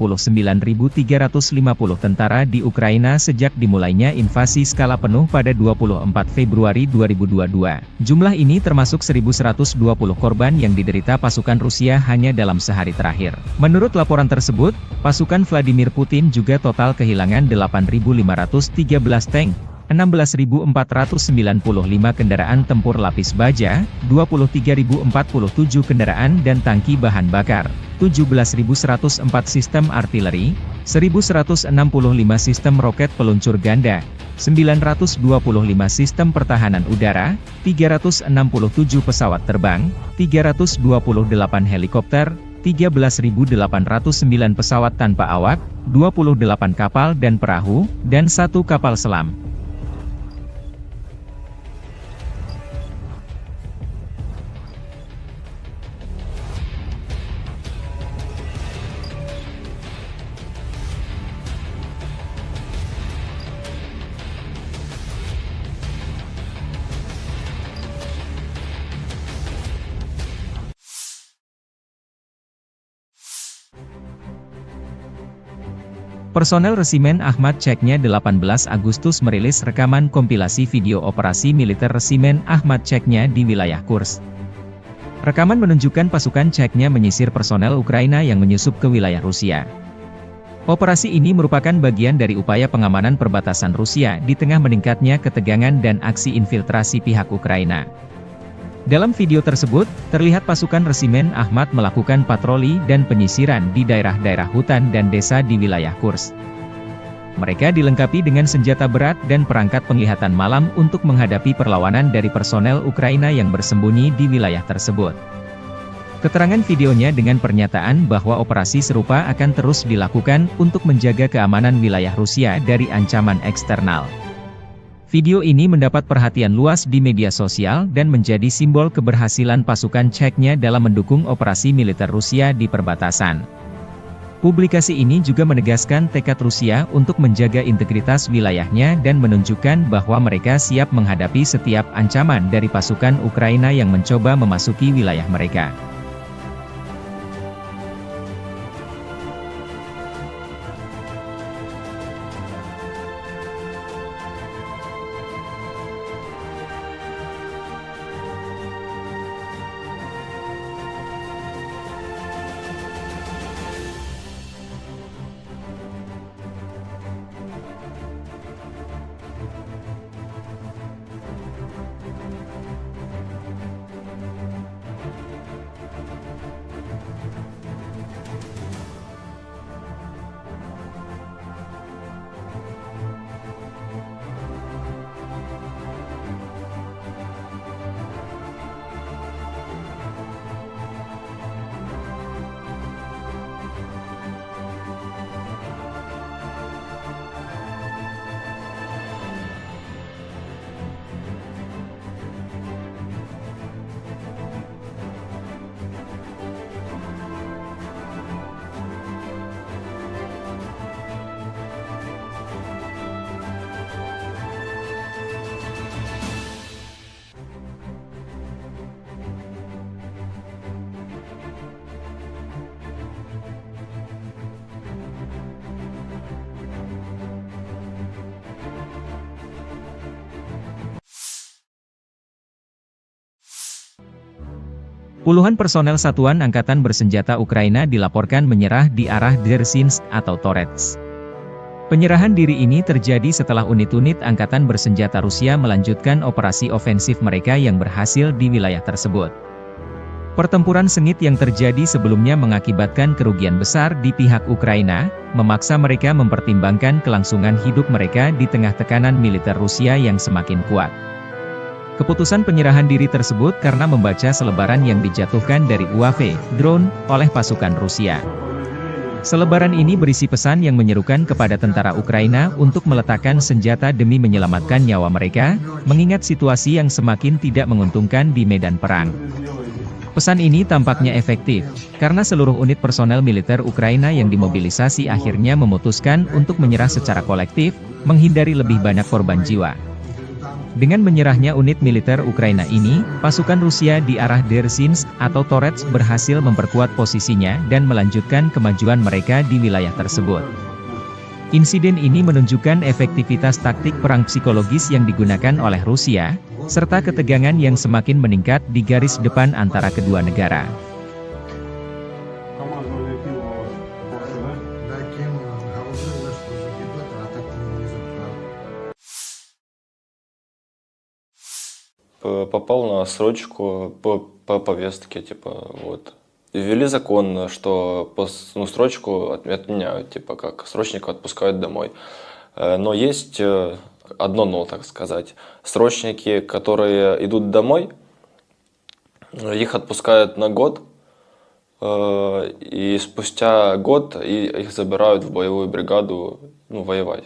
tentara di Ukraina sejak dimulainya invasi skala penuh pada 24 Februari 2022. Jumlah ini termasuk 1.120 korban yang diderita pasukan Rusia hanya dalam sehari terakhir. Menurut laporan tersebut, pasukan Vladimir Putin juga total kehilangan 8.513 tank, 16.495 kendaraan tempur lapis baja, 23.047 kendaraan dan tangki bahan bakar, 17.104 sistem artileri, 1.165 sistem roket peluncur ganda, 925 sistem pertahanan udara, 367 pesawat terbang, 328 helikopter, 13.809 pesawat tanpa awak, 28 kapal dan perahu, dan 1 kapal selam. Personel Resimen Ahmad Ceknya 18 Agustus merilis rekaman kompilasi video operasi militer Resimen Ahmad Ceknya di wilayah Kursk. Rekaman menunjukkan pasukan Ceknya menyisir personel Ukraina yang menyusup ke wilayah Rusia. Operasi ini merupakan bagian dari upaya pengamanan perbatasan Rusia di tengah meningkatnya ketegangan dan aksi infiltrasi pihak Ukraina. Dalam video tersebut, terlihat pasukan Resimen Ahmad melakukan patroli dan penyisiran di daerah-daerah hutan dan desa di wilayah Kursk. Mereka dilengkapi dengan senjata berat dan perangkat penglihatan malam untuk menghadapi perlawanan dari personel Ukraina yang bersembunyi di wilayah tersebut. Keterangan videonya dengan pernyataan bahwa operasi serupa akan terus dilakukan untuk menjaga keamanan wilayah Rusia dari ancaman eksternal. Video ini mendapat perhatian luas di media sosial dan menjadi simbol keberhasilan pasukan Ceknya dalam mendukung operasi militer Rusia di perbatasan. Publikasi ini juga menegaskan tekad Rusia untuk menjaga integritas wilayahnya dan menunjukkan bahwa mereka siap menghadapi setiap ancaman dari pasukan Ukraina yang mencoba memasuki wilayah mereka. Puluhan personel Satuan Angkatan Bersenjata Ukraina dilaporkan menyerah di arah Dzerzhinsk atau Torets. Penyerahan diri ini terjadi setelah unit-unit Angkatan Bersenjata Rusia melanjutkan operasi ofensif mereka yang berhasil di wilayah tersebut. Pertempuran sengit yang terjadi sebelumnya mengakibatkan kerugian besar di pihak Ukraina, memaksa mereka mempertimbangkan kelangsungan hidup mereka di tengah tekanan militer Rusia yang semakin kuat. Keputusan penyerahan diri tersebut karena membaca selebaran yang dijatuhkan dari UAV, drone, oleh pasukan Rusia. Selebaran ini berisi pesan yang menyerukan kepada tentara Ukraina untuk meletakkan senjata demi menyelamatkan nyawa mereka, mengingat situasi yang semakin tidak menguntungkan di medan perang. Pesan ini tampaknya efektif, karena seluruh unit personel militer Ukraina yang dimobilisasi akhirnya memutuskan untuk menyerah secara kolektif, menghindari lebih banyak korban jiwa. Dengan menyerahnya unit militer Ukraina ini, pasukan Rusia di arah Dzerzhinsk atau Torets berhasil memperkuat posisinya dan melanjutkan kemajuan mereka di wilayah tersebut. Insiden ini menunjukkan efektivitas taktik perang psikologis yang digunakan oleh Rusia, serta ketegangan yang semakin meningkat di garis depan antara kedua negara. Попал на срочку по повестке, типа, вот. Ввели закон, что срочку отменяют, типа, как срочника отпускают домой. Но есть одно но, так сказать. Срочники, которые идут домой, их отпускают на год, и спустя год их забирают в боевую бригаду, воевать.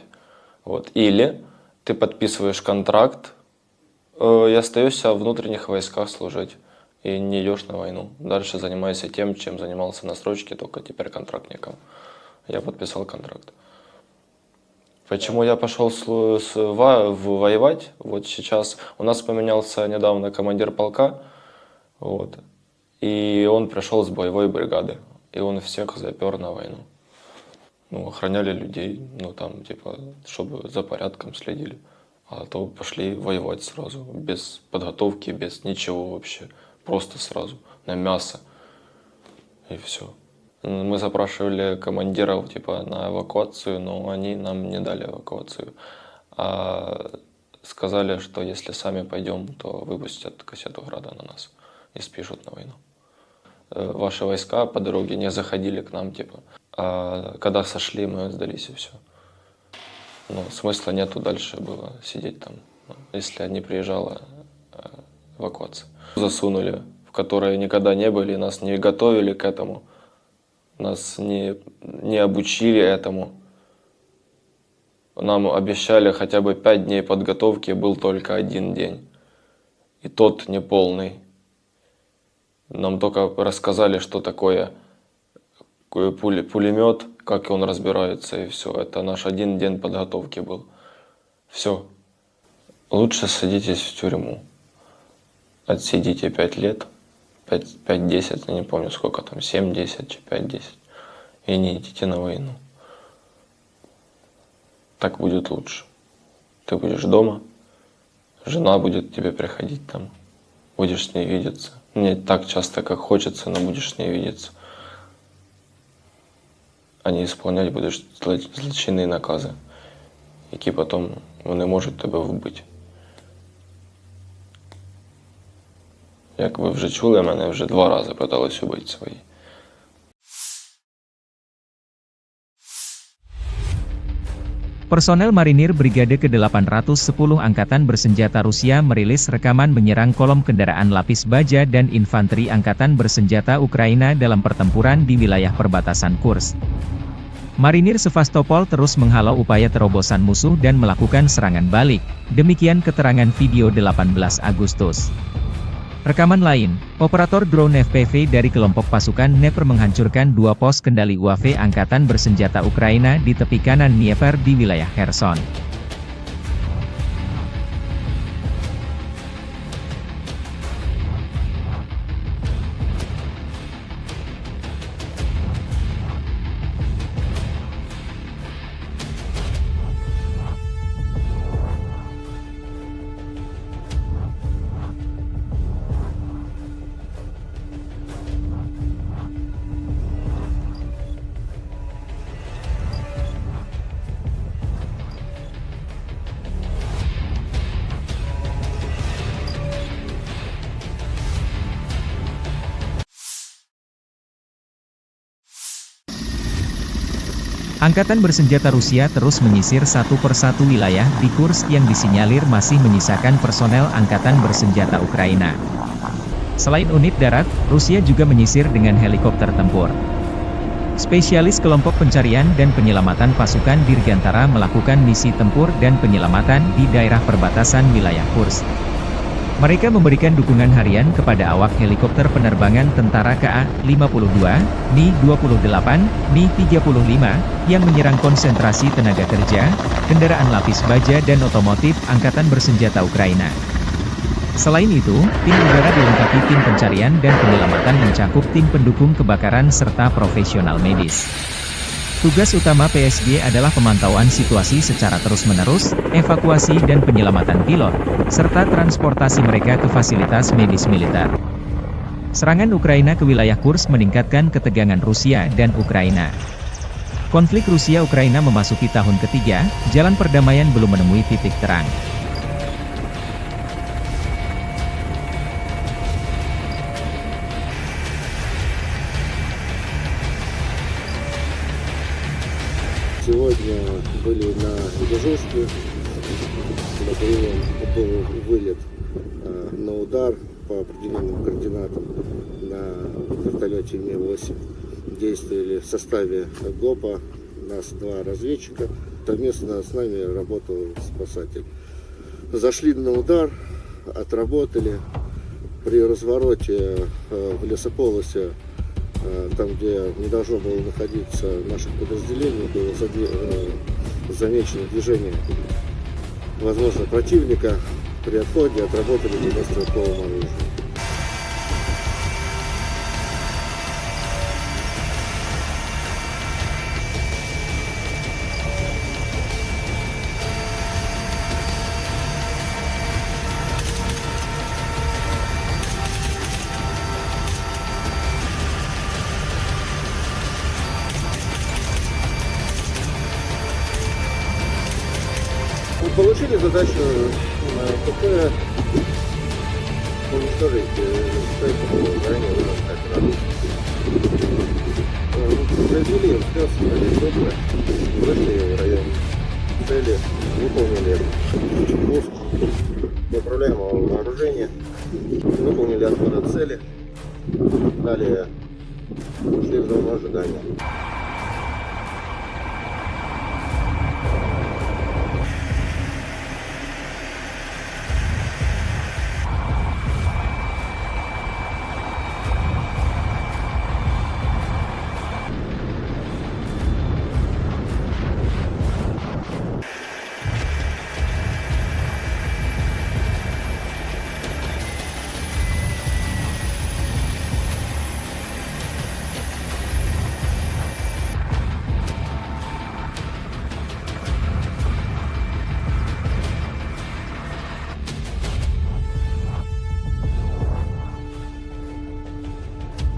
Вот. Или ты подписываешь контракт, и остаешься в внутренних войсках служить, и не идешь на войну. Дальше занимайся тем, чем занимался на срочке, только теперь контрактником. Я подписал контракт. Почему я пошел воевать? Вот сейчас у нас поменялся недавно командир полка, вот, и он пришел с боевой бригады, и он всех запер на войну. Ну, охраняли людей, ну, там, типа, чтобы за порядком следили. А то пошли воевать сразу, без подготовки, без ничего вообще. Просто сразу, на мясо. И все. Мы запрашивали командиров, типа, на эвакуацию, но они нам не дали эвакуацию. А сказали, что если сами пойдем, то выпустят кассету Града на нас и спишут на войну. Ваши войска по дороге не заходили к нам, типа. А когда сошли, мы сдались и все. Но смысла нету дальше было сидеть там, если не приезжала эвакуация. Засунули, в которой никогда не были, нас не готовили к этому, нас не обучили этому. Нам обещали хотя бы 5 дней подготовки, был только 1 день. И тот неполный. Нам только рассказали, что такое пулемет, как он разбирается, и все. Это наш 1 день подготовки был. Все. Лучше садитесь в тюрьму. Отсидите 5 лет, 5-10, я не помню сколько там, 7-10, 5-10. И не идите на войну. Так будет лучше. Ты будешь дома, жена будет к тебе приходить там, будешь с ней видеться. Не так часто, как хочется, но будешь с ней видеться. А не исполнять будеш злочинні накази, які потім вони можуть тебе вбити. Як ви вже чули, мене вже 2 рази питались убити свої. Personel Marinir Brigade ke-810 Angkatan Bersenjata Rusia merilis rekaman menyerang kolom kendaraan lapis baja dan infanteri Angkatan Bersenjata Ukraina dalam pertempuran di wilayah perbatasan Kursk. Marinir Sevastopol terus menghalau upaya terobosan musuh dan melakukan serangan balik, demikian keterangan video 18 Agustus. Rekaman lain, operator drone FPV dari kelompok pasukan Dnepr menghancurkan 2 pos kendali UAV Angkatan Bersenjata Ukraina di tepi kanan Dnieper di wilayah Kherson. Angkatan Bersenjata Rusia terus menyisir satu persatu wilayah di Kursk yang disinyalir masih menyisakan personel Angkatan Bersenjata Ukraina. Selain unit darat, Rusia juga menyisir dengan helikopter tempur. Spesialis kelompok pencarian dan penyelamatan pasukan Dirgantara melakukan misi tempur dan penyelamatan di daerah perbatasan wilayah Kursk. Mereka memberikan dukungan harian kepada awak helikopter penerbangan tentara KA-52, Mi-28, Mi-35, yang menyerang konsentrasi tenaga kerja, kendaraan lapis baja dan otomotif Angkatan Bersenjata Ukraina. Selain itu, tim udara dilengkapi tim pencarian dan penyelamatan mencakup tim pendukung kebakaran serta profesional medis. Tugas utama PSG adalah pemantauan situasi secara terus-menerus, evakuasi dan penyelamatan pilot, serta transportasi mereka ke fasilitas medis militer. Serangan Ukraina ke wilayah Kursk meningkatkan ketegangan Rusia dan Ukraina. Konflik Rusia-Ukraina memasuki tahun ketiga, jalan perdamaian belum menemui titik terang. Сегодня были на дежурстве, на прием, готовый вылет на удар по определенным координатам на вертолете Ми-8. Действовали в составе ГОПа, нас 2 разведчика, совместно с нами работал спасатель. Зашли на удар, отработали, при развороте в лесополосе, там, где не должно было находиться наших подразделений, было замечено движение, возможно, противника. При отходе отработали по стрелковому оружию. Получили задачу ПП уничтожить ранее произвели все добро, вышли в район цели, выполнили пуск неуправляемого вооружения, выполнили отход от цели, далее ушли в зону ожидания.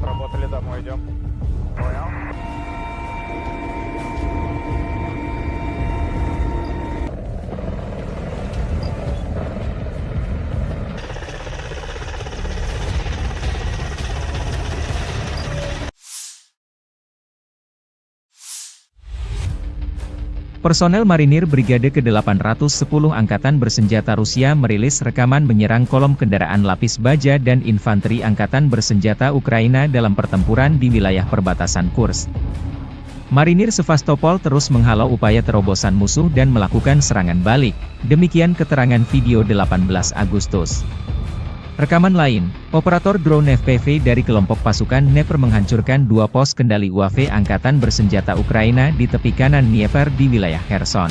Работали домой, идем. Понял? Personel marinir Brigade ke-810 Angkatan Bersenjata Rusia merilis rekaman menyerang kolom kendaraan lapis baja dan infanteri Angkatan Bersenjata Ukraina dalam pertempuran di wilayah perbatasan Kursk. Marinir Sevastopol terus menghalau upaya terobosan musuh dan melakukan serangan balik, demikian keterangan video 18 Agustus. Rekaman lain, operator drone FPV dari kelompok pasukan Dnieper menghancurkan 2 pos kendali UAV Angkatan Bersenjata Ukraina di tepi kanan Dnieper di wilayah Kherson.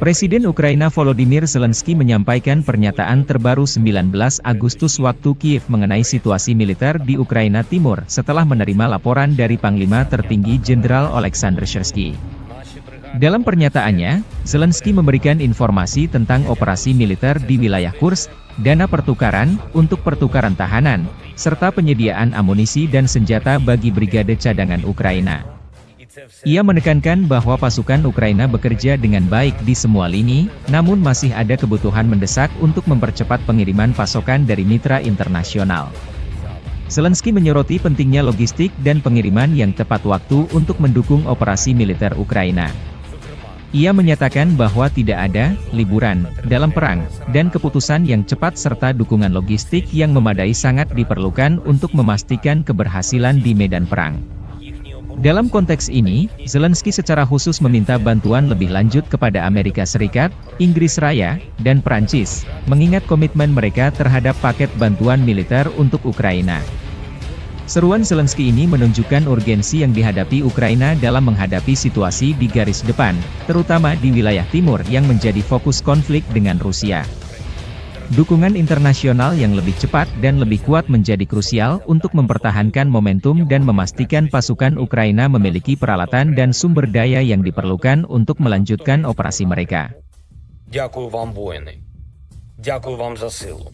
Presiden Ukraina Volodymyr Zelensky menyampaikan pernyataan terbaru 19 Agustus waktu Kiev mengenai situasi militer di Ukraina Timur setelah menerima laporan dari Panglima Tertinggi Jenderal Oleksandr Syrsky. Dalam pernyataannya, Zelensky memberikan informasi tentang operasi militer di wilayah Kursk, dana pertukaran untuk pertukaran tahanan, serta penyediaan amunisi dan senjata bagi brigade cadangan Ukraina. Ia menekankan bahwa pasukan Ukraina bekerja dengan baik di semua lini, namun masih ada kebutuhan mendesak untuk mempercepat pengiriman pasokan dari mitra internasional. Zelensky menyoroti pentingnya logistik dan pengiriman yang tepat waktu untuk mendukung operasi militer Ukraina. Ia menyatakan bahwa tidak ada liburan dalam perang, dan keputusan yang cepat serta dukungan logistik yang memadai sangat diperlukan untuk memastikan keberhasilan di medan perang. Dalam konteks ini, Zelensky secara khusus meminta bantuan lebih lanjut kepada Amerika Serikat, Inggris Raya, dan Prancis, mengingat komitmen mereka terhadap paket bantuan militer untuk Ukraina. Seruan Zelensky ini menunjukkan urgensi yang dihadapi Ukraina dalam menghadapi situasi di garis depan, terutama di wilayah timur yang menjadi fokus konflik dengan Rusia. Dukungan internasional yang lebih cepat dan lebih kuat menjadi krusial untuk mempertahankan momentum dan memastikan pasukan Ukraina memiliki peralatan dan sumber daya yang diperlukan untuk melanjutkan operasi mereka. Дякую вам, воїни. Дякую вам за силу.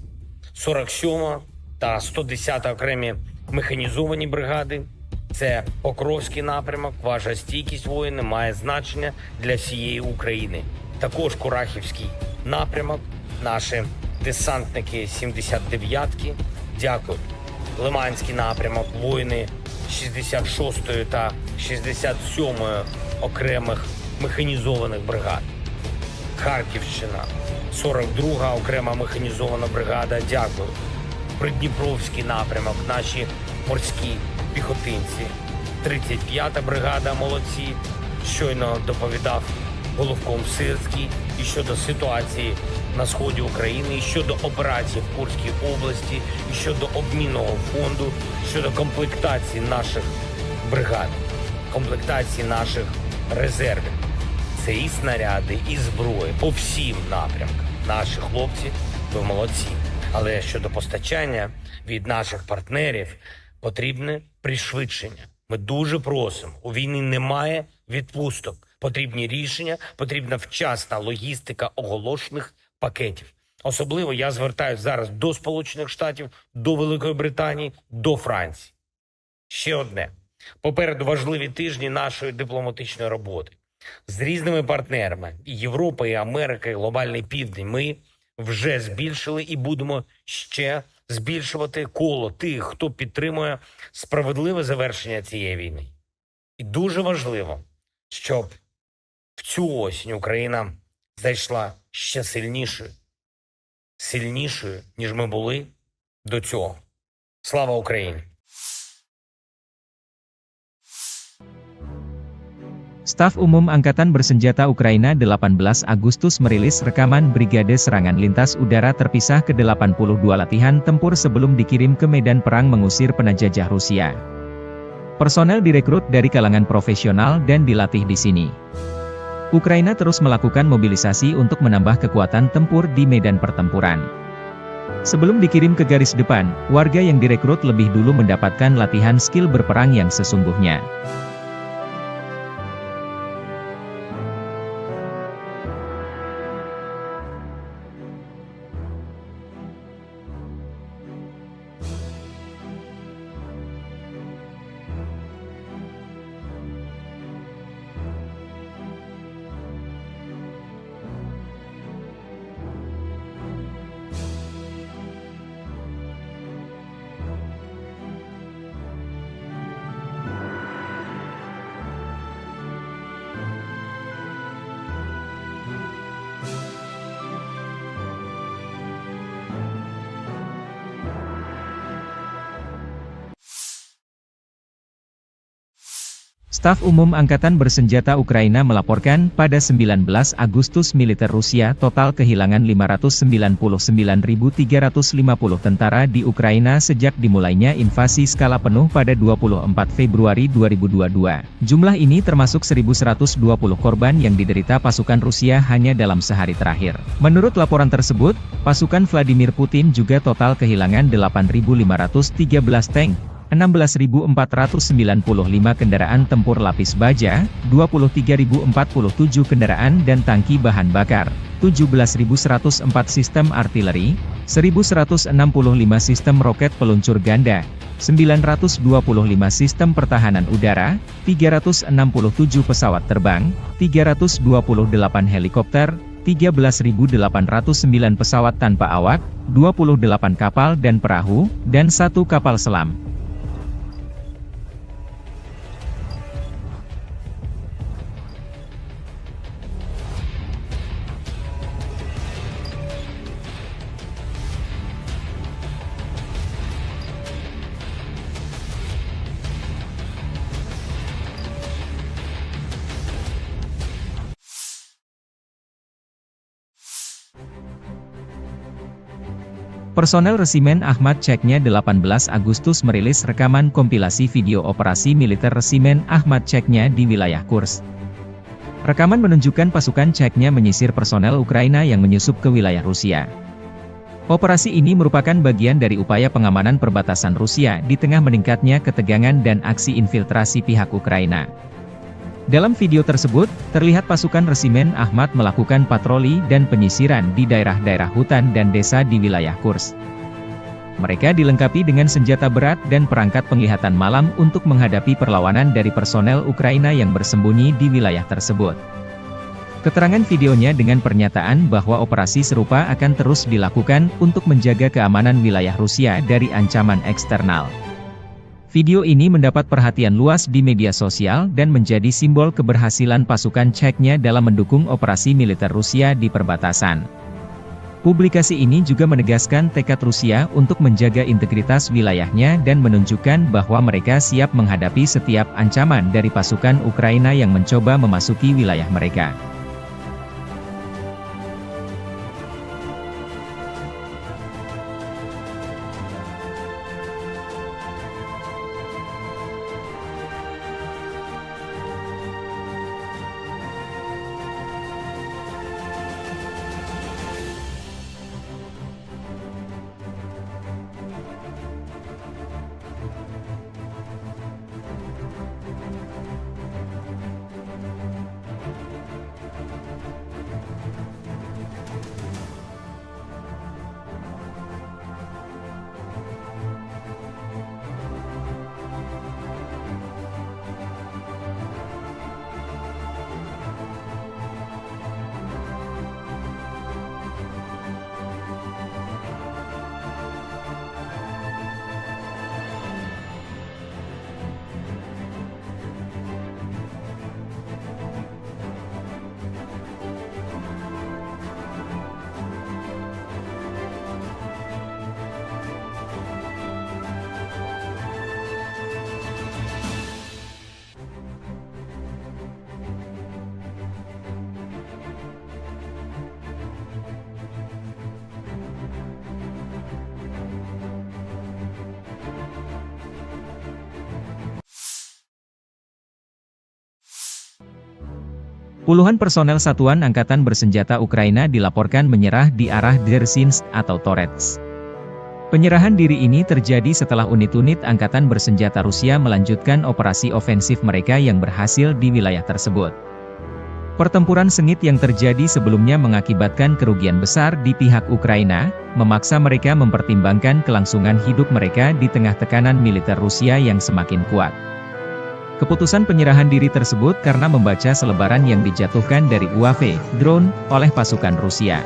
47 та 110 окремі механізовані бригади. Це Покровський напрямок. Ваша стійкість, воїни, має значення для всієї України. Також Курахівський напрямок. Наші десантники 79-ки. Дякую. Лиманський напрямок. Воїни 66-ї та 67-ї окремих механізованих бригад. Харківщина, 42-га окрема механізована бригада, дякую. Придніпровський напрямок, наші морські піхотинці. 35-та бригада, молодці. Щойно доповідав Головком Сирський і щодо ситуації на сході України, і щодо операцій в Курській області, і щодо обмінного фонду, щодо комплектації наших бригад, комплектації наших резервів. Це і снаряди, і зброї по всім напрямкам. Наші хлопці, ви молодці. Але щодо постачання від наших партнерів потрібне пришвидшення. Ми дуже просимо. У війні немає відпусток. Потрібні рішення, потрібна вчасна логістика оголошених пакетів. Особливо я звертаюся зараз до Сполучених Штатів, до Великої Британії, до Франції. Ще одне. Попереду важливі тижні нашої дипломатичної роботи. З різними партнерами – і Європа, і Америка, і Глобальний Південь. Ми вже збільшили і будемо ще збільшувати коло тих, хто підтримує справедливе завершення цієї війни. І дуже важливо, щоб в цю осінь Україна зайшла ще сильнішою, ніж ми були до цього. Слава Україні! Staf Umum Angkatan Bersenjata Ukraina 18 Agustus merilis rekaman Brigade Serangan Lintas Udara Terpisah ke-82 latihan tempur sebelum dikirim ke medan perang mengusir penjajah Rusia. Personel direkrut dari kalangan profesional dan dilatih di sini. Ukraina terus melakukan mobilisasi untuk menambah kekuatan tempur di medan pertempuran. Sebelum dikirim ke garis depan, warga yang direkrut lebih dulu mendapatkan latihan skill berperang yang sesungguhnya. Staf Umum Angkatan Bersenjata Ukraina melaporkan pada 19 Agustus militer Rusia total kehilangan 599.350 tentara di Ukraina sejak dimulainya invasi skala penuh pada 24 Februari 2022. Jumlah ini termasuk 1.120 korban yang diderita pasukan Rusia hanya dalam sehari terakhir. Menurut laporan tersebut, pasukan Vladimir Putin juga total kehilangan 8.513 tank, 16.495 kendaraan tempur lapis baja, 23.047 kendaraan dan tangki bahan bakar, 17.104 sistem artileri, 1.165 sistem roket peluncur ganda, 925 sistem pertahanan udara, 367 pesawat terbang, 328 helikopter, 13.809 pesawat tanpa awak, 28 kapal dan perahu, dan 1 kapal selam. Personel Resimen Ahmad Chechnya 18 Agustus merilis rekaman kompilasi video operasi militer Resimen Ahmad Chechnya di wilayah Kursk. Rekaman menunjukkan pasukan Chechnya menyisir personel Ukraina yang menyusup ke wilayah Rusia. Operasi ini merupakan bagian dari upaya pengamanan perbatasan Rusia di tengah meningkatnya ketegangan dan aksi infiltrasi pihak Ukraina. Dalam video tersebut, terlihat pasukan Resimen Ahmad melakukan patroli dan penyisiran di daerah-daerah hutan dan desa di wilayah Kursk. Mereka dilengkapi dengan senjata berat dan perangkat penglihatan malam untuk menghadapi perlawanan dari personel Ukraina yang bersembunyi di wilayah tersebut. Keterangan videonya dengan pernyataan bahwa operasi serupa akan terus dilakukan untuk menjaga keamanan wilayah Rusia dari ancaman eksternal. Video ini mendapat perhatian luas di media sosial dan menjadi simbol keberhasilan pasukan Chechnya dalam mendukung operasi militer Rusia di perbatasan. Publikasi ini juga menegaskan tekad Rusia untuk menjaga integritas wilayahnya dan menunjukkan bahwa mereka siap menghadapi setiap ancaman dari pasukan Ukraina yang mencoba memasuki wilayah mereka. Puluhan personel Satuan Angkatan Bersenjata Ukraina dilaporkan menyerah di arah Dzerzhinsk atau Torets. Penyerahan diri ini terjadi setelah unit-unit Angkatan Bersenjata Rusia melanjutkan operasi ofensif mereka yang berhasil di wilayah tersebut. Pertempuran sengit yang terjadi sebelumnya mengakibatkan kerugian besar di pihak Ukraina, memaksa mereka mempertimbangkan kelangsungan hidup mereka di tengah tekanan militer Rusia yang semakin kuat. Keputusan penyerahan diri tersebut karena membaca selebaran yang dijatuhkan dari UAV, drone, oleh pasukan Rusia.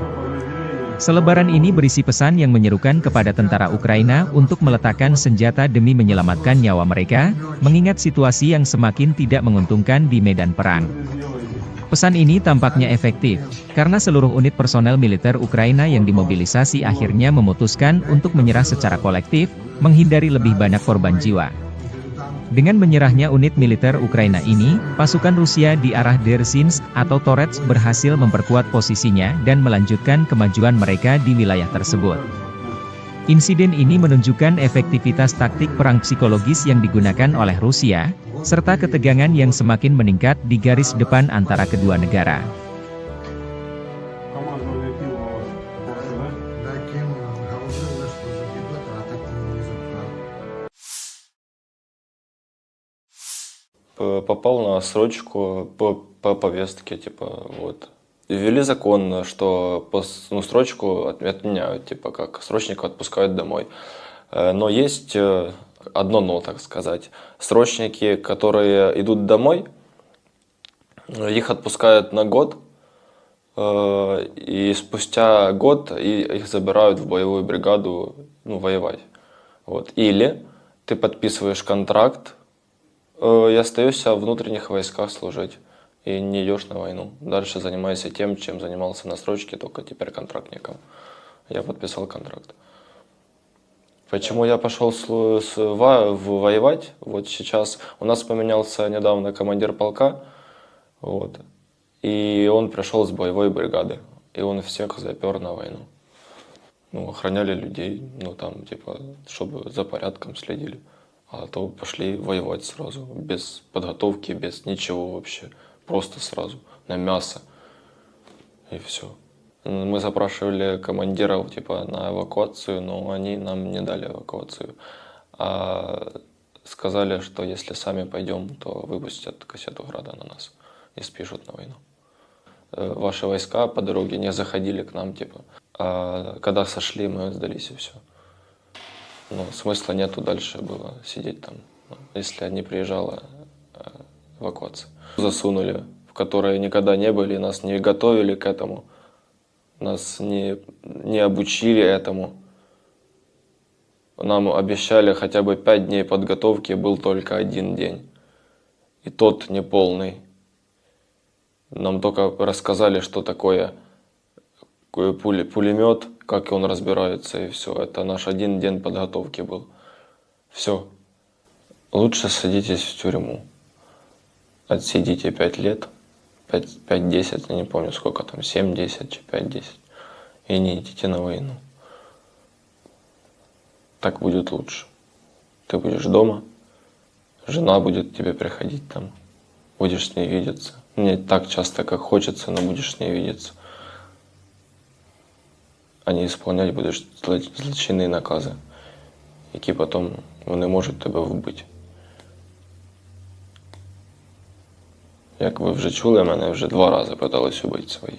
Selebaran ini berisi pesan yang menyerukan kepada tentara Ukraina untuk meletakkan senjata demi menyelamatkan nyawa mereka, mengingat situasi yang semakin tidak menguntungkan di medan perang. Pesan ini tampaknya efektif, karena seluruh unit personel militer Ukraina yang dimobilisasi akhirnya memutuskan untuk menyerah secara kolektif, menghindari lebih banyak korban jiwa. Dengan menyerahnya unit militer Ukraina ini, pasukan Rusia di arah Dzerzhinsk atau Torets berhasil memperkuat posisinya dan melanjutkan kemajuan mereka di wilayah tersebut. Insiden ini menunjukkan efektivitas taktik perang psikologis yang digunakan oleh Rusia, serta ketegangan yang semakin meningkat di garis depan antara kedua negara. Попал на срочку по повестке, типа, вот. Ввели закон, что срочку отменяют, типа, как срочника отпускают домой. Но есть одно но, так сказать. Срочники, которые идут домой, их отпускают на год, и спустя год их забирают в боевую бригаду, воевать. Вот. Или ты подписываешь контракт и остаешься в внутренних войсках служить, и не идешь на войну. Дальше занимайся тем, чем занимался на срочке, только теперь контрактником. Я подписал контракт. Почему я пошел воевать? Вот сейчас у нас поменялся недавно командир полка, вот, и он пришел с боевой бригады, и он всех запер на войну. Охраняли людей, типа, чтобы за порядком следили. А то пошли воевать сразу, без подготовки, без ничего вообще, просто сразу, на мясо, и все. Мы запрашивали командиров типа на эвакуацию, но они нам не дали эвакуацию. А сказали, что если сами пойдем, то выпустят кассету града на нас и спишут на войну. Ваши войска по дороге не заходили к нам, типа. А когда сошли, мы сдались и все. Смысла нету дальше было сидеть там, если не приезжала эвакуация. Засунули, в которые никогда не были, нас не готовили к этому. Нас не обучили этому. Нам обещали хотя бы 5 дней подготовки, был только 1 день. И тот неполный. Нам только рассказали, что такое пулемет, как он разбирается, и все. Это наш 1 день подготовки был. Все. Лучше садитесь в тюрьму. Отсидите 5 лет. 5-10, я не помню сколько там, 7-10, 5-10. И не идите на войну. Так будет лучше. Ты будешь дома, жена будет к тебе приходить там, будешь с ней видеться. Не так часто, как хочется, но будешь с ней видеться. А не исполнять будеш злочинні накази, які потім вони можуть тебе вбити. Як ви вже чули, мене вже 2 рази питались убити свої.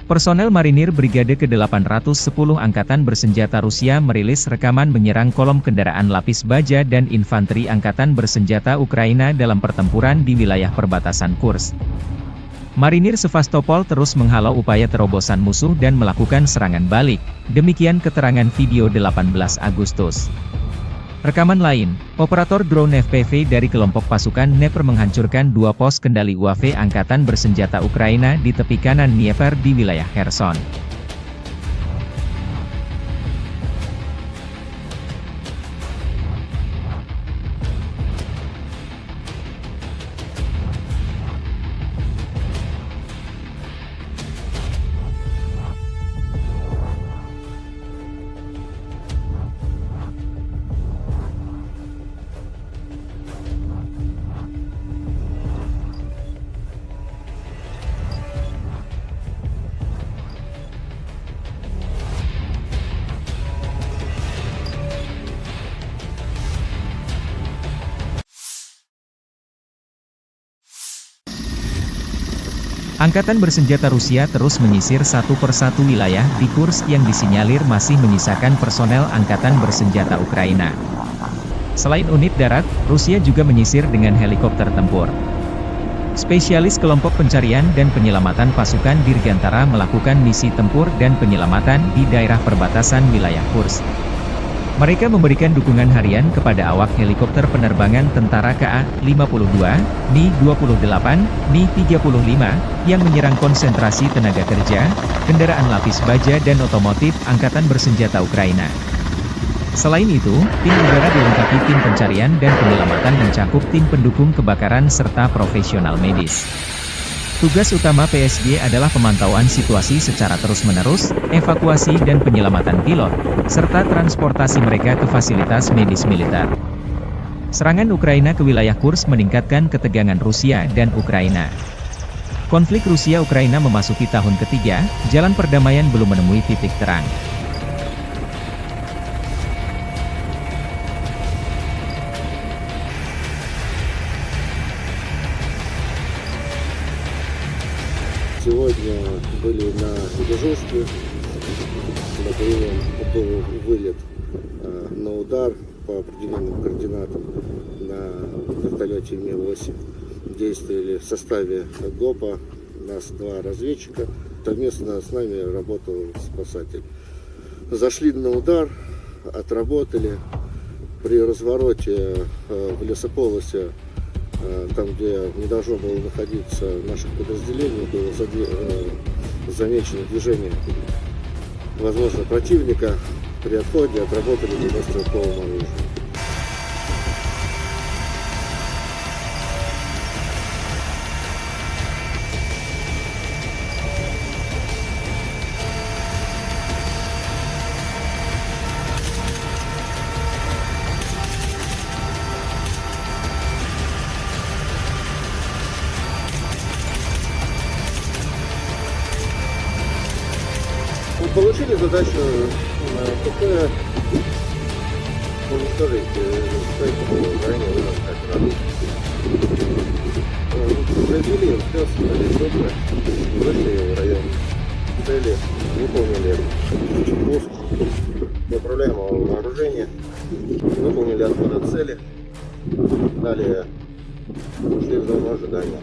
Personel Marinir Brigade ke-810 Angkatan Bersenjata Rusia merilis rekaman menyerang kolom kendaraan lapis baja dan infanteri Angkatan Bersenjata Ukraina dalam pertempuran di wilayah perbatasan Kursk. Marinir Sevastopol terus menghalau upaya terobosan musuh dan melakukan serangan balik, demikian keterangan video 18 Agustus. Rekaman lain, operator drone FPV dari kelompok pasukan Dnepr menghancurkan 2 pos kendali UAV Angkatan Bersenjata Ukraina di tepi kanan Dnieper di wilayah Kherson. Angkatan bersenjata Rusia terus menyisir satu persatu wilayah di Kursk yang disinyalir masih menyisakan personel angkatan bersenjata Ukraina. Selain unit darat, Rusia juga menyisir dengan helikopter tempur. Spesialis kelompok pencarian dan penyelamatan pasukan Dirgantara melakukan misi tempur dan penyelamatan di daerah perbatasan wilayah Kursk. Mereka memberikan dukungan harian kepada awak helikopter penerbangan tentara KA-52, Mi-28, Mi-35, yang menyerang konsentrasi tenaga kerja, kendaraan lapis baja dan otomotif Angkatan Bersenjata Ukraina. Selain itu, tim udara dilengkapi tim pencarian dan penyelamatan mencakup tim pendukung kebakaran serta profesional medis. Tugas utama PSG adalah pemantauan situasi secara terus-menerus, evakuasi dan penyelamatan pilot, serta transportasi mereka ke fasilitas medis militer. Serangan Ukraina ke wilayah Kursk meningkatkan ketegangan Rusia dan Ukraina. Konflik Rusia-Ukraina memasuki tahun ketiga, jalan perdamaian belum menemui titik terang. Сегодня были на дежурстве, на боевом был вылет на удар по определенным координатам на вертолете Ми-8. Действовали в составе ГОПа, нас 2 разведчика, совместно с нами работал спасатель. Зашли на удар, отработали, при развороте в лесополосе, там, где не должно было находиться наших подразделений, было замечено движение, возможно, противника. При отходе отработали стрелковым оружием. Получили задачу КП уничтожить ранее операцию. Произвели обстрел с helikоптера, вышли в район цели, выполнили пуск неуправляемого вооружения, выполнили отход от цели, далее ушли в зону ожидания.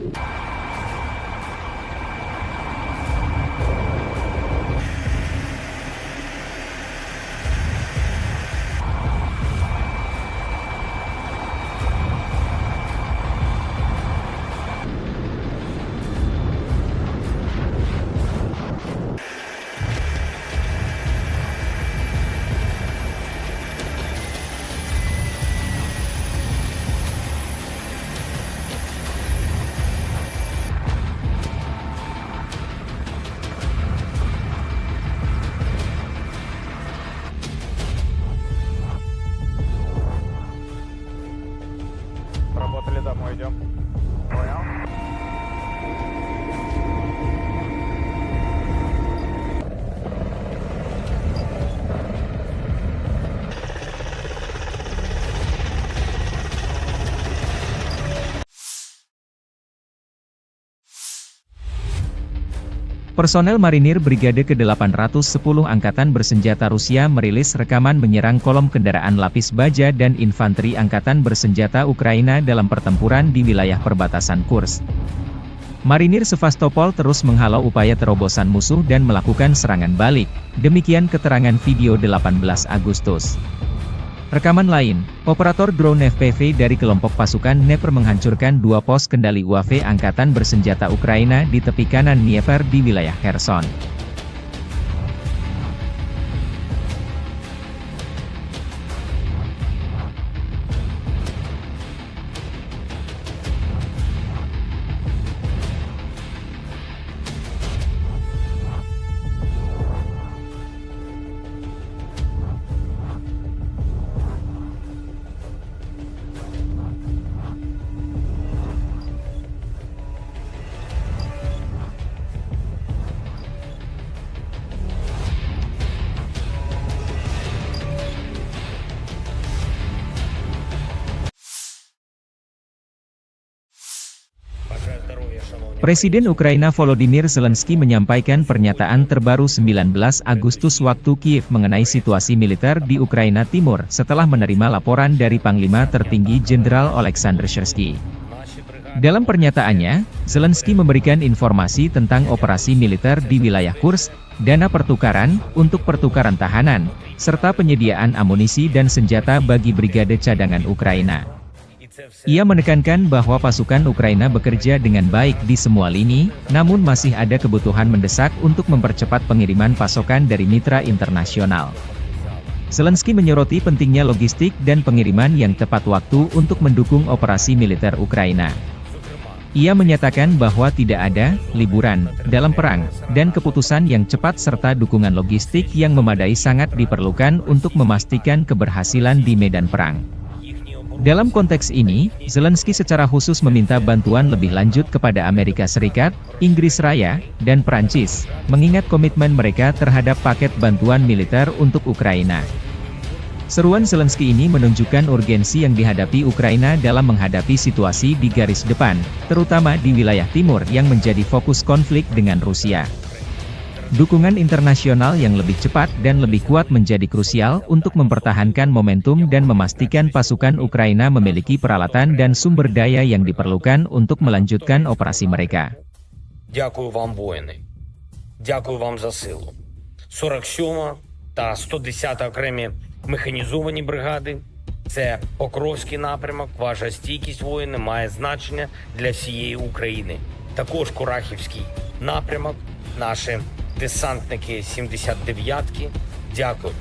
Работали, домой идем. Понял? Personel marinir Brigade ke-810 Angkatan Bersenjata Rusia merilis rekaman menyerang kolom kendaraan lapis baja dan infanteri Angkatan Bersenjata Ukraina dalam pertempuran di wilayah perbatasan Kursk. Marinir Sevastopol terus menghalau upaya terobosan musuh dan melakukan serangan balik, demikian keterangan video 18 Agustus. Rekaman lain, operator drone FPV dari kelompok pasukan Dnepr menghancurkan 2 pos kendali UAV Angkatan Bersenjata Ukraina di tepi kanan Dnieper di wilayah Kherson. Presiden Ukraina Volodymyr Zelensky menyampaikan pernyataan terbaru 19 Agustus waktu Kiev mengenai situasi militer di Ukraina Timur setelah menerima laporan dari Panglima Tertinggi Jenderal Oleksandr Syrsky. Dalam pernyataannya, Zelensky memberikan informasi tentang operasi militer di wilayah Kursk, dana pertukaran untuk pertukaran tahanan, serta penyediaan amunisi dan senjata bagi brigade cadangan Ukraina. Ia menekankan bahwa pasukan Ukraina bekerja dengan baik di semua lini, namun masih ada kebutuhan mendesak untuk mempercepat pengiriman pasokan dari mitra internasional. Zelensky menyoroti pentingnya logistik dan pengiriman yang tepat waktu untuk mendukung operasi militer Ukraina. Ia menyatakan bahwa tidak ada liburan dalam perang, dan keputusan yang cepat serta dukungan logistik yang memadai sangat diperlukan untuk memastikan keberhasilan di medan perang. Dalam konteks ini, Zelensky secara khusus meminta bantuan lebih lanjut kepada Amerika Serikat, Inggris Raya, dan Prancis, mengingat komitmen mereka terhadap paket bantuan militer untuk Ukraina. Seruan Zelensky ini menunjukkan urgensi yang dihadapi Ukraina dalam menghadapi situasi di garis depan, terutama di wilayah timur yang menjadi fokus konflik dengan Rusia. Dukungan internasional yang lebih cepat dan lebih kuat menjadi krusial untuk mempertahankan momentum dan memastikan pasukan Ukraina memiliki peralatan dan sumber daya yang diperlukan untuk melanjutkan operasi mereka. Дякую вам, воїни. Дякую вам за силу. 47 та 110 окремі механізовані бригади. Це Покровський напрямок. Ваша стійкість, воїни, має значення для всієї України. Також Курахівський напрямок. Наші десантники 79-ки. Дякую.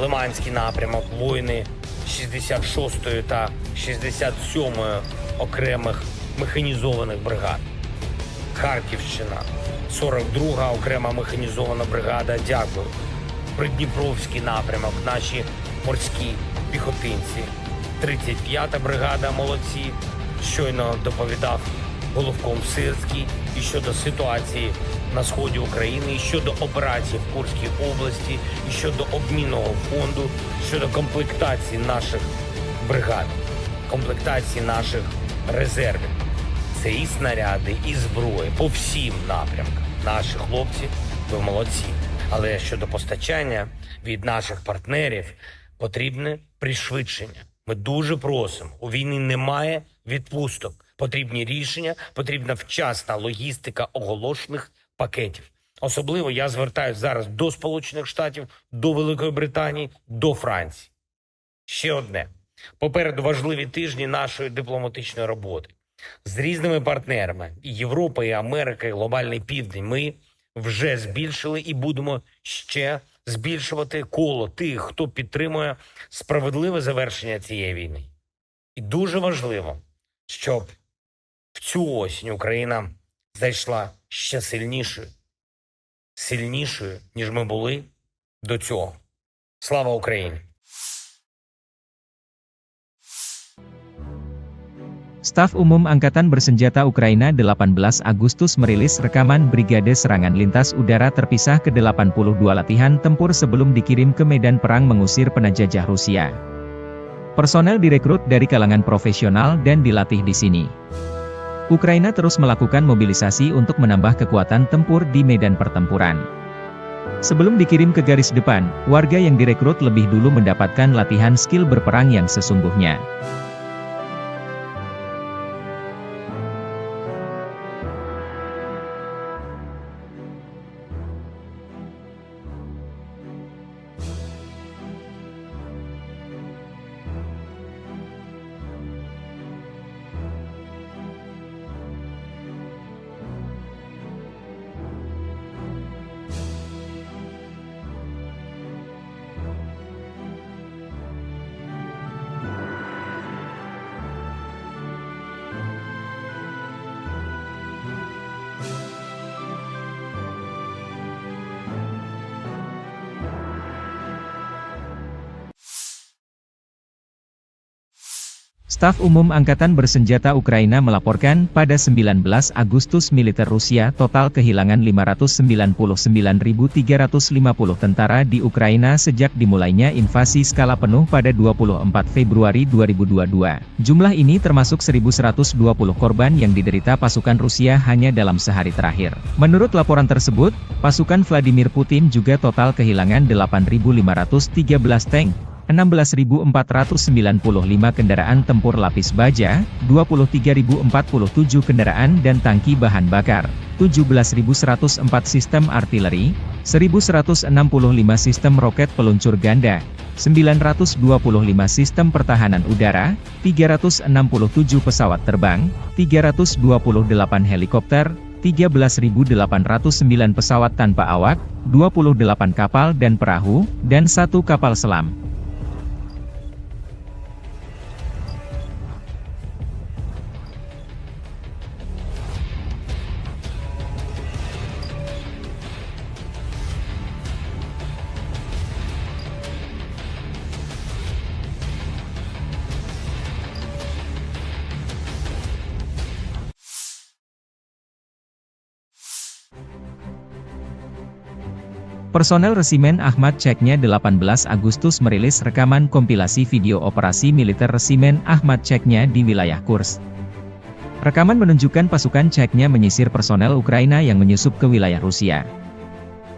Лиманський напрямок. Воїни 66-ї та 67-ї окремих механізованих бригад. Харківщина, 42-га окрема механізована бригада, дякую. Придніпровський напрямок, наші морські піхотинці. 35-та бригада, молодці. Щойно доповідав головком Сирський і щодо ситуації на сході України, і щодо операцій в Курській області, і щодо обмінного фонду, щодо комплектації наших бригад, комплектації наших резервів. Це і снаряди, і зброї по всім напрямкам. Наші хлопці, ви молодці. Але щодо постачання від наших партнерів потрібне пришвидшення. Ми дуже просимо. У війни немає відпусток. Потрібні рішення, потрібна вчасна логістика оголошених пакетів. Особливо я звертаюся зараз до Сполучених Штатів, до Великої Британії, до Франції. Ще одне. Попереду важливі тижні нашої дипломатичної роботи. З різними партнерами – і Європа, і Америка, і Глобальний Південь – ми вже збільшили і будемо ще збільшувати коло тих, хто підтримує справедливе завершення цієї війни. І дуже важливо, щоб в цю осінь Україна зайшла ще сильнішою, ніж ми були до цього. Слава Україні! Staf Umum Angkatan Bersenjata Ukraina 18 Agustus merilis rekaman Brigade Serangan Lintas Udara Terpisah ke-82 latihan tempur sebelum dikirim ke medan perang mengusir penjajah Rusia. Personel direkrut dari kalangan profesional dan dilatih di sini. Ukraina terus melakukan mobilisasi untuk menambah kekuatan tempur di medan pertempuran. Sebelum dikirim ke garis depan, warga yang direkrut lebih dulu mendapatkan latihan skill berperang yang sesungguhnya. Staf Umum Angkatan Bersenjata Ukraina melaporkan pada 19 Agustus militer Rusia total kehilangan 599.350 tentara di Ukraina sejak dimulainya invasi skala penuh pada 24 Februari 2022. Jumlah ini termasuk 1.120 korban yang diderita pasukan Rusia hanya dalam sehari terakhir. Menurut laporan tersebut, pasukan Vladimir Putin juga total kehilangan 8.513 tank, 16.495 kendaraan tempur lapis baja, 23.047 kendaraan dan tangki bahan bakar, 17.104 sistem artileri, 1.165 sistem roket peluncur ganda, 925 sistem pertahanan udara, 367 pesawat terbang, 328 helikopter, 13.809 pesawat tanpa awak, 28 kapal dan perahu, dan 1 kapal selam. Personel Resimen Ahmad Chechnya 18 Agustus merilis rekaman kompilasi video operasi militer Resimen Ahmad Chechnya di wilayah Kursk. Rekaman menunjukkan pasukan Chechnya menyisir personel Ukraina yang menyusup ke wilayah Rusia.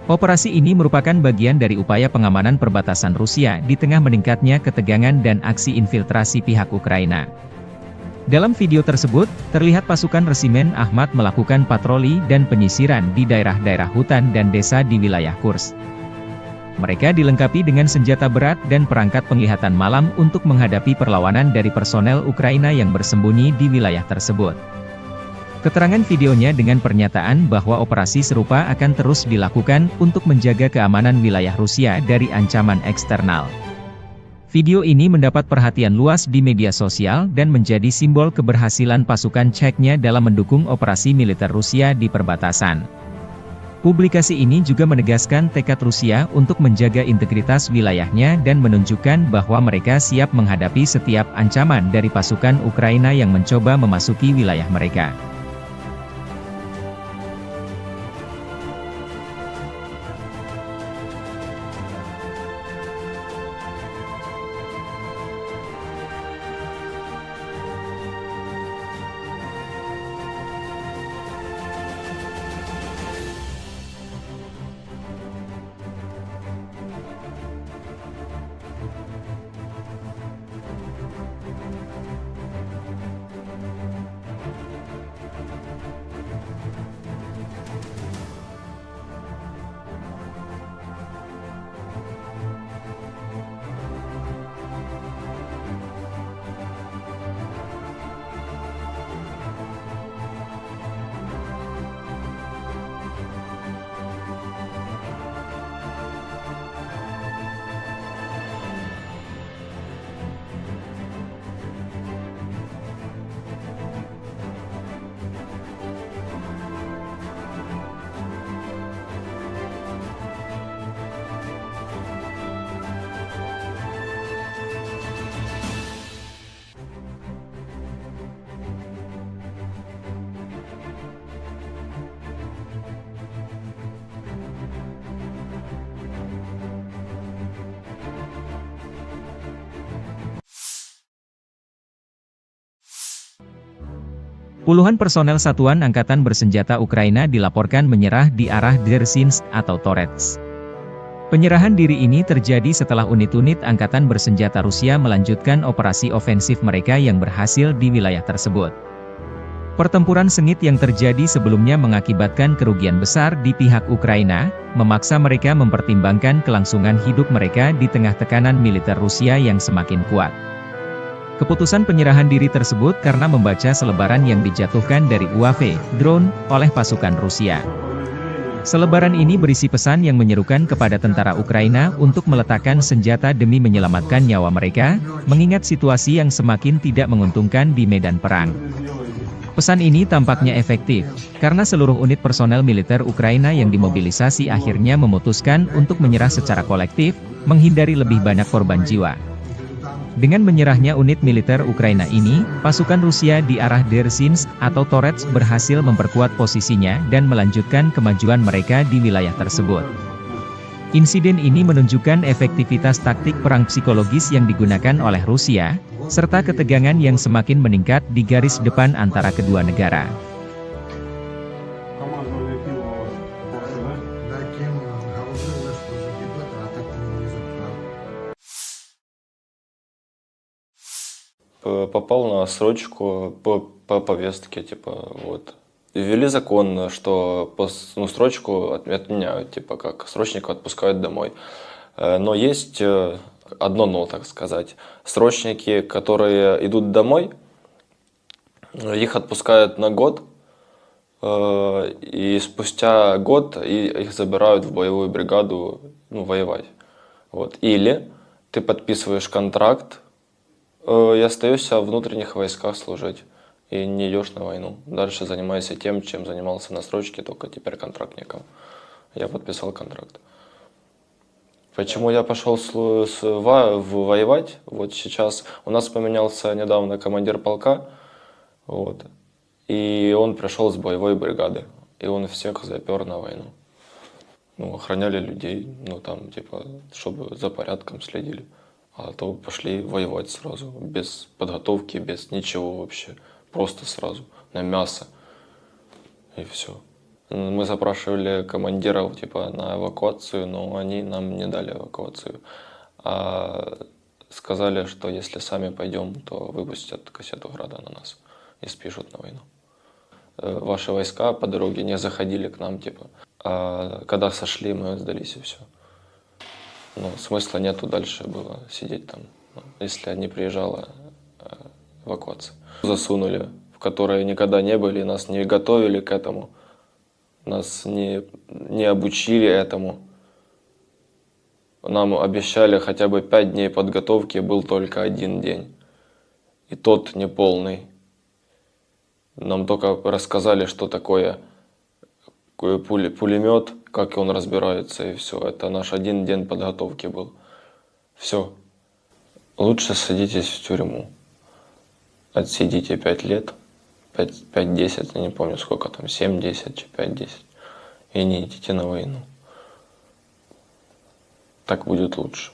Operasi ini merupakan bagian dari upaya pengamanan perbatasan Rusia di tengah meningkatnya ketegangan dan aksi infiltrasi pihak Ukraina. Dalam video tersebut, terlihat pasukan Resimen Ahmad melakukan patroli dan penyisiran di daerah-daerah hutan dan desa di wilayah Kursk. Mereka dilengkapi dengan senjata berat dan perangkat penglihatan malam untuk menghadapi perlawanan dari personel Ukraina yang bersembunyi di wilayah tersebut. Keterangan videonya dengan pernyataan bahwa operasi serupa akan terus dilakukan untuk menjaga keamanan wilayah Rusia dari ancaman eksternal. Video ini mendapat perhatian luas di media sosial dan menjadi simbol keberhasilan pasukan Chechnya dalam mendukung operasi militer Rusia di perbatasan. Publikasi ini juga menegaskan tekad Rusia untuk menjaga integritas wilayahnya dan menunjukkan bahwa mereka siap menghadapi setiap ancaman dari pasukan Ukraina yang mencoba memasuki wilayah mereka. Puluhan personel Satuan Angkatan Bersenjata Ukraina dilaporkan menyerah di arah Dzerzhinsk atau Torets. Penyerahan diri ini terjadi setelah unit-unit Angkatan Bersenjata Rusia melanjutkan operasi ofensif mereka yang berhasil di wilayah tersebut. Pertempuran sengit yang terjadi sebelumnya mengakibatkan kerugian besar di pihak Ukraina, memaksa mereka mempertimbangkan kelangsungan hidup mereka di tengah tekanan militer Rusia yang semakin kuat. Keputusan penyerahan diri tersebut karena membaca selebaran yang dijatuhkan dari UAV, drone, oleh pasukan Rusia. Selebaran ini berisi pesan yang menyerukan kepada tentara Ukraina untuk meletakkan senjata demi menyelamatkan nyawa mereka, mengingat situasi yang semakin tidak menguntungkan di medan perang. Pesan ini tampaknya efektif, karena seluruh unit personel militer Ukraina yang dimobilisasi akhirnya memutuskan untuk menyerah secara kolektif, menghindari lebih banyak korban jiwa. Dengan menyerahnya unit militer Ukraina ini, pasukan Rusia di arah Dersinsk atau Torets berhasil memperkuat posisinya dan melanjutkan kemajuan mereka di wilayah tersebut. Insiden ini menunjukkan efektivitas taktik perang psikologis yang digunakan oleh Rusia, serta ketegangan yang semakin meningkat di garis depan antara kedua negara. Попал на срочку по повестке, типа, вот. Ввели закон, что срочку отменяют, типа, как срочников отпускают домой. Но есть одно но, так сказать. Срочники, которые идут домой, их отпускают на год, и спустя год их забирают в боевую бригаду, воевать. Вот. Или ты подписываешь контракт, и остаешься в внутренних войсках служить. И не идешь на войну. Дальше занимайся тем, чем занимался на срочке, только теперь контрактником. Я подписал контракт. Почему я пошел воевать? Вот сейчас у нас поменялся недавно командир полка. Вот. И он пришел с боевой бригады. И он всех запер на войну. Охраняли людей, чтобы за порядком следили. А то пошли воевать сразу, без подготовки, без ничего вообще. Просто сразу, на мясо. И все. Мы запрашивали командиров на эвакуацию, но они нам не дали эвакуацию. А сказали, что если сами пойдем, то выпустят кассету града на нас и спишут на войну. Ваши войска по дороге не заходили к нам, а когда сошли, мы сдались и все. Смысла нету дальше было сидеть там, если не приезжала эвакуация. Засунули, в которые никогда не были, нас не готовили к этому, нас не обучили этому. Нам обещали хотя бы 5 дней подготовки, был только 1 день. И тот неполный. Нам только рассказали, что такое пулемет, как он разбирается, и все. Это наш 1 день подготовки был. Все. Лучше садитесь в тюрьму. Отсидите 5 лет, 5-10, я не помню сколько там, 7-10, 5-10. И не идите на войну. Так будет лучше.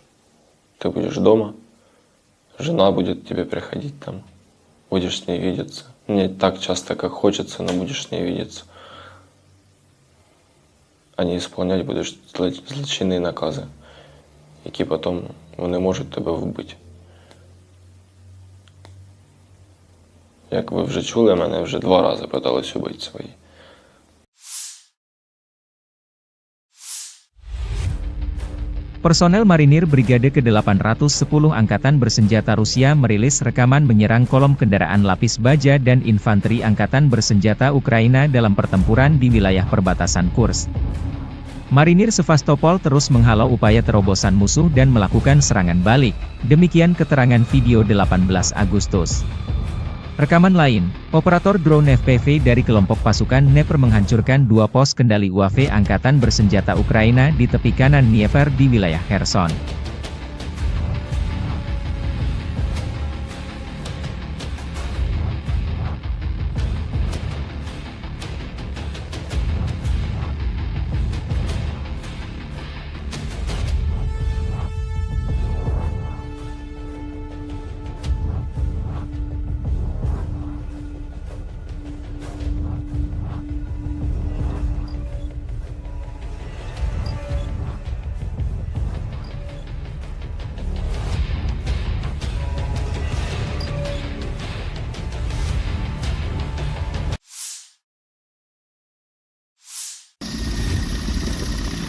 Ты будешь дома, жена будет к тебе приходить там, будешь с ней видеться. Не так часто, как хочется, но будешь с ней видеться. А не исполнять будеш злочинні накази, які потім вони можуть тебе вбити. Як ви вже чули, мене вже 2 рази питались убити свої. Personel Marinir Brigade ke-810 Angkatan Bersenjata Rusia merilis rekaman menyerang kolom kendaraan lapis baja dan infanteri Angkatan Bersenjata Ukraina dalam pertempuran di wilayah perbatasan Kursk. Marinir Sevastopol terus menghalau upaya terobosan musuh dan melakukan serangan balik, demikian keterangan video 18 Agustus. Rekaman lain, operator drone FPV dari kelompok pasukan Dnieper menghancurkan 2 pos kendali UAV Angkatan Bersenjata Ukraina di tepi kanan Dnieper di wilayah Kherson.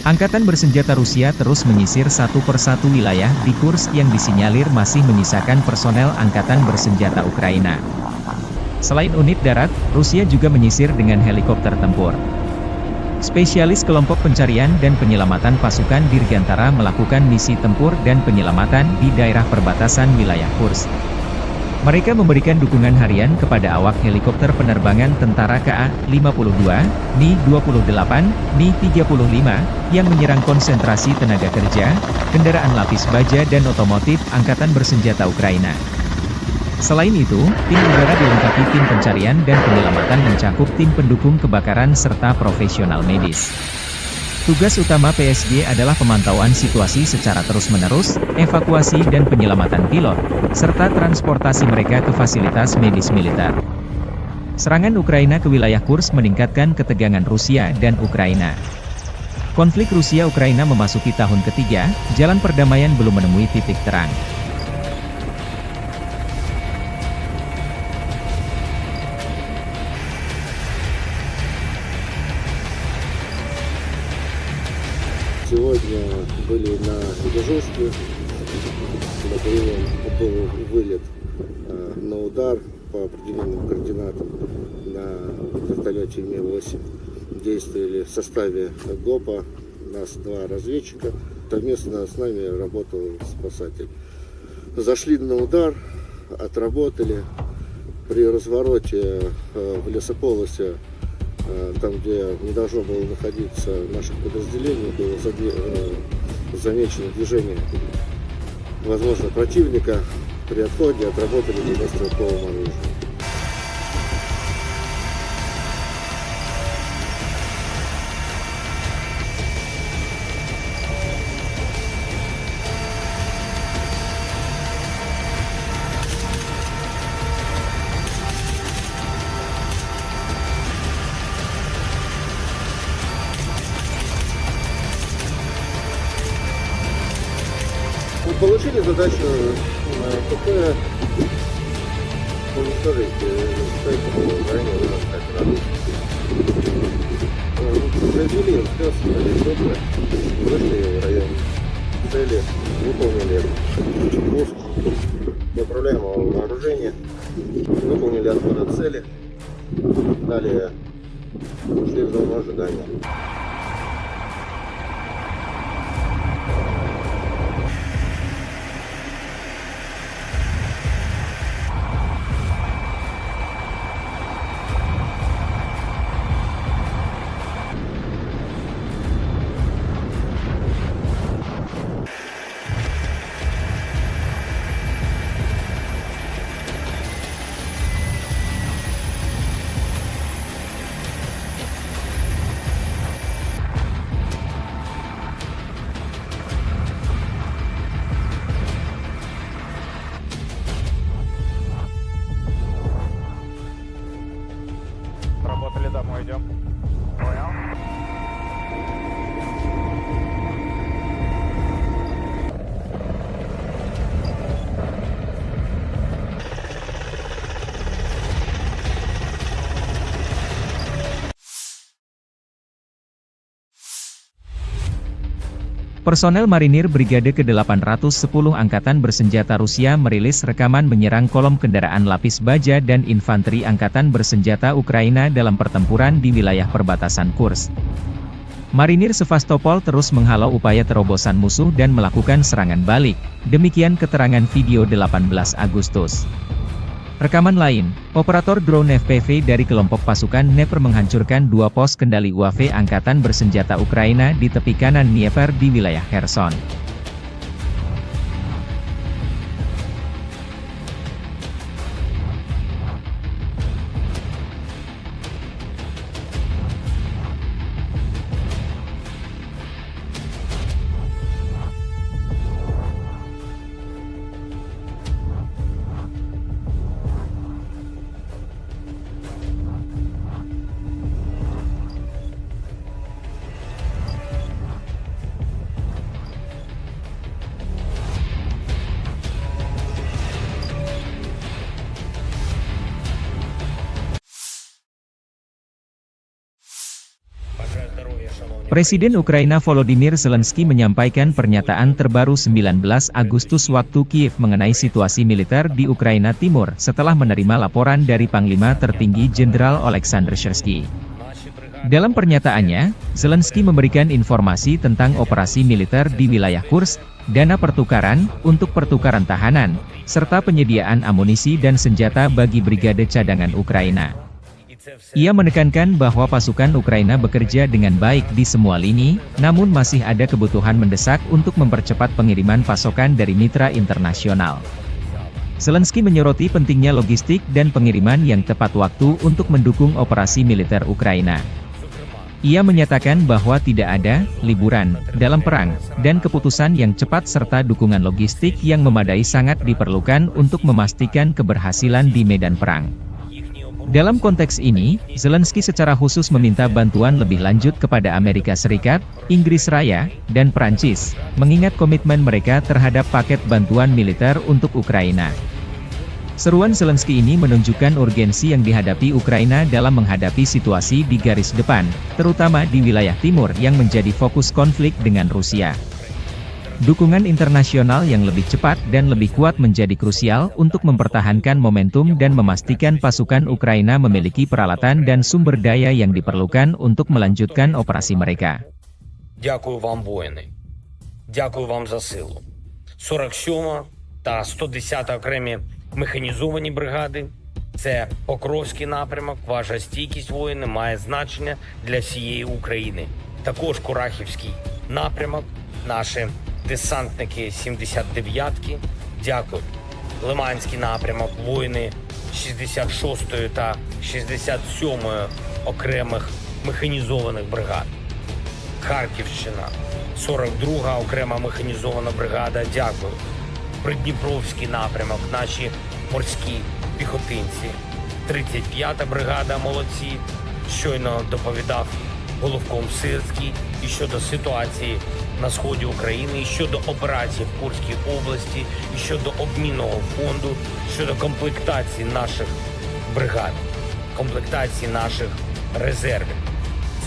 Angkatan Bersenjata Rusia terus menyisir satu persatu wilayah di Kursk yang disinyalir masih menyisakan personel Angkatan Bersenjata Ukraina. Selain unit darat, Rusia juga menyisir dengan helikopter tempur. Spesialis kelompok pencarian dan penyelamatan pasukan Dirgantara melakukan misi tempur dan penyelamatan di daerah perbatasan wilayah Kursk. Mereka memberikan dukungan harian kepada awak helikopter penerbangan tentara KA-52, Mi-28, Mi-35, yang menyerang konsentrasi tenaga kerja, kendaraan lapis baja dan otomotif Angkatan Bersenjata Ukraina. Selain itu, tim udara dilengkapi tim pencarian dan penyelamatan mencakup tim pendukung kebakaran serta profesional medis. Tugas utama PSG adalah pemantauan situasi secara terus-menerus, evakuasi dan penyelamatan pilot, serta transportasi mereka ke fasilitas medis militer. Serangan Ukraina ke wilayah Kursk meningkatkan ketegangan Rusia dan Ukraina. Konflik Rusia-Ukraina memasuki tahun ketiga, jalan perdamaian belum menemui titik terang. Сегодня были на Ижевске, на прием был вылет на удар по определенным координатам на вертолете Ми-8. Действовали в составе ГОПа, нас 2 разведчика, совместно с нами работал спасатель. Зашли на удар, отработали, при развороте в лесополосе, там, где не должно было находиться наших подразделений, было замечено движение, возможно, противника. При отходе отработали по стрелковому оружию. Получили задачу ПП уничтожить стоящую в районе произвели все ПП, вышли в район цели, выполнили пуск неуправляемого вооружения, выполнили отход от цели, далее ушли в зону ожидания. Работали, домой идем. Понял? Personel marinir Brigade ke-810 Angkatan Bersenjata Rusia merilis rekaman menyerang kolom kendaraan lapis baja dan infanteri Angkatan Bersenjata Ukraina dalam pertempuran di wilayah perbatasan Kursk. Marinir Sevastopol terus menghalau upaya terobosan musuh dan melakukan serangan balik, demikian keterangan video 18 Agustus. Rekaman lain, operator drone FPV dari kelompok pasukan Dnieper menghancurkan 2 pos kendali UAV Angkatan Bersenjata Ukraina di tepi kanan Dnieper di wilayah Kherson. Presiden Ukraina Volodymyr Zelensky menyampaikan pernyataan terbaru 19 Agustus waktu Kiev mengenai situasi militer di Ukraina Timur setelah menerima laporan dari Panglima Tertinggi Jenderal Oleksandr Syrsky. Dalam pernyataannya, Zelensky memberikan informasi tentang operasi militer di wilayah Kursk, dana pertukaran untuk pertukaran tahanan, serta penyediaan amunisi dan senjata bagi brigade cadangan Ukraina. Ia menekankan bahwa pasukan Ukraina bekerja dengan baik di semua lini, namun masih ada kebutuhan mendesak untuk mempercepat pengiriman pasokan dari mitra internasional. Zelensky menyoroti pentingnya logistik dan pengiriman yang tepat waktu untuk mendukung operasi militer Ukraina. Ia menyatakan bahwa tidak ada liburan dalam perang, dan keputusan yang cepat serta dukungan logistik yang memadai sangat diperlukan untuk memastikan keberhasilan di medan perang. Dalam konteks ini, Zelensky secara khusus meminta bantuan lebih lanjut kepada Amerika Serikat, Inggris Raya, dan Prancis, mengingat komitmen mereka terhadap paket bantuan militer untuk Ukraina. Seruan Zelensky ini menunjukkan urgensi yang dihadapi Ukraina dalam menghadapi situasi di garis depan, terutama di wilayah timur yang menjadi fokus konflik dengan Rusia. Dukungan internasional yang lebih cepat dan lebih kuat menjadi krusial untuk mempertahankan momentum dan memastikan pasukan Ukraina memiliki peralatan dan sumber daya yang diperlukan untuk melanjutkan operasi mereka. Дякую вам, воїни. Дякую вам за силу. 47 та 110 окремі механізовані бригади. Це Покровський напрямок. Ваша стійкість, воїни, має значення для всієї України. Також Курахівський напрямок. Наші десантники 79-ки. Дякую. Лиманський напрямок. Воїни 66-ї та 67-ї окремих механізованих бригад. Харківщина, 42-га окрема механізована бригада, дякую. Придніпровський напрямок, наші морські піхотинці. 35-та бригада, молодці. Щойно доповідав головком Сирський і щодо ситуації на сході України, і щодо операції в Курській області, і щодо обмінного фонду, щодо комплектації наших бригад, комплектації наших резервів.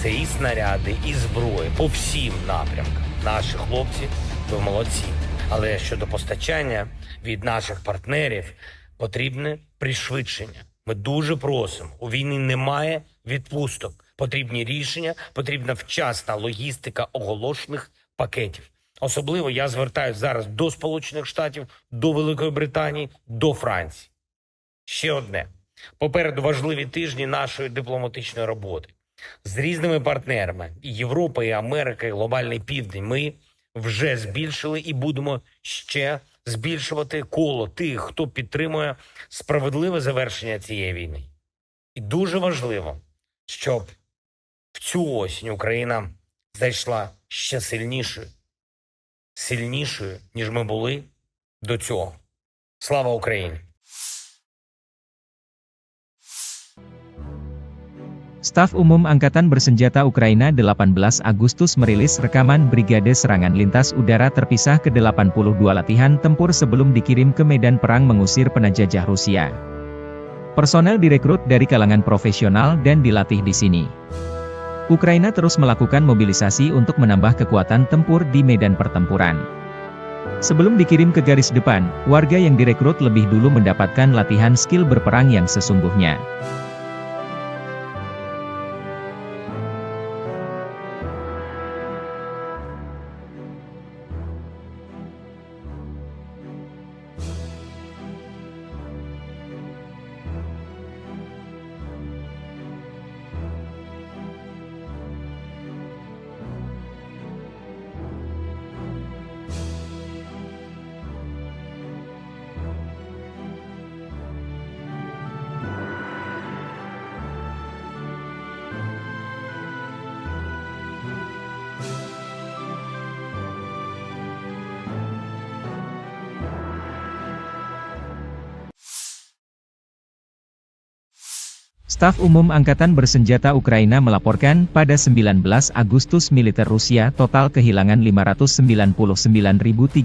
Це і снаряди, і зброї по всім напрямкам. Наші хлопці, ви молодці. Але щодо постачання від наших партнерів потрібне пришвидшення. Ми дуже просимо. У війни немає відпусток. Потрібні рішення, потрібна вчасна логістика оголошених пакетів. Особливо я звертаюся зараз до Сполучених Штатів, до Великої Британії, до Франції. Ще одне. Попереду важливі тижні нашої дипломатичної роботи. З різними партнерами – і Європа, і Америка, і Глобальний Південь – ми вже збільшили і будемо ще збільшувати коло тих, хто підтримує справедливе завершення цієї війни. І дуже важливо, щоб в цю осінь Україна зайшла ще сильнішою, ніж ми були до цього. Слава Україні! Staf Umum Angkatan Bersenjata Ukraina 18 Agustus merilis rekaman Brigade Serangan Lintas Udara Terpisah ke-82 latihan tempur sebelum dikirim ke medan perang mengusir penjajah Rusia. Personel direkrut dari kalangan profesional dan dilatih di sini. Ukraina terus melakukan mobilisasi untuk menambah kekuatan tempur di medan pertempuran. Sebelum dikirim ke garis depan, warga yang direkrut lebih dulu mendapatkan latihan skill berperang yang sesungguhnya. Staf Umum Angkatan Bersenjata Ukraina melaporkan pada 19 Agustus militer Rusia total kehilangan 599.350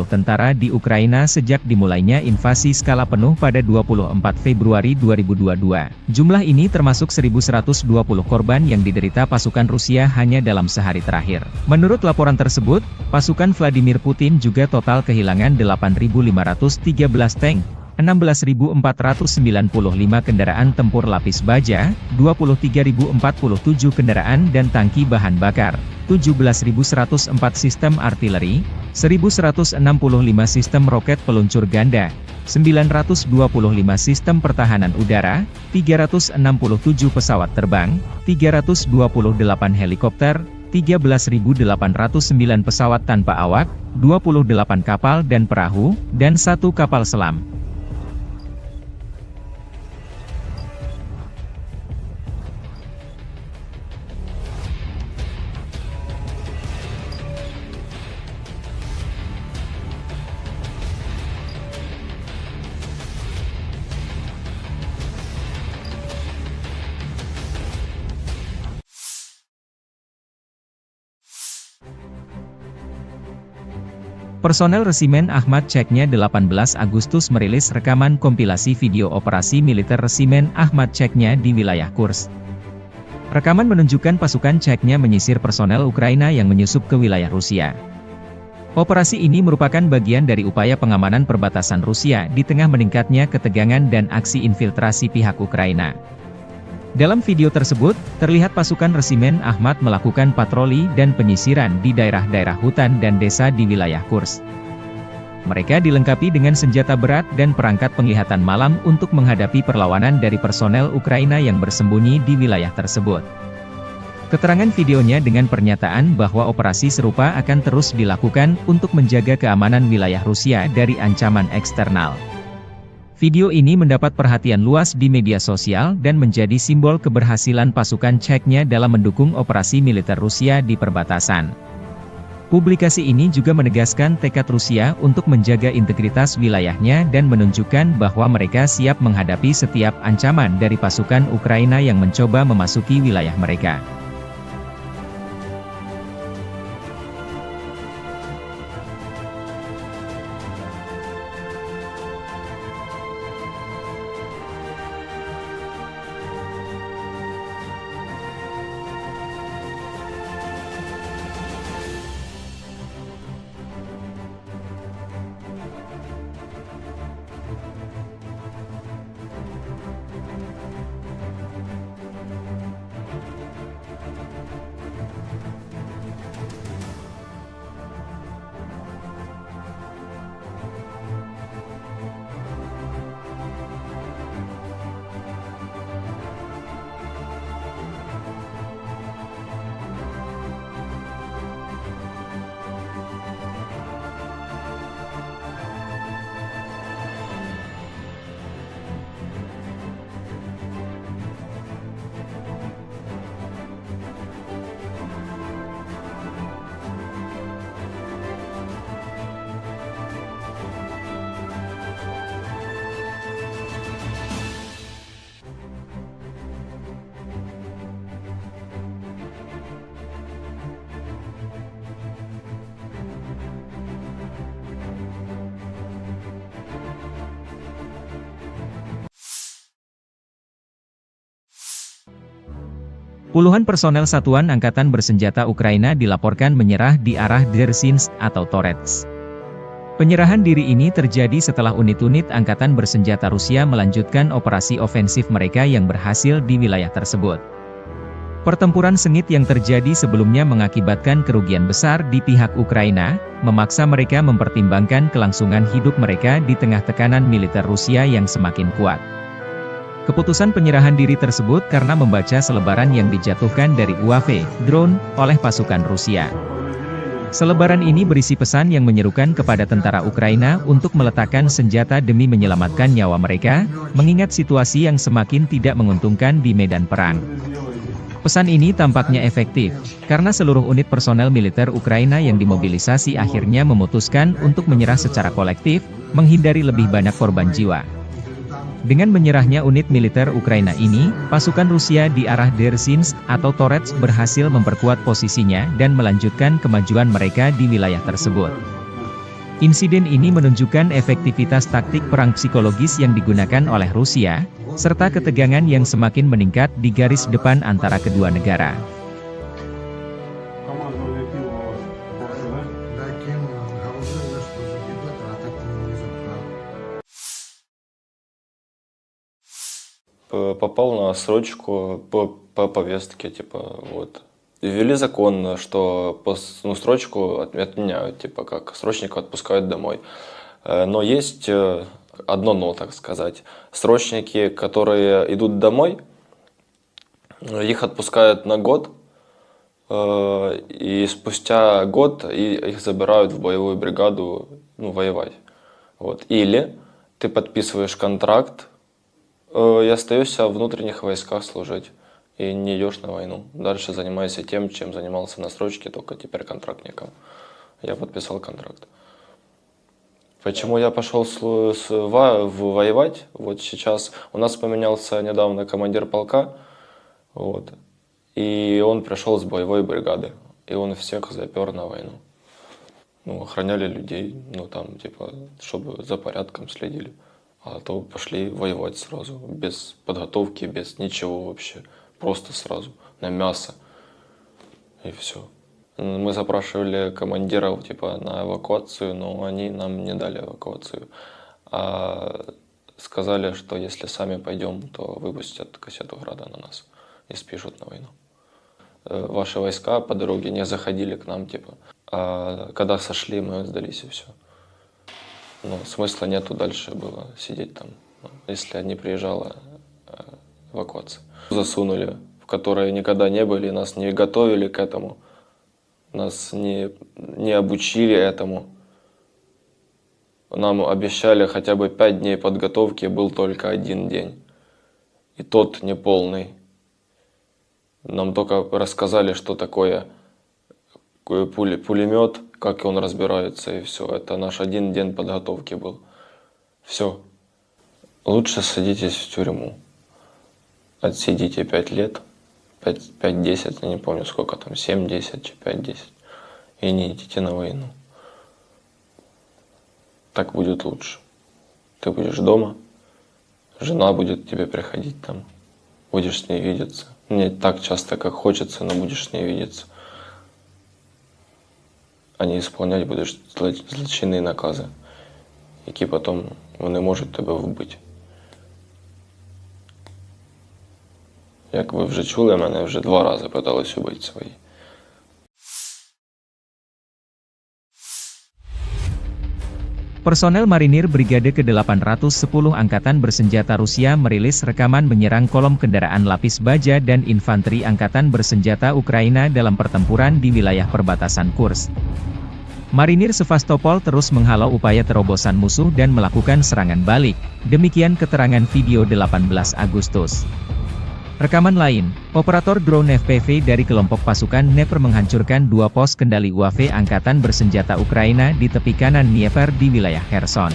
tentara di Ukraina sejak dimulainya invasi skala penuh pada 24 Februari 2022. Jumlah ini termasuk 1.120 korban yang diderita pasukan Rusia hanya dalam sehari terakhir. Menurut laporan tersebut, pasukan Vladimir Putin juga total kehilangan 8.513 tank, 16.495 kendaraan tempur lapis baja, 23.047 kendaraan dan tangki bahan bakar, 17.104 sistem artileri, 1.165 sistem roket peluncur ganda, 925 sistem pertahanan udara, 367 pesawat terbang, 328 helikopter, 13.809 pesawat tanpa awak, 28 kapal dan perahu, dan 1 kapal selam. Personel Resimen Ahmad Ceknya 18 Agustus merilis rekaman kompilasi video operasi militer Resimen Ahmad Ceknya di wilayah Kursk. Rekaman menunjukkan pasukan Ceknya menyisir personel Ukraina yang menyusup ke wilayah Rusia. Operasi ini merupakan bagian dari upaya pengamanan perbatasan Rusia di tengah meningkatnya ketegangan dan aksi infiltrasi pihak Ukraina. Dalam video tersebut, terlihat pasukan Resimen Ahmad melakukan patroli dan penyisiran di daerah-daerah hutan dan desa di wilayah Kursk. Mereka dilengkapi dengan senjata berat dan perangkat penglihatan malam untuk menghadapi perlawanan dari personel Ukraina yang bersembunyi di wilayah tersebut. Keterangan videonya dengan pernyataan bahwa operasi serupa akan terus dilakukan untuk menjaga keamanan wilayah Rusia dari ancaman eksternal. Video ini mendapat perhatian luas di media sosial dan menjadi simbol keberhasilan pasukan Ceknya dalam mendukung operasi militer Rusia di perbatasan. Publikasi ini juga menegaskan tekad Rusia untuk menjaga integritas wilayahnya dan menunjukkan bahwa mereka siap menghadapi setiap ancaman dari pasukan Ukraina yang mencoba memasuki wilayah mereka. Puluhan personel Satuan Angkatan Bersenjata Ukraina dilaporkan menyerah di arah Dzerzhinsk atau Torets. Penyerahan diri ini terjadi setelah unit-unit Angkatan Bersenjata Rusia melanjutkan operasi ofensif mereka yang berhasil di wilayah tersebut. Pertempuran sengit yang terjadi sebelumnya mengakibatkan kerugian besar di pihak Ukraina, memaksa mereka mempertimbangkan kelangsungan hidup mereka di tengah tekanan militer Rusia yang semakin kuat. Keputusan penyerahan diri tersebut karena membaca selebaran yang dijatuhkan dari UAV, drone, oleh pasukan Rusia. Selebaran ini berisi pesan yang menyerukan kepada tentara Ukraina untuk meletakkan senjata demi menyelamatkan nyawa mereka, mengingat situasi yang semakin tidak menguntungkan di medan perang. Pesan ini tampaknya efektif, karena seluruh unit personel militer Ukraina yang dimobilisasi akhirnya memutuskan untuk menyerah secara kolektif, menghindari lebih banyak korban jiwa. Dengan menyerahnya unit militer Ukraina ini, pasukan Rusia di arah Dzerzhinsk atau Torets berhasil memperkuat posisinya dan melanjutkan kemajuan mereka di wilayah tersebut. Insiden ini menunjukkan efektivitas taktik perang psikologis yang digunakan oleh Rusia, serta ketegangan yang semakin meningkat di garis depan antara kedua negara. попал на срочку по повестке, типа, вот. Ввели закон, что срочку отменяют, типа, как срочников отпускают домой. Но есть одно но, так сказать. Срочники, которые идут домой, их отпускают на год, и спустя год их забирают в боевую бригаду, ну, воевать. Вот. Или ты подписываешь контракт и остаешься в внутренних войсках служить. И не идешь на войну. Дальше занимайся тем, чем занимался на срочке, только теперь контрактником. Я подписал контракт. Почему я пошел воевать? Вот сейчас у нас поменялся недавно командир полка, вот, и он пришел с боевой бригады, и он всех запер на войну. Ну, охраняли людей, ну там, типа, чтобы за порядком следили. А то пошли воевать сразу, без подготовки, без ничего вообще. Просто сразу, на мясо. И все. Мы запрашивали командиров, типа, на эвакуацию, но они нам не дали эвакуацию. А сказали, что если сами пойдем, то выпустят кассету града на нас и спишут на войну. Ваши войска по дороге не заходили к нам, типа. А когда сошли, мы сдались, и все. Но смысла нету дальше было сидеть там, если не приезжала эвакуация. Засунули, в которые никогда не были, нас не готовили к этому, нас не обучили этому. Нам обещали хотя бы 5 дней подготовки, был только 1 день. И тот неполный. Нам только рассказали, что такое пулемет, как он разбирается, и все. Это наш 1 день подготовки был. Все. Лучше садитесь в тюрьму. Отсидите 5 лет, 5-10, я не помню сколько там, 7-10, 5-10, и не идите на войну. Так будет лучше. Ты будешь дома, жена будет к тебе приходить там, будешь с ней видеться. Не так часто, как хочется, но будешь с ней видеться. А не исполнять будешь злочинні накази, які потім вони можуть тебе вбити. Як ви вже чули, мене вже 2 рази питались убити свої. Personel Marinir Brigade ke-810 Angkatan Bersenjata Rusia merilis rekaman menyerang kolom kendaraan lapis baja dan infanteri Angkatan Bersenjata Ukraina dalam pertempuran di wilayah perbatasan Kursk. Marinir Sevastopol terus menghalau upaya terobosan musuh dan melakukan serangan balik, demikian keterangan video 18 Agustus. Rekaman lain, operator drone FPV dari kelompok pasukan Dnepr menghancurkan 2 pos kendali UAV Angkatan Bersenjata Ukraina di tepi kanan Dnieper di wilayah Kherson.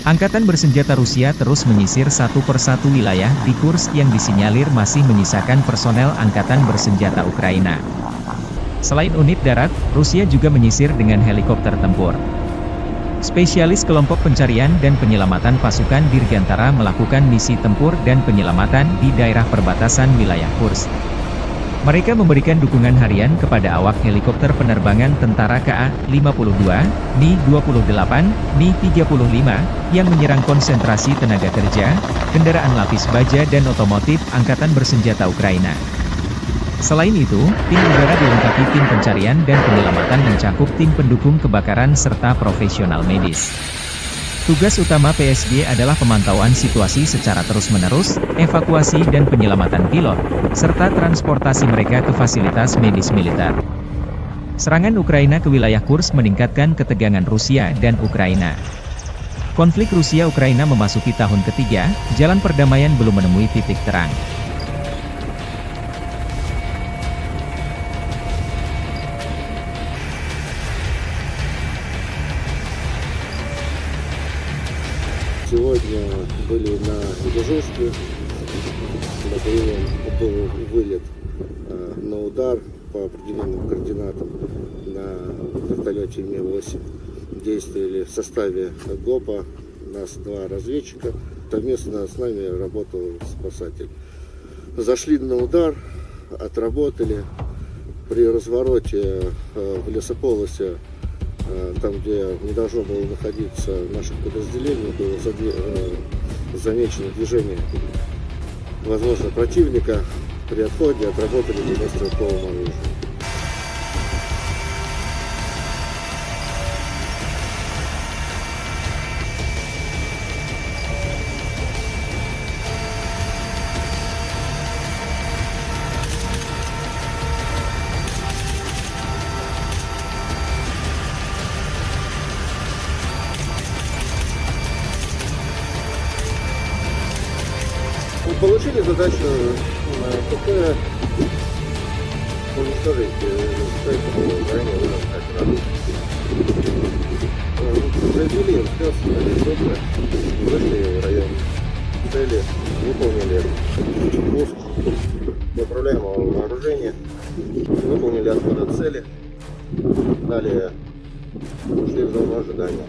Angkatan Bersenjata Rusia terus menyisir satu persatu wilayah di Kursk yang disinyalir masih menyisakan personel Angkatan Bersenjata Ukraina. Selain unit darat, Rusia juga menyisir dengan helikopter tempur. Spesialis kelompok pencarian dan penyelamatan pasukan Dirgantara melakukan misi tempur dan penyelamatan di daerah perbatasan wilayah Kursk. Mereka memberikan dukungan harian kepada awak helikopter penerbangan tentara KA-52, Mi-28, Mi-35, yang menyerang konsentrasi tenaga kerja, kendaraan lapis baja dan otomotif Angkatan Bersenjata Ukraina. Selain itu, tim udara dilengkapi tim pencarian dan penyelamatan mencakup tim pendukung kebakaran serta profesional medis. Tugas utama PSG adalah pemantauan situasi secara terus-menerus, evakuasi dan penyelamatan pilot, serta transportasi mereka ke fasilitas medis militer. Serangan Ukraina ke wilayah Kursk meningkatkan ketegangan Rusia dan Ukraina. Konflik Rusia-Ukraina memasuki tahun ketiga, jalan perdamaian belum menemui titik terang. сегодня были на дежурстве. Был вылет на удар по определенным координатам на вертолете Ми-8. Действовали в составе ГОПа, нас 2 разведчика. Совместно с нами работал спасатель. Зашли на удар, отработали. При развороте в лесополосе, там, где не должно было находиться наше подразделение, было замечено движение, возможно, противника. При отходе отработали длиннострелковым оружием. Получили задачу ПК уничтожить в районе Украины. Произвели инспекцию, вышли в район цели, выполнили пуск направляемого вооружения, выполнили отход от цели, далее ушли в зону ожидания.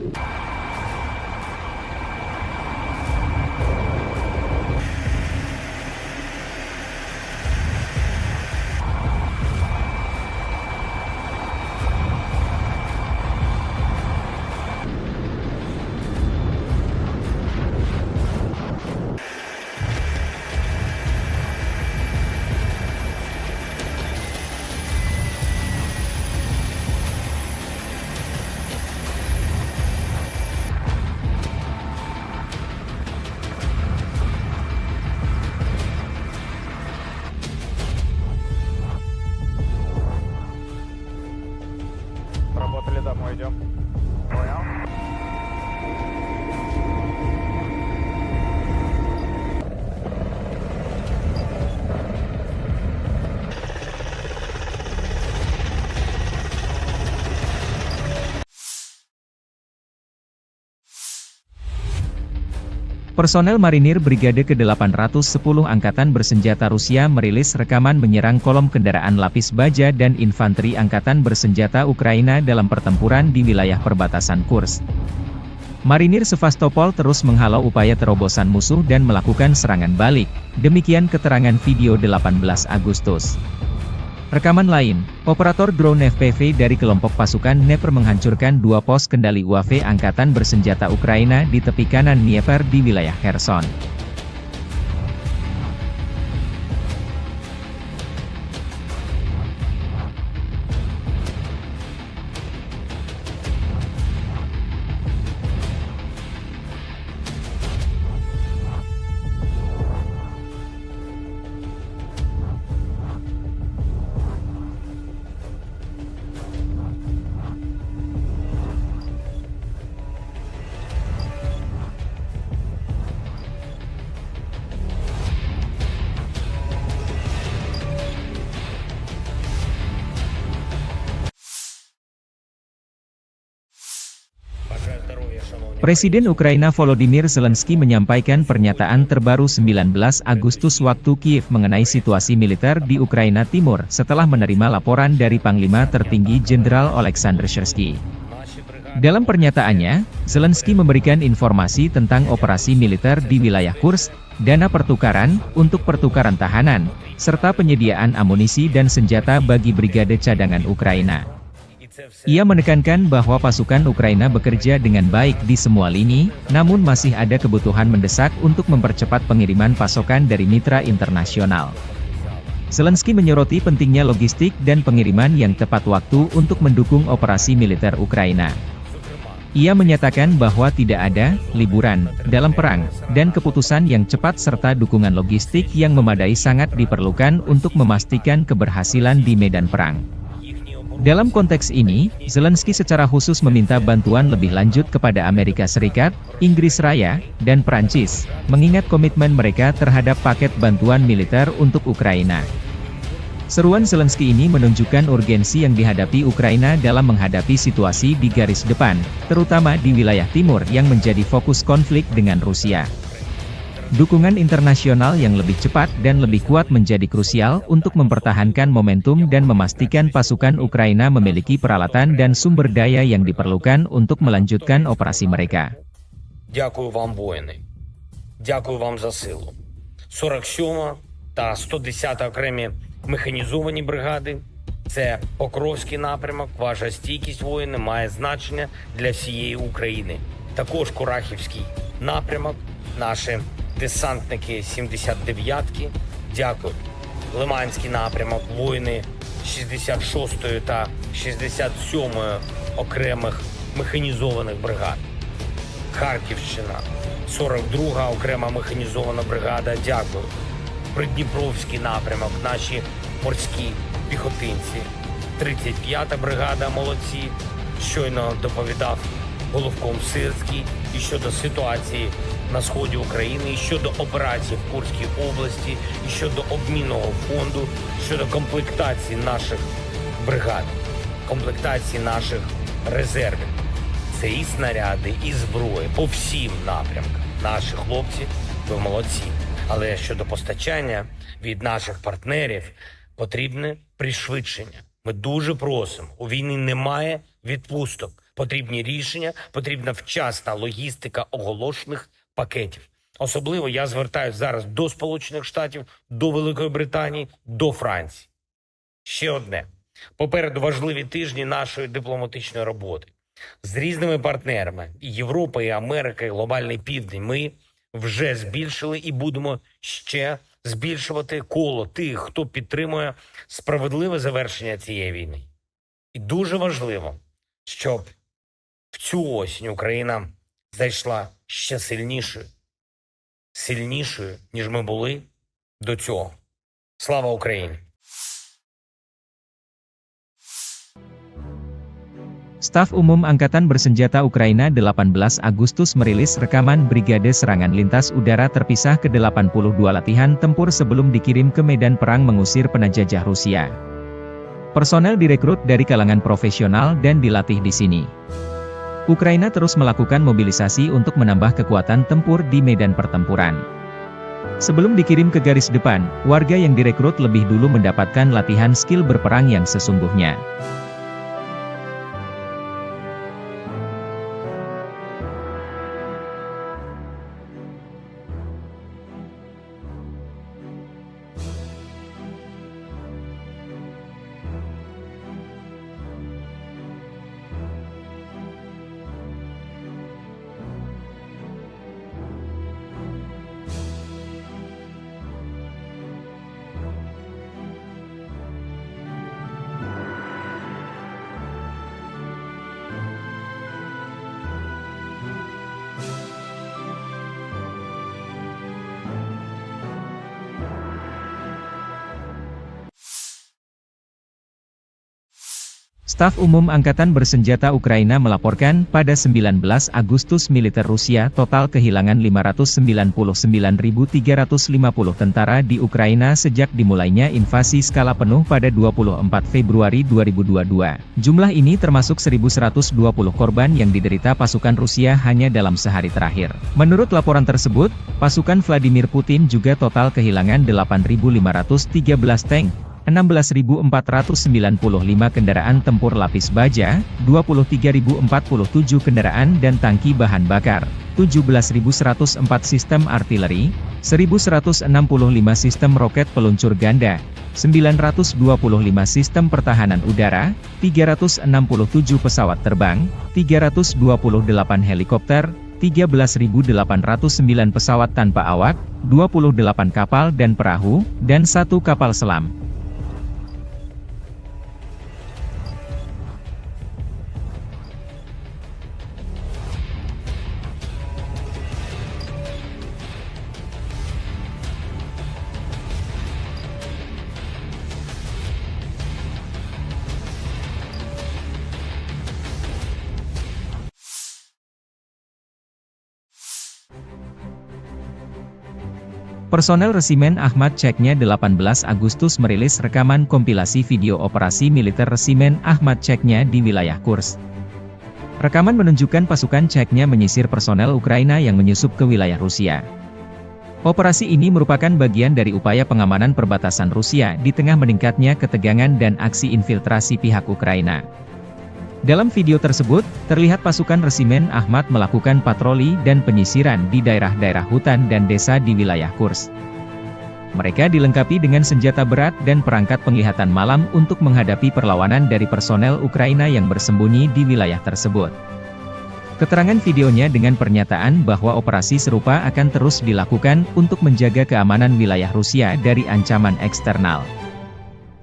Работали, домой идем. Понял? Personel marinir Brigade ke-810 Angkatan Bersenjata Rusia merilis rekaman menyerang kolom kendaraan lapis baja dan infanteri Angkatan Bersenjata Ukraina dalam pertempuran di wilayah perbatasan Kursk. Marinir Sevastopol terus menghalau upaya terobosan musuh dan melakukan serangan balik, demikian keterangan video 18 Agustus. Rekaman lain, operator drone FPV dari kelompok pasukan Dnepr menghancurkan 2 pos kendali UAV Angkatan Bersenjata Ukraina di tepi kanan Dnieper di wilayah Kherson. Presiden Ukraina Volodymyr Zelensky menyampaikan pernyataan terbaru 19 Agustus waktu Kiev mengenai situasi militer di Ukraina Timur setelah menerima laporan dari Panglima Tertinggi Jenderal Oleksandr Syrsky. Dalam pernyataannya, Zelensky memberikan informasi tentang operasi militer di wilayah Kursk, dana pertukaran untuk pertukaran tahanan, serta penyediaan amunisi dan senjata bagi brigade cadangan Ukraina. Ia menekankan bahwa pasukan Ukraina bekerja dengan baik di semua lini, namun masih ada kebutuhan mendesak untuk mempercepat pengiriman pasokan dari mitra internasional. Zelensky menyoroti pentingnya logistik dan pengiriman yang tepat waktu untuk mendukung operasi militer Ukraina. Ia menyatakan bahwa tidak ada liburan dalam perang, dan keputusan yang cepat serta dukungan logistik yang memadai sangat diperlukan untuk memastikan keberhasilan di medan perang. Dalam konteks ini, Zelensky secara khusus meminta bantuan lebih lanjut kepada Amerika Serikat, Inggris Raya, dan Prancis, mengingat komitmen mereka terhadap paket bantuan militer untuk Ukraina. Seruan Zelensky ini menunjukkan urgensi yang dihadapi Ukraina dalam menghadapi situasi di garis depan, terutama di wilayah timur yang menjadi fokus konflik dengan Rusia. Dukungan internasional yang lebih cepat dan lebih kuat menjadi krusial untuk mempertahankan momentum dan memastikan pasukan Ukraina memiliki peralatan dan sumber daya yang diperlukan untuk melanjutkan operasi mereka. Дякую вам, воїни. Дякую вам за силу. 47 та 110 окремі механізовані бригади. Це Покровський напрямок. Ваша стійкість, воїни, має значення для всієї України. Також Курахівський напрямок, наші десантники 79-ки. Дякую. Лиманський напрямок, воїни 66-ї та 67-ї окремих механізованих бригад. Харківщина, 42-га окрема механізована бригада, дякую. Придніпровський напрямок, наші морські піхотинці. 35-та бригада, молодці. Щойно доповідав Головком Сирський і щодо ситуації на сході України, і щодо операцій в Курській області, і щодо обмінного фонду, щодо комплектації наших бригад, комплектації наших резервів. Це і снаряди, і зброї по всім напрямкам. Наші хлопці, ви молодці. Але щодо постачання від наших партнерів потрібне пришвидшення. Ми дуже просимо. У війні немає відпусток. Потрібні рішення, потрібна вчасна логістика оголошених пакетів. Особливо я звертаюся зараз до Сполучених Штатів, до Великої Британії, до Франції. Ще одне. Попереду важливі тижні нашої дипломатичної роботи. З різними партнерами – і Європа, і Америка, і Глобальний Південь – ми вже збільшили і будемо ще збільшувати коло тих, хто підтримує справедливе завершення цієї війни. І дуже важливо, щоб в цю осінь Україна зайшла ще сильнішою, ніж ми були до цього. Слава Україні! Staf Umum Angkatan Bersenjata Ukraina 18 Agustus merilis rekaman Brigade Serangan Lintas Udara Terpisah ke-82 latihan tempur sebelum dikirim ke medan perang mengusir penjajah Rusia. Personel direkrut dari kalangan profesional dan dilatih di sini. Ukraina terus melakukan mobilisasi untuk menambah kekuatan tempur di medan pertempuran. Sebelum dikirim ke garis depan, warga yang direkrut lebih dulu mendapatkan latihan skill berperang yang sesungguhnya. Staf Umum Angkatan Bersenjata Ukraina melaporkan pada 19 Agustus militer Rusia total kehilangan 599.350 tentara di Ukraina sejak dimulainya invasi skala penuh pada 24 Februari 2022. Jumlah ini termasuk 1.120 korban yang diderita pasukan Rusia hanya dalam sehari terakhir. Menurut laporan tersebut, pasukan Vladimir Putin juga total kehilangan 8.513 tank, 16.495 kendaraan tempur lapis baja, 23.047 kendaraan dan tangki bahan bakar, 17.104 sistem artileri, 1.165 sistem roket peluncur ganda, 925 sistem pertahanan udara, 367 pesawat terbang, 328 helikopter, 13.809 pesawat tanpa awak, 28 kapal dan perahu, dan 1 kapal selam. Personel Resimen Ahmad Ceknya 18 Agustus merilis rekaman kompilasi video operasi militer Resimen Ahmad Ceknya di wilayah Kursk. Rekaman menunjukkan pasukan Ceknya menyisir personel Ukraina yang menyusup ke wilayah Rusia. Operasi ini merupakan bagian dari upaya pengamanan perbatasan Rusia di tengah meningkatnya ketegangan dan aksi infiltrasi pihak Ukraina. Dalam video tersebut, terlihat pasukan Resimen Ahmad melakukan patroli dan penyisiran di daerah-daerah hutan dan desa di wilayah Kursk. Mereka dilengkapi dengan senjata berat dan perangkat penglihatan malam untuk menghadapi perlawanan dari personel Ukraina yang bersembunyi di wilayah tersebut. Keterangan videonya dengan pernyataan bahwa operasi serupa akan terus dilakukan untuk menjaga keamanan wilayah Rusia dari ancaman eksternal.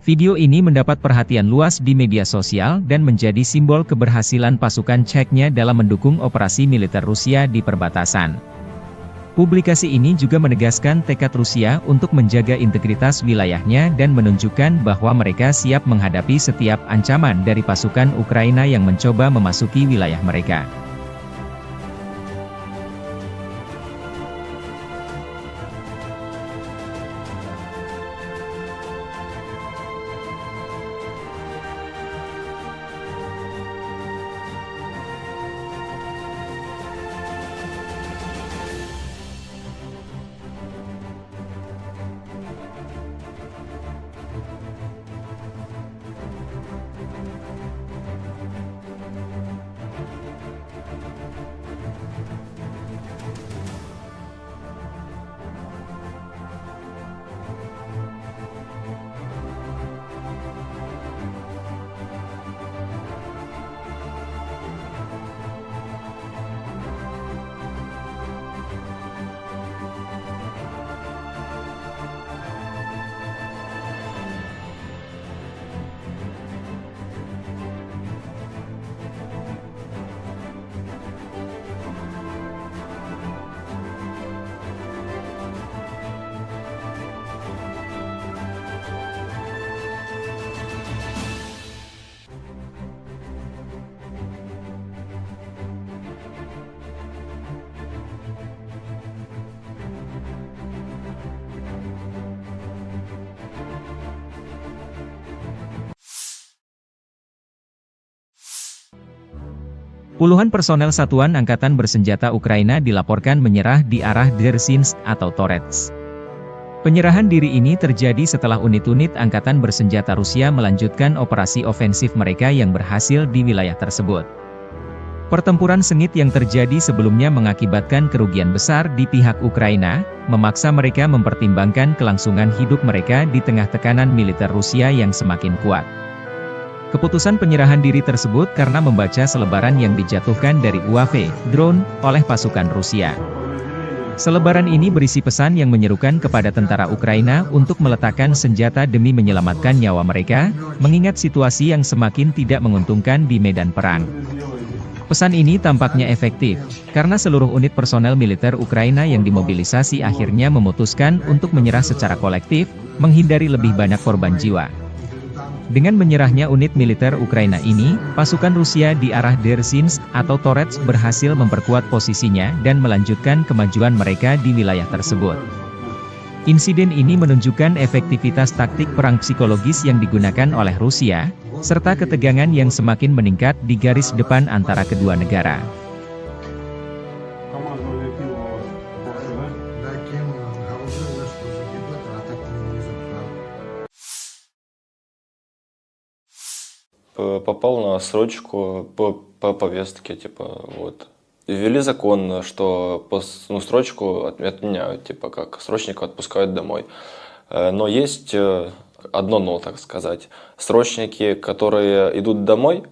Video ini mendapat perhatian luas di media sosial dan menjadi simbol keberhasilan pasukan Ceknya dalam mendukung operasi militer Rusia di perbatasan. Publikasi ini juga menegaskan tekad Rusia untuk menjaga integritas wilayahnya dan menunjukkan bahwa mereka siap menghadapi setiap ancaman dari pasukan Ukraina yang mencoba memasuki wilayah mereka. Puluhan personel Satuan Angkatan Bersenjata Ukraina dilaporkan menyerah di arah Dzerzhinsk atau Torets. Penyerahan diri ini terjadi setelah unit-unit Angkatan Bersenjata Rusia melanjutkan operasi ofensif mereka yang berhasil di wilayah tersebut. Pertempuran sengit yang terjadi sebelumnya mengakibatkan kerugian besar di pihak Ukraina, memaksa mereka mempertimbangkan kelangsungan hidup mereka di tengah tekanan militer Rusia yang semakin kuat. Keputusan penyerahan diri tersebut karena membaca selebaran yang dijatuhkan dari UAV, drone, oleh pasukan Rusia. Selebaran ini berisi pesan yang menyerukan kepada tentara Ukraina untuk meletakkan senjata demi menyelamatkan nyawa mereka, mengingat situasi yang semakin tidak menguntungkan di medan perang. Pesan ini tampaknya efektif, karena seluruh unit personel militer Ukraina yang dimobilisasi akhirnya memutuskan untuk menyerah secara kolektif, menghindari lebih banyak korban jiwa. Dengan menyerahnya unit militer Ukraina ini, pasukan Rusia di arah Dzerzhinsk atau Torets berhasil memperkuat posisinya dan melanjutkan kemajuan mereka di wilayah tersebut. Insiden ini menunjukkan efektivitas taktik perang psikologis yang digunakan oleh Rusia, serta ketegangan yang semakin meningkat di garis depan antara kedua negara. Попал на срочку по повестке, типа, вот. Ввели закон, что срочку отменяют, типа, как срочников отпускают домой. Но есть одно но, так сказать. Срочники, которые идут домой,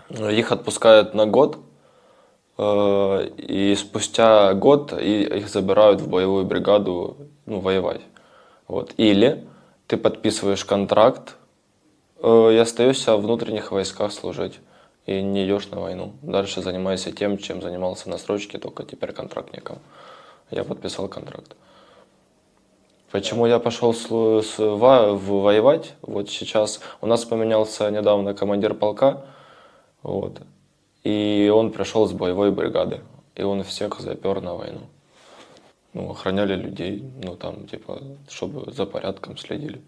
их отпускают на год, и спустя год их забирают в боевую бригаду, воевать. Вот. Или ты подписываешь контракт, и остаешься в внутренних войсках служить, и не идешь на войну. Дальше занимайся тем, чем занимался на срочке, только теперь контрактником. Я подписал контракт. Почему я пошел воевать? Вот сейчас у нас поменялся недавно командир полка, вот, и он пришел с боевой бригады, и он всех запер на войну. Ну, охраняли людей, ну, там, типа, чтобы за порядком следили.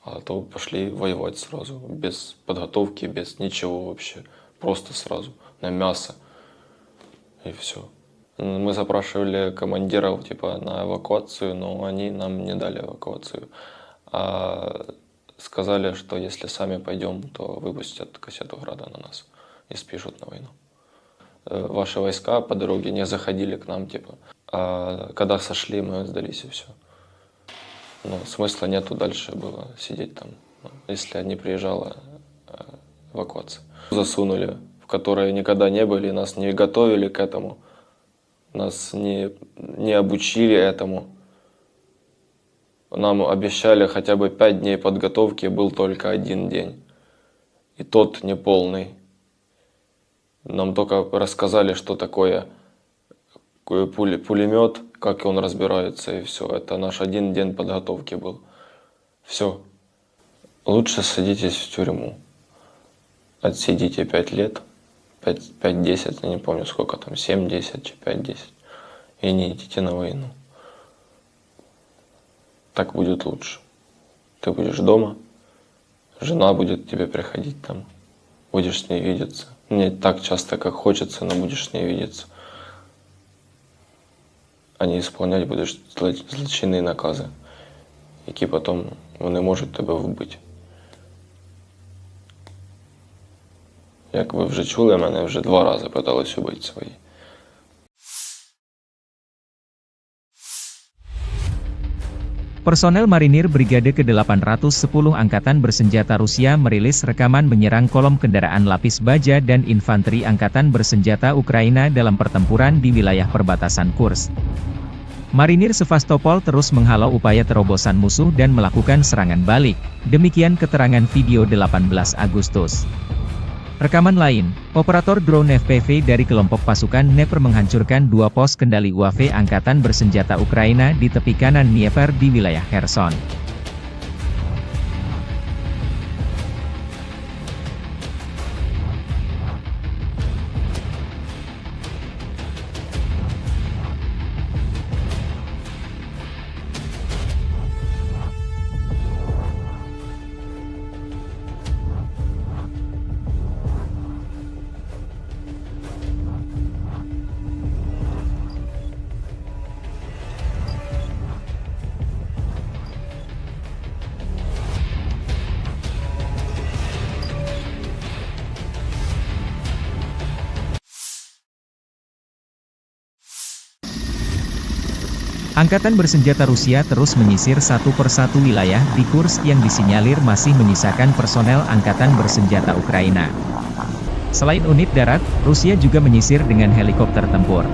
А то пошли воевать сразу, без подготовки, без ничего вообще. Просто сразу, на мясо. И все. Мы запрашивали командиров, типа, на эвакуацию, но они нам не дали эвакуацию. А сказали, что если сами пойдем, то выпустят кассету Града на нас и спишут на войну. Ваши войска по дороге не заходили к нам, типа. А когда сошли, мы сдались и все. Но смысла нету дальше было сидеть там, если не приезжала эвакуация. Засунули, в которой никогда не были, нас не готовили к этому, нас не обучили этому. Нам обещали хотя бы 5 дней подготовки, был только 1 день. И тот неполный. Нам только рассказали, что такое пулемет, как он разбирается, и все. Это наш 1 день подготовки был. Все. Лучше садитесь в тюрьму. Отсидите 5 лет, 5-10, я не помню сколько там, 7-10, 5-10. И не идите на войну. Так будет лучше. Ты будешь дома, жена будет к тебе приходить там, будешь с ней видеться. Не так часто, как хочется, но будешь с ней видеться. А не исполнять будеш злочинні накази, які потім вони можуть тебе вбити. Як ви вже чули, мене вже 2 рази питались убити свої. Personel Marinir Brigade ke-810 Angkatan Bersenjata Rusia merilis rekaman menyerang kolom kendaraan lapis baja dan infanteri Angkatan Bersenjata Ukraina dalam pertempuran di wilayah perbatasan Kursk. Marinir Sevastopol terus menghalau upaya terobosan musuh dan melakukan serangan balik, demikian keterangan video 18 Agustus. Rekaman lain, operator drone FPV dari kelompok pasukan Dnepr menghancurkan 2 pos kendali UAV Angkatan Bersenjata Ukraina di tepi kanan Dnieper di wilayah Kherson. Angkatan Bersenjata Rusia terus menyisir satu persatu wilayah di Kursk yang disinyalir masih menyisakan personel Angkatan Bersenjata Ukraina. Selain unit darat, Rusia juga menyisir dengan helikopter tempur.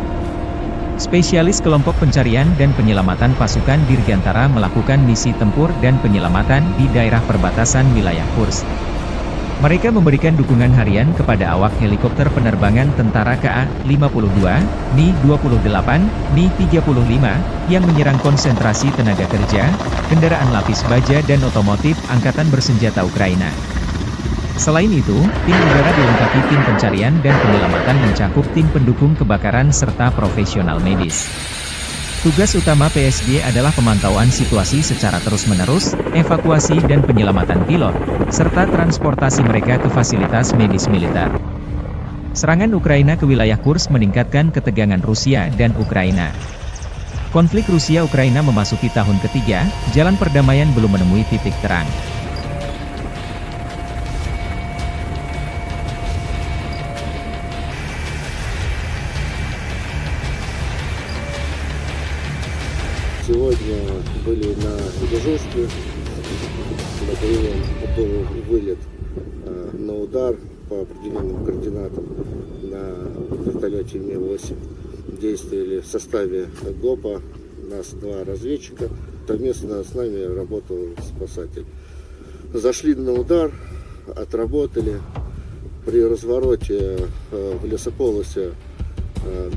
Spesialis kelompok pencarian dan penyelamatan pasukan Dirgantara melakukan misi tempur dan penyelamatan di daerah perbatasan wilayah Kursk. Mereka memberikan dukungan harian kepada awak helikopter penerbangan tentara KA-52, Mi-28, Mi-35, yang menyerang konsentrasi tenaga kerja, kendaraan lapis baja dan otomotif Angkatan Bersenjata Ukraina. Selain itu, tim udara dilengkapi tim pencarian dan penyelamatan mencakup tim pendukung kebakaran serta profesional medis. Tugas utama PSG adalah pemantauan situasi secara terus-menerus, evakuasi dan penyelamatan pilot, serta transportasi mereka ke fasilitas medis militer. Serangan Ukraina ke wilayah Kursk meningkatkan ketegangan Rusia dan Ukraina. Konflik Rusia-Ukraina memasuki tahun ketiga, jalan perdamaian belum menemui titik terang. Сегодня были на дежурстве, на прием, готовый вылет на удар по определенным координатам на вертолете Ми-8. Действовали в составе ГОПа, нас 2 разведчика, совместно с нами работал спасатель. Зашли на удар, отработали, при развороте в лесополосе,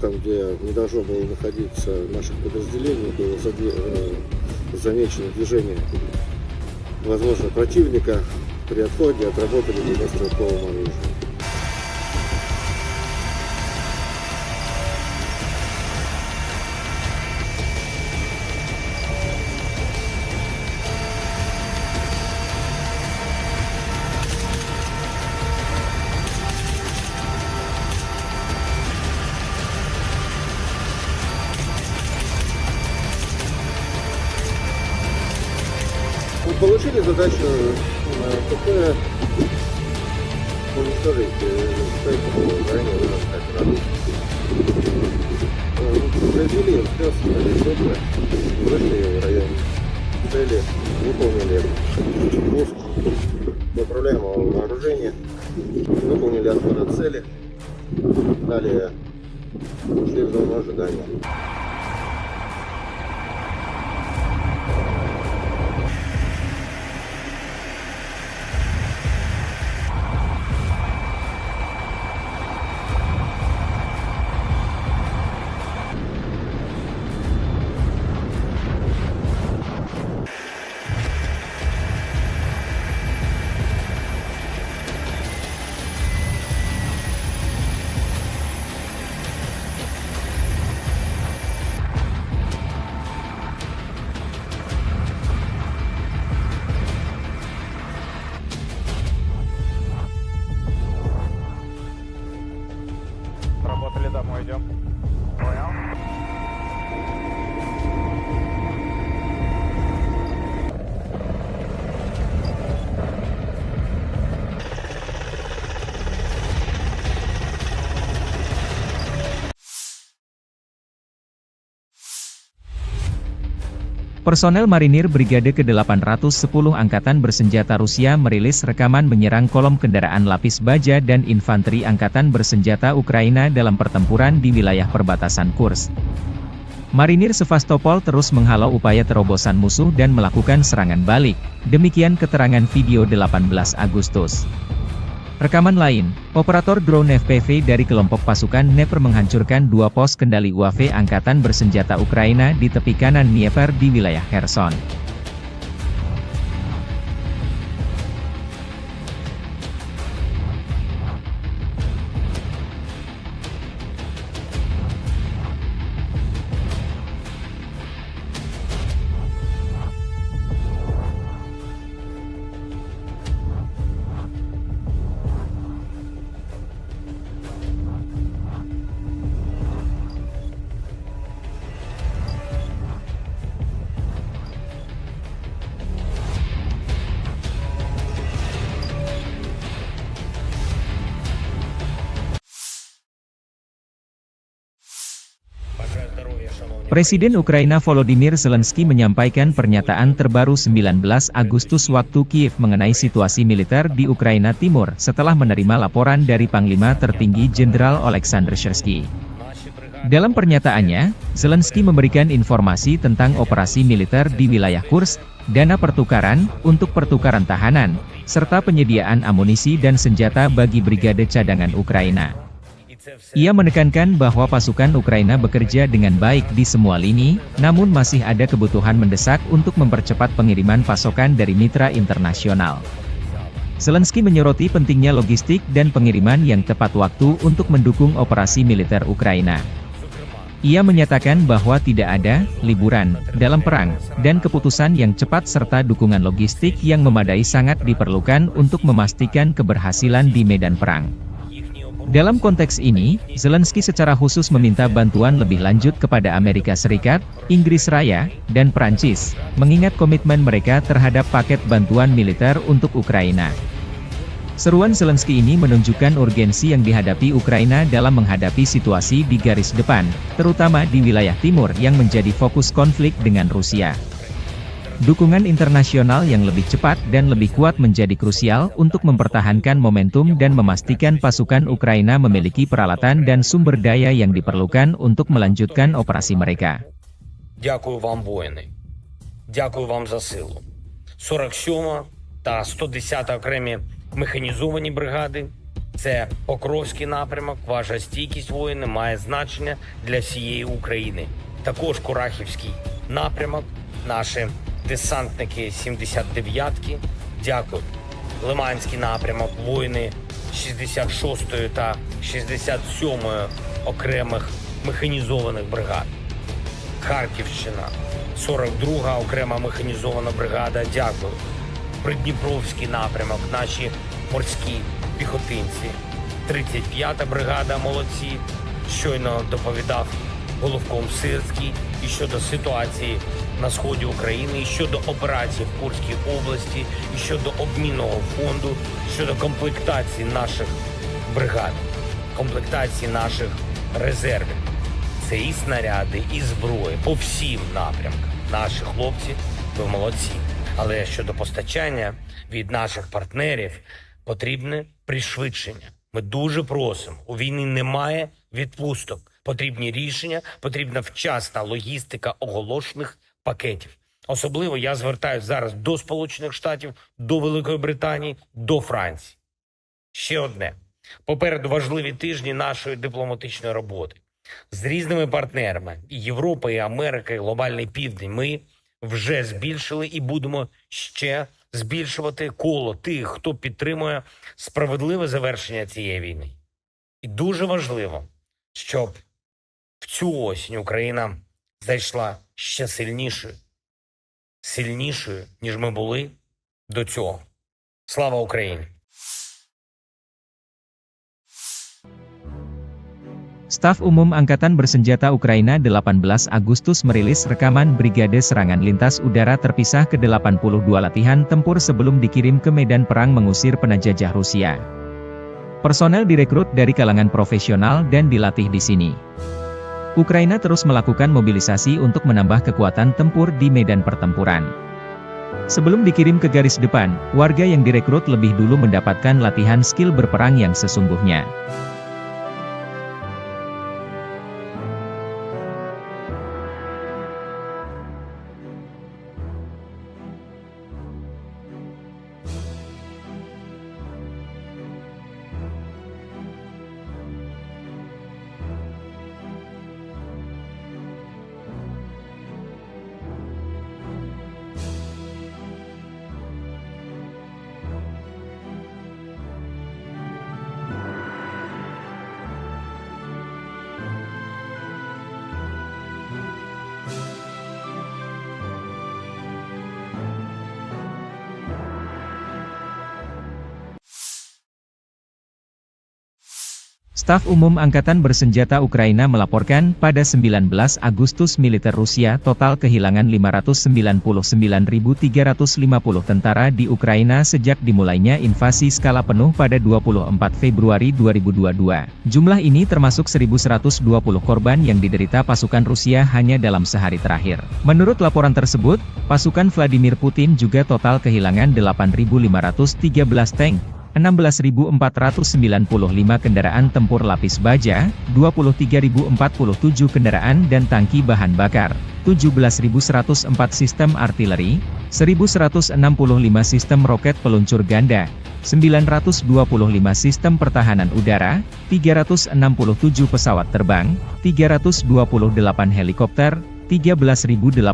там, где не должно было находиться наших подразделений, было замечено движение, возможно, противника. При отходе отработали по стрелковому оружию. Получили задачу КП уничтожить, поэтому ранее вынос оператор. Произвели обстрел с геликоптера, вышли в район цели, выполнили пуск управляемого вооружения, выполнили отход от цели, далее ушли в зону ожидания. Работали домой, идем. Понял? Personel marinir Brigade ke-810 Angkatan Bersenjata Rusia merilis rekaman menyerang kolom kendaraan lapis baja dan infanteri Angkatan Bersenjata Ukraina dalam pertempuran di wilayah perbatasan Kursk. Marinir Sevastopol terus menghalau upaya terobosan musuh dan melakukan serangan balik, demikian keterangan video 18 Agustus. Rekaman lain, operator drone FPV dari kelompok pasukan Dnepr menghancurkan 2 pos kendali UAV Angkatan Bersenjata Ukraina di tepi kanan Dnieper di wilayah Kherson. Presiden Ukraina Volodymyr Zelensky menyampaikan pernyataan terbaru 19 Agustus waktu Kiev mengenai situasi militer di Ukraina Timur setelah menerima laporan dari Panglima Tertinggi Jenderal Oleksandr Syrsky. Dalam pernyataannya, Zelensky memberikan informasi tentang operasi militer di wilayah Kursk, dana pertukaran untuk pertukaran tahanan, serta penyediaan amunisi dan senjata bagi brigade cadangan Ukraina. Ia menekankan bahwa pasukan Ukraina bekerja dengan baik di semua lini, namun masih ada kebutuhan mendesak untuk mempercepat pengiriman pasokan dari mitra internasional. Zelensky menyoroti pentingnya logistik dan pengiriman yang tepat waktu untuk mendukung operasi militer Ukraina. Ia menyatakan bahwa tidak ada liburan dalam perang, dan keputusan yang cepat serta dukungan logistik yang memadai sangat diperlukan untuk memastikan keberhasilan di medan perang. Dalam konteks ini, Zelensky secara khusus meminta bantuan lebih lanjut kepada Amerika Serikat, Inggris Raya, dan Prancis, mengingat komitmen mereka terhadap paket bantuan militer untuk Ukraina. Seruan Zelensky ini menunjukkan urgensi yang dihadapi Ukraina dalam menghadapi situasi di garis depan, terutama di wilayah timur yang menjadi fokus konflik dengan Rusia. Dukungan internasional yang lebih cepat dan lebih kuat menjadi krusial untuk mempertahankan momentum dan memastikan pasukan Ukraina memiliki peralatan dan sumber daya yang diperlukan untuk melanjutkan operasi mereka. Дякую вам, воїни. Дякую вам за силу. 47 та 110 окремі механізовані бригади. Це Покровський напрямок. Ваша стійкість, воїни, має значення для всієї України. Також Курахівський напрямок. Наші десантники 79-ки. Дякую. Лиманський напрямок. Воїни 66-ї та 67-ї окремих механізованих бригад. Харківщина, 42-га окрема механізована бригада, дякую. Придніпровський напрямок, наші морські піхотинці. 35-та бригада, молодці. Щойно доповідав головком Сирський і щодо ситуації на сході України, і щодо операцій в Курській області, і щодо обмінного фонду, щодо комплектації наших бригад, комплектації наших резервів. Це і снаряди, і зброї по всім напрямкам. Наші хлопці, ви молодці. Але щодо постачання від наших партнерів потрібне пришвидшення. Ми дуже просимо. У війні немає відпусток. Потрібні рішення, потрібна вчасна логістика оголошених пакетів. Особливо я звертаюся зараз до Сполучених Штатів, до Великої Британії, до Франції. Ще одне. Попереду важливі тижні нашої дипломатичної роботи. З різними партнерами – і Європа, і Америка, і Глобальний Південь. Ми вже збільшили і будемо ще збільшувати коло тих, хто підтримує справедливе завершення цієї війни. І дуже важливо, щоб в цю осінь Україна зайшла ще сильнішою, ніж ми були до цього. Слава Україні! Staf Umum Angkatan Bersenjata Ukraina 18 Agustus merilis rekaman Brigade Serangan Lintas Udara Terpisah ke-82 latihan tempur sebelum dikirim ke medan perang mengusir penjajah Rusia. Personel direkrut dari kalangan profesional dan dilatih di sini. Ukraina terus melakukan mobilisasi untuk menambah kekuatan tempur di medan pertempuran. Sebelum dikirim ke garis depan, warga yang direkrut lebih dulu mendapatkan latihan skill berperang yang sesungguhnya. Staf Umum Angkatan Bersenjata Ukraina melaporkan pada 19 Agustus militer Rusia total kehilangan 599.350 tentara di Ukraina sejak dimulainya invasi skala penuh pada 24 Februari 2022. Jumlah ini termasuk 1.120 korban yang diderita pasukan Rusia hanya dalam sehari terakhir. Menurut laporan tersebut, pasukan Vladimir Putin juga total kehilangan 8.513 tank, 16.495 kendaraan tempur lapis baja, 23.047 kendaraan dan tangki bahan bakar, 17.104 sistem artileri, 1.165 sistem roket peluncur ganda, 925 sistem pertahanan udara, 367 pesawat terbang, 328 helikopter, 13.809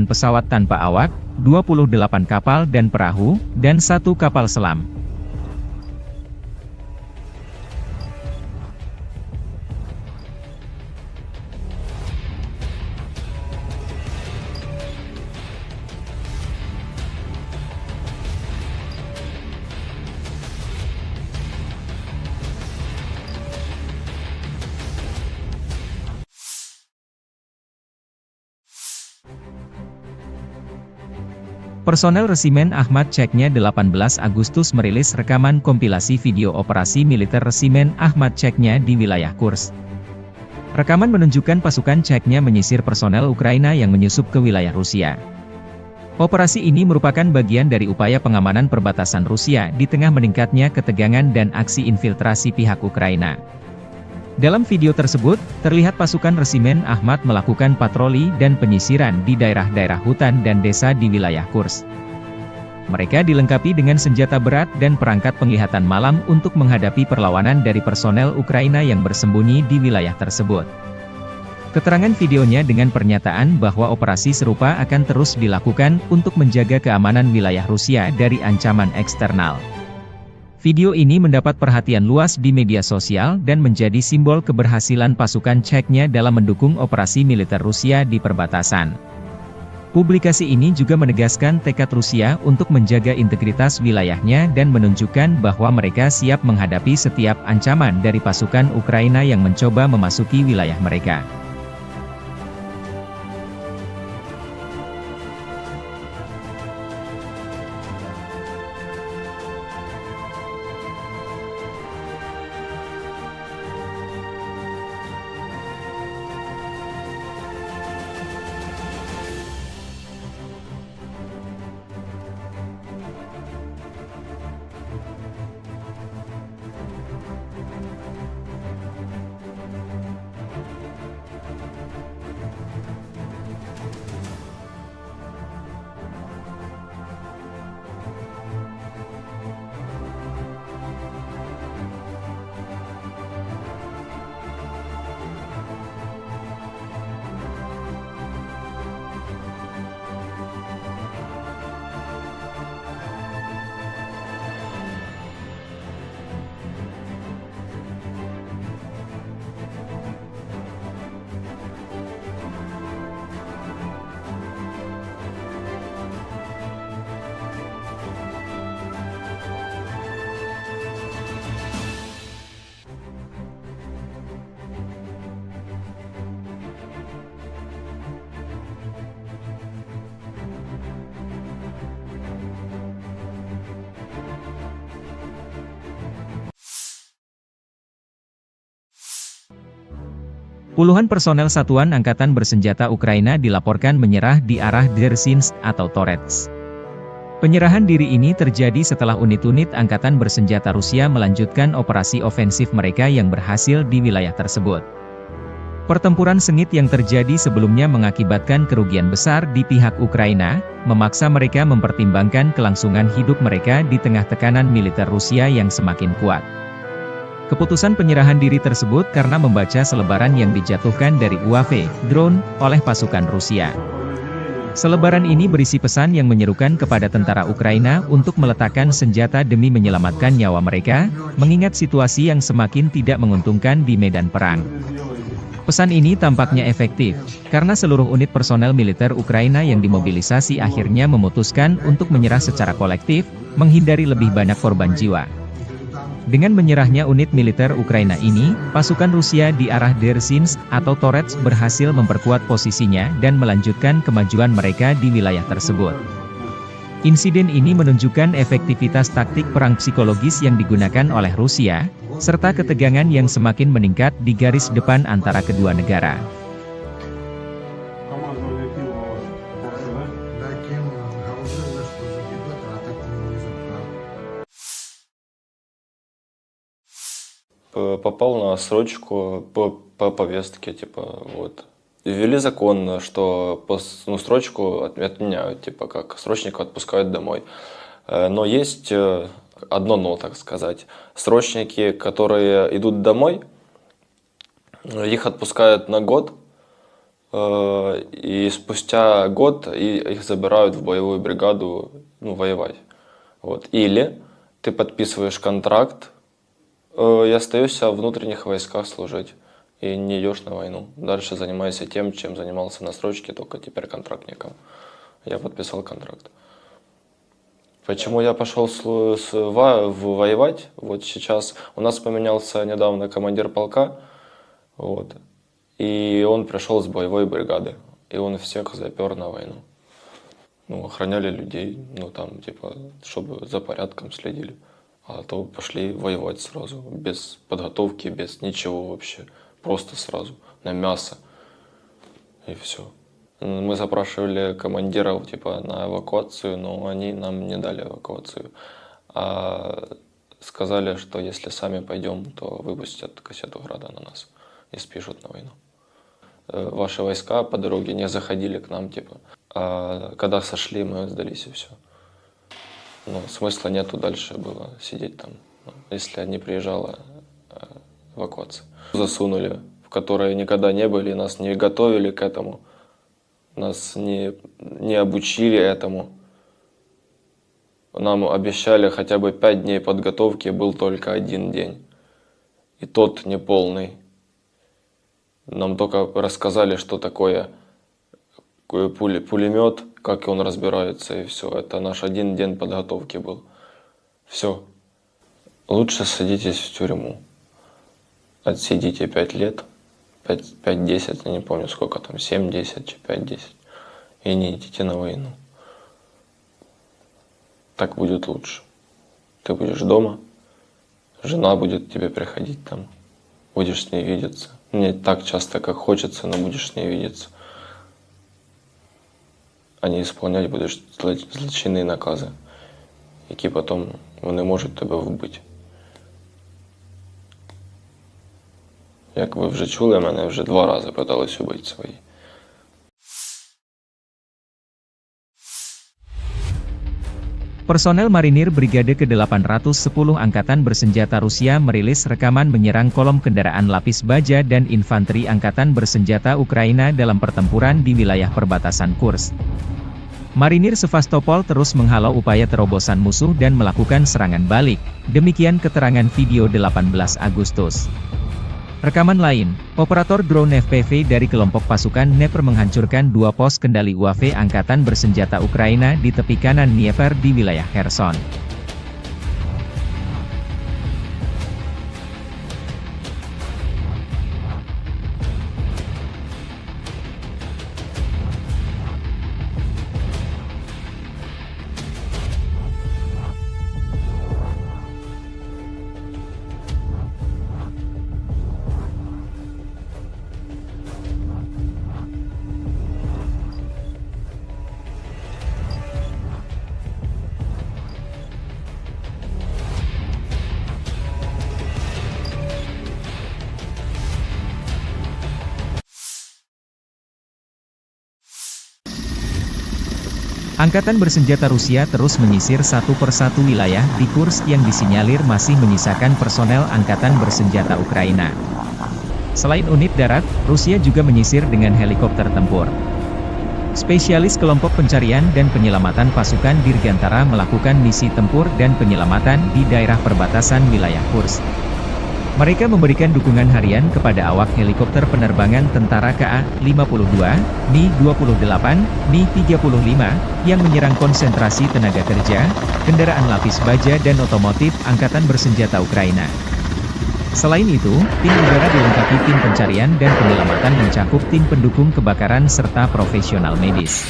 pesawat tanpa awak, 28 kapal dan perahu, dan 1 kapal selam. Personel Resimen Ahmad Chechnya 18 Agustus merilis rekaman kompilasi video operasi militer Resimen Ahmad Chechnya di wilayah Kursk. Rekaman menunjukkan pasukan Chechnya menyisir personel Ukraina yang menyusup ke wilayah Rusia. Operasi ini merupakan bagian dari upaya pengamanan perbatasan Rusia di tengah meningkatnya ketegangan dan aksi infiltrasi pihak Ukraina. Dalam video tersebut, terlihat pasukan Resimen Ahmad melakukan patroli dan penyisiran di daerah-daerah hutan dan desa di wilayah Kursk. Mereka dilengkapi dengan senjata berat dan perangkat penglihatan malam untuk menghadapi perlawanan dari personel Ukraina yang bersembunyi di wilayah tersebut. Keterangan videonya dengan pernyataan bahwa operasi serupa akan terus dilakukan untuk menjaga keamanan wilayah Rusia dari ancaman eksternal. Video ini mendapat perhatian luas di media sosial dan menjadi simbol keberhasilan pasukan Chechnya dalam mendukung operasi militer Rusia di perbatasan. Publikasi ini juga menegaskan tekad Rusia untuk menjaga integritas wilayahnya dan menunjukkan bahwa mereka siap menghadapi setiap ancaman dari pasukan Ukraina yang mencoba memasuki wilayah mereka. Puluhan personel Satuan Angkatan Bersenjata Ukraina dilaporkan menyerah di arah Dzerzhinsk atau Torets. Penyerahan diri ini terjadi setelah unit-unit Angkatan Bersenjata Rusia melanjutkan operasi ofensif mereka yang berhasil di wilayah tersebut. Pertempuran sengit yang terjadi sebelumnya mengakibatkan kerugian besar di pihak Ukraina, memaksa mereka mempertimbangkan kelangsungan hidup mereka di tengah tekanan militer Rusia yang semakin kuat. Keputusan penyerahan diri tersebut karena membaca selebaran yang dijatuhkan dari UAV, drone, oleh pasukan Rusia. Selebaran ini berisi pesan yang menyerukan kepada tentara Ukraina untuk meletakkan senjata demi menyelamatkan nyawa mereka, mengingat situasi yang semakin tidak menguntungkan di medan perang. Pesan ini tampaknya efektif, karena seluruh unit personel militer Ukraina yang dimobilisasi akhirnya memutuskan untuk menyerah secara kolektif, menghindari lebih banyak korban jiwa. Dengan menyerahnya unit militer Ukraina ini, pasukan Rusia di arah Dzerzhinsk atau Torets berhasil memperkuat posisinya dan melanjutkan kemajuan mereka di wilayah tersebut. Insiden ini menunjukkan efektivitas taktik perang psikologis yang digunakan oleh Rusia, serta ketegangan yang semakin meningkat di garis depan antara kedua negara. Попал на срочку по повестке, типа, вот. Ввели закон, что срочку отменяют, типа, как срочника отпускают домой. Но есть одно но, так сказать. Срочники, которые идут домой, их отпускают на год, и спустя год их забирают в боевую бригаду, воевать. Вот. Или ты подписываешь контракт и остаешься в внутренних войсках служить, и не идешь на войну. Дальше занимайся тем, чем занимался на срочке, только теперь контрактником. Я подписал контракт. Почему я пошел воевать? Вот сейчас у нас поменялся недавно командир полка, вот, и он пришел с боевой бригады, и он всех запер на войну. Охраняли людей, там, типа, чтобы за порядком следили. А то пошли воевать сразу, без подготовки, без ничего вообще, просто сразу, на мясо, и все. Мы запрашивали командиров типа на эвакуацию, но они нам не дали эвакуацию. А сказали, что если сами пойдем, то выпустят кассету града на нас и спишут на войну. Ваши войска по дороге не заходили к нам, типа. А когда сошли, мы сдались и все. Смысла нету дальше было сидеть там, если не приезжала эвакуация. Засунули, в которые никогда не были, нас не готовили к этому. Нас не обучили этому. Нам обещали хотя бы 5 дней подготовки, был только 1 день. И тот неполный. Нам только рассказали, что такое пулемет, как он разбирается, и все. Это наш 1 день подготовки был. Все. Лучше садитесь в тюрьму. Отсидите 5 лет. 5-10, я не помню сколько там, 7-10, 5-10. И не идите на войну. Так будет лучше. Ты будешь дома, жена будет к тебе приходить там, будешь с ней видеться. Не так часто, как хочется, но будешь с ней видеться. А не исполнять будеш злочинні накази, які потім вони можуть тебе вбити. Як ви вже чули, мене вже 2 рази питались убити свої. Personel Marinir Brigade ke-810 Angkatan Bersenjata Rusia merilis rekaman menyerang kolom kendaraan lapis baja dan infanteri Angkatan Bersenjata Ukraina dalam pertempuran di wilayah perbatasan Kursk. Marinir Sevastopol terus menghalau upaya terobosan musuh dan melakukan serangan balik, demikian keterangan video 18 Agustus. Rekaman lain, operator drone FPV dari kelompok pasukan Dnepr menghancurkan 2 pos kendali UAV Angkatan Bersenjata Ukraina di tepi kanan Dnieper di wilayah Kherson. Angkatan bersenjata Rusia terus menyisir satu persatu wilayah di Kursk yang disinyalir masih menyisakan personel angkatan bersenjata Ukraina. Selain unit darat, Rusia juga menyisir dengan helikopter tempur. Spesialis kelompok pencarian dan penyelamatan pasukan Dirgantara melakukan misi tempur dan penyelamatan di daerah perbatasan wilayah Kursk. Mereka memberikan dukungan harian kepada awak helikopter penerbangan tentara KA-52, Mi-28, Mi-35, yang menyerang konsentrasi tenaga kerja, kendaraan lapis baja dan otomotif Angkatan Bersenjata Ukraina. Selain itu, tim udara dilengkapi tim pencarian dan penyelamatan mencakup tim pendukung kebakaran serta profesional medis.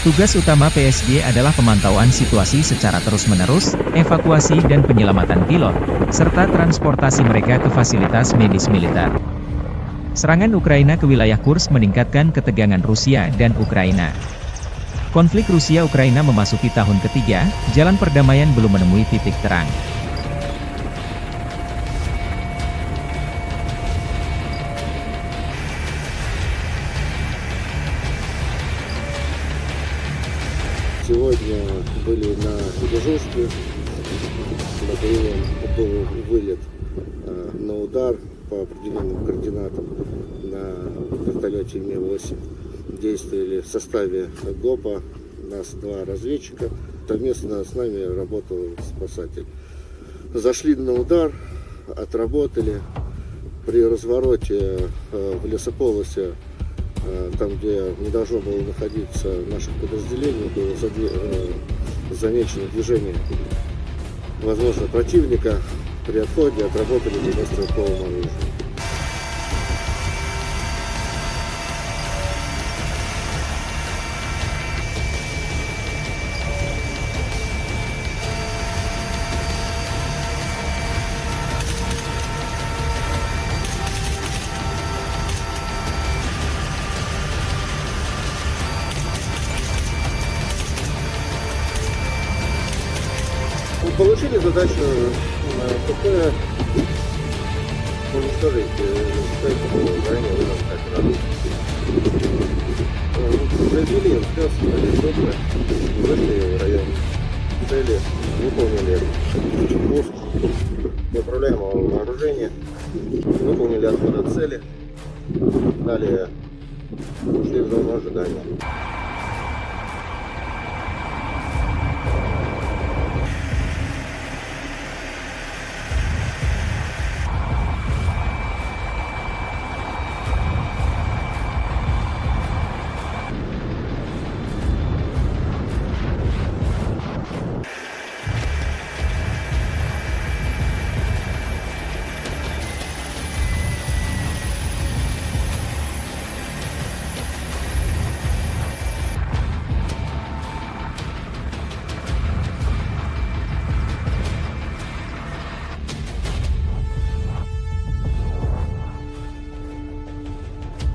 Tugas utama PSG adalah pemantauan situasi secara terus-menerus, evakuasi dan penyelamatan pilot, serta transportasi mereka ke fasilitas medis militer. Serangan Ukraina ke wilayah Kursk meningkatkan ketegangan Rusia dan Ukraina. Konflik Rusia-Ukraina memasuki tahun ketiga, jalan perdamaian belum menemui titik terang. Сегодня были на дежурстве, на боевом был вылет на удар по определенным координатам на вертолете Ми-8. Действовали в составе ГОПа, нас 2 разведчика, совместно с нами работал спасатель. Зашли на удар, отработали, при развороте в лесополосе, там, где не должно было находиться наших подразделений, было замечено движение, возможно, противника. При отходе отработали по стрелковому оружию. Получили задачу ПП уничтожить ранее выданных Завели спец на лесопы, вышли в район цели, выполнили пуск неуправляемого вооружения, выполнили отход от цели, далее ушли в зону ожидания.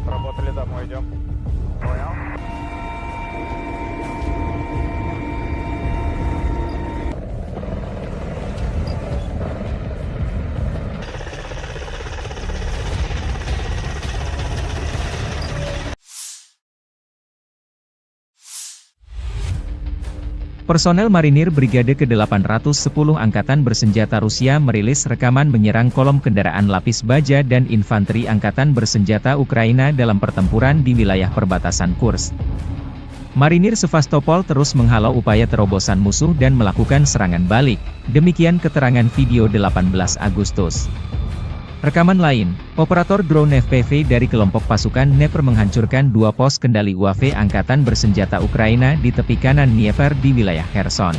Работали, домой идем. Понял? Personel marinir Brigade ke-810 Angkatan Bersenjata Rusia merilis rekaman menyerang kolom kendaraan lapis baja dan infanteri Angkatan Bersenjata Ukraina dalam pertempuran di wilayah perbatasan Kursk. Marinir Sevastopol terus menghalau upaya terobosan musuh dan melakukan serangan balik, demikian keterangan video 18 Agustus. Rekaman lain, operator drone FPV dari kelompok pasukan Dnepr menghancurkan 2 pos kendali UAV Angkatan Bersenjata Ukraina di tepi kanan Dnieper di wilayah Kherson.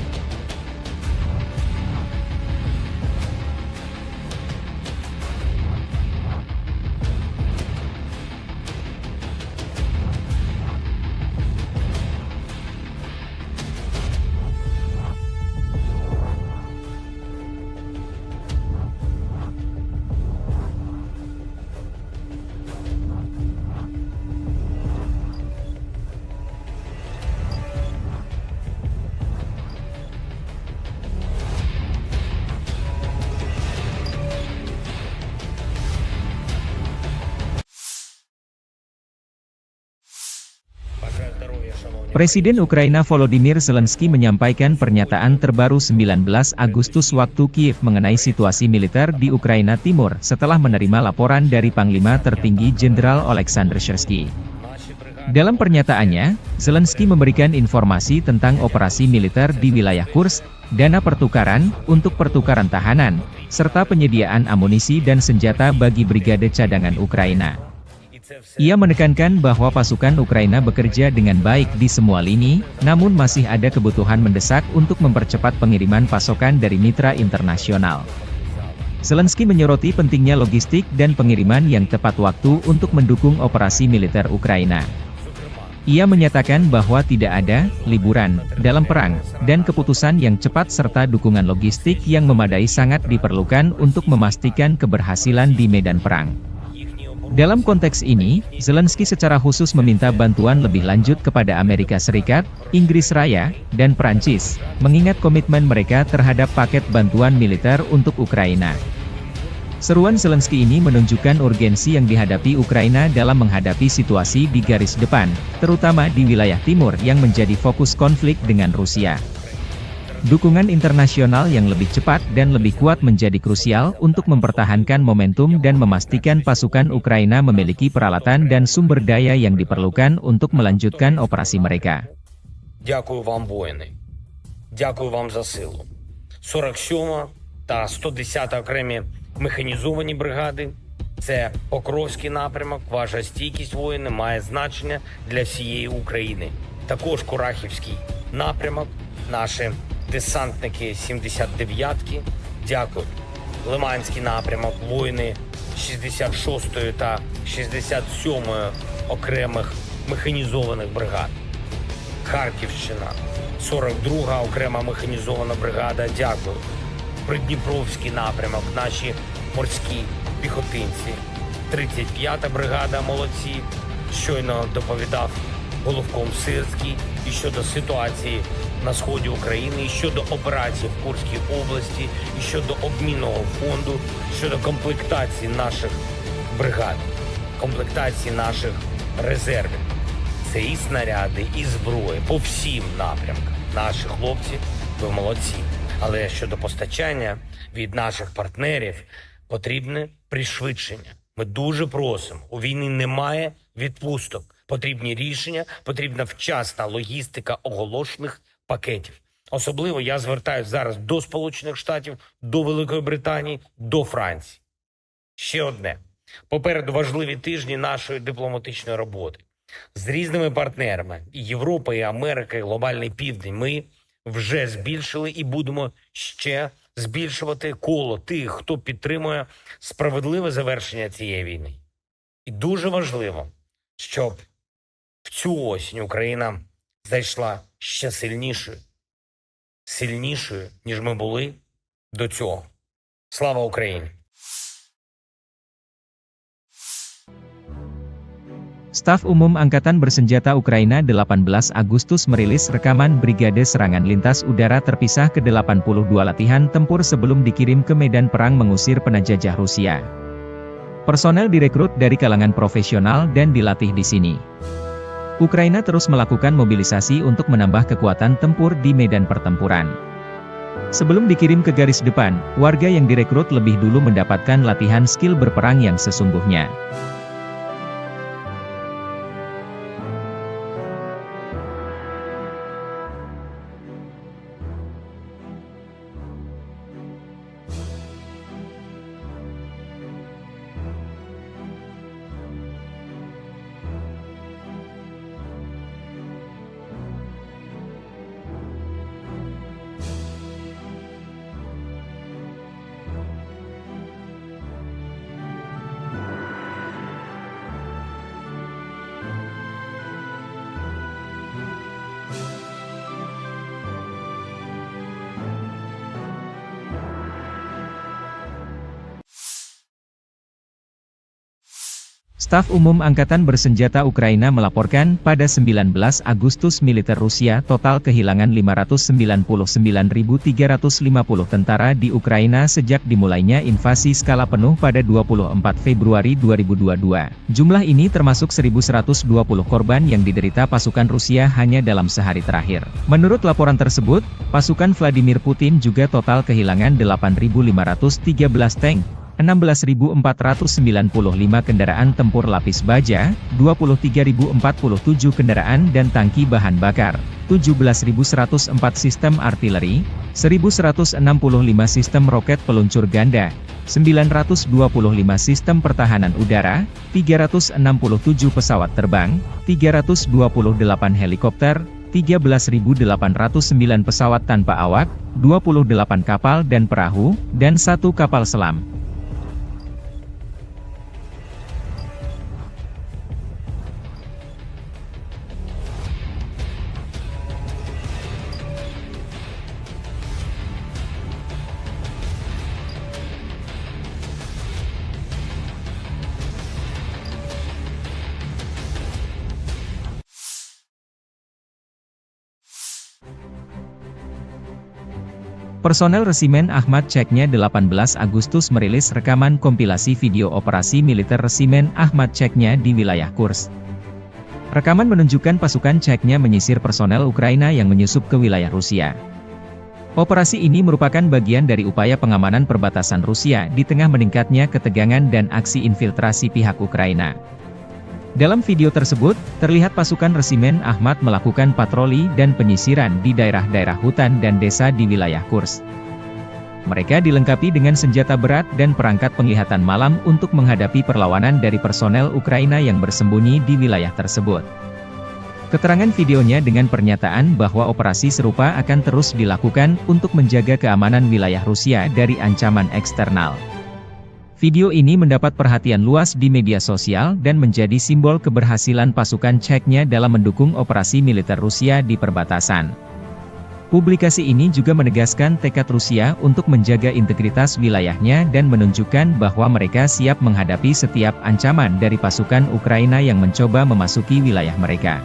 Presiden Ukraina Volodymyr Zelensky menyampaikan pernyataan terbaru 19 Agustus waktu Kiev mengenai situasi militer di Ukraina Timur setelah menerima laporan dari Panglima Tertinggi Jenderal Oleksandr Syrsky. Dalam pernyataannya, Zelensky memberikan informasi tentang operasi militer di wilayah Kursk, dana pertukaran untuk pertukaran tahanan, serta penyediaan amunisi dan senjata bagi brigade cadangan Ukraina. Ia menekankan bahwa pasukan Ukraina bekerja dengan baik di semua lini, namun masih ada kebutuhan mendesak untuk mempercepat pengiriman pasokan dari mitra internasional. Zelensky menyoroti pentingnya logistik dan pengiriman yang tepat waktu untuk mendukung operasi militer Ukraina. Ia menyatakan bahwa tidak ada liburan dalam perang, dan keputusan yang cepat serta dukungan logistik yang memadai sangat diperlukan untuk memastikan keberhasilan di medan perang. Dalam konteks ini, Zelensky secara khusus meminta bantuan lebih lanjut kepada Amerika Serikat, Inggris Raya, dan Prancis, mengingat komitmen mereka terhadap paket bantuan militer untuk Ukraina. Seruan Zelensky ini menunjukkan urgensi yang dihadapi Ukraina dalam menghadapi situasi di garis depan, terutama di wilayah timur yang menjadi fokus konflik dengan Rusia. Dukungan internasional yang lebih cepat dan lebih kuat menjadi krusial untuk mempertahankan momentum dan memastikan pasukan Ukraina memiliki peralatan dan sumber daya yang diperlukan untuk melanjutkan operasi mereka. Дякую вам, воїни. Дякую вам за силу. 47 та 110 окремі механізовані бригади. Це Покровський напрямок. Ваша стійкість, воїни, має значення для всієї України. Також Курахівський напрямок. Наші десантники 79-ки. Дякую. Лиманський напрямок. Воїни 66-ї та 67-ї окремих механізованих бригад. Харківщина, 42-га окрема механізована бригада, дякую. Придніпровський напрямок, наші морські піхотинці. 35-та бригада, молодці. Щойно доповідав головком Сирський і щодо ситуації на сході України, і щодо операцій в Курській області, і щодо обмінного фонду, щодо комплектації наших бригад, комплектації наших резервів. Це і снаряди, і зброя по всім напрямкам. Наші хлопці, ви молодці. Але щодо постачання від наших партнерів потрібне пришвидшення. Ми дуже просимо. У війни немає відпусток. Потрібні рішення, потрібна вчасна логістика оголошених пакетів. Особливо я звертаюся зараз до Сполучених Штатів, до Великої Британії, до Франції. Ще одне. Попереду важливі тижні нашої дипломатичної роботи. З різними партнерами – і Європа, і Америка, і Глобальний Південь – ми вже збільшили і будемо ще збільшувати коло тих, хто підтримує справедливе завершення цієї війни. І дуже важливо, щоб в цю осінь Україна зайшла ще сильнішою, ніж ми були до цього. Слава Україні! Staf Umum Angkatan Bersenjata Ukraina 18 Agustus merilis rekaman Brigade Serangan Lintas Udara Terpisah ke-82 latihan tempur sebelum dikirim ke medan perang mengusir penjajah Rusia. Personel direkrut dari kalangan profesional dan dilatih di sini. Ukraina terus melakukan mobilisasi untuk menambah kekuatan tempur di medan pertempuran. Sebelum dikirim ke garis depan, warga yang direkrut lebih dulu mendapatkan latihan skill berperang yang sesungguhnya. Staf Umum Angkatan Bersenjata Ukraina melaporkan pada 19 Agustus militer Rusia total kehilangan 599.350 tentara di Ukraina sejak dimulainya invasi skala penuh pada 24 Februari 2022. Jumlah ini termasuk 1.120 korban yang diderita pasukan Rusia hanya dalam sehari terakhir. Menurut laporan tersebut, pasukan Vladimir Putin juga total kehilangan 8.513 tank, 16.495 kendaraan tempur lapis baja, 23.047 kendaraan dan tangki bahan bakar, 17.104 sistem artileri, 1.165 sistem roket peluncur ganda, 925 sistem pertahanan udara, 367 pesawat terbang, 328 helikopter, 13.809 pesawat tanpa awak, 28 kapal dan perahu, dan 1 kapal selam. Personel Resimen Ahmad Chechnya 18 Agustus merilis rekaman kompilasi video operasi militer Resimen Ahmad Chechnya di wilayah Kursk. Rekaman menunjukkan pasukan Chechnya menyisir personel Ukraina yang menyusup ke wilayah Rusia. Operasi ini merupakan bagian dari upaya pengamanan perbatasan Rusia di tengah meningkatnya ketegangan dan aksi infiltrasi pihak Ukraina. Dalam video tersebut, terlihat pasukan Resimen Ahmad melakukan patroli dan penyisiran di daerah-daerah hutan dan desa di wilayah Kursk. Mereka dilengkapi dengan senjata berat dan perangkat penglihatan malam untuk menghadapi perlawanan dari personel Ukraina yang bersembunyi di wilayah tersebut. Keterangan videonya dengan pernyataan bahwa operasi serupa akan terus dilakukan untuk menjaga keamanan wilayah Rusia dari ancaman eksternal. Video ini mendapat perhatian luas di media sosial dan menjadi simbol keberhasilan pasukan Chechnya dalam mendukung operasi militer Rusia di perbatasan. Publikasi ini juga menegaskan tekad Rusia untuk menjaga integritas wilayahnya dan menunjukkan bahwa mereka siap menghadapi setiap ancaman dari pasukan Ukraina yang mencoba memasuki wilayah mereka.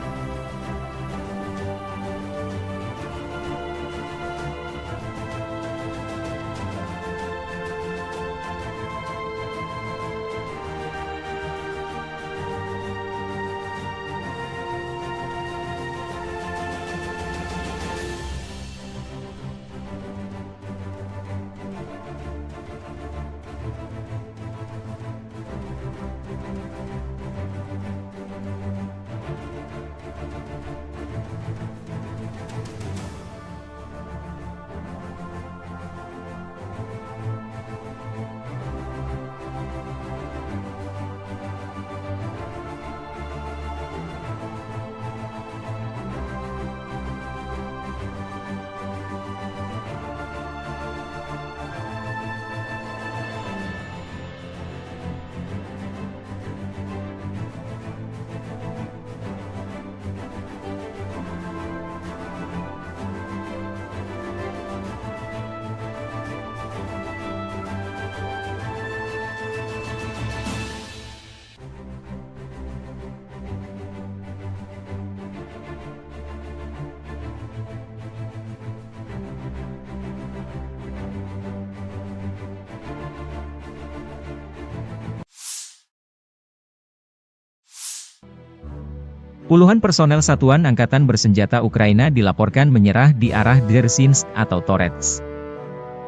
Puluhan personel Satuan Angkatan Bersenjata Ukraina dilaporkan menyerah di arah Dzerzhinsk atau Torets.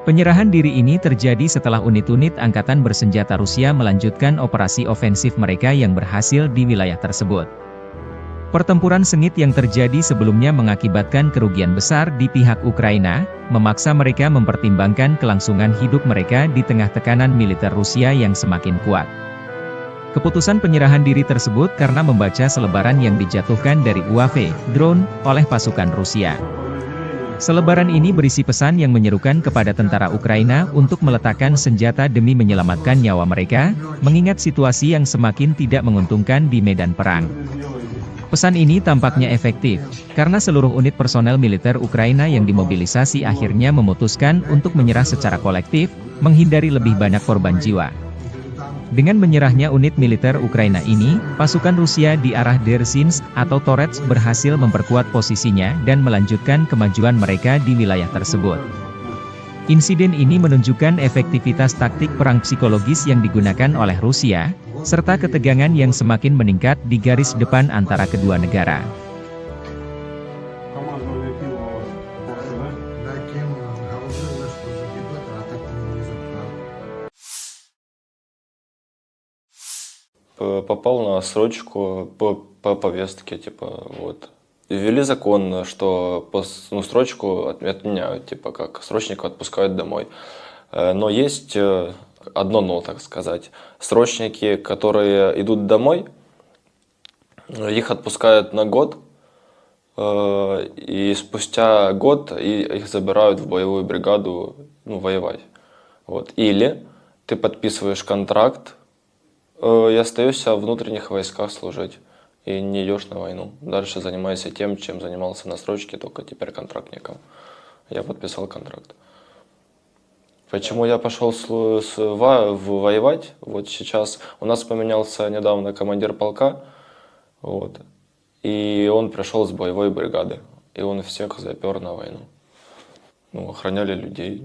Penyerahan diri ini terjadi setelah unit-unit Angkatan Bersenjata Rusia melanjutkan operasi ofensif mereka yang berhasil di wilayah tersebut. Pertempuran sengit yang terjadi sebelumnya mengakibatkan kerugian besar di pihak Ukraina, memaksa mereka mempertimbangkan kelangsungan hidup mereka di tengah tekanan militer Rusia yang semakin kuat. Keputusan penyerahan diri tersebut karena membaca selebaran yang dijatuhkan dari UAV, drone, oleh pasukan Rusia. Selebaran ini berisi pesan yang menyerukan kepada tentara Ukraina untuk meletakkan senjata demi menyelamatkan nyawa mereka, mengingat situasi yang semakin tidak menguntungkan di medan perang. Pesan ini tampaknya efektif, karena seluruh unit personel militer Ukraina yang dimobilisasi akhirnya memutuskan untuk menyerah secara kolektif, menghindari lebih banyak korban jiwa. Dengan menyerahnya unit militer Ukraina ini, pasukan Rusia di arah Dersinsk atau Torets berhasil memperkuat posisinya dan melanjutkan kemajuan mereka di wilayah tersebut. Insiden ini menunjukkan efektivitas taktik perang psikologis yang digunakan oleh Rusia, serta ketegangan yang semakin meningkat di garis depan antara kedua negara. Попал на срочку по повестке, типа, вот. Ввели закон, что срочку отменяют, типа, как срочника отпускают домой. Но есть одно но, так сказать. Срочники, которые идут домой, их отпускают на год, и спустя год их забирают в боевую бригаду, воевать. Вот. Или ты подписываешь контракт, и остаешься в внутренних войсках служить. И не идешь на войну. Дальше занимайся тем, чем занимался на срочке, только теперь контрактником. Я подписал контракт. Почему я пошел воевать? Вот сейчас у нас поменялся недавно командир полка. Вот. И он пришел с боевой бригады. И он всех запер на войну. Охраняли людей,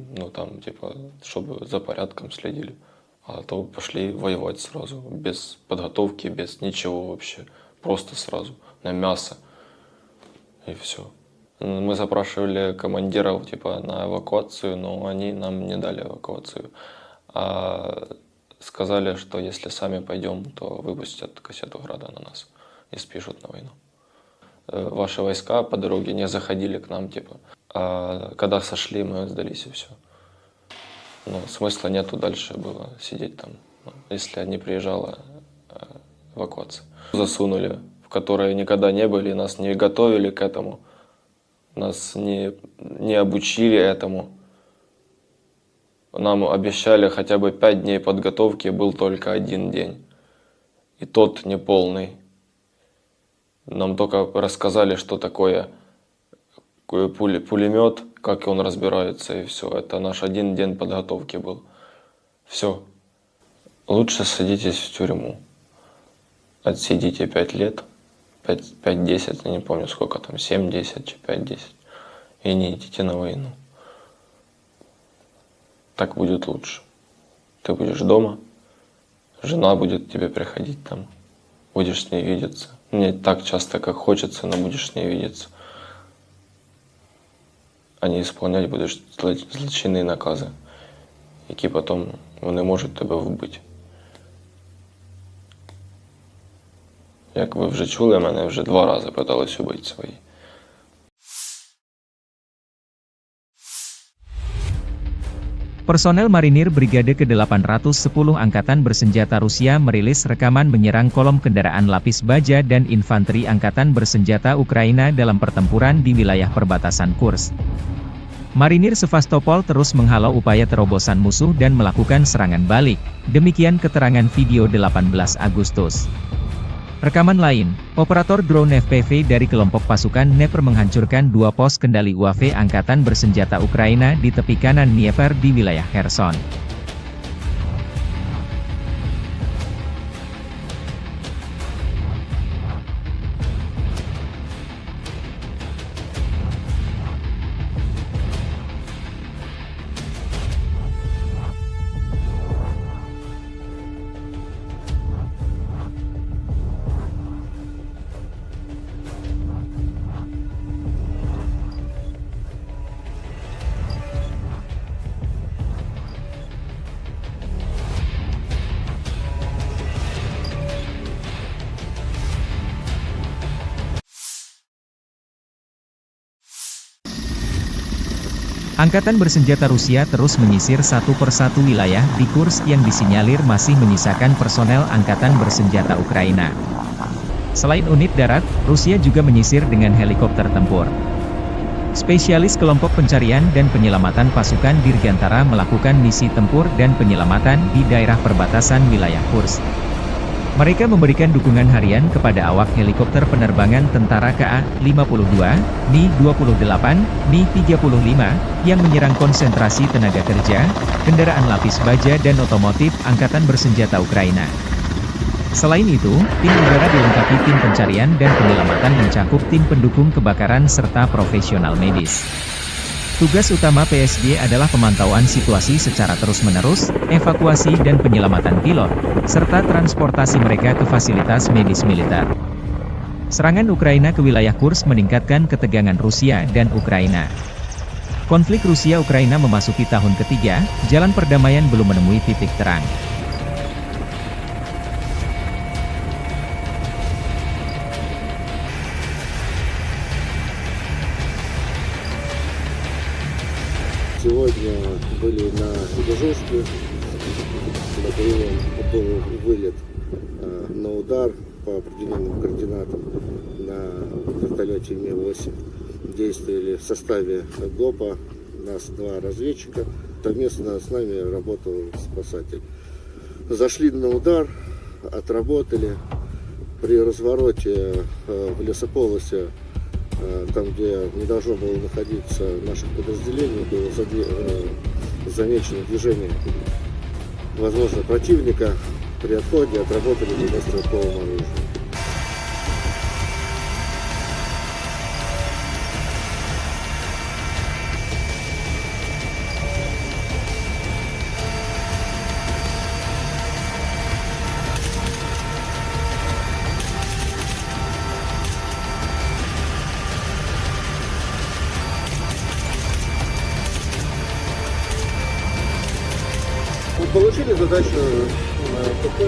чтобы за порядком следили. А то пошли воевать сразу, без подготовки, без ничего вообще. Просто сразу, на мясо. И все. Мы запрашивали командиров на эвакуацию, но они нам не дали эвакуацию. А сказали, что если сами пойдем, то выпустят кассету града на нас и спишут на войну. Ваши войска по дороге не заходили к нам, а когда сошли, мы сдались и все. Смысла нету дальше было сидеть там, если не приезжала эвакуация. Засунули, в которые никогда не были, нас не готовили к этому, нас не обучили этому. Нам обещали хотя бы 5 дней подготовки, был только 1 день. И тот неполный. Нам только рассказали, что такое пулемет, как он разбирается, и все. Это наш 1 день подготовки был. Все. Лучше садитесь в тюрьму. Отсидите 5 лет, 5-10, я не помню сколько там, 7-10, 5-10. И не идите на войну. Так будет лучше. Ты будешь дома, жена будет к тебе приходить там, будешь с ней видеться. Не так часто, как хочется, но будешь с ней видеться. А не исполнять будеш злочинні накази, які потім вони можуть тебе вбити. Як ви вже чули, мене вже 2 рази питались убити свої. Personel Marinir Brigade ke-810 Angkatan Bersenjata Rusia merilis rekaman menyerang kolom kendaraan lapis baja dan infanteri Angkatan Bersenjata Ukraina dalam pertempuran di wilayah perbatasan Kursk. Marinir Sevastopol terus menghalau upaya terobosan musuh dan melakukan serangan balik, demikian keterangan video 18 Agustus. Rekaman lain, operator drone FPV dari kelompok pasukan Dnieper menghancurkan 2 pos kendali UAV Angkatan Bersenjata Ukraina di tepi kanan Dnieper di wilayah Kherson. Angkatan Bersenjata Rusia terus menyisir satu persatu wilayah di Kursk yang disinyalir masih menyisakan personel Angkatan Bersenjata Ukraina. Selain unit darat, Rusia juga menyisir dengan helikopter tempur. Spesialis kelompok pencarian dan penyelamatan pasukan Dirgantara melakukan misi tempur dan penyelamatan di daerah perbatasan wilayah Kursk. Mereka memberikan dukungan harian kepada awak helikopter penerbangan tentara KA-52, Mi-28, Mi-35, yang menyerang konsentrasi tenaga kerja, kendaraan lapis baja dan otomotif Angkatan Bersenjata Ukraina. Selain itu, tim udara dilengkapi tim pencarian dan penyelamatan mencakup tim pendukung kebakaran serta profesional medis. Tugas utama PSG adalah pemantauan situasi secara terus-menerus, evakuasi dan penyelamatan pilot, serta transportasi mereka ke fasilitas medis militer. Serangan Ukraina ke wilayah Kursk meningkatkan ketegangan Rusia dan Ukraina. Konflik Rusia-Ukraina memasuki tahun ketiga, jalan perdamaian belum menemui titik terang. Сегодня были на Ижевске, был вылет на удар по определенным координатам на вертолете Ми-8. Действовали в составе ГОПа, нас 2 разведчика, совместно с нами работал спасатель. Зашли на удар, отработали. При развороте в лесополосе, там, где не должно было находиться наших подразделений, было замечено движение, возможно, противника. При отходе отработали по стрелковому оружию. Получили задачу ПП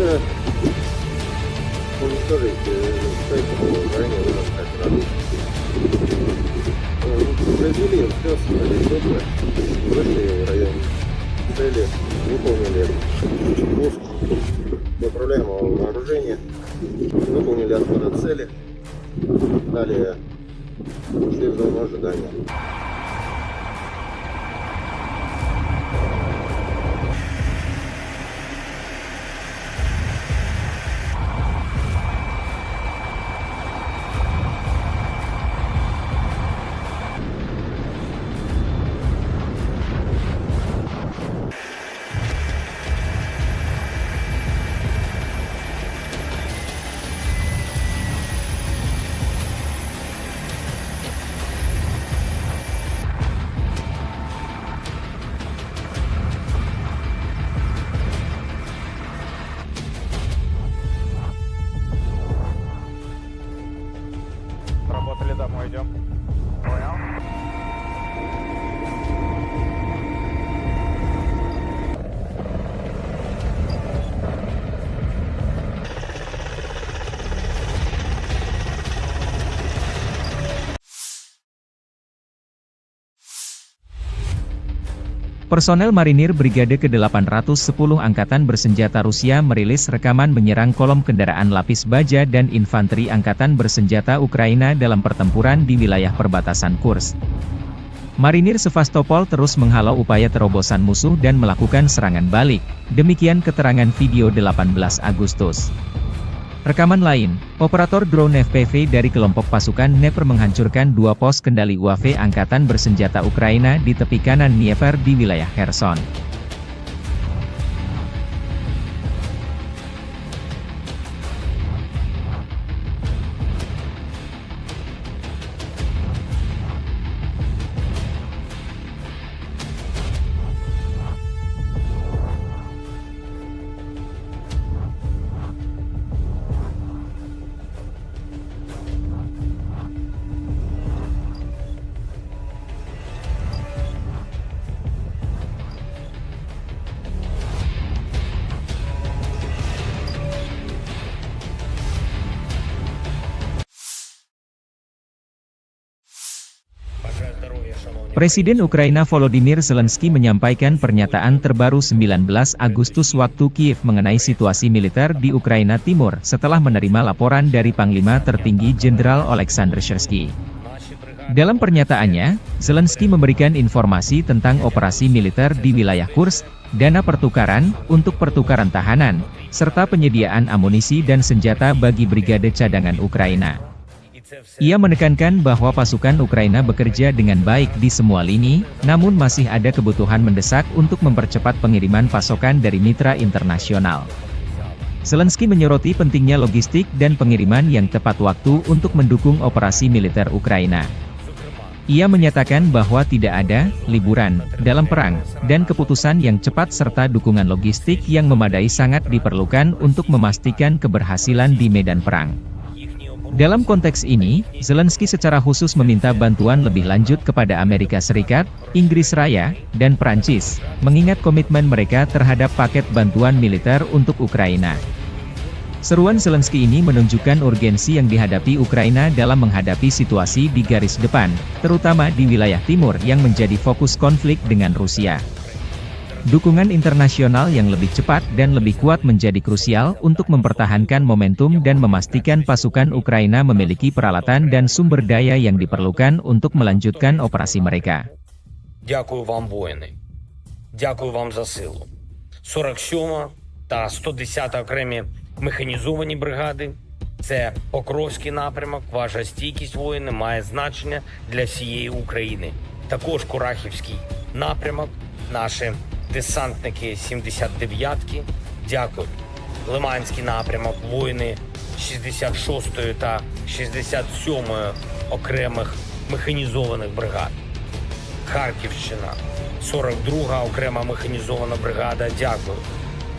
уничтожить стоящую в районе Ужевска операцию. Произвели все ПП, вышли в район цели, выполнили пуск неуправляемого вооружения, выполнили отход от цели, далее ушли в зону ожидания. Работали домой, идем. Понял? Personel marinir Brigade ke-810 Angkatan Bersenjata Rusia merilis rekaman menyerang kolom kendaraan lapis baja dan infanteri Angkatan Bersenjata Ukraina dalam pertempuran di wilayah perbatasan Kursk. Marinir Sevastopol terus menghalau upaya terobosan musuh dan melakukan serangan balik, demikian keterangan video 18 Agustus. Rekaman lain, operator drone FPV dari kelompok pasukan Dnieper menghancurkan 2 pos kendali UAV Angkatan Bersenjata Ukraina di tepi kanan Dnieper di wilayah Kherson. Presiden Ukraina Volodymyr Zelensky menyampaikan pernyataan terbaru 19 Agustus waktu Kiev mengenai situasi militer di Ukraina Timur setelah menerima laporan dari Panglima Tertinggi Jenderal Oleksandr Syrsky. Dalam pernyataannya, Zelensky memberikan informasi tentang operasi militer di wilayah Kursk, dana pertukaran, untuk pertukaran tahanan, serta penyediaan amunisi dan senjata bagi brigade cadangan Ukraina. Ia menekankan bahwa pasukan Ukraina bekerja dengan baik di semua lini, namun masih ada kebutuhan mendesak untuk mempercepat pengiriman pasokan dari mitra internasional. Zelensky menyoroti pentingnya logistik dan pengiriman yang tepat waktu untuk mendukung operasi militer Ukraina. Ia menyatakan bahwa tidak ada liburan dalam perang, dan keputusan yang cepat serta dukungan logistik yang memadai sangat diperlukan untuk memastikan keberhasilan di medan perang. Dalam konteks ini, Zelensky secara khusus meminta bantuan lebih lanjut kepada Amerika Serikat, Inggris Raya, dan Prancis, mengingat komitmen mereka terhadap paket bantuan militer untuk Ukraina. Seruan Zelensky ini menunjukkan urgensi yang dihadapi Ukraina dalam menghadapi situasi di garis depan, terutama di wilayah timur yang menjadi fokus konflik dengan Rusia. Dukungan internasional yang lebih cepat dan lebih kuat menjadi krusial untuk mempertahankan momentum dan memastikan pasukan Ukraina memiliki peralatan dan sumber daya yang diperlukan untuk melanjutkan operasi mereka. Дякую вам, воїни. Дякую вам за силу. 47 та 110 окремі механізовані бригади. Це Покровський напрямок. Ваша стійкість, воїни, має значення для всієї України. Також Курахівський напрямок. Наші десантники 79-ки. Дякую. Лиманський напрямок. Воїни 66-ї та 67-ї окремих механізованих бригад. Харківщина, 42-га окрема механізована бригада, дякую.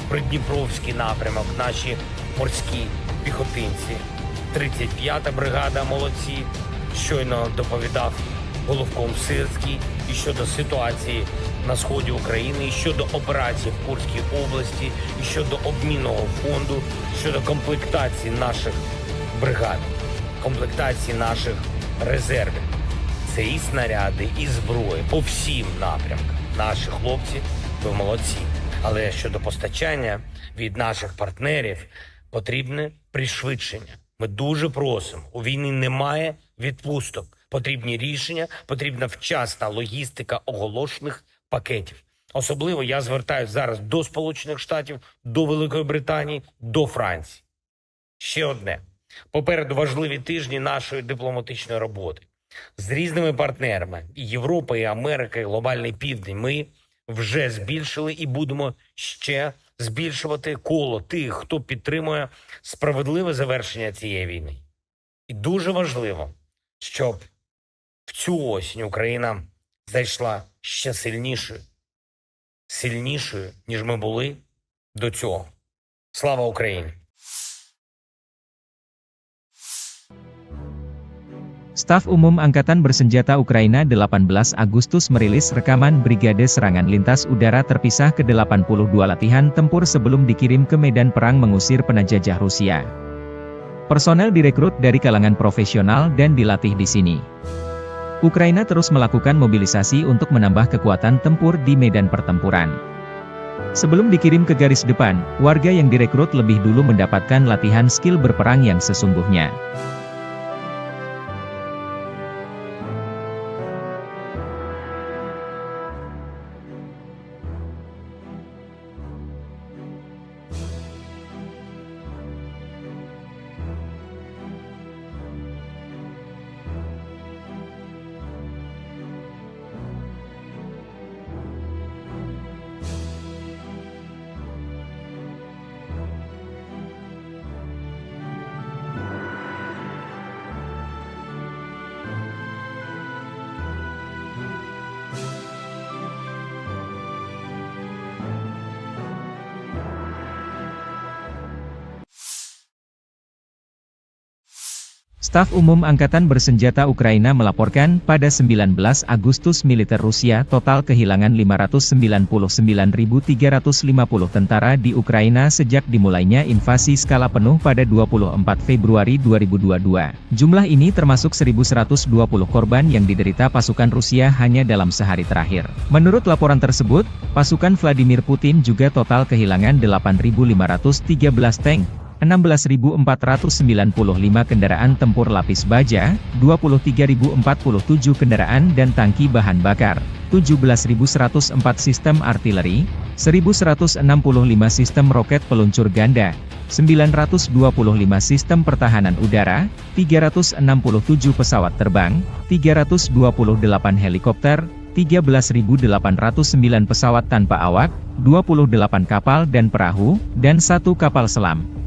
Придніпровський напрямок, наші морські піхотинці. 35-та бригада, молодці. Щойно доповідав головком Сирський і щодо ситуації на сході України, і щодо операції в Курській області, і щодо обмінного фонду, щодо комплектації наших бригад, комплектації наших резервів. Це і снаряди, і зброї по всім напрямкам. Наші хлопці, ви молодці. Але щодо постачання від наших партнерів потрібне пришвидшення. Ми дуже просимо. У війни немає відпусток. Потрібні рішення, потрібна вчасна логістика оголошених пакетів. Особливо я звертаюся зараз до Сполучених Штатів, до Великої Британії, до Франції. Ще одне. Попереду важливі тижні нашої дипломатичної роботи. З різними партнерами – і Європа, і Америка, і Глобальний Південь – ми вже збільшили і будемо ще збільшувати коло тих, хто підтримує справедливе завершення цієї війни. І дуже важливо, щоб в цю осінь Україна зайшла ще сильнішою, ніж ми були до цього. Слава Україні! Staf Umum Angkatan Bersenjata Ukraina 18 Agustus merilis rekaman Brigade Serangan Lintas Udara Terpisah ke-82 latihan tempur sebelum dikirim ke medan perang mengusir penjajah Rusia. Personel direkrut dari kalangan profesional dan dilatih di sini. Ukraina terus melakukan mobilisasi untuk menambah kekuatan tempur di medan pertempuran. Sebelum dikirim ke garis depan, warga yang direkrut lebih dulu mendapatkan latihan skill berperang yang sesungguhnya. Staf Umum Angkatan Bersenjata Ukraina melaporkan pada 19 Agustus militer Rusia total kehilangan 599.350 tentara di Ukraina sejak dimulainya invasi skala penuh pada 24 Februari 2022. Jumlah ini termasuk 1.120 korban yang diderita pasukan Rusia hanya dalam sehari terakhir. Menurut laporan tersebut, pasukan Vladimir Putin juga total kehilangan 8.513 tank, 16.495 kendaraan tempur lapis baja, 23.047 kendaraan dan tangki bahan bakar, 17.104 sistem artileri, 1.165 sistem roket peluncur ganda, 925 sistem pertahanan udara, 367 pesawat terbang, 328 helikopter, 13.809 pesawat tanpa awak, 28 kapal dan perahu, dan 1 kapal selam.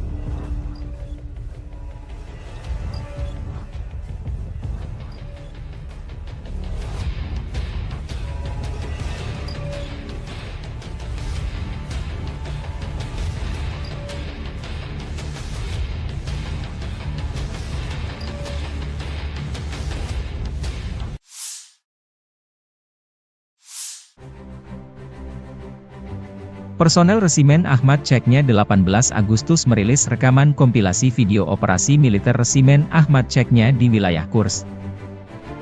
Personel Resimen Ahmad Ceknya 18 Agustus merilis rekaman kompilasi video operasi militer Resimen Ahmad Ceknya di wilayah Kursk.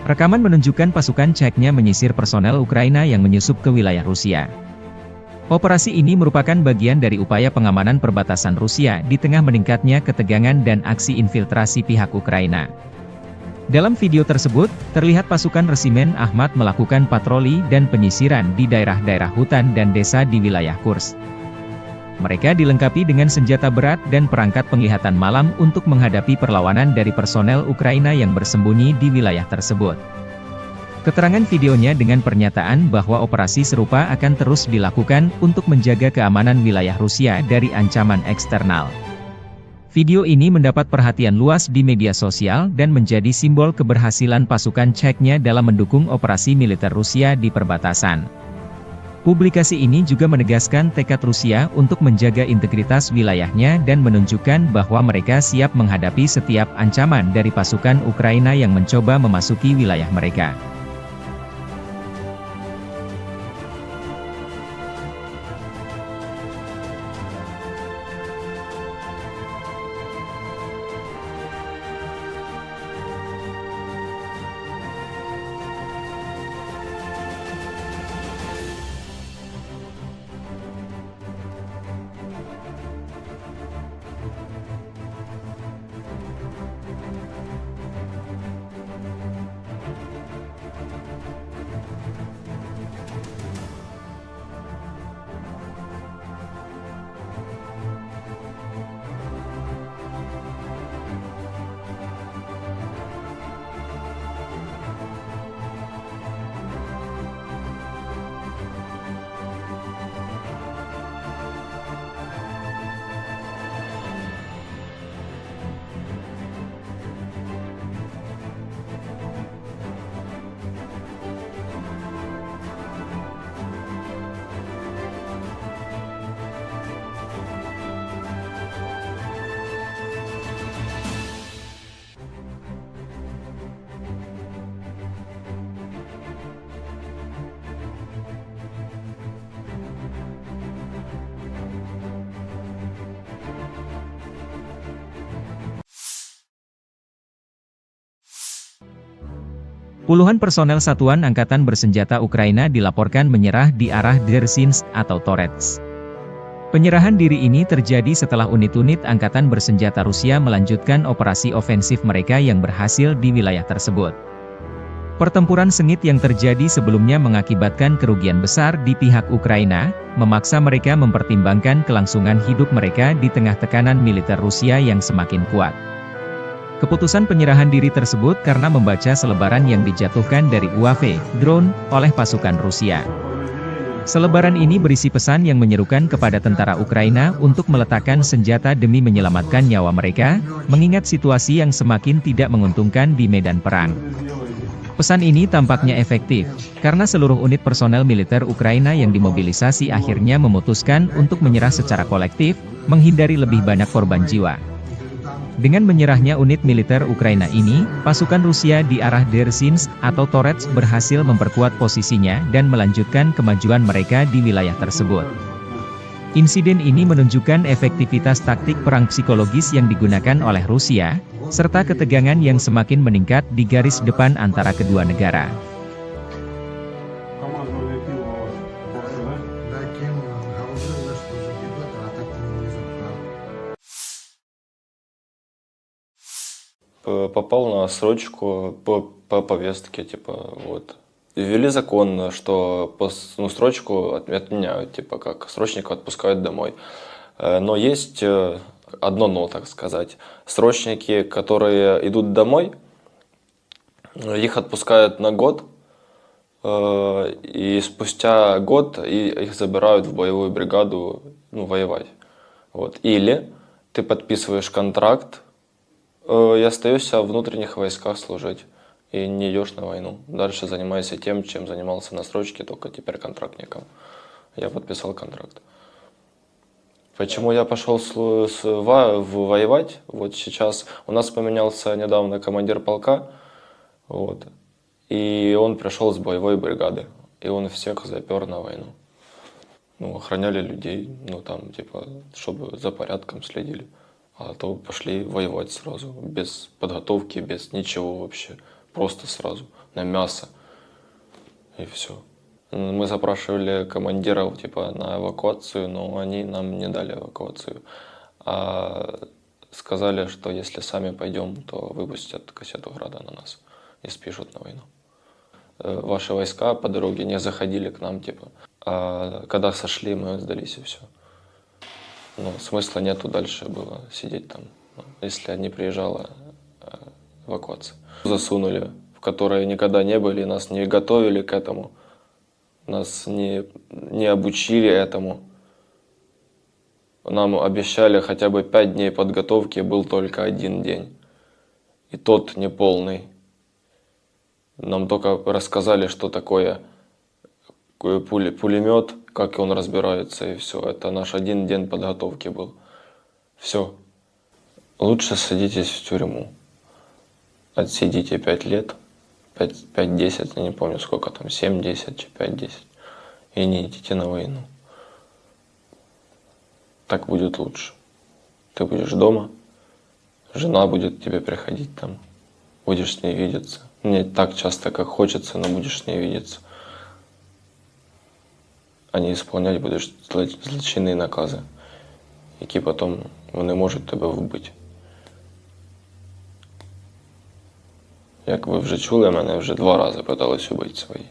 Rekaman menunjukkan pasukan Ceknya menyisir personel Ukraina yang menyusup ke wilayah Rusia. Operasi ini merupakan bagian dari upaya pengamanan perbatasan Rusia di tengah meningkatnya ketegangan dan aksi infiltrasi pihak Ukraina. Dalam video tersebut, terlihat pasukan Resimen Ahmad melakukan patroli dan penyisiran di daerah-daerah hutan dan desa di wilayah Kursk. Mereka dilengkapi dengan senjata berat dan perangkat penglihatan malam untuk menghadapi perlawanan dari personel Ukraina yang bersembunyi di wilayah tersebut. Keterangan videonya dengan pernyataan bahwa operasi serupa akan terus dilakukan untuk menjaga keamanan wilayah Rusia dari ancaman eksternal. Video ini mendapat perhatian luas di media sosial dan menjadi simbol keberhasilan pasukan Ceknya dalam mendukung operasi militer Rusia di perbatasan. Publikasi ini juga menegaskan tekad Rusia untuk menjaga integritas wilayahnya dan menunjukkan bahwa mereka siap menghadapi setiap ancaman dari pasukan Ukraina yang mencoba memasuki wilayah mereka. Puluhan personel Satuan Angkatan Bersenjata Ukraina dilaporkan menyerah di arah Dzerzhinsk atau Torets. Penyerahan diri ini terjadi setelah unit-unit Angkatan Bersenjata Rusia melanjutkan operasi ofensif mereka yang berhasil di wilayah tersebut. Pertempuran sengit yang terjadi sebelumnya mengakibatkan kerugian besar di pihak Ukraina, memaksa mereka mempertimbangkan kelangsungan hidup mereka di tengah tekanan militer Rusia yang semakin kuat. Keputusan penyerahan diri tersebut karena membaca selebaran yang dijatuhkan dari UAV, drone, oleh pasukan Rusia. Selebaran ini berisi pesan yang menyerukan kepada tentara Ukraina untuk meletakkan senjata demi menyelamatkan nyawa mereka, mengingat situasi yang semakin tidak menguntungkan di medan perang. Pesan ini tampaknya efektif, karena seluruh unit personel militer Ukraina yang dimobilisasi akhirnya memutuskan untuk menyerah secara kolektif, menghindari lebih banyak korban jiwa. Dengan menyerahnya unit militer Ukraina ini, pasukan Rusia di arah Dzerzhinsk atau Torets berhasil memperkuat posisinya dan melanjutkan kemajuan mereka di wilayah tersebut. Insiden ini menunjukkan efektivitas taktik perang psikologis yang digunakan oleh Rusia, serta ketegangan yang semakin meningkat di garis depan antara kedua negara. попал на срочку по повестке, типа, вот. Ввели закон, что срочку отменяют, типа, как срочников отпускают домой. Но есть одно но, так сказать. Срочники, которые идут домой, их отпускают на год, и спустя год их забирают в боевую бригаду, ну, воевать. Вот. Или ты подписываешь контракт и остаешься в внутренних войсках служить. И не идешь на войну. Дальше занимайся тем, чем занимался на срочке, только теперь контрактником. Я подписал контракт. Почему я пошел воевать? Вот сейчас у нас поменялся недавно командир полка, вот, и он пришел с боевой бригады, и он всех запер на войну. Ну, охраняли людей, ну там, типа, чтобы за порядком следили. А то пошли воевать сразу, без подготовки, без ничего вообще. Просто сразу, на мясо. И все. Мы запрашивали командиров, типа, на эвакуацию, но они нам не дали эвакуацию. А сказали, что если сами пойдем, то выпустят кассету града на нас и спишут на войну. Ваши войска по дороге не заходили к нам, типа. А когда сошли, мы сдались, и все. Ну, смысла нету дальше было сидеть там, если не приезжала эвакуация. Засунули, в которые никогда не были, нас не готовили к этому, нас не обучили этому. Нам обещали хотя бы 5 дней подготовки, был только 1 день. И тот неполный. Нам только рассказали, что такое пулемет, как он разбирается, и все. Это наш 1 день подготовки был. Все. Лучше садитесь в тюрьму. Отсидите 5 лет, 5-10, я не помню сколько там, 7-10, 5-10, и не идите на войну. Так будет лучше. Ты будешь дома, жена будет к тебе приходить там, будешь с ней видеться. Не так часто, как хочется, но будешь с ней видеться. А не исполнять будешь злочинні накази, які потім вони можуть тебе вбити. Як ви вже чули, мене вже 2 рази питались убити свої.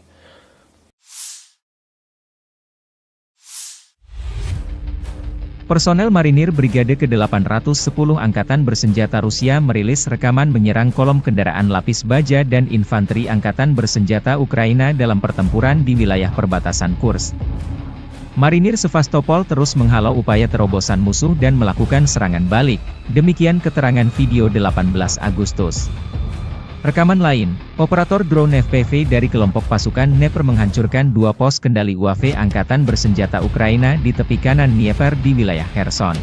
Personel Marinir Brigade ke-810 Angkatan Bersenjata Rusia merilis rekaman menyerang kolom kendaraan lapis baja dan infanteri Angkatan Bersenjata Ukraina dalam pertempuran di wilayah perbatasan Kursk. Marinir Sevastopol terus menghalau upaya terobosan musuh dan melakukan serangan balik, demikian keterangan video 18 Agustus. Rekaman lain, operator drone FPV dari kelompok pasukan Dnepr menghancurkan 2 pos kendali UAV Angkatan Bersenjata Ukraina di tepi kanan Dnieper di wilayah Kherson.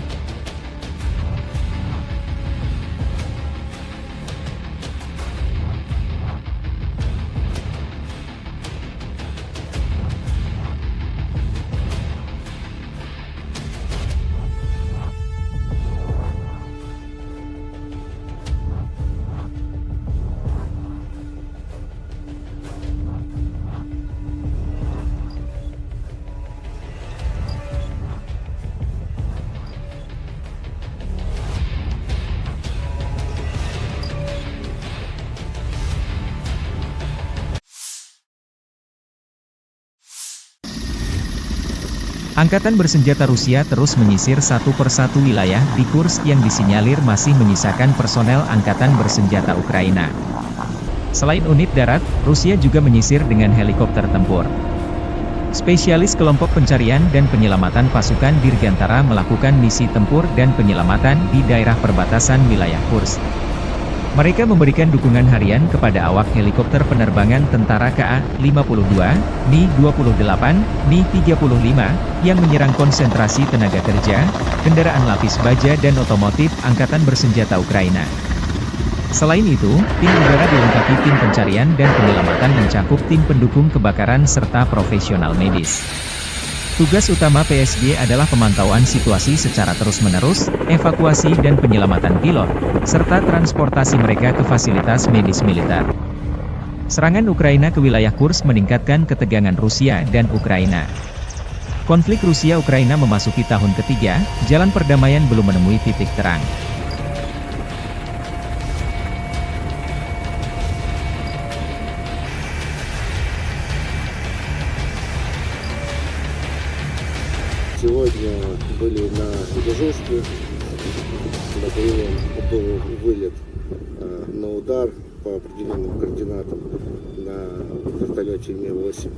Angkatan Bersenjata Rusia terus menyisir satu persatu wilayah di Kursk yang disinyalir masih menyisakan personel Angkatan Bersenjata Ukraina. Selain unit darat, Rusia juga menyisir dengan helikopter tempur. Spesialis kelompok pencarian dan penyelamatan pasukan Dirgantara melakukan misi tempur dan penyelamatan di daerah perbatasan wilayah Kursk. Mereka memberikan dukungan harian kepada awak helikopter penerbangan tentara KA-52, Mi-28, Mi-35, yang menyerang konsentrasi tenaga kerja, kendaraan lapis baja dan otomotif Angkatan Bersenjata Ukraina. Selain itu, tim udara dilengkapi tim pencarian dan penyelamatan mencakup tim pendukung kebakaran serta profesional medis. Tugas utama PSG adalah pemantauan situasi secara terus-menerus, evakuasi dan penyelamatan pilot, serta transportasi mereka ke fasilitas medis militer. Serangan Ukraina ke wilayah Kursk meningkatkan ketegangan Rusia dan Ukraina. Konflik Rusia-Ukraina memasuki tahun ketiga, jalan perdamaian belum menemui titik terang. были на дежурстве. Был вылет на удар по определенным координатам на вертолете Ми-8.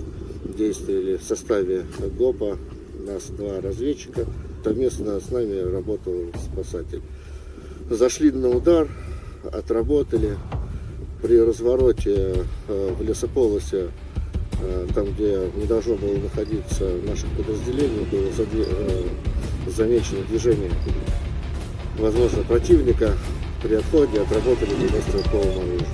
Действовали в составе ГОПа, нас 2 разведчика. Совместно с нами работал спасатель. Зашли на удар, отработали. При развороте в лесополосе, там, где не должно было находиться наших подразделений, было замечено движение, возможно, противника. При отходе отработали 90-стрелковым оружием.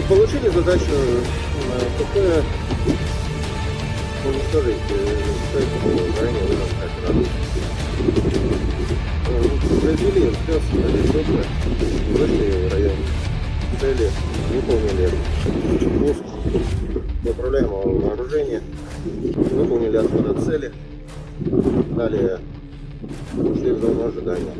Получили задачу ПП уничтожить в районе Украины. Произвели спец, вышли в район цели, выполнили пуск направляемого вооружения, выполнили отход от цели, далее ушли в зону ожидания.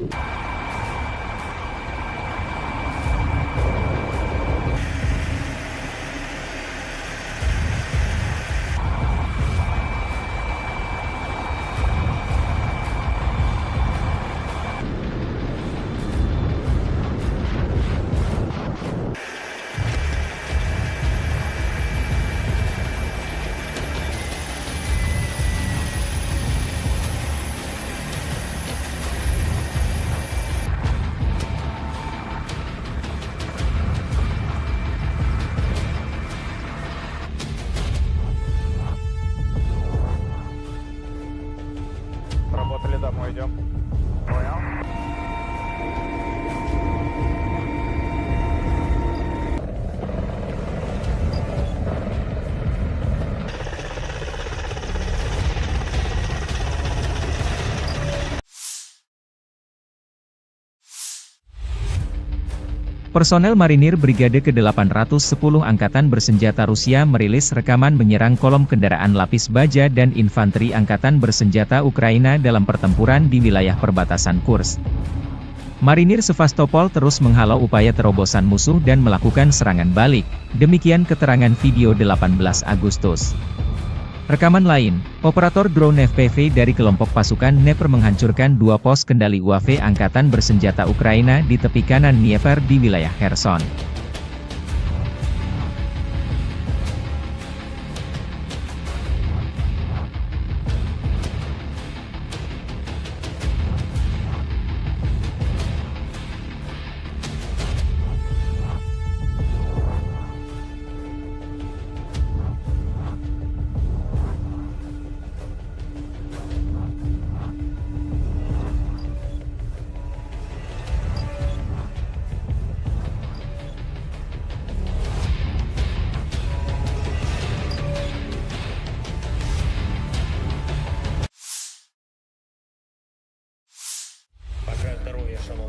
Работали, домой идем. Понял? Personel marinir Brigade ke-810 Angkatan Bersenjata Rusia merilis rekaman menyerang kolom kendaraan lapis baja dan infanteri Angkatan Bersenjata Ukraina dalam pertempuran di wilayah perbatasan Kursk. Marinir Sevastopol terus menghalau upaya terobosan musuh dan melakukan serangan balik, demikian keterangan video 18 Agustus. Rekaman lain, operator drone FPV dari kelompok pasukan Dnepr menghancurkan 2 pos kendali UAV Angkatan Bersenjata Ukraina di tepi kanan Dnieper di wilayah Kherson.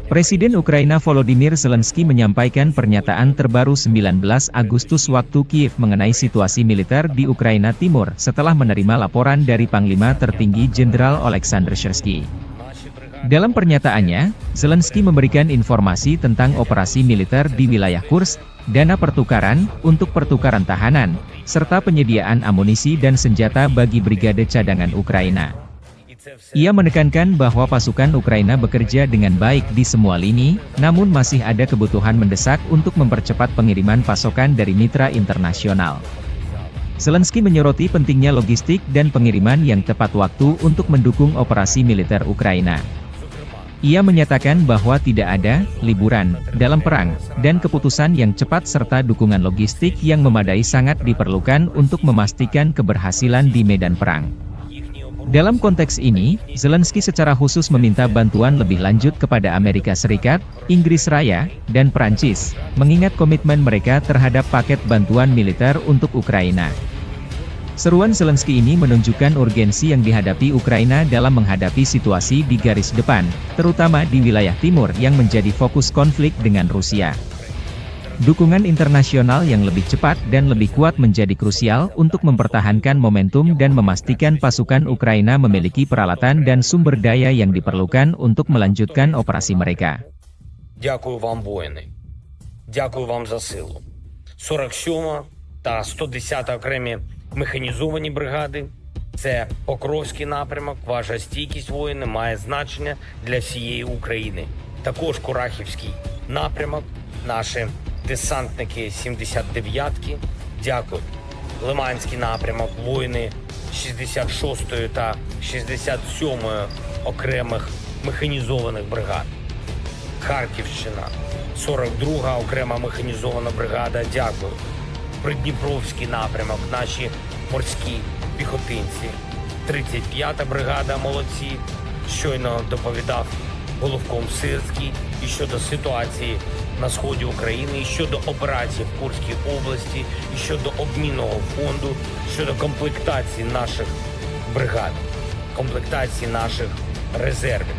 Presiden Ukraina Volodymyr Zelensky menyampaikan pernyataan terbaru 19 Agustus waktu Kiev mengenai situasi militer di Ukraina Timur setelah menerima laporan dari Panglima Tertinggi Jenderal Oleksandr Syrsky. Dalam pernyataannya, Zelensky memberikan informasi tentang operasi militer di wilayah Kursk, dana pertukaran untuk pertukaran tahanan, serta penyediaan amunisi dan senjata bagi brigade cadangan Ukraina. Ia menekankan bahwa pasukan Ukraina bekerja dengan baik di semua lini, namun masih ada kebutuhan mendesak untuk mempercepat pengiriman pasokan dari mitra internasional. Zelensky menyoroti pentingnya logistik dan pengiriman yang tepat waktu untuk mendukung operasi militer Ukraina. Ia menyatakan bahwa tidak ada liburan dalam perang, dan keputusan yang cepat serta dukungan logistik yang memadai sangat diperlukan untuk memastikan keberhasilan di medan perang. Dalam konteks ini, Zelensky secara khusus meminta bantuan lebih lanjut kepada Amerika Serikat, Inggris Raya, dan Prancis, mengingat komitmen mereka terhadap paket bantuan militer untuk Ukraina. Seruan Zelensky ini menunjukkan urgensi yang dihadapi Ukraina dalam menghadapi situasi di garis depan, terutama di wilayah timur yang menjadi fokus konflik dengan Rusia. Dukungan internasional yang lebih cepat dan lebih kuat menjadi krusial untuk mempertahankan momentum dan memastikan pasukan Ukraina memiliki peralatan dan sumber daya yang diperlukan untuk melanjutkan operasi mereka. Дякую вам, воїни. Дякую вам за силу. 47 та 110 окремі механізовані бригади. Це Покровський напрямок. Ваша стійкість, воїни, має значення для всієї України. Також Курахівський напрямок. Наші десантники 79-ки. Дякую. Лиманський напрямок. Воїни 66-ї та 67-ї окремих механізованих бригад. Харківщина, 42-га окрема механізована бригада, дякую. Придніпровський напрямок, наші морські піхотинці. 35-та бригада, молодці. Щойно доповідав головком Сирський і щодо ситуації на сході України, і щодо операцій в Курській області, і щодо обмінного фонду, щодо комплектації наших бригад, комплектації наших резервів.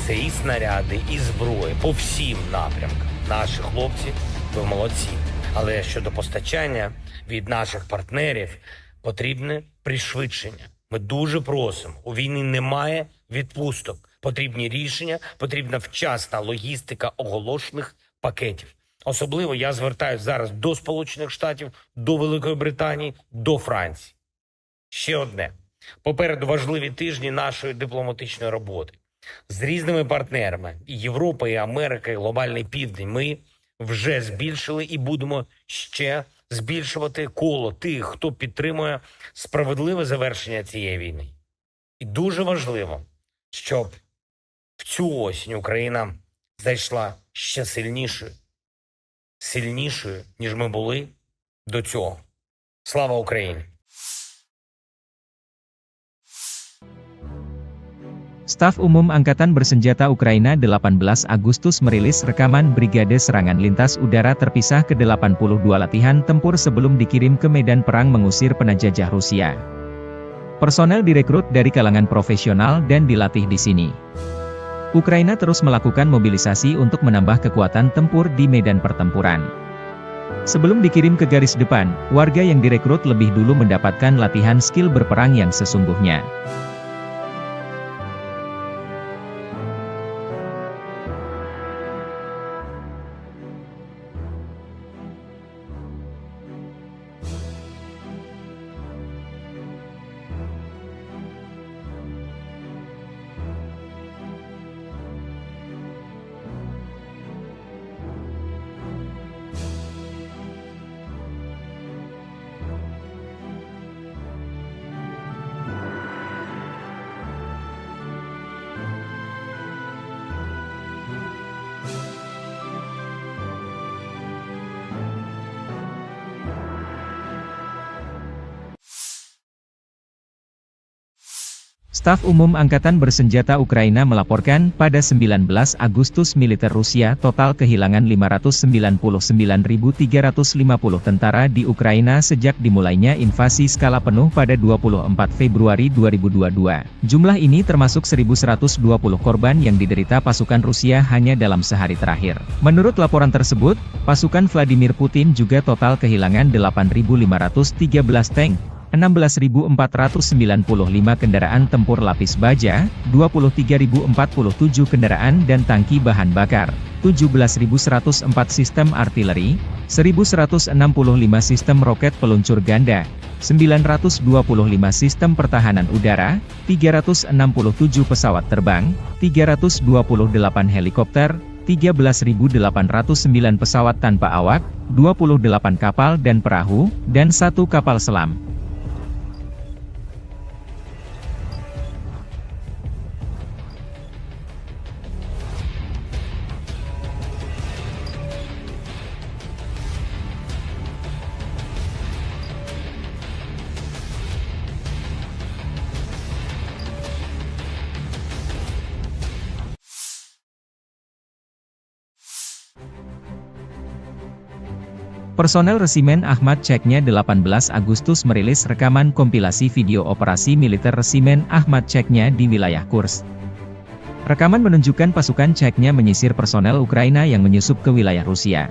Це і снаряди, і зброї по всім напрямкам. Наші хлопці, ви молодці. Але щодо постачання від наших партнерів потрібне пришвидшення. Ми дуже просимо. У війні немає відпусток. Потрібні рішення, потрібна вчасна логістика оголошених пакетів. Особливо я звертаюся зараз до Сполучених Штатів, до Великої Британії, до Франції. Ще одне. Попереду важливі тижні нашої дипломатичної роботи. З різними партнерами – і Європа, і Америка, і Глобальний Південь – ми вже збільшили і будемо ще збільшувати коло тих, хто підтримує справедливе завершення цієї війни. І дуже важливо, щоб в цю осінь Україна зайшла ще сильнішою, ніж ми були до цього. Слава Україні! Staf Umum Angkatan Bersenjata Ukraina 18 Agustus merilis rekaman Brigade Serangan Lintas Udara Terpisah ke-82 latihan tempur sebelum dikirim ke medan perang mengusir penjajah Rusia. Personel direkrut dari kalangan profesional dan dilatih di sini. Ukraina terus melakukan mobilisasi untuk menambah kekuatan tempur di medan pertempuran. Sebelum dikirim ke garis depan, warga yang direkrut lebih dulu mendapatkan latihan skill berperang yang sesungguhnya. Staf Umum Angkatan Bersenjata Ukraina melaporkan pada 19 Agustus militer Rusia total kehilangan 599.350 tentara di Ukraina sejak dimulainya invasi skala penuh pada 24 Februari 2022. Jumlah ini termasuk 1.120 korban yang diderita pasukan Rusia hanya dalam sehari terakhir. Menurut laporan tersebut, pasukan Vladimir Putin juga total kehilangan 8.513 tank, 16.495 kendaraan tempur lapis baja, 23.047 kendaraan dan tangki bahan bakar, 17.104 sistem artileri, 1.165 sistem roket peluncur ganda, 925 sistem pertahanan udara, 367 pesawat terbang, 328 helikopter, 13.809 pesawat tanpa awak, 28 kapal dan perahu, dan 1 kapal selam. Personel Resimen Ahmad Chechnya 18 Agustus merilis rekaman kompilasi video operasi militer Resimen Ahmad Chechnya di wilayah Kursk. Rekaman menunjukkan pasukan Chechnya menyisir personel Ukraina yang menyusup ke wilayah Rusia.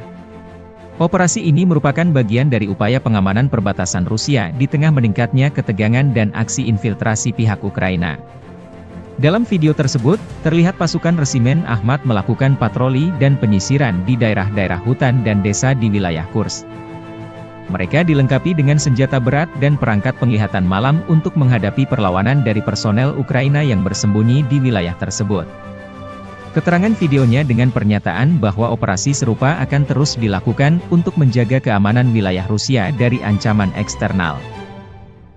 Operasi ini merupakan bagian dari upaya pengamanan perbatasan Rusia di tengah meningkatnya ketegangan dan aksi infiltrasi pihak Ukraina. Dalam video tersebut, terlihat pasukan resimen Ahmad melakukan patroli dan penyisiran di daerah-daerah hutan dan desa di wilayah Kursk. Mereka dilengkapi dengan senjata berat dan perangkat penglihatan malam untuk menghadapi perlawanan dari personel Ukraina yang bersembunyi di wilayah tersebut. Keterangan videonya dengan pernyataan bahwa operasi serupa akan terus dilakukan untuk menjaga keamanan wilayah Rusia dari ancaman eksternal.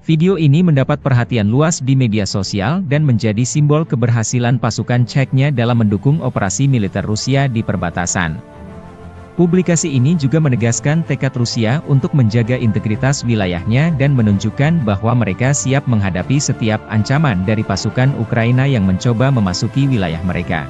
Video ini mendapat perhatian luas di media sosial dan menjadi simbol keberhasilan pasukan Chechnya dalam mendukung operasi militer Rusia di perbatasan. Publikasi ini juga menegaskan tekad Rusia untuk menjaga integritas wilayahnya dan menunjukkan bahwa mereka siap menghadapi setiap ancaman dari pasukan Ukraina yang mencoba memasuki wilayah mereka.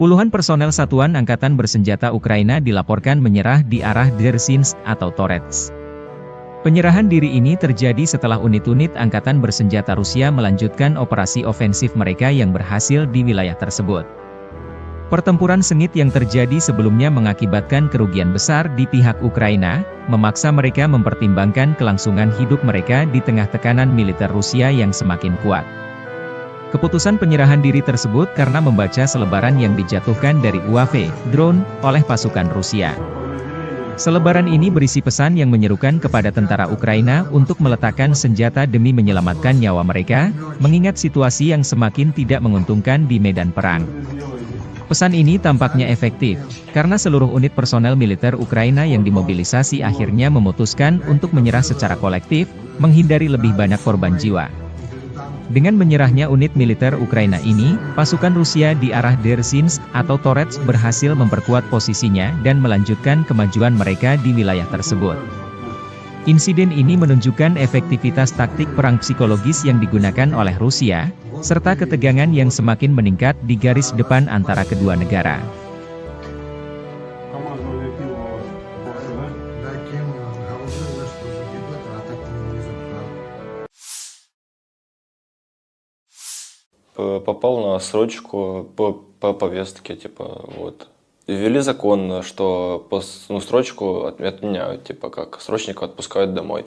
Puluhan personel Satuan Angkatan Bersenjata Ukraina dilaporkan menyerah di arah Dzerzhinsk atau Torets. Penyerahan diri ini terjadi setelah unit-unit Angkatan Bersenjata Rusia melanjutkan operasi ofensif mereka yang berhasil di wilayah tersebut. Pertempuran sengit yang terjadi sebelumnya mengakibatkan kerugian besar di pihak Ukraina, memaksa mereka mempertimbangkan kelangsungan hidup mereka di tengah tekanan militer Rusia yang semakin kuat. Keputusan penyerahan diri tersebut karena membaca selebaran yang dijatuhkan dari UAV, drone, oleh pasukan Rusia. Selebaran ini berisi pesan yang menyerukan kepada tentara Ukraina untuk meletakkan senjata demi menyelamatkan nyawa mereka, mengingat situasi yang semakin tidak menguntungkan di medan perang. Pesan ini tampaknya efektif, karena seluruh unit personel militer Ukraina yang dimobilisasi akhirnya memutuskan untuk menyerah secara kolektif, menghindari lebih banyak korban jiwa. Dengan menyerahnya unit militer Ukraina ini, pasukan Rusia di arah Dzerzhinsk atau Torets berhasil memperkuat posisinya dan melanjutkan kemajuan mereka di wilayah tersebut. Insiden ini menunjukkan efektivitas taktik perang psikologis yang digunakan oleh Rusia, serta ketegangan yang semakin meningkat di garis depan antara kedua negara. Попал на срочку по повестке, типа, вот. Ввели закон, что срочку отменяют, типа, как срочников отпускают домой.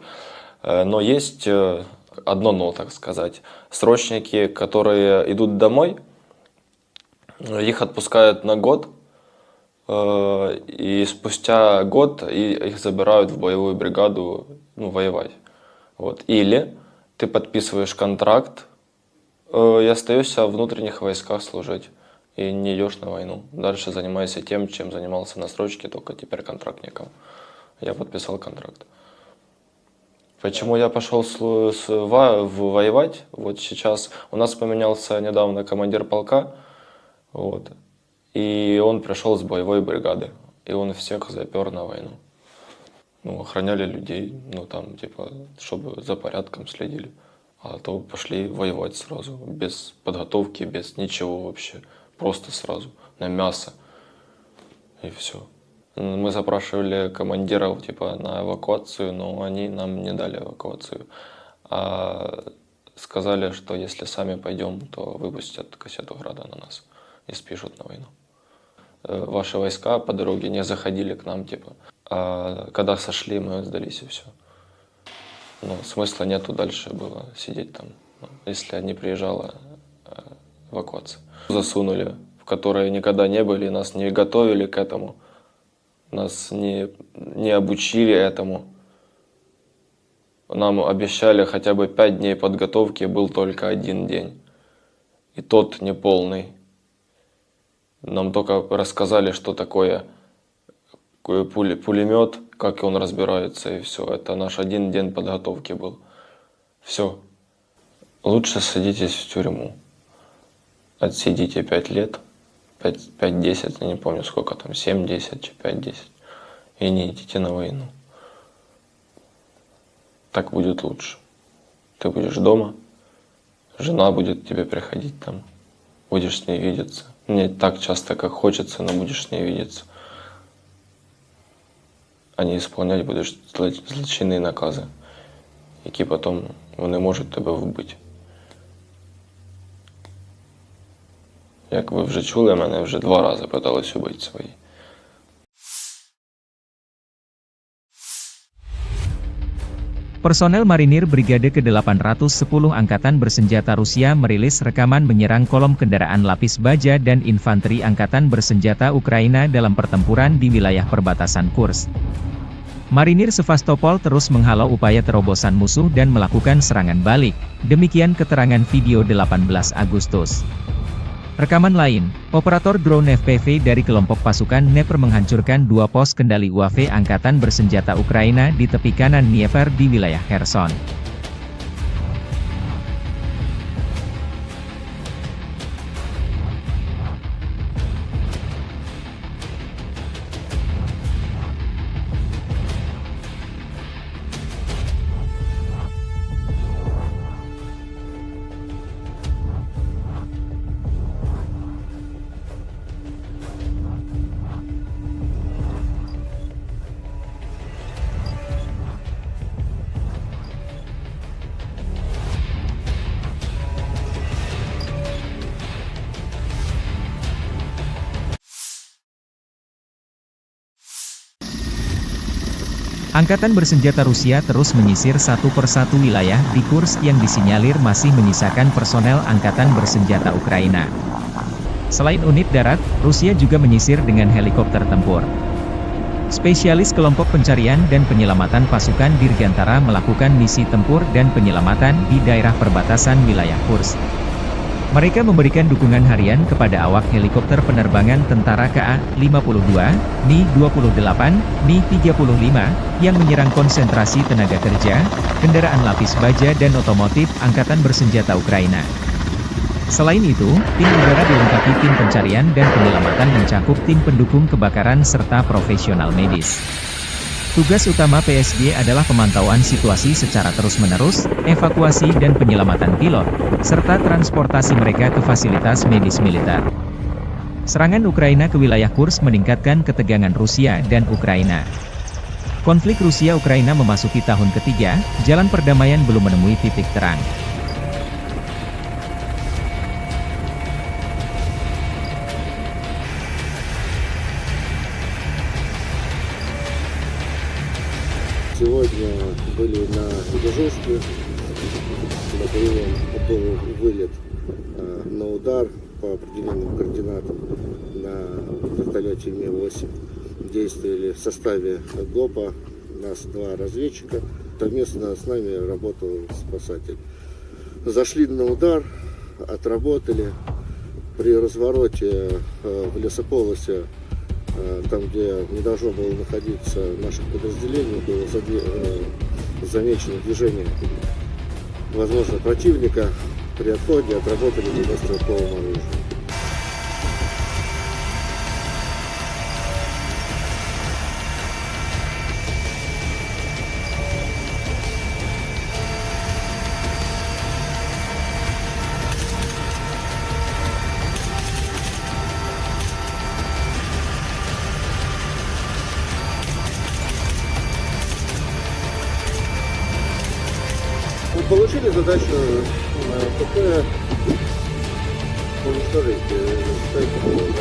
Но есть одно но, так сказать. Срочники, которые идут домой, их отпускают на год, и спустя год их забирают в боевую бригаду, воевать. Вот. Или ты подписываешь контракт, и остаешься в внутренних войсках служить, и не идешь на войну. Дальше занимайся тем, чем занимался на срочке, только теперь контрактником. Я подписал контракт. Почему я пошел воевать? Вот сейчас у нас поменялся недавно командир полка, вот, и он пришел с боевой бригады, и он всех запер на войну. Охраняли людей, там, типа, чтобы за порядком следили. А то пошли воевать сразу, без подготовки, без ничего вообще. Просто сразу, на мясо. И все. Мы запрашивали командиров типа на эвакуацию, но они нам не дали эвакуацию. А сказали, что если сами пойдем, то выпустят кассету Града на нас и спишут на войну. Ваши войска по дороге не заходили к нам, типа. А когда сошли, мы сдались и все. Но смысла нету дальше было сидеть там, если не приезжала эвакуация. Засунули, в которой никогда не были, нас не готовили к этому, нас не обучили этому. Нам обещали хотя бы 5 дней подготовки, был только 1 день. И тот неполный. Нам только рассказали, что такое пулемет, как он разбирается, и все. Это наш 1 день подготовки был. Все. Лучше садитесь в тюрьму. Отсидите 5 лет, 5-10, я не помню сколько там, 7-10, 5-10. И не идите на войну. Так будет лучше. Ты будешь дома, жена будет к тебе приходить там, будешь с ней видеться. Не так часто, как хочется, но будешь с ней видеться. А не исполнять будеш злочинні накази, які потім вони можуть тебе вбити. Як ви вже чули, мене вже 2 рази питались убити свої. Personel Marinir Brigade ke-810 Angkatan Bersenjata Rusia merilis rekaman menyerang kolom kendaraan lapis baja dan infanteri Angkatan Bersenjata Ukraina dalam pertempuran di wilayah perbatasan Kursk. Marinir Sevastopol terus menghalau upaya terobosan musuh dan melakukan serangan balik, demikian keterangan video 18 Agustus. Rekaman lain, operator drone FPV dari kelompok pasukan Dnepr menghancurkan 2 pos kendali UAV Angkatan Bersenjata Ukraina di tepi kanan Dnieper di wilayah Kherson. Angkatan Bersenjata Rusia terus menyisir satu persatu wilayah di Kursk yang disinyalir masih menyisakan personel Angkatan Bersenjata Ukraina. Selain unit darat, Rusia juga menyisir dengan helikopter tempur. Spesialis kelompok pencarian dan penyelamatan pasukan Dirgantara melakukan misi tempur dan penyelamatan di daerah perbatasan wilayah Kursk. Mereka memberikan dukungan harian kepada awak helikopter penerbangan tentara KA-52, Mi-28, Mi-35, yang menyerang konsentrasi tenaga kerja, kendaraan lapis baja dan otomotif Angkatan Bersenjata Ukraina. Selain itu, tim udara dilengkapi tim pencarian dan penyelamatan mencakup tim pendukung kebakaran serta profesional medis. Tugas utama PSG adalah pemantauan situasi secara terus-menerus, evakuasi dan penyelamatan pilot, serta transportasi mereka ke fasilitas medis militer. Serangan Ukraina ke wilayah Kursk meningkatkan ketegangan Rusia dan Ukraina. Konflik Rusia-Ukraina memasuki tahun ketiga, jalan perdamaian belum menemui titik terang. Сегодня были на дежурстве, на прием, готовый вылет на удар по определенным координатам на вертолете Ми-8. Действовали в составе ГОПа, нас 2 разведчика, совместно с нами работал спасатель. Зашли на удар, отработали. При развороте в лесополосе, там, где не должно было находиться наше подразделение, было замечено движение, возможно, противника. При отходе отработали по стрелковому оружию. задача ПП уничтожить стоит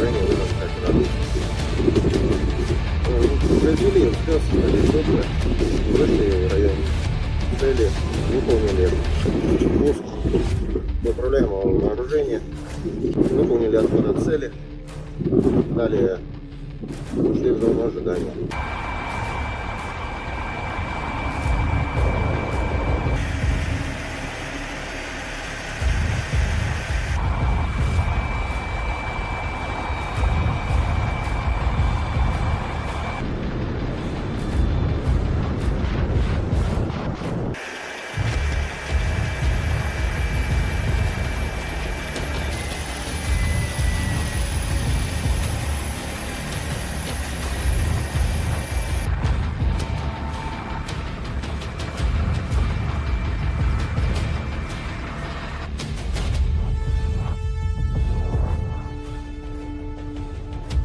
ранее вынос координат. Произвели все добро, вышли в район цели, выполнили пуск направляемого вооружения, выполнили отход от цели, далее ушли в зону ожидания.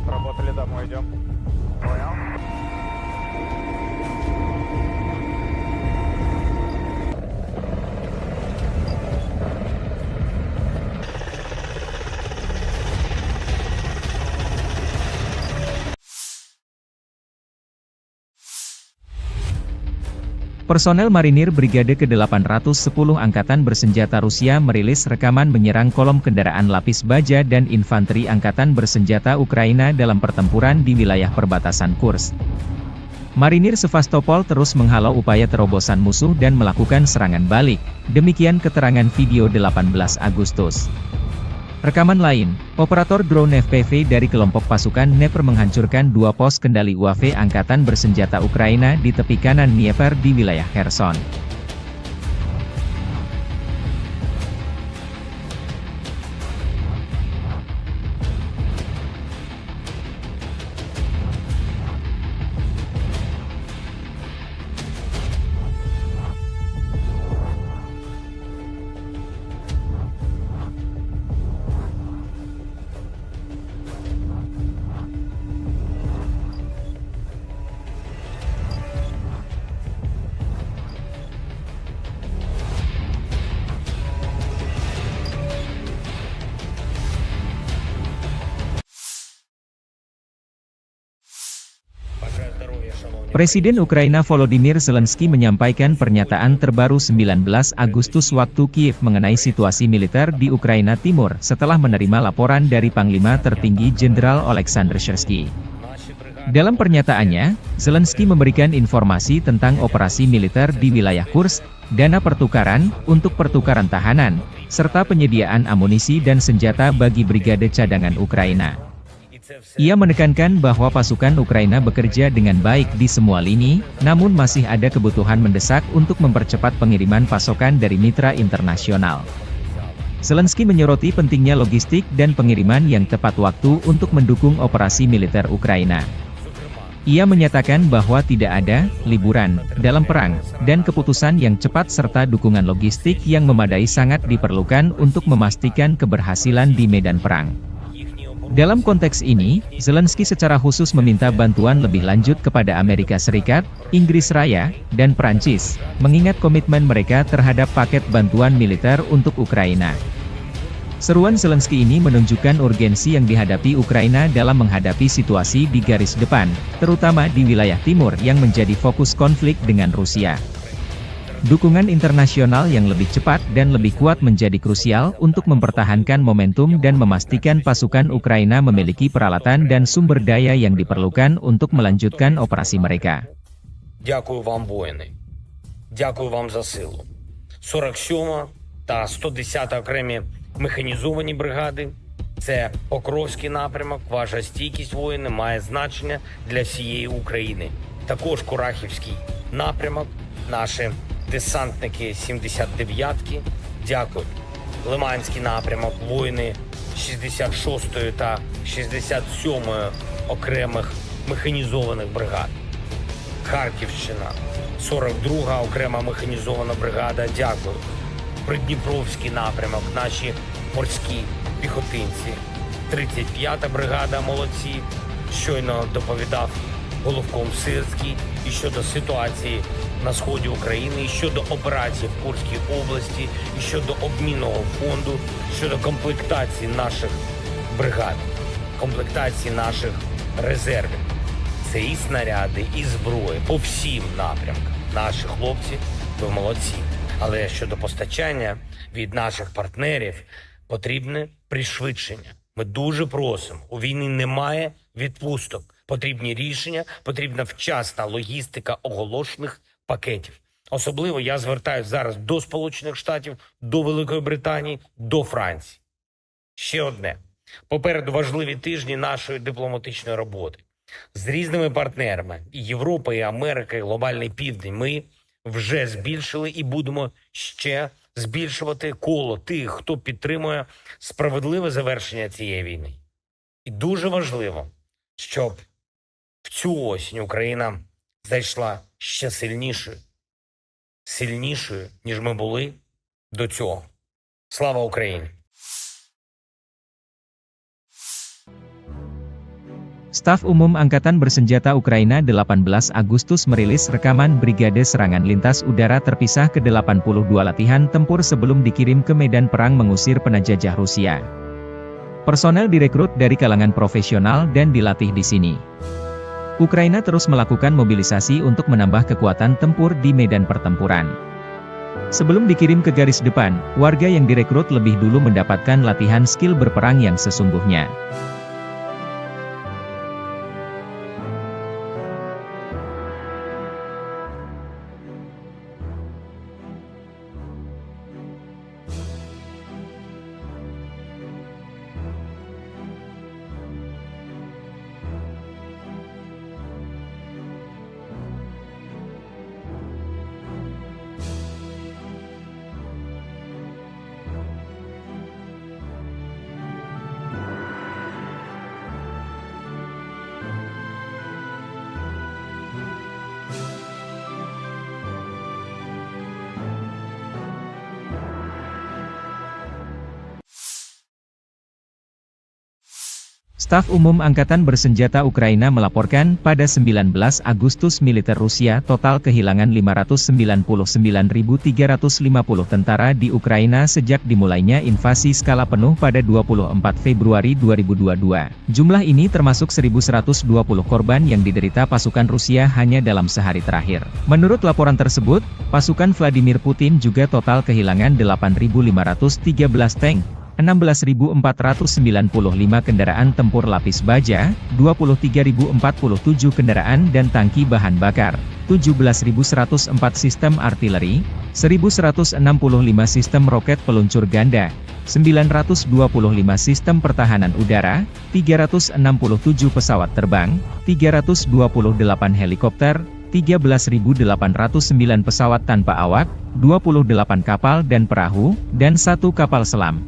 Работали домой, идем. Понял? Personel marinir Brigade ke-810 Angkatan Bersenjata Rusia merilis rekaman menyerang kolom kendaraan lapis baja dan infanteri Angkatan Bersenjata Ukraina dalam pertempuran di wilayah perbatasan Kursk. Marinir Sevastopol terus menghalau upaya terobosan musuh dan melakukan serangan balik, demikian keterangan video 18 Agustus. Rekaman lain, operator drone FPV dari kelompok pasukan Dnepr menghancurkan 2 pos kendali UAV Angkatan Bersenjata Ukraina di tepi kanan Dnieper di wilayah Kherson. Presiden Ukraina Volodymyr Zelensky menyampaikan pernyataan terbaru 19 Agustus waktu Kiev mengenai situasi militer di Ukraina Timur setelah menerima laporan dari Panglima Tertinggi Jenderal Oleksandr Syrsky. Dalam pernyataannya, Zelensky memberikan informasi tentang operasi militer di wilayah Kursk, dana pertukaran untuk pertukaran tahanan, serta penyediaan amunisi dan senjata bagi brigade cadangan Ukraina. Ia menekankan bahwa pasukan Ukraina bekerja dengan baik di semua lini, namun masih ada kebutuhan mendesak untuk mempercepat pengiriman pasokan dari mitra internasional. Zelensky menyoroti pentingnya logistik dan pengiriman yang tepat waktu untuk mendukung operasi militer Ukraina. Ia menyatakan bahwa tidak ada liburan dalam perang, dan keputusan yang cepat serta dukungan logistik yang memadai sangat diperlukan untuk memastikan keberhasilan di medan perang. Dalam konteks ini, Zelensky secara khusus meminta bantuan lebih lanjut kepada Amerika Serikat, Inggris Raya, dan Prancis, mengingat komitmen mereka terhadap paket bantuan militer untuk Ukraina. Seruan Zelensky ini menunjukkan urgensi yang dihadapi Ukraina dalam menghadapi situasi di garis depan, terutama di wilayah timur yang menjadi fokus konflik dengan Rusia. Dukungan internasional yang lebih cepat dan lebih kuat menjadi krusial untuk mempertahankan momentum dan memastikan pasukan Ukraina memiliki peralatan dan sumber daya yang diperlukan untuk melanjutkan operasi mereka. Дякую вам, воїни. Дякую вам за силу. 47 та 110 окремі механізовані бригади. Це Покровський напрямок. Ваша стійкість, воїни, має значення для всієї України. Також Курахівський напрямок. Наші десантники 79-ки, дякую. Лиманський напрямок, воїни 66-ї та 67-ї окремих механізованих бригад. Харківщина, 42-га окрема механізована бригада, дякую. Придніпровський напрямок, наші морські піхотинці. 35-та бригада, молодці. Щойно доповідав Головком Сирський і щодо ситуації на сході України, і щодо операцій в Курській області, і щодо обмінного фонду, щодо комплектації наших бригад, комплектації наших резервів. Це і снаряди, і зброї по всім напрямкам. Наші хлопці, ви молодці. Але щодо постачання від наших партнерів потрібне пришвидшення. Ми дуже просимо. У війні немає відпусток. Потрібні рішення, потрібна вчасна логістика оголошених пакетів. Особливо я звертаюся зараз до Сполучених Штатів, до Великої Британії, до Франції. Ще одне. Попереду важливі тижні нашої дипломатичної роботи. З різними партнерами – і Європа, і Америка, і Глобальний Південь. Ми вже збільшили і будемо ще збільшувати коло тих, хто підтримує справедливе завершення цієї війни. І дуже важливо, щоб в цю осінь Україна зайшла ще сильнішою, ніж ми були до цього. Слава Україні! Staf Umum Angkatan Bersenjata Ukraina 18 Agustus merilis rekaman Brigade Serangan Lintas Udara Terpisah ke-82 latihan tempur sebelum dikirim ke medan perang mengusir penjajah Rusia. Personel direkrut dari kalangan profesional dan dilatih di sini. Ukraina terus melakukan mobilisasi untuk menambah kekuatan tempur di medan pertempuran. Sebelum dikirim ke garis depan, warga yang direkrut lebih dulu mendapatkan latihan skill berperang yang sesungguhnya. Staf Umum Angkatan Bersenjata Ukraina melaporkan pada 19 Agustus militer Rusia total kehilangan 599.350 tentara di Ukraina sejak dimulainya invasi skala penuh pada 24 Februari 2022. Jumlah ini termasuk 1.120 korban yang diderita pasukan Rusia hanya dalam sehari terakhir. Menurut laporan tersebut, pasukan Vladimir Putin juga total kehilangan 8.513 tank, 16.495 kendaraan tempur lapis baja, 23.047 kendaraan dan tangki bahan bakar, 17.104 sistem artileri, 1.165 sistem roket peluncur ganda, 925 sistem pertahanan udara, 367 pesawat terbang, 328 helikopter, 13.809 pesawat tanpa awak, 28 kapal dan perahu, dan 1 kapal selam.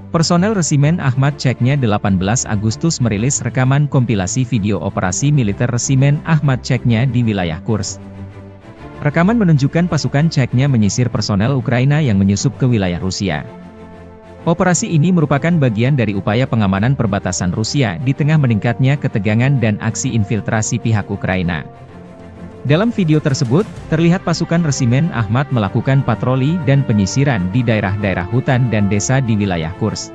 Personel Resimen Ahmad Chechnya 18 Agustus merilis rekaman kompilasi video operasi militer Resimen Ahmad Chechnya di wilayah Kursk. Rekaman menunjukkan pasukan Chechnya menyisir personel Ukraina yang menyusup ke wilayah Rusia. Operasi ini merupakan bagian dari upaya pengamanan perbatasan Rusia di tengah meningkatnya ketegangan dan aksi infiltrasi pihak Ukraina. Dalam video tersebut, terlihat pasukan Resimen Ahmad melakukan patroli dan penyisiran di daerah-daerah hutan dan desa di wilayah Kursk.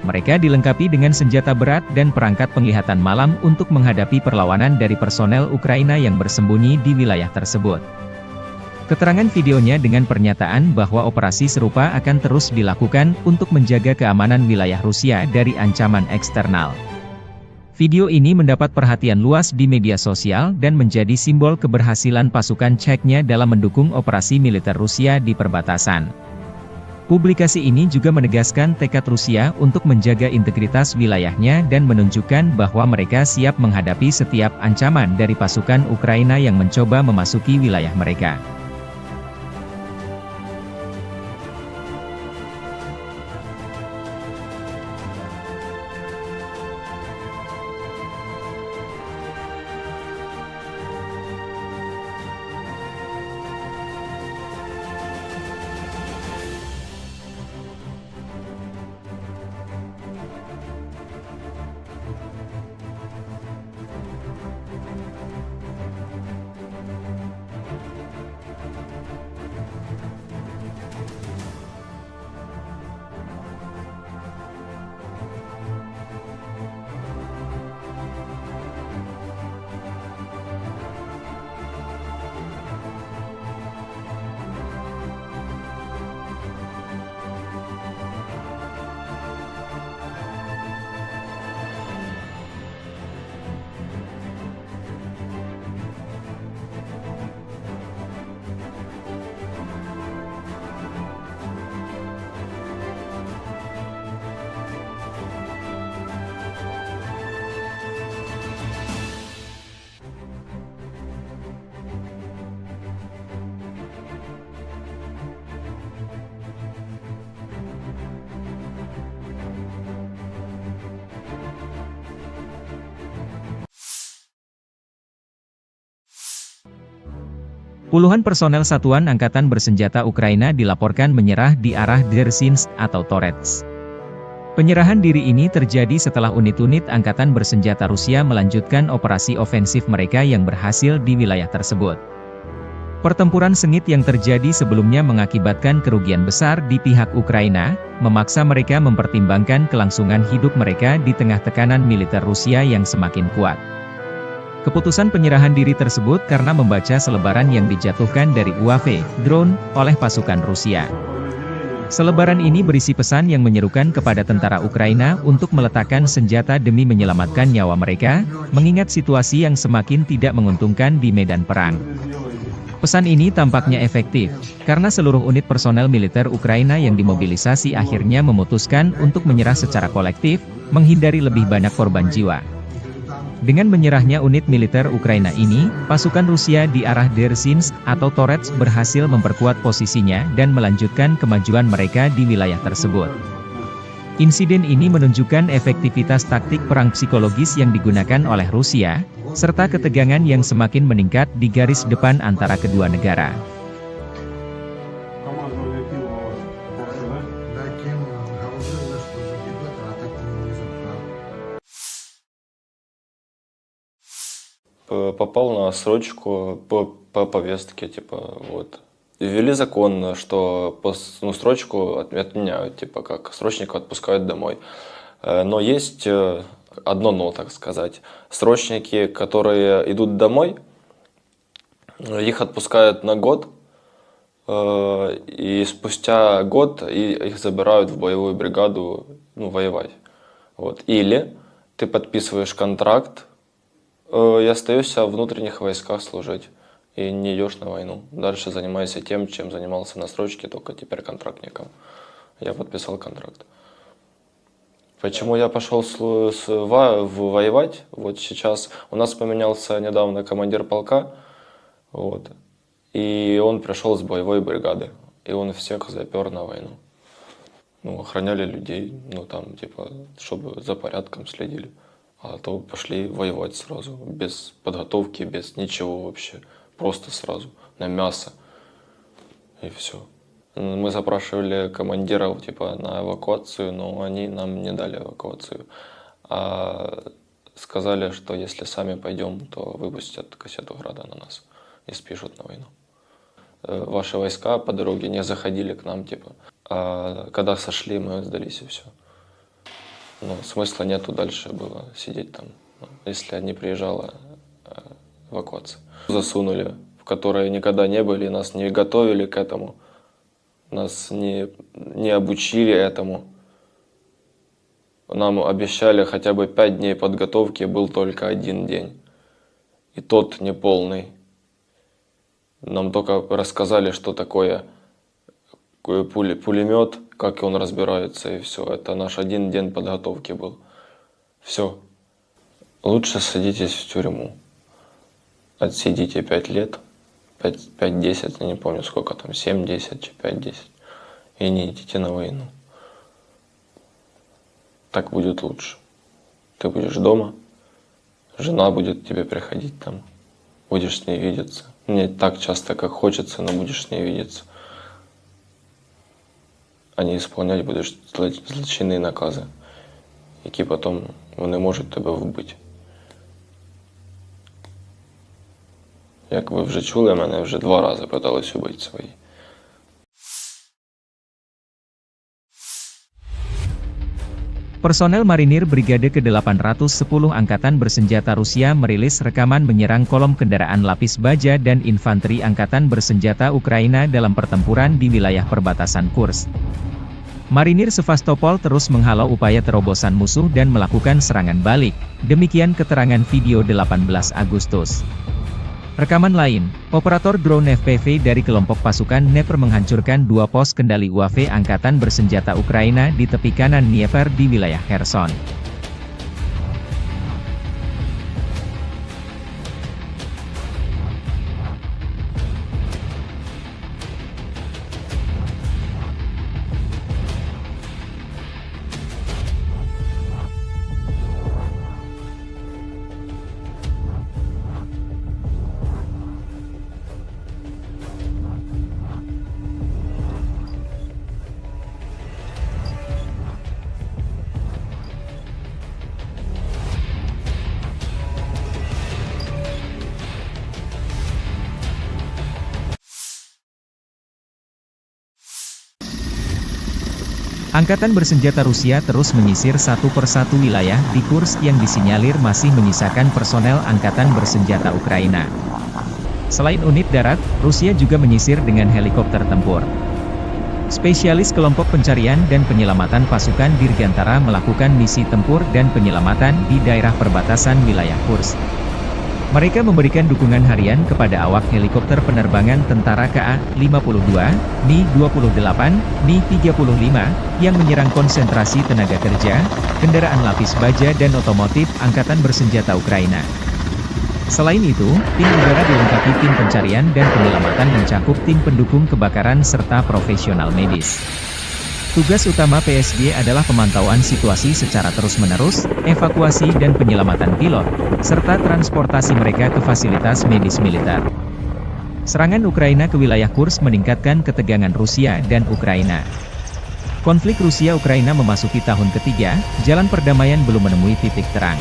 Mereka dilengkapi dengan senjata berat dan perangkat penglihatan malam untuk menghadapi perlawanan dari personel Ukraina yang bersembunyi di wilayah tersebut. Keterangan videonya dengan pernyataan bahwa operasi serupa akan terus dilakukan untuk menjaga keamanan wilayah Rusia dari ancaman eksternal. Video ini mendapat perhatian luas di media sosial dan menjadi simbol keberhasilan pasukan Chechnya dalam mendukung operasi militer Rusia di perbatasan. Publikasi ini juga menegaskan tekad Rusia untuk menjaga integritas wilayahnya dan menunjukkan bahwa mereka siap menghadapi setiap ancaman dari pasukan Ukraina yang mencoba memasuki wilayah mereka. Puluhan personel Satuan Angkatan Bersenjata Ukraina dilaporkan menyerah di arah Dzerzhinsk atau Torets. Penyerahan diri ini terjadi setelah unit-unit Angkatan Bersenjata Rusia melanjutkan operasi ofensif mereka yang berhasil di wilayah tersebut. Pertempuran sengit yang terjadi sebelumnya mengakibatkan kerugian besar di pihak Ukraina, memaksa mereka mempertimbangkan kelangsungan hidup mereka di tengah tekanan militer Rusia yang semakin kuat. Keputusan penyerahan diri tersebut karena membaca selebaran yang dijatuhkan dari UAV, drone, oleh pasukan Rusia. Selebaran ini berisi pesan yang menyerukan kepada tentara Ukraina untuk meletakkan senjata demi menyelamatkan nyawa mereka, mengingat situasi yang semakin tidak menguntungkan di medan perang. Pesan ini tampaknya efektif, karena seluruh unit personel militer Ukraina yang dimobilisasi akhirnya memutuskan untuk menyerah secara kolektif, menghindari lebih banyak korban jiwa. Dengan menyerahnya unit militer Ukraina ini, pasukan Rusia di arah Dzerzhinsk atau Torets berhasil memperkuat posisinya dan melanjutkan kemajuan mereka di wilayah tersebut. Insiden ini menunjukkan efektivitas taktik perang psikologis yang digunakan oleh Rusia, serta ketegangan yang semakin meningkat di garis depan antara kedua negara. Попал на срочку по повестке, типа, вот. Ввели закон, что срочку отменяют, типа, как срочника отпускают домой. Но есть одно но, так сказать. Срочники, которые идут домой, их отпускают на год, и спустя год их забирают в боевую бригаду, воевать. Вот. Или ты подписываешь контракт и остаешься в внутренних войсках служить, и не идешь на войну. Дальше занимайся тем, чем занимался на срочке, только теперь контрактником. Я подписал контракт. Почему я пошел воевать? Вот сейчас у нас поменялся недавно командир полка, вот, и он пришел с боевой бригады, и он всех запер на войну. Охраняли людей, типа, чтобы за порядком следили. А то пошли воевать сразу, без подготовки, без ничего вообще, просто сразу, на мясо, и все. Мы запрашивали командиров типа на эвакуацию, но они нам не дали эвакуацию. А сказали, что если сами пойдем, то выпустят кассету града на нас и спишут на войну. Ваши войска по дороге не заходили к нам, типа. А когда сошли, мы сдались и все. Смысла нету дальше было сидеть там, если не приезжала эвакуация. Засунули, в которые никогда не были, нас не готовили к этому. Нас не обучили этому. Нам обещали хотя бы 5 дней подготовки, был только 1 день. И тот неполный. Нам только рассказали, что такое пулемет, как он разбирается, и все. Это наш 1 день подготовки был. Все. Лучше садитесь в тюрьму. Отсидите 5 лет. 5-10, я не помню сколько там, 7-10, 5-10. И не идите на войну. Так будет лучше. Ты будешь дома, жена будет к тебе приходить там, будешь с ней видеться. Не так часто, как хочется, но будешь с ней видеться. А не исполнять будеш злочинні накази, які потім вони можуть тебе вбити. Як ви вже чули, мене вже 2 рази питались убити свої. Personel Marinir Brigade ke-810 Angkatan Bersenjata Rusia merilis rekaman menyerang kolom kendaraan lapis baja dan infanteri Angkatan Bersenjata Ukraina dalam pertempuran di wilayah perbatasan Kursk. Marinir Sevastopol terus menghalau upaya terobosan musuh dan melakukan serangan balik, demikian keterangan video 18 Agustus. Rekaman lain, operator drone FPV dari kelompok pasukan Dnepr menghancurkan 2 pos kendali UAV Angkatan Bersenjata Ukraina di tepi kanan Dnieper di wilayah Kherson. Angkatan bersenjata Rusia terus menyisir satu persatu wilayah di Kursk yang disinyalir masih menyisakan personel angkatan bersenjata Ukraina. Selain unit darat, Rusia juga menyisir dengan helikopter tempur. Spesialis kelompok pencarian dan penyelamatan pasukan Dirgantara melakukan misi tempur dan penyelamatan di daerah perbatasan wilayah Kursk. Mereka memberikan dukungan harian kepada awak helikopter penerbangan tentara KA-52, Mi-28, Mi-35, yang menyerang konsentrasi tenaga kerja, kendaraan lapis baja dan otomotif Angkatan Bersenjata Ukraina. Selain itu, tim udara dilengkapi tim pencarian dan penyelamatan mencakup tim pendukung kebakaran serta profesional medis. Tugas utama PSG adalah pemantauan situasi secara terus-menerus, evakuasi dan penyelamatan pilot, serta transportasi mereka ke fasilitas medis militer. Serangan Ukraina ke wilayah Kursk meningkatkan ketegangan Rusia dan Ukraina. Konflik Rusia-Ukraina memasuki tahun ketiga, jalan perdamaian belum menemui titik terang.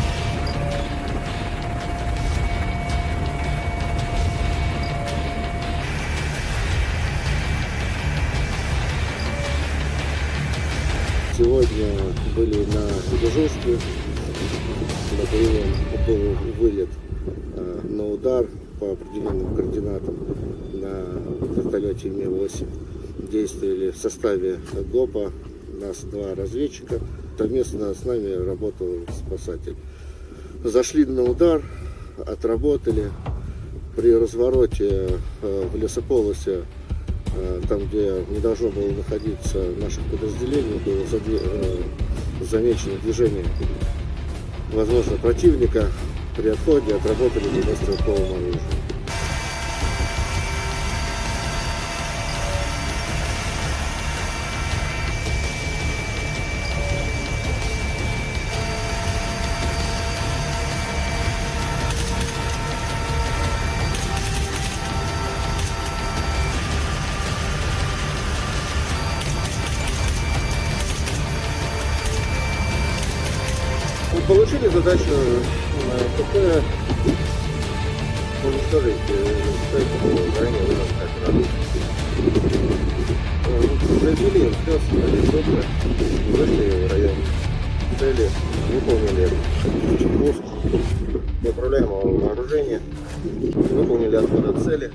Сегодня были на дежурстве, был вылет на удар по определенным координатам на вертолете Ми-8. Действовали в составе ГОПа, нас 2 разведчика, совместно с нами работал спасатель. Зашли на удар, отработали, при развороте в лесополосе, там, где не должно было находиться наших подразделений, было замечено движение, возможно, противника. При отходе отработали по стрелковому оружию. Получили задачу КП уничтожить ранее выносных операций. Произвели обстрел с геликоптера, вышли в район цели, выполнили пуск неуправляемого вооружения, выполнили отход от цели,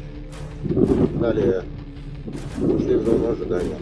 далее ушли в зону ожидания.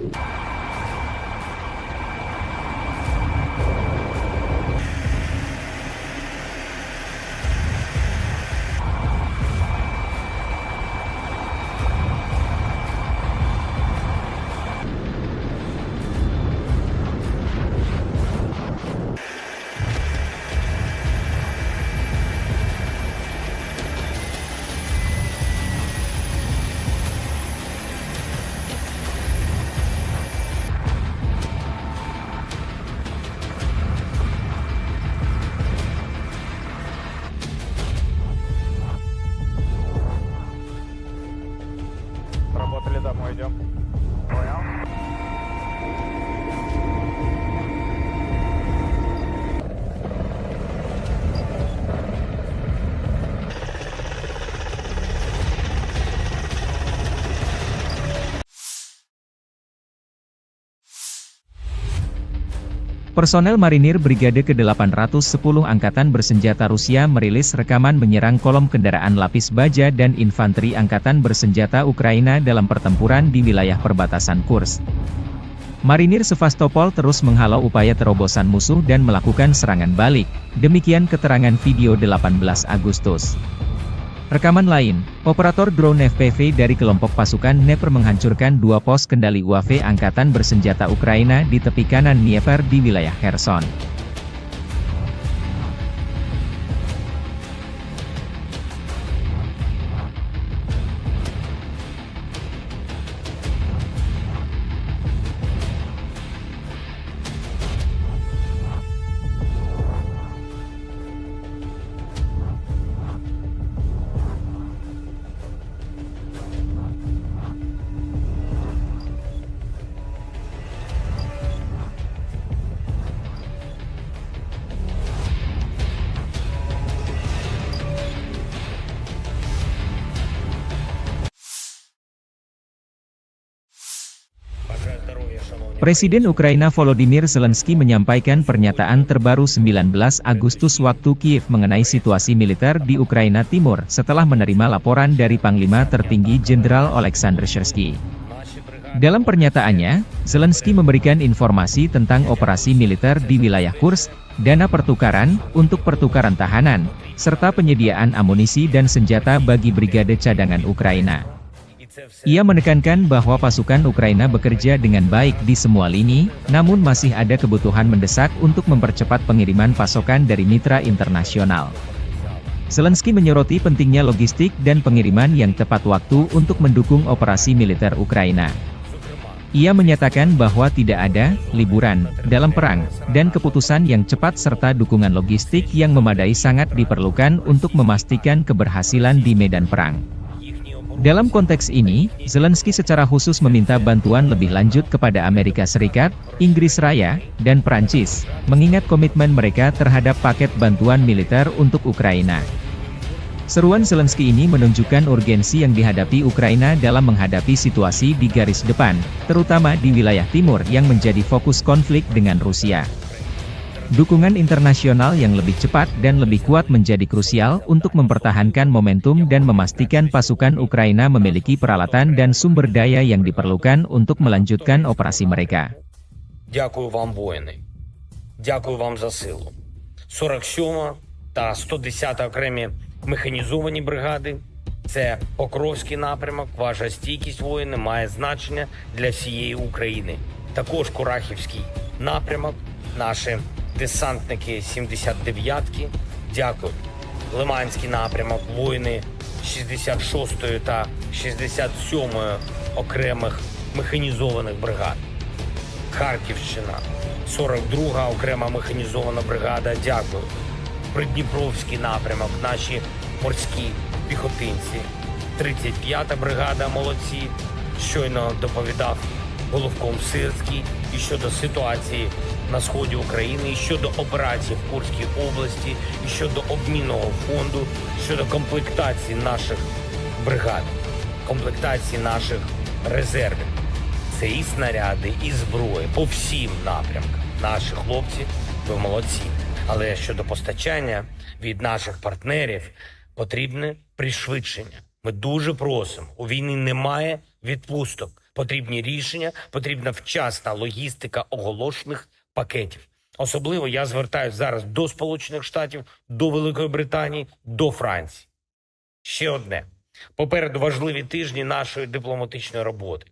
Работали, домой идем. Понял? Personel marinir Brigade ke-810 Angkatan Bersenjata Rusia merilis rekaman menyerang kolom kendaraan lapis baja dan infanteri Angkatan Bersenjata Ukraina dalam pertempuran di wilayah perbatasan Kursk. Marinir Sevastopol terus menghalau upaya terobosan musuh dan melakukan serangan balik, demikian keterangan video 18 Agustus. Rekaman lain, operator drone FPV dari kelompok pasukan Dnepr menghancurkan 2 pos kendali UAV Angkatan Bersenjata Ukraina di tepi kanan Dnieper di wilayah Kherson. Presiden Ukraina Volodymyr Zelensky menyampaikan pernyataan terbaru 19 Agustus waktu Kiev mengenai situasi militer di Ukraina Timur setelah menerima laporan dari Panglima Tertinggi Jenderal Oleksandr Syrsky. Dalam pernyataannya, Zelensky memberikan informasi tentang operasi militer di wilayah Kursk, dana pertukaran untuk pertukaran tahanan, serta penyediaan amunisi dan senjata bagi brigade cadangan Ukraina. Ia menekankan bahwa pasukan Ukraina bekerja dengan baik di semua lini, namun masih ada kebutuhan mendesak untuk mempercepat pengiriman pasokan dari mitra internasional. Zelensky menyoroti pentingnya logistik dan pengiriman yang tepat waktu untuk mendukung operasi militer Ukraina. Ia menyatakan bahwa tidak ada liburan dalam perang, dan keputusan yang cepat serta dukungan logistik yang memadai sangat diperlukan untuk memastikan keberhasilan di medan perang. Dalam konteks ini, Zelensky secara khusus meminta bantuan lebih lanjut kepada Amerika Serikat, Inggris Raya, dan Prancis, mengingat komitmen mereka terhadap paket bantuan militer untuk Ukraina. Seruan Zelensky ini menunjukkan urgensi yang dihadapi Ukraina dalam menghadapi situasi di garis depan, terutama di wilayah timur yang menjadi fokus konflik dengan Rusia. Dukungan internasional yang lebih cepat dan lebih kuat menjadi krusial untuk mempertahankan momentum dan memastikan pasukan Ukraina memiliki peralatan dan sumber daya yang diperlukan untuk melanjutkan operasi mereka. Дякую вам, воїни. Дякую вам за силу. 47 та 110 окремі механізовані бригади. Це Покровський напрямок. Ваша стійкість, воїни, має значення для всієї України. Також Курахівський напрямок. Наші десантники 79-ки. Дякую. Лиманський напрямок. Воїни 66-ї та 67-ї окремих механізованих бригад. Харківщина, 42-га окрема механізована бригада, дякую. Придніпровський напрямок, наші морські піхотинці. 35-та бригада, молодці. Щойно доповідав головком Сирський і щодо ситуації на сході України, і щодо операцій в Курській області, і щодо обмінного фонду, щодо комплектації наших бригад, комплектації наших резервів. Це і снаряди, і зброя по всім напрямкам. Наші хлопці, ви молодці. Але щодо постачання від наших партнерів потрібне пришвидшення. Ми дуже просимо. У війни немає відпусток. Потрібні рішення, потрібна вчасна логістика оголошених пакетів. Особливо я звертаюся зараз до Сполучених Штатів, до Великої Британії, до Франції. Ще одне. Попереду важливі тижні нашої дипломатичної роботи.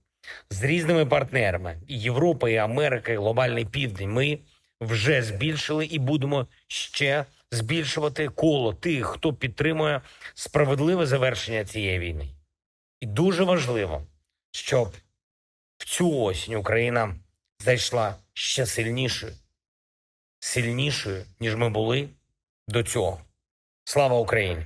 З різними партнерами – і Європа, і Америка, і Глобальний Південь – ми вже збільшили і будемо ще збільшувати коло тих, хто підтримує справедливе завершення цієї війни. І дуже важливо, щоб в цю осінь Україна зайшла ще сильнішою, ніж ми були до цього. Слава Україні!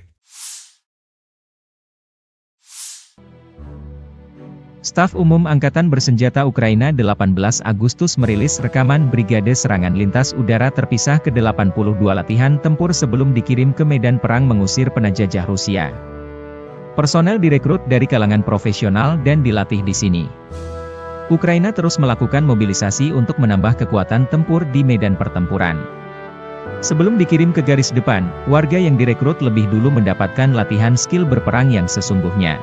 Staf Umum Angkatan Bersenjata Ukraina 18 Agustus merilis rekaman Brigade Serangan Lintas Udara Terpisah ke-82 latihan tempur sebelum dikirim ke medan perang mengusir penjajah Rusia. Personel direkrut dari kalangan profesional dan dilatih di sini. Ukraina terus melakukan mobilisasi untuk menambah kekuatan tempur di medan pertempuran. Sebelum dikirim ke garis depan, warga yang direkrut lebih dulu mendapatkan latihan skill berperang yang sesungguhnya.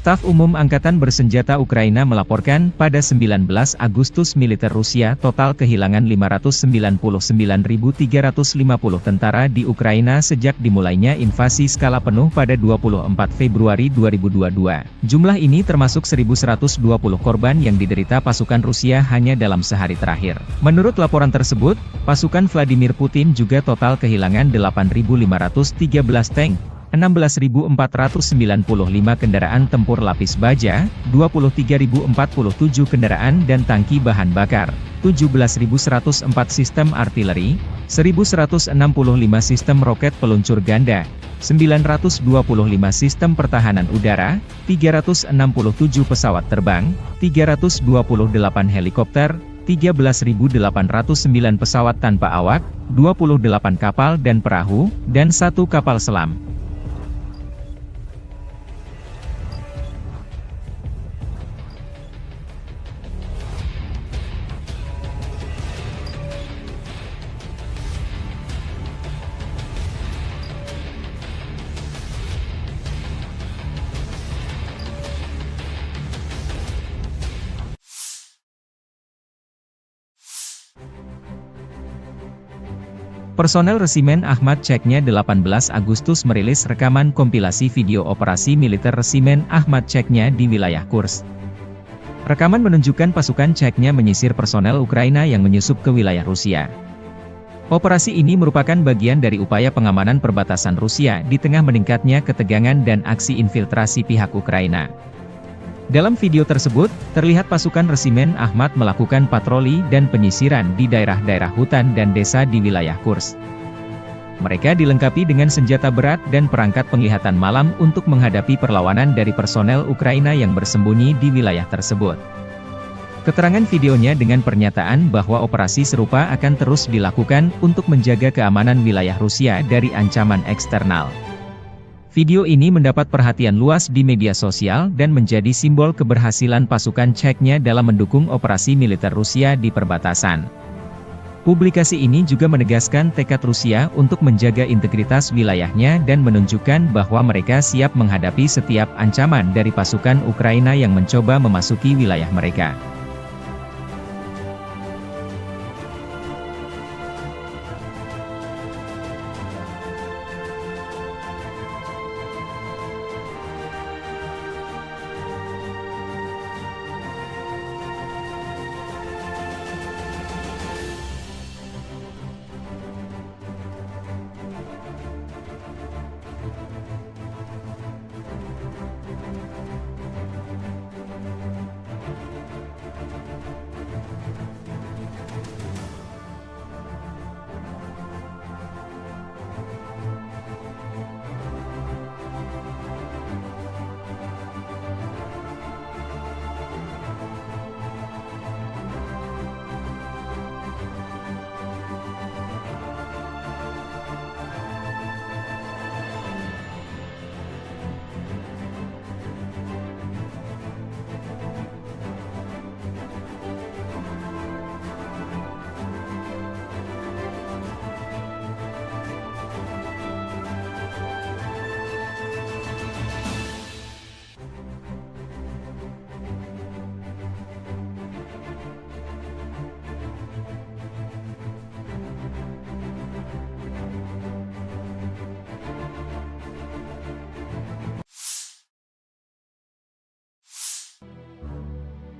Staf Umum Angkatan Bersenjata Ukraina melaporkan pada 19 Agustus militer Rusia total kehilangan 599.350 tentara di Ukraina sejak dimulainya invasi skala penuh pada 24 Februari 2022. Jumlah ini termasuk 1.120 korban yang diderita pasukan Rusia hanya dalam sehari terakhir. Menurut laporan tersebut, pasukan Vladimir Putin juga total kehilangan 8.513 tank, 16.495 kendaraan tempur lapis baja, 23.047 kendaraan dan tangki bahan bakar, 17.104 sistem artileri, 1.165 sistem roket peluncur ganda, 925 sistem pertahanan udara, 367 pesawat terbang, 328 helikopter, 13.809 pesawat tanpa awak, 28 kapal dan perahu, dan 1 kapal selam. Personel Resimen Ahmad Chechnya 18 Agustus merilis rekaman kompilasi video operasi militer Resimen Ahmad Chechnya di wilayah Kursk. Rekaman menunjukkan pasukan Chechnya menyisir personel Ukraina yang menyusup ke wilayah Rusia. Operasi ini merupakan bagian dari upaya pengamanan perbatasan Rusia di tengah meningkatnya ketegangan dan aksi infiltrasi pihak Ukraina. Dalam video tersebut, terlihat pasukan Resimen Ahmad melakukan patroli dan penyisiran di daerah-daerah hutan dan desa di wilayah Kursk. Mereka dilengkapi dengan senjata berat dan perangkat penglihatan malam untuk menghadapi perlawanan dari personel Ukraina yang bersembunyi di wilayah tersebut. Keterangan videonya dengan pernyataan bahwa operasi serupa akan terus dilakukan untuk menjaga keamanan wilayah Rusia dari ancaman eksternal. Video ini mendapat perhatian luas di media sosial dan menjadi simbol keberhasilan pasukan Chechnya dalam mendukung operasi militer Rusia di perbatasan. Publikasi ini juga menegaskan tekad Rusia untuk menjaga integritas wilayahnya dan menunjukkan bahwa mereka siap menghadapi setiap ancaman dari pasukan Ukraina yang mencoba memasuki wilayah mereka.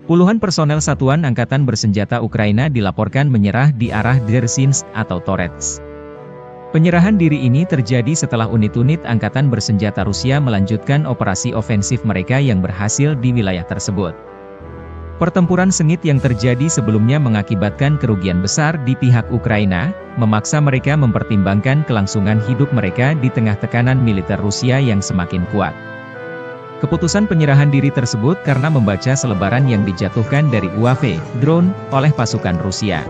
Puluhan personel Satuan Angkatan Bersenjata Ukraina dilaporkan menyerah di arah Dzerzhinsk atau Torets. Penyerahan diri ini terjadi setelah unit-unit Angkatan Bersenjata Rusia melanjutkan operasi ofensif mereka yang berhasil di wilayah tersebut. Pertempuran sengit yang terjadi sebelumnya mengakibatkan kerugian besar di pihak Ukraina, memaksa mereka mempertimbangkan kelangsungan hidup mereka di tengah tekanan militer Rusia yang semakin kuat. Keputusan penyerahan diri tersebut karena membaca selebaran yang dijatuhkan dari UAV, drone, oleh pasukan Rusia.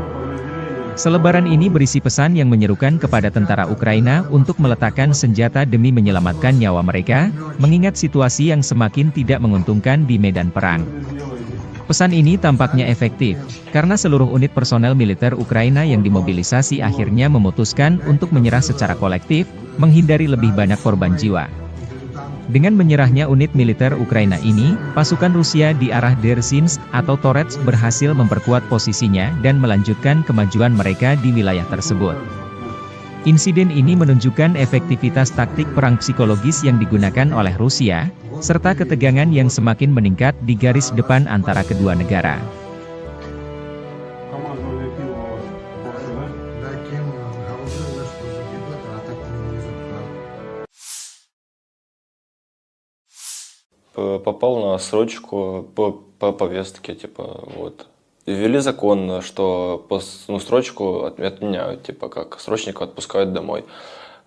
Selebaran ini berisi pesan yang menyerukan kepada tentara Ukraina untuk meletakkan senjata demi menyelamatkan nyawa mereka, mengingat situasi yang semakin tidak menguntungkan di medan perang. Pesan ini tampaknya efektif, karena seluruh unit personel militer Ukraina yang dimobilisasi akhirnya memutuskan untuk menyerah secara kolektif, menghindari lebih banyak korban jiwa. Dengan menyerahnya unit militer Ukraina ini, pasukan Rusia di arah Dersinsk atau Torets berhasil memperkuat posisinya dan melanjutkan kemajuan mereka di wilayah tersebut. Insiden ini menunjukkan efektivitas taktik perang psikologis yang digunakan oleh Rusia, serta ketegangan yang semakin meningkat di garis depan antara kedua negara. Попал на срочку по повестке, типа, вот. Ввели закон, что срочку отменяют, типа, как срочников отпускают домой.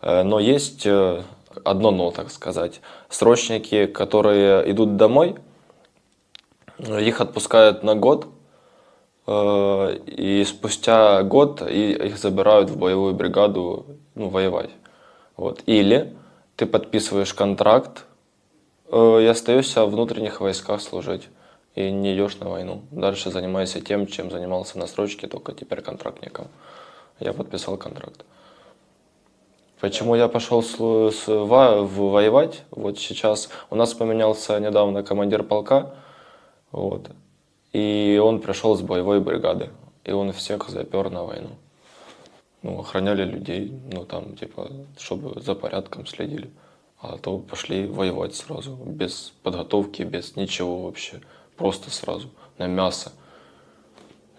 Но есть одно но, так сказать. Срочники, которые идут домой, их отпускают на год, и спустя год их забирают в боевую бригаду, воевать. Вот. Или ты подписываешь контракт, и остаешься в внутренних войсках служить. И не идешь на войну. Дальше занимайся тем, чем занимался на срочке, только теперь контрактником. Я подписал контракт. Почему я пошел воевать? Вот сейчас у нас поменялся недавно командир полка. Вот. И он пришел с боевой бригады. И он всех запер на войну. Охраняли людей, чтобы за порядком следили. А то пошли воевать сразу, без подготовки, без ничего вообще. Просто сразу, на мясо.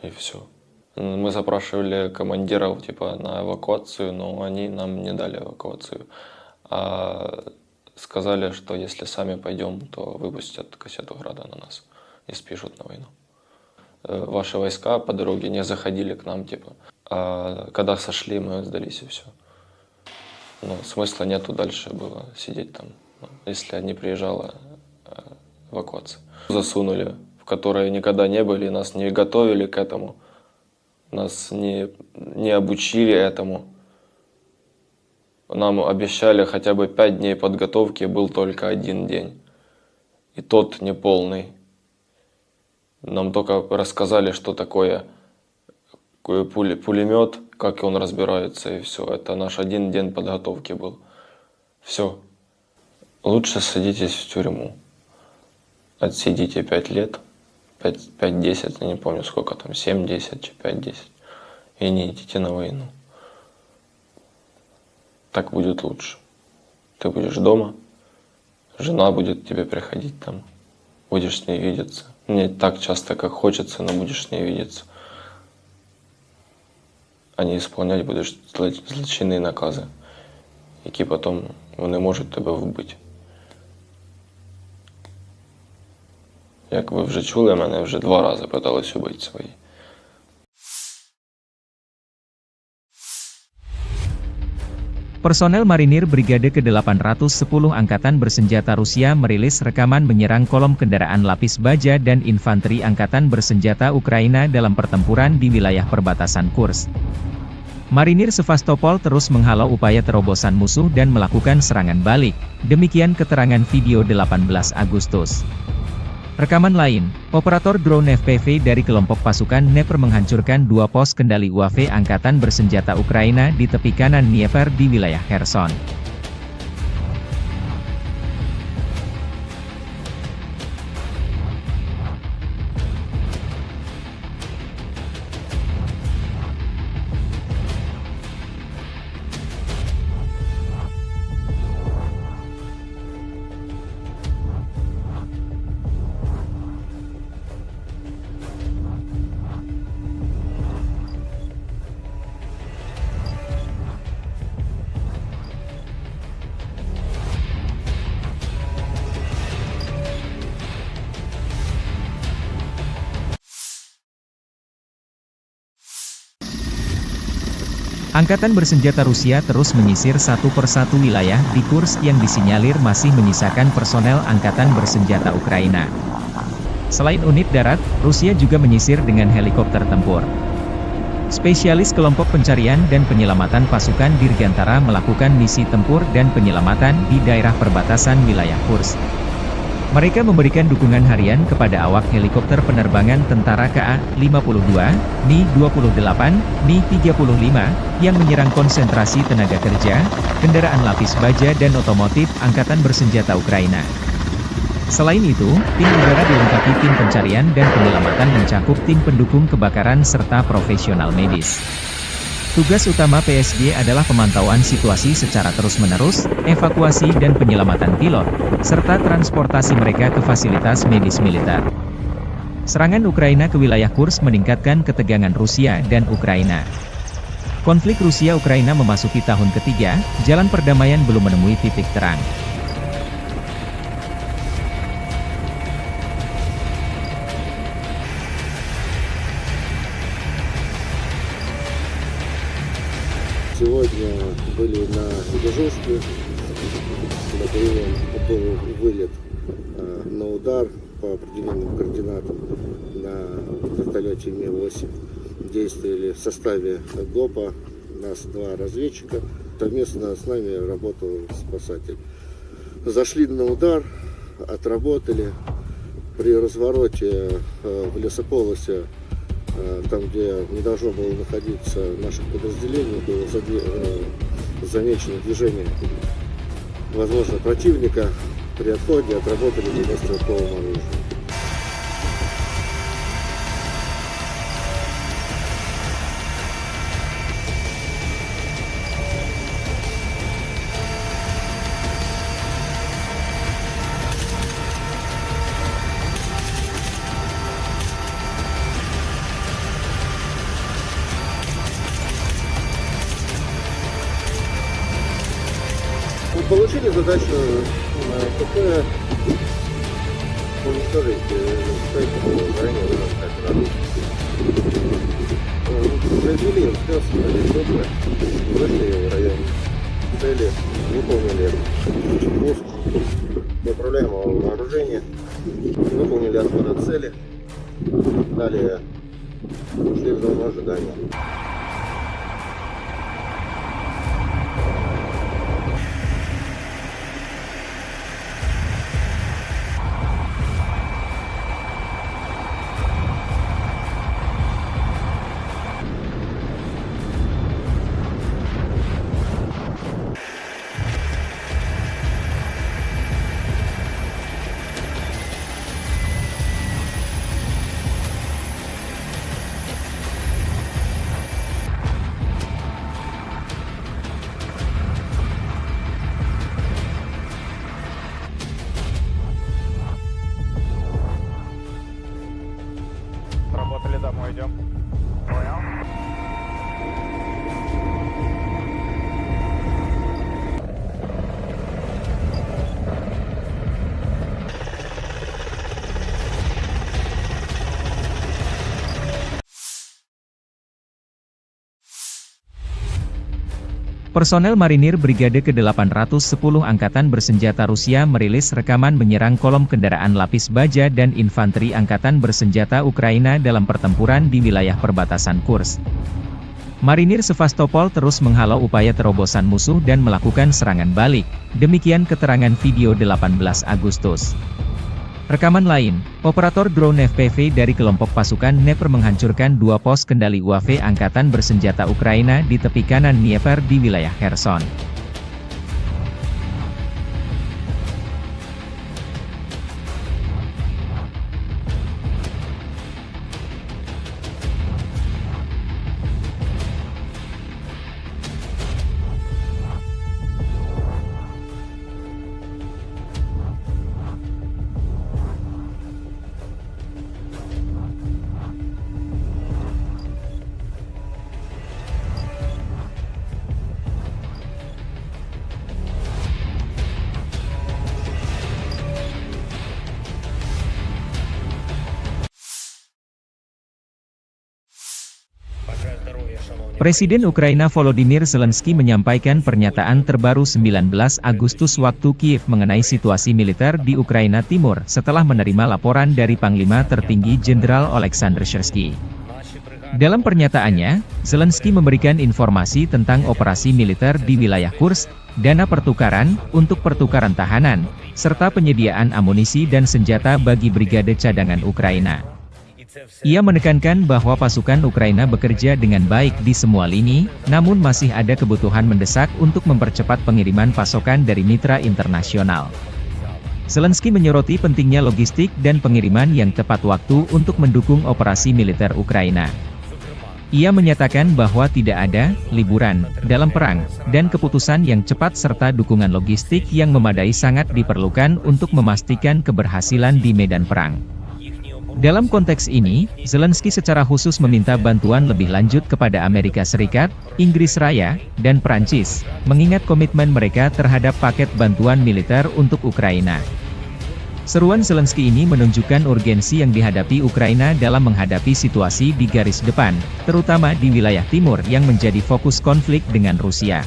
И все. Мы запрашивали командиров на эвакуацию, но они нам не дали эвакуацию. А сказали, что если сами пойдем, то выпустят кассету града на нас и спишут на войну. Ваши войска по дороге не заходили к нам, а когда сошли, мы сдались и все. Смысла нету дальше было сидеть там, если не приезжала эвакуация. Засунули, в которые никогда не были, нас не готовили к этому, нас не обучили этому. Нам обещали хотя бы 5 дней подготовки, был только 1 день. И тот неполный. Нам только рассказали, что такое пулемет, как он разбирается, и все. Это наш 1 день подготовки был. Все. Лучше садитесь в тюрьму. Отсидите 5 лет, 5-10, я не помню сколько там, 7-10, 5-10. И не идите на войну. Так будет лучше. Ты будешь дома, жена будет к тебе приходить там, будешь с ней видеться. Не так часто, как хочется, но будешь с ней видеться. А не исполнять будеш злочинні накази, які потім вони можуть тебе вбити. Як ви вже чули, мене вже 2 рази питались убити свої. Personel Marinir Brigade ke-810 Angkatan Bersenjata Rusia merilis rekaman menyerang kolom kendaraan lapis baja dan infanteri Angkatan Bersenjata Ukraina dalam pertempuran di wilayah perbatasan Kursk. Marinir Sevastopol terus menghalau upaya terobosan musuh dan melakukan serangan balik, demikian keterangan video 18 Agustus. Rekaman lain, operator drone FPV dari kelompok pasukan Dnieper menghancurkan 2 pos kendali UAV Angkatan Bersenjata Ukraina di tepi kanan Dnieper di wilayah Kherson. Angkatan Bersenjata Rusia terus menyisir satu persatu wilayah di Kursk yang disinyalir masih menyisakan personel Angkatan Bersenjata Ukraina. Selain unit darat, Rusia juga menyisir dengan helikopter tempur. Spesialis kelompok pencarian dan penyelamatan pasukan Dirgantara melakukan misi tempur dan penyelamatan di daerah perbatasan wilayah Kursk. Mereka memberikan dukungan harian kepada awak helikopter penerbangan tentara KA-52, Mi-28, Mi-35, yang menyerang konsentrasi tenaga kerja, kendaraan lapis baja dan otomotif Angkatan Bersenjata Ukraina. Selain itu, tim udara dilengkapi tim pencarian dan penyelamatan mencakup tim pendukung kebakaran serta profesional medis. Tugas utama PSG adalah pemantauan situasi secara terus-menerus, evakuasi dan penyelamatan pilot, serta transportasi mereka ke fasilitas medis militer. Serangan Ukraina ke wilayah Kursk meningkatkan ketegangan Rusia dan Ukraina. Konflik Rusia-Ukraina memasuki tahun ketiga, jalan perdamaian belum menemui titik terang. Сегодня были на Ижевске, был вылет на удар по определенным координатам на вертолете Ми-8. Действовали в составе ГОПа, нас 2 разведчика, совместно с нами работал спасатель. Зашли на удар, отработали. При развороте в лесополосе, там, где не должно было находиться наших подразделений, было замечено движение, возможно, противника. При отходе отработали по стрелковому оружию. Получили задачу ПП уничтожить стоящую в районе операцию. Произвели инспекцию ПП, вышли в район цели, выполнили пуск неуправляемого вооружения, выполнили отход от цели, далее ушли в зону ожидания. Работали, домой идем. Понял? Personel marinir Brigade ke-810 Angkatan Bersenjata Rusia merilis rekaman menyerang kolom kendaraan lapis baja dan infanteri Angkatan Bersenjata Ukraina dalam pertempuran di wilayah perbatasan Kursk. Marinir Sevastopol terus menghalau upaya terobosan musuh dan melakukan serangan balik, demikian keterangan video 18 Agustus. Rekaman lain, operator drone FPV dari kelompok pasukan Dnepr menghancurkan 2 pos kendali UAV Angkatan Bersenjata Ukraina di tepi kanan Dnieper di wilayah Kherson. Presiden Ukraina Volodymyr Zelensky menyampaikan pernyataan terbaru 19 Agustus waktu Kiev mengenai situasi militer di Ukraina Timur setelah menerima laporan dari Panglima Tertinggi Jenderal Oleksandr Syrsky. Dalam pernyataannya, Zelensky memberikan informasi tentang operasi militer di wilayah Kursk, dana pertukaran, untuk pertukaran tahanan, serta penyediaan amunisi dan senjata bagi brigade cadangan Ukraina. Ia menekankan bahwa pasukan Ukraina bekerja dengan baik di semua lini, namun masih ada kebutuhan mendesak untuk mempercepat pengiriman pasokan dari mitra internasional. Zelensky menyoroti pentingnya logistik dan pengiriman yang tepat waktu untuk mendukung operasi militer Ukraina. Ia menyatakan bahwa tidak ada liburan dalam perang, dan keputusan yang cepat serta dukungan logistik yang memadai sangat diperlukan untuk memastikan keberhasilan di medan perang. Dalam konteks ini, Zelensky secara khusus meminta bantuan lebih lanjut kepada Amerika Serikat, Inggris Raya, dan Prancis, mengingat komitmen mereka terhadap paket bantuan militer untuk Ukraina. Seruan Zelensky ini menunjukkan urgensi yang dihadapi Ukraina dalam menghadapi situasi di garis depan, terutama di wilayah timur yang menjadi fokus konflik dengan Rusia.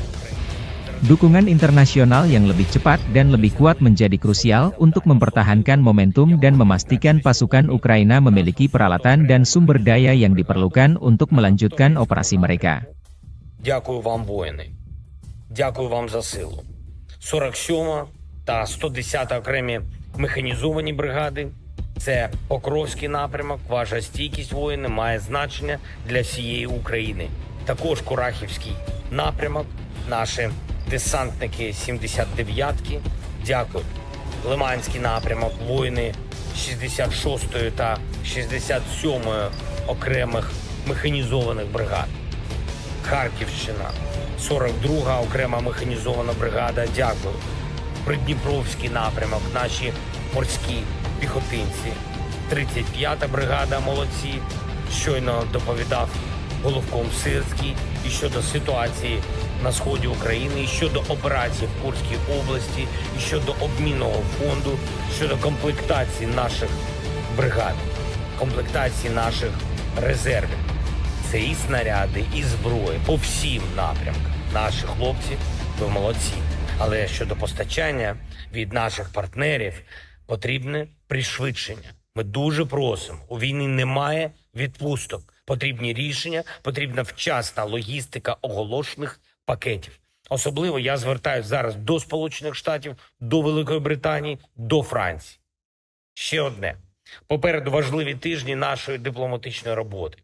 Dukungan internasional yang lebih cepat dan lebih kuat menjadi krusial untuk mempertahankan momentum dan memastikan pasukan Ukraina memiliki peralatan dan sumber daya yang diperlukan untuk melanjutkan operasi mereka. Дякую вам, воїни. Дякую вам за силу. 47 та 110 окремі механізовані бригади. Це Покровський напрямок. Ваша стійкість, воїни, має значення для всієї України. Також Курахівський напрямок. Наші десантники 79-ки. Дякую. Лиманський напрямок. Воїни 66-ї та 67-ї окремих механізованих бригад. Харківщина, 42-га окрема механізована бригада, дякую. Придніпровський напрямок, наші морські піхотинці. 35-та бригада, молодці. Щойно доповідав головком Сирський і щодо ситуації на сході України, і щодо операції в Курській області, і щодо обмінного фонду, щодо комплектації наших бригад, комплектації наших резервів. Це і снаряди, і зброї по всім напрямкам. Наші хлопці, ви молодці. Але щодо постачання від наших партнерів потрібне пришвидшення. Ми дуже просимо. У війни немає відпусток. Потрібні рішення, потрібна вчасна логістика оголошених пакетів. Особливо я звертаюся зараз до Сполучених Штатів, до Великої Британії, до Франції. Ще одне. Попереду важливі тижні нашої дипломатичної роботи.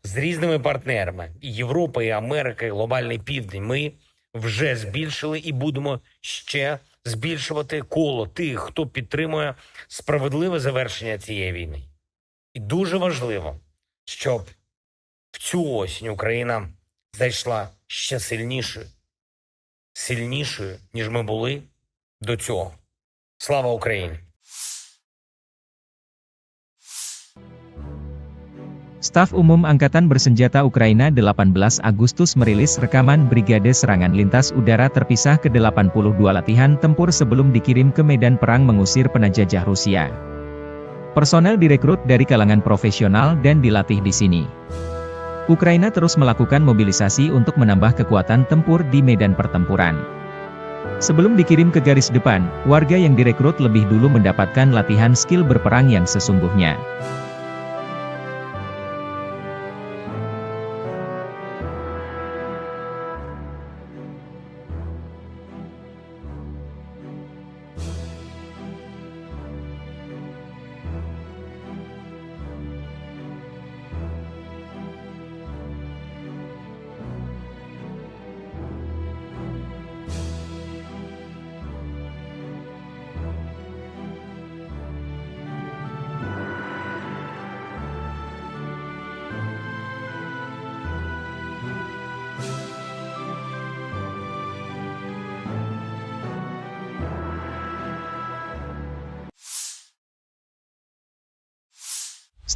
З різними партнерами – і Європа, і Америка, і Глобальний Південь – ми вже збільшили і будемо ще збільшувати коло тих, хто підтримує справедливе завершення цієї війни. І дуже важливо, щоб в цю осінь Україна зайшла ще сильнішою, ніж ми були до цього. Слава Україні! Staf Umum Angkatan Bersenjata Ukraina 18 Agustus merilis rekaman Brigade Serangan Lintas Udara Terpisah ke-82 latihan tempur sebelum dikirim ke medan perang mengusir penjajah Rusia. Personel direkrut dari kalangan profesional dan dilatih di sini. Ukraina terus melakukan mobilisasi untuk menambah kekuatan tempur di medan pertempuran. Sebelum dikirim ke garis depan, warga yang direkrut lebih dulu mendapatkan latihan skill berperang yang sesungguhnya.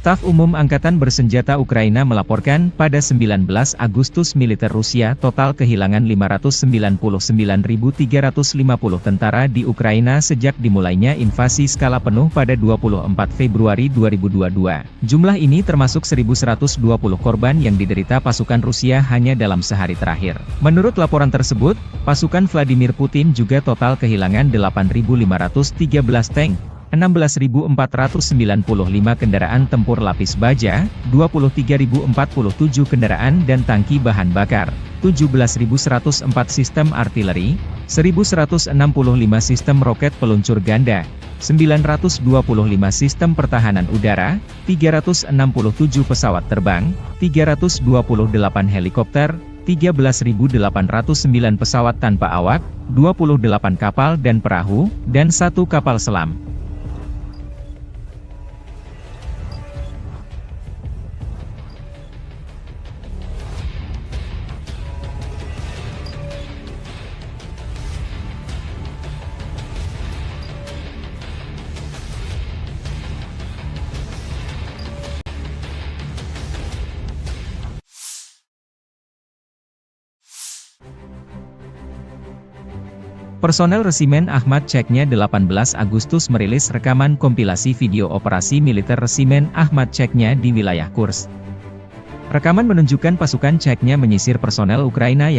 Staf Umum Angkatan Bersenjata Ukraina melaporkan pada 19 Agustus militer Rusia total kehilangan 599.350 tentara di Ukraina sejak dimulainya invasi skala penuh pada 24 Februari 2022. Jumlah ini termasuk 1.120 korban yang diderita pasukan Rusia hanya dalam sehari terakhir. Menurut laporan tersebut, pasukan Vladimir Putin juga total kehilangan 8.513 tank, 16.495 kendaraan tempur lapis baja, 23.047 kendaraan dan tangki bahan bakar, 17.104 sistem artileri, 1.165 sistem roket peluncur ganda, 925 sistem pertahanan udara, 367 pesawat terbang, 328 helikopter, 13.809 pesawat tanpa awak, 28 kapal dan perahu, dan 1 kapal selam. Personel Resimen Ahmad Ceknya 18 Agustus merilis rekaman kompilasi video operasi militer Resimen Ahmad Ceknya di wilayah Kursk. Rekaman menunjukkan pasukan Ceknya menyisir personel Ukraina yang